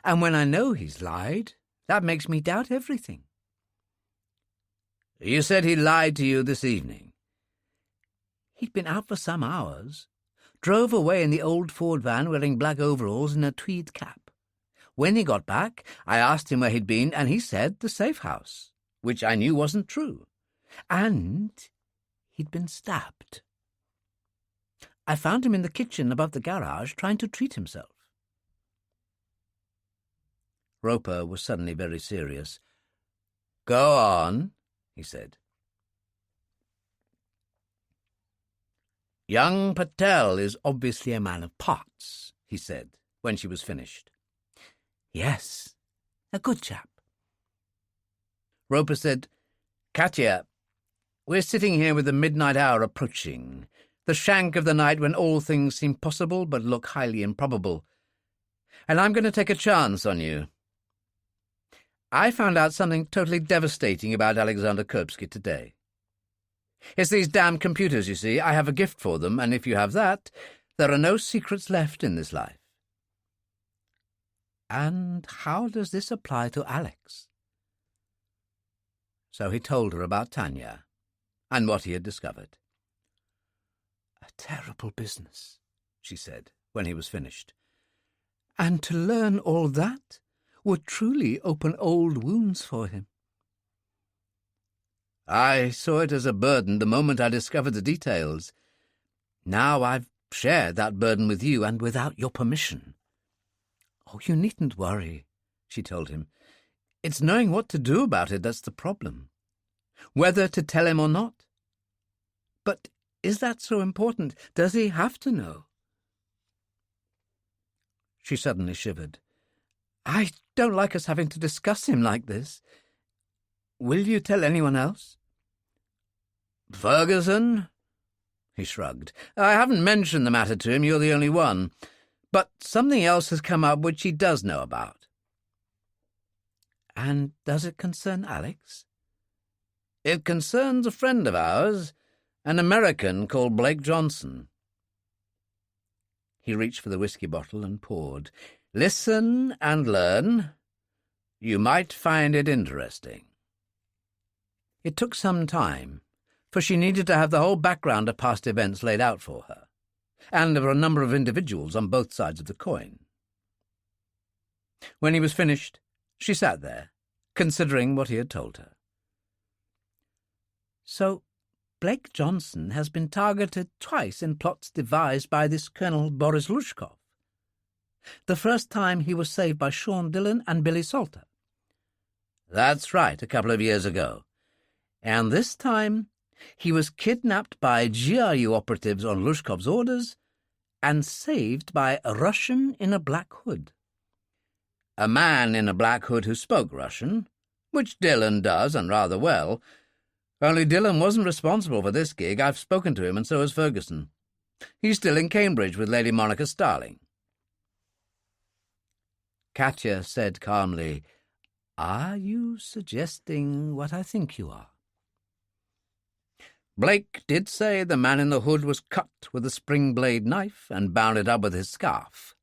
and when I know he's lied, that makes me doubt everything." "You said he lied to you this evening?" "He'd been out for some hours. Drove away in the old Ford van wearing black overalls and a tweed cap. When he got back, I asked him where he'd been, and he said the safe house, which I knew wasn't true. And he'd been stabbed. I found him in the kitchen above the garage trying to treat himself." Roper was suddenly very serious. "Go on," he said. "Young Patel is obviously a man of parts," he said, when she was finished. "Yes, a good chap." Roper said, "Katya, we're sitting here with the midnight hour approaching, the shank of the night when all things seem possible but look highly improbable, and I'm going to take a chance on you. I found out something totally devastating about Alexander Kuripsky today. It's these damn computers, you see. I have a gift for them, and if you have that, there are no secrets left in this life." "And how does this apply to Alex?" So he told her about Tanya and what he had discovered. "A terrible business," she said, when he was finished. "And to learn all that would truly open old wounds for him." "I saw it as a burden the moment I discovered the details. Now I've shared that burden with you, and without your permission." "Oh, you needn't worry," she told him. "It's knowing what to do about it that's the problem. Whether to tell him or not. But is that so important? Does he have to know?" She suddenly shivered. "I don't like us having to discuss him like this. Will you tell anyone else?" "Ferguson?" He shrugged. "I haven't mentioned the matter to him. You're the only one. But something else has come up which he does know about." "And does it concern Alex?" "It concerns a friend of ours, an American called Blake Johnson." He reached for the whiskey bottle and poured. "Listen and learn. You might find it interesting." It took some time, for she needed to have the whole background of past events laid out for her, and there were a number of individuals on both sides of the coin. When he was finished, she sat there, considering what he had told her. "So Blake Johnson has been targeted twice in plots devised by this Colonel Boris Lushkov. The first time he was saved by Sean Dillon and Billy Salter." "That's right, a couple of years ago. And this time he was kidnapped by GRU operatives on Lushkov's orders and saved by a Russian in a black hood." "A man in a black hood who spoke Russian, which Dillon does, and rather well. Only Dillon wasn't responsible for this gig. I've spoken to him, and so has Ferguson. He's still in Cambridge with Lady Monica Starling." Katya said calmly, "Are you suggesting what I think you are?" "Blake did say the man in the hood was cut with a spring-blade knife and bound it up with his scarf.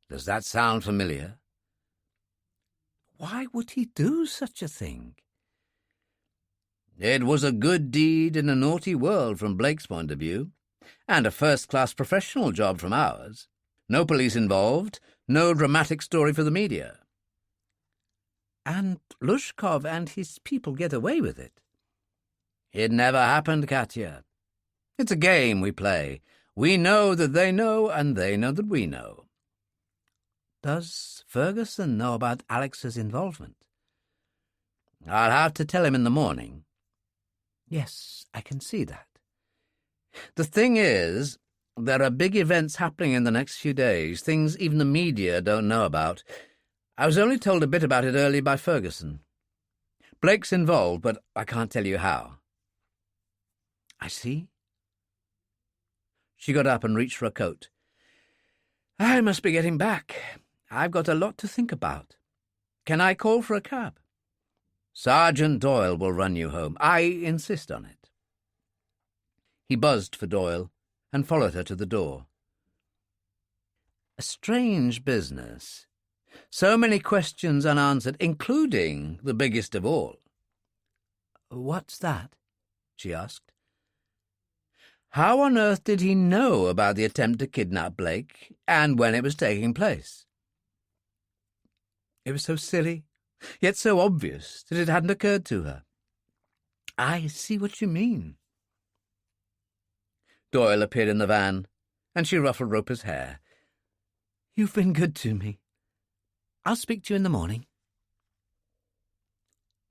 Does that sound familiar?" "Why would he do such a thing?" "It was a good deed in a naughty world from Blake's point of view, and a first-class professional job from ours. No police involved, no dramatic story for the media." "And Lushkov and his people get away with it?" "It never happened, Katya. It's a game we play. We know that they know, and they know that we know. Does Ferguson know about Alex's involvement? I'll have to tell him in the morning. Yes, I can see that. The thing is, there are big events happening in the next few days, things even the media don't know about. I was only told a bit about it early by Ferguson. Blake's involved, but I can't tell you how. I see. She got up and reached for a coat. I must be getting back. I've got a lot to think about. Can I call for a cab? Sergeant Doyle will run you home. I insist on it. He buzzed for Doyle and followed her to the door. A strange business. So many questions unanswered, including the biggest of all. What's that? She asked. How on earth did he know about the attempt to kidnap Blake and when it was taking place? It was so silly, yet so obvious that it hadn't occurred to her. I see what you mean. Doyle appeared in the van, and she ruffled Roper's hair. You've been good to me. I'll speak to you in the morning.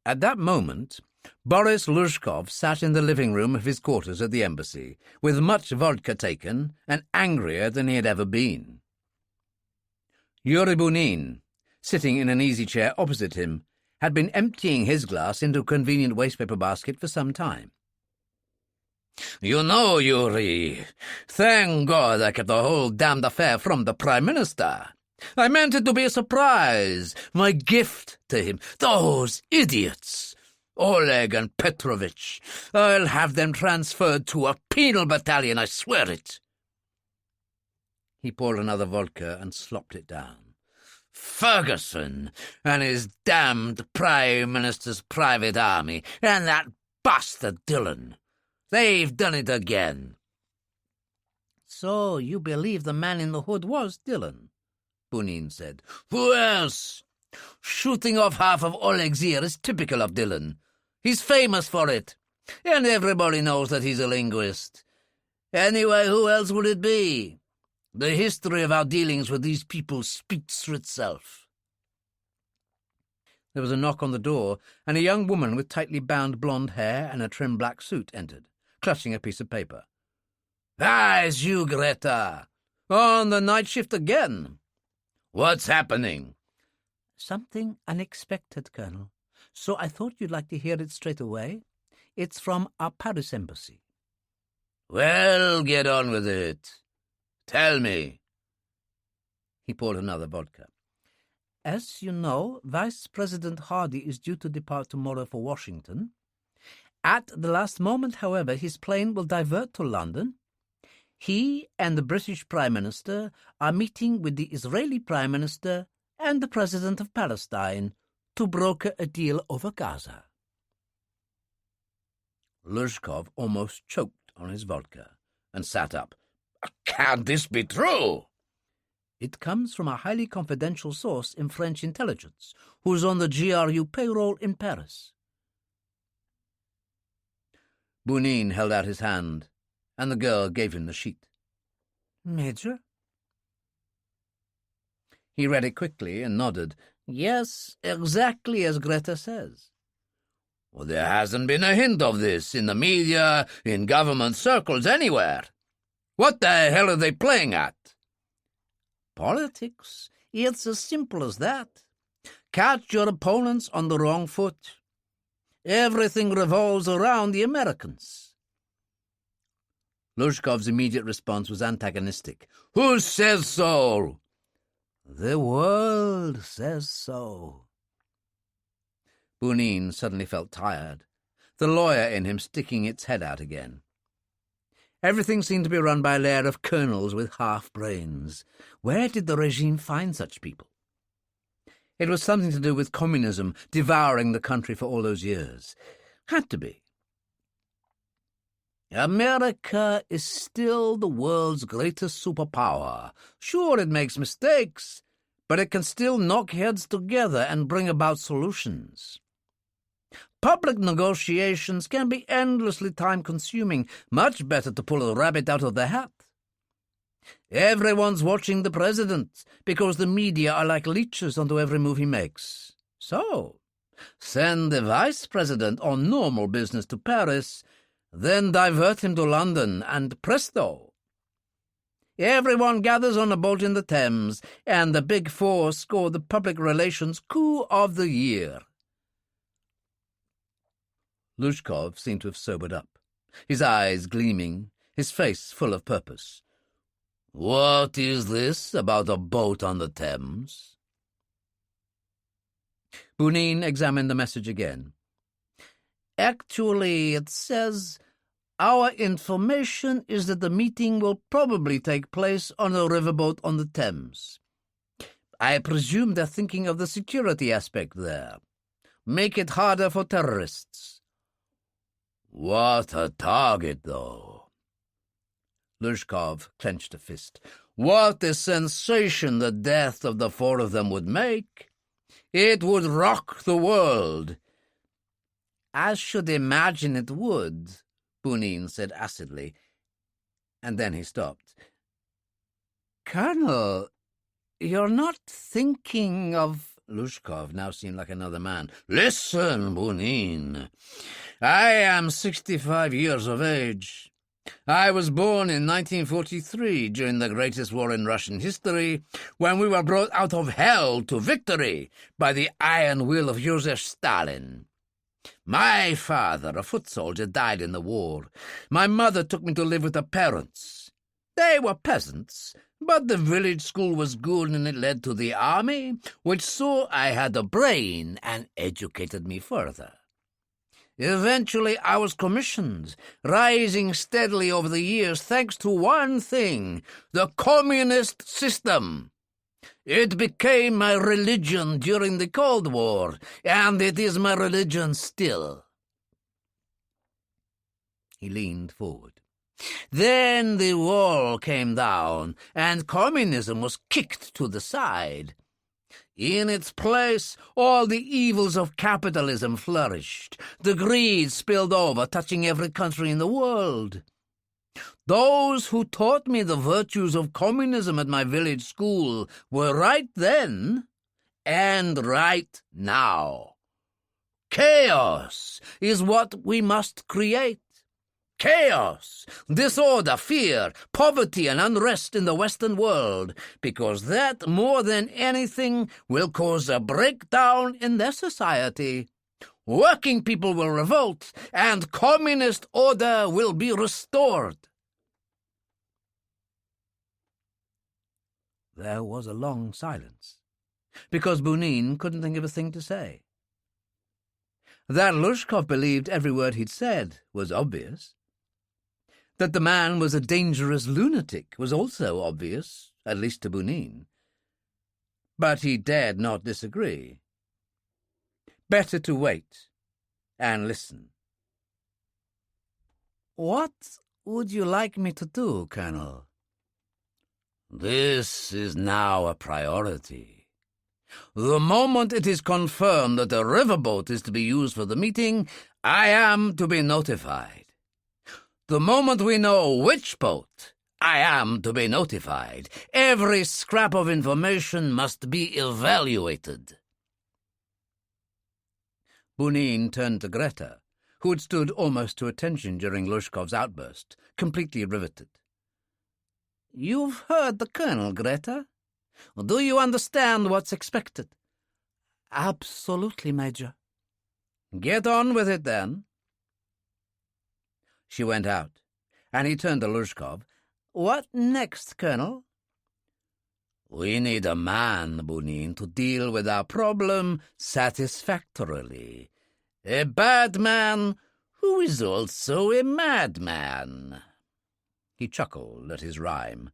At that moment, Boris Luzhkov sat in the living room of his quarters at the embassy, with much vodka taken and angrier than he had ever been. Yuri Bunin, sitting in an easy chair opposite him, had been emptying his glass into a convenient wastepaper basket for some time. You know, Yuri, thank God I kept the whole damned affair from the Prime Minister. I meant it to be a surprise, my gift to him. Those idiots, Oleg and Petrovich. I'll have them transferred to a penal battalion, I swear it. He poured another vodka and slopped it down. Ferguson and his damned Prime Minister's private army, and that bastard Dillon. They've done it again. So you believe the man in the hood was Dillon? Bunin said. Who else? Shooting off half of Oleg's ear is typical of Dillon. He's famous for it, and everybody knows that he's a linguist. Anyway, who else would it be? The history of our dealings with these people speaks for itself. There was a knock on the door, and a young woman with tightly bound blonde hair and a trim black suit entered, clutching a piece of paper. Ah, it's you, Greta. On the night shift again. What's happening? Something unexpected, Colonel. So I thought you'd like to hear it straight away. It's from our Paris embassy. Well, get on with it. Tell me. He poured another vodka. As you know, Vice President Hardy is due to depart tomorrow for Washington. At the last moment, however, his plane will divert to London. He and the British Prime Minister are meeting with the Israeli Prime Minister and the President of Palestine to broker a deal over Gaza. Luzhkov almost choked on his vodka and sat up. Can't this be true? It comes from a highly confidential source in French intelligence, who's on the GRU payroll in Paris. Bunin held out his hand, and the girl gave him the sheet. Major? He read it quickly and nodded. Yes, exactly as Greta says. Well, there hasn't been a hint of this in the media, in government circles, anywhere. What the hell are they playing at? Politics. It's as simple as that. Catch your opponents on the wrong foot. Everything revolves around the Americans. Luzhkov's immediate response was antagonistic. Who says so? The world says so. Bunin suddenly felt tired, the lawyer in him sticking its head out again. Everything seemed to be run by a layer of colonels with half-brains. Where did the regime find such people? It was something to do with communism devouring the country for all those years. Had to be. America is still the world's greatest superpower. Sure, it makes mistakes, but it can still knock heads together and bring about solutions. Public negotiations can be endlessly time-consuming. Much better to pull a rabbit out of the hat. Everyone's watching the president because the media are like leeches onto every move he makes. So, send the vice president on normal business to Paris, then divert him to London, and presto! Everyone gathers on a boat in the Thames, and the Big Four score the public relations coup of the year. Lushkov seemed to have sobered up, his eyes gleaming, his face full of purpose. "What is this about a boat on the Thames?" Bunin examined the message again. "Actually, it says, our information is that the meeting will probably take place on a riverboat on the Thames. I presume they're thinking of the security aspect there. Make it harder for terrorists." "What a target, though." Lushkov clenched a fist. "What a sensation the death of the four of them would make! It would rock the world." "I should imagine it would," Bunin said acidly, and then he stopped. "Colonel, you're not thinking of—" Lushkov now seemed like another man. "Listen, Bunin. I am 65 years of age. I was born in 1943 during the greatest war in Russian history, when we were brought out of hell to victory by the iron will of Joseph Stalin. My father, a foot soldier, died in the war. My mother took me to live with her parents. They were peasants, but the village school was good and it led to the army, which saw I had a brain and educated me further. Eventually I was commissioned, rising steadily over the years thanks to one thing, the communist system. It became my religion during the Cold War, and it is my religion still." He leaned forward. "Then the wall came down, and communism was kicked to the side. In its place, all the evils of capitalism flourished. The greed spilled over, touching every country in the world. Those who taught me the virtues of communism at my village school were right then and right now. Chaos is what we must create. Chaos, disorder, fear, poverty, and unrest in the Western world, because that, more than anything, will cause a breakdown in their society. Working people will revolt, and communist order will be restored." There was a long silence, because Bunin couldn't think of a thing to say. That Lushkov believed every word he'd said was obvious. That the man was a dangerous lunatic was also obvious, at least to Bunin. But he dared not disagree. Better to wait and listen. "What would you like me to do, Colonel?" "This is now a priority. The moment it is confirmed that a riverboat is to be used for the meeting, I am to be notified. The moment we know which boat, I am to be notified. Every scrap of information must be evaluated." Bunin turned to Greta, who had stood almost to attention during Lushkov's outburst, completely riveted. "You've heard the Colonel, Greta. Do you understand what's expected?" "Absolutely, Major." "Get on with it, then." She went out, and he turned to Lushkov. "What next, Colonel?" "We need a man, Bunin, to deal with our problem satisfactorily. A bad man who is also a madman." He chuckled at his rhyme.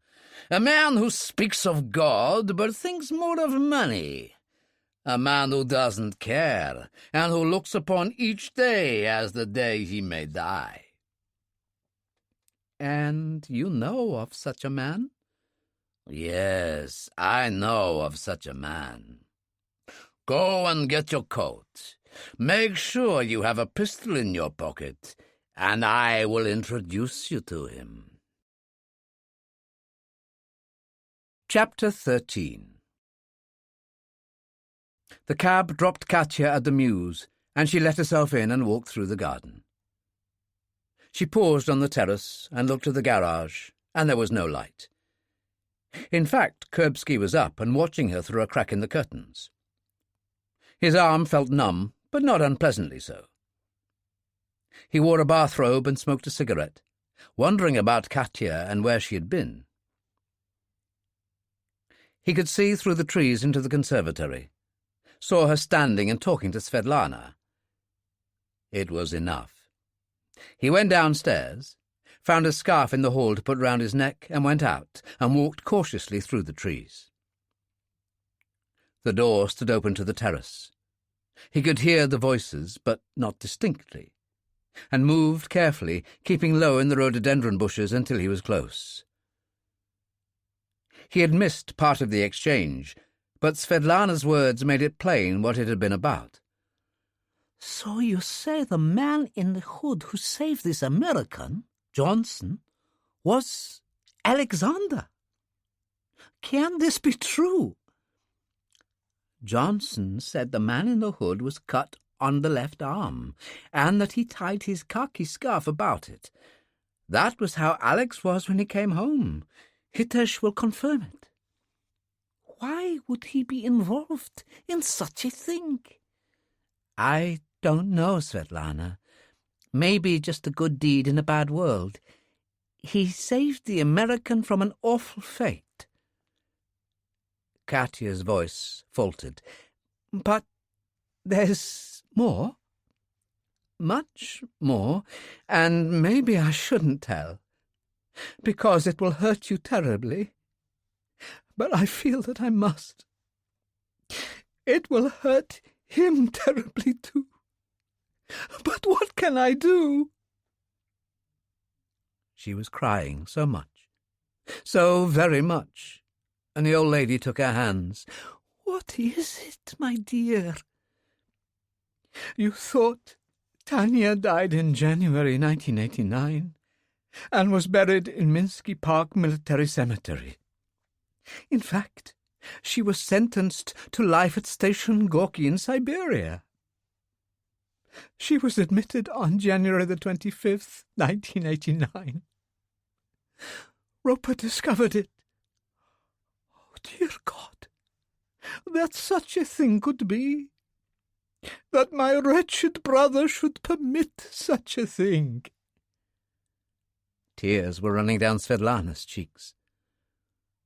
"A man who speaks of God but thinks more of money. A man who doesn't care and who looks upon each day as the day he may die." "And you know of such a man?" "Yes, I know of such a man. Go and get your coat. Make sure you have a pistol in your pocket, and I will introduce you to him." Chapter 13. The cab dropped Katya at the mews, and she let herself in and walked through the garden. She paused on the terrace and looked at the garage, and there was no light. In fact, Kuripsky was up and watching her through a crack in the curtains. His arm felt numb, but not unpleasantly so. He wore a bathrobe and smoked a cigarette, wondering about Katya and where she had been. He could see through the trees into the conservatory, saw her standing and talking to Svet Lana. It was enough. He went downstairs, found a scarf in the hall to put round his neck, and went out and walked cautiously through the trees. The door stood open to the terrace. He could hear the voices, but not distinctly, and moved carefully, keeping low in the rhododendron bushes until he was close. He had missed part of the exchange, but Svet Lana's words made it plain what it had been about. So you say the man in the hood who saved this American, Johnson, was Alexander? Can this be true? Johnson said the man in the hood was cut on the left arm, and that he tied his khaki scarf about it. That was how Alex was when he came home. Hitesh will confirm it. Why would he be involved in such a thing? I don't know, Svet Lana. Maybe just a good deed in a bad world. He saved the American from an awful fate. Katya's voice faltered. But there's more. Much more, and maybe I shouldn't tell, because it will hurt you terribly. But I feel that I must. It will hurt him terribly too. But what can I do? She was crying so much, so very much, and the old lady took her hands. What is it, my dear? You thought Tanya died in January 1989 and was buried in Minsky Park Military Cemetery. In fact, she was sentenced to life at Station Gorky in Siberia. She was admitted on January the 25th, 1989. Roper discovered it. Oh, dear God, that such a thing could be. That my wretched brother should permit such a thing. Tears were running down Svet Lana's cheeks.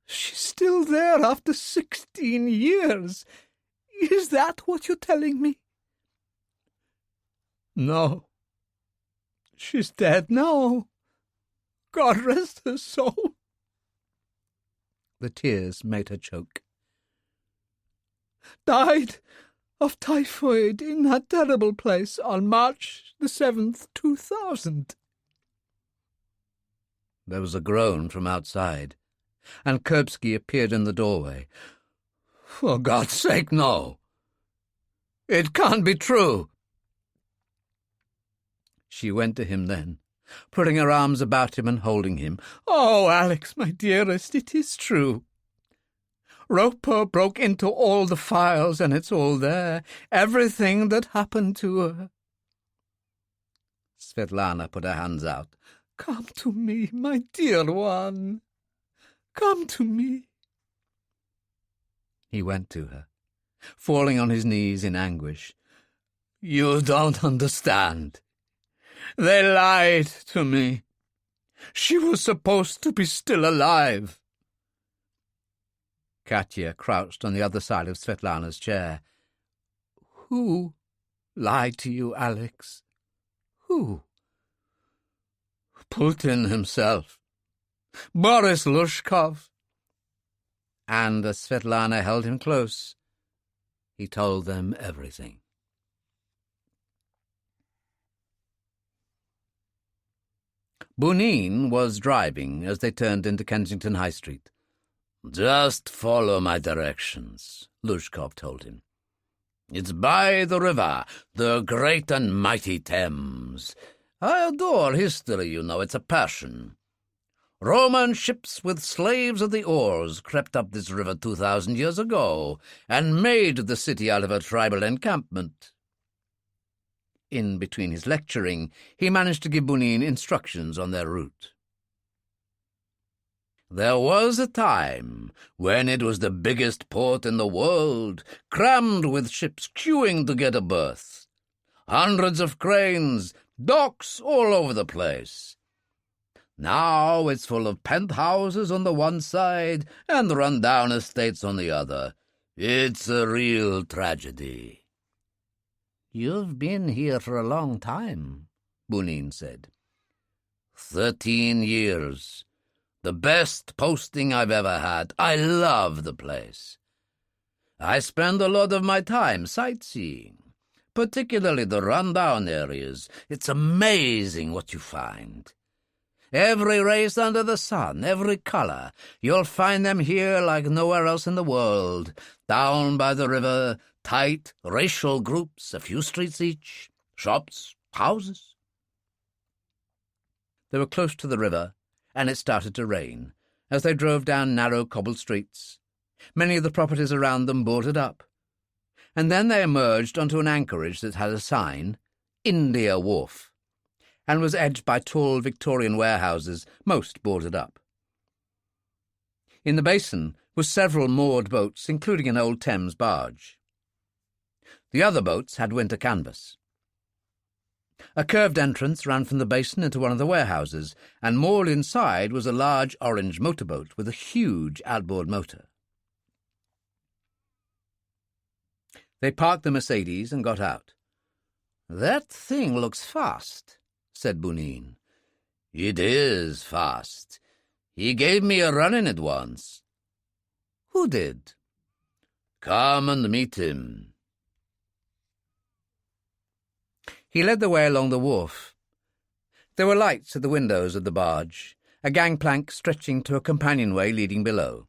She's still there after 16 years. Is that what you're telling me? No. She's dead now. God rest her soul. The tears made her choke. Died of typhoid in that terrible place on March the 7th, 2000. There was a groan from outside, and Kuripsky appeared in the doorway. For God's sake, no! It can't be true! She went to him then, putting her arms about him and holding him. Oh, Alex, my dearest, it is true. Roper broke into all the files, and it's all there, everything that happened to her. Svet Lana put her hands out. Come to me, my dear one. Come to me. He went to her, falling on his knees in anguish. You don't understand. They lied to me. She was supposed to be still alive. Katya crouched on the other side of Svet Lana's chair. Who lied to you, Alex? Who? Putin himself. Boris Lushkov. And as Svet Lana held him close, he told them everything. Bunin was driving as they turned into Kensington High Street. Just follow my directions, Lushkov told him. It's by the river, the great and mighty Thames. I adore history, you know, it's a passion. Roman ships with slaves at the oars crept up this river 2,000 years ago and made the city out of a tribal encampment." In between his lecturing, he managed to give Bunin instructions on their route. "There was a time when it was the biggest port in the world, crammed with ships queuing to get a berth. Hundreds of cranes, docks all over the place. Now it's full of penthouses on the one side and run-down estates on the other. It's a real tragedy." "You've been here for a long time," Bunin said. 13 years. The best posting I've ever had. I love the place. I spend a lot of my time sightseeing, particularly the run-down areas. It's amazing what you find. Every race under the sun, every color. You'll find them here like nowhere else in the world. Down by the river, tight racial groups, a few streets each, shops, houses. They were close to the river, and it started to rain as they drove down narrow cobbled streets. Many of the properties around them boarded up. And then they emerged onto an anchorage that had a sign, India Wharf, and was edged by tall Victorian warehouses, most boarded up. In the basin were several moored boats, including an old Thames barge. The other boats had winter canvas. A curved entrance ran from the basin into one of the warehouses, and moored inside was a large orange motorboat with a huge outboard motor. They parked the Mercedes and got out. "That thing looks fast," said Bunin. "It is fast. He gave me a run in it once." "Who did?" "Come and meet him." He led the way along the wharf. There were lights at the windows of the barge, a gangplank stretching to a companionway leading below.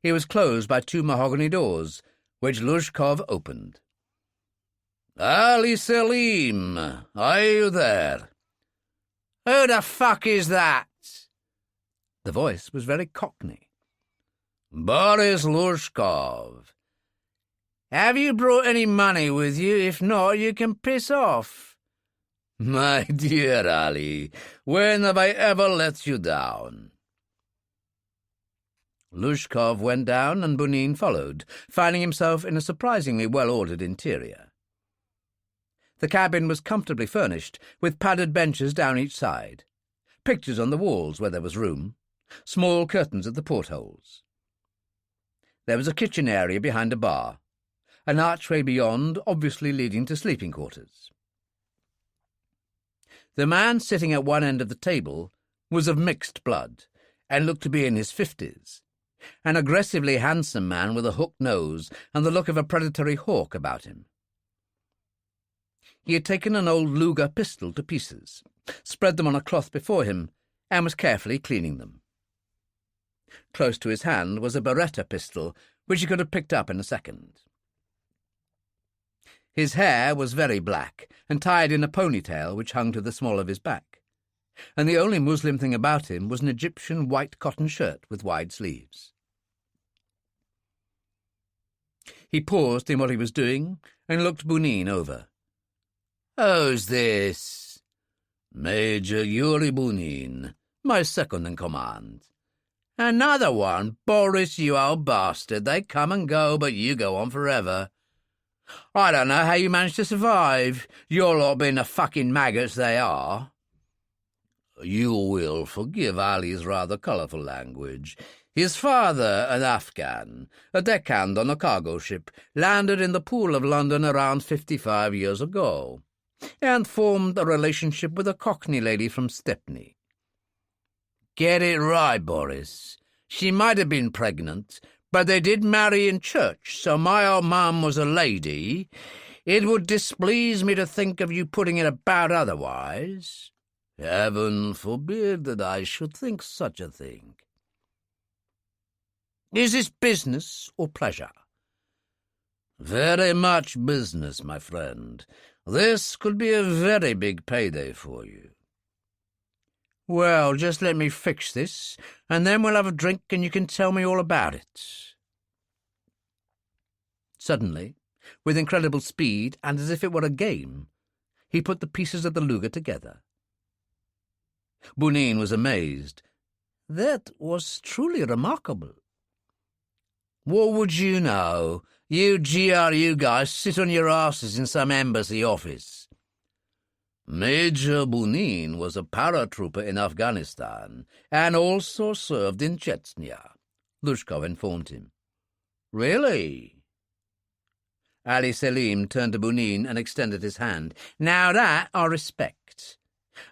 It was closed by 2 mahogany doors, which Luzhkov opened. "Ali Selim, are you there?" "Who the fuck is that?" The voice was very cockney. "Boris Luzhkov." "Have you brought any money with you? If not, you can piss off." "My dear Ali, when have I ever let you down?" Luzhkov went down and Bunin followed, finding himself in a surprisingly well-ordered interior. The cabin was comfortably furnished, with padded benches down each side, pictures on the walls where there was room, small curtains at the portholes. There was a kitchen area behind a bar, an archway beyond, obviously leading to sleeping quarters. The man sitting at one end of the table was of mixed blood and looked to be in his 50s, an aggressively handsome man with a hooked nose and the look of a predatory hawk about him. He had taken an old Luger pistol to pieces, spread them on a cloth before him, and was carefully cleaning them. Close to his hand was a Beretta pistol, which he could have picked up in a second. His hair was very black and tied in a ponytail which hung to the small of his back, and the only Muslim thing about him was an Egyptian white cotton shirt with wide sleeves. He paused in what he was doing and looked Bunin over. "Who's this?" "Major Yuri Bunin, my second in command." "Another one? Boris, you old bastard. They come and go, but you go on forever. I don't know how you manage to survive, your lot being the fucking maggots they are." "You will forgive Ali's rather colourful language. His father, an Afghan, a deckhand on a cargo ship, landed in the Pool of London around 55 years ago, and formed a relationship with a Cockney lady from Stepney." "Get it right, Boris. She might have been pregnant, but they did marry in church, so my old mum was a lady. It would displease me to think of you putting it about otherwise." "Heaven forbid that I should think such a thing." "Is this business or pleasure?" "Very much business, my friend. This could be a very big payday for you." Well, just let me fix this, and then we'll have a drink and you can tell me all about it. Suddenly, with incredible speed and as if it were a game, he put the pieces of the Luger together. Bunin was amazed. That was truly remarkable. What would you know? You GRU guys sit on your asses in some embassy office. Major Bunin was a paratrooper in Afghanistan and also served in Chechnya, Lushkov informed him. Really? Ali Selim turned to Bunin and extended his hand. Now that I respect.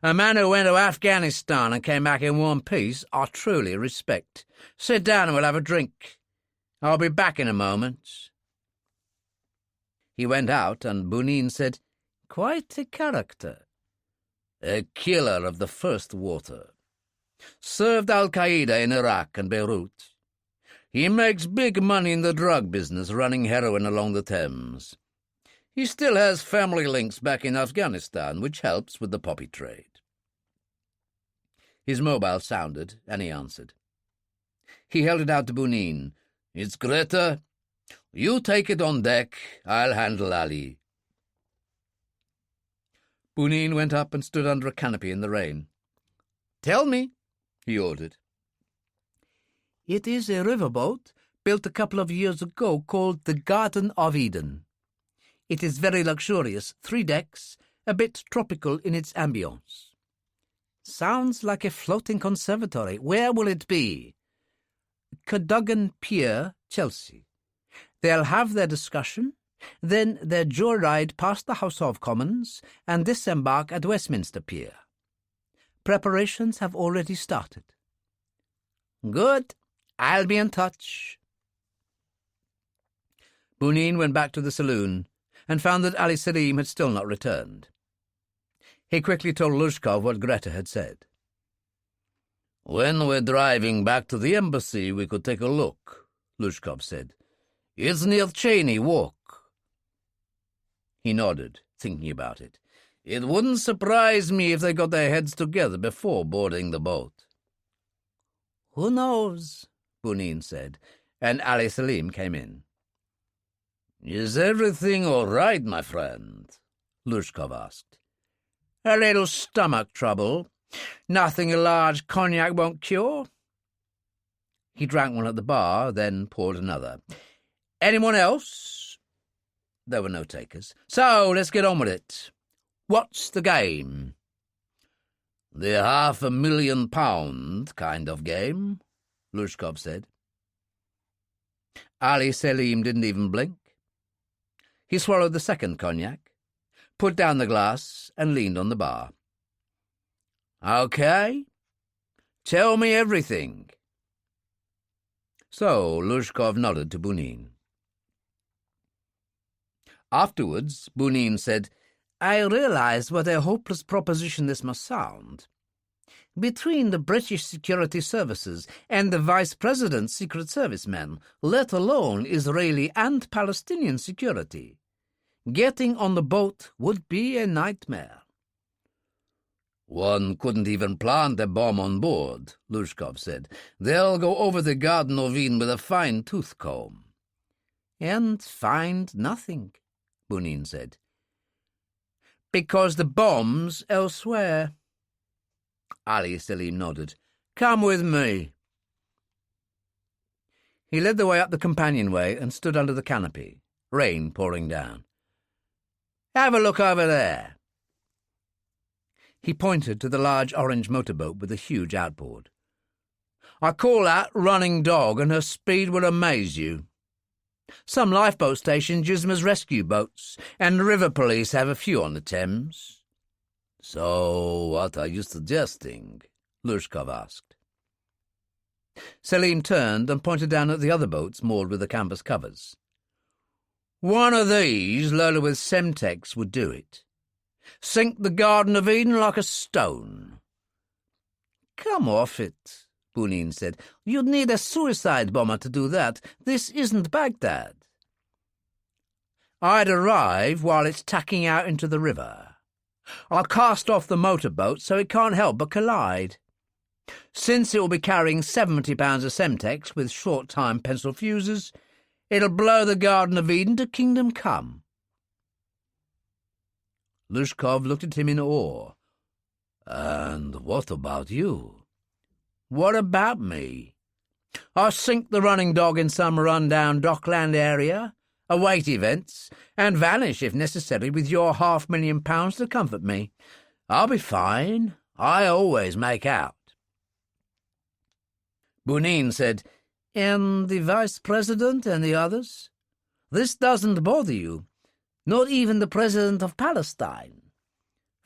A man who went to Afghanistan and came back in one piece I truly respect. Sit down and we'll have a drink. I'll be back in a moment. He went out and Bunin said, Quite a character. A killer of the first water. Served Al-Qaeda in Iraq and Beirut. He makes big money in the drug business running heroin along the Thames. He still has family links back in Afghanistan, which helps with the poppy trade. His mobile sounded, and he answered. He held it out to Bunin. It's Greta. You take it on deck. I'll handle Ali. Bunin went up and stood under a canopy in the rain. Tell me, he ordered. It is a riverboat built a couple of years ago called the Garden of Eden. It is very luxurious, 3 decks, a bit tropical in its ambience. Sounds like a floating conservatory. Where will it be? Cadogan Pier, Chelsea. They'll have their discussion, then their joyride past the House of Commons, and disembark at Westminster Pier. Preparations have already started. Good. I'll be in touch. Bunin went back to the saloon and found that Ali Selim had still not returned. He quickly told Lushkov what Greta had said. When we're driving back to the embassy, we could take a look, Lushkov said. It's near Cheney Walk. He nodded, thinking about it. It wouldn't surprise me if they got their heads together before boarding the boat. Who knows, Bunin said, and Ali Selim came in. Is everything all right, my friend? Lushkov asked. A little stomach trouble. Nothing a large cognac won't cure. He drank one at the bar, then poured another. Anyone else? There were no takers. So let's get on with it. What's the game? The £500,000 kind of game, Lushkov said. Ali Selim didn't even blink. He swallowed the second cognac, put down the glass, and leaned on the bar. Okay. Tell me everything. So Lushkov nodded to Bunin. Afterwards, Bunin said, I realized what a hopeless proposition this must sound. Between the British security services and the Vice President's Secret Service men, let alone Israeli and Palestinian security, getting on the boat would be a nightmare. One couldn't even plant a bomb on board, Lushkov said. They'll go over the Garden of Eden with a fine-tooth comb. And find nothing, Bunin said. Because the bomb's elsewhere. Ali Selim nodded. Come with me. He led the way up the companionway and stood under the canopy, rain pouring down. Have a look over there. He pointed to the large orange motorboat with a huge outboard. I call that Running Dog, and her speed will amaze you. Some lifeboat stations use them as rescue boats, and the river police have a few on the Thames. So what are you suggesting? Lushkov asked. Selim turned and pointed down at the other boats moored with the canvas covers. One of these, loaded with Semtex, would do it. Sink the Garden of Eden like a stone. Come off it, Bunin said. You'd need a suicide bomber to do that. This isn't Baghdad. I'd arrive while it's tacking out into the river. I'll cast off the motorboat so it can't help but collide. Since it will be carrying 70 pounds of Semtex with short-time pencil fuses, it'll blow the Garden of Eden to kingdom come. Lushkov looked at him in awe. And what about you? What about me? I sink the running dog in some run-down dockland area, await events, and vanish if necessary with your £500,000 to comfort me. I'll be fine. I always make out. Bunin said, And the Vice President and the others? This doesn't bother you. Not even the President of Palestine.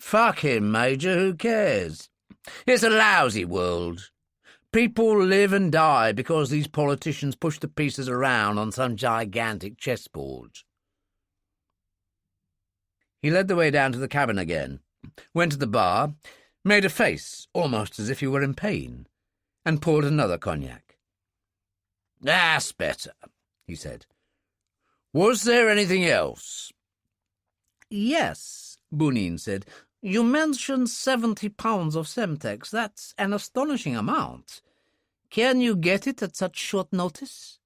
Fuck him, Major, who cares? It's a lousy world. People live and die because these politicians push the pieces around on some gigantic chessboard. He led the way down to the cabin again, went to the bar, made a face, almost as if he were in pain, and poured another cognac. That's better, he said. Was there anything else? Yes, Bunin said. You mentioned 70 pounds of Semtex. That's an astonishing amount. Can you get it at such short notice?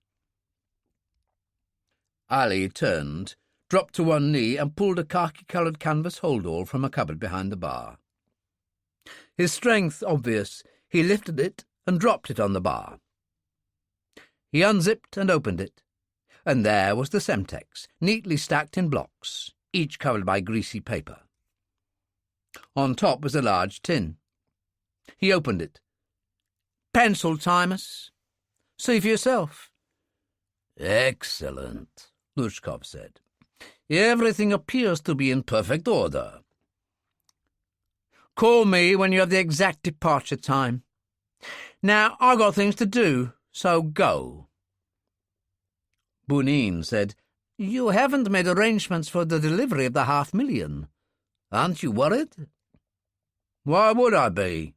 Ali turned, dropped to one knee, and pulled a khaki-coloured canvas holdall from a cupboard behind the bar. His strength obvious, he lifted it and dropped it on the bar. He unzipped and opened it, and there was the Semtex, neatly stacked in blocks, each covered by greasy paper. On top was a large tin. He opened it. Pencil timers. See for yourself. Excellent, Lushkov said. Everything appears to be in perfect order. Call me when you have the exact departure time. Now, I've got things to do, so go. Bunin said, You haven't made arrangements for the delivery of the $500,000. Aren't you worried? Why would I be?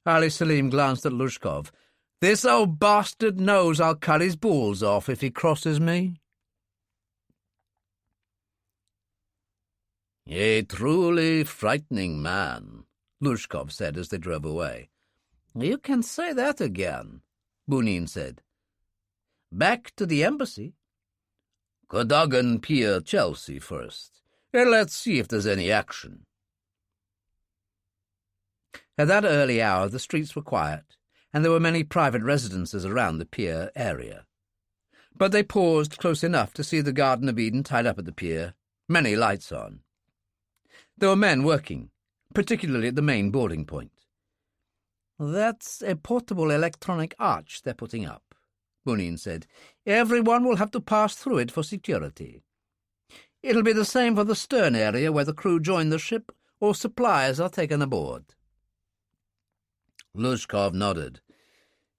Ali Salim glanced at Lushkov. This old bastard knows I'll cut his balls off if he crosses me. A truly frightening man, Lushkov said as they drove away. You can say that again, Bunin said. Back to the embassy. Cadogan Pier, Chelsea first. And let's see if there's any action. At that early hour the streets were quiet, and there were many private residences around the pier area. But they paused close enough to see the Garden of Eden tied up at the pier, many lights on. There were men working, particularly at the main boarding point. That's a portable electronic arch they're putting up, Bunin said. Everyone will have to pass through it for security. It'll be the same for the stern area where the crew join the ship or supplies are taken aboard. Lushkov nodded.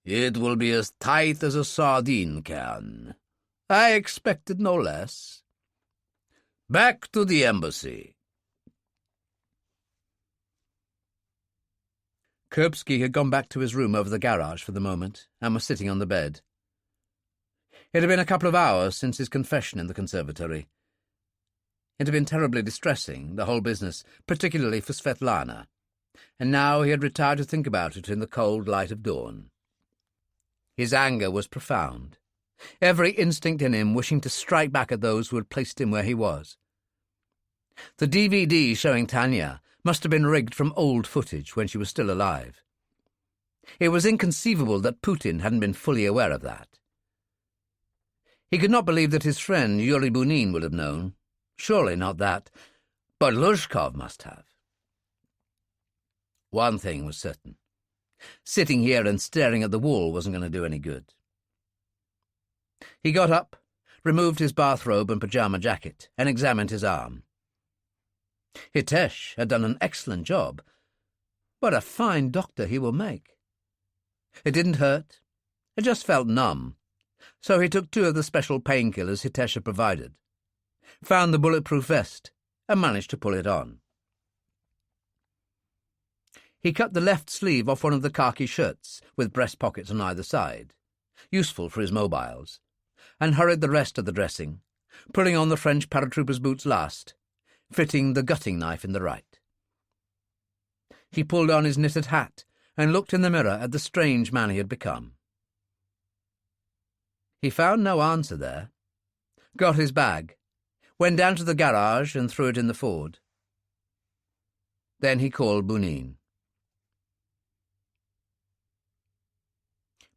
It will be as tight as a sardine can. I expected no less. Back to the embassy. Kuripsky had gone back to his room over the garage for the moment and was sitting on the bed. It had been a couple of hours since his confession in the conservatory. It had been terribly distressing, the whole business, particularly for Svet Lana, and now he had retired to think about it in the cold light of dawn. His anger was profound, every instinct in him wishing to strike back at those who had placed him where he was. The DVD showing Tanya must have been rigged from old footage when she was still alive. It was inconceivable that Putin hadn't been fully aware of that. He could not believe that his friend Yuri Bunin would have known. Surely not that. But Lushkov must have. One thing was certain. Sitting here and staring at the wall wasn't going to do any good. He got up, removed his bathrobe and pyjama jacket, and examined his arm. Hitesh had done an excellent job. What a fine doctor he will make. It didn't hurt. It just felt numb. So he took 2 of the special painkillers Hitesh had provided, found the bulletproof vest, and managed to pull it on. He cut the left sleeve off one of the khaki shirts, with breast pockets on either side, useful for his mobiles, and hurried the rest of the dressing, pulling on the French paratrooper's boots last, fitting the gutting knife in the right. He pulled on his knitted hat and looked in the mirror at the strange man he had become. He found no answer there, got his bag, went down to the garage and threw it in the Ford. Then he called Bunin.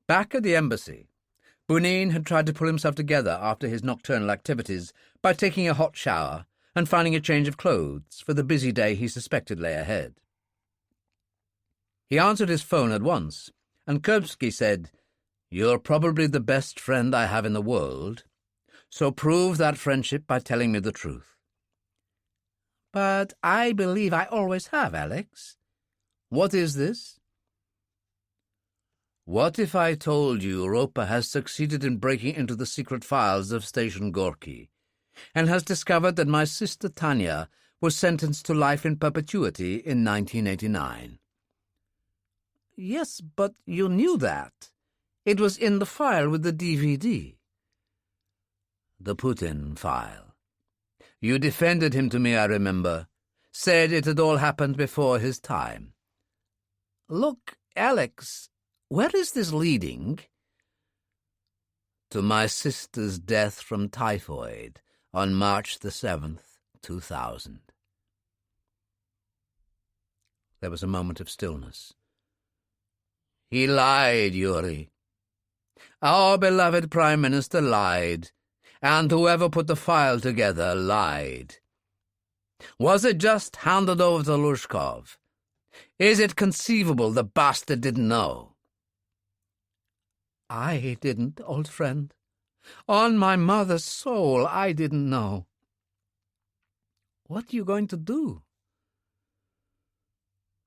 Back at the embassy, Bunin had tried to pull himself together after his nocturnal activities by taking a hot shower and finding a change of clothes for the busy day he suspected lay ahead. He answered his phone at once, and Kuripsky said, "You're probably the best friend I have in the world, so prove that friendship by telling me the truth." "But I believe I always have, Alex." "What is this?" "What if I told you Roper has succeeded in breaking into the secret files of Station Gorky and has discovered that my sister Tanya was sentenced to life in perpetuity in 1989? "Yes, but you knew that. It was in the file with the DVD. "The Putin file. You defended him to me, I remember. Said it had all happened before his time." "Look, Alex, where is this leading?" "To my sister's death from typhoid on March the 7th, 2000. There was a moment of stillness. "He lied, Yuri. Our beloved Prime Minister lied, and whoever put the file together lied. Was it just handed over to Lushkov? Is it conceivable the bastard didn't know?" "I didn't, old friend. On my mother's soul, I didn't know." "What are you going to do?"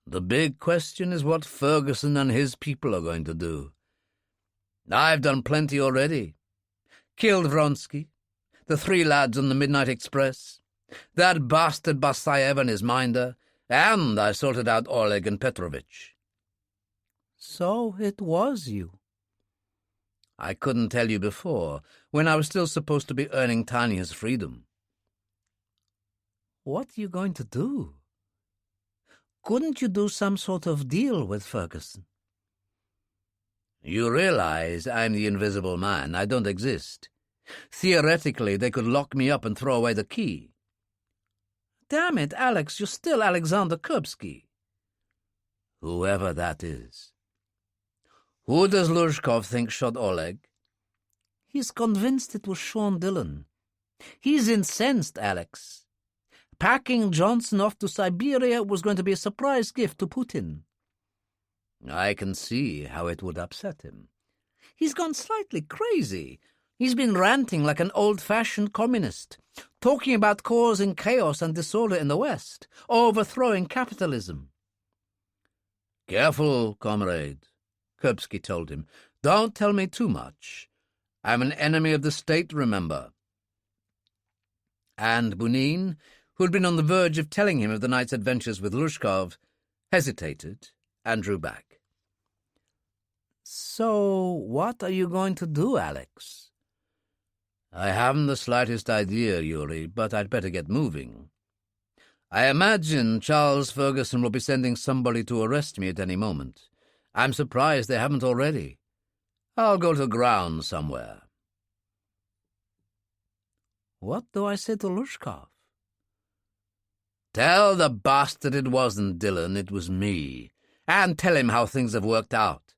"The big question is what Ferguson and his people are going to do. I've done plenty already. Killed Vronsky, the 3 lads on the Midnight Express, that bastard Basayev and his minder, and I sorted out Oleg and Petrovich." "So it was you." "I couldn't tell you before, when I was still supposed to be earning Tanya's freedom." "What are you going to do? Couldn't you do some sort of deal with Ferguson?" "You realize I'm the invisible man. I don't exist. Theoretically, they could lock me up and throw away the key." "Damn it, Alex, you're still Alexander Kuripsky." "Whoever that is." "Who does Lushkov think shot Oleg?" "He's convinced it was Sean Dillon. He's incensed, Alex. Packing Johnson off to Siberia was going to be a surprise gift to Putin." "I can see how it would upset him." "He's gone slightly crazy. He's been ranting like an old-fashioned communist, talking about causing chaos and disorder in the West, overthrowing capitalism." "Careful, comrade," Kuripsky told him. "Don't tell me too much. I'm an enemy of the state, remember." And Bunin, who had been on the verge of telling him of the night's adventures with Lushkov, hesitated and drew back. "So what are you going to do, Alex?" "I haven't the slightest idea, Yuri, but I'd better get moving. I imagine Charles Ferguson will be sending somebody to arrest me at any moment. I'm surprised they haven't already. I'll go to ground somewhere." "What do I say to Lushkov?" "Tell the bastard it wasn't Dillon, it was me, and tell him how things have worked out.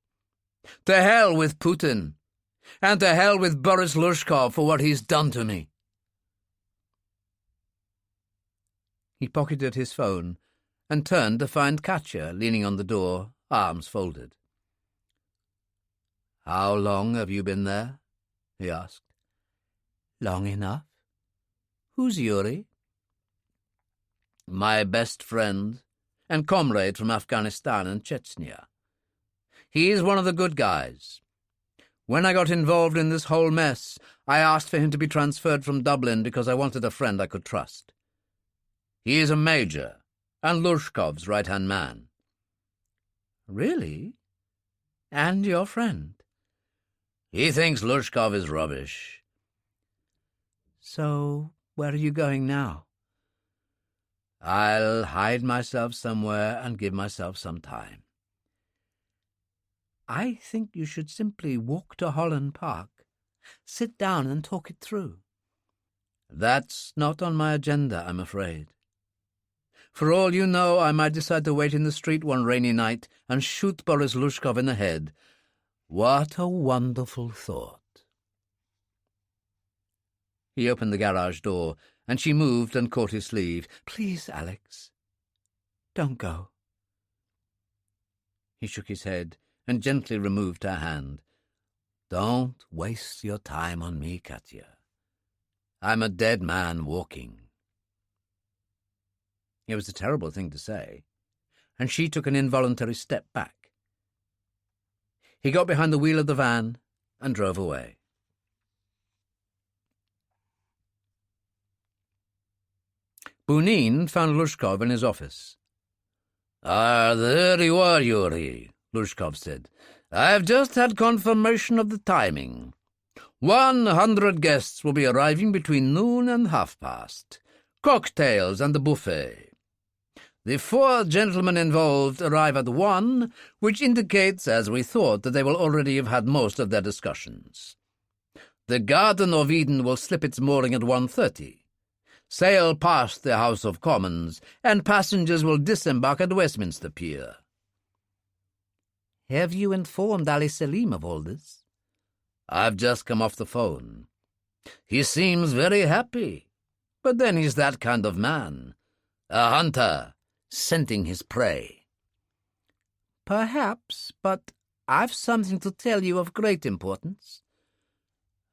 To hell with Putin, and to hell with Boris Lushkov for what he's done to me." He pocketed his phone and turned to find Katya leaning on the door, arms folded. "How long have you been there?" he asked. "Long enough. Who's Yuri?" "My best friend and comrade from Afghanistan and Chechnya. He's one of the good guys. When I got involved in this whole mess, I asked for him to be transferred from Dublin because I wanted a friend I could trust. He is a major and Lushkov's right-hand man." "Really? And your friend?" "He thinks Lushkov is rubbish." "So where are you going now?" "I'll hide myself somewhere and give myself some time. I think you should simply walk to Holland Park, sit down and talk it through. That's not on my agenda, I'm afraid. For all you know, I might decide to wait in the street one rainy night and shoot Boris Lushkov in the head. What a wonderful thought. He opened the garage door, and she moved and caught his sleeve. Please, Alex, don't go. He shook his head and gently removed her hand. Don't waste your time on me, Katya. I'm a dead man walking. It was a terrible thing to say, and she took an involuntary step back. He got behind the wheel of the van and drove away. Bunin found Lushkov in his office. "Ah, there you are, Yuri," Lushkov said. "I've just had confirmation of the timing. 100 guests will be arriving between noon and past. Cocktails and the buffet. The 4 gentlemen involved arrive at 1, which indicates, as we thought, that they will already have had most of their discussions. The Garden of Eden will slip its mooring at 1:30. Sail past the House of Commons, and passengers will disembark at Westminster Pier." Have you informed Ali Selim of all this? "I've just come off the phone. He seems very happy, but then he's that kind of man. A hunter, scenting his prey." Perhaps, but I've something to tell you of great importance.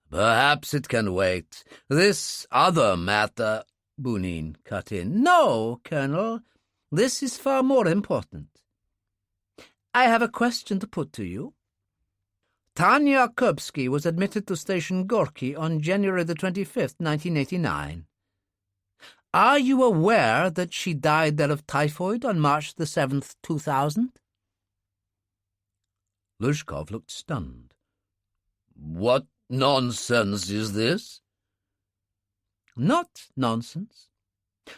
"Perhaps it can wait. This other matter—" Bunin cut in. "No, Colonel, this is far more important. I have a question to put to you. Tanya Kuripsky was admitted to Station Gorky on January the 25th, 1989. Are you aware that she died there of typhoid on March the 7th, 2000? Lushkov looked stunned. "What nonsense is this?" Not nonsense.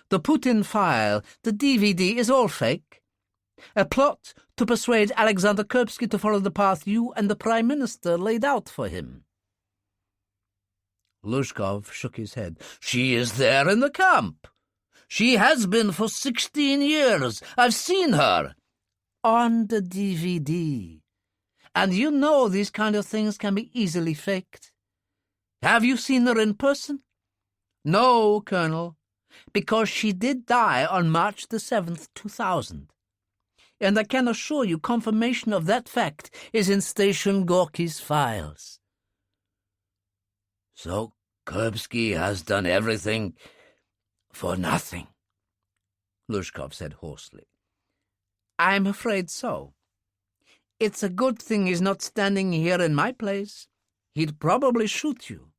The Putin file, the DVD, is all fake. A plot to persuade Alexander Kuripsky to follow the path you and the Prime Minister laid out for him. Lushkov shook his head. "She is there in the camp. She has been for 16 years. I've seen her." On the DVD. And you know these kind of things can be easily faked. Have you seen her in person? No, Colonel, because she did die on March the 7th, 2000. And I can assure you confirmation of that fact is in Station Gorky's files. "So Kuripsky has done everything for nothing," Lushkov said hoarsely. I'm afraid so. It's a good thing he's not standing here in my place. He'd probably shoot you.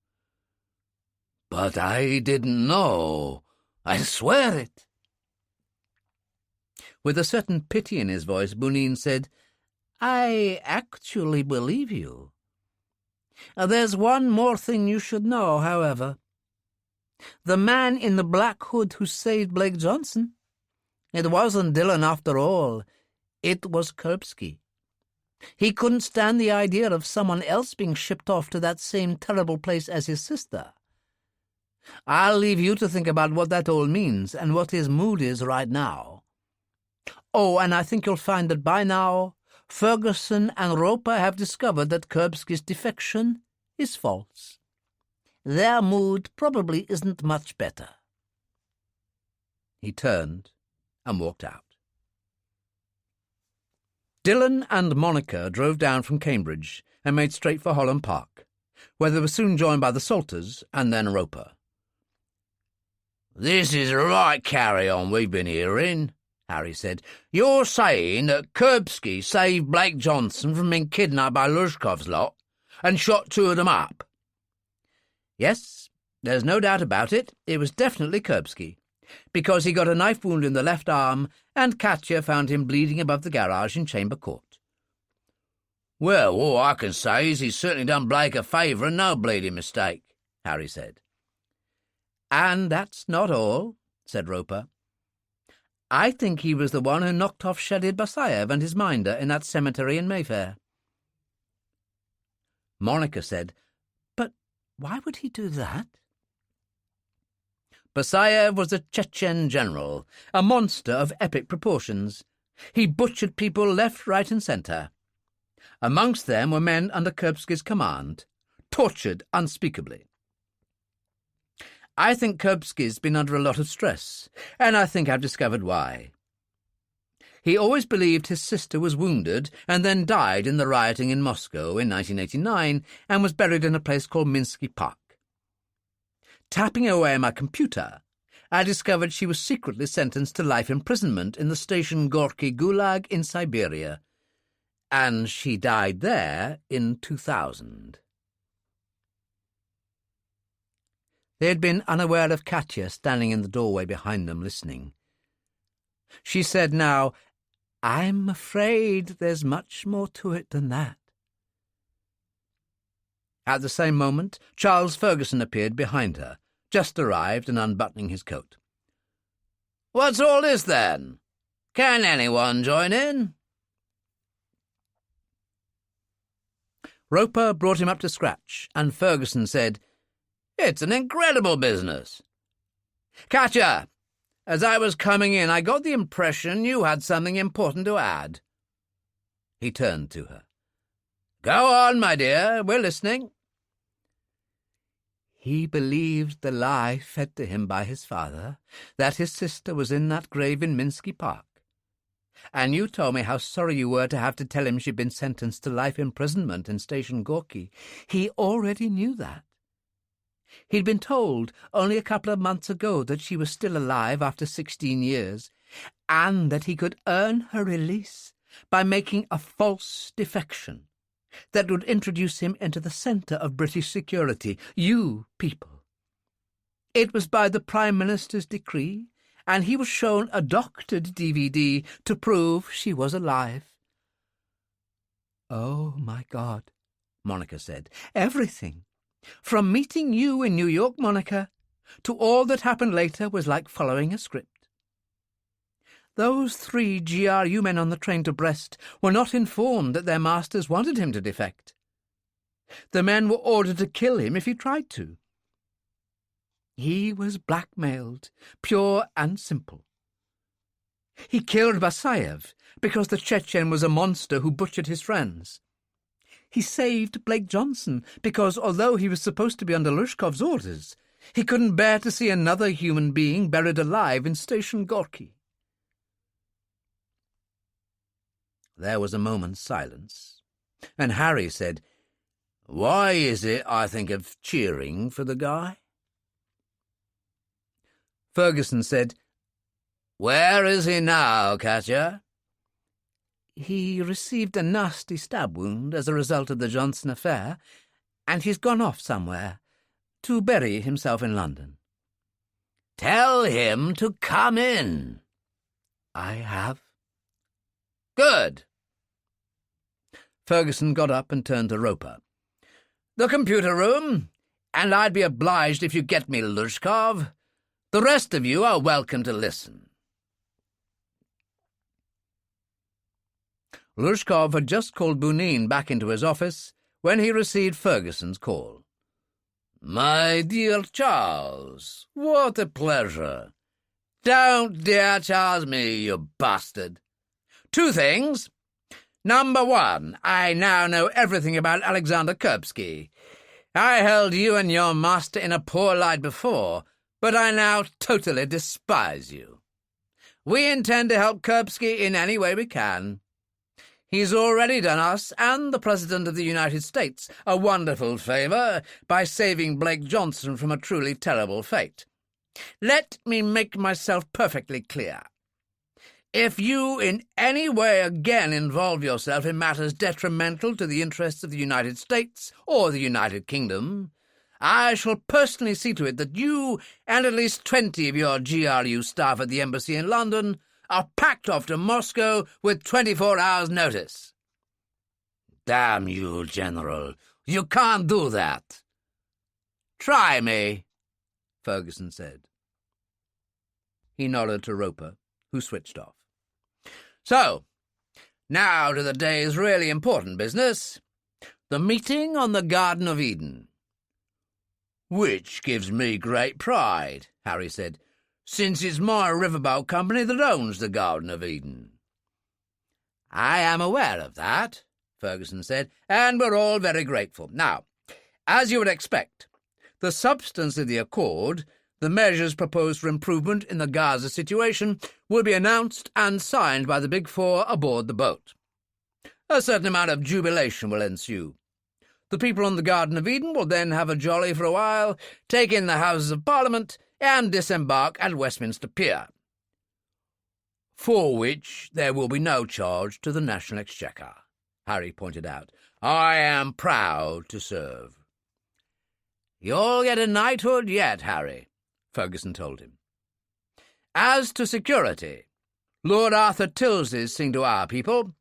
"But I didn't know. I swear it." With a certain pity in his voice, Bunin said, I actually believe you. There's one more thing you should know, however. The man in the black hood who saved Blake Johnson, it wasn't Dillon after all. It was Kuripsky. He couldn't stand the idea of someone else being shipped off to that same terrible place as his sister. I'll leave you to think about what that all means and what his mood is right now. Oh, and I think you'll find that by now Ferguson and Roper have discovered that Kuripsky's defection is false. Their mood probably isn't much better." He turned and walked out. Dillon and Monica drove down from Cambridge and made straight for Holland Park, where they were soon joined by the Salters and then Roper. "This is the right carry-on we've been hearing," Harry said. "You're saying that Kuripsky saved Blake Johnson from being kidnapped by Lushkov's lot and shot 2 of them up?" "Yes, there's no doubt about it. It was definitely Kuripsky, because he got a knife wound in the left arm, and Katya found him bleeding above the garage in Chamber Court." "Well, all I can say is he's certainly done Blake a favour and no bleeding mistake," Harry said. "And that's not all," said Roper. "I think he was the one who knocked off Shadid Basayev and his minder in that cemetery in Mayfair. Monica said, "But why would he do that?" Basayev was a Chechen general, a monster of epic proportions. He butchered people left, right, and centre. Amongst them were men under Kuripsky's command, tortured unspeakably. I think Kuripsky's been under a lot of stress, and I think I've discovered why. He always believed his sister was wounded and then died in the rioting in Moscow in 1989 and was buried in a place called Minsky Park. Tapping away my computer, I discovered she was secretly sentenced to life imprisonment in the station Gorky Gulag in Siberia, and she died there in 2000. They had been unaware of Katya standing in the doorway behind them, listening. She said now, "I'm afraid there's much more to it than that." At the same moment, Charles Ferguson appeared behind her, just arrived and unbuttoning his coat. "What's all this, then? Can anyone join in?" Roper brought him up to scratch, and Ferguson said, "It's an incredible business. Katya, as I was coming in, I got the impression you had something important to add." He turned to her. "Go on, my dear, we're listening." "He believed the lie fed to him by his father, that his sister was in that grave in Minsky Park. And you told me how sorry you were to have to tell him she'd been sentenced to life imprisonment in Station Gorky. He already knew that. He'd been told only a couple of months ago that she was still alive after 16 years, and that he could earn her release by making a false defection that would introduce him into the centre of British security, you people. It was by the Prime Minister's decree, and he was shown a doctored DVD to prove she was alive." "Oh, my God," Monica said. "Everything. From meeting you in New York, Monica, to all that happened later was like following a script. Those 3 GRU men on the train to Brest were not informed that their masters wanted him to defect. The men were ordered to kill him if he tried to. He was blackmailed, pure and simple. He killed Basayev because the Chechen was a monster who butchered his friends. He saved Blake Johnson because, although he was supposed to be under Lushkov's orders, he couldn't bear to see another human being buried alive in Station Gorky." There was a moment's silence, and Harry said, "Why is it I think of cheering for the guy?" Ferguson said, "Where is he now, Katya?" "He received a nasty stab wound as a result of the Johnson affair, and he's gone off somewhere to bury himself in London." "Tell him to come in." "I have." "Good." Ferguson got up and turned to Roper. "The computer room, and I'd be obliged if you get me Lushkov. The rest of you are welcome to listen." Lushkov had just called Bunin back into his office when he received Ferguson's call. "My dear Charles, what a pleasure. Don't dear Charles me, you bastard. 2 things. Number 1, I now know everything about Alexander Kuripsky. I held you and your master in a poor light before, but I now totally despise you. We intend to help Kuripsky in any way we can. He's already done us and the President of the United States a wonderful favour by saving Blake Johnson from a truly terrible fate. Let me make myself perfectly clear. If you in any way again involve yourself in matters detrimental to the interests of the United States or the United Kingdom, I shall personally see to it that you and at least 20 of your GRU staff at the embassy in London are packed off to Moscow with 24 hours' notice." "Damn you, General. You can't do that." "Try me," Ferguson said. He nodded to Roper, who switched off. "So, now to the day's really important business. The meeting on the Garden of Eden. Which gives me great pride, Harry said, since it's my riverboat company that owns the Garden of Eden. I am aware of that, Ferguson said, and we're all very grateful. Now, as you would expect, the substance of the accord, the measures proposed for improvement in the Gaza situation, will be announced and signed by the Big Four aboard the boat. A certain amount of jubilation will ensue. The people on the Garden of Eden will then have a jolly for a while, take in the Houses of Parliament, and disembark at Westminster Pier, for which there will be no charge to the National Exchequer, Harry pointed out. I am proud to serve. You'll get a knighthood yet, Harry, Ferguson told him. As to security, Lord Arthur Tilsley's seen to our people.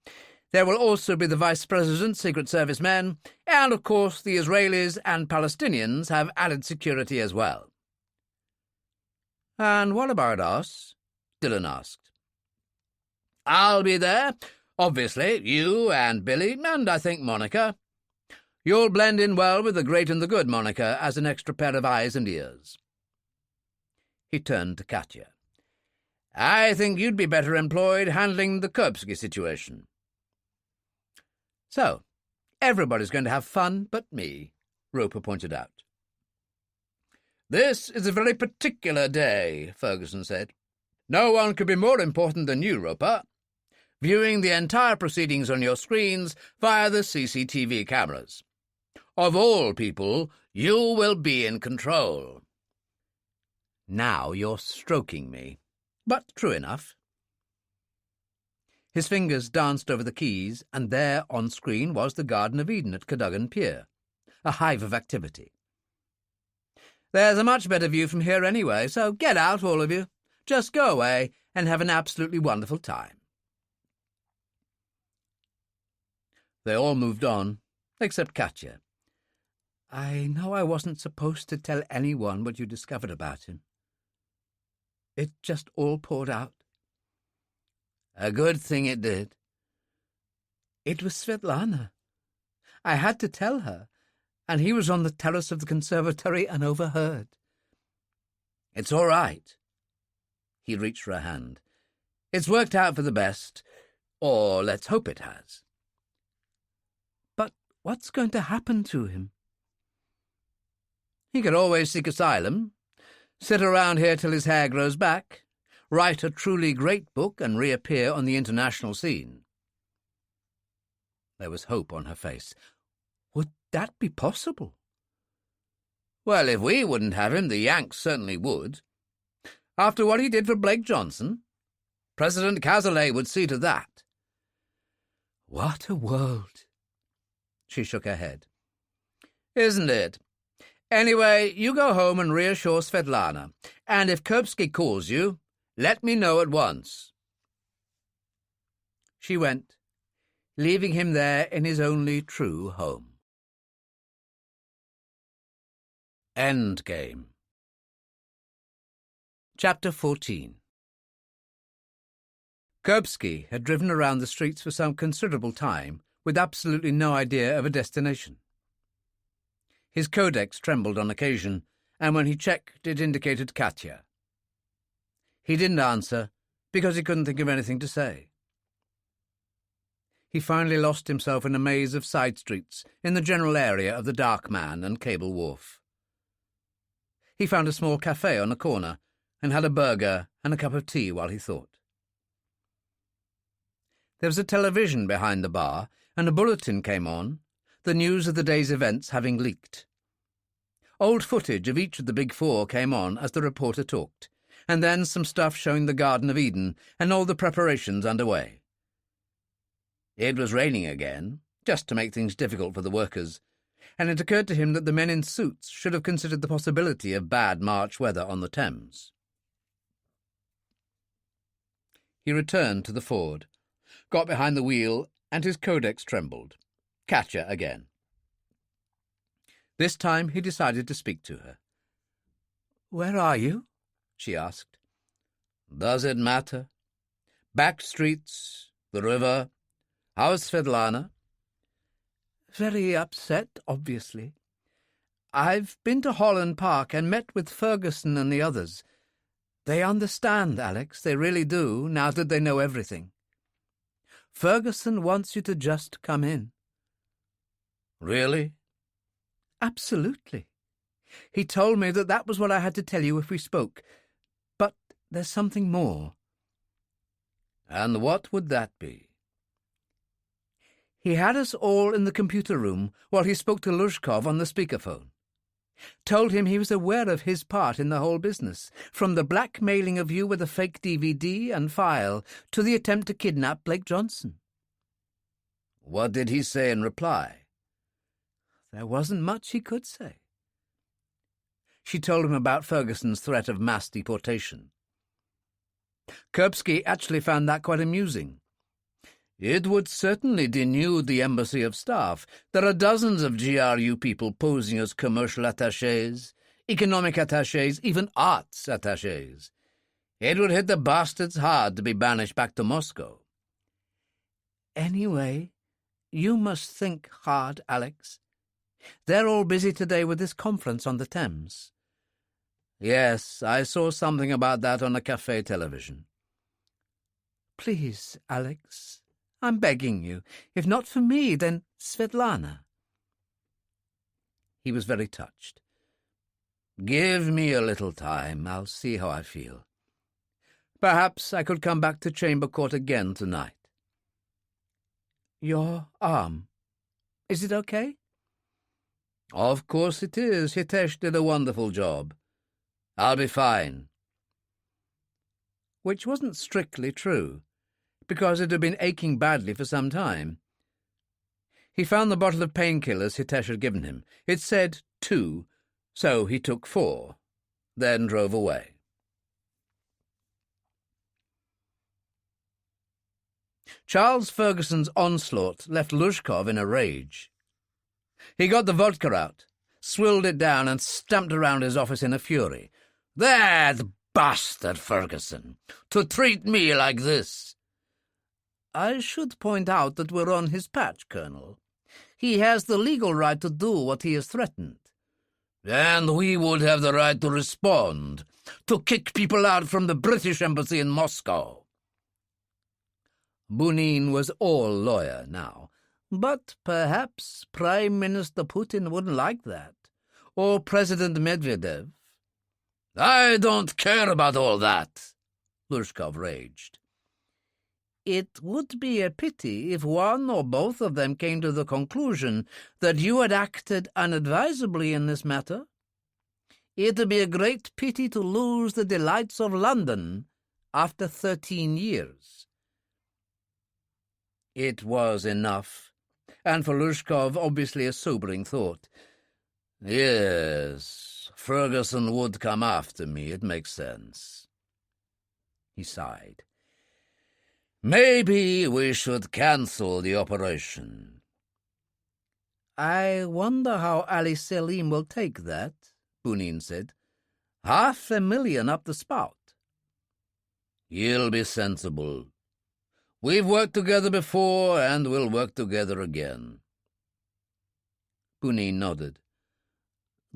There will also be the Vice President's Secret Service men, and of course the Israelis and Palestinians have added security as well. And what about us? Dillon asked. I'll be there, obviously, you and Billy, and I think Monica. You'll blend in well with the great and the good, Monica, as an extra pair of eyes and ears. He turned to Katya. I think you'd be better employed handling the Kuripsky situation. So, everybody's going to have fun but me, Roper pointed out. This is a very particular day, Ferguson said. No one could be more important than you, Roper, viewing the entire proceedings on your screens via the CCTV cameras. Of all people, you will be in control. Now you're stroking me, but true enough. His fingers danced over the keys, and there on screen was the Garden of Eden at Cadogan Pier, a hive of activity. There's a much better view from here anyway, so get out, all of you. Just go away and have an absolutely wonderful time. They all moved on, except Katya. I know I wasn't supposed to tell anyone what you discovered about him. It just all poured out. A good thing it did. It was Svet Lana. I had to tell her, and he was on the terrace of the conservatory and overheard. It's all right. He reached for her hand. It's worked out for the best, or let's hope it has. But what's going to happen to him? He could always seek asylum, sit around here till his hair grows back, write a truly great book and reappear on the international scene. There was hope on her face. Would that be possible? Well, if we wouldn't have him, the Yanks certainly would. After what he did for Blake Johnson, President Cazalet would see to that. What a world! She shook her head. Isn't it? Anyway, you go home and reassure Svet Lana, and if Kuripsky calls you, let me know at once. She went, leaving him there in his only true home. Endgame. Chapter 14. Kuripsky had driven around the streets for some considerable time with absolutely no idea of a destination. His codex trembled on occasion, and when he checked, it indicated Katya. He didn't answer because he couldn't think of anything to say. He finally lost himself in a maze of side streets in the general area of the Dark Man and Cable Wharf. He found a small cafe on a corner and had a burger and a cup of tea while he thought. There was a television behind the bar, and a bulletin came on, the news of the day's events having leaked. Old footage of each of the Big Four came on as the reporter talked, and then some stuff showing the Garden of Eden and all the preparations underway. It was raining again, just to make things difficult for the workers, and it occurred to him that the men in suits should have considered the possibility of bad March weather on the Thames. He returned to the Ford, got behind the wheel, and his codex trembled. Katya again. This time he decided to speak to her. "Where are you?" she asked. "Does it matter? Back streets, the river. How's Svet Lana?" Very upset, obviously. I've been to Holland Park and met with Ferguson and the others. They understand, Alex, they really do, now that they know everything. Ferguson wants you to just come in. Really? Absolutely. He told me that was what I had to tell you if we spoke. But there's something more. And what would that be? He had us all in the computer room while he spoke to Luzhkov on the speakerphone. Told him he was aware of his part in the whole business, from the blackmailing of you with a fake DVD and file to the attempt to kidnap Blake Johnson. What did he say in reply? There wasn't much he could say. She told him about Ferguson's threat of mass deportation. Kuripsky actually found that quite amusing. It would certainly denude the Embassy of Staff. There are dozens of GRU people posing as commercial attachés, economic attachés, even arts attachés. It would hit the bastards hard to be banished back to Moscow. Anyway, you must think hard, Alex. They're all busy today with this conference on the Thames. Yes, I saw something about that on a cafe television. Please, Alex, I'm begging you. If not for me, then Svet Lana. He was very touched. Give me a little time. I'll see how I feel. Perhaps I could come back to Chamber Court again tonight. Your arm. Is it okay? Of course it is. Hitesh did a wonderful job. I'll be fine. Which wasn't strictly true, because it had been aching badly for some time. He found the bottle of painkillers Hitesh had given him. It said 2, so he took 4, then drove away. Charles Ferguson's onslaught left Luzhkov in a rage. He got the vodka out, swilled it down, and stamped around his office in a fury. That bastard Ferguson! To treat me like this! I should point out that we're on his patch, Colonel. He has the legal right to do what he has threatened. And we would have the right to respond, to kick people out from the British Embassy in Moscow. Bunin was all lawyer now, but perhaps Prime Minister Putin wouldn't like that, or President Medvedev. I don't care about all that, Luzhkov raged. It would be a pity if one or both of them came to the conclusion that you had acted unadvisably in this matter. It would be a great pity to lose the delights of London after 13 years. It was enough, and for Luzhkov obviously a sobering thought. Yes, Ferguson would come after me, it makes sense. He sighed. Maybe we should cancel the operation. I wonder how Ali Selim will take that, Bunin said. $500,000 up the spout. He'll be sensible. We've worked together before, and we'll work together again. Bunin nodded.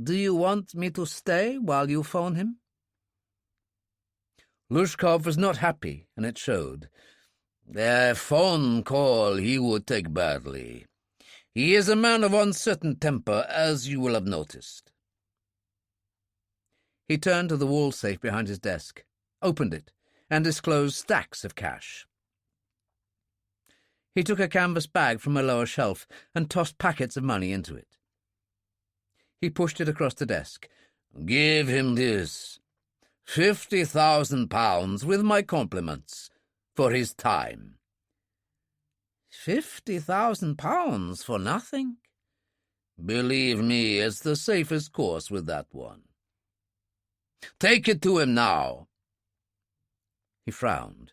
Do you want me to stay while you phone him? Luzhkov was not happy, and it showed. A phone call he would take badly. He is a man of uncertain temper, as you will have noticed. He turned to the wall safe behind his desk, opened it, and disclosed stacks of cash. He took a canvas bag from a lower shelf and tossed packets of money into it. He pushed it across the desk. Give him this. £50,000 with my compliments for his time. £50,000 for nothing? Believe me, it's the safest course with that one. Take it to him now. He frowned.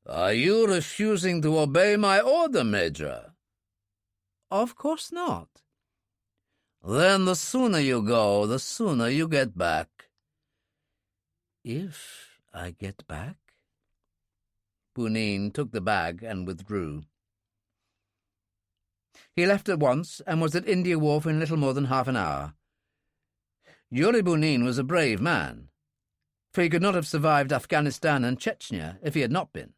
Are you refusing to obey my order, Major? Of course not. Then the sooner you go, the sooner you get back. If I get back? Bunin took the bag and withdrew. He left at once and was at India Wharf in little more than half an hour. Yuri Bunin was a brave man, for he could not have survived Afghanistan and Chechnya if he had not been.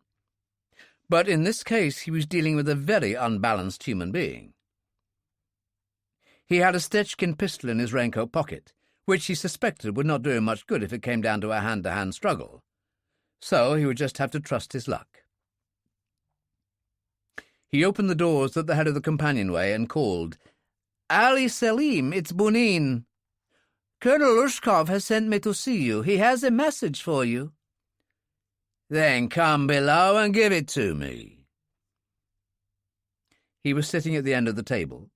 But in this case he was dealing with a very unbalanced human being. He had a Stechkin pistol in his raincoat pocket, which he suspected would not do him much good if it came down to a hand-to-hand struggle. So he would just have to trust his luck. He opened the doors at the head of the companionway and called, "Ali Selim, it's Bunin. Colonel Lushkov has sent me to see you. He has a message for you." "Then come below and give it to me." He was sitting at the end of the table,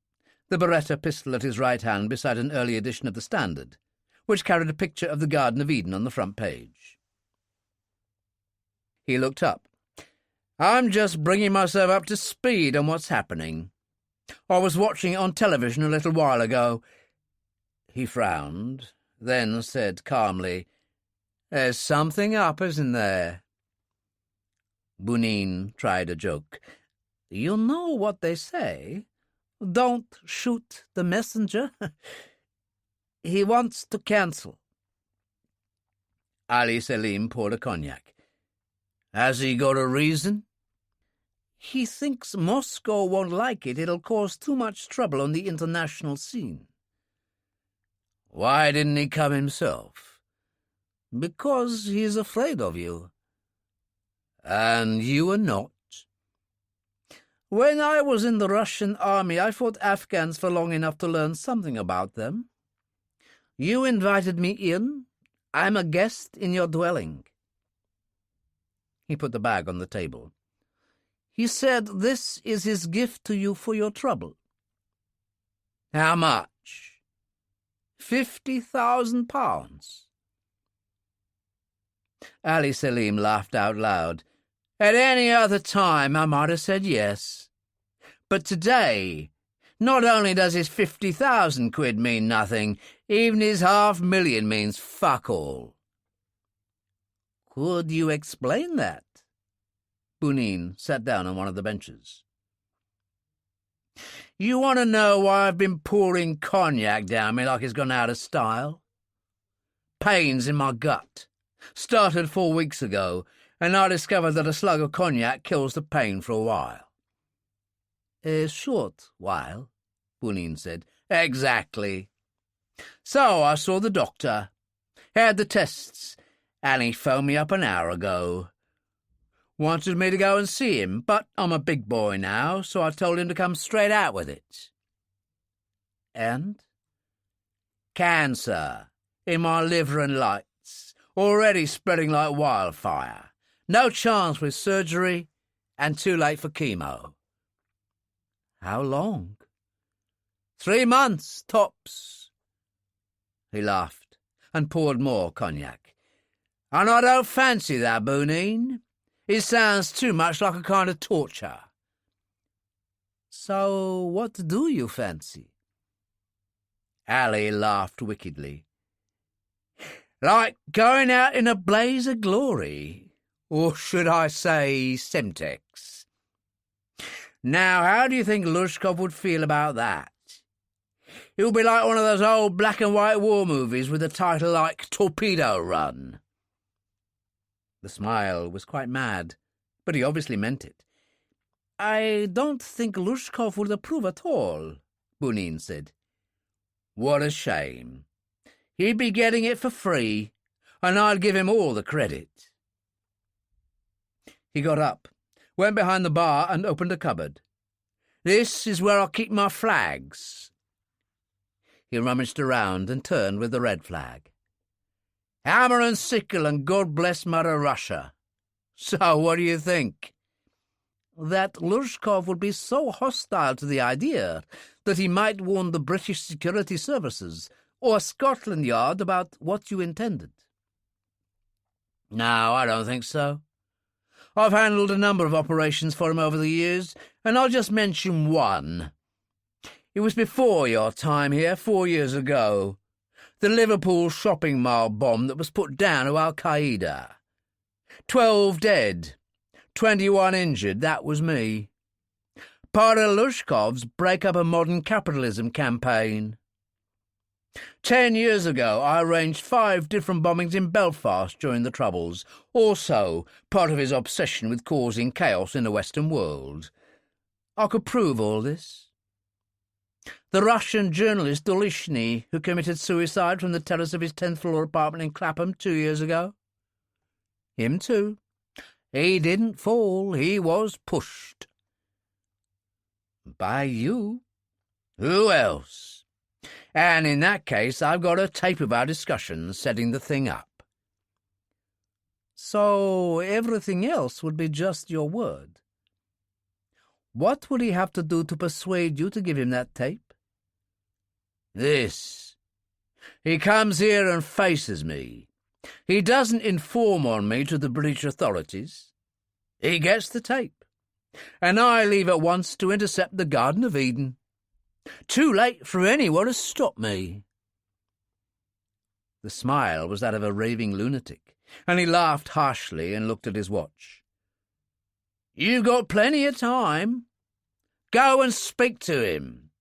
the Beretta pistol at his right hand beside an early edition of the Standard, which carried a picture of the Garden of Eden on the front page. He looked up. "I'm just bringing myself up to speed on what's happening. I was watching it on television a little while ago." He frowned, then said calmly, "There's something up, isn't there?" Bunin tried a joke. "You know what they say? Don't shoot the messenger." "He wants to cancel." Ali Selim poured a cognac. "Has he got a reason?" "He thinks Moscow won't like it. It'll cause too much trouble on the international scene." "Why didn't he come himself?" "Because he's afraid of you." "And you are not?" "When I was in the Russian army, I fought Afghans for long enough to learn something about them. You invited me in. I'm a guest in your dwelling." He put the bag on the table. "He said this is his gift to you for your trouble." "How much?" £50,000. Ali Selim laughed out loud. "At any other time I might have said yes. But today, not only does his 50,000 quid mean nothing, even his $500,000 means fuck all." "Could you explain that?" Bunin sat down on one of the benches. "You want to know why I've been pouring cognac down me like it's gone out of style? Pains in my gut. Started 4 weeks ago, and I discovered that a slug of cognac kills the pain for a while." "A short while," Bunin said. "Exactly. So I saw the doctor, had the tests, and he phoned me up an hour ago. Wanted me to go and see him, but I'm a big boy now, so I told him to come straight out with it." "And?" "Cancer in my liver and lights, already spreading like wildfire. No chance with surgery, and too late for chemo." "How long?" 3 months, tops." He laughed and poured more cognac. "And I don't fancy that, Bunin. It sounds too much like a kind of torture." "So what do you fancy?" Ali laughed wickedly. "Like going out in a blaze of glory, or should I say Semtex. Now, how do you think Lushkov would feel about that? It would be like one of those old black-and-white war movies with a title like Torpedo Run." The smile was quite mad, but he obviously meant it. "I don't think Lushkov would approve at all," Bunin said. "What a shame. He'd be getting it for free, and I'd give him all the credit." He got up, went behind the bar and opened a cupboard. "This is where I keep my flags." He rummaged around and turned with the red flag. "Hammer and sickle and God bless Mother Russia. So what do you think?" "That Lushkov would be so hostile to the idea that he might warn the British security services or Scotland Yard about what you intended." "No, I don't think so. I've handled a number of operations for him over the years, and I'll just mention one. It was before your time here, 4 years ago. The Liverpool shopping mall bomb that was put down to Al-Qaeda. 12 dead, 21 injured, that was me. part of Lushkov's Break Up a Modern Capitalism campaign. 10 years ago, I arranged 5 different bombings in Belfast during the Troubles, also part of his obsession with causing chaos in the Western world. I could prove all this. The Russian journalist Dolishny, who committed suicide from the terrace of his 10th floor apartment in Clapham 2 years ago. Him too. He didn't fall, he was pushed. By you? Who else? And in that case, I've got a tape of our discussions setting the thing up. So everything else would be just your word. What would he have to do to persuade you to give him that tape? This. He comes here and faces me. He doesn't inform on me to the British authorities. He gets the tape, and I leave at once to intercept the Garden of Eden. Too late for anyone to stop me. The smile was that of a raving lunatic, and he laughed harshly and looked at his watch. You've got plenty of time. Go and speak to him.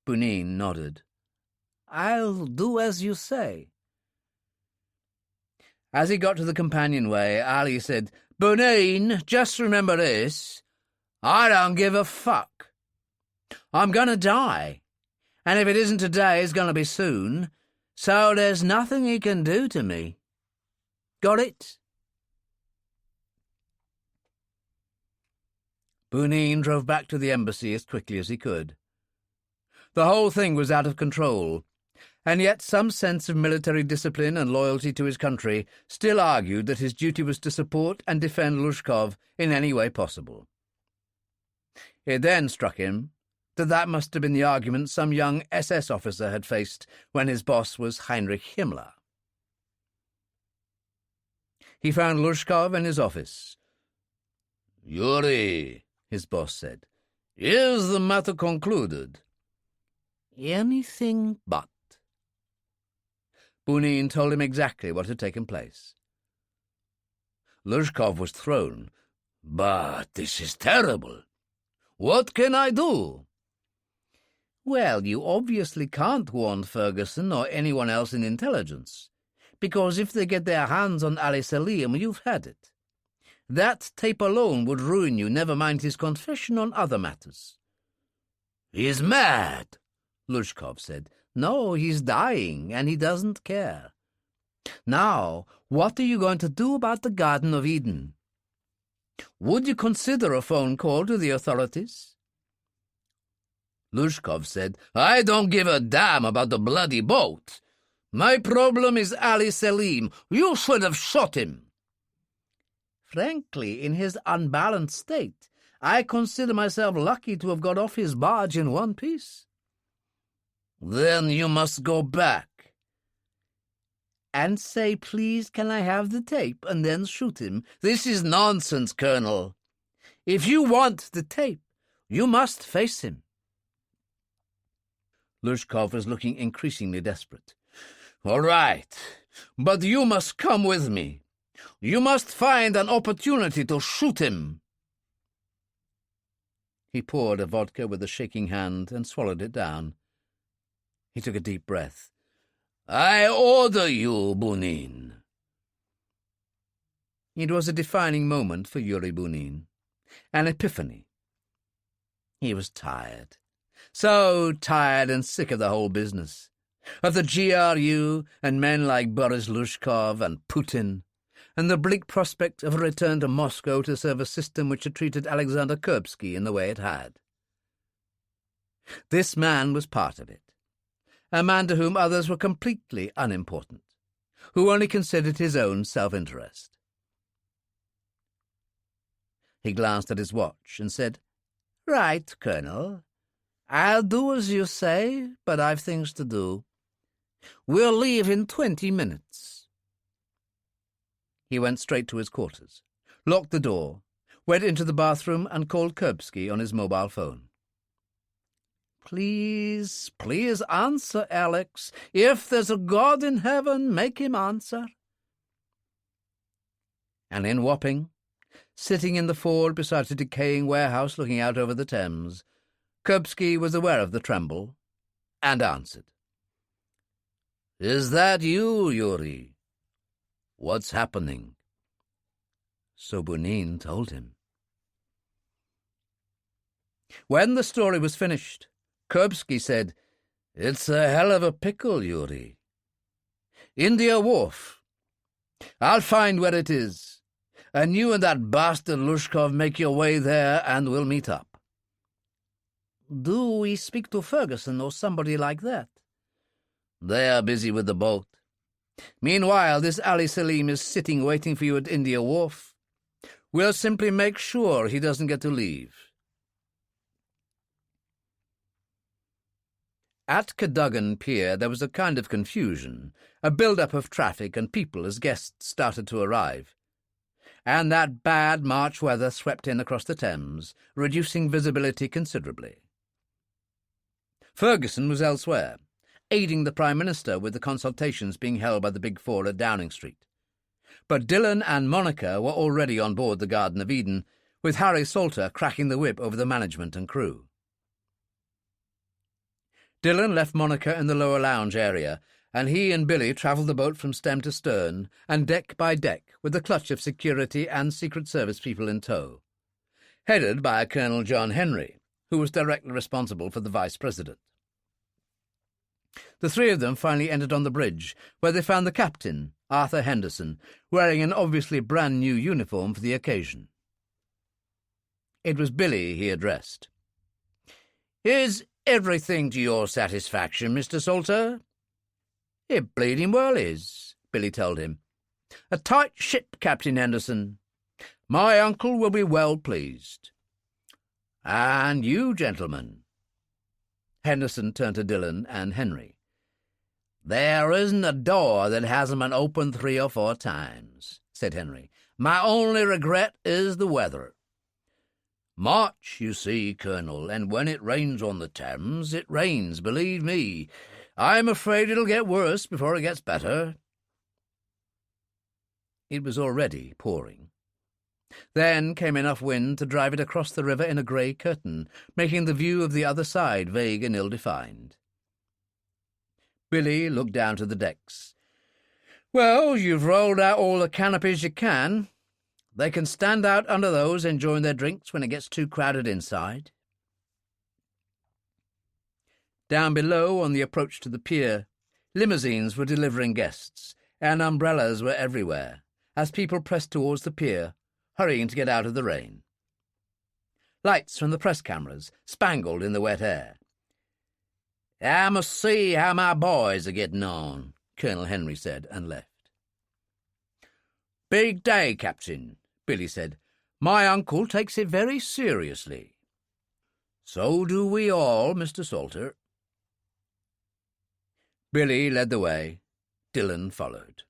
Bunin nodded. I'll do as you say. As he got to the companionway, Ali said, Bunin, just remember this. I don't give a fuck. I'm going to die, and if it isn't today, it's going to be soon, so there's nothing he can do to me. Got it? Bunin drove back to the embassy as quickly as he could. The whole thing was out of control, and yet some sense of military discipline and loyalty to his country still argued that his duty was to support and defend Lushkov in any way possible. It then struck him that must have been the argument some young SS officer had faced when his boss was Heinrich Himmler. He found Lushkov in his office. Yuri, his boss said, is the matter concluded? Anything but. Bunin told him exactly what had taken place. Lushkov was thrown. But this is terrible. What can I do? Well, you obviously can't warn Ferguson or anyone else in intelligence, because if they get their hands on Ali Selim, you've had it. That tape alone would ruin you, never mind his confession on other matters. He's mad, Lushkov said. No, he's dying, and he doesn't care. Now, what are you going to do about the Garden of Eden? Would you consider a phone call to the authorities? Lushkov said, I don't give a damn about the bloody boat. My problem is Ali Selim. You should have shot him. Frankly, in his unbalanced state, I consider myself lucky to have got off his barge in one piece. Then you must go back. And say, please, can I have the tape, and then shoot him? This is nonsense, Colonel. If you want the tape, you must face him. Lushkov was looking increasingly desperate. All right, but you must come with me. You must find an opportunity to shoot him. He poured a vodka with a shaking hand and swallowed it down. He took a deep breath. I order you, Bunin. It was a defining moment for Yuri Bunin, an epiphany. He was tired, so tired and sick of the whole business, of the GRU and men like Boris Lushkov and Putin, and the bleak prospect of a return to Moscow to serve a system which had treated Alexander Kuripsky in the way it had. This man was part of it. A man to whom others were completely unimportant, who only considered his own self-interest. He glanced at his watch and said, Right, Colonel. I'll do as you say, but I've things to do. We'll leave in 20 minutes. He went straight to his quarters, locked the door, went into the bathroom and called Kuripsky on his mobile phone. Please answer, Alex. If there's a God in heaven, make him answer. And in Wapping, sitting in the Ford beside a decaying warehouse looking out over the Thames, Kuripsky was aware of the tremble and answered. "Is that you, Yuri? What's happening?" So Bunin told him. When the story was finished, Kuripsky said, "It's a hell of a pickle, Yuri. India Wharf. I'll find where it is, and you and that bastard Lushkov make your way there and we'll meet up." Do we speak to Ferguson or somebody like that? "They are busy with the boat. Meanwhile, this Ali Salim is sitting waiting for you at India Wharf. We'll simply make sure he doesn't get to leave." At Cadogan Pier there was a kind of confusion, a build-up of traffic and people as guests started to arrive. And that bad March weather swept in across the Thames, reducing visibility considerably. Ferguson was elsewhere, aiding the Prime Minister with the consultations being held by the Big Four at Downing Street. But Dillon and Monica were already on board the Garden of Eden, with Harry Salter cracking the whip over the management and crew. Dillon left Monica in the lower lounge area, and he and Billy travelled the boat from stem to stern and deck by deck with a clutch of security and Secret Service people in tow, headed by a Colonel John Henry, who was directly responsible for the Vice President. The three of them finally entered on the bridge, where they found the captain, Arthur Henderson, wearing an obviously brand-new uniform for the occasion. It was Billy he addressed. "Is everything to your satisfaction, Mr. Salter?" "It bleeding well is," Billy told him. "A tight ship, Captain Henderson. My uncle will be well pleased." "And you, gentlemen?" Henderson turned to Dillon and Henry. "There isn't a door that hasn't been opened 3 or 4 times," said Henry. "My only regret is the weather. March, you see, Colonel, and when it rains on the Thames, it rains, believe me. I'm afraid it'll get worse before it gets better." It was already pouring. Then came enough wind to drive it across the river in a grey curtain, making the view of the other side vague and ill-defined. Billy looked down to the decks. "Well, you've rolled out all the canopies you can. They can stand out under those enjoying their drinks when it gets too crowded inside." Down below, on the approach to the pier, limousines were delivering guests, and umbrellas were everywhere, as people pressed towards the pier, hurrying to get out of the rain. Lights from the press cameras spangled in the wet air. "I must see how my boys are getting on," Colonel Henry said, and left. "Big day, Captain," Billy said. "My uncle takes it very seriously." "So do we all, Mr. Salter." Billy led the way. Dillon followed.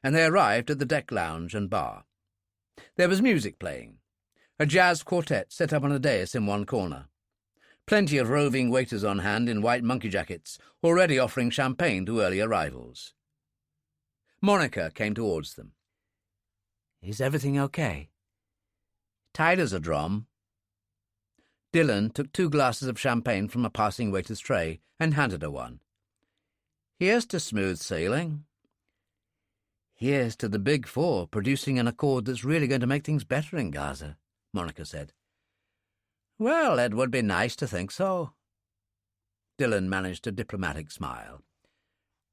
And they arrived at the deck lounge and bar. There was music playing, a jazz quartet set up on a dais in one corner. Plenty of roving waiters on hand in white monkey jackets, already offering champagne to early arrivals. Monica came towards them. "Is everything okay?" "Tight as a drum." Dillon took 2 glasses of champagne from a passing waiter's tray and handed her one. "Here's to smooth sailing." "Here's to the Big Four producing an accord that's really going to make things better in Gaza," Monica said. "Well, it would be nice to think so." Dillon managed a diplomatic smile.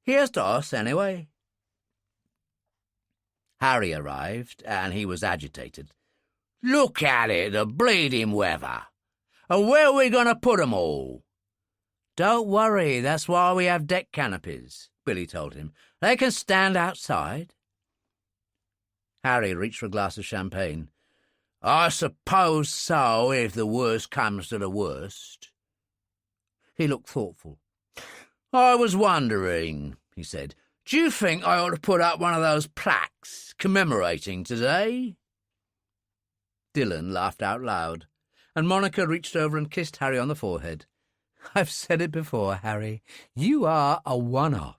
"Here's to us, anyway." Harry arrived, and he was agitated. "Look at it, the bleeding weather. And where are we going to put 'em all?" "Don't worry, that's why we have deck canopies," Billy told him. "They can stand outside." Harry reached for a glass of champagne. "I suppose so, if the worst comes to the worst." He looked thoughtful. "I was wondering," he said, "do you think I ought to put up one of those plaques commemorating today?" Dillon laughed out loud, and Monica reached over and kissed Harry on the forehead. "I've said it before, Harry. You are a one-off."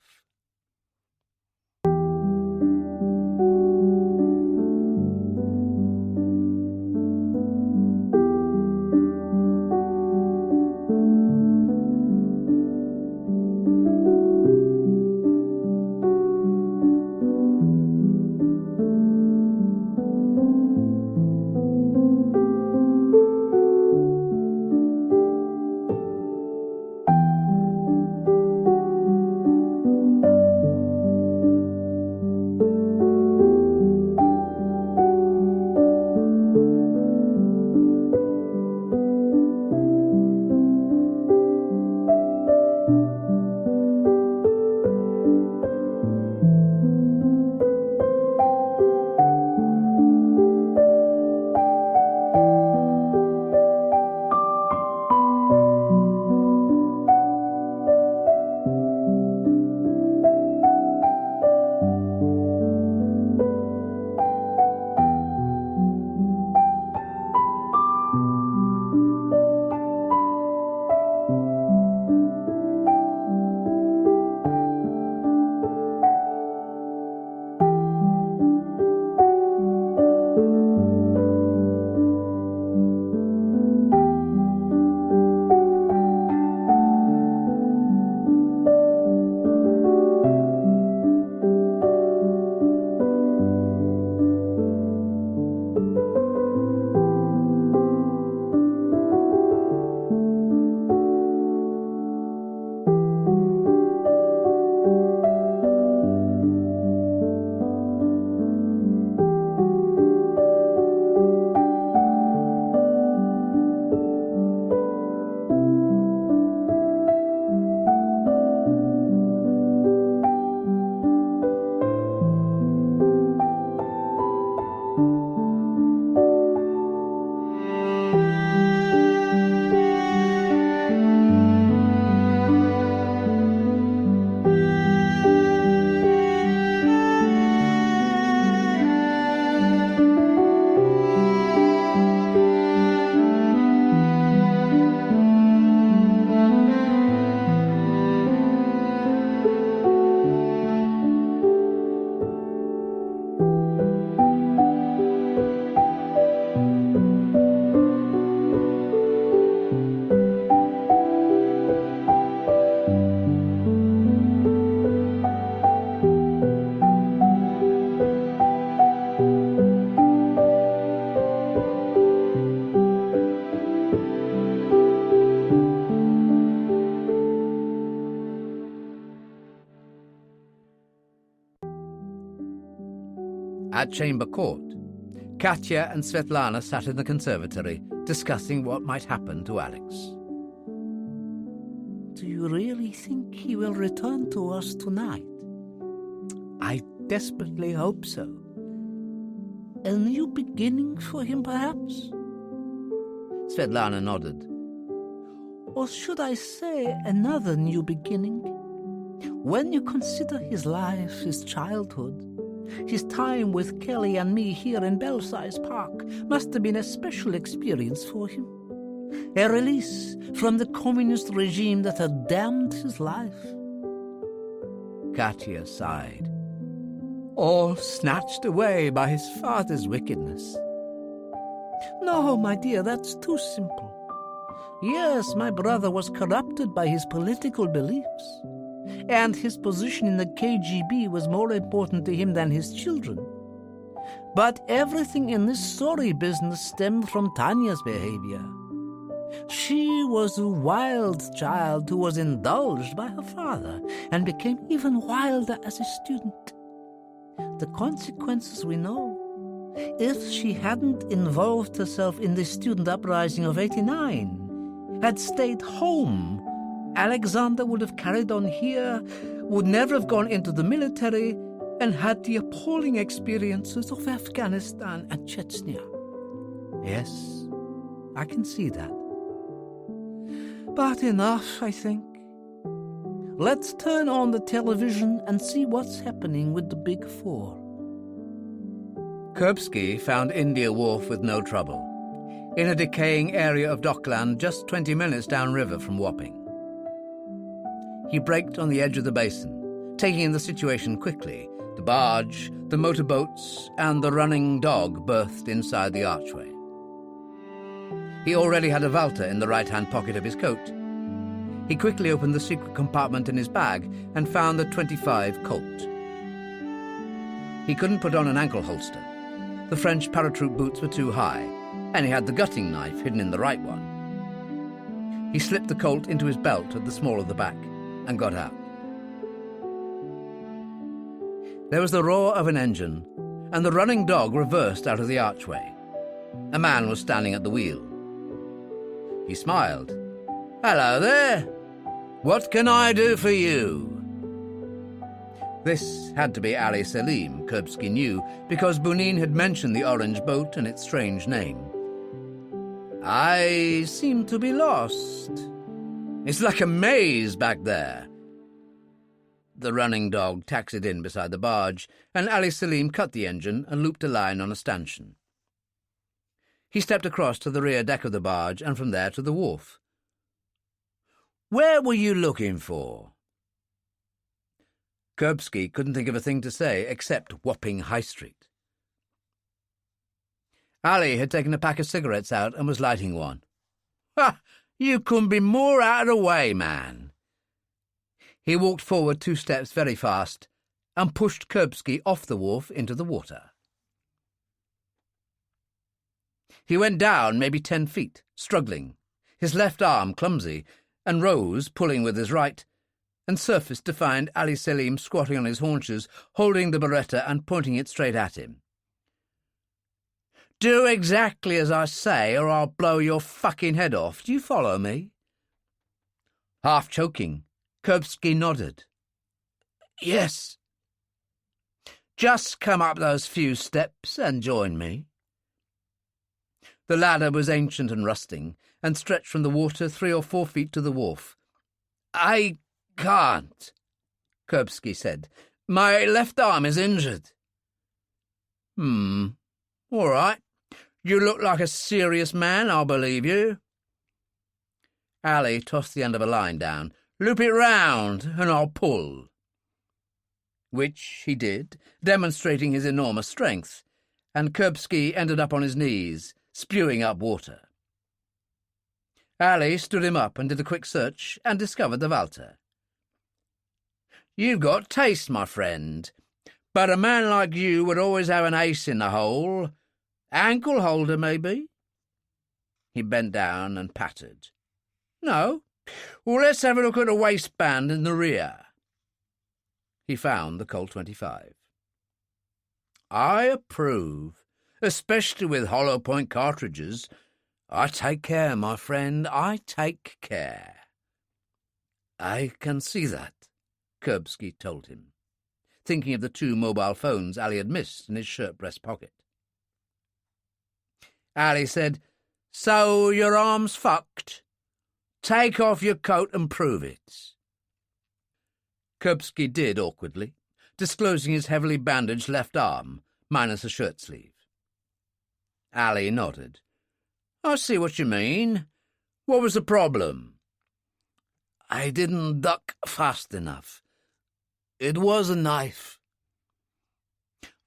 At Chamber Court, Katya and Svet Lana sat in the conservatory discussing what might happen to Alex. Do you really think he will return to us tonight? I desperately hope so. A new beginning for him, perhaps? Svet Lana nodded. Or should I say another new beginning? When you consider his life, his childhood, his time with Kelly and me here in Belsize Park must have been a special experience for him. A release from the communist regime that had damned his life. Katya sighed. All snatched away by his father's wickedness. No, my dear, that's too simple. Yes, my brother was corrupted by his political beliefs, and his position in the KGB was more important to him than his children. But everything in this sorry business stemmed from Tanya's behavior. She was a wild child who was indulged by her father and became even wilder as a student. The consequences we know. If she hadn't involved herself in the student uprising of '89, had stayed home, Alexander would have carried on here, would never have gone into the military, and had the appalling experiences of Afghanistan and Chechnya. Yes, I can see that. But enough, I think. Let's turn on the television and see what's happening with the Big Four. Kuripsky found India Wharf with no trouble, in a decaying area of dockland just 20 minutes downriver from Wapping. He braked on the edge of the basin, taking in the situation quickly. The barge, the motorboats, and the running dog berthed inside the archway. He already had a Walter in the right-hand pocket of his coat. He quickly opened the secret compartment in his bag and found the .25 Colt. He couldn't put on an ankle holster. The French paratroop boots were too high, and he had the gutting knife hidden in the right one. He slipped the Colt into his belt at the small of the back and got out. There was the roar of an engine, and the running dog reversed out of the archway. A man was standing at the wheel. He smiled. "Hello there. What can I do for you?" This had to be Ali Selim, Kuripsky knew, because Bunin had mentioned the orange boat and its strange name. "I seem to be lost. It's like a maze back there." The running dog taxied in beside the barge, and Ali Selim cut the engine and looped a line on a stanchion. He stepped across to the rear deck of the barge and from there to the wharf. "Where were you looking for?" Kuripsky couldn't think of a thing to say except Wapping High Street. Ali had taken a pack of cigarettes out and was lighting one. "Ha! You couldn't be more out of the way, man." He walked forward 2 steps very fast and pushed Kuripsky off the wharf into the water. He went down maybe 10 feet, struggling, his left arm clumsy, and rose, pulling with his right, and surfaced to find Ali Selim squatting on his haunches, holding the Beretta and pointing it straight at him. "Do exactly as I say, or I'll blow your fucking head off. Do you follow me?" Half choking, Kuripsky nodded. "Yes." "Just come up those few steps and join me." The ladder was ancient and rusting, and stretched from the water 3 or 4 feet to the wharf. "I can't," Kuripsky said. "My left arm is injured." All right. You look like a serious man, I'll believe you." Ali tossed the end of a line down. "Loop it round, and I'll pull." Which he did, demonstrating his enormous strength, and Kuripsky ended up on his knees, spewing up water. Ali stood him up and did a quick search and discovered the Walter. "You've got taste, my friend, but a man like you would always have an ace in the hole. Ankle holder, maybe?" He bent down and patted. "No? Well, let's have a look at the waistband in the rear." He found the Colt 25. I approve, especially with hollow-point cartridges. I take care, my friend, I take care." "I can see that," Kuripsky told him, thinking of the 2 mobile phones Ali had missed in his shirt breast pocket. Ali said, "So your arm's fucked? Take off your coat and prove it." Kuripsky did awkwardly, disclosing his heavily bandaged left arm, minus a shirt sleeve. Ali nodded. "I see what you mean. What was the problem?" "I didn't duck fast enough. It was a knife."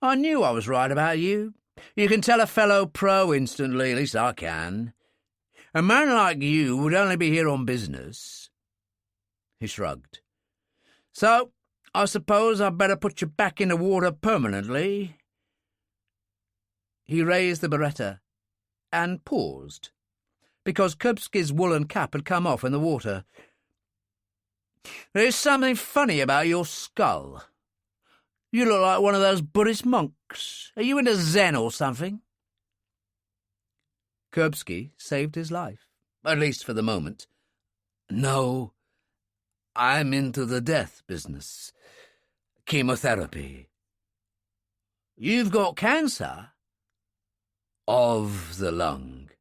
"I knew I was right about you. You can tell a fellow pro instantly, at least I can. A man like you would only be here on business." He shrugged. "So, I suppose I'd better put you back in the water permanently." He raised the beretta and paused, because Kuripsky's woolen cap had come off in the water. "There's something funny about your skull. You look like one of those Buddhist monks. Are you into Zen or something?" Kuripsky saved his life, at least for the moment. "No, I'm into the death business. Chemotherapy." "You've got cancer?" "Of the lung."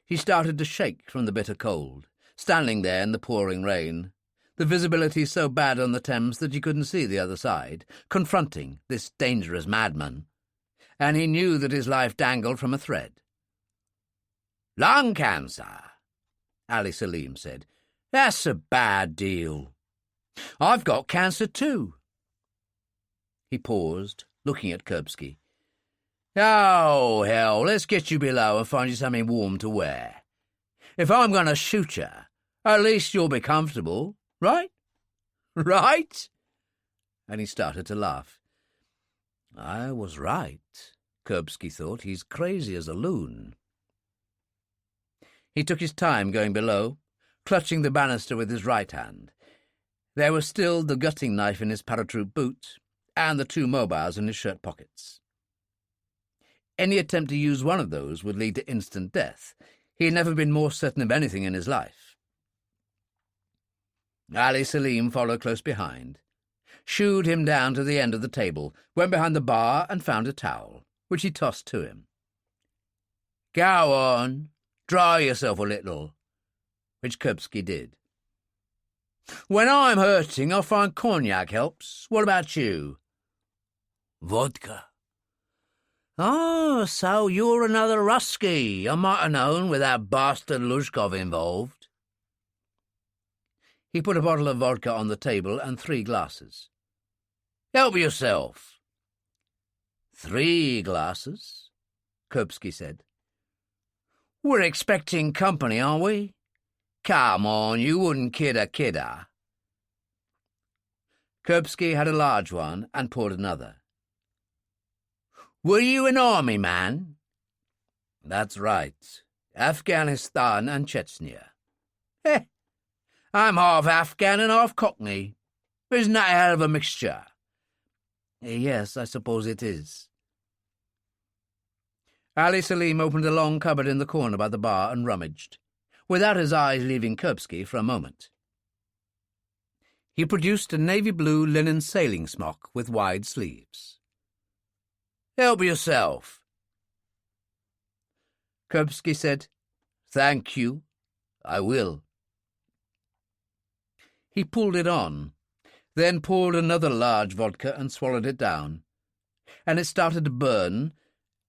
He started to shake from the bitter cold, standing there in the pouring rain, the visibility so bad on the Thames that he couldn't see the other side, confronting this dangerous madman, and he knew that his life dangled from a thread. "Lung cancer," Ali Salim said. "That's a bad deal. I've got cancer too." He paused, looking at Kuripsky. "Oh, hell, let's get you below and find you something warm to wear. If I'm going to shoot you, at least you'll be comfortable, right? Right?" And he started to laugh. I was right, Kuripsky thought. He's crazy as a loon. He took his time going below, clutching the banister with his right hand. There was still the gutting knife in his paratroop boot, and the 2 mobiles in his shirt pockets. Any attempt to use one of those would lead to instant death. He had never been more certain of anything in his life. Ali Salim followed close behind, shooed him down to the end of the table, went behind the bar and found a towel, which he tossed to him. "Go on, dry yourself a little," which Kuripsky did. "When I'm hurting, I find cognac helps. What about you?" "Vodka." "Oh, so you're another Rusky. I might have known with that bastard Luzhkov involved." He put a bottle of vodka on the table and 3 glasses. "Help yourself." "3 glasses," Kuripsky said. "We're expecting company, aren't we? Come on, you wouldn't kid a kidder." Kuripsky had a large one and poured another. "Were you an army man?" "That's right. Afghanistan and Chechnya." "I'm half Afghan and half Cockney. Isn't that a hell of a mixture?" "Yes, I suppose it is." Ali Salim opened a long cupboard in the corner by the bar and rummaged, without his eyes leaving Kuripsky for a moment. He produced a navy blue linen sailing smock with wide sleeves. "Help yourself." Kuripsky said, "Thank you. I will." He pulled it on, then poured another large vodka and swallowed it down, and it started to burn,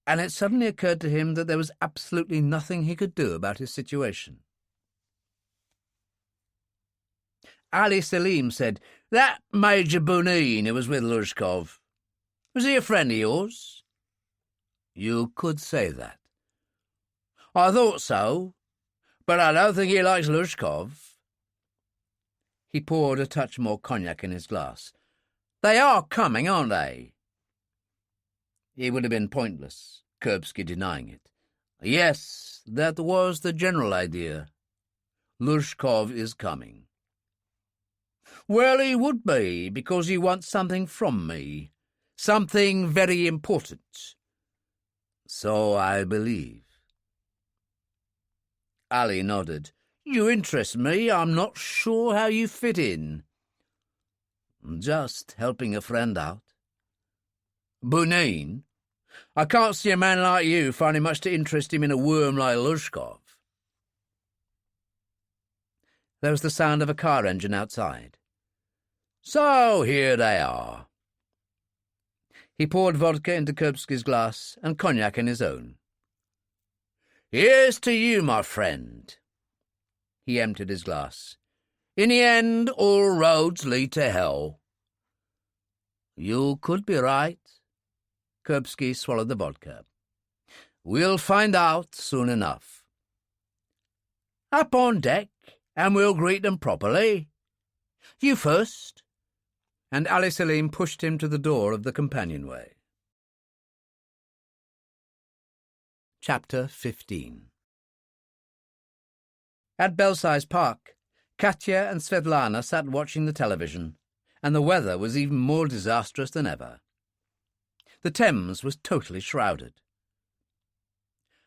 and it suddenly occurred to him that there was absolutely nothing he could do about his situation. Ali Salim said, "That Major Bunin who was with Luzhkov, was he a friend of yours?" "You could say that." "I thought so, but I don't think he likes Luzhkov." He poured a touch more cognac in his glass. "They are coming, aren't they?" It would have been pointless, Kuripsky denying it. "Yes, that was the general idea. Luzhkov is coming." "Well, he would be, because he wants something from me. Something very important. So I believe. Ali nodded. You interest me. I'm not sure how you fit in. Just helping a friend out. Bunin? I can't see a man like you finding much to interest him in a worm like Lushkov. There was the sound of a car engine outside. So here they are. He poured vodka into Kuripsky's glass and cognac in his own. Here's to you, my friend. He emptied his glass. In the end, all roads lead to hell. You could be right. Kuripsky swallowed the vodka. We'll find out soon enough. Up on deck, and we'll greet them properly. You first. And Ali Selim pushed him to the door of the companionway. Chapter 15. At Belsize Park, Katya and Svet Lana sat watching the television, and the weather was even more disastrous than ever. The Thames was totally shrouded.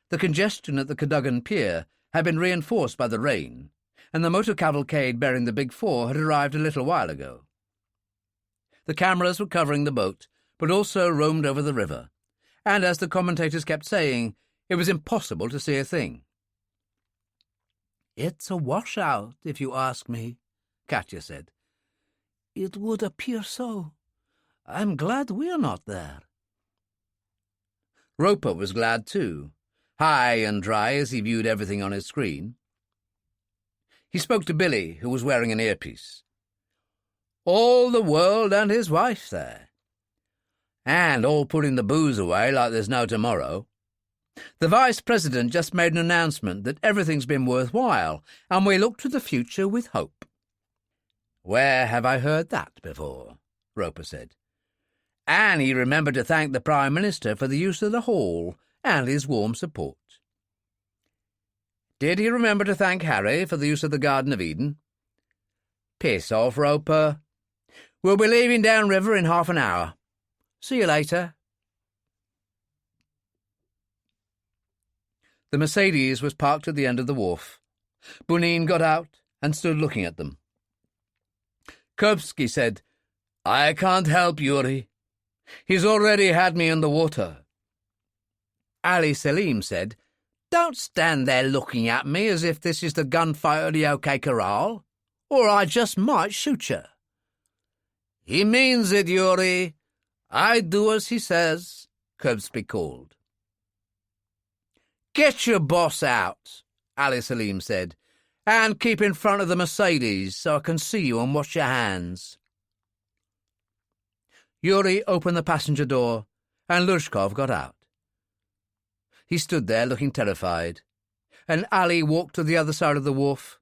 The congestion at the Cadogan Pier had been reinforced by the rain, and the motor cavalcade bearing the Big Four had arrived a little while ago. The cameras were covering the boat, but also roamed over the river, and as the commentators kept saying, it was impossible to see a thing. It's a washout, if you ask me, Katya said. It would appear so. I'm glad we're not there. Roper was glad too, high and dry as he viewed everything on his screen. He spoke to Billy, who was wearing an earpiece. All the world and his wife there. And all putting the booze away like there's no tomorrow. The Vice-President just made an announcement that everything's been worthwhile, and we look to the future with hope. Where have I heard that before? Roper said. And he remembered to thank the Prime Minister for the use of the hall and his warm support. Did he remember to thank Harry for the use of the Garden of Eden? Piss off, Roper. We'll be leaving downriver in half an hour. See you later. The Mercedes was parked at the end of the wharf. Bunin got out and stood looking at them. Kuripsky said, I can't help Yuri. He's already had me in the water. Ali Selim said, Don't stand there looking at me as if this is the gunfight of the OK Corral, or I just might shoot you. He means it, Yuri. I do as he says, Kuripsky called. Get your boss out, Ali Selim said, and keep in front of the Mercedes so I can see you and wash your hands. Yuri opened the passenger door, and Lushkov got out. He stood there looking terrified, and Ali walked to the other side of the wharf,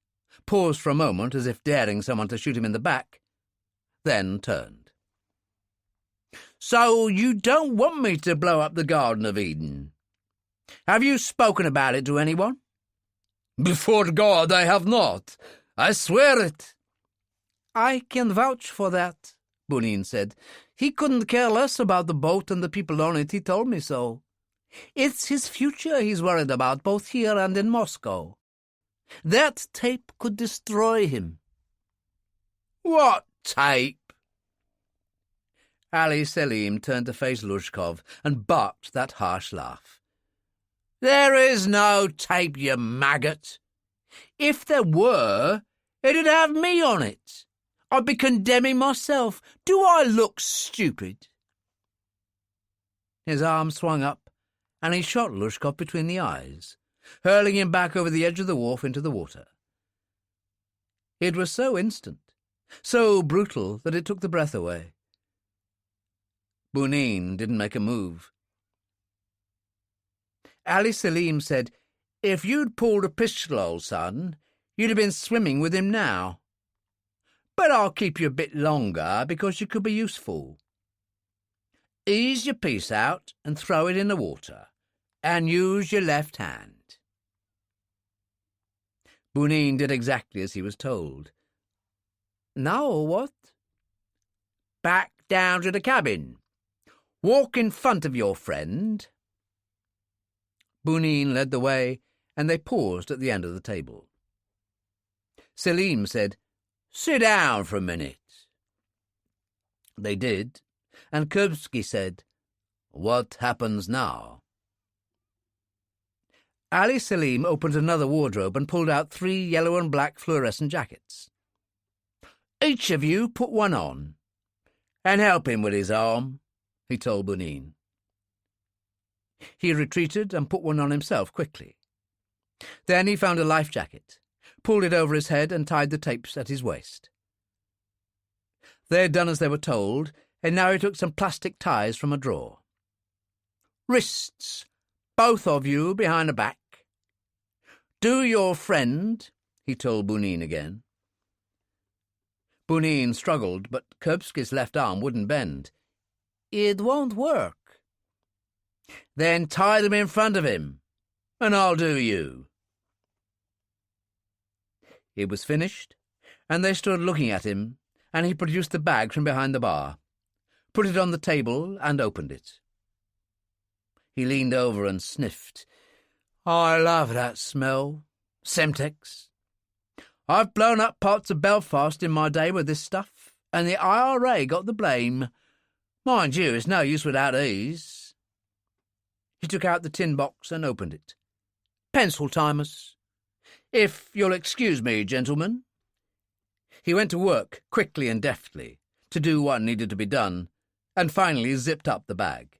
paused for a moment as if daring someone to shoot him in the back, then turned. So you don't want me to blow up the Garden of Eden? Have you spoken about it to anyone? Before God, I have not. I swear it. I can vouch for that, Bunin said. He couldn't care less about the boat and the people on it, he told me so. It's his future he's worried about, both here and in Moscow. That tape could destroy him. What tape? Ali Selim turned to face Lushkov and barked that harsh laugh. There is no tape, you maggot. If there were, it'd have me on it. I'd be condemning myself. Do I look stupid? His arm swung up, and he shot Lushkov between the eyes, hurling him back over the edge of the wharf into the water. It was so instant, so brutal that it took the breath away. Bunin didn't make a move. Ali Selim said, If you'd pulled a pistol, old son, you'd have been swimming with him now. But I'll keep you a bit longer because you could be useful. Ease your piece out and throw it in the water, and use your left hand. Bunin did exactly as he was told. Now what? Back down to the cabin. Walk in front of your friend." Bunin led the way, and they paused at the end of the table. Selim said, "Sit down for a minute." They did, and Kuripsky said, "What happens now?" Ali Selim opened another wardrobe and pulled out 3 yellow and black fluorescent jackets. "Each of you put one on, and help him with his arm," he told Bunin. He retreated and put one on himself quickly. Then he found a life jacket, pulled it over his head and tied the tapes at his waist. They had done as they were told, and now he took some plastic ties from a drawer. "Wrists, both of you behind the back. Do your friend," he told Bunin again. Bunin struggled, but Kuripsky's left arm wouldn't bend. "It won't work." "Then tie them in front of him, and I'll do you." It was finished, and they stood looking at him, and he produced the bag from behind the bar, put it on the table, and opened it. He leaned over and sniffed. "I love that smell. Semtex. I've blown up parts of Belfast in my day with this stuff, and the IRA got the blame. Mind you, it's no use without these." He took out the tin box and opened it. "Pencil timers. If you'll excuse me, gentlemen." He went to work, quickly and deftly, to do what needed to be done, and finally zipped up the bag.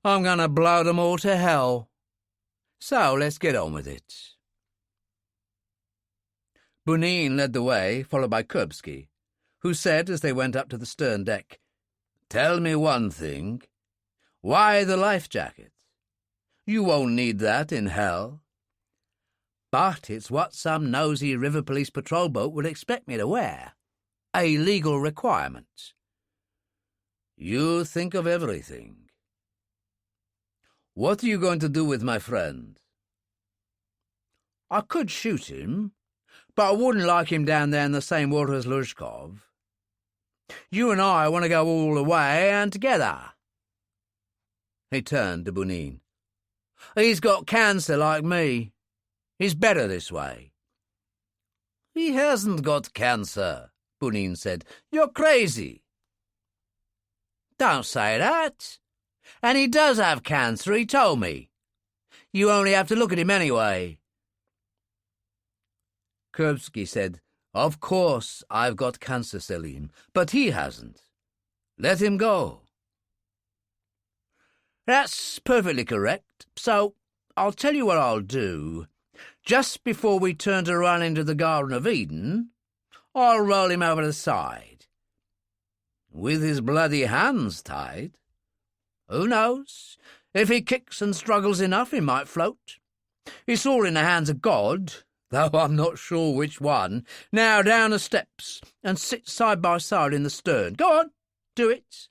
"I'm going to blow them all to hell. So let's get on with it." Bunin led the way, followed by Kuripsky, who said as they went up to the stern deck, "Tell me one thing. Why the life jacket? You won't need that in hell." "But it's what some nosy river police patrol boat would expect me to wear. A legal requirement." "You think of everything. What are you going to do with my friend?" "I could shoot him, but I wouldn't like him down there in the same water as Luzhkov. You and I want to go all the way and together." He turned to Bunin. "He's got cancer like me. He's better this way." "He hasn't got cancer," Bunin said. "You're crazy." "Don't say that. And he does have cancer, he told me. You only have to look at him anyway." Kuripsky said, "Of course I've got cancer, Selim, but he hasn't. Let him go." "That's perfectly correct. So I'll tell you what I'll do. Just before we turn to run into the Garden of Eden, I'll roll him over the side. With his bloody hands tied. Who knows? If he kicks and struggles enough, he might float. It's all in the hands of God, though I'm not sure which one. Now down the steps and sit side by side in the stern. Go on, do it."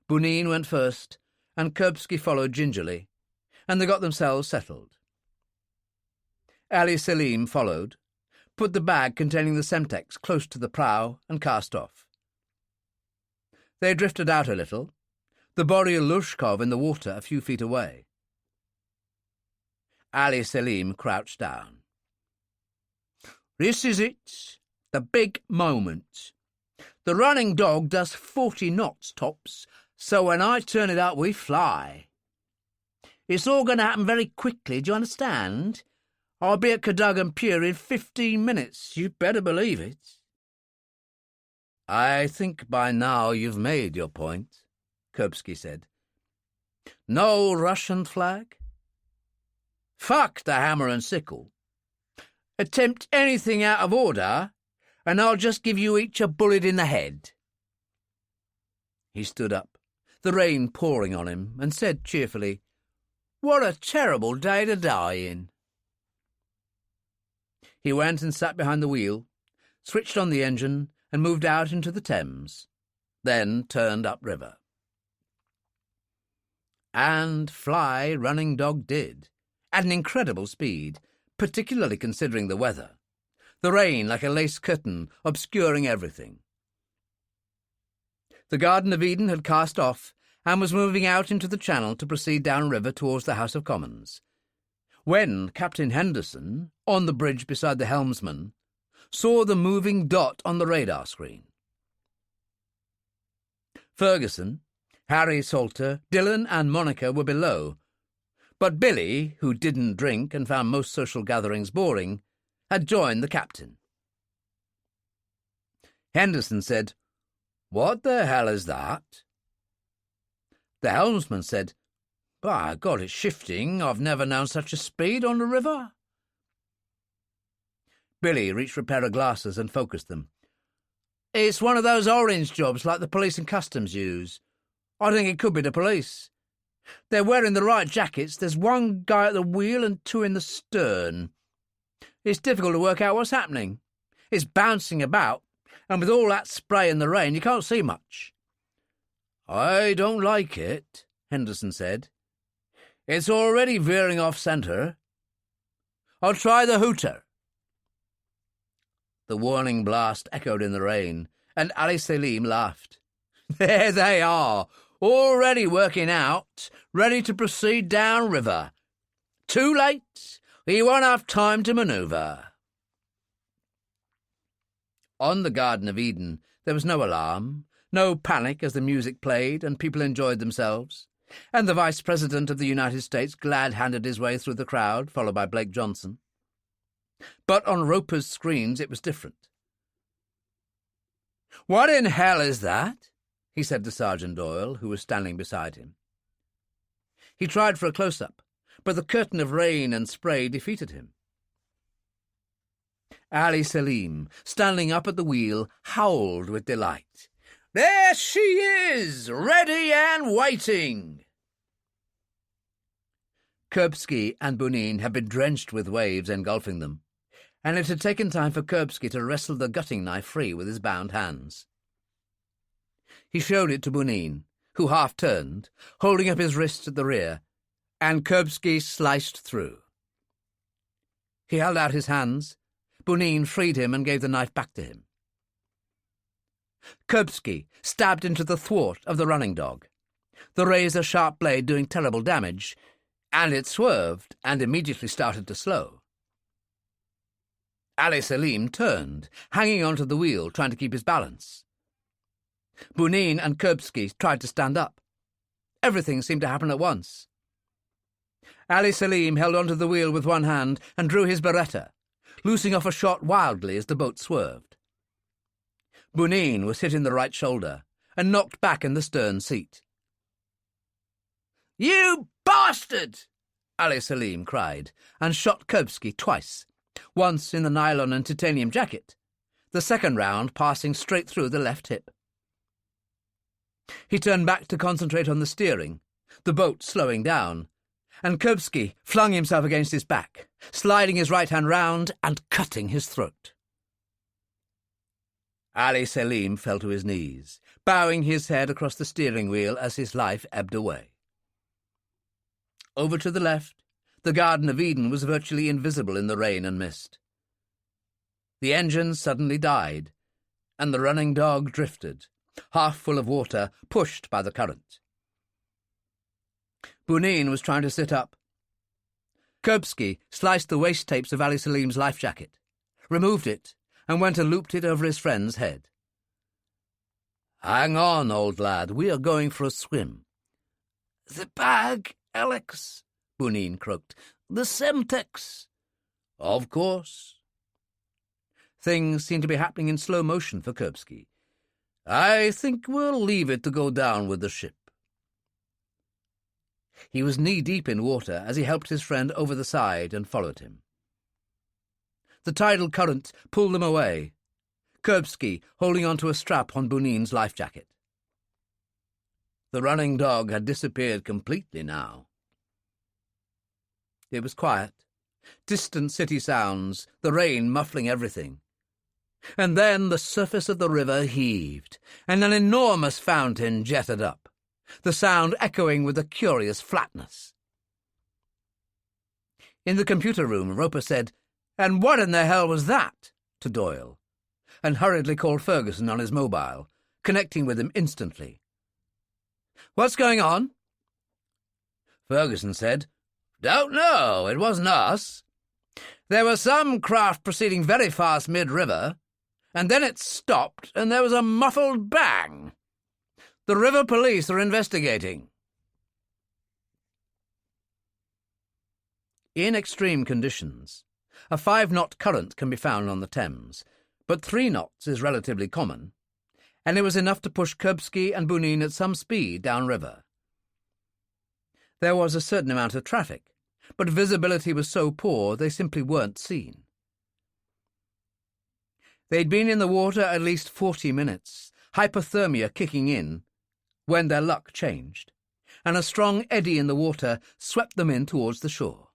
Bunin went first, and Kuripsky followed gingerly, and they got themselves settled. Ali Selim followed, put the bag containing the Semtex close to the prow, and cast off. They drifted out a little, the body of Luzhkov in the water a few feet away. Ali Selim crouched down. "This is it, the big moment. The running dog does 40 knots tops, so when I turn it up, we fly. It's all going to happen very quickly, do you understand? I'll be at Cadogan Pier in 15 minutes, you better believe it." "I think by now you've made your point," Kuripsky said. "No Russian flag? Fuck the hammer and sickle. Attempt anything out of order, and I'll just give you each a bullet in the head." He stood up, the rain pouring on him, and said cheerfully, "What a terrible day to die in." He went and sat behind the wheel, switched on the engine, and moved out into the Thames, then turned upriver. And fly running dog did, at an incredible speed, particularly considering the weather, the rain like a lace curtain obscuring everything. The Garden of Eden had cast off and was moving out into the channel to proceed downriver towards the House of Commons, when Captain Henderson, on the bridge beside the helmsman, saw the moving dot on the radar screen. Ferguson, Harry Salter, Dillon and Monica were below, but Billy, who didn't drink and found most social gatherings boring, had joined the captain. Henderson said, "What the hell is that?" The helmsman said, "By God, it's shifting. I've never known such a speed on the river." Billy reached for a pair of glasses and focused them. "It's one of those orange jobs like the police and customs use. I think it could be the police. They're wearing the right jackets. There's one guy at the wheel and two in the stern. It's difficult to work out what's happening. It's bouncing about, and with all that spray and the rain, you can't see much." "I don't like it," Henderson said. "It's already veering off centre. I'll try the hooter." The warning blast echoed in the rain, and Ali Selim laughed. "There they are, already working out, ready to proceed downriver. Too late. We won't have time to manoeuvre." On the Garden of Eden there was no alarm, no panic as the music played and people enjoyed themselves, and the Vice President of the United States glad-handed his way through the crowd, followed by Blake Johnson. But on Roper's screens it was different. "What in hell is that?" he said to Sergeant Doyle, who was standing beside him. He tried for a close-up, but the curtain of rain and spray defeated him. Ali Selim, standing up at the wheel, howled with delight. "There she is, ready and waiting!" Kuripsky and Bunin had been drenched with waves engulfing them, and it had taken time for Kuripsky to wrestle the gutting knife free with his bound hands. He showed it to Bunin, who half-turned, holding up his wrists at the rear, and Kuripsky sliced through. He held out his hands. Bunin freed him and gave the knife back to him. Kuripsky stabbed into the thwart of the running dog, the razor-sharp blade doing terrible damage, and it swerved and immediately started to slow. Ali Selim turned, hanging onto the wheel, trying to keep his balance. Bunin and Kuripsky tried to stand up. Everything seemed to happen at once. Ali Selim held onto the wheel with one hand and drew his Beretta, loosing off a shot wildly as the boat swerved. Bunin was hit in the right shoulder and knocked back in the stern seat. "You bastard!" Ali Selim cried, and shot Kuripsky twice, once in the nylon and titanium jacket, the second round passing straight through the left hip. He turned back to concentrate on the steering, the boat slowing down, and Kuripsky flung himself against his back, sliding his right hand round and cutting his throat. Ali Selim fell to his knees, bowing his head across the steering wheel as his life ebbed away. Over to the left, the Garden of Eden was virtually invisible in the rain and mist. The engine suddenly died, and the running dog drifted, half full of water, pushed by the current. Bunin was trying to sit up. Kuripsky sliced the waist tapes of Ali Selim's life jacket, removed it, and went and looped it over his friend's head. "Hang on, old lad, we are going for a swim." "The bag, Alex," Bunin croaked. "The Semtex." "Of course." Things seemed to be happening in slow motion for Kuripsky. "I think we'll leave it to go down with the ship." He was knee-deep in water as he helped his friend over the side and followed him. The tidal current pulled them away, Kuripsky holding onto a strap on Bunin's life jacket. The running dog had disappeared completely now. It was quiet, distant city sounds, the rain muffling everything. And then the surface of the river heaved, and an enormous fountain jetted up, the sound echoing with a curious flatness. In the computer room, Roper said, "And what in the hell was that?" to Doyle, and hurriedly called Ferguson on his mobile, connecting with him instantly. "What's going on?" Ferguson said, "Don't know. It wasn't us. There was some craft proceeding very fast mid-river, and then it stopped, and there was a muffled bang. The river police are investigating." In extreme conditions, a 5-knot current can be found on the Thames, but 3 knots is relatively common, and it was enough to push Kuripsky and Bunin at some speed downriver. There was a certain amount of traffic, but visibility was so poor they simply weren't seen. They'd been in the water at least 40 minutes, hypothermia kicking in, when their luck changed, and a strong eddy in the water swept them in towards the shore.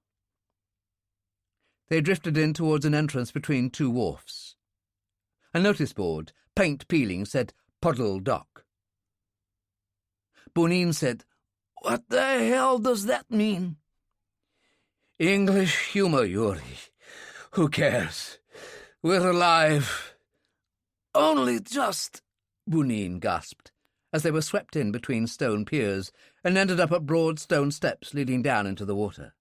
They drifted in towards an entrance between 2 wharfs. A notice board, paint peeling, said Puddle Dock. Bunin said, "What the hell does that mean?" "English humour, Yuri. Who cares? We're alive." "Only just," Bunin gasped, as they were swept in between stone piers and ended up at broad stone steps leading down into the water.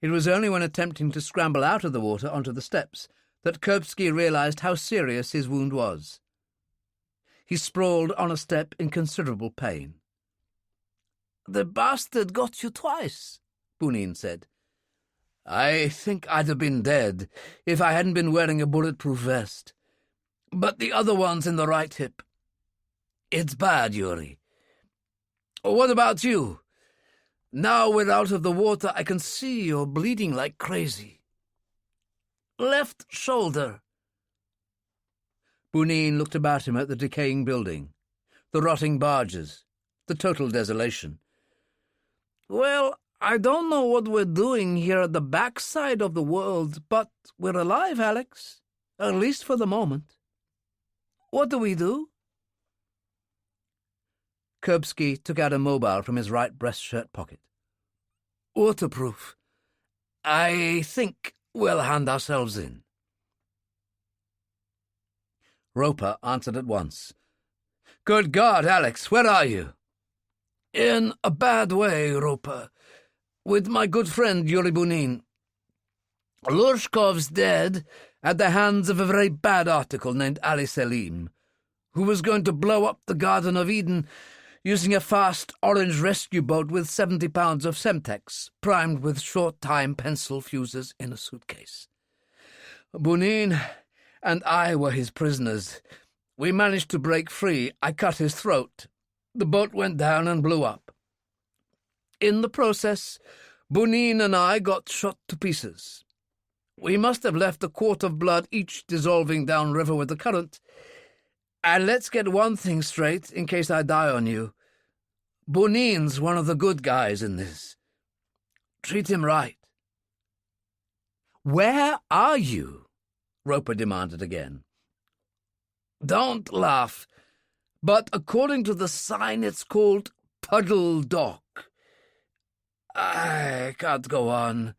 It was only when attempting to scramble out of the water onto the steps that Kuripsky realised how serious his wound was. He sprawled on a step in considerable pain. "The bastard got you twice," Bunin said. "I think I'd have been dead if I hadn't been wearing a bulletproof vest. But the other one's in the right hip. It's bad, Yuri. What about you? Now we're out of the water, I can see you're bleeding like crazy." "Left shoulder." Bunin looked about him at the decaying building, the rotting barges, the total desolation. "Well, I don't know what we're doing here at the backside of the world, but we're alive, Alex, at least for the moment. What do we do?" Kuripsky took out a mobile from his right breast shirt pocket. "Waterproof. I think we'll hand ourselves in." Roper answered at once. "Good God, Alex, where are you?" "In a bad way, Roper. With my good friend Yuri Bunin. Lurshkov's dead at the hands of a very bad article named Ali Selim, who was going to blow up the Garden of Eden using a fast orange rescue boat with 70 pounds of Semtex, primed with short-time pencil fuses in a suitcase. Bunin and I were his prisoners. We managed to break free. I cut his throat. The boat went down and blew up. In the process, Bunin and I got shot to pieces. We must have left a quart of blood each dissolving downriver with the current. And let's get one thing straight, in case I die on you. Bunin's one of the good guys in this. Treat him right." "Where are you?" Roper demanded again. "Don't laugh, but according to the sign it's called Puddle Dock. I can't go on.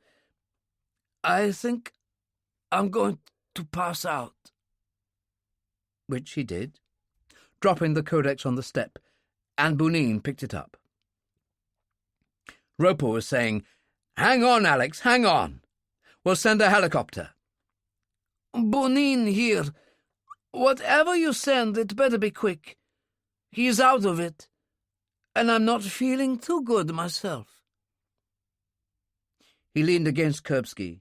I think I'm going to pass out." Which he did, dropping the codex on the step, and Bunin picked it up. Roper was saying, "Hang on, Alex, hang on. We'll send a helicopter." "Bunin here. Whatever you send, it better be quick. He's out of it, and I'm not feeling too good myself." He leaned against Kuripsky,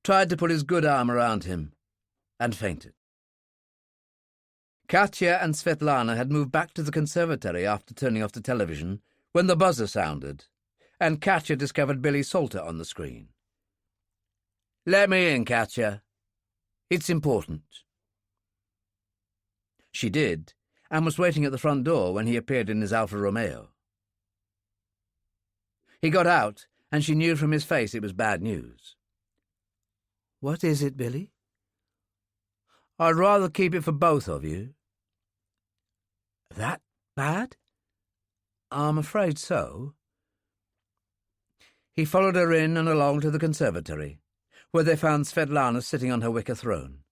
tried to put his good arm around him, and fainted. Katya and Svet Lana had moved back to the conservatory after turning off the television when the buzzer sounded, and Katya discovered Billy Salter on the screen. "Let me in, Katya. It's important." She did, and was waiting at the front door when he appeared in his Alfa Romeo. He got out, and she knew from his face it was bad news. "What is it, Billy?" "I'd rather keep it for both of you." "That bad?" "I'm afraid so." He followed her in and along to the conservatory, where they found Svet Lana sitting on her wicker throne.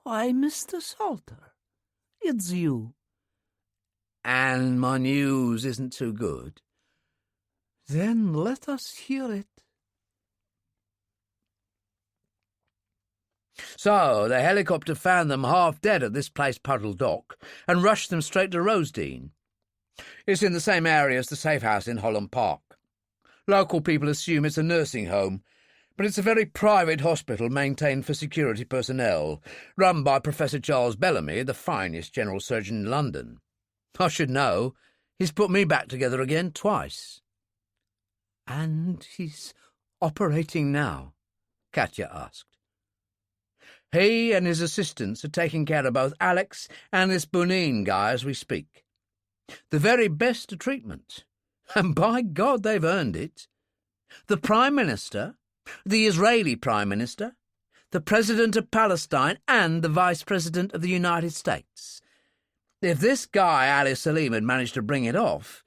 "Why, Mr. Salter, It's you. And my news isn't too good? Then let us hear it. So the helicopter found them half dead at this place Puddle Dock and rushed them straight to Rosedene. It's in the same area as the safe house in Holland Park. Local people assume it's a nursing home, but it's a very private hospital maintained for security personnel, run by Professor Charles Bellamy, the finest general surgeon in London. I should know. He's put me back together again twice. And he's operating now? Katya asked. He and his assistants are taking care of both Alex and this Bonin guy as we speak. The very best of treatment. And by God, they've earned it. The Prime Minister, the Israeli Prime Minister, the President of Palestine, and the Vice President of the United States. If this guy, Ali Salim, had managed to bring it off,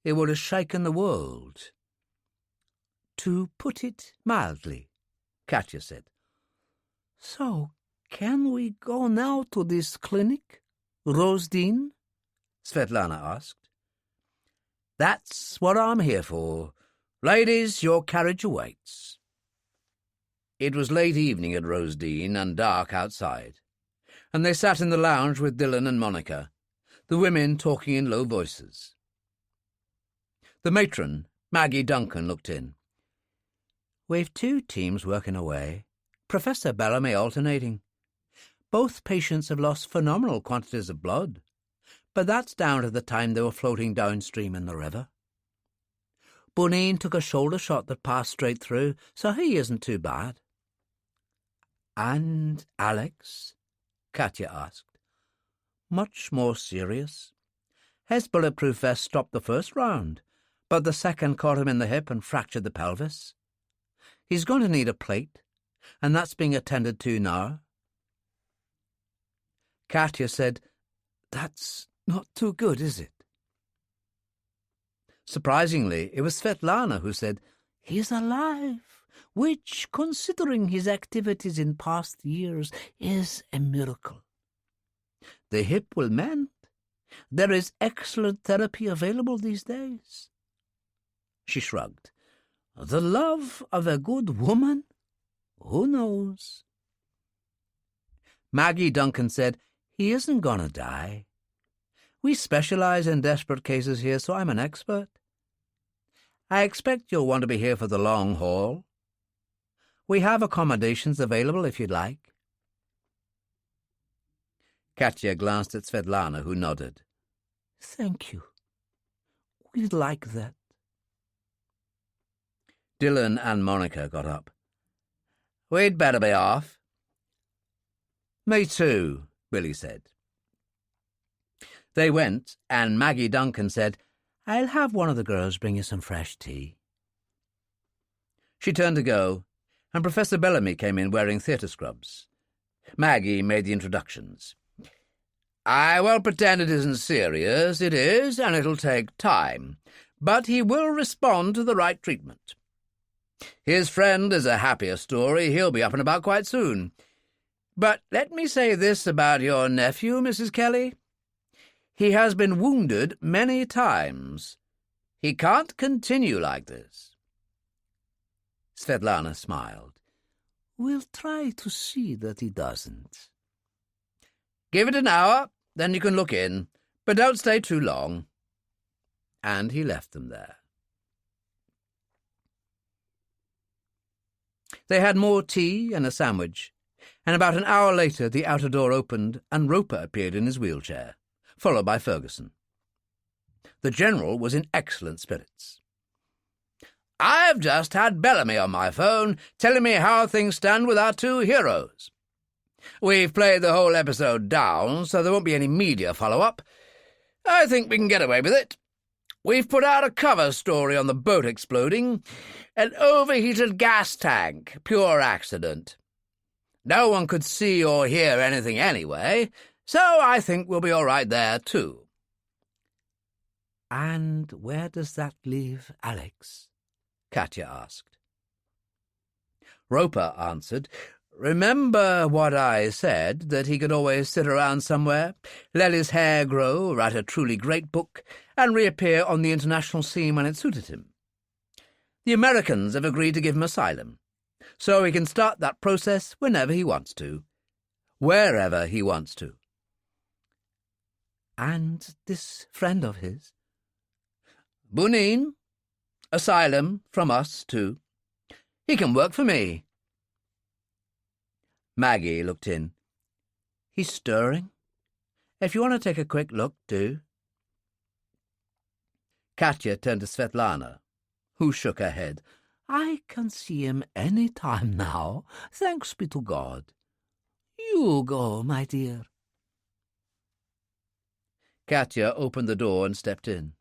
it would have shaken the world. To put it mildly, Katya said. So, can we go now to this clinic, Rosedene? Svet Lana asked. That's what I'm here for. Ladies, your carriage awaits. It was late evening at Rosedene and dark outside, and they sat in the lounge with Dillon and Monica, the women talking in low voices. The matron, Maggie Duncan, looked in. We've 2 teams working away, Professor Bellamy alternating. Both patients have lost phenomenal quantities of blood, but that's down to the time they were floating downstream in the river. Bonin took a shoulder shot that passed straight through, so he isn't too bad. And Alex? Katya asked. Much more serious. His bulletproof vest stopped the first round, but the second caught him in the hip and fractured the pelvis. He's going to need a plate, and that's being attended to now. Katya said, That's not too good, is it? Surprisingly, it was Svet Lana who said, He's alive, which, considering his activities in past years, is a miracle. The hip will mend. There is excellent therapy available these days. She shrugged. The love of a good woman? Who knows? Maggie Duncan said, He isn't going to die. We specialize in desperate cases here, so I'm an expert. I expect you'll want to be here for the long haul. We have accommodations available if you'd like. Katya glanced at Svet Lana, who nodded. Thank you. We'd like that. Dillon and Monica got up. We'd better be off. Me too, Billy said. They went, and Maggie Duncan said, I'll have one of the girls bring you some fresh tea. She turned to go, and Professor Bellamy came in wearing theatre scrubs. Maggie made the introductions. I won't pretend it isn't serious. It is, and it'll take time. But he will respond to the right treatment. His friend is a happier story. He'll be up and about quite soon. But let me say this about your nephew, Mrs. Kelly. He has been wounded many times. He can't continue like this. Svet Lana smiled. We'll try to see that he doesn't. Give it an hour, then you can look in, but don't stay too long. And he left them there. They had more tea and a sandwich, and about an hour later the outer door opened and Roper appeared in his wheelchair, followed by Ferguson. The General was in excellent spirits. I've just had Bellamy on my phone telling me how things stand with our 2 heroes. We've played the whole episode down, so there won't be any media follow-up. I think we can get away with it. We've put out a cover story on the boat exploding. An overheated gas tank, pure accident. No one could see or hear anything anyway, so I think we'll be all right there, too. And where does that leave Alex? Katya asked. Roper answered, Remember what I said, that he could always sit around somewhere, let his hair grow, write a truly great book, and reappear on the international scene when it suited him. The Americans have agreed to give him asylum, so he can start that process whenever he wants to, wherever he wants to. And this friend of his? Bunin, asylum from us, too. He can work for me. Maggie looked in. He's stirring. If you want to take a quick look, do. Katya turned to Svet Lana, who shook her head. I can see him any time now, thanks be to God. You go, my dear. Katya opened the door and stepped in.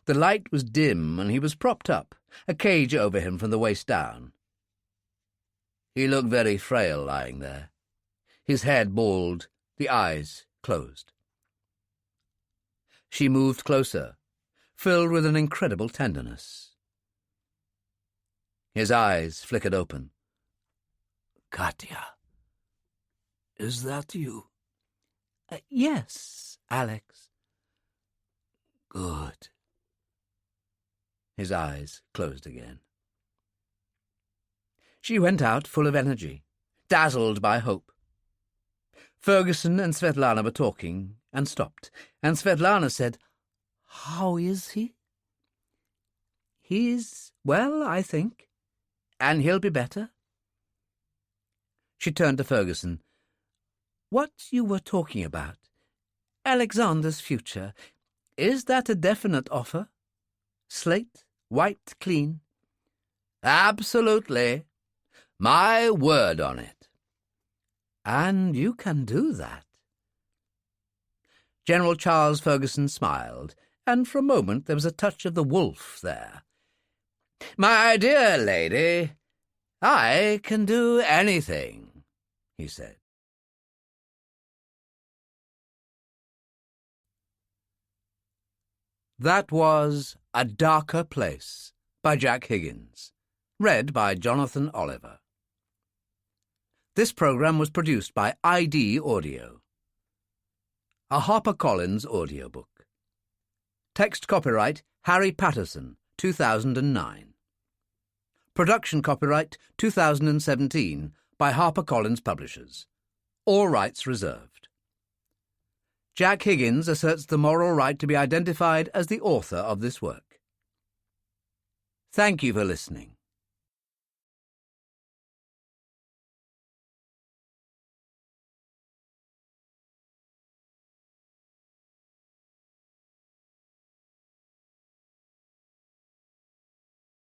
The light was dim and he was propped up, a cage over him from the waist down. He looked very frail lying there, his head bald, the eyes closed. She moved closer, filled with an incredible tenderness. His eyes flickered open. Katya, is that you? Yes, Alex. Good. His eyes closed again. She went out full of energy, dazzled by hope. Ferguson and Svet Lana were talking and stopped, and Svet Lana said, How is he? He's well, I think, and he'll be better. She turned to Ferguson. What you were talking about, Alexander's future, is that a definite offer? Slate, white, clean? Absolutely. My word on it. And you can do that. General Charles Ferguson smiled, and for a moment there was a touch of the wolf there. My dear lady, I can do anything, he said. That was A Darker Place by Jack Higgins, read by Jonathan Oliver. This program was produced by ID Audio. A HarperCollins audiobook. Text copyright Harry Patterson, 2009. Production copyright 2017 by HarperCollins Publishers. All rights reserved. Jack Higgins asserts the moral right to be identified as the author of this work. Thank you for listening.